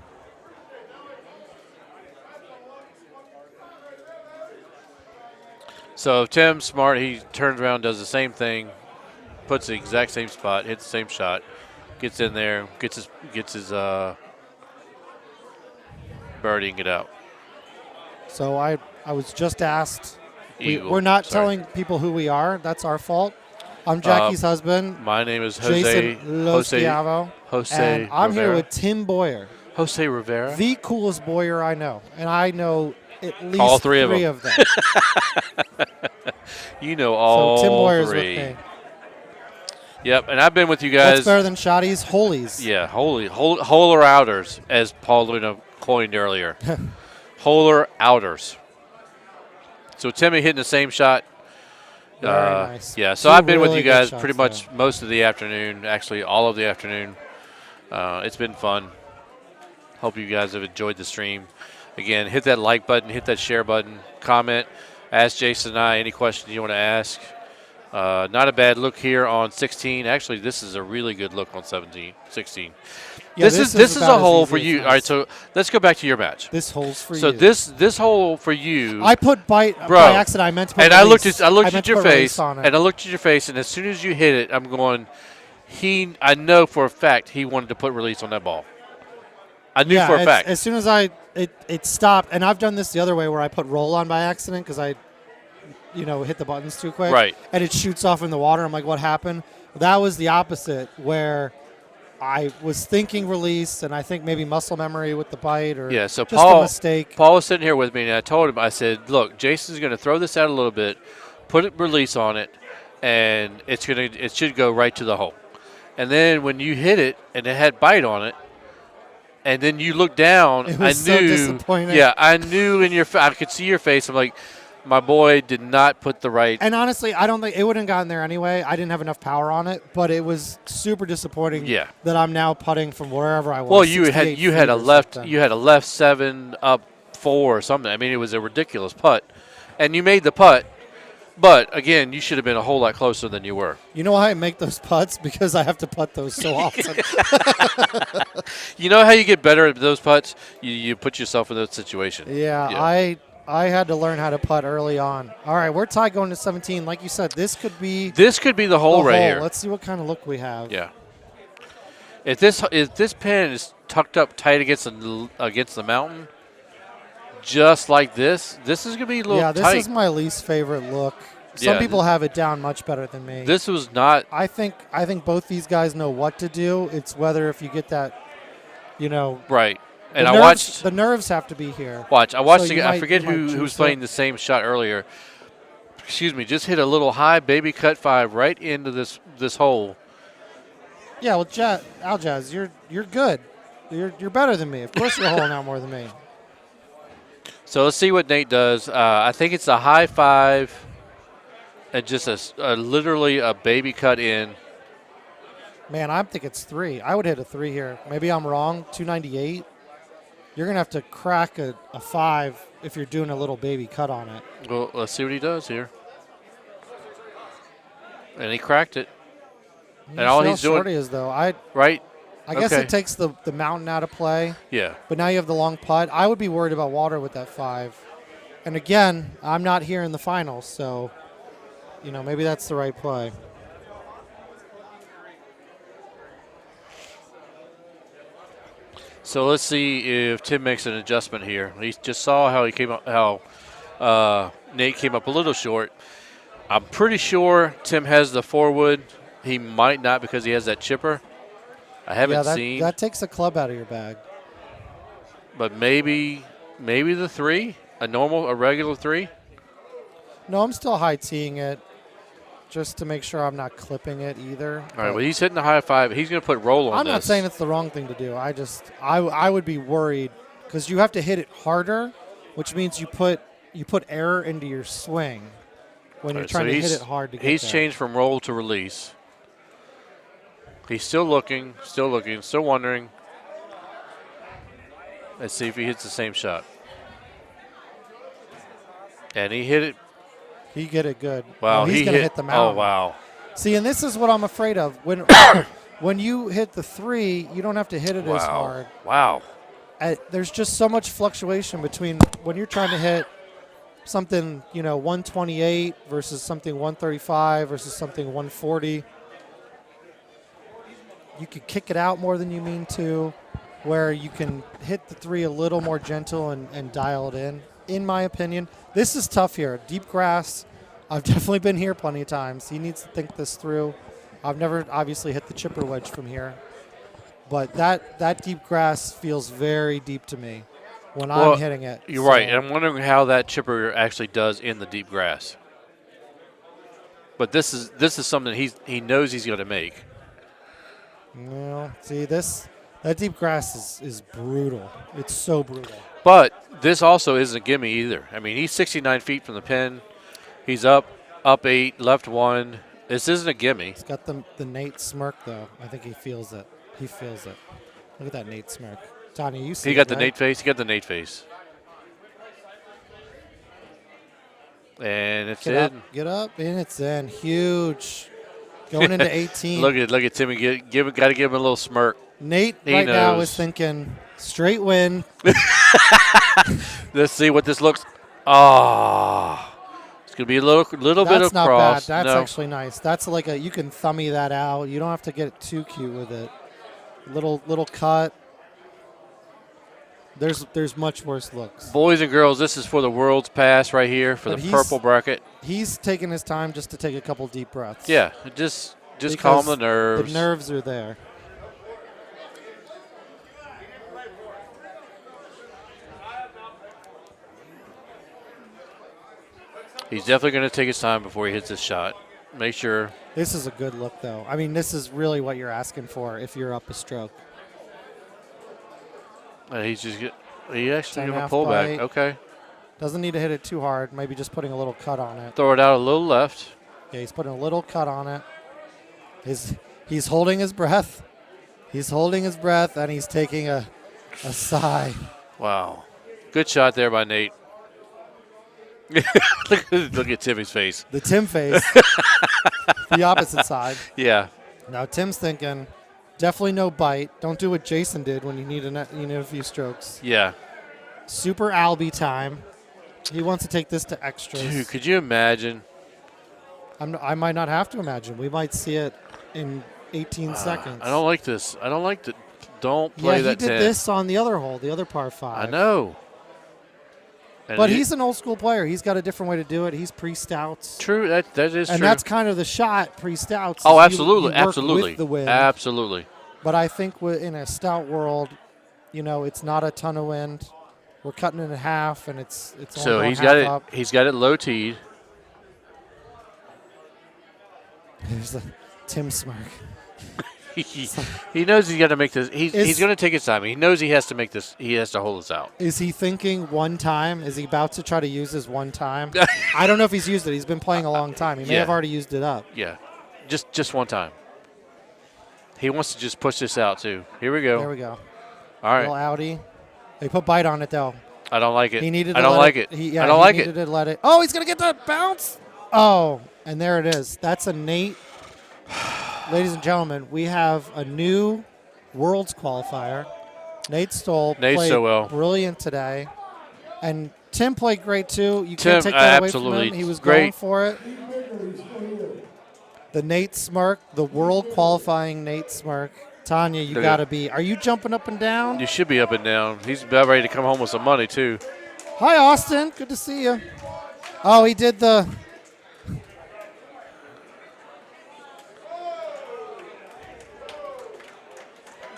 So Tim's smart. He turns around, does the same thing, puts the exact same spot, hits the same shot, gets in there, gets his birdie and get out. So I was just asked. We're not telling people who we are. That's our fault. I'm Jackie's husband. My name is Jose. Jason Losquiavo. Jose And I'm here Rivera? with Tim Boyer, Jose Rivera. the coolest Boyer I know, and I know at least All three of them. You know all So Tim Boyer's three. with me. Yep, and I've been with you guys. What's better than Shotties? Holies. Yeah, holer outers, as Paul Luna coined earlier. Holer outers. So Timmy hitting the same shot. Very nice. Yeah, so Two I've been with really you good guys shots pretty much most of the afternoon, actually all of the afternoon. It's been fun. Hope you guys have enjoyed the stream. Again, hit that like button, hit that share button, comment, ask Jason and I any questions you want to ask. Not a bad look here on 16. Actually, this is a really good look on 16. Yeah, this is a hole for you. All right, so let's go back to your match. This hole's for so you. So this hole for you. I put bite bro, by accident. I meant to put and release. I looked meant at to your put face, release on it. and I looked at your face, and as soon as you hit it, I'm going. I know for a fact he wanted to put release on that ball. I knew for a fact. As soon as it stopped, and I've done this the other way where I put roll on by accident because I hit the buttons too quick. Right. And it shoots off in the water. I'm like, what happened? That was the opposite, where I was thinking release, and I think maybe muscle memory with the bite or so just Paul, a mistake. Paul was sitting here with me, and I told him, I said, look, Jason's going to throw this out a little bit, put a release on it, and it should go right to the hole. And then when you hit it and it had bite on it, and then you look down, It was so disappointing. Yeah, I knew I could see your face. I'm like, my boy did not put the right. And honestly, I don't think it wouldn't have gotten there anyway. I didn't have enough power on it, but it was super disappointing. Yeah. That I'm now putting from wherever I was. Well, you had a left something. 7 up 4 or something. I mean, it was a ridiculous putt, and you made the putt. But again, you should have been a whole lot closer than you were. You know why I make those putts? Because I have to putt those so often. You know how you get better at those putts? You put yourself in those situations. Yeah, I had to learn how to putt early on. All right, we're tied going to 17. Like you said, this could be the hole right here. Let's see what kind of look we have. Yeah. If this pin is tucked up tight against the mountain, just like this is going to be a little tight. Yeah, this is my least favorite look. Some people have it down much better than me. This was not. I think both these guys know what to do. It's whether if you get that, Right. And I watched. The nerves have to be here. Watch. I watched. So I forget who was playing the same shot earlier. Excuse me. Just hit a little high baby cut 5 right into this hole. Yeah. Well, Aljaz, you're good. You're better than me. Of course, you're holding out more than me. So let's see what Nate does. I think it's a high 5 and just literally a baby cut in. Man, I think it's 3. I would hit a 3 here. Maybe I'm wrong. 298. You're gonna have to crack a 5 if you're doing a little baby cut on it. Well, let's see what he does here. And he cracked it. And all he's doing. Short he is though. Right. I guess it takes the mountain out of play. Yeah. But now you have the long putt. I would be worried about water with that 5. And again, I'm not here in the finals, so maybe that's the right play. So let's see if Tim makes an adjustment here. He just saw how he came up, how Nate came up a little short. I'm pretty sure Tim has the 4-wood. He might not because he has that chipper. I haven't seen. That takes a club out of your bag. But maybe the 3, a regular 3. No, I'm still high teeing it, just to make sure I'm not clipping it either. All right. Well, he's hitting the high 5. He's going to put roll on I'm this. not saying it's the wrong thing to do. I would be worried because you have to hit it harder, which means you put error into your swing when you're trying to hit it hard to get He's there. changed from roll to release. He's still looking, still wondering. Let's see if he hits the same shot. And he hit it. He get it good. Wow, he's going to hit the mountain. Oh, wow. See, and this is what I'm afraid of. When you hit the 3, you don't have to hit it as hard. Wow. There's just so much fluctuation between when you're trying to hit something, 128 versus something 135 versus something 140. You could kick it out more than you mean to, where you can hit the 3 a little more gentle and dial it in my opinion. This is tough here. Deep grass. I've definitely been here plenty of times. He needs to think this through. I've never obviously hit the chipper wedge from here. But that deep grass feels very deep to me when Well, I'm hitting it. You're right. And I'm wondering how that chipper actually does in the deep grass. But this is something he knows he's going to make. Well, see that deep grass is brutal. It's so brutal. But this also isn't a gimme either. I mean, he's 69 feet from the pin. He's up 8, left 1. This isn't a gimme. He's got the Nate smirk though. I think he feels it. He feels it. Look at that Nate smirk. Tanya, you see He got it, the right? Nate face. He got the Nate face. And it's in. Get up, and it's in. Huge. Going into 18. Look at Timmy. Got to give him a little smirk. Nate He right now knows. is thinking straight win. Let's see what this looks. Oh, it's gonna be a little bit of That's not cross. bad. That's No. actually nice. That's like you can thummy that out. You don't have to get too cute with it. Little cut. There's much worse looks. Boys and girls, this is for the world's pass right here for But the purple bracket. He's taking his time just to take a couple deep breaths. Yeah, just Because calm the nerves. The nerves are there. He's definitely going to take his time before he hits this shot. Make sure. This is a good look, though. I mean, this is really what you're asking for if you're up a stroke. He actually gave a 10.5 pullback. bite. Okay. Doesn't need to hit it too hard. Maybe just putting a little cut on it. Throw it out a little left. Yeah, he's putting a little cut on it. He's holding his breath. He's holding his breath, and he's taking a sigh. Wow. Good shot there by Nate. look at Timmy's face. The Tim face. The opposite side. Yeah. Now Tim's thinking, definitely no bite. Don't do what Jason did when you need a few strokes. Yeah. Super Albie time. He wants to take this to extras. Dude, could you imagine? I might not have to imagine. We might see it in 18 seconds. I don't like this. I don't like the. Don't play that 10. Yeah, he did this on the other hole, the other par 5. I know. And But he's an old school player. He's got a different way to do it. He's pre-stouts. True, that is and true. that's kind of the shot, pre-stouts. Oh, is absolutely, you work absolutely, with the wind. absolutely. But I think in a stout world, it's not a ton of wind. We're cutting it in half, and it's only So going he's half got it. up. He's got it low teed. There's a Tim smirk. He knows he's got to make this. He's going to take his time. He knows he has to make this. He has to hold this out. Is he thinking one time? Is he about to try to use his one time? I don't know if he's used it. He's been playing a long time. He may have already used it up. Yeah, just one time. He wants to just push this out too. Here we go. There we go. All right. Little Audi. They put bite on it though. I don't like it. He needed. I don't like it. I don't like it. He needed to let it. Oh, he's gonna get that bounce. Oh, and there it is. That's a Nate. Ladies and gentlemen, we have a new Worlds qualifier. Nate Stoll played so well. Brilliant today. And Tim played great too. You Tim, can't take that away absolutely. from him. He was Great. going for it. The Nate smirk, the world qualifying Nate smirk. Tanya, you Look got to at- be. Are you jumping up and down? You should be up and down. He's about ready to come home with some money too. Hi, Austin. Good to see you. Oh, he did the.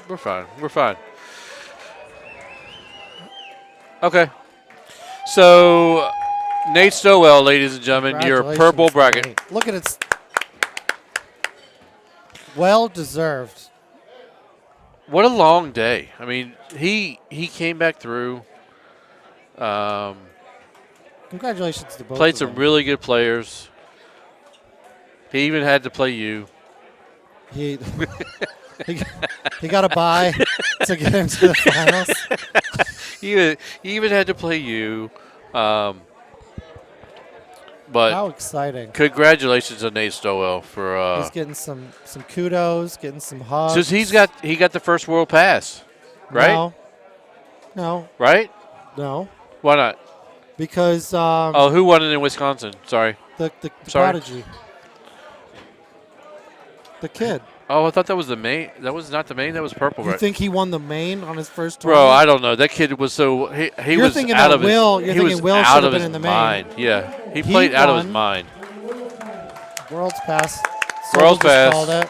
We're fine. We're fine. Okay. So, Nate Stowell, ladies and gentlemen, your purple bracket. Nate. Look at it. Well deserved. What a long day. I mean, he came back through. Congratulations to both. Played of some them. really good players. He even had to play you. He got a bye to get into the finals. He even had to play you. But how exciting! Congratulations to Nate Stowell for. He's getting some kudos, getting some hugs. So he got the first world pass, right? No. Right? No. Why not? Because. Who won it in Wisconsin? Sorry. The Sorry. prodigy. The kid. Oh, I thought that was the main. That was not the main. That was purple. You right? think he won the main on his first Bro, tournament? I don't know. That kid was so he You're was thinking out that of his. Will- you're he thinking was Will out should have of been his in the main. mind. Yeah, he He played out of his won. mind. World's pass. World's Soul just pass. called it.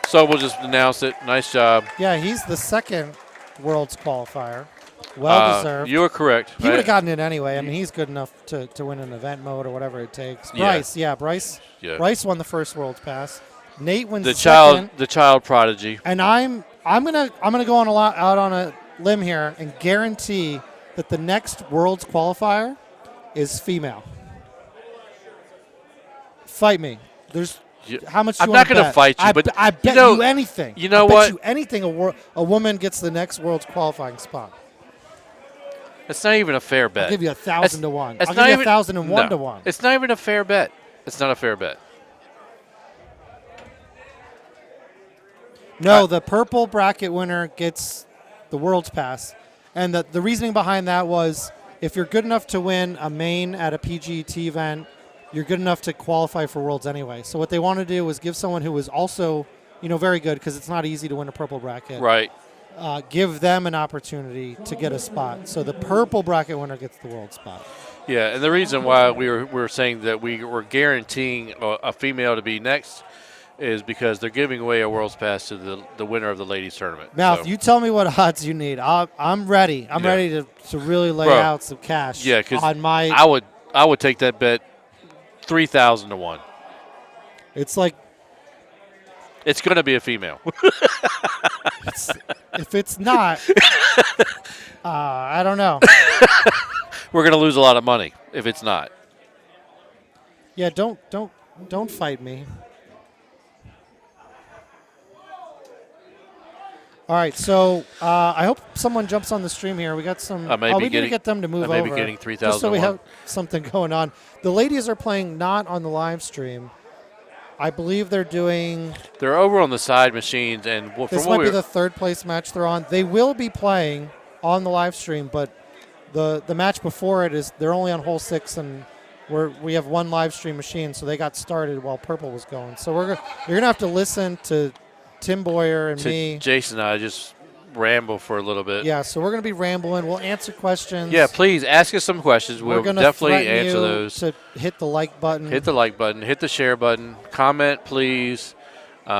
So we'll just announce it. Nice job. Yeah, he's the second Worlds qualifier. Well deserved. You are correct. He would have gotten it anyway. I mean, he's good enough to win an event mode or whatever it takes. Bryce, Bryce. Yeah. Bryce won the first Worlds Pass. Nate wins the second. The child prodigy. And I'm gonna go out on a limb here and guarantee that the next Worlds qualifier is female. Fight me. There's how much? I'm not going to fight you, but I bet you anything. You know I bet what? you anything. A woman gets the next Worlds qualifying spot. It's not even a fair bet. I'll give you 1,000 to 1. I'll give you 1,001 to 1. It's not even a fair bet. It's not a fair bet. No, the purple bracket winner gets the Worlds Pass. And the reasoning behind that was if you're good enough to win a main at a PGT event, you're good enough to qualify for Worlds anyway. So what they want to do was give someone who was also, very good because it's not easy to win a purple bracket. Right. Give them an opportunity to get a spot. So the purple bracket winner gets the World spot. Yeah, and the reason why we were saying that we were guaranteeing a female to be next is because they're giving away a World's Pass to the winner of the ladies tournament. Now, if you tell me what odds you need, I'm ready. I'm ready to really lay out some cash. Yeah, because I would take that bet 3,000 to 1. It's like it's going to be a female. If it's not, I don't know. We're going to lose a lot of money if it's not. Yeah, don't fight me. All right, so I hope someone jumps on the stream here. We got some. We need to get them to move over. Maybe getting 3,000. Just so we have something going on. The ladies are playing not on the live stream. I believe they're doing. They're over on the side machines, and this might be the third place match they're on. They will be playing on the live stream, but the match before it is they're only on hole 6, and we have one live stream machine, so they got started while purple was going. So you're gonna have to listen to Tim Boyer and me. Jason and I just ramble for a little bit. Yeah, so we're going to be rambling. We'll answer questions. Yeah, please ask us some questions. We'll definitely answer those. To hit the like button. Hit the like button. Hit the share button. Comment, please. You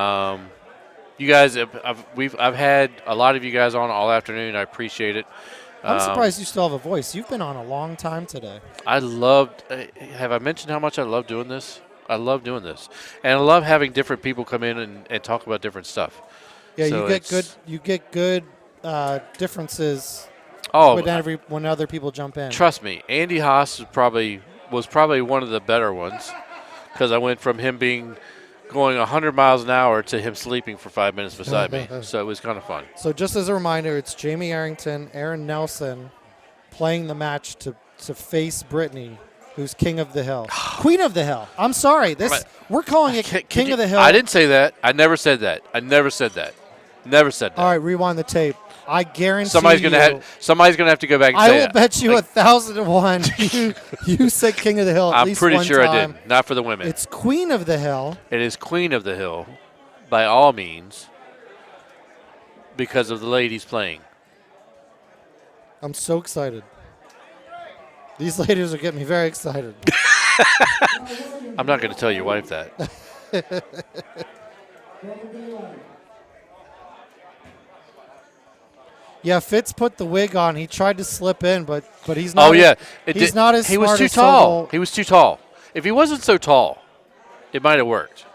guys, I've had a lot of you guys on all afternoon. I appreciate it. I'm surprised you still have a voice. You've been on a long time today. Have I mentioned how much I love doing this? I love doing this, and I love having different people come in and talk about different stuff. Yeah, so you get good differences. When other people jump in. Trust me, Andy Haas was probably one of the better ones because I went from him going 100 miles an hour to him sleeping for 5 minutes beside me. So it was kind of fun. So just as a reminder, it's Jamie Arrington, Aaron Nelson playing the match to face Brittany, who's King of the Hill. Queen of the Hill. I'm sorry. We're calling it King of the Hill. I didn't say that. I never said that. Never said that. All right, rewind the tape. I guarantee somebody's gonna have to go back and say I will bet you 1,000 to 1 you said King of the Hill at least one time. I'm pretty sure I did. Not for the women. It's Queen of the Hill. It is Queen of the Hill, by all means, because of the ladies playing. I'm so excited. These ladies are getting me very excited. I'm not going to tell your wife that. Yeah, Fitz put the wig on. He tried to slip in, but he's not. Oh yeah, he's not as. He was too tall. He was too tall. If he wasn't so tall, it might have worked.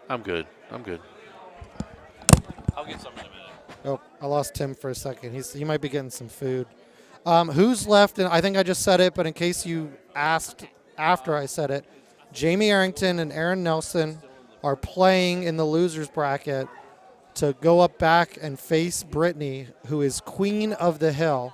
I'm good. I'll get some in a minute. Oh, I lost Tim for a second. He might be getting some food. Who's left? And I think I just said it, but in case you asked after I said it, Jamie Arrington and Aaron Nelson are playing in the losers bracket to go up back and face Brittany, who is Queen of the Hill.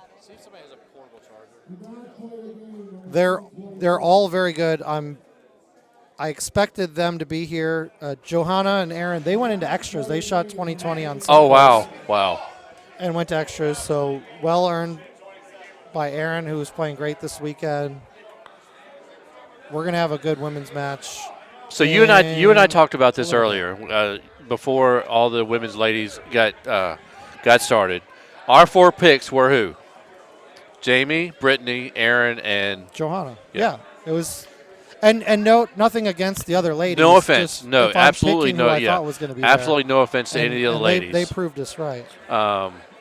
They're all very good. I expected them to be here. Johanna and Aaron, they went into extras. They shot 20-20 on Sunday. Oh, wow. And went to extras, so well earned by Aaron, who was playing great this weekend. We're going to have a good women's match. So you and I talked about this earlier before all the women's ladies got started. Our 4 picks were who? Jamie, Brittany, Aaron, and Johanna. Yeah. It was And nothing against the other ladies. No offense. Just No, if I'm absolutely picking no. Who I Yeah, thought was going to be absolutely there. no offense to any of the And ladies. They proved us right.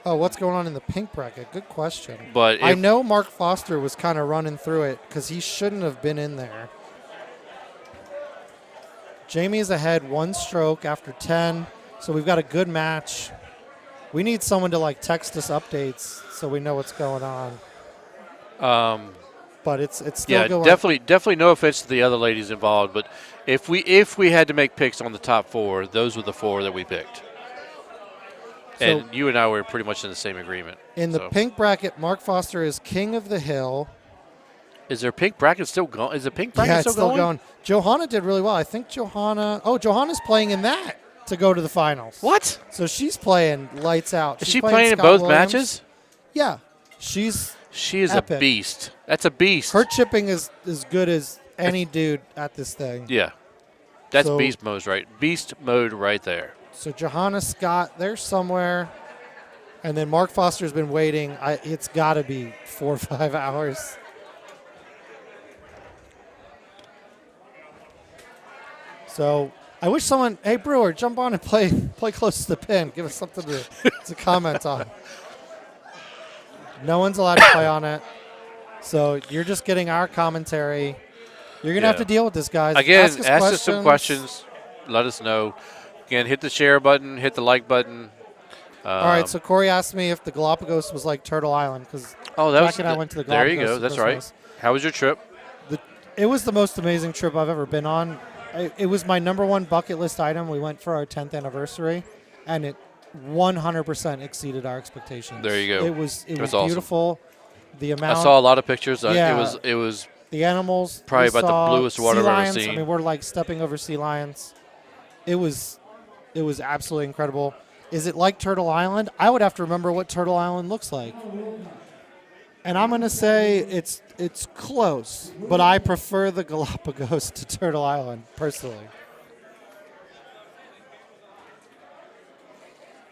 Oh, what's going on in the pink bracket? Good question. But I know Mark Foster was kind of running through it because he shouldn't have been in there. Jamie's ahead 1 stroke after 10, so we've got a good match. We need someone to like text us updates so we know what's going on. But it's still going. definitely no offense to the other ladies involved, but if we had to make picks on the top 4, those were the 4 that we picked. And So you and I were pretty much in the same agreement. in the pink bracket, Mark Foster is king of the hill. Is there pink bracket still going? Is the pink bracket Yeah, it's still going? Johanna did really well. I think Johanna's playing in that to go to the finals. What? So she's playing lights out. Is She's she playing in Scott both Williams. matches? Yeah. She is a beast. That's a beast. Her chipping is as good as any dude at this thing. Yeah. That's So- beast mode right there. So Johanna Scott, they're somewhere. And then Mark Foster's been waiting. It's got to be 4 or 5 hours. So I wish someone, hey Brewer, jump on and play close to the pin. Give us something to comment on. No one's allowed to play on it. So you're just getting our commentary. You're going to have to deal with this, guys. Again, ask us some questions. Let us know. Again, hit the share button, hit the like button. All right, so Corey asked me if the Galapagos was like Turtle Island because Jack and I went to the Galapagos. There you go. That's Christmas. right. How was your trip? It was the most amazing trip I've ever been on. It was my #1 bucket list item. We went for our 10th anniversary, and it 100% exceeded our expectations. There you go. It was awesome. beautiful. The amount I saw a lot of pictures. Yeah. It was the animals. probably we about saw the bluest water sea I've ever lions. seen. I mean, we're like stepping over sea lions. It was absolutely incredible. Is it like Turtle Island? I would have to remember what Turtle Island looks like. And I'm going to say it's close, but I prefer the Galapagos to Turtle Island, personally.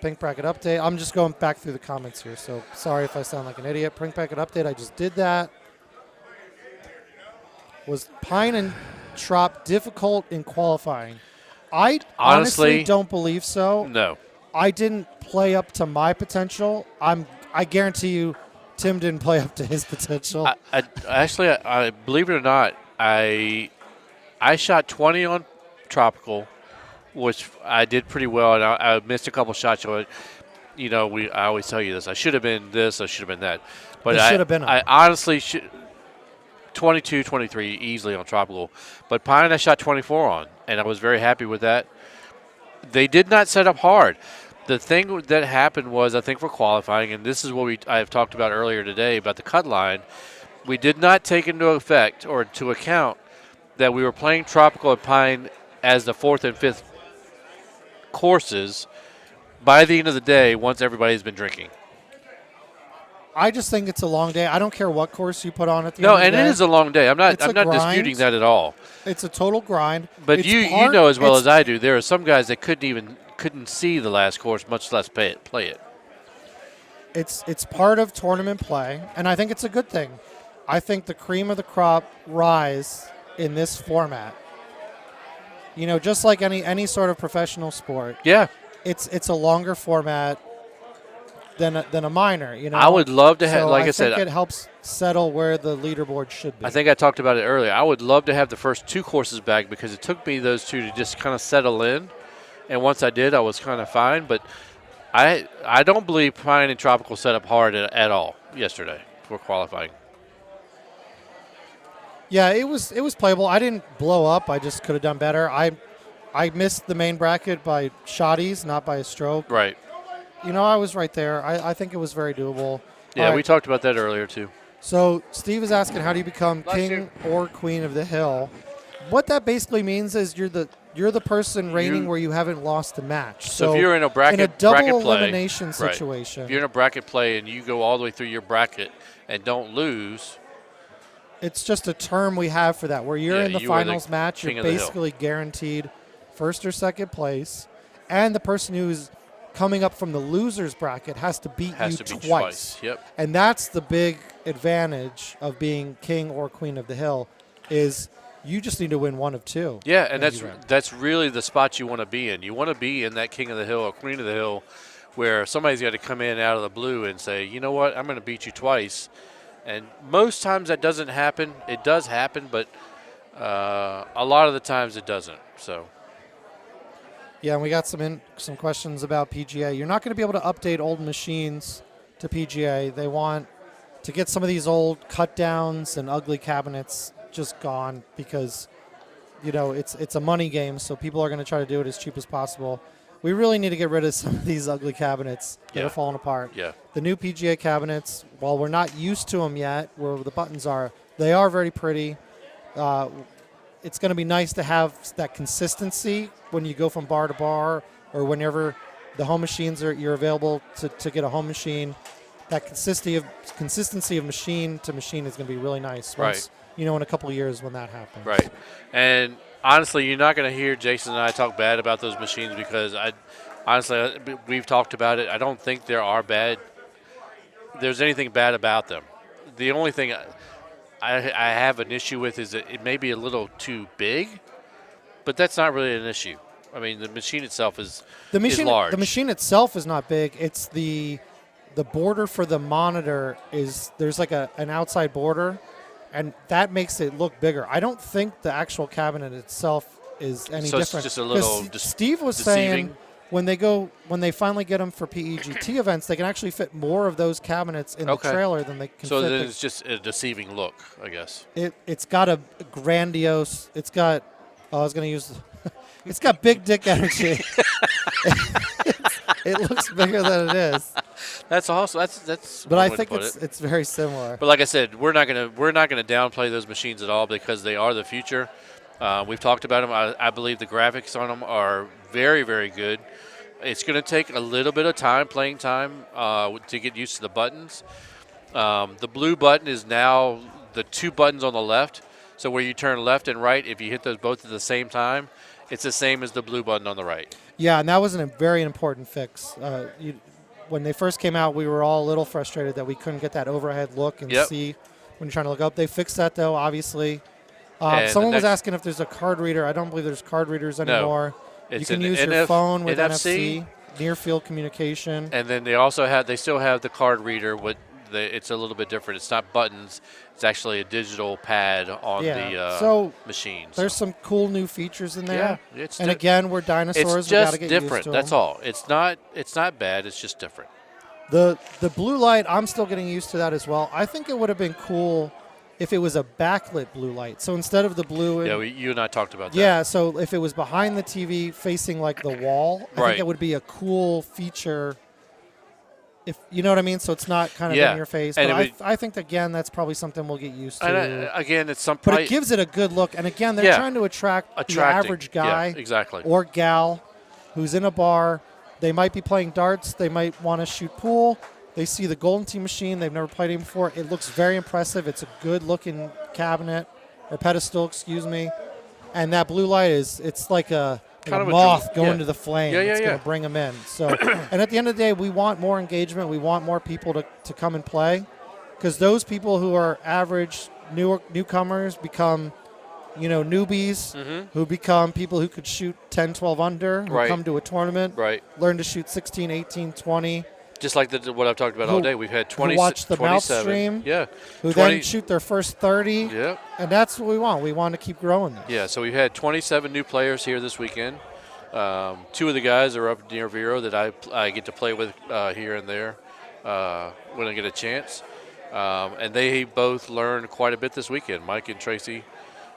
Pink bracket update. I'm just going back through the comments here, so sorry if I sound like an idiot. Pink bracket update, I just did that. Was Pine and Trop difficult in qualifying? I honestly don't believe so. No. I didn't play up to my potential. I guarantee you Tim didn't play up to his potential. I believe it or not, I shot 20 on Tropical, which I did pretty well, and I missed a couple shots. So, I always tell you this. I should have been this. I should have been that. But It should have been I honestly should 22, 23 easily on Tropical. But Pine I shot 24 on, and I was very happy with that. They did not set up hard. The thing that happened was, I think for qualifying, and this is what I've talked about earlier today about the cut line, we did not take into effect or to account that we were playing Tropical and Pine as the 4th and 5th courses by the end of the day once everybody's been drinking. I just think it's a long day. I don't care what course you put on at the end of the day. No, and it is a long day. I'm not grind. disputing that at all. It's a total grind. But you know as well as I do, there are some guys that couldn't see the last course, much less play it. It's part of tournament play, and I think it's a good thing. I think the cream of the crop rise in this format. Just like any sort of professional sport. Yeah. It's a longer format than a minor. I would love to have, so like I think said, it helps settle where the leaderboard should be. I think I talked about it earlier. I would love to have the first 2 courses back because it took me those 2 to just kind of settle in. And once I did, I was kind of fine. But I don't believe Pine and Tropical set up hard at all yesterday for qualifying. Yeah, it was playable. I didn't blow up. I just could have done better. I missed the main bracket by shotties, not by a stroke. Right. I was right there. I think it was very doable. Yeah, we talked about that earlier too. So Steve is asking, how do you become king or queen of the hill? What that basically means is you're the person reigning where you haven't lost a match. So if you're in a double play, elimination situation, if you're in a bracket play and you go all the way through your bracket and don't lose, it's just a term we have for that. Where you're in the finals match, you're basically guaranteed first or second place, and the person who's coming up from the losers bracket has to beat you twice. Yep. And that's the big advantage of being king or queen of the hill is You just need to win one of two. Yeah, and that's really the spot you want to be in. You want to be in that king of the hill or queen of the hill where somebody's got to come in out of the blue and say, you know what, I'm going to beat you twice. And most times that doesn't happen. It does happen, but a lot of the times it doesn't. So. Yeah, and we got some questions about PGA. You're not going to be able to update old machines to PGA. They want to get some of these old cut downs and ugly cabinets just gone because, it's a money game, so people are going to try to do it as cheap as possible. We really need to get rid of some of these ugly cabinets that are falling apart. Yeah. The new PGA cabinets, while we're not used to them yet, where the buttons are, they are very pretty. It's going to be nice to have that consistency when you go from bar to bar or whenever the home machines you're available to get a home machine. That consistency of machine to machine is going to be really nice. Once, in a couple of years when that happens. Right. And honestly, you're not going to hear Jason and I talk bad about those machines because we've talked about it. I don't think there's anything bad about them. The only thing I have an issue with is that it may be a little too big, but that's not really an issue. I mean, the machine itself is large. The machine itself is not big. It's the border for the monitor there's like an outside border, and that makes it look bigger. I don't think the actual cabinet itself is any different. So it's just a little Steve was deceiving. saying when they finally get them for PEGT events, they can actually fit more of those cabinets in the trailer than they can. So fit then it's just a deceiving look, I guess. It's got a grandiose. It's got. I was going to use. It's got big dick energy. It looks bigger than it is. That's awesome. That's. But I think it's very similar. But like I said, we're not gonna downplay those machines at all because they are the future. We've talked about them. I believe the graphics on them are very, very good. It's going to take a little bit of playing time, to get used to the buttons. The blue button is now the two buttons on the left. So where you turn left and right, if you hit those both at the same time, it's the same as the blue button on the right. Yeah, and that was a very important fix. When they first came out, we were all a little frustrated that we couldn't get that overhead look and see when you're trying to look up. They fixed that, though, obviously. Someone was asking if there's a card reader. I don't believe there's card readers anymore. No, you can use your phone with NFC, near-field communication. And then they still have the card reader. It's a little bit different. It's not buttons. It's actually a digital pad on the machine. There's some cool new features in there. Yeah, again, we're dinosaurs. It's just we get different. Used to That's them. all. It's not bad. It's just different. The blue light, I'm still getting used to that as well. I think it would have been cool if it was a backlit blue light. So instead of the blue... you and I talked about that. Yeah, so if it was behind the TV facing like the wall, I think it would be a cool feature. If you know what I mean? So it's not kind of in your face. But I think, again, that's probably something we'll get used to. And again, it's some... But it gives it a good look. And again, they're trying to attract the average guy or gal who's in a bar. They might be playing darts. They might want to shoot pool. They see the Golden Tee machine. They've never played it before. It looks very impressive. It's a good-looking cabinet or pedestal, excuse me. And that blue light it's like a moth going to the flame. It's going to bring them in. So, and at the end of the day, we want more engagement. We want more people to come and play, because those people who are average newcomers become, newbies who become people who could shoot 10, 12 under, who come to a tournament, learn to shoot 16, 18, 20. Just like what I've talked about all day. We've had 20, who watch the 27. mouth stream, who 20, then shoot their first 30. And that's what we want. We want to keep growing this. Yeah, so we've had 27 new players here this weekend. Two of the guys are up near Vero that I get to play with here and there when I get a chance. And they both learned quite a bit this weekend, Mike and Tracy.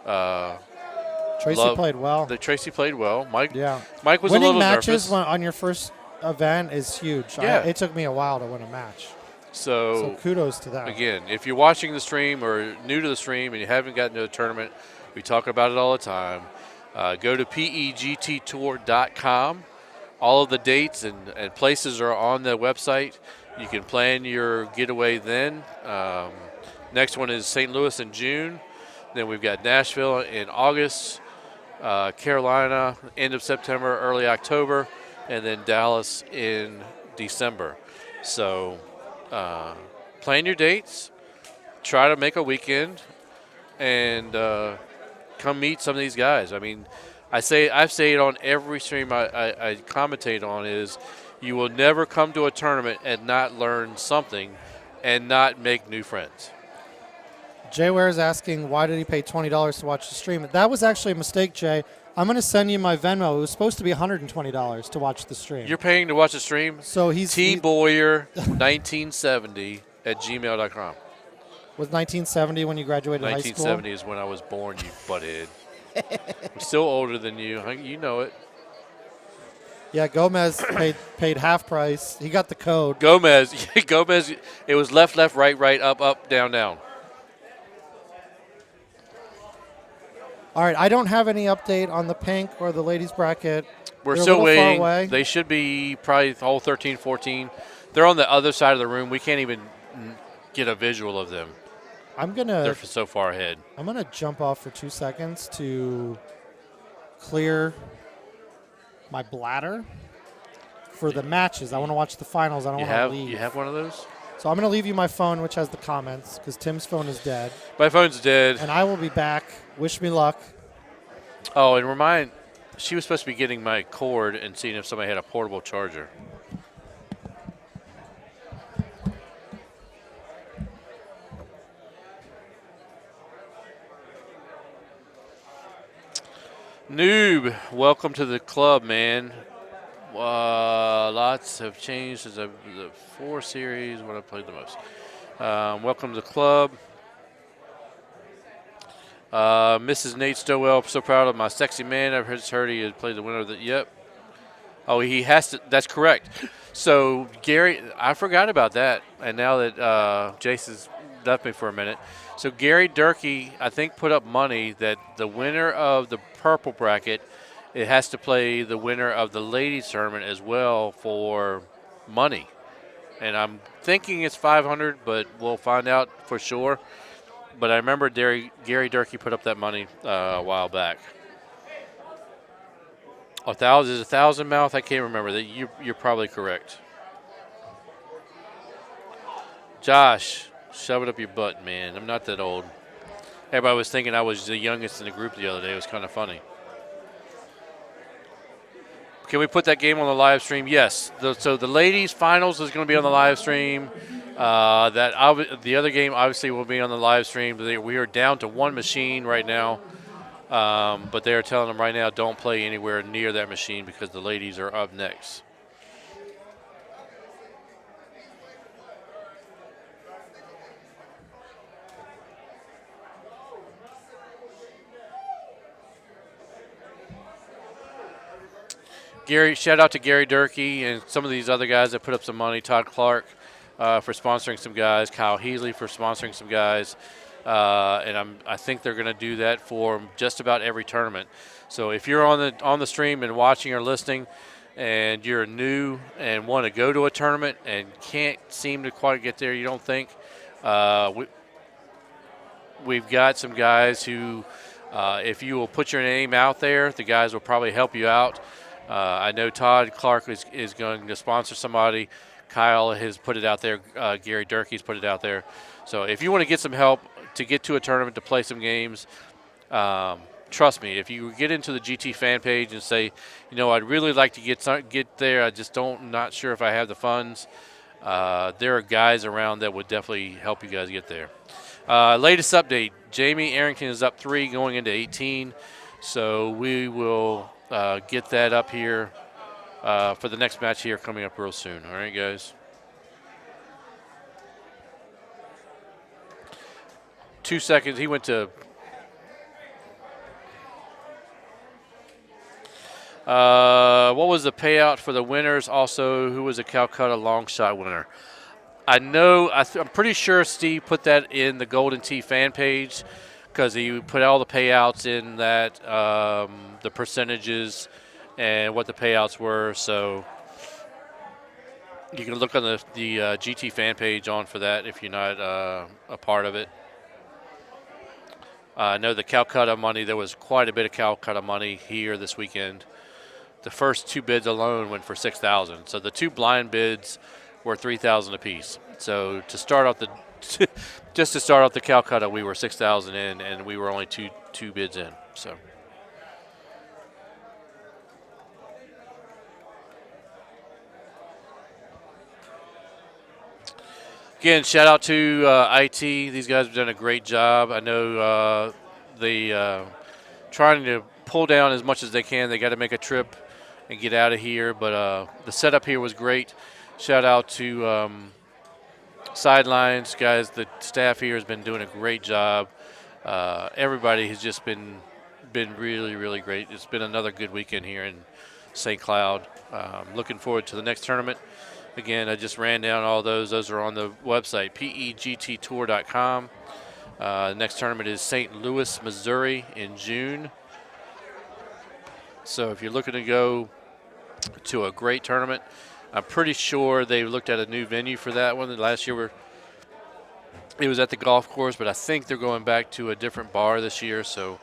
Tracy played well. Tracy played well. Mike was winning a little matches nervous. on your first event is huge. It took me a while to win a match. So kudos to that. Again, if you're watching the stream or new to the stream and you haven't gotten to a tournament, we talk about it all the time. Go to pegttour.com. All of the dates and places are on the website. You can plan your getaway then. Next one is St. Louis in June. Then we've got Nashville in August, Carolina end of September, early October, and then Dallas in December. So plan your dates, try to make a weekend, and come meet some of these guys. I mean, I say it on every stream I commentate on is you will never come to a tournament and not learn something and not make new friends. Jay Ware is asking, why did he pay $20 to watch the stream? That was actually a mistake, Jay. I'm going to send you my Venmo. It was supposed to be $120 to watch the stream. You're paying to watch the stream? So he's tboyer1970 at gmail.com. Was 1970 when you graduated high school? 1970 is when I was born, you butthead. I'm still older than you. You know it. Yeah, Gomez paid half price. He got the code. Gomez, it was left, right, up, down. All right, I don't have any update on the pink or the ladies bracket. We're They're still a little waiting. Far away. They should be probably hole 13, 14. They're on the other side of the room. We can't even get a visual of them. They're so far ahead. I'm gonna jump off for 2 seconds to clear my bladder for the matches. I want to watch the finals. I don't want to leave. You have one of those? So I'm going to leave you my phone, which has the comments, because Tim's phone is dead. My phone's dead. And I will be back. Wish me luck. Oh, and she was supposed to be getting my cord and seeing if somebody had a portable charger. Noob, welcome to the club, man. Lots have changed since the 4 series when I played the most. Welcome to the club. Mrs. Nate Stowell, so proud of my sexy man. I've just heard he had played the winner of the. Yep. Oh, he has to. That's correct. So, Gary, I forgot about that. And now that Jason's left me for a minute. So, Gary Durkee, I think, put up money that the winner of the purple bracket, it has to play the winner of the ladies tournament as well for money. And I'm thinking it's $500, but we'll find out for sure. But I remember Gary Durkee put up that money a while back. Is it 1,000 mouth? I can't remember. That you're probably correct. Josh, shove it up your butt, man. I'm not that old. Everybody was thinking I was the youngest in the group the other day. It was kind of funny. Can we put that game on the live stream? Yes. So the ladies' finals is going to be on the live stream. The other game obviously will be on the live stream. We are down to one machine right now, but they are telling them right now don't play anywhere near that machine because the ladies are up next. Shout out to Gary Durkee and some of these other guys that put up some money. Todd Clark for sponsoring some guys. Kyle Heasley for sponsoring some guys. And I think they're going to do that for just about every tournament. So if you're on the stream and watching or listening, and you're new and want to go to a tournament and can't seem to quite get there, you don't think, we've got some guys who, if you will put your name out there, the guys will probably help you out. I know Todd Clark is going to sponsor somebody. Kyle has put it out there. Gary Durkee's put it out there. So if you want to get some help to get to a tournament to play some games, trust me, if you get into the GT fan page and say, I'd really like to get there, I just not sure if I have the funds, there are guys around that would definitely help you guys get there. Latest update, Jamie Arrington is up 3 going into 18. So we will get that up here for the next match here coming up real soon. All right, guys. 2 seconds. He went to what was the payout for the winners? Also, who was a Calcutta long shot winner? I'm pretty sure Steve put that in the Golden Tee fan page because he put all the payouts in that, the percentages and what the payouts were. So you can look on the GT fan page for that if you're not a part of it. I know the Calcutta money, there was quite a bit of Calcutta money here this weekend. The first 2 bids alone went for $6,000. So the 2 blind bids were $3,000 apiece. So to start off the Calcutta, we were $6,000 in, and we were only two bids in. So. Again, shout out to IT. These guys have done a great job. I know they trying to pull down as much as they can. They got to make a trip and get out of here, but the setup here was great. Shout out to Sidelines, guys. The staff here has been doing a great job. Everybody has just been really, really great. It's been another good weekend here in St. Cloud. Looking forward to the next tournament. Again, I just ran down all those. Those are on the website, pegttour.com. The next tournament is St. Louis, Missouri in June. So if you're looking to go to a great tournament, I'm pretty sure they looked at a new venue for that one. Last year it was at the golf course, but I think they're going back to a different bar this year. So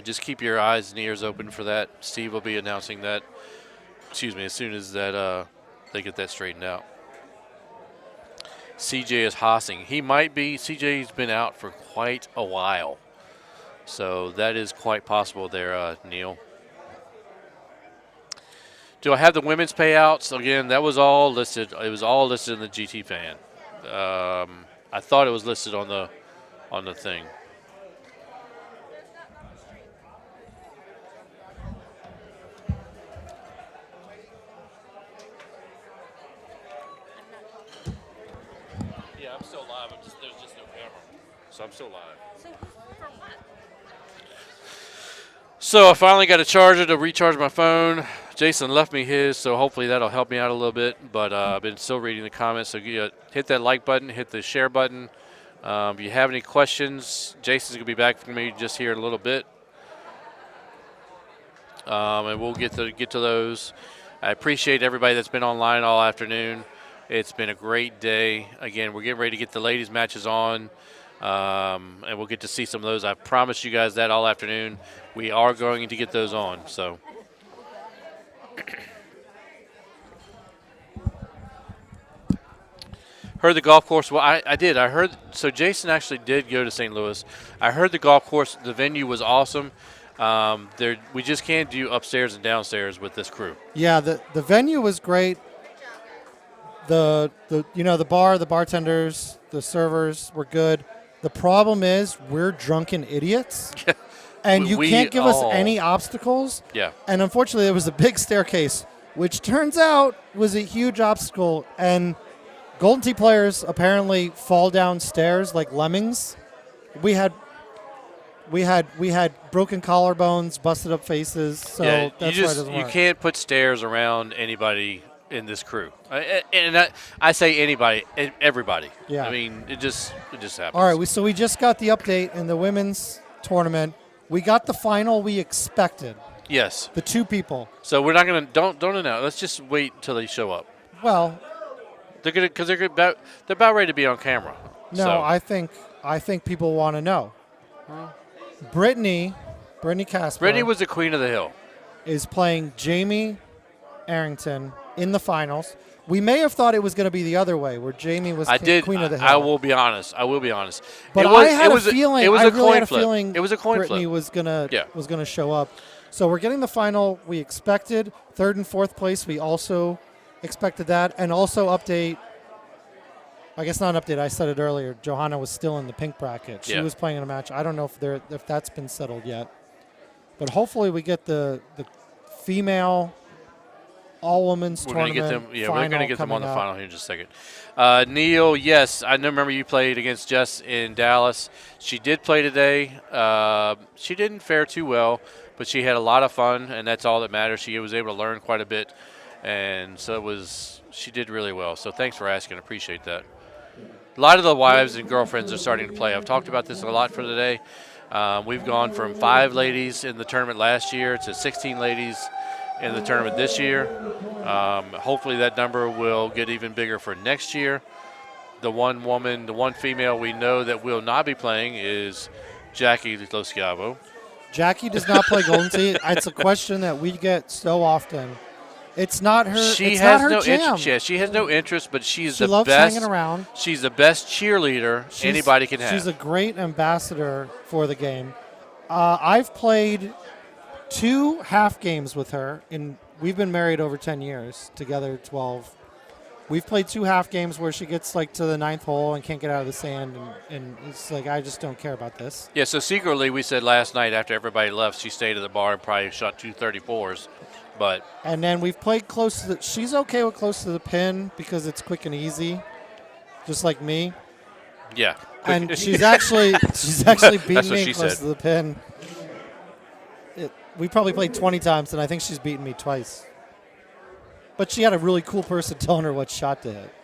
just keep your eyes and ears open for that. Steve will be announcing that, as soon as that they get that straightened out. CJ is hossing. CJ's been out for quite a while. So that is quite possible there, Neil. Do I have the women's payouts? Again, that was all listed. It was all listed in the GT fan. I thought it was listed on the thing. Yeah, I'm still live. There's just no camera, so I'm still live. So I finally got a charger to recharge my phone. Jason left me his, so hopefully that'll help me out a little bit. But I've been still reading the comments, so hit that like button, hit the share button. If you have any questions, Jason's going to be back for me just here in a little bit. And we'll get to those. I appreciate everybody that's been online all afternoon. It's been a great day. Again, we're getting ready to get the ladies' matches on. And we'll get to see some of those. I promised you guys that all afternoon. We are going to get those on. So, heard the golf course. Well, I did. I heard. So Jason actually did go to St. Louis. I heard the golf course. The venue was awesome. We just can't do upstairs and downstairs with this crew. Yeah, the venue was great. The bar, the bartenders, the servers were good. The problem is we're drunken idiots, and you can't give us any obstacles. Yeah. And unfortunately, there was a big staircase, which turns out was a huge obstacle. And Golden Tee players apparently fall down stairs like lemmings. We had broken collarbones, busted up faces. So yeah, that's why it doesn't you work. can't put stairs around anybody in this crew, and I say anybody, everybody. Yeah. I mean, it just happens. All right, so we just got the update in the women's tournament. We got the final we expected. Yes. The two people. So we're not gonna don't announce. Let's just wait until they show up. Well, they're about ready to be on camera. No, so. I think people want to know. Brittany Casper. Brittany was the queen of the hill. Is playing Jamie Arrington in the finals. We may have thought it was going to be the other way, where Jamie was queen of the hill. I will be honest. But I had a feeling. It was I a really coin had a flip. feeling It was a coin Brittany flip. was gonna show up. So we're getting the final we expected. Third and fourth place we also expected that, and also update. I guess not update. I said it earlier. Johanna was still in the pink bracket. She was playing in a match. I don't know if that's been settled yet, but hopefully we get the female all-women's tournament. We're going to get them on the final here in just a second. Neil, yes, I remember you played against Jess in Dallas. She did play today. She didn't fare too well, but she had a lot of fun, and that's all that matters. She was able to learn quite a bit, and so she did really well. So thanks for asking. I appreciate that. A lot of the wives and girlfriends are starting to play. I've talked about this a lot for today. We've gone from 5 ladies in the tournament last year to 16 ladies in the tournament this year. Hopefully that number will get even bigger for next year. The one female we know that will not be playing is Jackie Loschiavo. Jackie does not play Golden Tee. It's a question that we get so often. It's not her. She it's has not her no jam. interest. Yeah, she has no interest, but she loves best. hanging around. She's the best cheerleader anybody can have. She's a great ambassador for the game. I've played 2 half games with her. We've been married over 10 years, together 12. We've played 2 half games where she gets like to the 9th hole and can't get out of the sand, and it's like, I just don't care about this. Yeah, so secretly we said last night after everybody left, she stayed at the bar and probably shot 2 34s. But and then we've played close to she's okay with close to the pin because it's quick and easy, just like me. Yeah. And she's actually beaten me close to the pin. We probably played 20 times, and I think she's beaten me twice. But she had a really cool person telling her what shot to hit.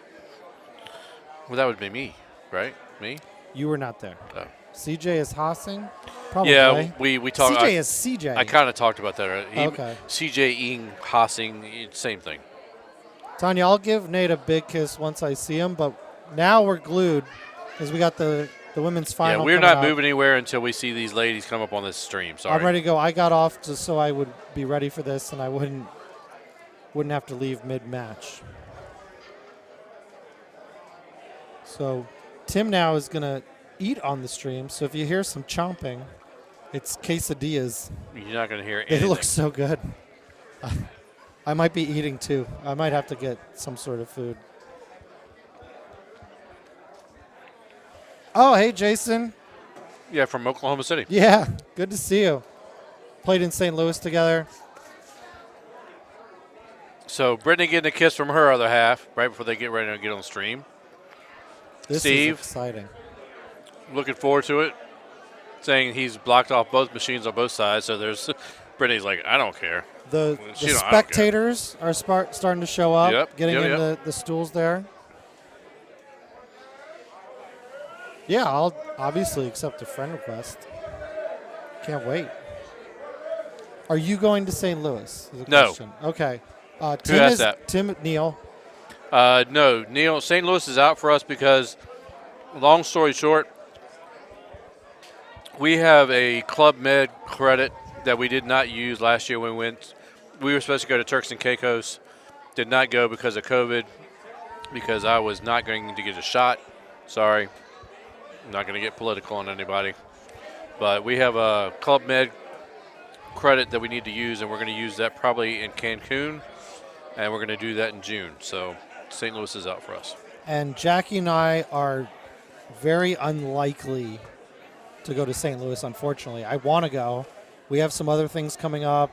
Well, that would be me, right? Me? You were not there. Oh. CJ is Hassing? Probably. Yeah, we talked. CJ is CJ. I kind of talked about that. Okay. CJ Ing Hassing, same thing. Tanya, I'll give Nate a big kiss once I see him, but now we're glued because we got the women's final. Yeah, we're coming not up. moving anywhere until we see these ladies come up on this stream. Sorry. I'm ready to go. I got off just so I would be ready for this, and I wouldn't have to leave mid-match. So Tim now is going to eat on the stream, so if you hear some chomping, it's quesadillas. You're not going to hear anything. They look so good. I might be eating too. I might have to get some sort of food. Oh, hey, Jason. Yeah, from Oklahoma City. Yeah, good to see you. Played in St. Louis together. So Brittany getting a kiss from her other half right before they get ready to get on stream. This Steve, is exciting. Looking forward to it. Saying he's blocked off both machines on both sides. So there's Brittany's like, I don't care. The spectators are starting to show up, getting in the stools there. Yeah, I'll obviously accept a friend request. Can't wait. Are you going to St. Louis? No. Question. Okay. Who asked that? Tim Neal. No, Neil. St. Louis is out for us because, long story short, we have a Club Med credit that we did not use last year when we went. We were supposed to go to Turks and Caicos. Did not go because of COVID, because I was not going to get a shot. Sorry. I'm not going to get political on anybody. But we have a Club Med credit that we need to use, and we're going to use that probably in Cancun, and we're going to do that in June. So St. Louis is out for us. And Jackie and I are very unlikely to go to St. Louis, unfortunately. I want to go. We have some other things coming up.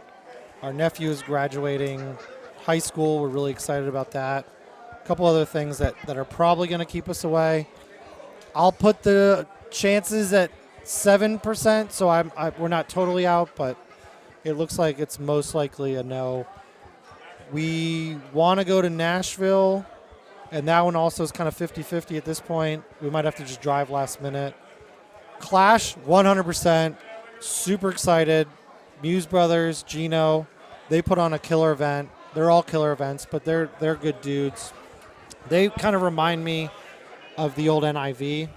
Our nephew is graduating high school. We're really excited about that. A couple other things that are probably going to keep us away. I'll put the chances at 7%, so we're not totally out, but it looks like it's most likely a no. We want to go to Nashville, and that one also is kind of 50-50 at this point. We might have to just drive last minute. Clash, 100%. Super excited. Muse Brothers, Gino, they put on a killer event. They're all killer events, but they're good dudes. They kind of remind me of the old NIV.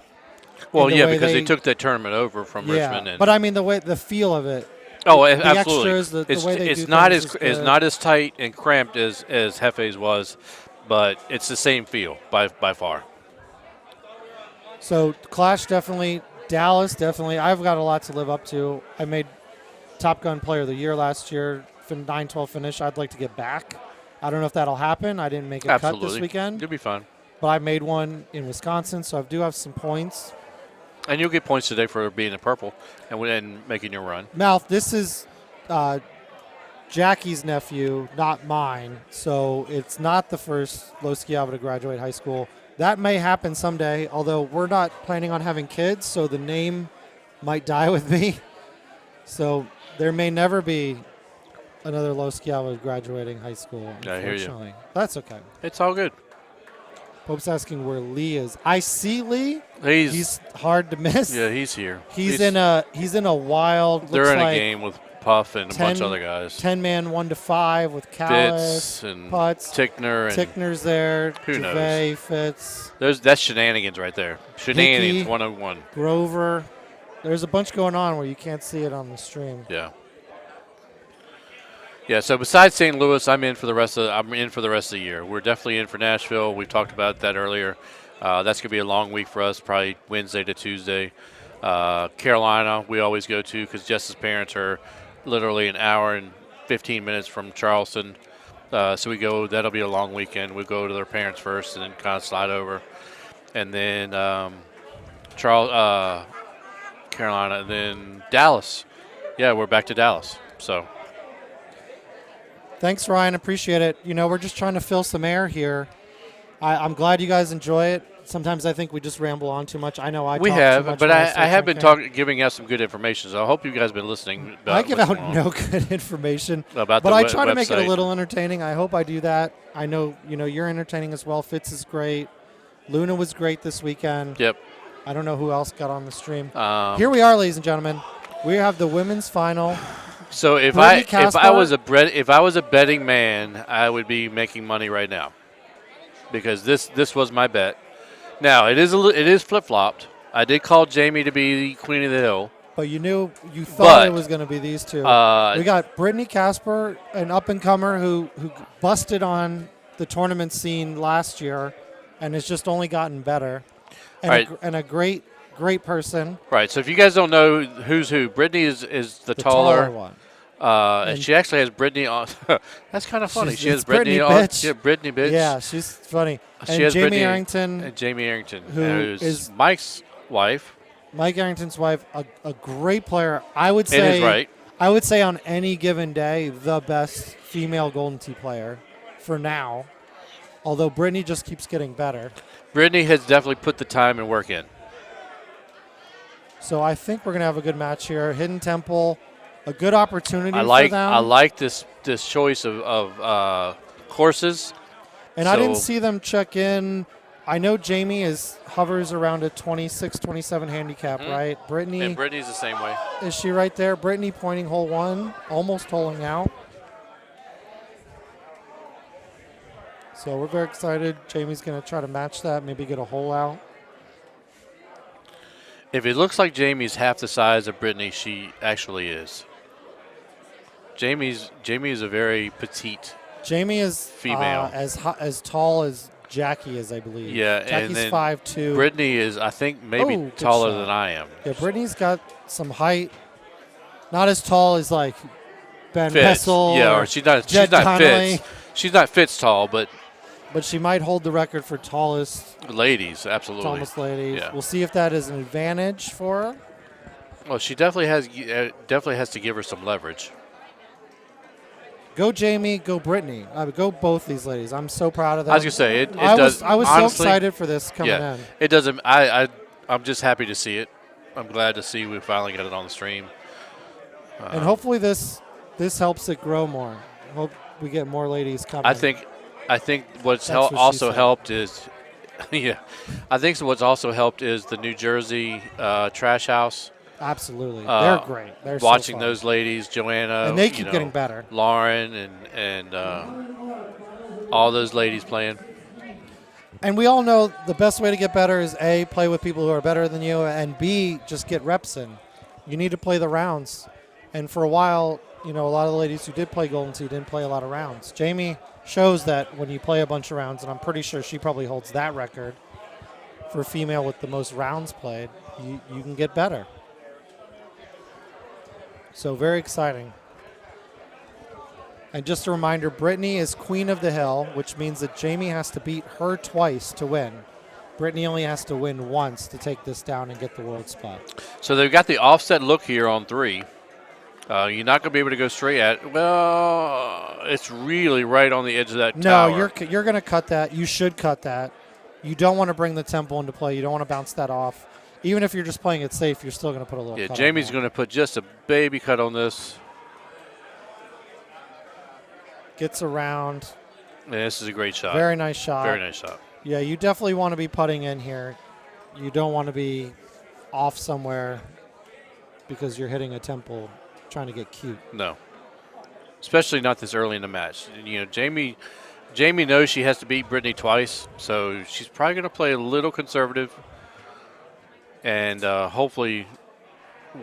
Well, yeah, because they took that tournament over from Richmond. And but I mean the feel of it. Oh, the absolutely. Extras, the way they it's do not things as not as tight and cramped as Hefe's was, but it's the same feel by far. So Clash definitely, Dallas definitely. I've got a lot to live up to. I made Top Gun Player of the Year last year, 9-12 finish. I'd like to get back. I don't know if that'll happen. I didn't make a cut this weekend. You'll be fine. But I made one in Wisconsin, so I do have some points. And you'll get points today for being in purple and making your run. Mouth, this is Jackie's nephew, not mine. So it's not the first Los Guiaba to graduate high school. That may happen someday, although we're not planning on having kids, so the name might die with me. So there may never be another Los Guiaba graduating high school, unfortunately. I hear you. That's okay. It's all good. Pope's asking where Lee is. I see Lee. He's hard to miss. Yeah, he's here. He's in a wild. They're in like a game with Puff and a bunch of other guys. 10-man 1-5 with Callis, Fitz and Putz. Tickner. And Tickner's there. Who Gervais, knows? Fitz. That's shenanigans right there. Shenanigans Hickey, 101. Grover. There's a bunch going on where you can't see it on the stream. Yeah. Yeah, so besides St. Louis, I'm in for the rest of the year. We're definitely in for Nashville. We talked about that earlier. That's going to be a long week for us, probably Wednesday to Tuesday. Carolina, we always go to because Jess's parents are literally an hour and 15 minutes from Charleston. So we go. That'll be a long weekend. We go to their parents first, and then kind of slide over, and then Carolina, and then Dallas. Yeah, we're back to Dallas. So. Thanks, Ryan. Appreciate it. We're just trying to fill some air here. I'm glad you guys enjoy it. Sometimes I think we just ramble on too much. I know I we talk have, too much but when I start have been drinking. giving out some good information. So I hope you guys have been listening. About I give what's out going on. no good information, About but the I try to make it a website. little entertaining. I hope I do that. I know you're entertaining as well. Fitz is great. Luna was great this weekend. Yep. I don't know who else got on the stream. Here Here we are, ladies and gentlemen. We have the women's final. So if Brittany I Caspar- was a betting man, I would be making money right now, because this was my bet. Now it is flip flopped. I did call Jamie to be the queen of the hill. But you thought But, it was going to be these two. uh, We got Brittany Casper, an up-and-comer who busted on the tournament scene last year and has just only gotten better. And, Right. and a great person. Right. So if you guys don't know who's who, Brittany is the taller one. and she actually has Brittany on. That's kind of funny. She has It's Brittany on. bitch. Yeah, Brittany bitch. Yeah, she's funny. She And has Jamie Brittany, Arrington, and Jamie Arrington, who who's is Mike's wife. Mike Arrington's wife, a great player. I would In his say, right. I would say on any given day, the best female Golden Tee player for now. Although Brittany just keeps getting better. Brittany has definitely put the time and work in. So I think we're gonna have a good match here. Hidden Temple, a good opportunity I like for them. I like this choice of courses. And I didn't So- see them check in. I know Jamie hovers around a 26, 27 handicap, right? Brittany, And Brittany's the same way. is she right there? Brittany pointing hole one, almost holing out. So we're very excited. Jamie's going to try to match that, maybe get a hole out. If it looks like Jamie's half the size of Brittany, she actually is. Jamie is a very petite. Jamie is female. as tall as Jackie is, I believe. Yeah, Jackie's and then 5'2". Brittany is, I think, maybe Oh, good taller shot. than I am. Yeah, Brittany's got some height. Not as tall as like Ben Fitz. Hessel. Yeah, or she's not Jed Connolly, Fitz. She's not Fitz tall, but she might hold the record for tallest ladies, absolutely. tallest ladies. Yeah. We'll see if that is an advantage for her. Well, she definitely has to give her some leverage. Go Jamie, go Brittany. I would go both these ladies. I'm so proud of them. I was gonna say it I does. was honestly, so excited for this coming yeah, in. It doesn't. I'm just happy to see it. I'm glad to see we finally got it on the stream. And hopefully this helps it grow more. Hope we get more ladies coming. I think what's That's what she also said. helped is, yeah, I think what's also helped is the New Jersey Trash House. Absolutely, they're great. They're so watching fun. those ladies, Joanna, And they keep getting better. Lauren and all those ladies playing. And we all know the best way to get better is A, play with people who are better than you, and B, just get reps in. You need to play the rounds. And for a while, a lot of the ladies who did play Golden Tee didn't play a lot of rounds. Jamie shows that when you play a bunch of rounds, and I'm pretty sure she probably holds that record for a female with the most rounds played, you can get better. So very exciting. And just a reminder, Brittany is queen of the hill, which means that Jamie has to beat her twice to win. Brittany only has to win once to take this down and get the world spot. So they've got the offset look here on 3. You're not going to be able to go straight at it. Well, it's really right on the edge of that tower. No, you're going to cut that. You should cut that. You don't want to bring the tempo into play. You don't want to bounce that off. Even if you're just playing it safe, you're still going to put a little cut on Jamie's that. going to put just a baby cut on this. Gets around. And this is a great shot. Very nice shot. Very nice shot. Yeah, you definitely want to be putting in here. You don't want to be off somewhere because you're hitting a temple trying to get cute. No. Especially not this early in the match. Jamie knows she has to beat Brittany twice, so she's probably going to play a little conservative and hopefully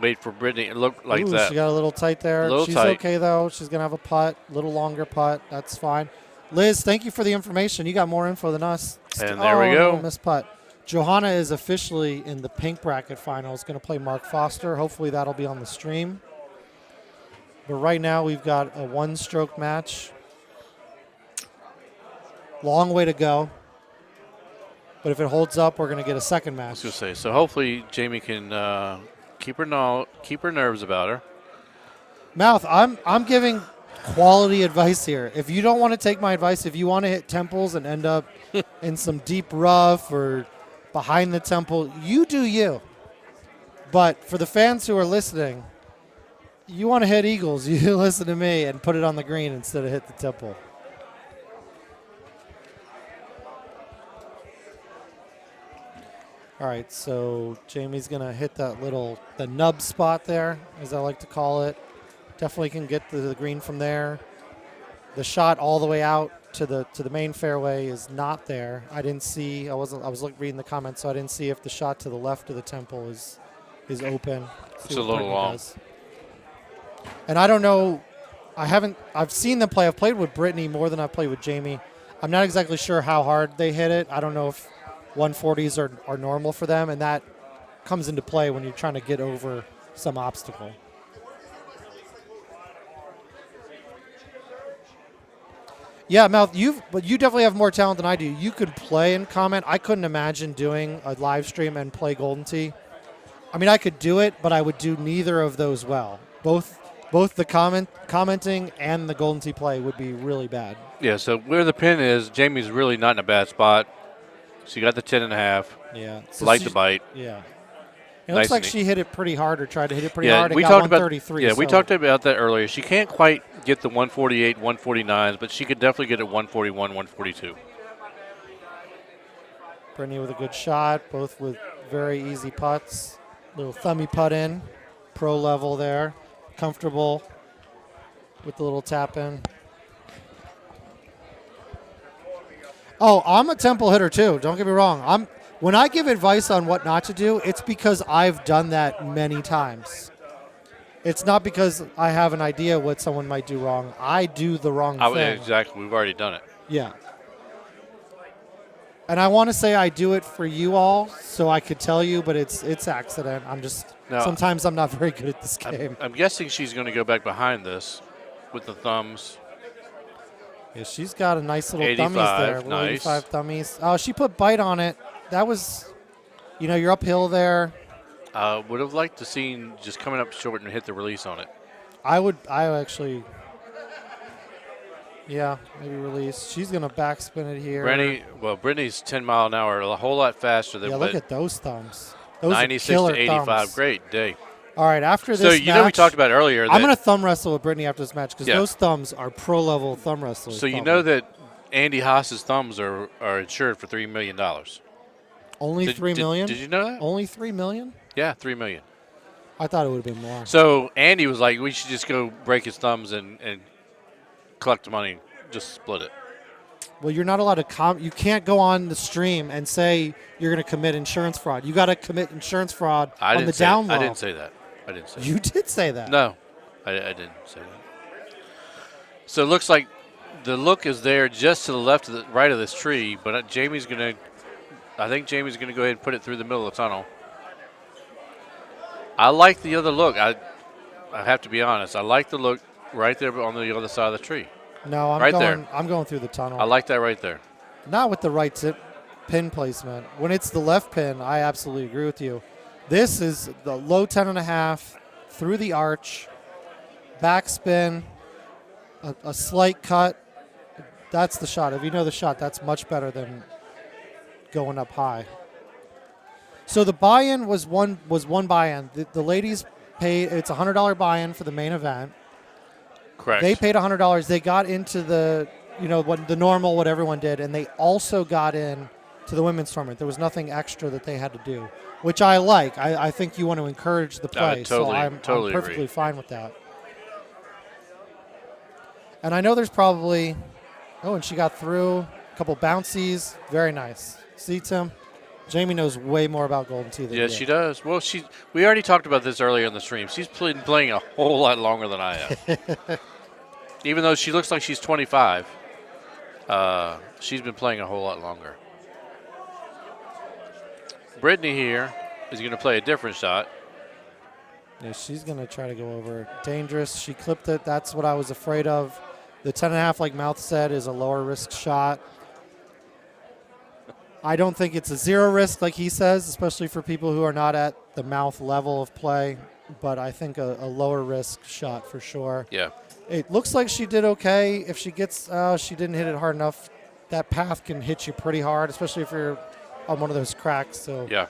wait for Brittany to look like Ooh, that. She got a little tight there. A little She's tight. okay, though. She's going to have a putt, a little longer putt. That's fine. Liz, thank you for the information. You got more info than us. And there we a go. little missed putt. Johanna is officially in the pink bracket finals, going to play Mark Foster. Hopefully that'll be on the stream. But right now we've got a one-stroke match. Long way to go. But if it holds up, we're going to get a second match. I was going to say, so hopefully Jamie can keep her nerves about her. Mouth, I'm giving quality advice here. If you don't want to take my advice, if you want to hit temples and end up in some deep rough or behind the temple, you do you. But for the fans who are listening, you want to hit eagles, you listen to me and put it on the green instead of hit the temple. All right, so Jamie's going to hit that the nub spot there, as I like to call it. Definitely can get to the green from there. The shot all the way out to the main fairway is not there. I didn't see. I was reading the comments, so I didn't see if the shot to the left of the temple is open. It's a little long. And I don't know. I've seen them play. I've played with Brittany more than I've played with Jamie. I'm not exactly sure how hard they hit it. I don't know if 140s are normal for them, and that comes into play when you're trying to get over some obstacle. Yeah, Mouth, but you definitely have more talent than I do. You could play and comment. I couldn't imagine doing a live stream and play Golden Tee. I mean, I could do it, but I would do neither of those well. Both the commenting and the Golden Tee play would be really bad. Yeah, so where the pin is, Jamie's really not in a bad spot. She got the 10.5. Yeah. So like the bite. Yeah. It looks like she hit it pretty hard or tried to hit it pretty hard and we got talked 133. We talked about that earlier. She can't quite get the 148, 149s, but she could definitely get it 141, 142. Brittany with a good shot, both with very easy putts. Little thummy putt in, pro level there. Comfortable with the little tap in. Oh, I'm a temple hitter too. Don't get me wrong. When I give advice on what not to do, it's because I've done that many times. It's not because I have an idea what someone might do wrong. I do the wrong thing. Exactly. We've already done it. Yeah. And I want to say I do it for you all so I could tell you, but it's accident. Sometimes I'm not very good at this game. I'm guessing she's going to go back behind this with the thumbs. Yeah, she's got a nice little 85, thummies there. Little nice. 85 thummies. Oh, she put bite on it. That was, you're uphill there. Would have liked to seen just coming up short and hit the release on it. I actually, maybe release. She's going to backspin it here. Brittany's 10 mile an hour, a whole lot faster than. Yeah, look at those thumbs. Those 96 are killer to 85. thumbs. Great day. All right, after this match, we talked about earlier. I'm going to thumb wrestle with Brittany after this match because those thumbs are pro-level thumb wrestlers. So you know that Andy Haas's thumbs are insured for $3 million. Only $3 million? Did you know that? Only $3 million? Yeah, $3 million. I thought it would have been more. So Andy was like, we should just go break his thumbs and collect the money, just split it. Well, you're not allowed to you can't go on the stream and say you're going to commit insurance fraud. You got to commit insurance fraud on the down low. I didn't say that. You did say that. No, I didn't say that. So it looks like the look is there just to the left of the right of this tree, but I think Jamie's going to go ahead and put it through the middle of the tunnel. I like the other look. I have to be honest. I like the look right there on the other side of the tree. No, I'm going through the tunnel. I like that right there. Not with the right pin placement. When it's the left pin, I absolutely agree with you. This is the low 10.5 through the arch, backspin, a slight cut. That's the shot. If you know the shot, that's much better than going up high. So the buy-in was one buy-in. The ladies paid. It's $100 buy-in for the main event. Correct. They paid $100. They got into the normal what everyone did, and they also got in to the women's tournament. There was nothing extra that they had to do, which I like. I think you want to encourage the play, so I'm perfectly fine with that. And I know there's probably, and she got through a couple bouncies. Very nice. See, Tim? Jamie knows way more about Golden Tee than you. Yes, she does. Well, we already talked about this earlier in the stream. She's been playing a whole lot longer than I have. Even though she looks like she's 25, she's been playing a whole lot longer. Brittany here is going to play a different shot. Yeah, she's going to try to go over. Dangerous. She clipped it. That's what I was afraid of. The 10.5, like Mouth said, is a lower risk shot. I don't think it's a zero risk, like he says, especially for people who are not at the Mouth level of play. But I think a lower risk shot for sure. Yeah. It looks like she did okay. If she gets, she didn't hit it hard enough. That path can hit you pretty hard, especially if you're on one of those cracks. So yeah,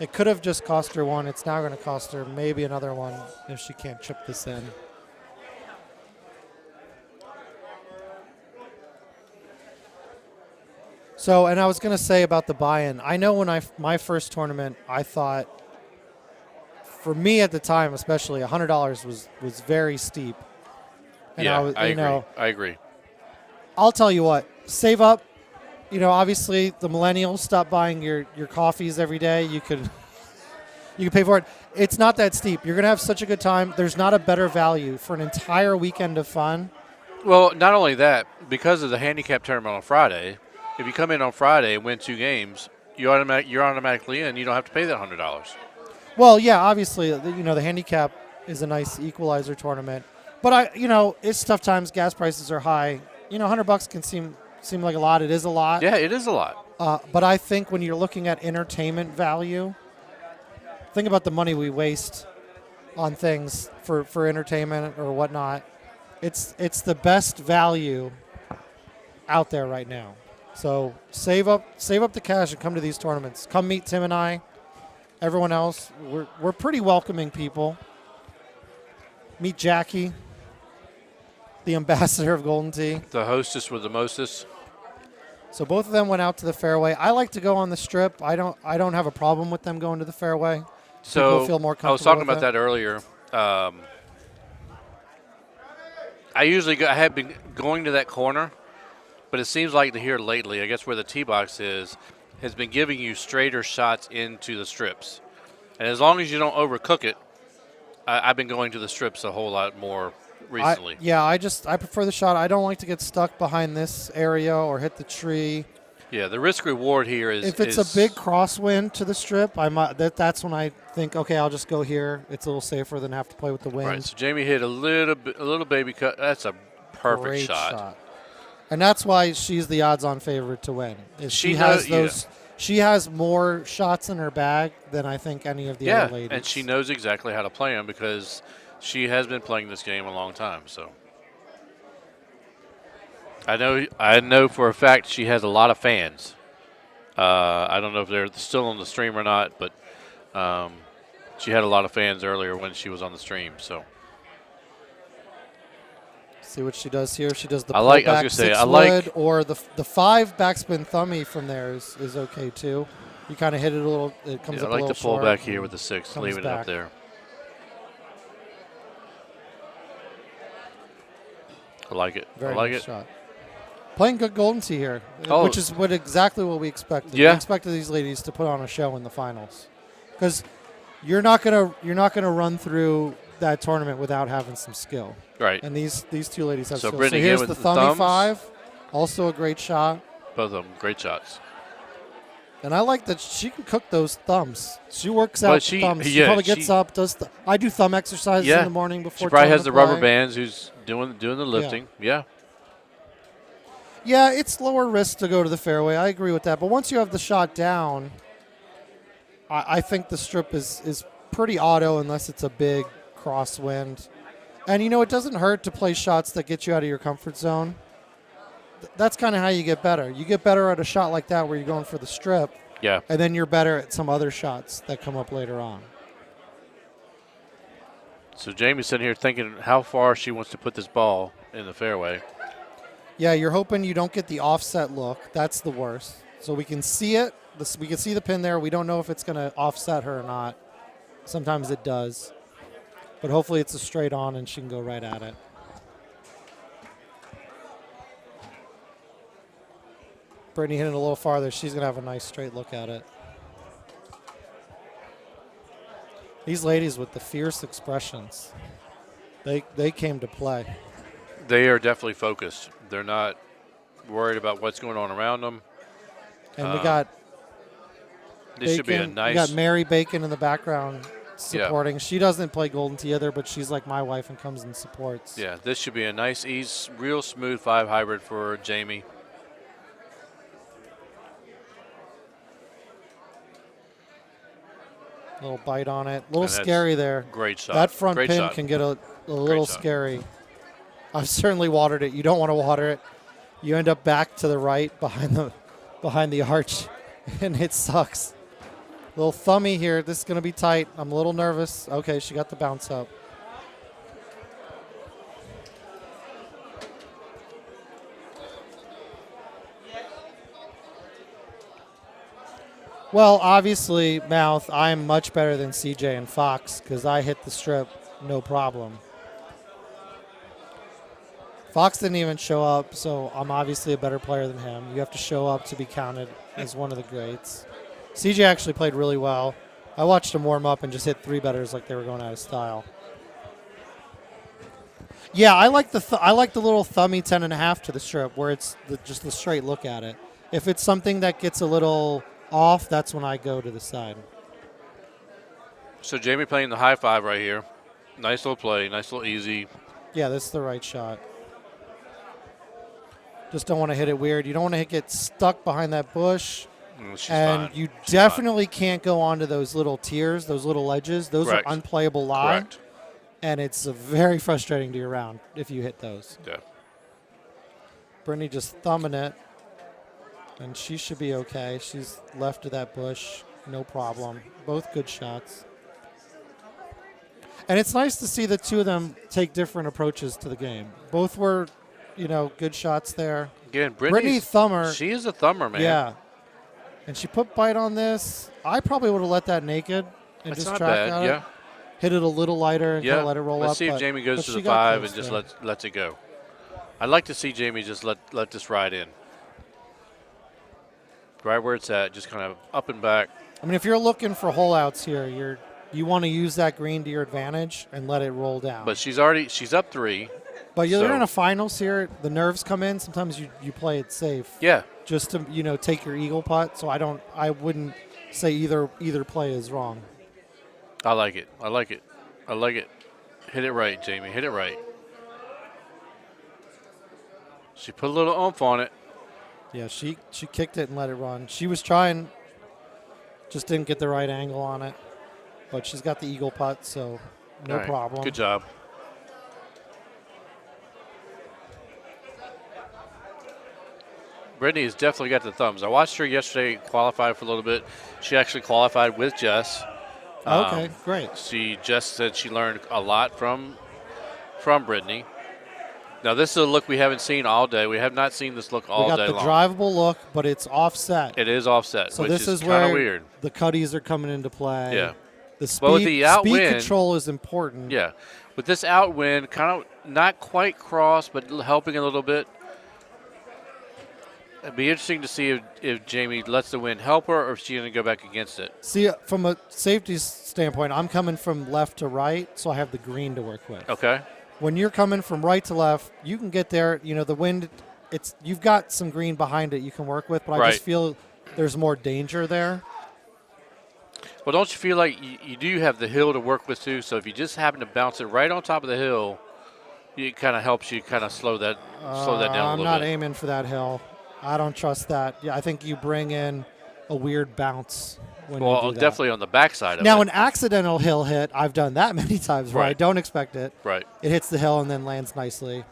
it could have just cost her one. It's now going to cost her maybe another one if she can't chip this in. So, and I was going to say about the buy-in. I know when my first tournament, I thought, for me at the time especially, $100 was very steep. And I agree. I'll tell you what, save up. You know, obviously the millennials stop buying your coffees every day. You could pay for it. It's not that steep. You're going to have such a good time. There's not a better value for an entire weekend of fun. Well, not only that, because of the handicap tournament on Friday, if you come in on Friday and win 2 games, you're automatically in. You don't have to pay that $100. Well, yeah, obviously, the handicap is a nice equalizer tournament. But it's tough times. Gas prices are high. $100 can seem like a lot. It is a lot. Yeah, it is a lot. But I think when you're looking at entertainment value, think about the money we waste on things for entertainment or whatnot. It's the best value out there right now. So save up the cash and come to these tournaments. Come meet Tim and I. Everyone else, we're pretty welcoming people. Meet Jackie, the ambassador of Golden Tee. The hostess with the mostest. So both of them went out to the fairway. I like to go on the strip. I don't have a problem with them going to the fairway. So people feel more comfortable I was talking with about that earlier. I have been going to that corner, but it seems like here lately, I guess where the tee box is, has been giving you straighter shots into the strips. And as long as you don't overcook it, I've been going to the strips a whole lot more recently. I prefer the shot. I don't like to get stuck behind this area or hit the tree. Yeah, the risk reward here is if it's a big crosswind to the strip, that's when I think, okay, I'll just go here. It's a little safer than have to play with the wind. Right. So Jamie hit a little baby cut. That's a perfect Great shot. And that's why she's the odds-on favorite to win. She has more shots in her bag than I think any of the other ladies. And she knows exactly how to play them because she has been playing this game a long time. So I know for a fact she has a lot of fans. I don't know if they're still on the stream or not, but she had a lot of fans earlier when she was on the stream. So see what she does here. She does the pullback 6 wood, or the 5 backspin thummy from there is okay too. You kind of hit it a little. It comes up a little short. I like the pull back here with the 6, leaving it up there. I like it. Very I like nice it. Shot. Playing good Golden Tee here, which is exactly what we expected. Yeah. We expected these ladies to put on a show in the finals, because you're not gonna run through that tournament without having some skill. Right. And these 2 ladies have skill. Brittany so here's with the the thummy thumbs. 5, also a great shot. Both of them great shots. And I like that she can cook those thumbs. She works out the thumbs. She probably gets up, does. I do thumb exercises in the morning before. She probably has the rubber bands. Who's doing the lifting? Yeah. Yeah, it's lower risk to go to the fairway. I agree with that. But once you have the shot down, I think the strip is pretty auto unless it's a big crosswind. And, it doesn't hurt to play shots that get you out of your comfort zone. That's kind of how you get better. You get better at a shot like that where you're going for the strip. Yeah. And then you're better at some other shots that come up later on. So Jamie's sitting here thinking how far she wants to put this ball in the fairway. Yeah, you're hoping you don't get the offset look. That's the worst. So we can see it. We can see the pin there. We don't know if it's going to offset her or not. Sometimes it does. But hopefully it's a straight on and she can go right at it. Brittany hit it a little farther. She's going to have a nice straight look at it. These ladies with the fierce expressions, they came to play. They are definitely focused. They're not worried about what's going on around them. And we got This should be a Bacon. nice. You got Mary Bacon in the background supporting. She doesn't play Golden Tee either, but she's like my wife and comes and supports. Yeah, this should be a nice, real smooth 5 hybrid for Jamie. Little bite on it. A little And that's scary there. great shot. That front Great pin shot. can get a little shot. scary. I've certainly watered it. You don't want to water it. You end up back to the right behind the arch, and it sucks. Little thummy here. This is going to be tight. I'm a little nervous. Okay, she got the bounce up. Well, obviously, Mouth, I'm much better than CJ and Fox because I hit the strip no problem. Fox didn't even show up, so I'm obviously a better player than him. You have to show up to be counted as one of the greats. CJ actually played really well. I watched him warm up and just hit 3-betters like they were going out of style. Yeah, I like the little thummy 10.5 to the strip where it's just the straight look at it. If it's something that gets a little off, that's when I go to the side. So Jamie playing the high 5 right here. Nice little play, nice little easy. Yeah, this is the right shot. Just don't want to hit it weird. You don't want to get stuck behind that bush. She's and fine. you She's definitely can't go onto those little tiers, those little ledges. Those Correct. are unplayable lie. Correct. And it's very frustrating to your round if you hit those. Yeah. Brittany just thumbing it. And she should be okay. She's left of that bush. No problem. Both good shots. And it's nice to see the two of them take different approaches to the game. Both were, good shots there. Again, Brittany Thummer. She is a thumber, man. Yeah. And she put bite on this. I probably would have let that naked and That's just not track bad, out yeah. it. Hit it a little lighter and kind of let it roll Let's up. see if Jamie goes but to she the got 5 close and just there. lets it go. I'd like to see Jamie just let this ride in. Right where it's at, just kind of up and back. I mean, if you're looking for hole outs here, you want to use that green to your advantage and let it roll down. But she's up 3. But you're so- in a finals here. The nerves come in. Sometimes you play it safe. Yeah. Just to take your eagle putt. So I wouldn't say either play is wrong. I like it. I like it. I like it. Hit it right, Jamie. Hit it right. She put a little oomph on it. Yeah, she kicked it and let it run. She was trying, just didn't get the right angle on it. But she's got the eagle putt, so no All right. problem. Good job. Brittany has definitely got the thumbs. I watched her yesterday qualify for a little bit. She actually qualified with Jess. Okay, great. Jess said she learned a lot from Brittany. Now, this is a look we haven't seen all day. We have not seen this look all day long. We got the drivable look, but it's offset. It is offset, So which this is kind where of weird. the cutties are coming into play. Yeah. The speed, Well, with the outwind, speed control is important. Yeah. With this outwind, kind of not quite cross, but helping a little bit. It'd be interesting to see if Jamie lets the wind help her or if she's going to go back against it. See, from a safety standpoint, I'm coming from left to right, so I have the green to work with. Okay. When you're coming from right to left, you can get there. The wind, you've got some green behind it you can work with, but I just feel there's more danger there. Well, don't you feel like you do have the hill to work with too? So if you just happen to bounce it right on top of the hill, it kind of helps you kind of slow that down a little bit. I'm not aiming for that hill. I don't trust that. Yeah, I think you bring in a weird bounce when you do that. Definitely on the backside of now, it. an accidental hill hit, I've done that many times where I don't expect it. Right. It hits the hill and then lands nicely.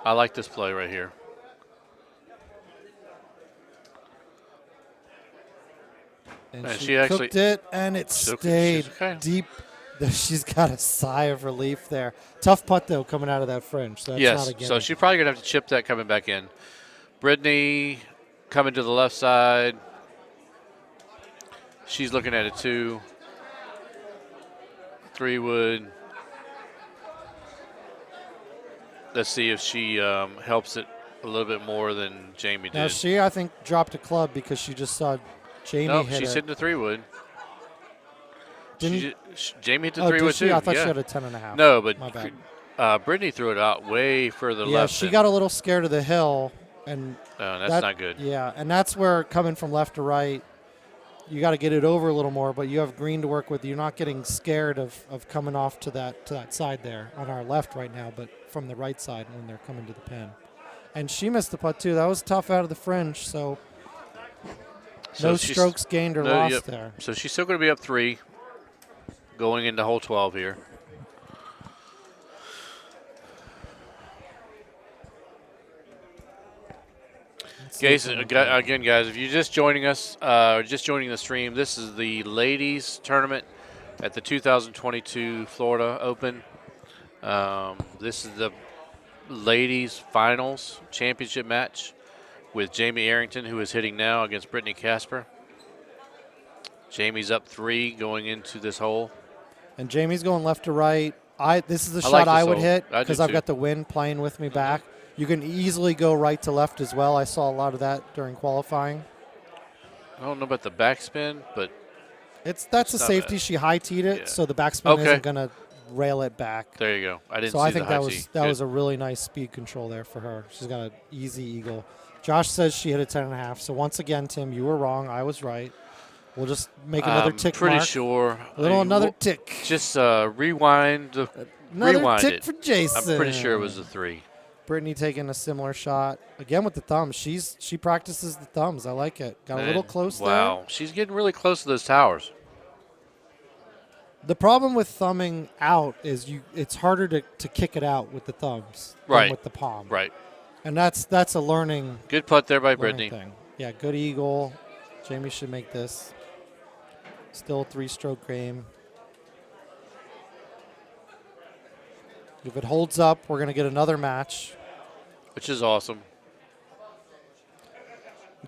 I like this play right here. And she she actually cooked it, and it stayed deep. She's got a sigh of relief there. Tough putt, though, coming out of that fringe. So that's not a gimme. So she's probably going to have to chip that coming back in. Brittany coming to the left side. She's looking at it too. 3-wood. Let's see if she helps it a little bit more than Jamie did. Now, she, I think, dropped a club because she just saw Jamie hit she's it. hitting the 3-wood. Didn't- Jamie hit the Oh, 3-wood did she? too. I thought she yeah. had a 10.5. No, but My bad. Brittany threw it out way further Yeah, left. she got a little scared of the hill, and that's not good. Yeah, and that's where coming from left to right, you got to get it over a little more, but you have green to work with. You're not getting scared of coming off to that side there on our left right now, but from the right side when they're coming to the pin. And she missed the putt, too. That was tough out of the fringe, so no strokes gained or lost there. So she's still going to be up 3 going into hole 12 here. Again, guys, if you're just joining us, or just joining the stream, this is the ladies tournament at the 2022 Florida Open. This is the ladies finals championship match with Jamie Arrington, who is hitting now against Brittany Casper. Jamie's up 3 going into this hole. And Jamie's going left to right. This is the shot I would hit because I've got the wind playing with me back. You can easily go right to left as well. I saw a lot of that during qualifying. I don't know about the backspin, but that's a safety. Bad. She high teed it, so the backspin isn't going to rail it back. There you go. I didn't. So see I think the that was a really nice speed control there for her. She's got an easy eagle. Josh says she hit a 10.5. So once again, Tim, you were wrong. I was right. We'll just make another tick pretty mark. Sure. Another tick. Just rewind. Another tick it. For Jason. I'm pretty sure it was a 3. Brittany taking a similar shot again with the thumbs. She practices the thumbs. I like it. Got a little close there. Wow, she's getting really close to those towers. The problem with thumbing out is it's harder to kick it out with the thumbs than with the palm. Right. And that's a learning. Good putt there by Brittany. Thing. Yeah, good eagle. Jamie should make this. Still a 3-stroke game. If it holds up, we're going to get another match. Which is awesome.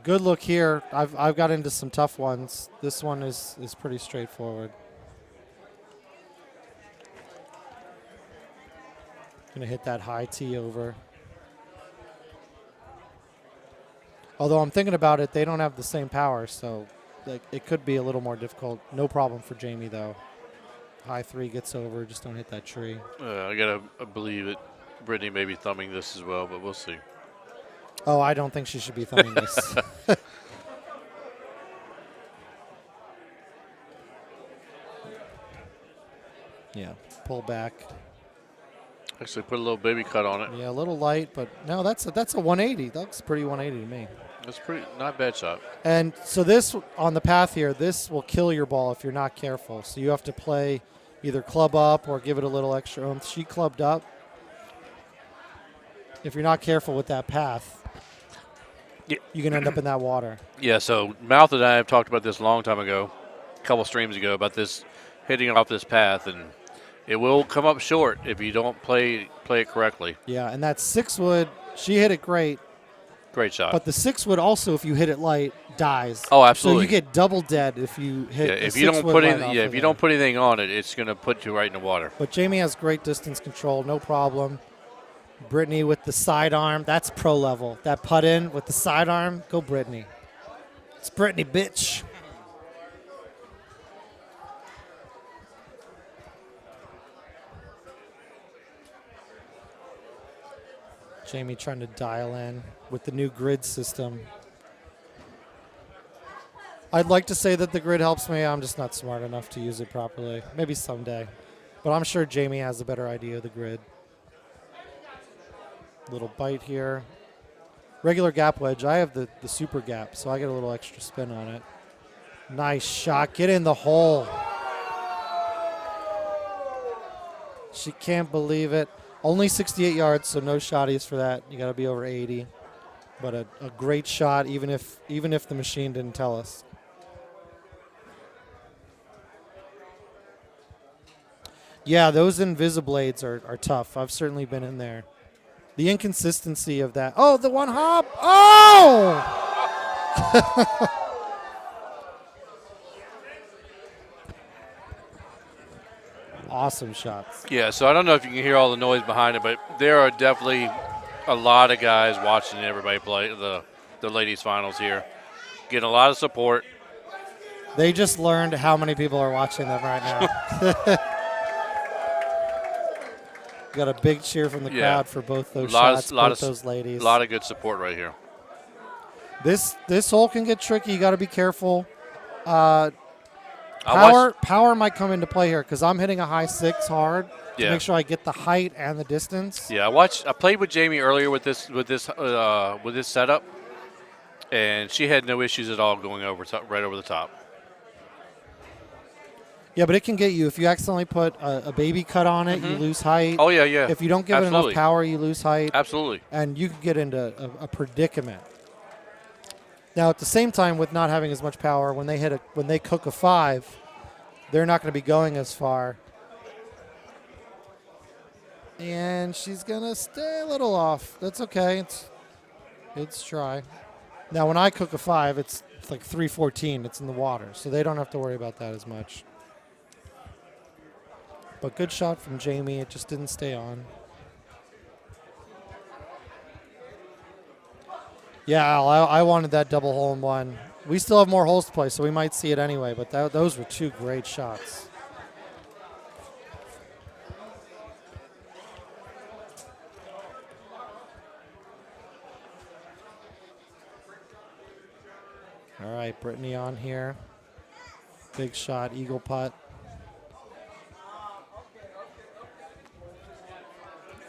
Good look here. I've got into some tough ones. This one is pretty straightforward. Going to hit that high tee over. Although I'm thinking about it, they don't have the same power, so it could be a little more difficult. No problem for Jamie, though. High 3 gets over. Just don't hit that tree. I got to believe it. Brittany may be thumbing this as well, but we'll see. Oh, I don't think she should be thumbing this. Yeah, pull back. Actually, put a little baby cut on it. Yeah, a little light, but no, that's a 180. That looks pretty 180 to me. That's pretty not a bad shot. And so this on the path here, this will kill your ball if you're not careful. So you have to play either club up or give it a little extra oomph. She clubbed up. If you're not careful with that path, you can end up in that water. Yeah, so Mouth and I have talked about this a long time ago, a couple streams ago, about this hitting off this path, and it will come up short if you don't play it correctly. Yeah, and that 6-wood, she hit it great. Great shot. But the 6-wood also, if you hit it light, dies. Oh, absolutely. So you get double dead if you hit. If you don't put if you don't put anything on it, it's going to put you right in the water. But Jamie has great distance control, no problem. Brittany with the sidearm, that's pro level. That putt in with the sidearm, go Brittany. It's Brittany, bitch. Jamie trying to dial in with the new grid system. I'd like to say that the grid helps me. I'm just not smart enough to use it properly. Maybe someday. But I'm sure Jamie has a better idea of the grid. Little bite here. Regular gap wedge. I have the super gap, so I get a little extra spin on it. Nice shot. Get in the hole. She can't believe it. Only 68 yards, so no shotties for that. You got to be over 80. But a great shot, even if the machine didn't tell us. Yeah, those Invisiblades are tough. I've certainly been in there. The inconsistency of that. Oh, the one hop. Oh! Awesome shots. Yeah, so I don't know if you can hear all the noise behind it, but there are definitely a lot of guys watching everybody play the ladies finals here. Getting a lot of support. They just learned how many people are watching them right now. Got a big cheer from the crowd for both those shots, both those ladies. A lot of good support right here. This hole can get tricky. You got to be careful. Power might come into play here because I'm hitting a high 6 hard to make sure I get the height and the distance. Yeah, I played with Jamie earlier with this setup, and she had no issues at all going right over the top. Yeah, but it can get you if you accidentally put a baby cut on it, you lose height. Oh yeah. If you don't give it enough power, you lose height. Absolutely. And you can get into a predicament. Now, at the same time, with not having as much power, when they cook a 5, they're not going to be going as far. And she's going to stay a little off. That's okay. It's try. Now, when I cook a 5, it's like 314. It's in the water, so they don't have to worry about that as much. But good shot from Jamie. It just didn't stay on. Yeah, Al, I wanted that double hole in one. We still have more holes to play, so we might see it anyway, but those were 2 great shots. All right, Brittany on here. Big shot, eagle putt.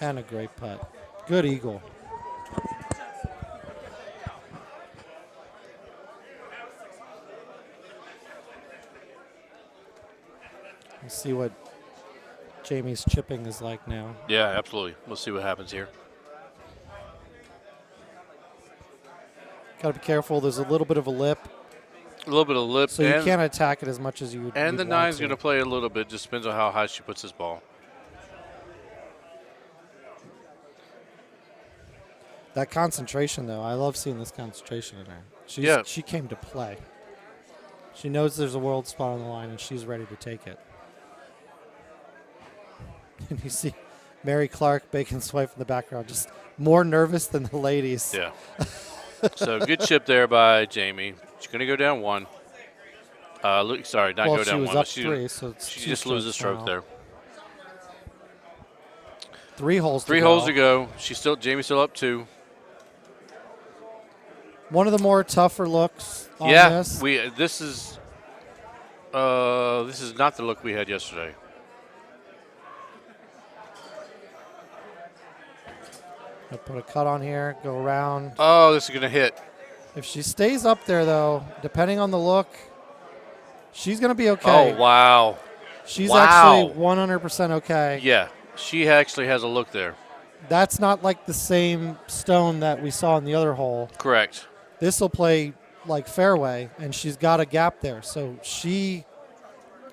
And a great putt. Good eagle. Let's see what Jamie's chipping is like now. Yeah, absolutely. We'll see what happens here. Got to be careful. There's a little bit of a lip. A little bit of lip. So you can't attack it as much as you would. And the 9's going to play a little bit. Just depends on how high she puts this ball. That concentration, though, I love seeing this concentration in her. She came to play. She knows there's a world spot on the line, and she's ready to take it. And you see Mary Clark, Bacon's wife, in the background, just more nervous than the ladies. Yeah. So good chip there by Jamie. She's going to go down 1. Sorry, not go down 1. She was up 3, so she just loses a stroke there. 3 holes. 3 holes to go. Jamie's still up 2. One of the more tougher looks on this. This is not the look we had yesterday. I'll put a cut on here, go around. Oh, this is going to hit. If she stays up there, though, depending on the look, she's going to be okay. Oh, wow. She's actually 100% okay. Yeah, she actually has a look there. That's not like the same stone that we saw in the other hole. Correct. This will play like fairway, and she's got a gap there. So she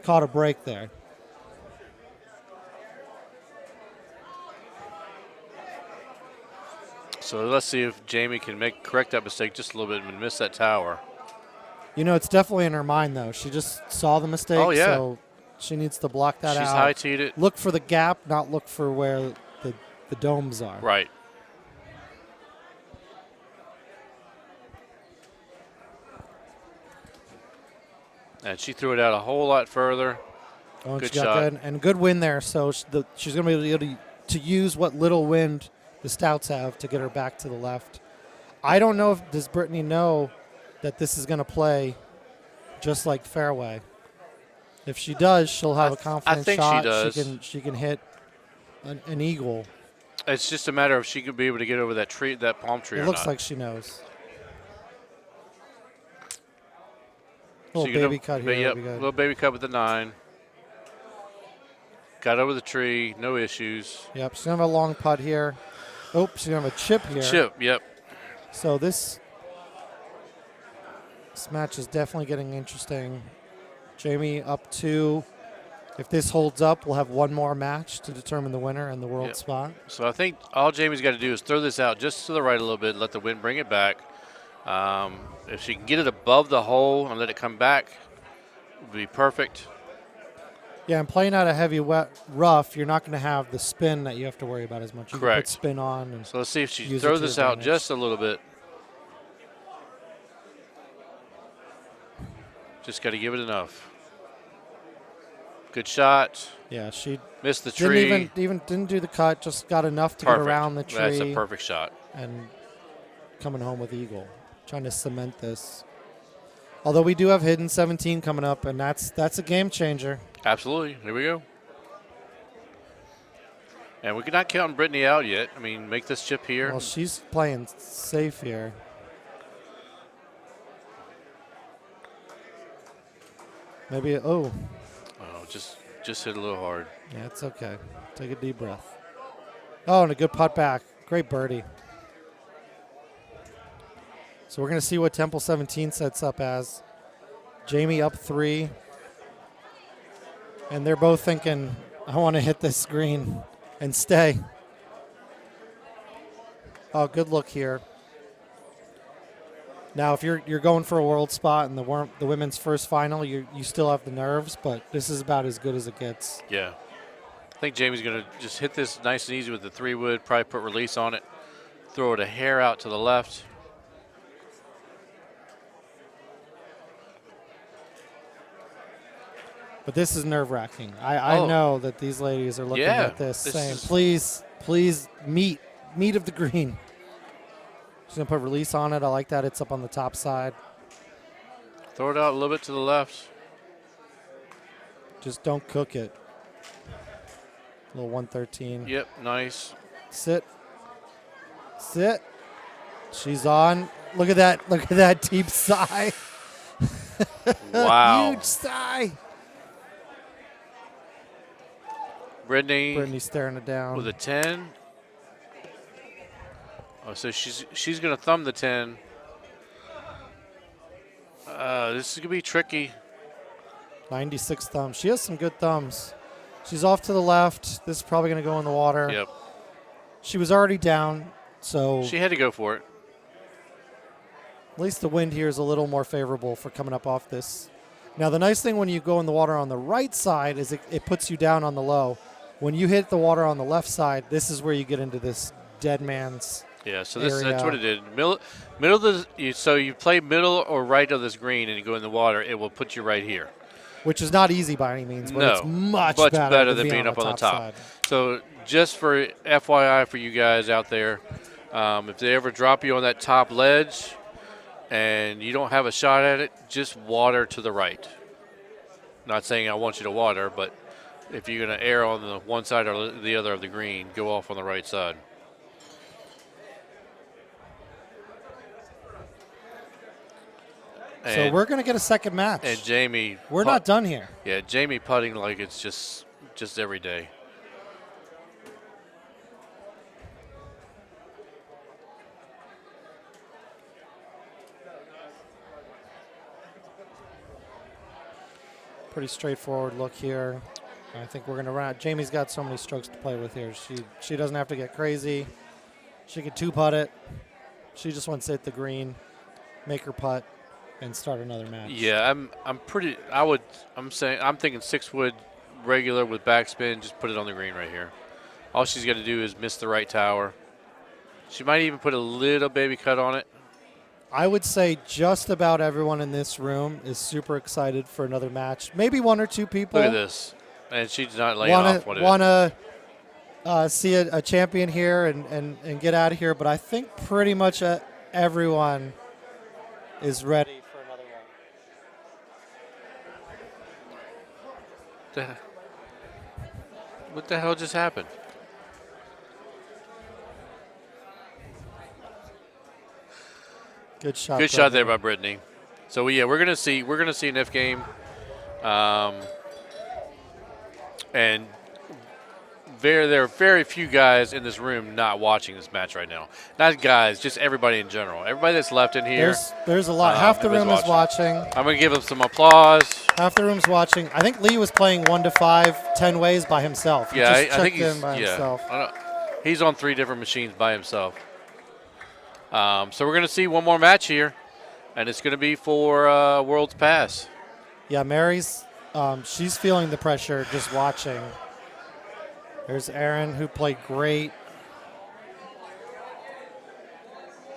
caught a break there. So let's see if Jamie can correct that mistake just a little bit and miss that tower. You know, it's definitely in her mind, though. She just saw the mistake, so she needs to block that out. She's high-teed it. Look for the gap, not look for where the domes are. Right. And she threw it out a whole lot further. Oh, good she got shot. good. And good wind there, so she's going to be able to use what little wind the Stouts have to get her back to the left. I don't know does Brittany know that this is going to play just like fairway. If she does, she'll have a confident think shot. She does. She can hit an eagle. It's just a matter of she could be able to get over that tree, that palm tree. It looks like she knows. Little baby cut here. Yep, little baby cut with the 9. Got over the tree, no issues. Yep, she's going to have a long putt here. Oh, she's going to have a chip here. Chip, yep. So this match is definitely getting interesting. Jamie up 2. If this holds up, we'll have one more match to determine the winner and the world spot. So I think all Jamie's got to do is throw this out just to the right a little bit, let the wind bring it back. If she can get it above the hole and let it come back, it would be perfect. Yeah, and playing out a heavy rough, you're not going to have the spin that you have to worry about as much. You can put spin on. And so let's see if she throws this out just a little bit. Just got to give it enough. Good shot. Yeah, she missed the tree. Didn't do the cut. Just got enough to get around the tree. That's a perfect shot. And coming home with eagle, trying to cement this. Although we do have hidden 17 coming up, and that's a game changer. Absolutely. Here we go. And we cannot count Brittany out yet. I mean, make this chip here. Well, she's playing safe here. Maybe, oh. Oh, just hit a little hard. Yeah, it's okay. Take a deep breath. Oh, and a good putt back. Great birdie. So we're going to see what Temple 17 sets up as. Jamie up 3. And they're both thinking, I want to hit this green and stay. Oh, good look here. Now, if you're going for a world spot in the women's first final, you still have the nerves, but this is about as good as it gets. Yeah. I think Jamie's going to just hit this nice and easy with the 3-wood, probably put release on it, throw it a hair out to the left. But this is nerve-wracking. I know that these ladies are looking at this saying, please, meat of the green. She's going to put release on it. I like that. It's up on the top side. Throw it out a little bit to the left. Just don't cook it. Little 113. Yep, nice. Sit. She's on. Look at that deep sigh. Wow. Huge sigh. Brittany staring it down. with a 10. Oh, so she's going to thumb the 10. This is going to be tricky. 96 thumbs. She has some good thumbs. She's off to the left. This is probably going to go in the water. Yep. She was already down, so she had to go for it. At least the wind here is a little more favorable for coming up off this. Now, the nice thing when you go in the water on the right side is it puts you down on the low. When you hit the water on the left side, this is where you get into this dead man's Yeah, so area. that's what it did. Middle of the, so you play middle or right of this green and you go in the water, it will put you right here. Which is not easy by any means, but No, it's much better than being up on the top. side. So just for FYI for you guys out there, if they ever drop you on that top ledge and you don't have a shot at it, just water to the right. Not saying I want you to water, but if you're going to err on the one side or the other of the green, go off on the right side. So we're going to get a second match. And Jamie, we're not done here. Yeah, Jamie putting like it's just every day. Pretty straightforward look here. I think we're going to run out. Jamie's got so many strokes to play with here. She doesn't have to get crazy. She could 2-putt it. She just wants to hit the green, make her putt, and start another match. Yeah, I'm thinking 6-wood regular with backspin. Just put it on the green right here. All she's got to do is miss the right tower. She might even put a little baby cut on it. I would say just about everyone in this room is super excited for another match. Maybe one or two people. Look at this. And she's not laying off. Want to see a champion here and get out of here, but I think pretty much everyone is ready for another one. What the hell just happened? Good shot. Good shot there by Brittany. So yeah, we're gonna see an F game, and there are very few guys in this room not watching this match right now. Not guys, just everybody in general. Everybody that's left in here. There's a lot. Half the room is watching. I'm gonna give them some applause. Half the room's watching. I think Lee was playing 1 to 5, 10 ways by himself. Yeah, He just I think checked in he's by himself. He's on 3 different machines by himself. So we're gonna see one more match here, and it's gonna be for World's Pass. Yeah, Mary's. She's feeling the pressure just watching. There's Aaron, who played great.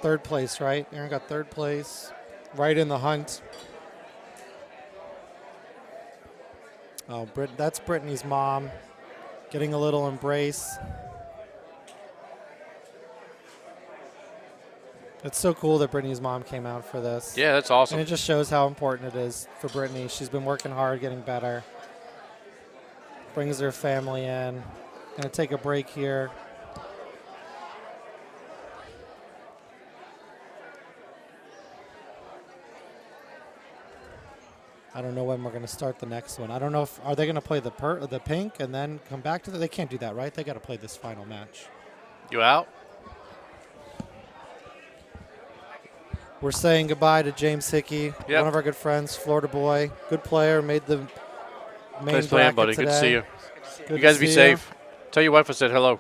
3rd place, right? Aaron got 3rd place, right in the hunt. Oh, that's Brittany's mom, getting a little embrace. It's so cool that Brittany's mom came out for this. Yeah, that's awesome. And it just shows how important it is for Brittany. She's been working hard, getting better. Brings her family in. Gonna take a break here. I don't know when we're going to start the next one. I don't know if are they going to play the pink and then come back to They can't do that, right? They got to play this final match. You out? We're saying goodbye to James Hickey, Yep. one of our good friends, Florida boy, good player, made the main Nice playing, bracket buddy. today. Good to see you. Good You guys to be see safe. Tell your wife I said hello.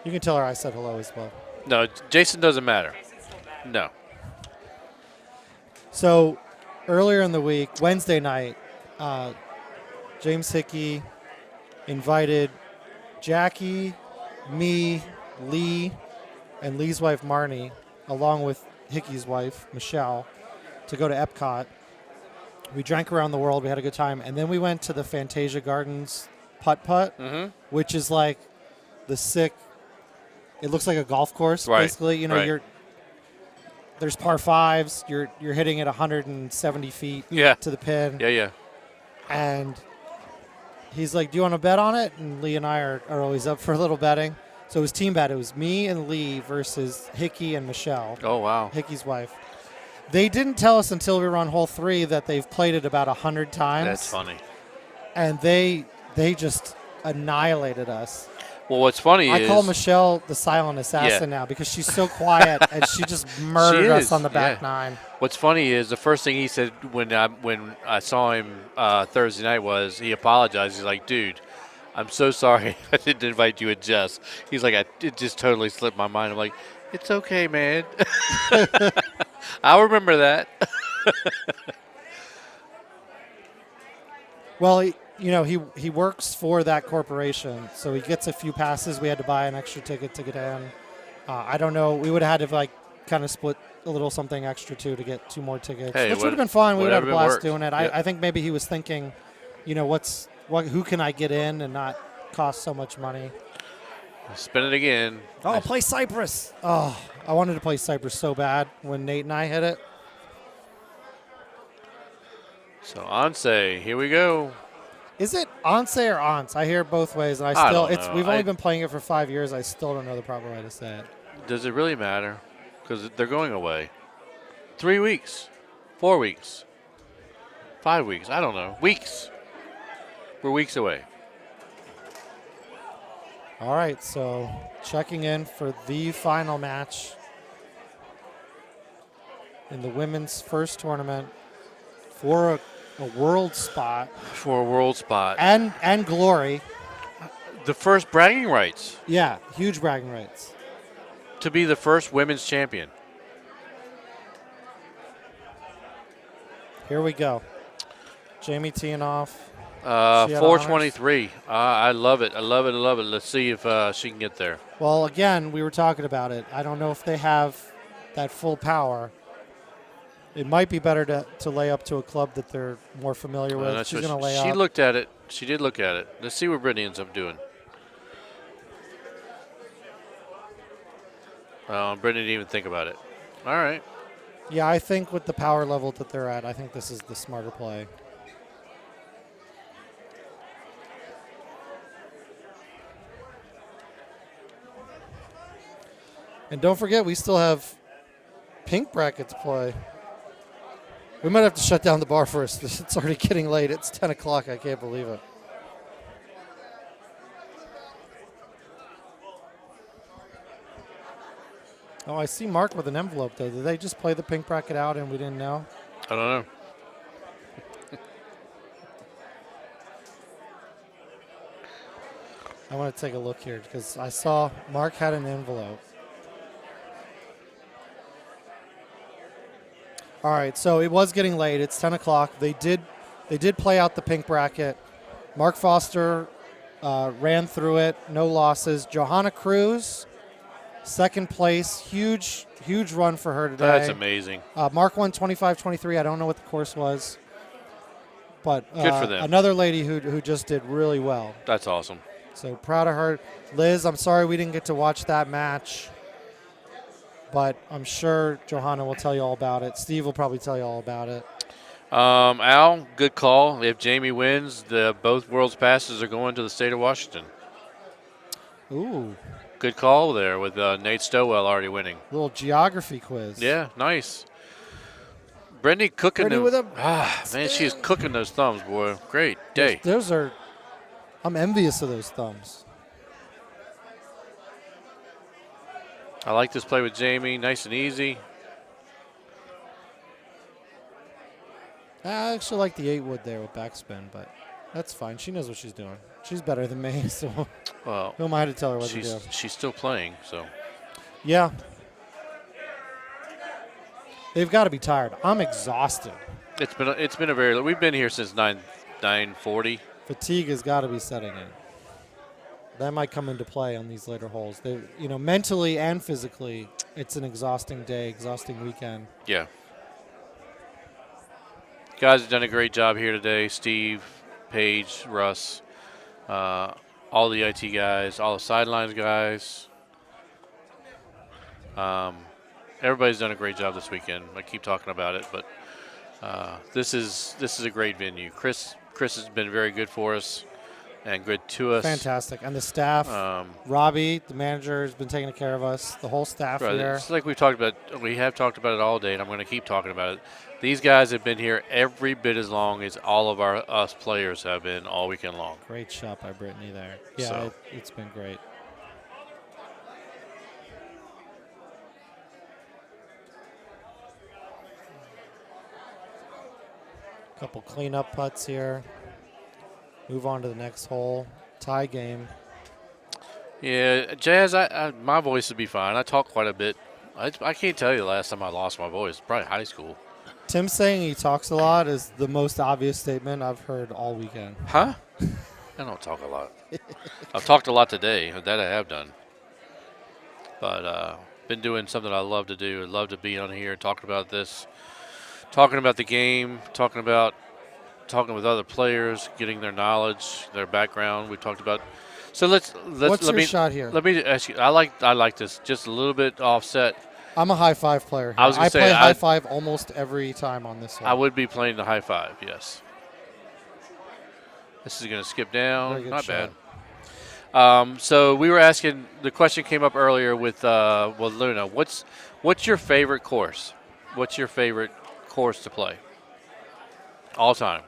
You can tell her I said hello as well. No, Jason doesn't matter. No. So earlier in the week, Wednesday night, James Hickey invited Jackie, me, Lee, and Lee's wife Marnie, along with Hickey's wife Michelle, to go to Epcot. We drank around the world. We had a good time. And then we went to the Fantasia Gardens putt-putt, which is like the sick – it looks like a golf course, Right. basically. You know, Right. there's par fives. You're hitting it 170 feet to the pin. Yeah. And he's like, do you want to bet on it? And Lee and I are always up for a little betting. So it was team bet. It was me and Lee versus Hickey and Michelle. Oh, wow. Hickey's wife. They didn't tell us until we were on hole 3 that they've played it about 100 times. That's funny. And they just annihilated us. Well, what's funny I is call Michelle the silent assassin now because she's so quiet and she just murdered us on the back nine. What's funny is the first thing he said when I saw him Thursday night was he apologized. He's like, dude, I'm so sorry I didn't invite you and Jess. He's like, it just totally slipped my mind. I'm like, it's okay, man. I'll remember that. Well, he works for that corporation, so he gets a few passes. We had to buy an extra ticket to get in. I don't know. We would have had to kind of split a little something extra too to get 2 more tickets, which would have been fun. We would have had a blast doing it. Yep. I think maybe he was thinking, who can I get in and not cost so much money? Spin it again. Oh, play Cypress. Oh, I wanted to play Cypress so bad when Nate and I hit it. So Onse, here we go. Is it Onse or Once? I hear it both ways, and we've only been playing it for 5 years. I still don't know the proper way to say it. Does it really matter? Because they're going away. 3 weeks, 4 weeks, 5 weeks. I don't know. Weeks. We're weeks away. All right, so checking in for the final match in the women's first tournament for a world spot. For a world spot. And glory. The first bragging rights. Yeah, huge bragging rights. To be the first women's champion. Here we go. Jamie teeing off. 423. I love it. I love it. I love it. Let's see if she can get there. Well, again, we were talking about it. I don't know if they have that full power. It might be better to lay up to a club that they're more familiar with. She's going to lay up. She looked at it. She did look at it. Let's see what Brittany ends up doing. Brittany didn't even think about it. All right. Yeah, I think with the power level that they're at, I think this is the smarter play. And don't forget, we still have pink brackets play. We might have to shut down the bar first. It's already getting late. It's 10 o'clock. I can't believe it. Oh, I see Mark with an envelope, though. Did they just play the pink bracket out and we didn't know? I don't know. I want to take a look here because I saw Mark had an envelope. All right, so it was getting late. It's 10 o'clock. They did play out the pink bracket. Mark Foster ran through it, no losses. Johanna Cruz, second place, huge run for her today. That's amazing. Mark won 25-23. I don't know what the course was, but good for them. Another lady who just did really well. That's awesome. So proud of her. Liz, I'm sorry we didn't get to watch that match. but I'm sure Johanna will tell you all about it. Steve will probably tell you all about it. Al, good call. If Jamie wins, both World's Passes are going to the state of Washington. Ooh. Good call there with Nate Stowell already winning. Little geography quiz. Yeah, nice. Brittany cooking Brittany with a man, she is cooking those thumbs, boy. Great day. Those are, I'm envious of those thumbs. I like this play with Jamie. Nice and easy. I actually like the 8-wood there with backspin, but that's fine. She knows what she's doing. She's better than me, so well, who am I to tell her what to do? She's still playing, so. Yeah. They've got to be tired. I'm exhausted. It's been a very. We've been here since 9:40. Fatigue has got to be setting in. That might come into play on these later holes. They, mentally and physically, it's an exhausting day, exhausting weekend. Yeah. Guys have done a great job here today. Steve, Paige, Russ, all the IT guys, all the sidelines guys. Everybody's done a great job this weekend. I keep talking about it, but this is a great venue. Chris has been very good for us and good to us. Fantastic. And the staff, Robbie, the manager, has been taking care of us. The whole staff here. It's like we have talked about it all day, and I'm going to keep talking about it. These guys have been here every bit as long as all of us players have been all weekend long. Great shot by Brittany there. Yeah, it's been great. Couple cleanup putts here. Move on to the next hole. Tie game. Yeah, Jazz, my voice would be fine. I talk quite a bit. I can't tell you the last time I lost my voice. Probably high school. Tim saying he talks a lot is the most obvious statement I've heard all weekend. Huh? I don't talk a lot. I've talked a lot today. That I have done. But been doing something I love to do. I love to be on here talking about this, talking about the game, talking with other players, getting their knowledge, their background. We talked about. So let's. What's your shot here? Let me ask you. I like this just a little bit offset. I'm a high five player. I was gonna say play high five almost every time on this one. I would be playing the high five. Yes. This is going to skip down. Not shot. bad. So we were asking. The question came up earlier with Luna. What's your favorite course? What's your favorite course to play? All time.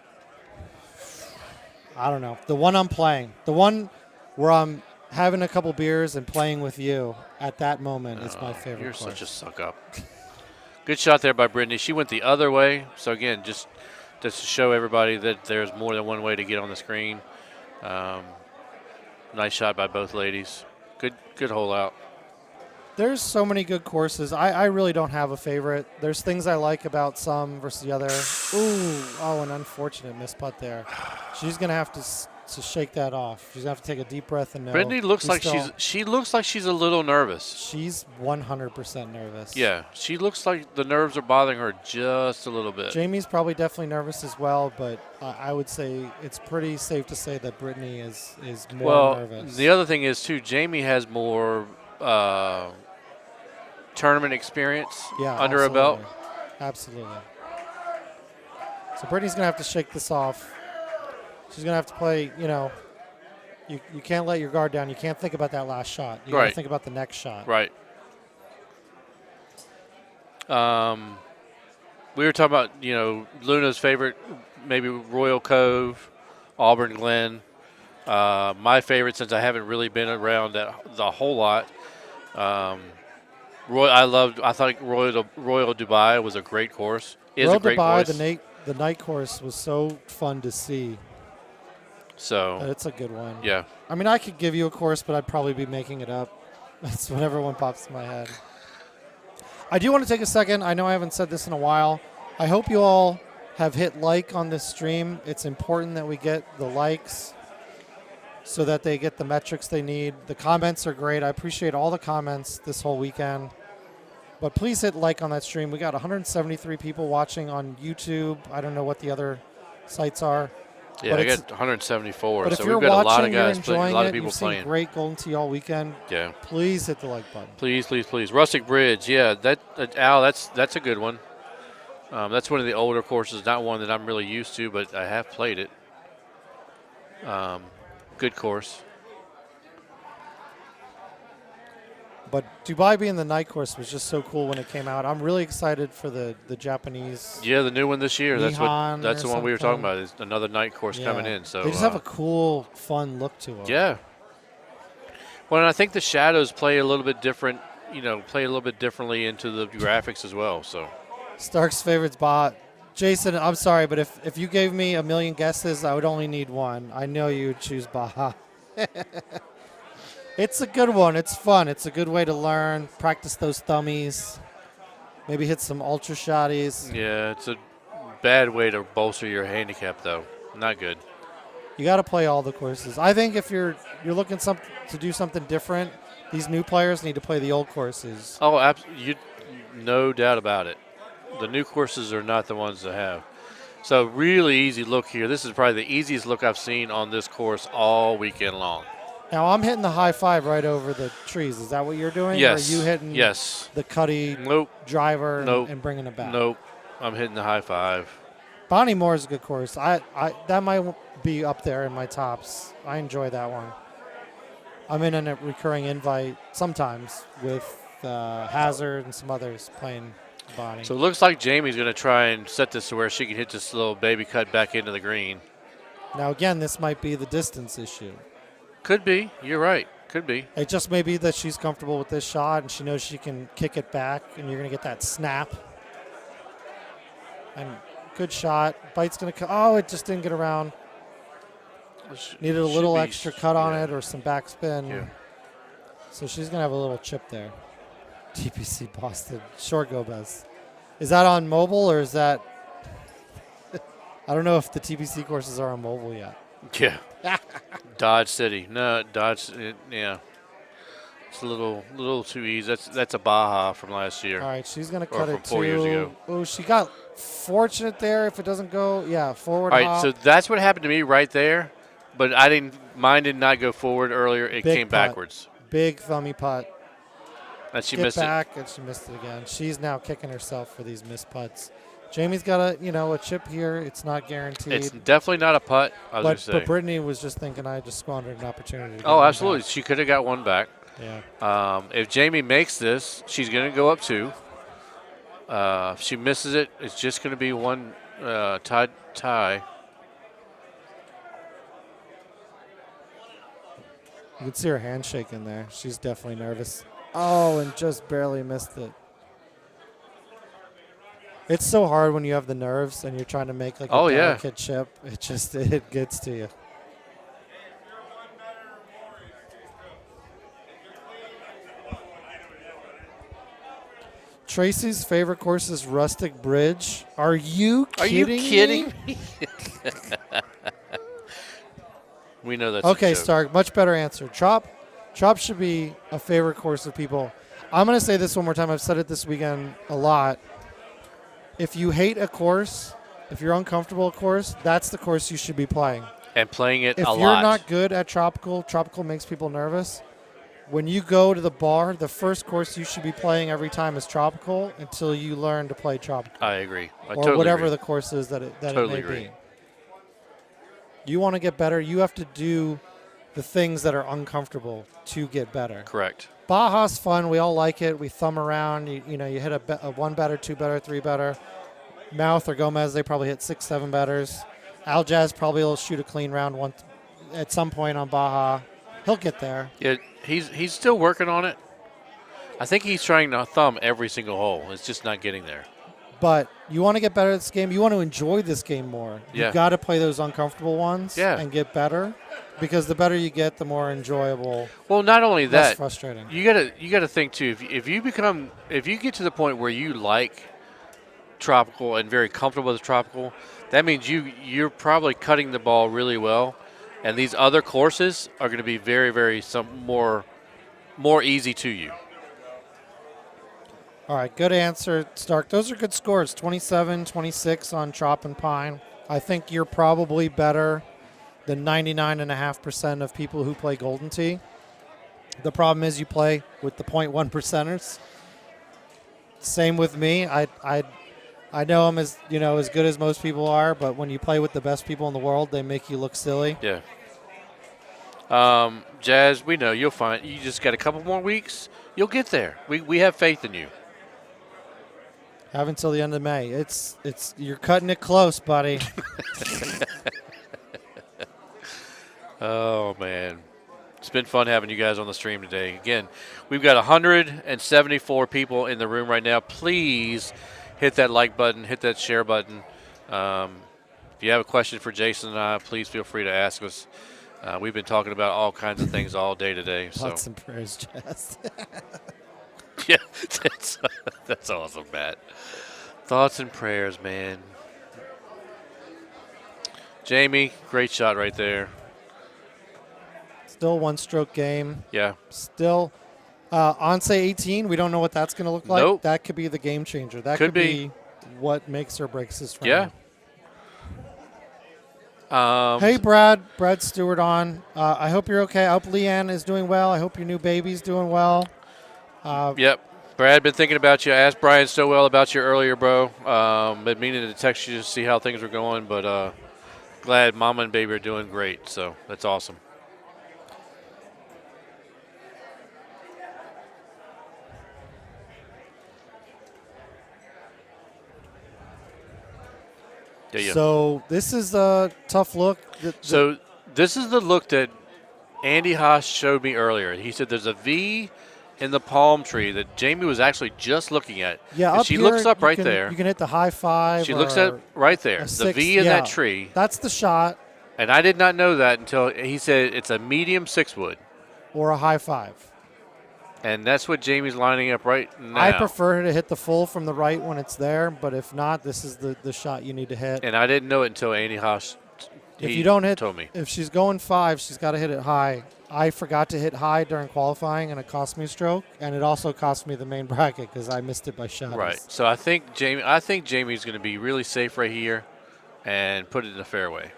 I don't know. The one I'm playing. The one where I'm having a couple beers and playing with you at that moment is my favorite You're course. such a suck-up. Good shot there by Brittany. She went the other way. So, again, just to show everybody that there's more than one way to get on the screen. Nice shot by both ladies. Good hole out. There's so many good courses. I really don't have a favorite. There's things I like about some versus the other. Ooh, an unfortunate miss putt there. She's going to have to shake that off. She's going to have to take a deep breath and know. Brittany looks like she looks like she's a little nervous. She's 100% nervous. Yeah, she looks like the nerves are bothering her just a little bit. Jamie's probably definitely nervous as well, but I would say it's pretty safe to say that Brittany is more nervous. The other thing is, too, Jamie has more tournament experience under her belt. Absolutely. So Brittany's going to have to shake this off. She's going to have to play, you can't let your guard down. You can't think about that last shot. You got to think about the next shot. Right. We were talking about, Luna's favorite, maybe Royal Cove, Auburn Glen. My favorite, since I haven't really been around the whole lot, I thought Royal Dubai was a great course. Royal Dubai, the night course was so fun to see. So it's a good one. Yeah. I mean, I could give you a course, but I'd probably be making it up. That's whatever one pops in my head. I do want to take a second. I know I haven't said this in a while. I hope you all have hit like on this stream. It's important that we get the likes so that they get the metrics they need. The comments are great. I appreciate all the comments this whole weekend. But please hit like on that stream. We got 173 people watching on YouTube. I don't know what the other sites are. Yeah, I got 174. But if so you're we've got watching, a lot of guys, you're enjoying a lot it, of people you've seen playing. great Golden Tee all weekend. Yeah. Please hit the like button. Please, please, please. Rustic Bridge, yeah, Al, that's a good one. That's one of the older courses, not one that I'm really used to, but I have played it. Good course. But Dubai being the night course was just so cool when it came out. I'm really excited for the Japanese. Yeah, the new one this year. That's the one we were talking something. about. Is another night course coming in. So they just have a cool, fun look to them. Yeah. Well, and I think the shadows play a little bit different. Play a little bit differently into the graphics as well. So Stark's favorite's Baja. Jason, I'm sorry, but if you gave me a million guesses, I would only need one. I know you would choose Baja. It's a good one. It's fun. It's a good way to learn, practice those thummies, maybe hit some ultra shotties. Yeah, it's a bad way to bolster your handicap, though. Not good. You got to play all the courses. I think if you're looking to do something different, these new players need to play the old courses. Oh, no doubt about it. The new courses are not the ones to have. So really easy look here. This is probably the easiest look I've seen on this course all weekend long. Now, I'm hitting the high five right over the trees. Is that what you're doing? Yes. Or are you hitting the cutty driver and bringing it back? Nope. I'm hitting the high five. Bonnie Moore is a good course. That might be up there in my tops. I enjoy that one. I'm in a recurring invite sometimes with Hazard and some others playing Bonnie. So it looks like Jamie's going to try and set this to where she can hit this little baby cut back into the green. Now, again, this might be the distance issue. Could be. You're right. Could be. It just may be that she's comfortable with this shot and she knows she can kick it back and you're going to get that snap. And good shot. Bite's going to come. Oh, it just didn't get around. Needed a little extra cut on it or some backspin. Yeah. So she's going to have a little chip there. TPC Boston. Short Gomez. Is that on mobile or is that... I don't know if the TPC courses are on mobile yet. Yeah. Dodge City. No, Dodge. Yeah. It's a little too easy. That's a Baja from last year. All right, she's going to cut it 4 years ago. Oh, she got fortunate there. If it doesn't go, forward. All right, hop. so that's what happened to me right there. But mine did not go forward earlier. It Big came putt. backwards. Big thummy putt. And she Get missed back, it. and she missed it again. She's now kicking herself for these missed putts. Jamie's got a chip here. It's not guaranteed. It's definitely not a putt, I was going to say. But Brittany was just thinking I just squandered an opportunity. To get Oh, one absolutely. back. She could have got one back. Yeah. If Jamie makes this, she's going to go up 2. If she misses it, it's just going to be one tie. You can see her hand shaking there. She's definitely nervous. Oh, and just barely missed it. It's so hard when you have the nerves and you're trying to make like a delicate chip. It gets to you. Tracy's favorite course is Rustic Bridge. Are you kidding me? We know that's okay, a joke. Stark. Much better answer. Trop should be a favorite course of people. I'm going to say this one more time. I've said it this weekend a lot. If you hate a course, if you're uncomfortable at a course, that's the course you should be playing. And playing it a lot. If you're not good at tropical makes people nervous. When you go to the bar, the first course you should be playing every time is tropical until you learn to play tropical. I agree. Or totally whatever agree. the course is that it Totally may agree. be. You want to get better, you have to do the things that are uncomfortable to get better. Correct. Baja's fun. We all like it. We thumb around. You hit a 1 better, 2 better, 3 better. Mouth or Gomez, they probably hit 6, 7 betters. Aljaz probably will shoot a clean round one at some point on Baja. He'll get there. Yeah, he's still working on it. I think he's trying to thumb every single hole. It's just not getting there. But you want to get better at this game. You want to enjoy this game more. Yeah. You've got to play those uncomfortable ones and get better, because the better you get, the more enjoyable. Well, not only less that, frustrating. You gotta think too. If you get to the point where you like tropical and very comfortable with tropical, that means you're probably cutting the ball really well, and these other courses are going to be very, very more easy to you. All right, good answer, Stark. Those are good scores, 27, 26 on Trop and Pine. I think you're probably better than 99.5% of people who play Golden Tee. The problem is you play with the 0.1 percenters. Same with me. I know I'm as good as most people are, but when you play with the best people in the world, they make you look silly. Yeah. Jazz, we know you'll find. You just got a couple more weeks. You'll get there. We have faith in you. Have until the end of May. It's you're cutting it close, buddy. Oh man, it's been fun having you guys on the stream today. Again, we've got 174 people in the room right now. Please hit that like button, hit that share button. If you have a question for Jason and I, please feel free to ask us. We've been talking about all kinds of things all day today. Thoughts and prayers, Jess. Yeah, that's awesome, Matt. Thoughts and prayers, man. Jamie, great shot right there. Still one-stroke game. Yeah. Still, Onse 18, we don't know what that's going to look like. Nope. That could be the game changer. That Could could be what makes or breaks this round. Yeah. Hey, Brad Stewart on. I hope you're okay. I hope Leanne is doing well. I hope your new baby's doing well. Yep. Brad, been thinking about you. I asked Brian Stowell about you earlier, bro. Been meaning to text you to see how things are going, but glad mama and baby are doing great. So that's awesome. Yeah. So this is a tough look. So this is the look that Andy Haas showed me earlier. He said there's a V in the palm tree that Jamie was actually just looking at. Yeah, and up she here, looks up you right can- there. You can hit the high five. She looks or at right there, a the six, V in yeah. that tree. That's the shot. And I did not know that until he said it's a medium 6-wood. Or a high five. And that's what Jamie's lining up right now. I prefer to hit the full from the right when it's there, but if not, this is the shot you need to hit. And I didn't know it until Andy Haas If you don't hit, told me. if she's going 5, she's got to hit it high. I forgot to hit high during qualifying, and it cost me a stroke, and it also cost me the main bracket because I missed it by shots. Right. So I think Jamie's going to be really safe right here and put it in the fairway.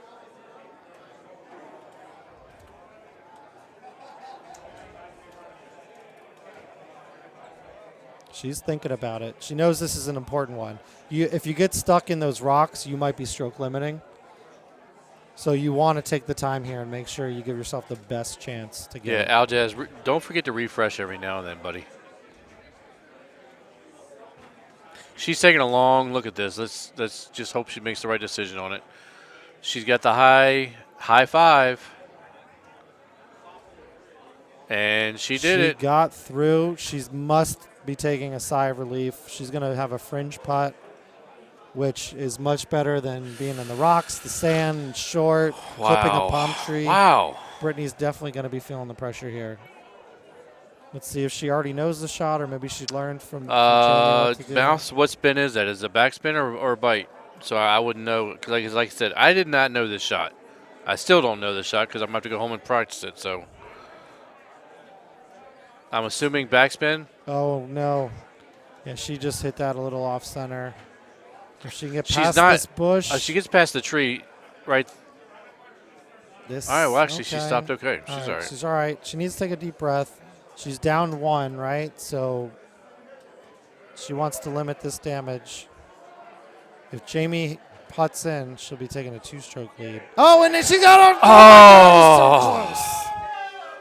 She's thinking about it. She knows this is an important one. If you get stuck in those rocks, you might be stroke limiting. So you want to take the time here and make sure you give yourself the best chance to get it. Yeah, Aljaz, don't forget to refresh every now and then, buddy. She's taking a long look at this. Let's just hope she makes the right decision on it. She's got the high five. And she did it. She got through. She must be taking a sigh of relief. She's going to have a fringe putt, which is much better than being in the rocks, the sand, short, clipping a palm tree. Wow. Brittany's definitely going to be feeling the pressure here. Let's see if she already knows the shot or maybe she learned from what to do. Bounce, what spin is that? Is it a backspin or a bite? So I wouldn't know. Because like I said, I did not know this shot. I still don't know this shot because I'm going to have to go home and practice it. So I'm assuming backspin. Oh, no. Yeah, she just hit that a little off center. If she can get past this bush. She gets past the tree, right? All right, well, actually, she okay. stopped okay. She's all right. She's all right. She needs to take a deep breath. She's down 1, right? So she wants to limit this damage. If Jamie putts in, she'll be taking a 2-stroke lead. Oh, and then she got on. Oh! So close.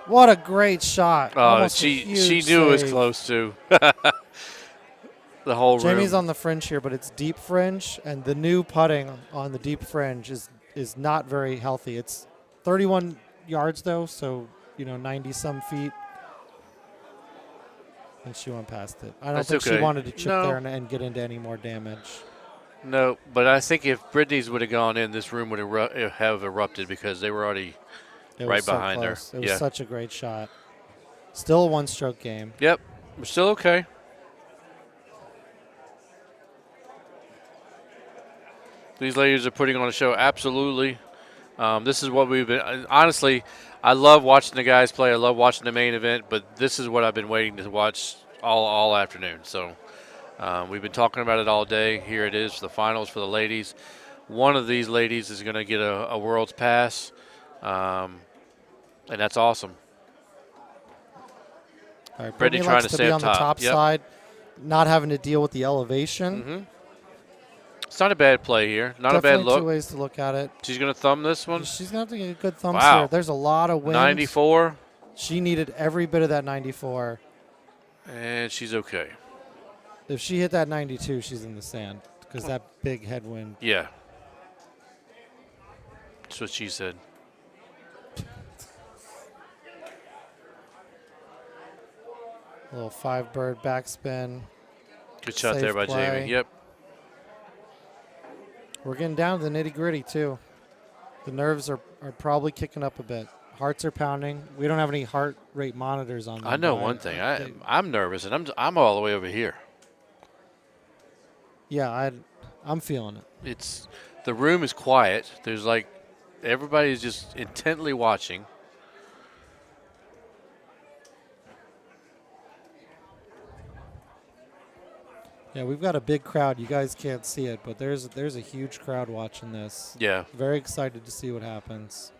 What a great shot. She knew it was close, too. The whole Jamie's room. on the fringe here, but it's deep fringe, and the new putting on the deep fringe is not very healthy. It's 31 yards, though, so, 90-some feet. And she went past it. I don't think she wanted to chip there and get into any more damage. No, but I think if Brittany's would have gone in, this room would have erupted because they were already right behind her. It was such a great shot. Still a 1-stroke game. Yep, we're still okay. These ladies are putting on a show, absolutely. This is what we've been. Honestly, I love watching the guys play. I love watching the main event, but this is what I've been waiting to watch all afternoon. So we've been talking about it all day. Here it is for the finals for the ladies. one of these ladies is going to get a World's Pass, and that's awesome. All right, Brittany trying likes to to stay be up on top. the top Yep. side, not having to deal with the elevation. Mm-hmm. It's not a bad play here. Not Definitely a bad look. two ways to look at it. She's going to thumb this one. She's going to have to get good thumbs Wow. here. There's a lot of wind. 94. She needed every bit of that 94. And she's okay. If she hit that 92, she's in the sand because that big headwind. Yeah. That's what she said. A little 5-bird backspin. Good shot Safe there by play. Jamie. Yep. We're getting down to the nitty-gritty, too. The nerves are probably kicking up a bit. Hearts are pounding. We don't have any heart rate monitors on. I know one thing. I'm nervous, and I'm all the way over here. Yeah, I'm feeling it. The room is quiet. There's like everybody's just intently watching. Yeah, we've got a big crowd. You guys can't see it, but there's a huge crowd watching this. Yeah. Very excited to see what happens.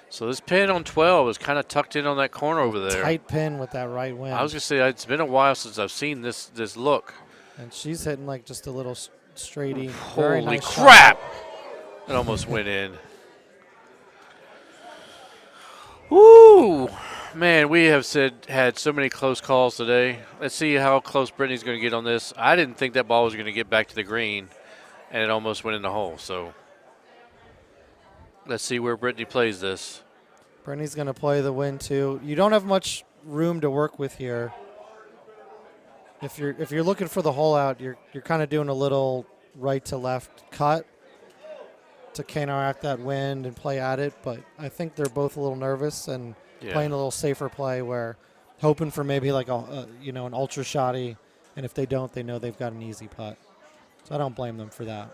So this pin on 12 is kind of tucked in on that corner over there. Tight pin with that right wind. I was going to say, it's been a while since I've seen this look. And she's hitting like just a little straighty. Holy Very nice crap! shot. It almost went in. Woo! Man, we have had so many close calls today. Let's see how close Brittany's going to get on this. I didn't think that ball was going to get back to the green, and it almost went in the hole. So let's see where Brittany plays this. Brittany's going to play the wind too. You don't have much room to work with here. If you're looking for the hole out, you're kind of doing a little right to left cut to counteract that wind and play at it. But I think they're both a little nervous and playing a little safer play, where hoping for maybe like an ultra shotty, and if they don't, they know they've got an easy putt. So I don't blame them for that.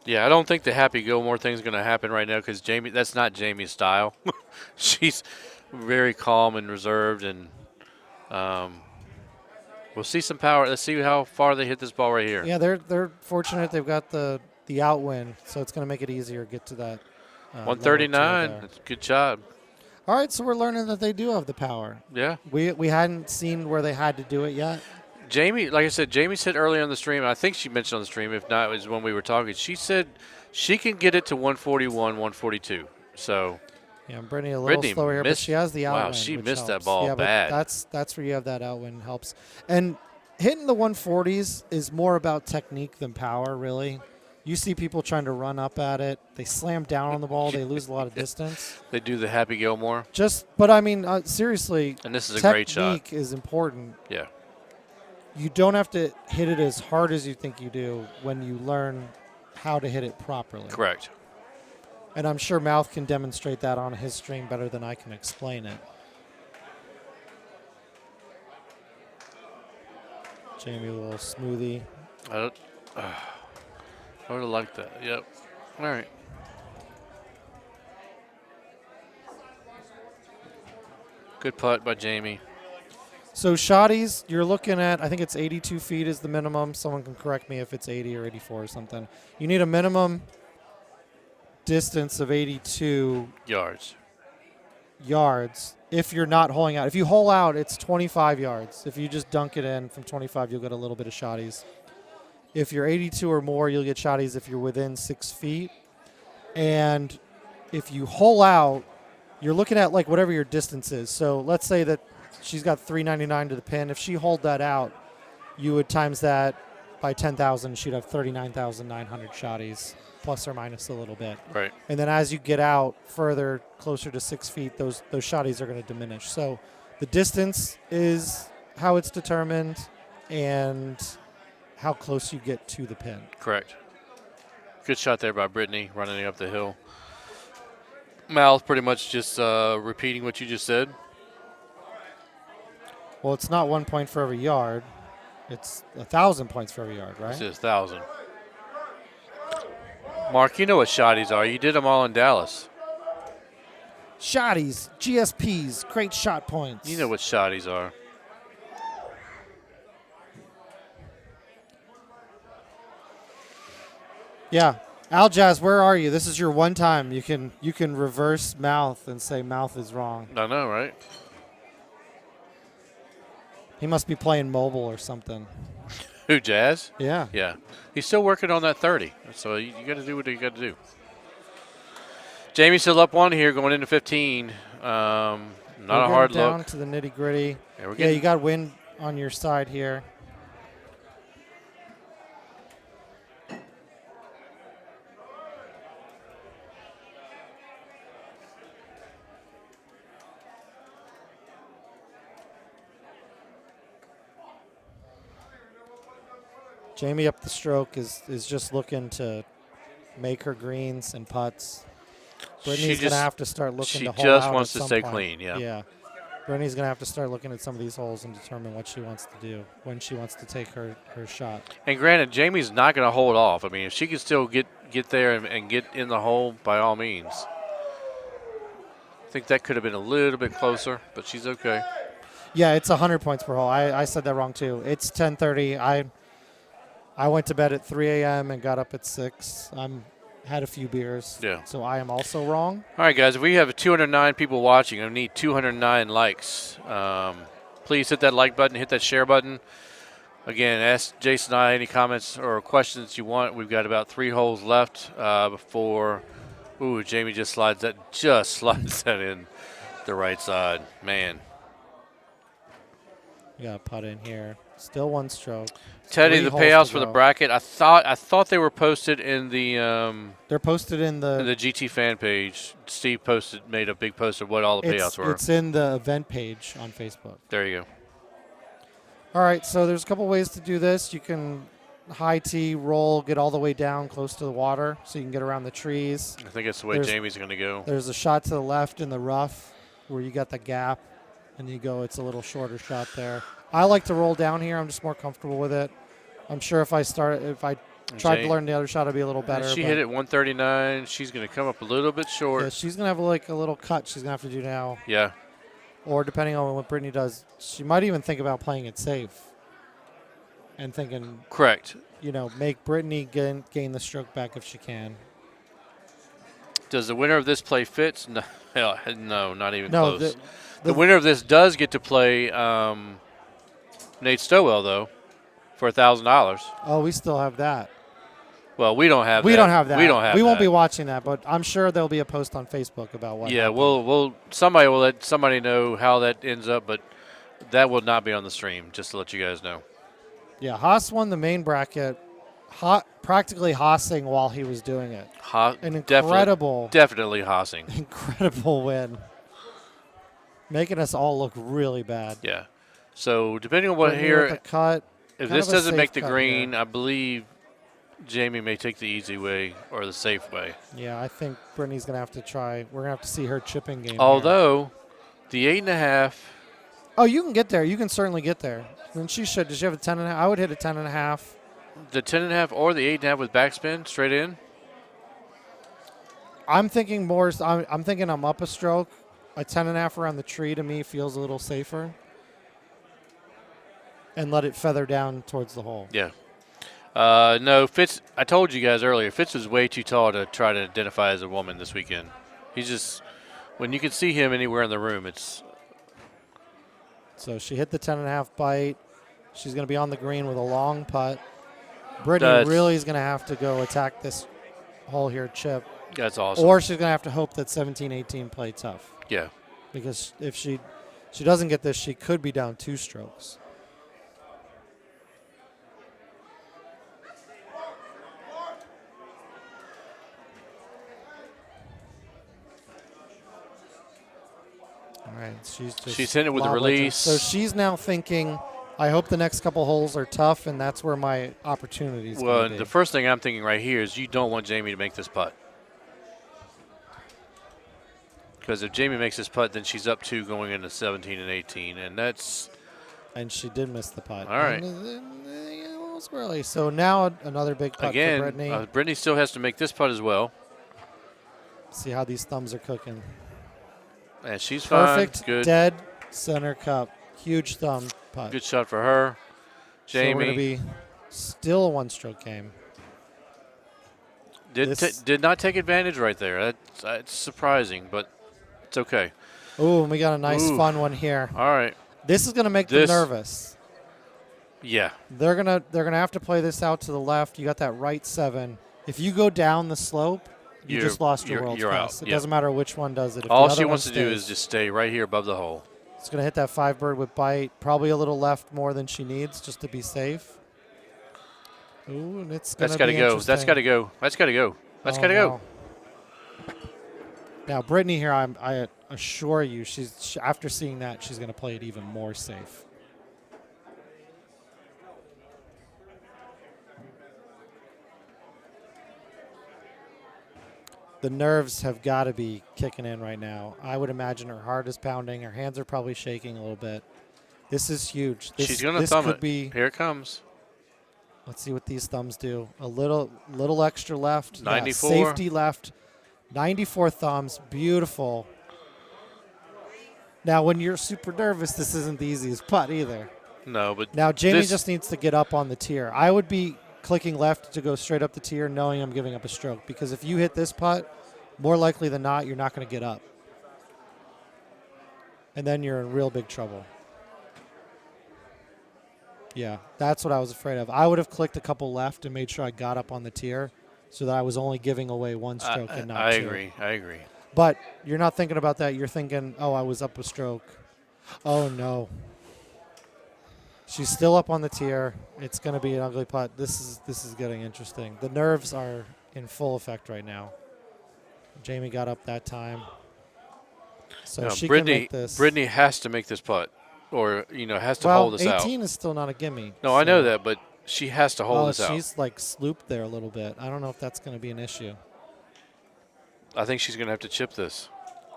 Yeah, I don't think the Happy Gilmore thing's going to happen right now because that's not Jamie's style. She's very calm and reserved, and we'll see some power. Let's see how far they hit this ball right here. Yeah, they're fortunate they've got the outwind, so it's going to make it easier to get to that. 139. That's a good job. All right, so we're learning that they do have the power. Yeah. We hadn't seen where they had to do it yet. Jamie, like I said, Jamie said earlier on the stream, and I think she mentioned on the stream, if not, it was when we were talking, she said she can get it to 141, 142. So yeah, Brittany a little slower here, but she has the outwind. Wow, she missed helps. that ball yeah, bad. But that's where you have that outwind helps. And hitting the 140s is more about technique than power, really. You see people trying to run up at it. They slam down on the ball. They lose a lot of distance. They do the Happy Gilmore. But I mean, seriously, and this is a great shot. Technique is important. Yeah. You don't have to hit it as hard as you think you do when you learn how to hit it properly. Correct. And I'm sure Mouth can demonstrate that on his stream better than I can explain it. Jamie, a little smoothie. I would have liked that. Yep. All right. Good putt by Jamie. So shotties, you're looking at, I think it's 82 feet is the minimum. Someone can correct me if it's 80 or 84 or something. You need a minimum distance of 82 yards if you're not holing out. If you hole out, it's 25 yards. If you just dunk it in from 25, you'll get a little bit of shotties. If you're 82 or more, you'll get shotties if you're within 6 feet. And if you hole out, you're looking at like whatever your distance is. So let's say that she's got 399 to the pin. If she holed that out, you would times that by 10,000. She'd have 39,900 shotties, plus or minus a little bit. Right. And then as you get out further, closer to 6 feet, those shotties are going to diminish. So the distance is how it's determined, and how close you get to the pin. Correct. Good shot there by Brittany running up the hill. Mouth pretty much just repeating what you just said. Well, it's not 1 point for every yard. It's 1,000 points for every yard, right? This is 1,000. Mark, you know what shotties are. You did them all in Dallas. Shotties, GSPs, great shot points. You know what shotties are. Yeah. Aljaz, where are you? This is your one time. You can reverse mouth and say mouth is wrong. I know, right? He must be playing mobile or something. Who, Jazz? Yeah. Yeah. He's still working on that 30. So you got to do what you got to do. Jamie's still up 1 here going into 15. Not a hard down look. To the nitty gritty. Yeah, you got wind on your side here. Jamie up the stroke is just looking to make her greens and putts. Brittany's going to have to start looking to hole out. She just wants at to some stay point. clean, yeah. Yeah. Brittany's going to have to start looking at some of these holes and determine what she wants to do, when she wants to take her shot. And granted, Jamie's not going to hold off. I mean, if she can still get there and get in the hole, by all means. I think that could have been a little bit closer, but she's okay. Yeah, it's 100 points per hole. I said that wrong, too. It's 10:30. I went to bed at 3 a.m. and got up at 6. Had a few beers. Yeah. So I am also wrong. All right, guys. If we have 209 people watching, I need 209 likes. Please hit that like button. Hit that share button. Again, ask Jason and I any comments or questions you want. We've got about 3 holes left before. Ooh, Jamie just slides that in the right side. Man. We got a putt in here. Still 1 stroke. Teddy, the payouts for the bracket. I thought they were posted in the. They're posted in the GT fan page. Steve made a big post of what all the payouts were. It's in the event page on Facebook. There you go. All right, so there's a couple ways to do this. You can high tee, roll, get all the way down close to the water, so you can get around the trees. I think that's the way Jamie's going to go. There's a shot to the left in the rough where you got the gap, and you go. It's a little shorter shot there. I like to roll down here. I'm just more comfortable with it. I'm sure if I tried to learn the other shot, I'd be a little better. She hit it 139. She's going to come up a little bit short. Yeah, she's going to have like a little cut she's going to have to do now. Yeah. Or depending on what Brittany does, she might even think about playing it safe. And thinking. Correct. Make Brittany gain the stroke back if she can. Does the winner of this play Fitz? No, not even no, close. The winner of this does get to play Nate Stowell, though, for $1,000. Oh, we still have that. Well, we don't have that. We don't have that. We don't have We that. won't be watching that, but I'm sure there'll be a post on Facebook about what happened. Somebody will let somebody know how that ends up, but that will not be on the stream, just to let you guys know. Yeah, Haas won the main bracket, practically Haasing while he was doing it. An incredible. Definitely Haasing. Incredible win. Making us all look really bad. Yeah. So depending on what here, the cut, if this doesn't make the green, I believe Jamie may take the easy way or the safe way. Yeah, I think Brittany's going to have to try. We're going to have to see her chipping game. Although, the 8.5. Oh, you can get there. You can certainly get there. And she should. Does she have a 10.5? I would hit a 10.5. The 10.5 or the 8.5 with backspin straight in? I'm thinking more. I'm thinking I'm up a stroke. A 10.5 around the tree to me feels a little safer. And let it feather down towards the hole. Yeah. No, Fitz, I told you guys earlier, Fitz is way too tall to try to identify as a woman this weekend. He's just, when you can see him anywhere in the room, it's. So she hit the 10.5 bite. She's going to be on the green with a long putt. Brittany really is going to have to go attack this hole here, chip. That's awesome. Or she's going to have to hope that 17-18 play tough. Yeah. Because if she doesn't get this, she could be down 2 strokes. All right, she's hitting it with a release. So she's now thinking, I hope the next couple holes are tough, and that's where my opportunities. Well, the first thing I'm thinking right here is you don't want Jamie to make this putt. Because if Jamie makes this putt, then she's up 2 going into 17 and 18, and that's. And she did miss the putt. All right. Squirrely. So now another big putt again, for Brittany. Brittany still has to make this putt as well. See how these thumbs are cooking. And she's perfect, fine. Good. Dead center cup. Huge thumb putt. Good shot for her. Jamie. So we're going to be still a 1-stroke game. Did not take advantage right there. That's surprising, but it's okay. Ooh, and we got a nice fun one here. All right. This is going to make them nervous. Yeah. They're gonna have to play this out to the left. You got that right 7. If you go down the slope, you just lost your world's class. It doesn't matter which one does it. If all she wants to do is just stay right here above the hole. It's going to hit that 5 bird with bite. Probably a little left more than she needs just to be safe. Ooh, and it's going to be go. That's got to go. That's got to go. That's got to go. Now, Brittany here, I assure you, after seeing that, she's going to play it even more safe. The nerves have got to be kicking in right now. I would imagine her heart is pounding. Her hands are probably shaking a little bit. This is huge. She's going to thumb it. Here it comes. Let's see what these thumbs do. A little extra left. 94. Yeah, safety left. 94 thumbs. Beautiful. Now, when you're super nervous, this isn't the easiest putt either. No, but now Jamie just needs to get up on the tier. I would be clicking left to go straight up the tier, knowing I'm giving up a stroke. Because if you hit this putt, more likely than not, you're not going to get up. And then you're in real big trouble. Yeah, that's what I was afraid of. I would have clicked a couple left and made sure I got up on the tier so that I was only giving away 1 stroke and not 2. I agree. But you're not thinking about that. You're thinking, oh, I was up a stroke. Oh, no. She's still up on the tier. It's going to be an ugly putt. This is getting interesting. The nerves are in full effect right now. Jamie got up that time. So she can make this. Brittany has to make this putt or, has to hold this out. 18 is still not a gimme. No, so. I know that, but she has to hold this out. She's like slooped there a little bit. I don't know if that's going to be an issue. I think she's going to have to chip this.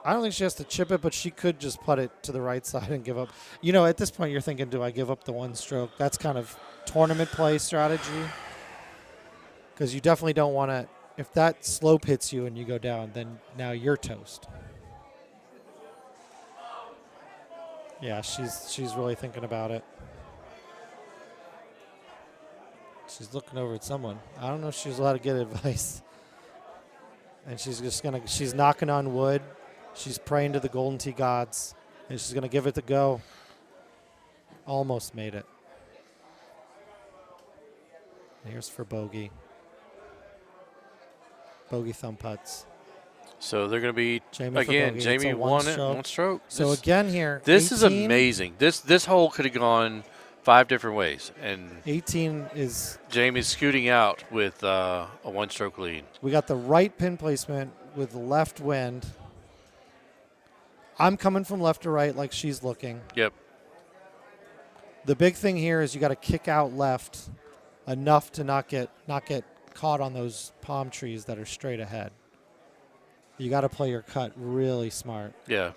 I don't think she has to chip it, but she could just put it to the right side and give up. At this point, you're thinking, do I give up the 1 stroke? That's kind of tournament play strategy. Because you definitely don't want to, if that slope hits you and you go down, then now you're toast. Yeah, she's really thinking about it. She's looking over at someone. I don't know if she's allowed to get advice. And she's knocking on wood. She's praying to the Golden Tee gods, and she's going to give it the go. Almost made it. Here's for bogey. Bogey thumb putts. So they're going to be, Jamie Jamie won it, 1 stroke. So again here, this is amazing. This hole could have gone 5 different ways. And 18 is... Jamie's scooting out with a 1-stroke lead. We got the right pin placement with left wind. I'm coming from left to right like she's looking. Yep. The big thing here is you got to kick out left enough to not get caught on those palm trees that are straight ahead. You got to play your cut really smart. Yeah.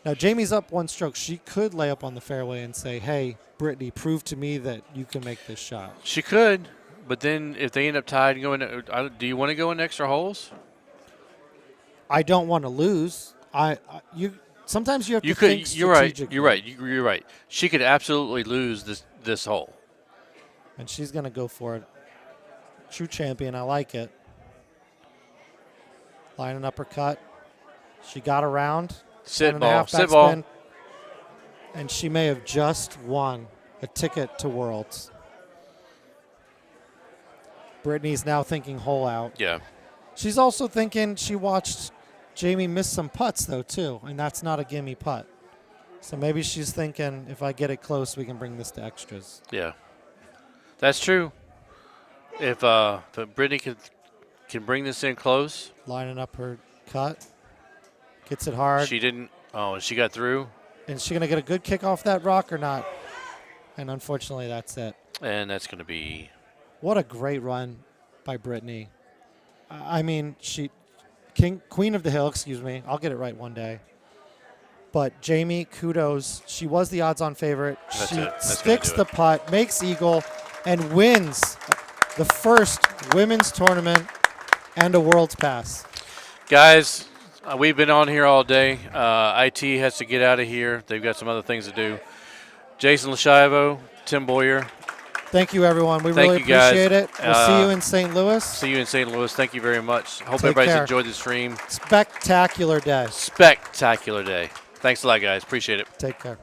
Now, Jamie's up 1 stroke. She could lay up on the fairway and say, hey, Brittany, prove to me that you can make this shot. She could, but then if they end up tied and going, do you want to go in extra holes? I don't want to lose. Sometimes you have to think strategically. You're right. She could absolutely lose this hole. And she's going to go for it. True champion. I like it. Line and uppercut. She got around. Sit ball. Spin, and she may have just won a ticket to Worlds. Brittany's now thinking hole out. Yeah. She's also thinking she watched Jamie miss some putts, though, too, and that's not a gimme putt. So maybe she's thinking, if I get it close, we can bring this to extras. Yeah. That's true. If Brittany can bring this in close. Lining up her cut. Gets it hard. She didn't. Oh, she got through. And is she going to get a good kick off that rock or not? And unfortunately, that's it. And that's going to be. What a great run by Brittany. I mean, Queen of the Hill, excuse me. I'll get it right one day. But Jamie, kudos. She was the odds-on favorite. She sticks the putt, makes eagle, and wins the first women's tournament and a World's Pass. Guys, we've been on here all day. IT has to get out of here. They've got some other things to do. Jason Lashivo, Tim Boyer, Thank you, everyone. We Thank really you, guys. appreciate it. We'll see you in St. Louis. See you in St. Louis. Thank you very much. Hope Take everybody's care. enjoyed the stream. Spectacular day. Spectacular day. Thanks a lot, guys. Appreciate it. Take care.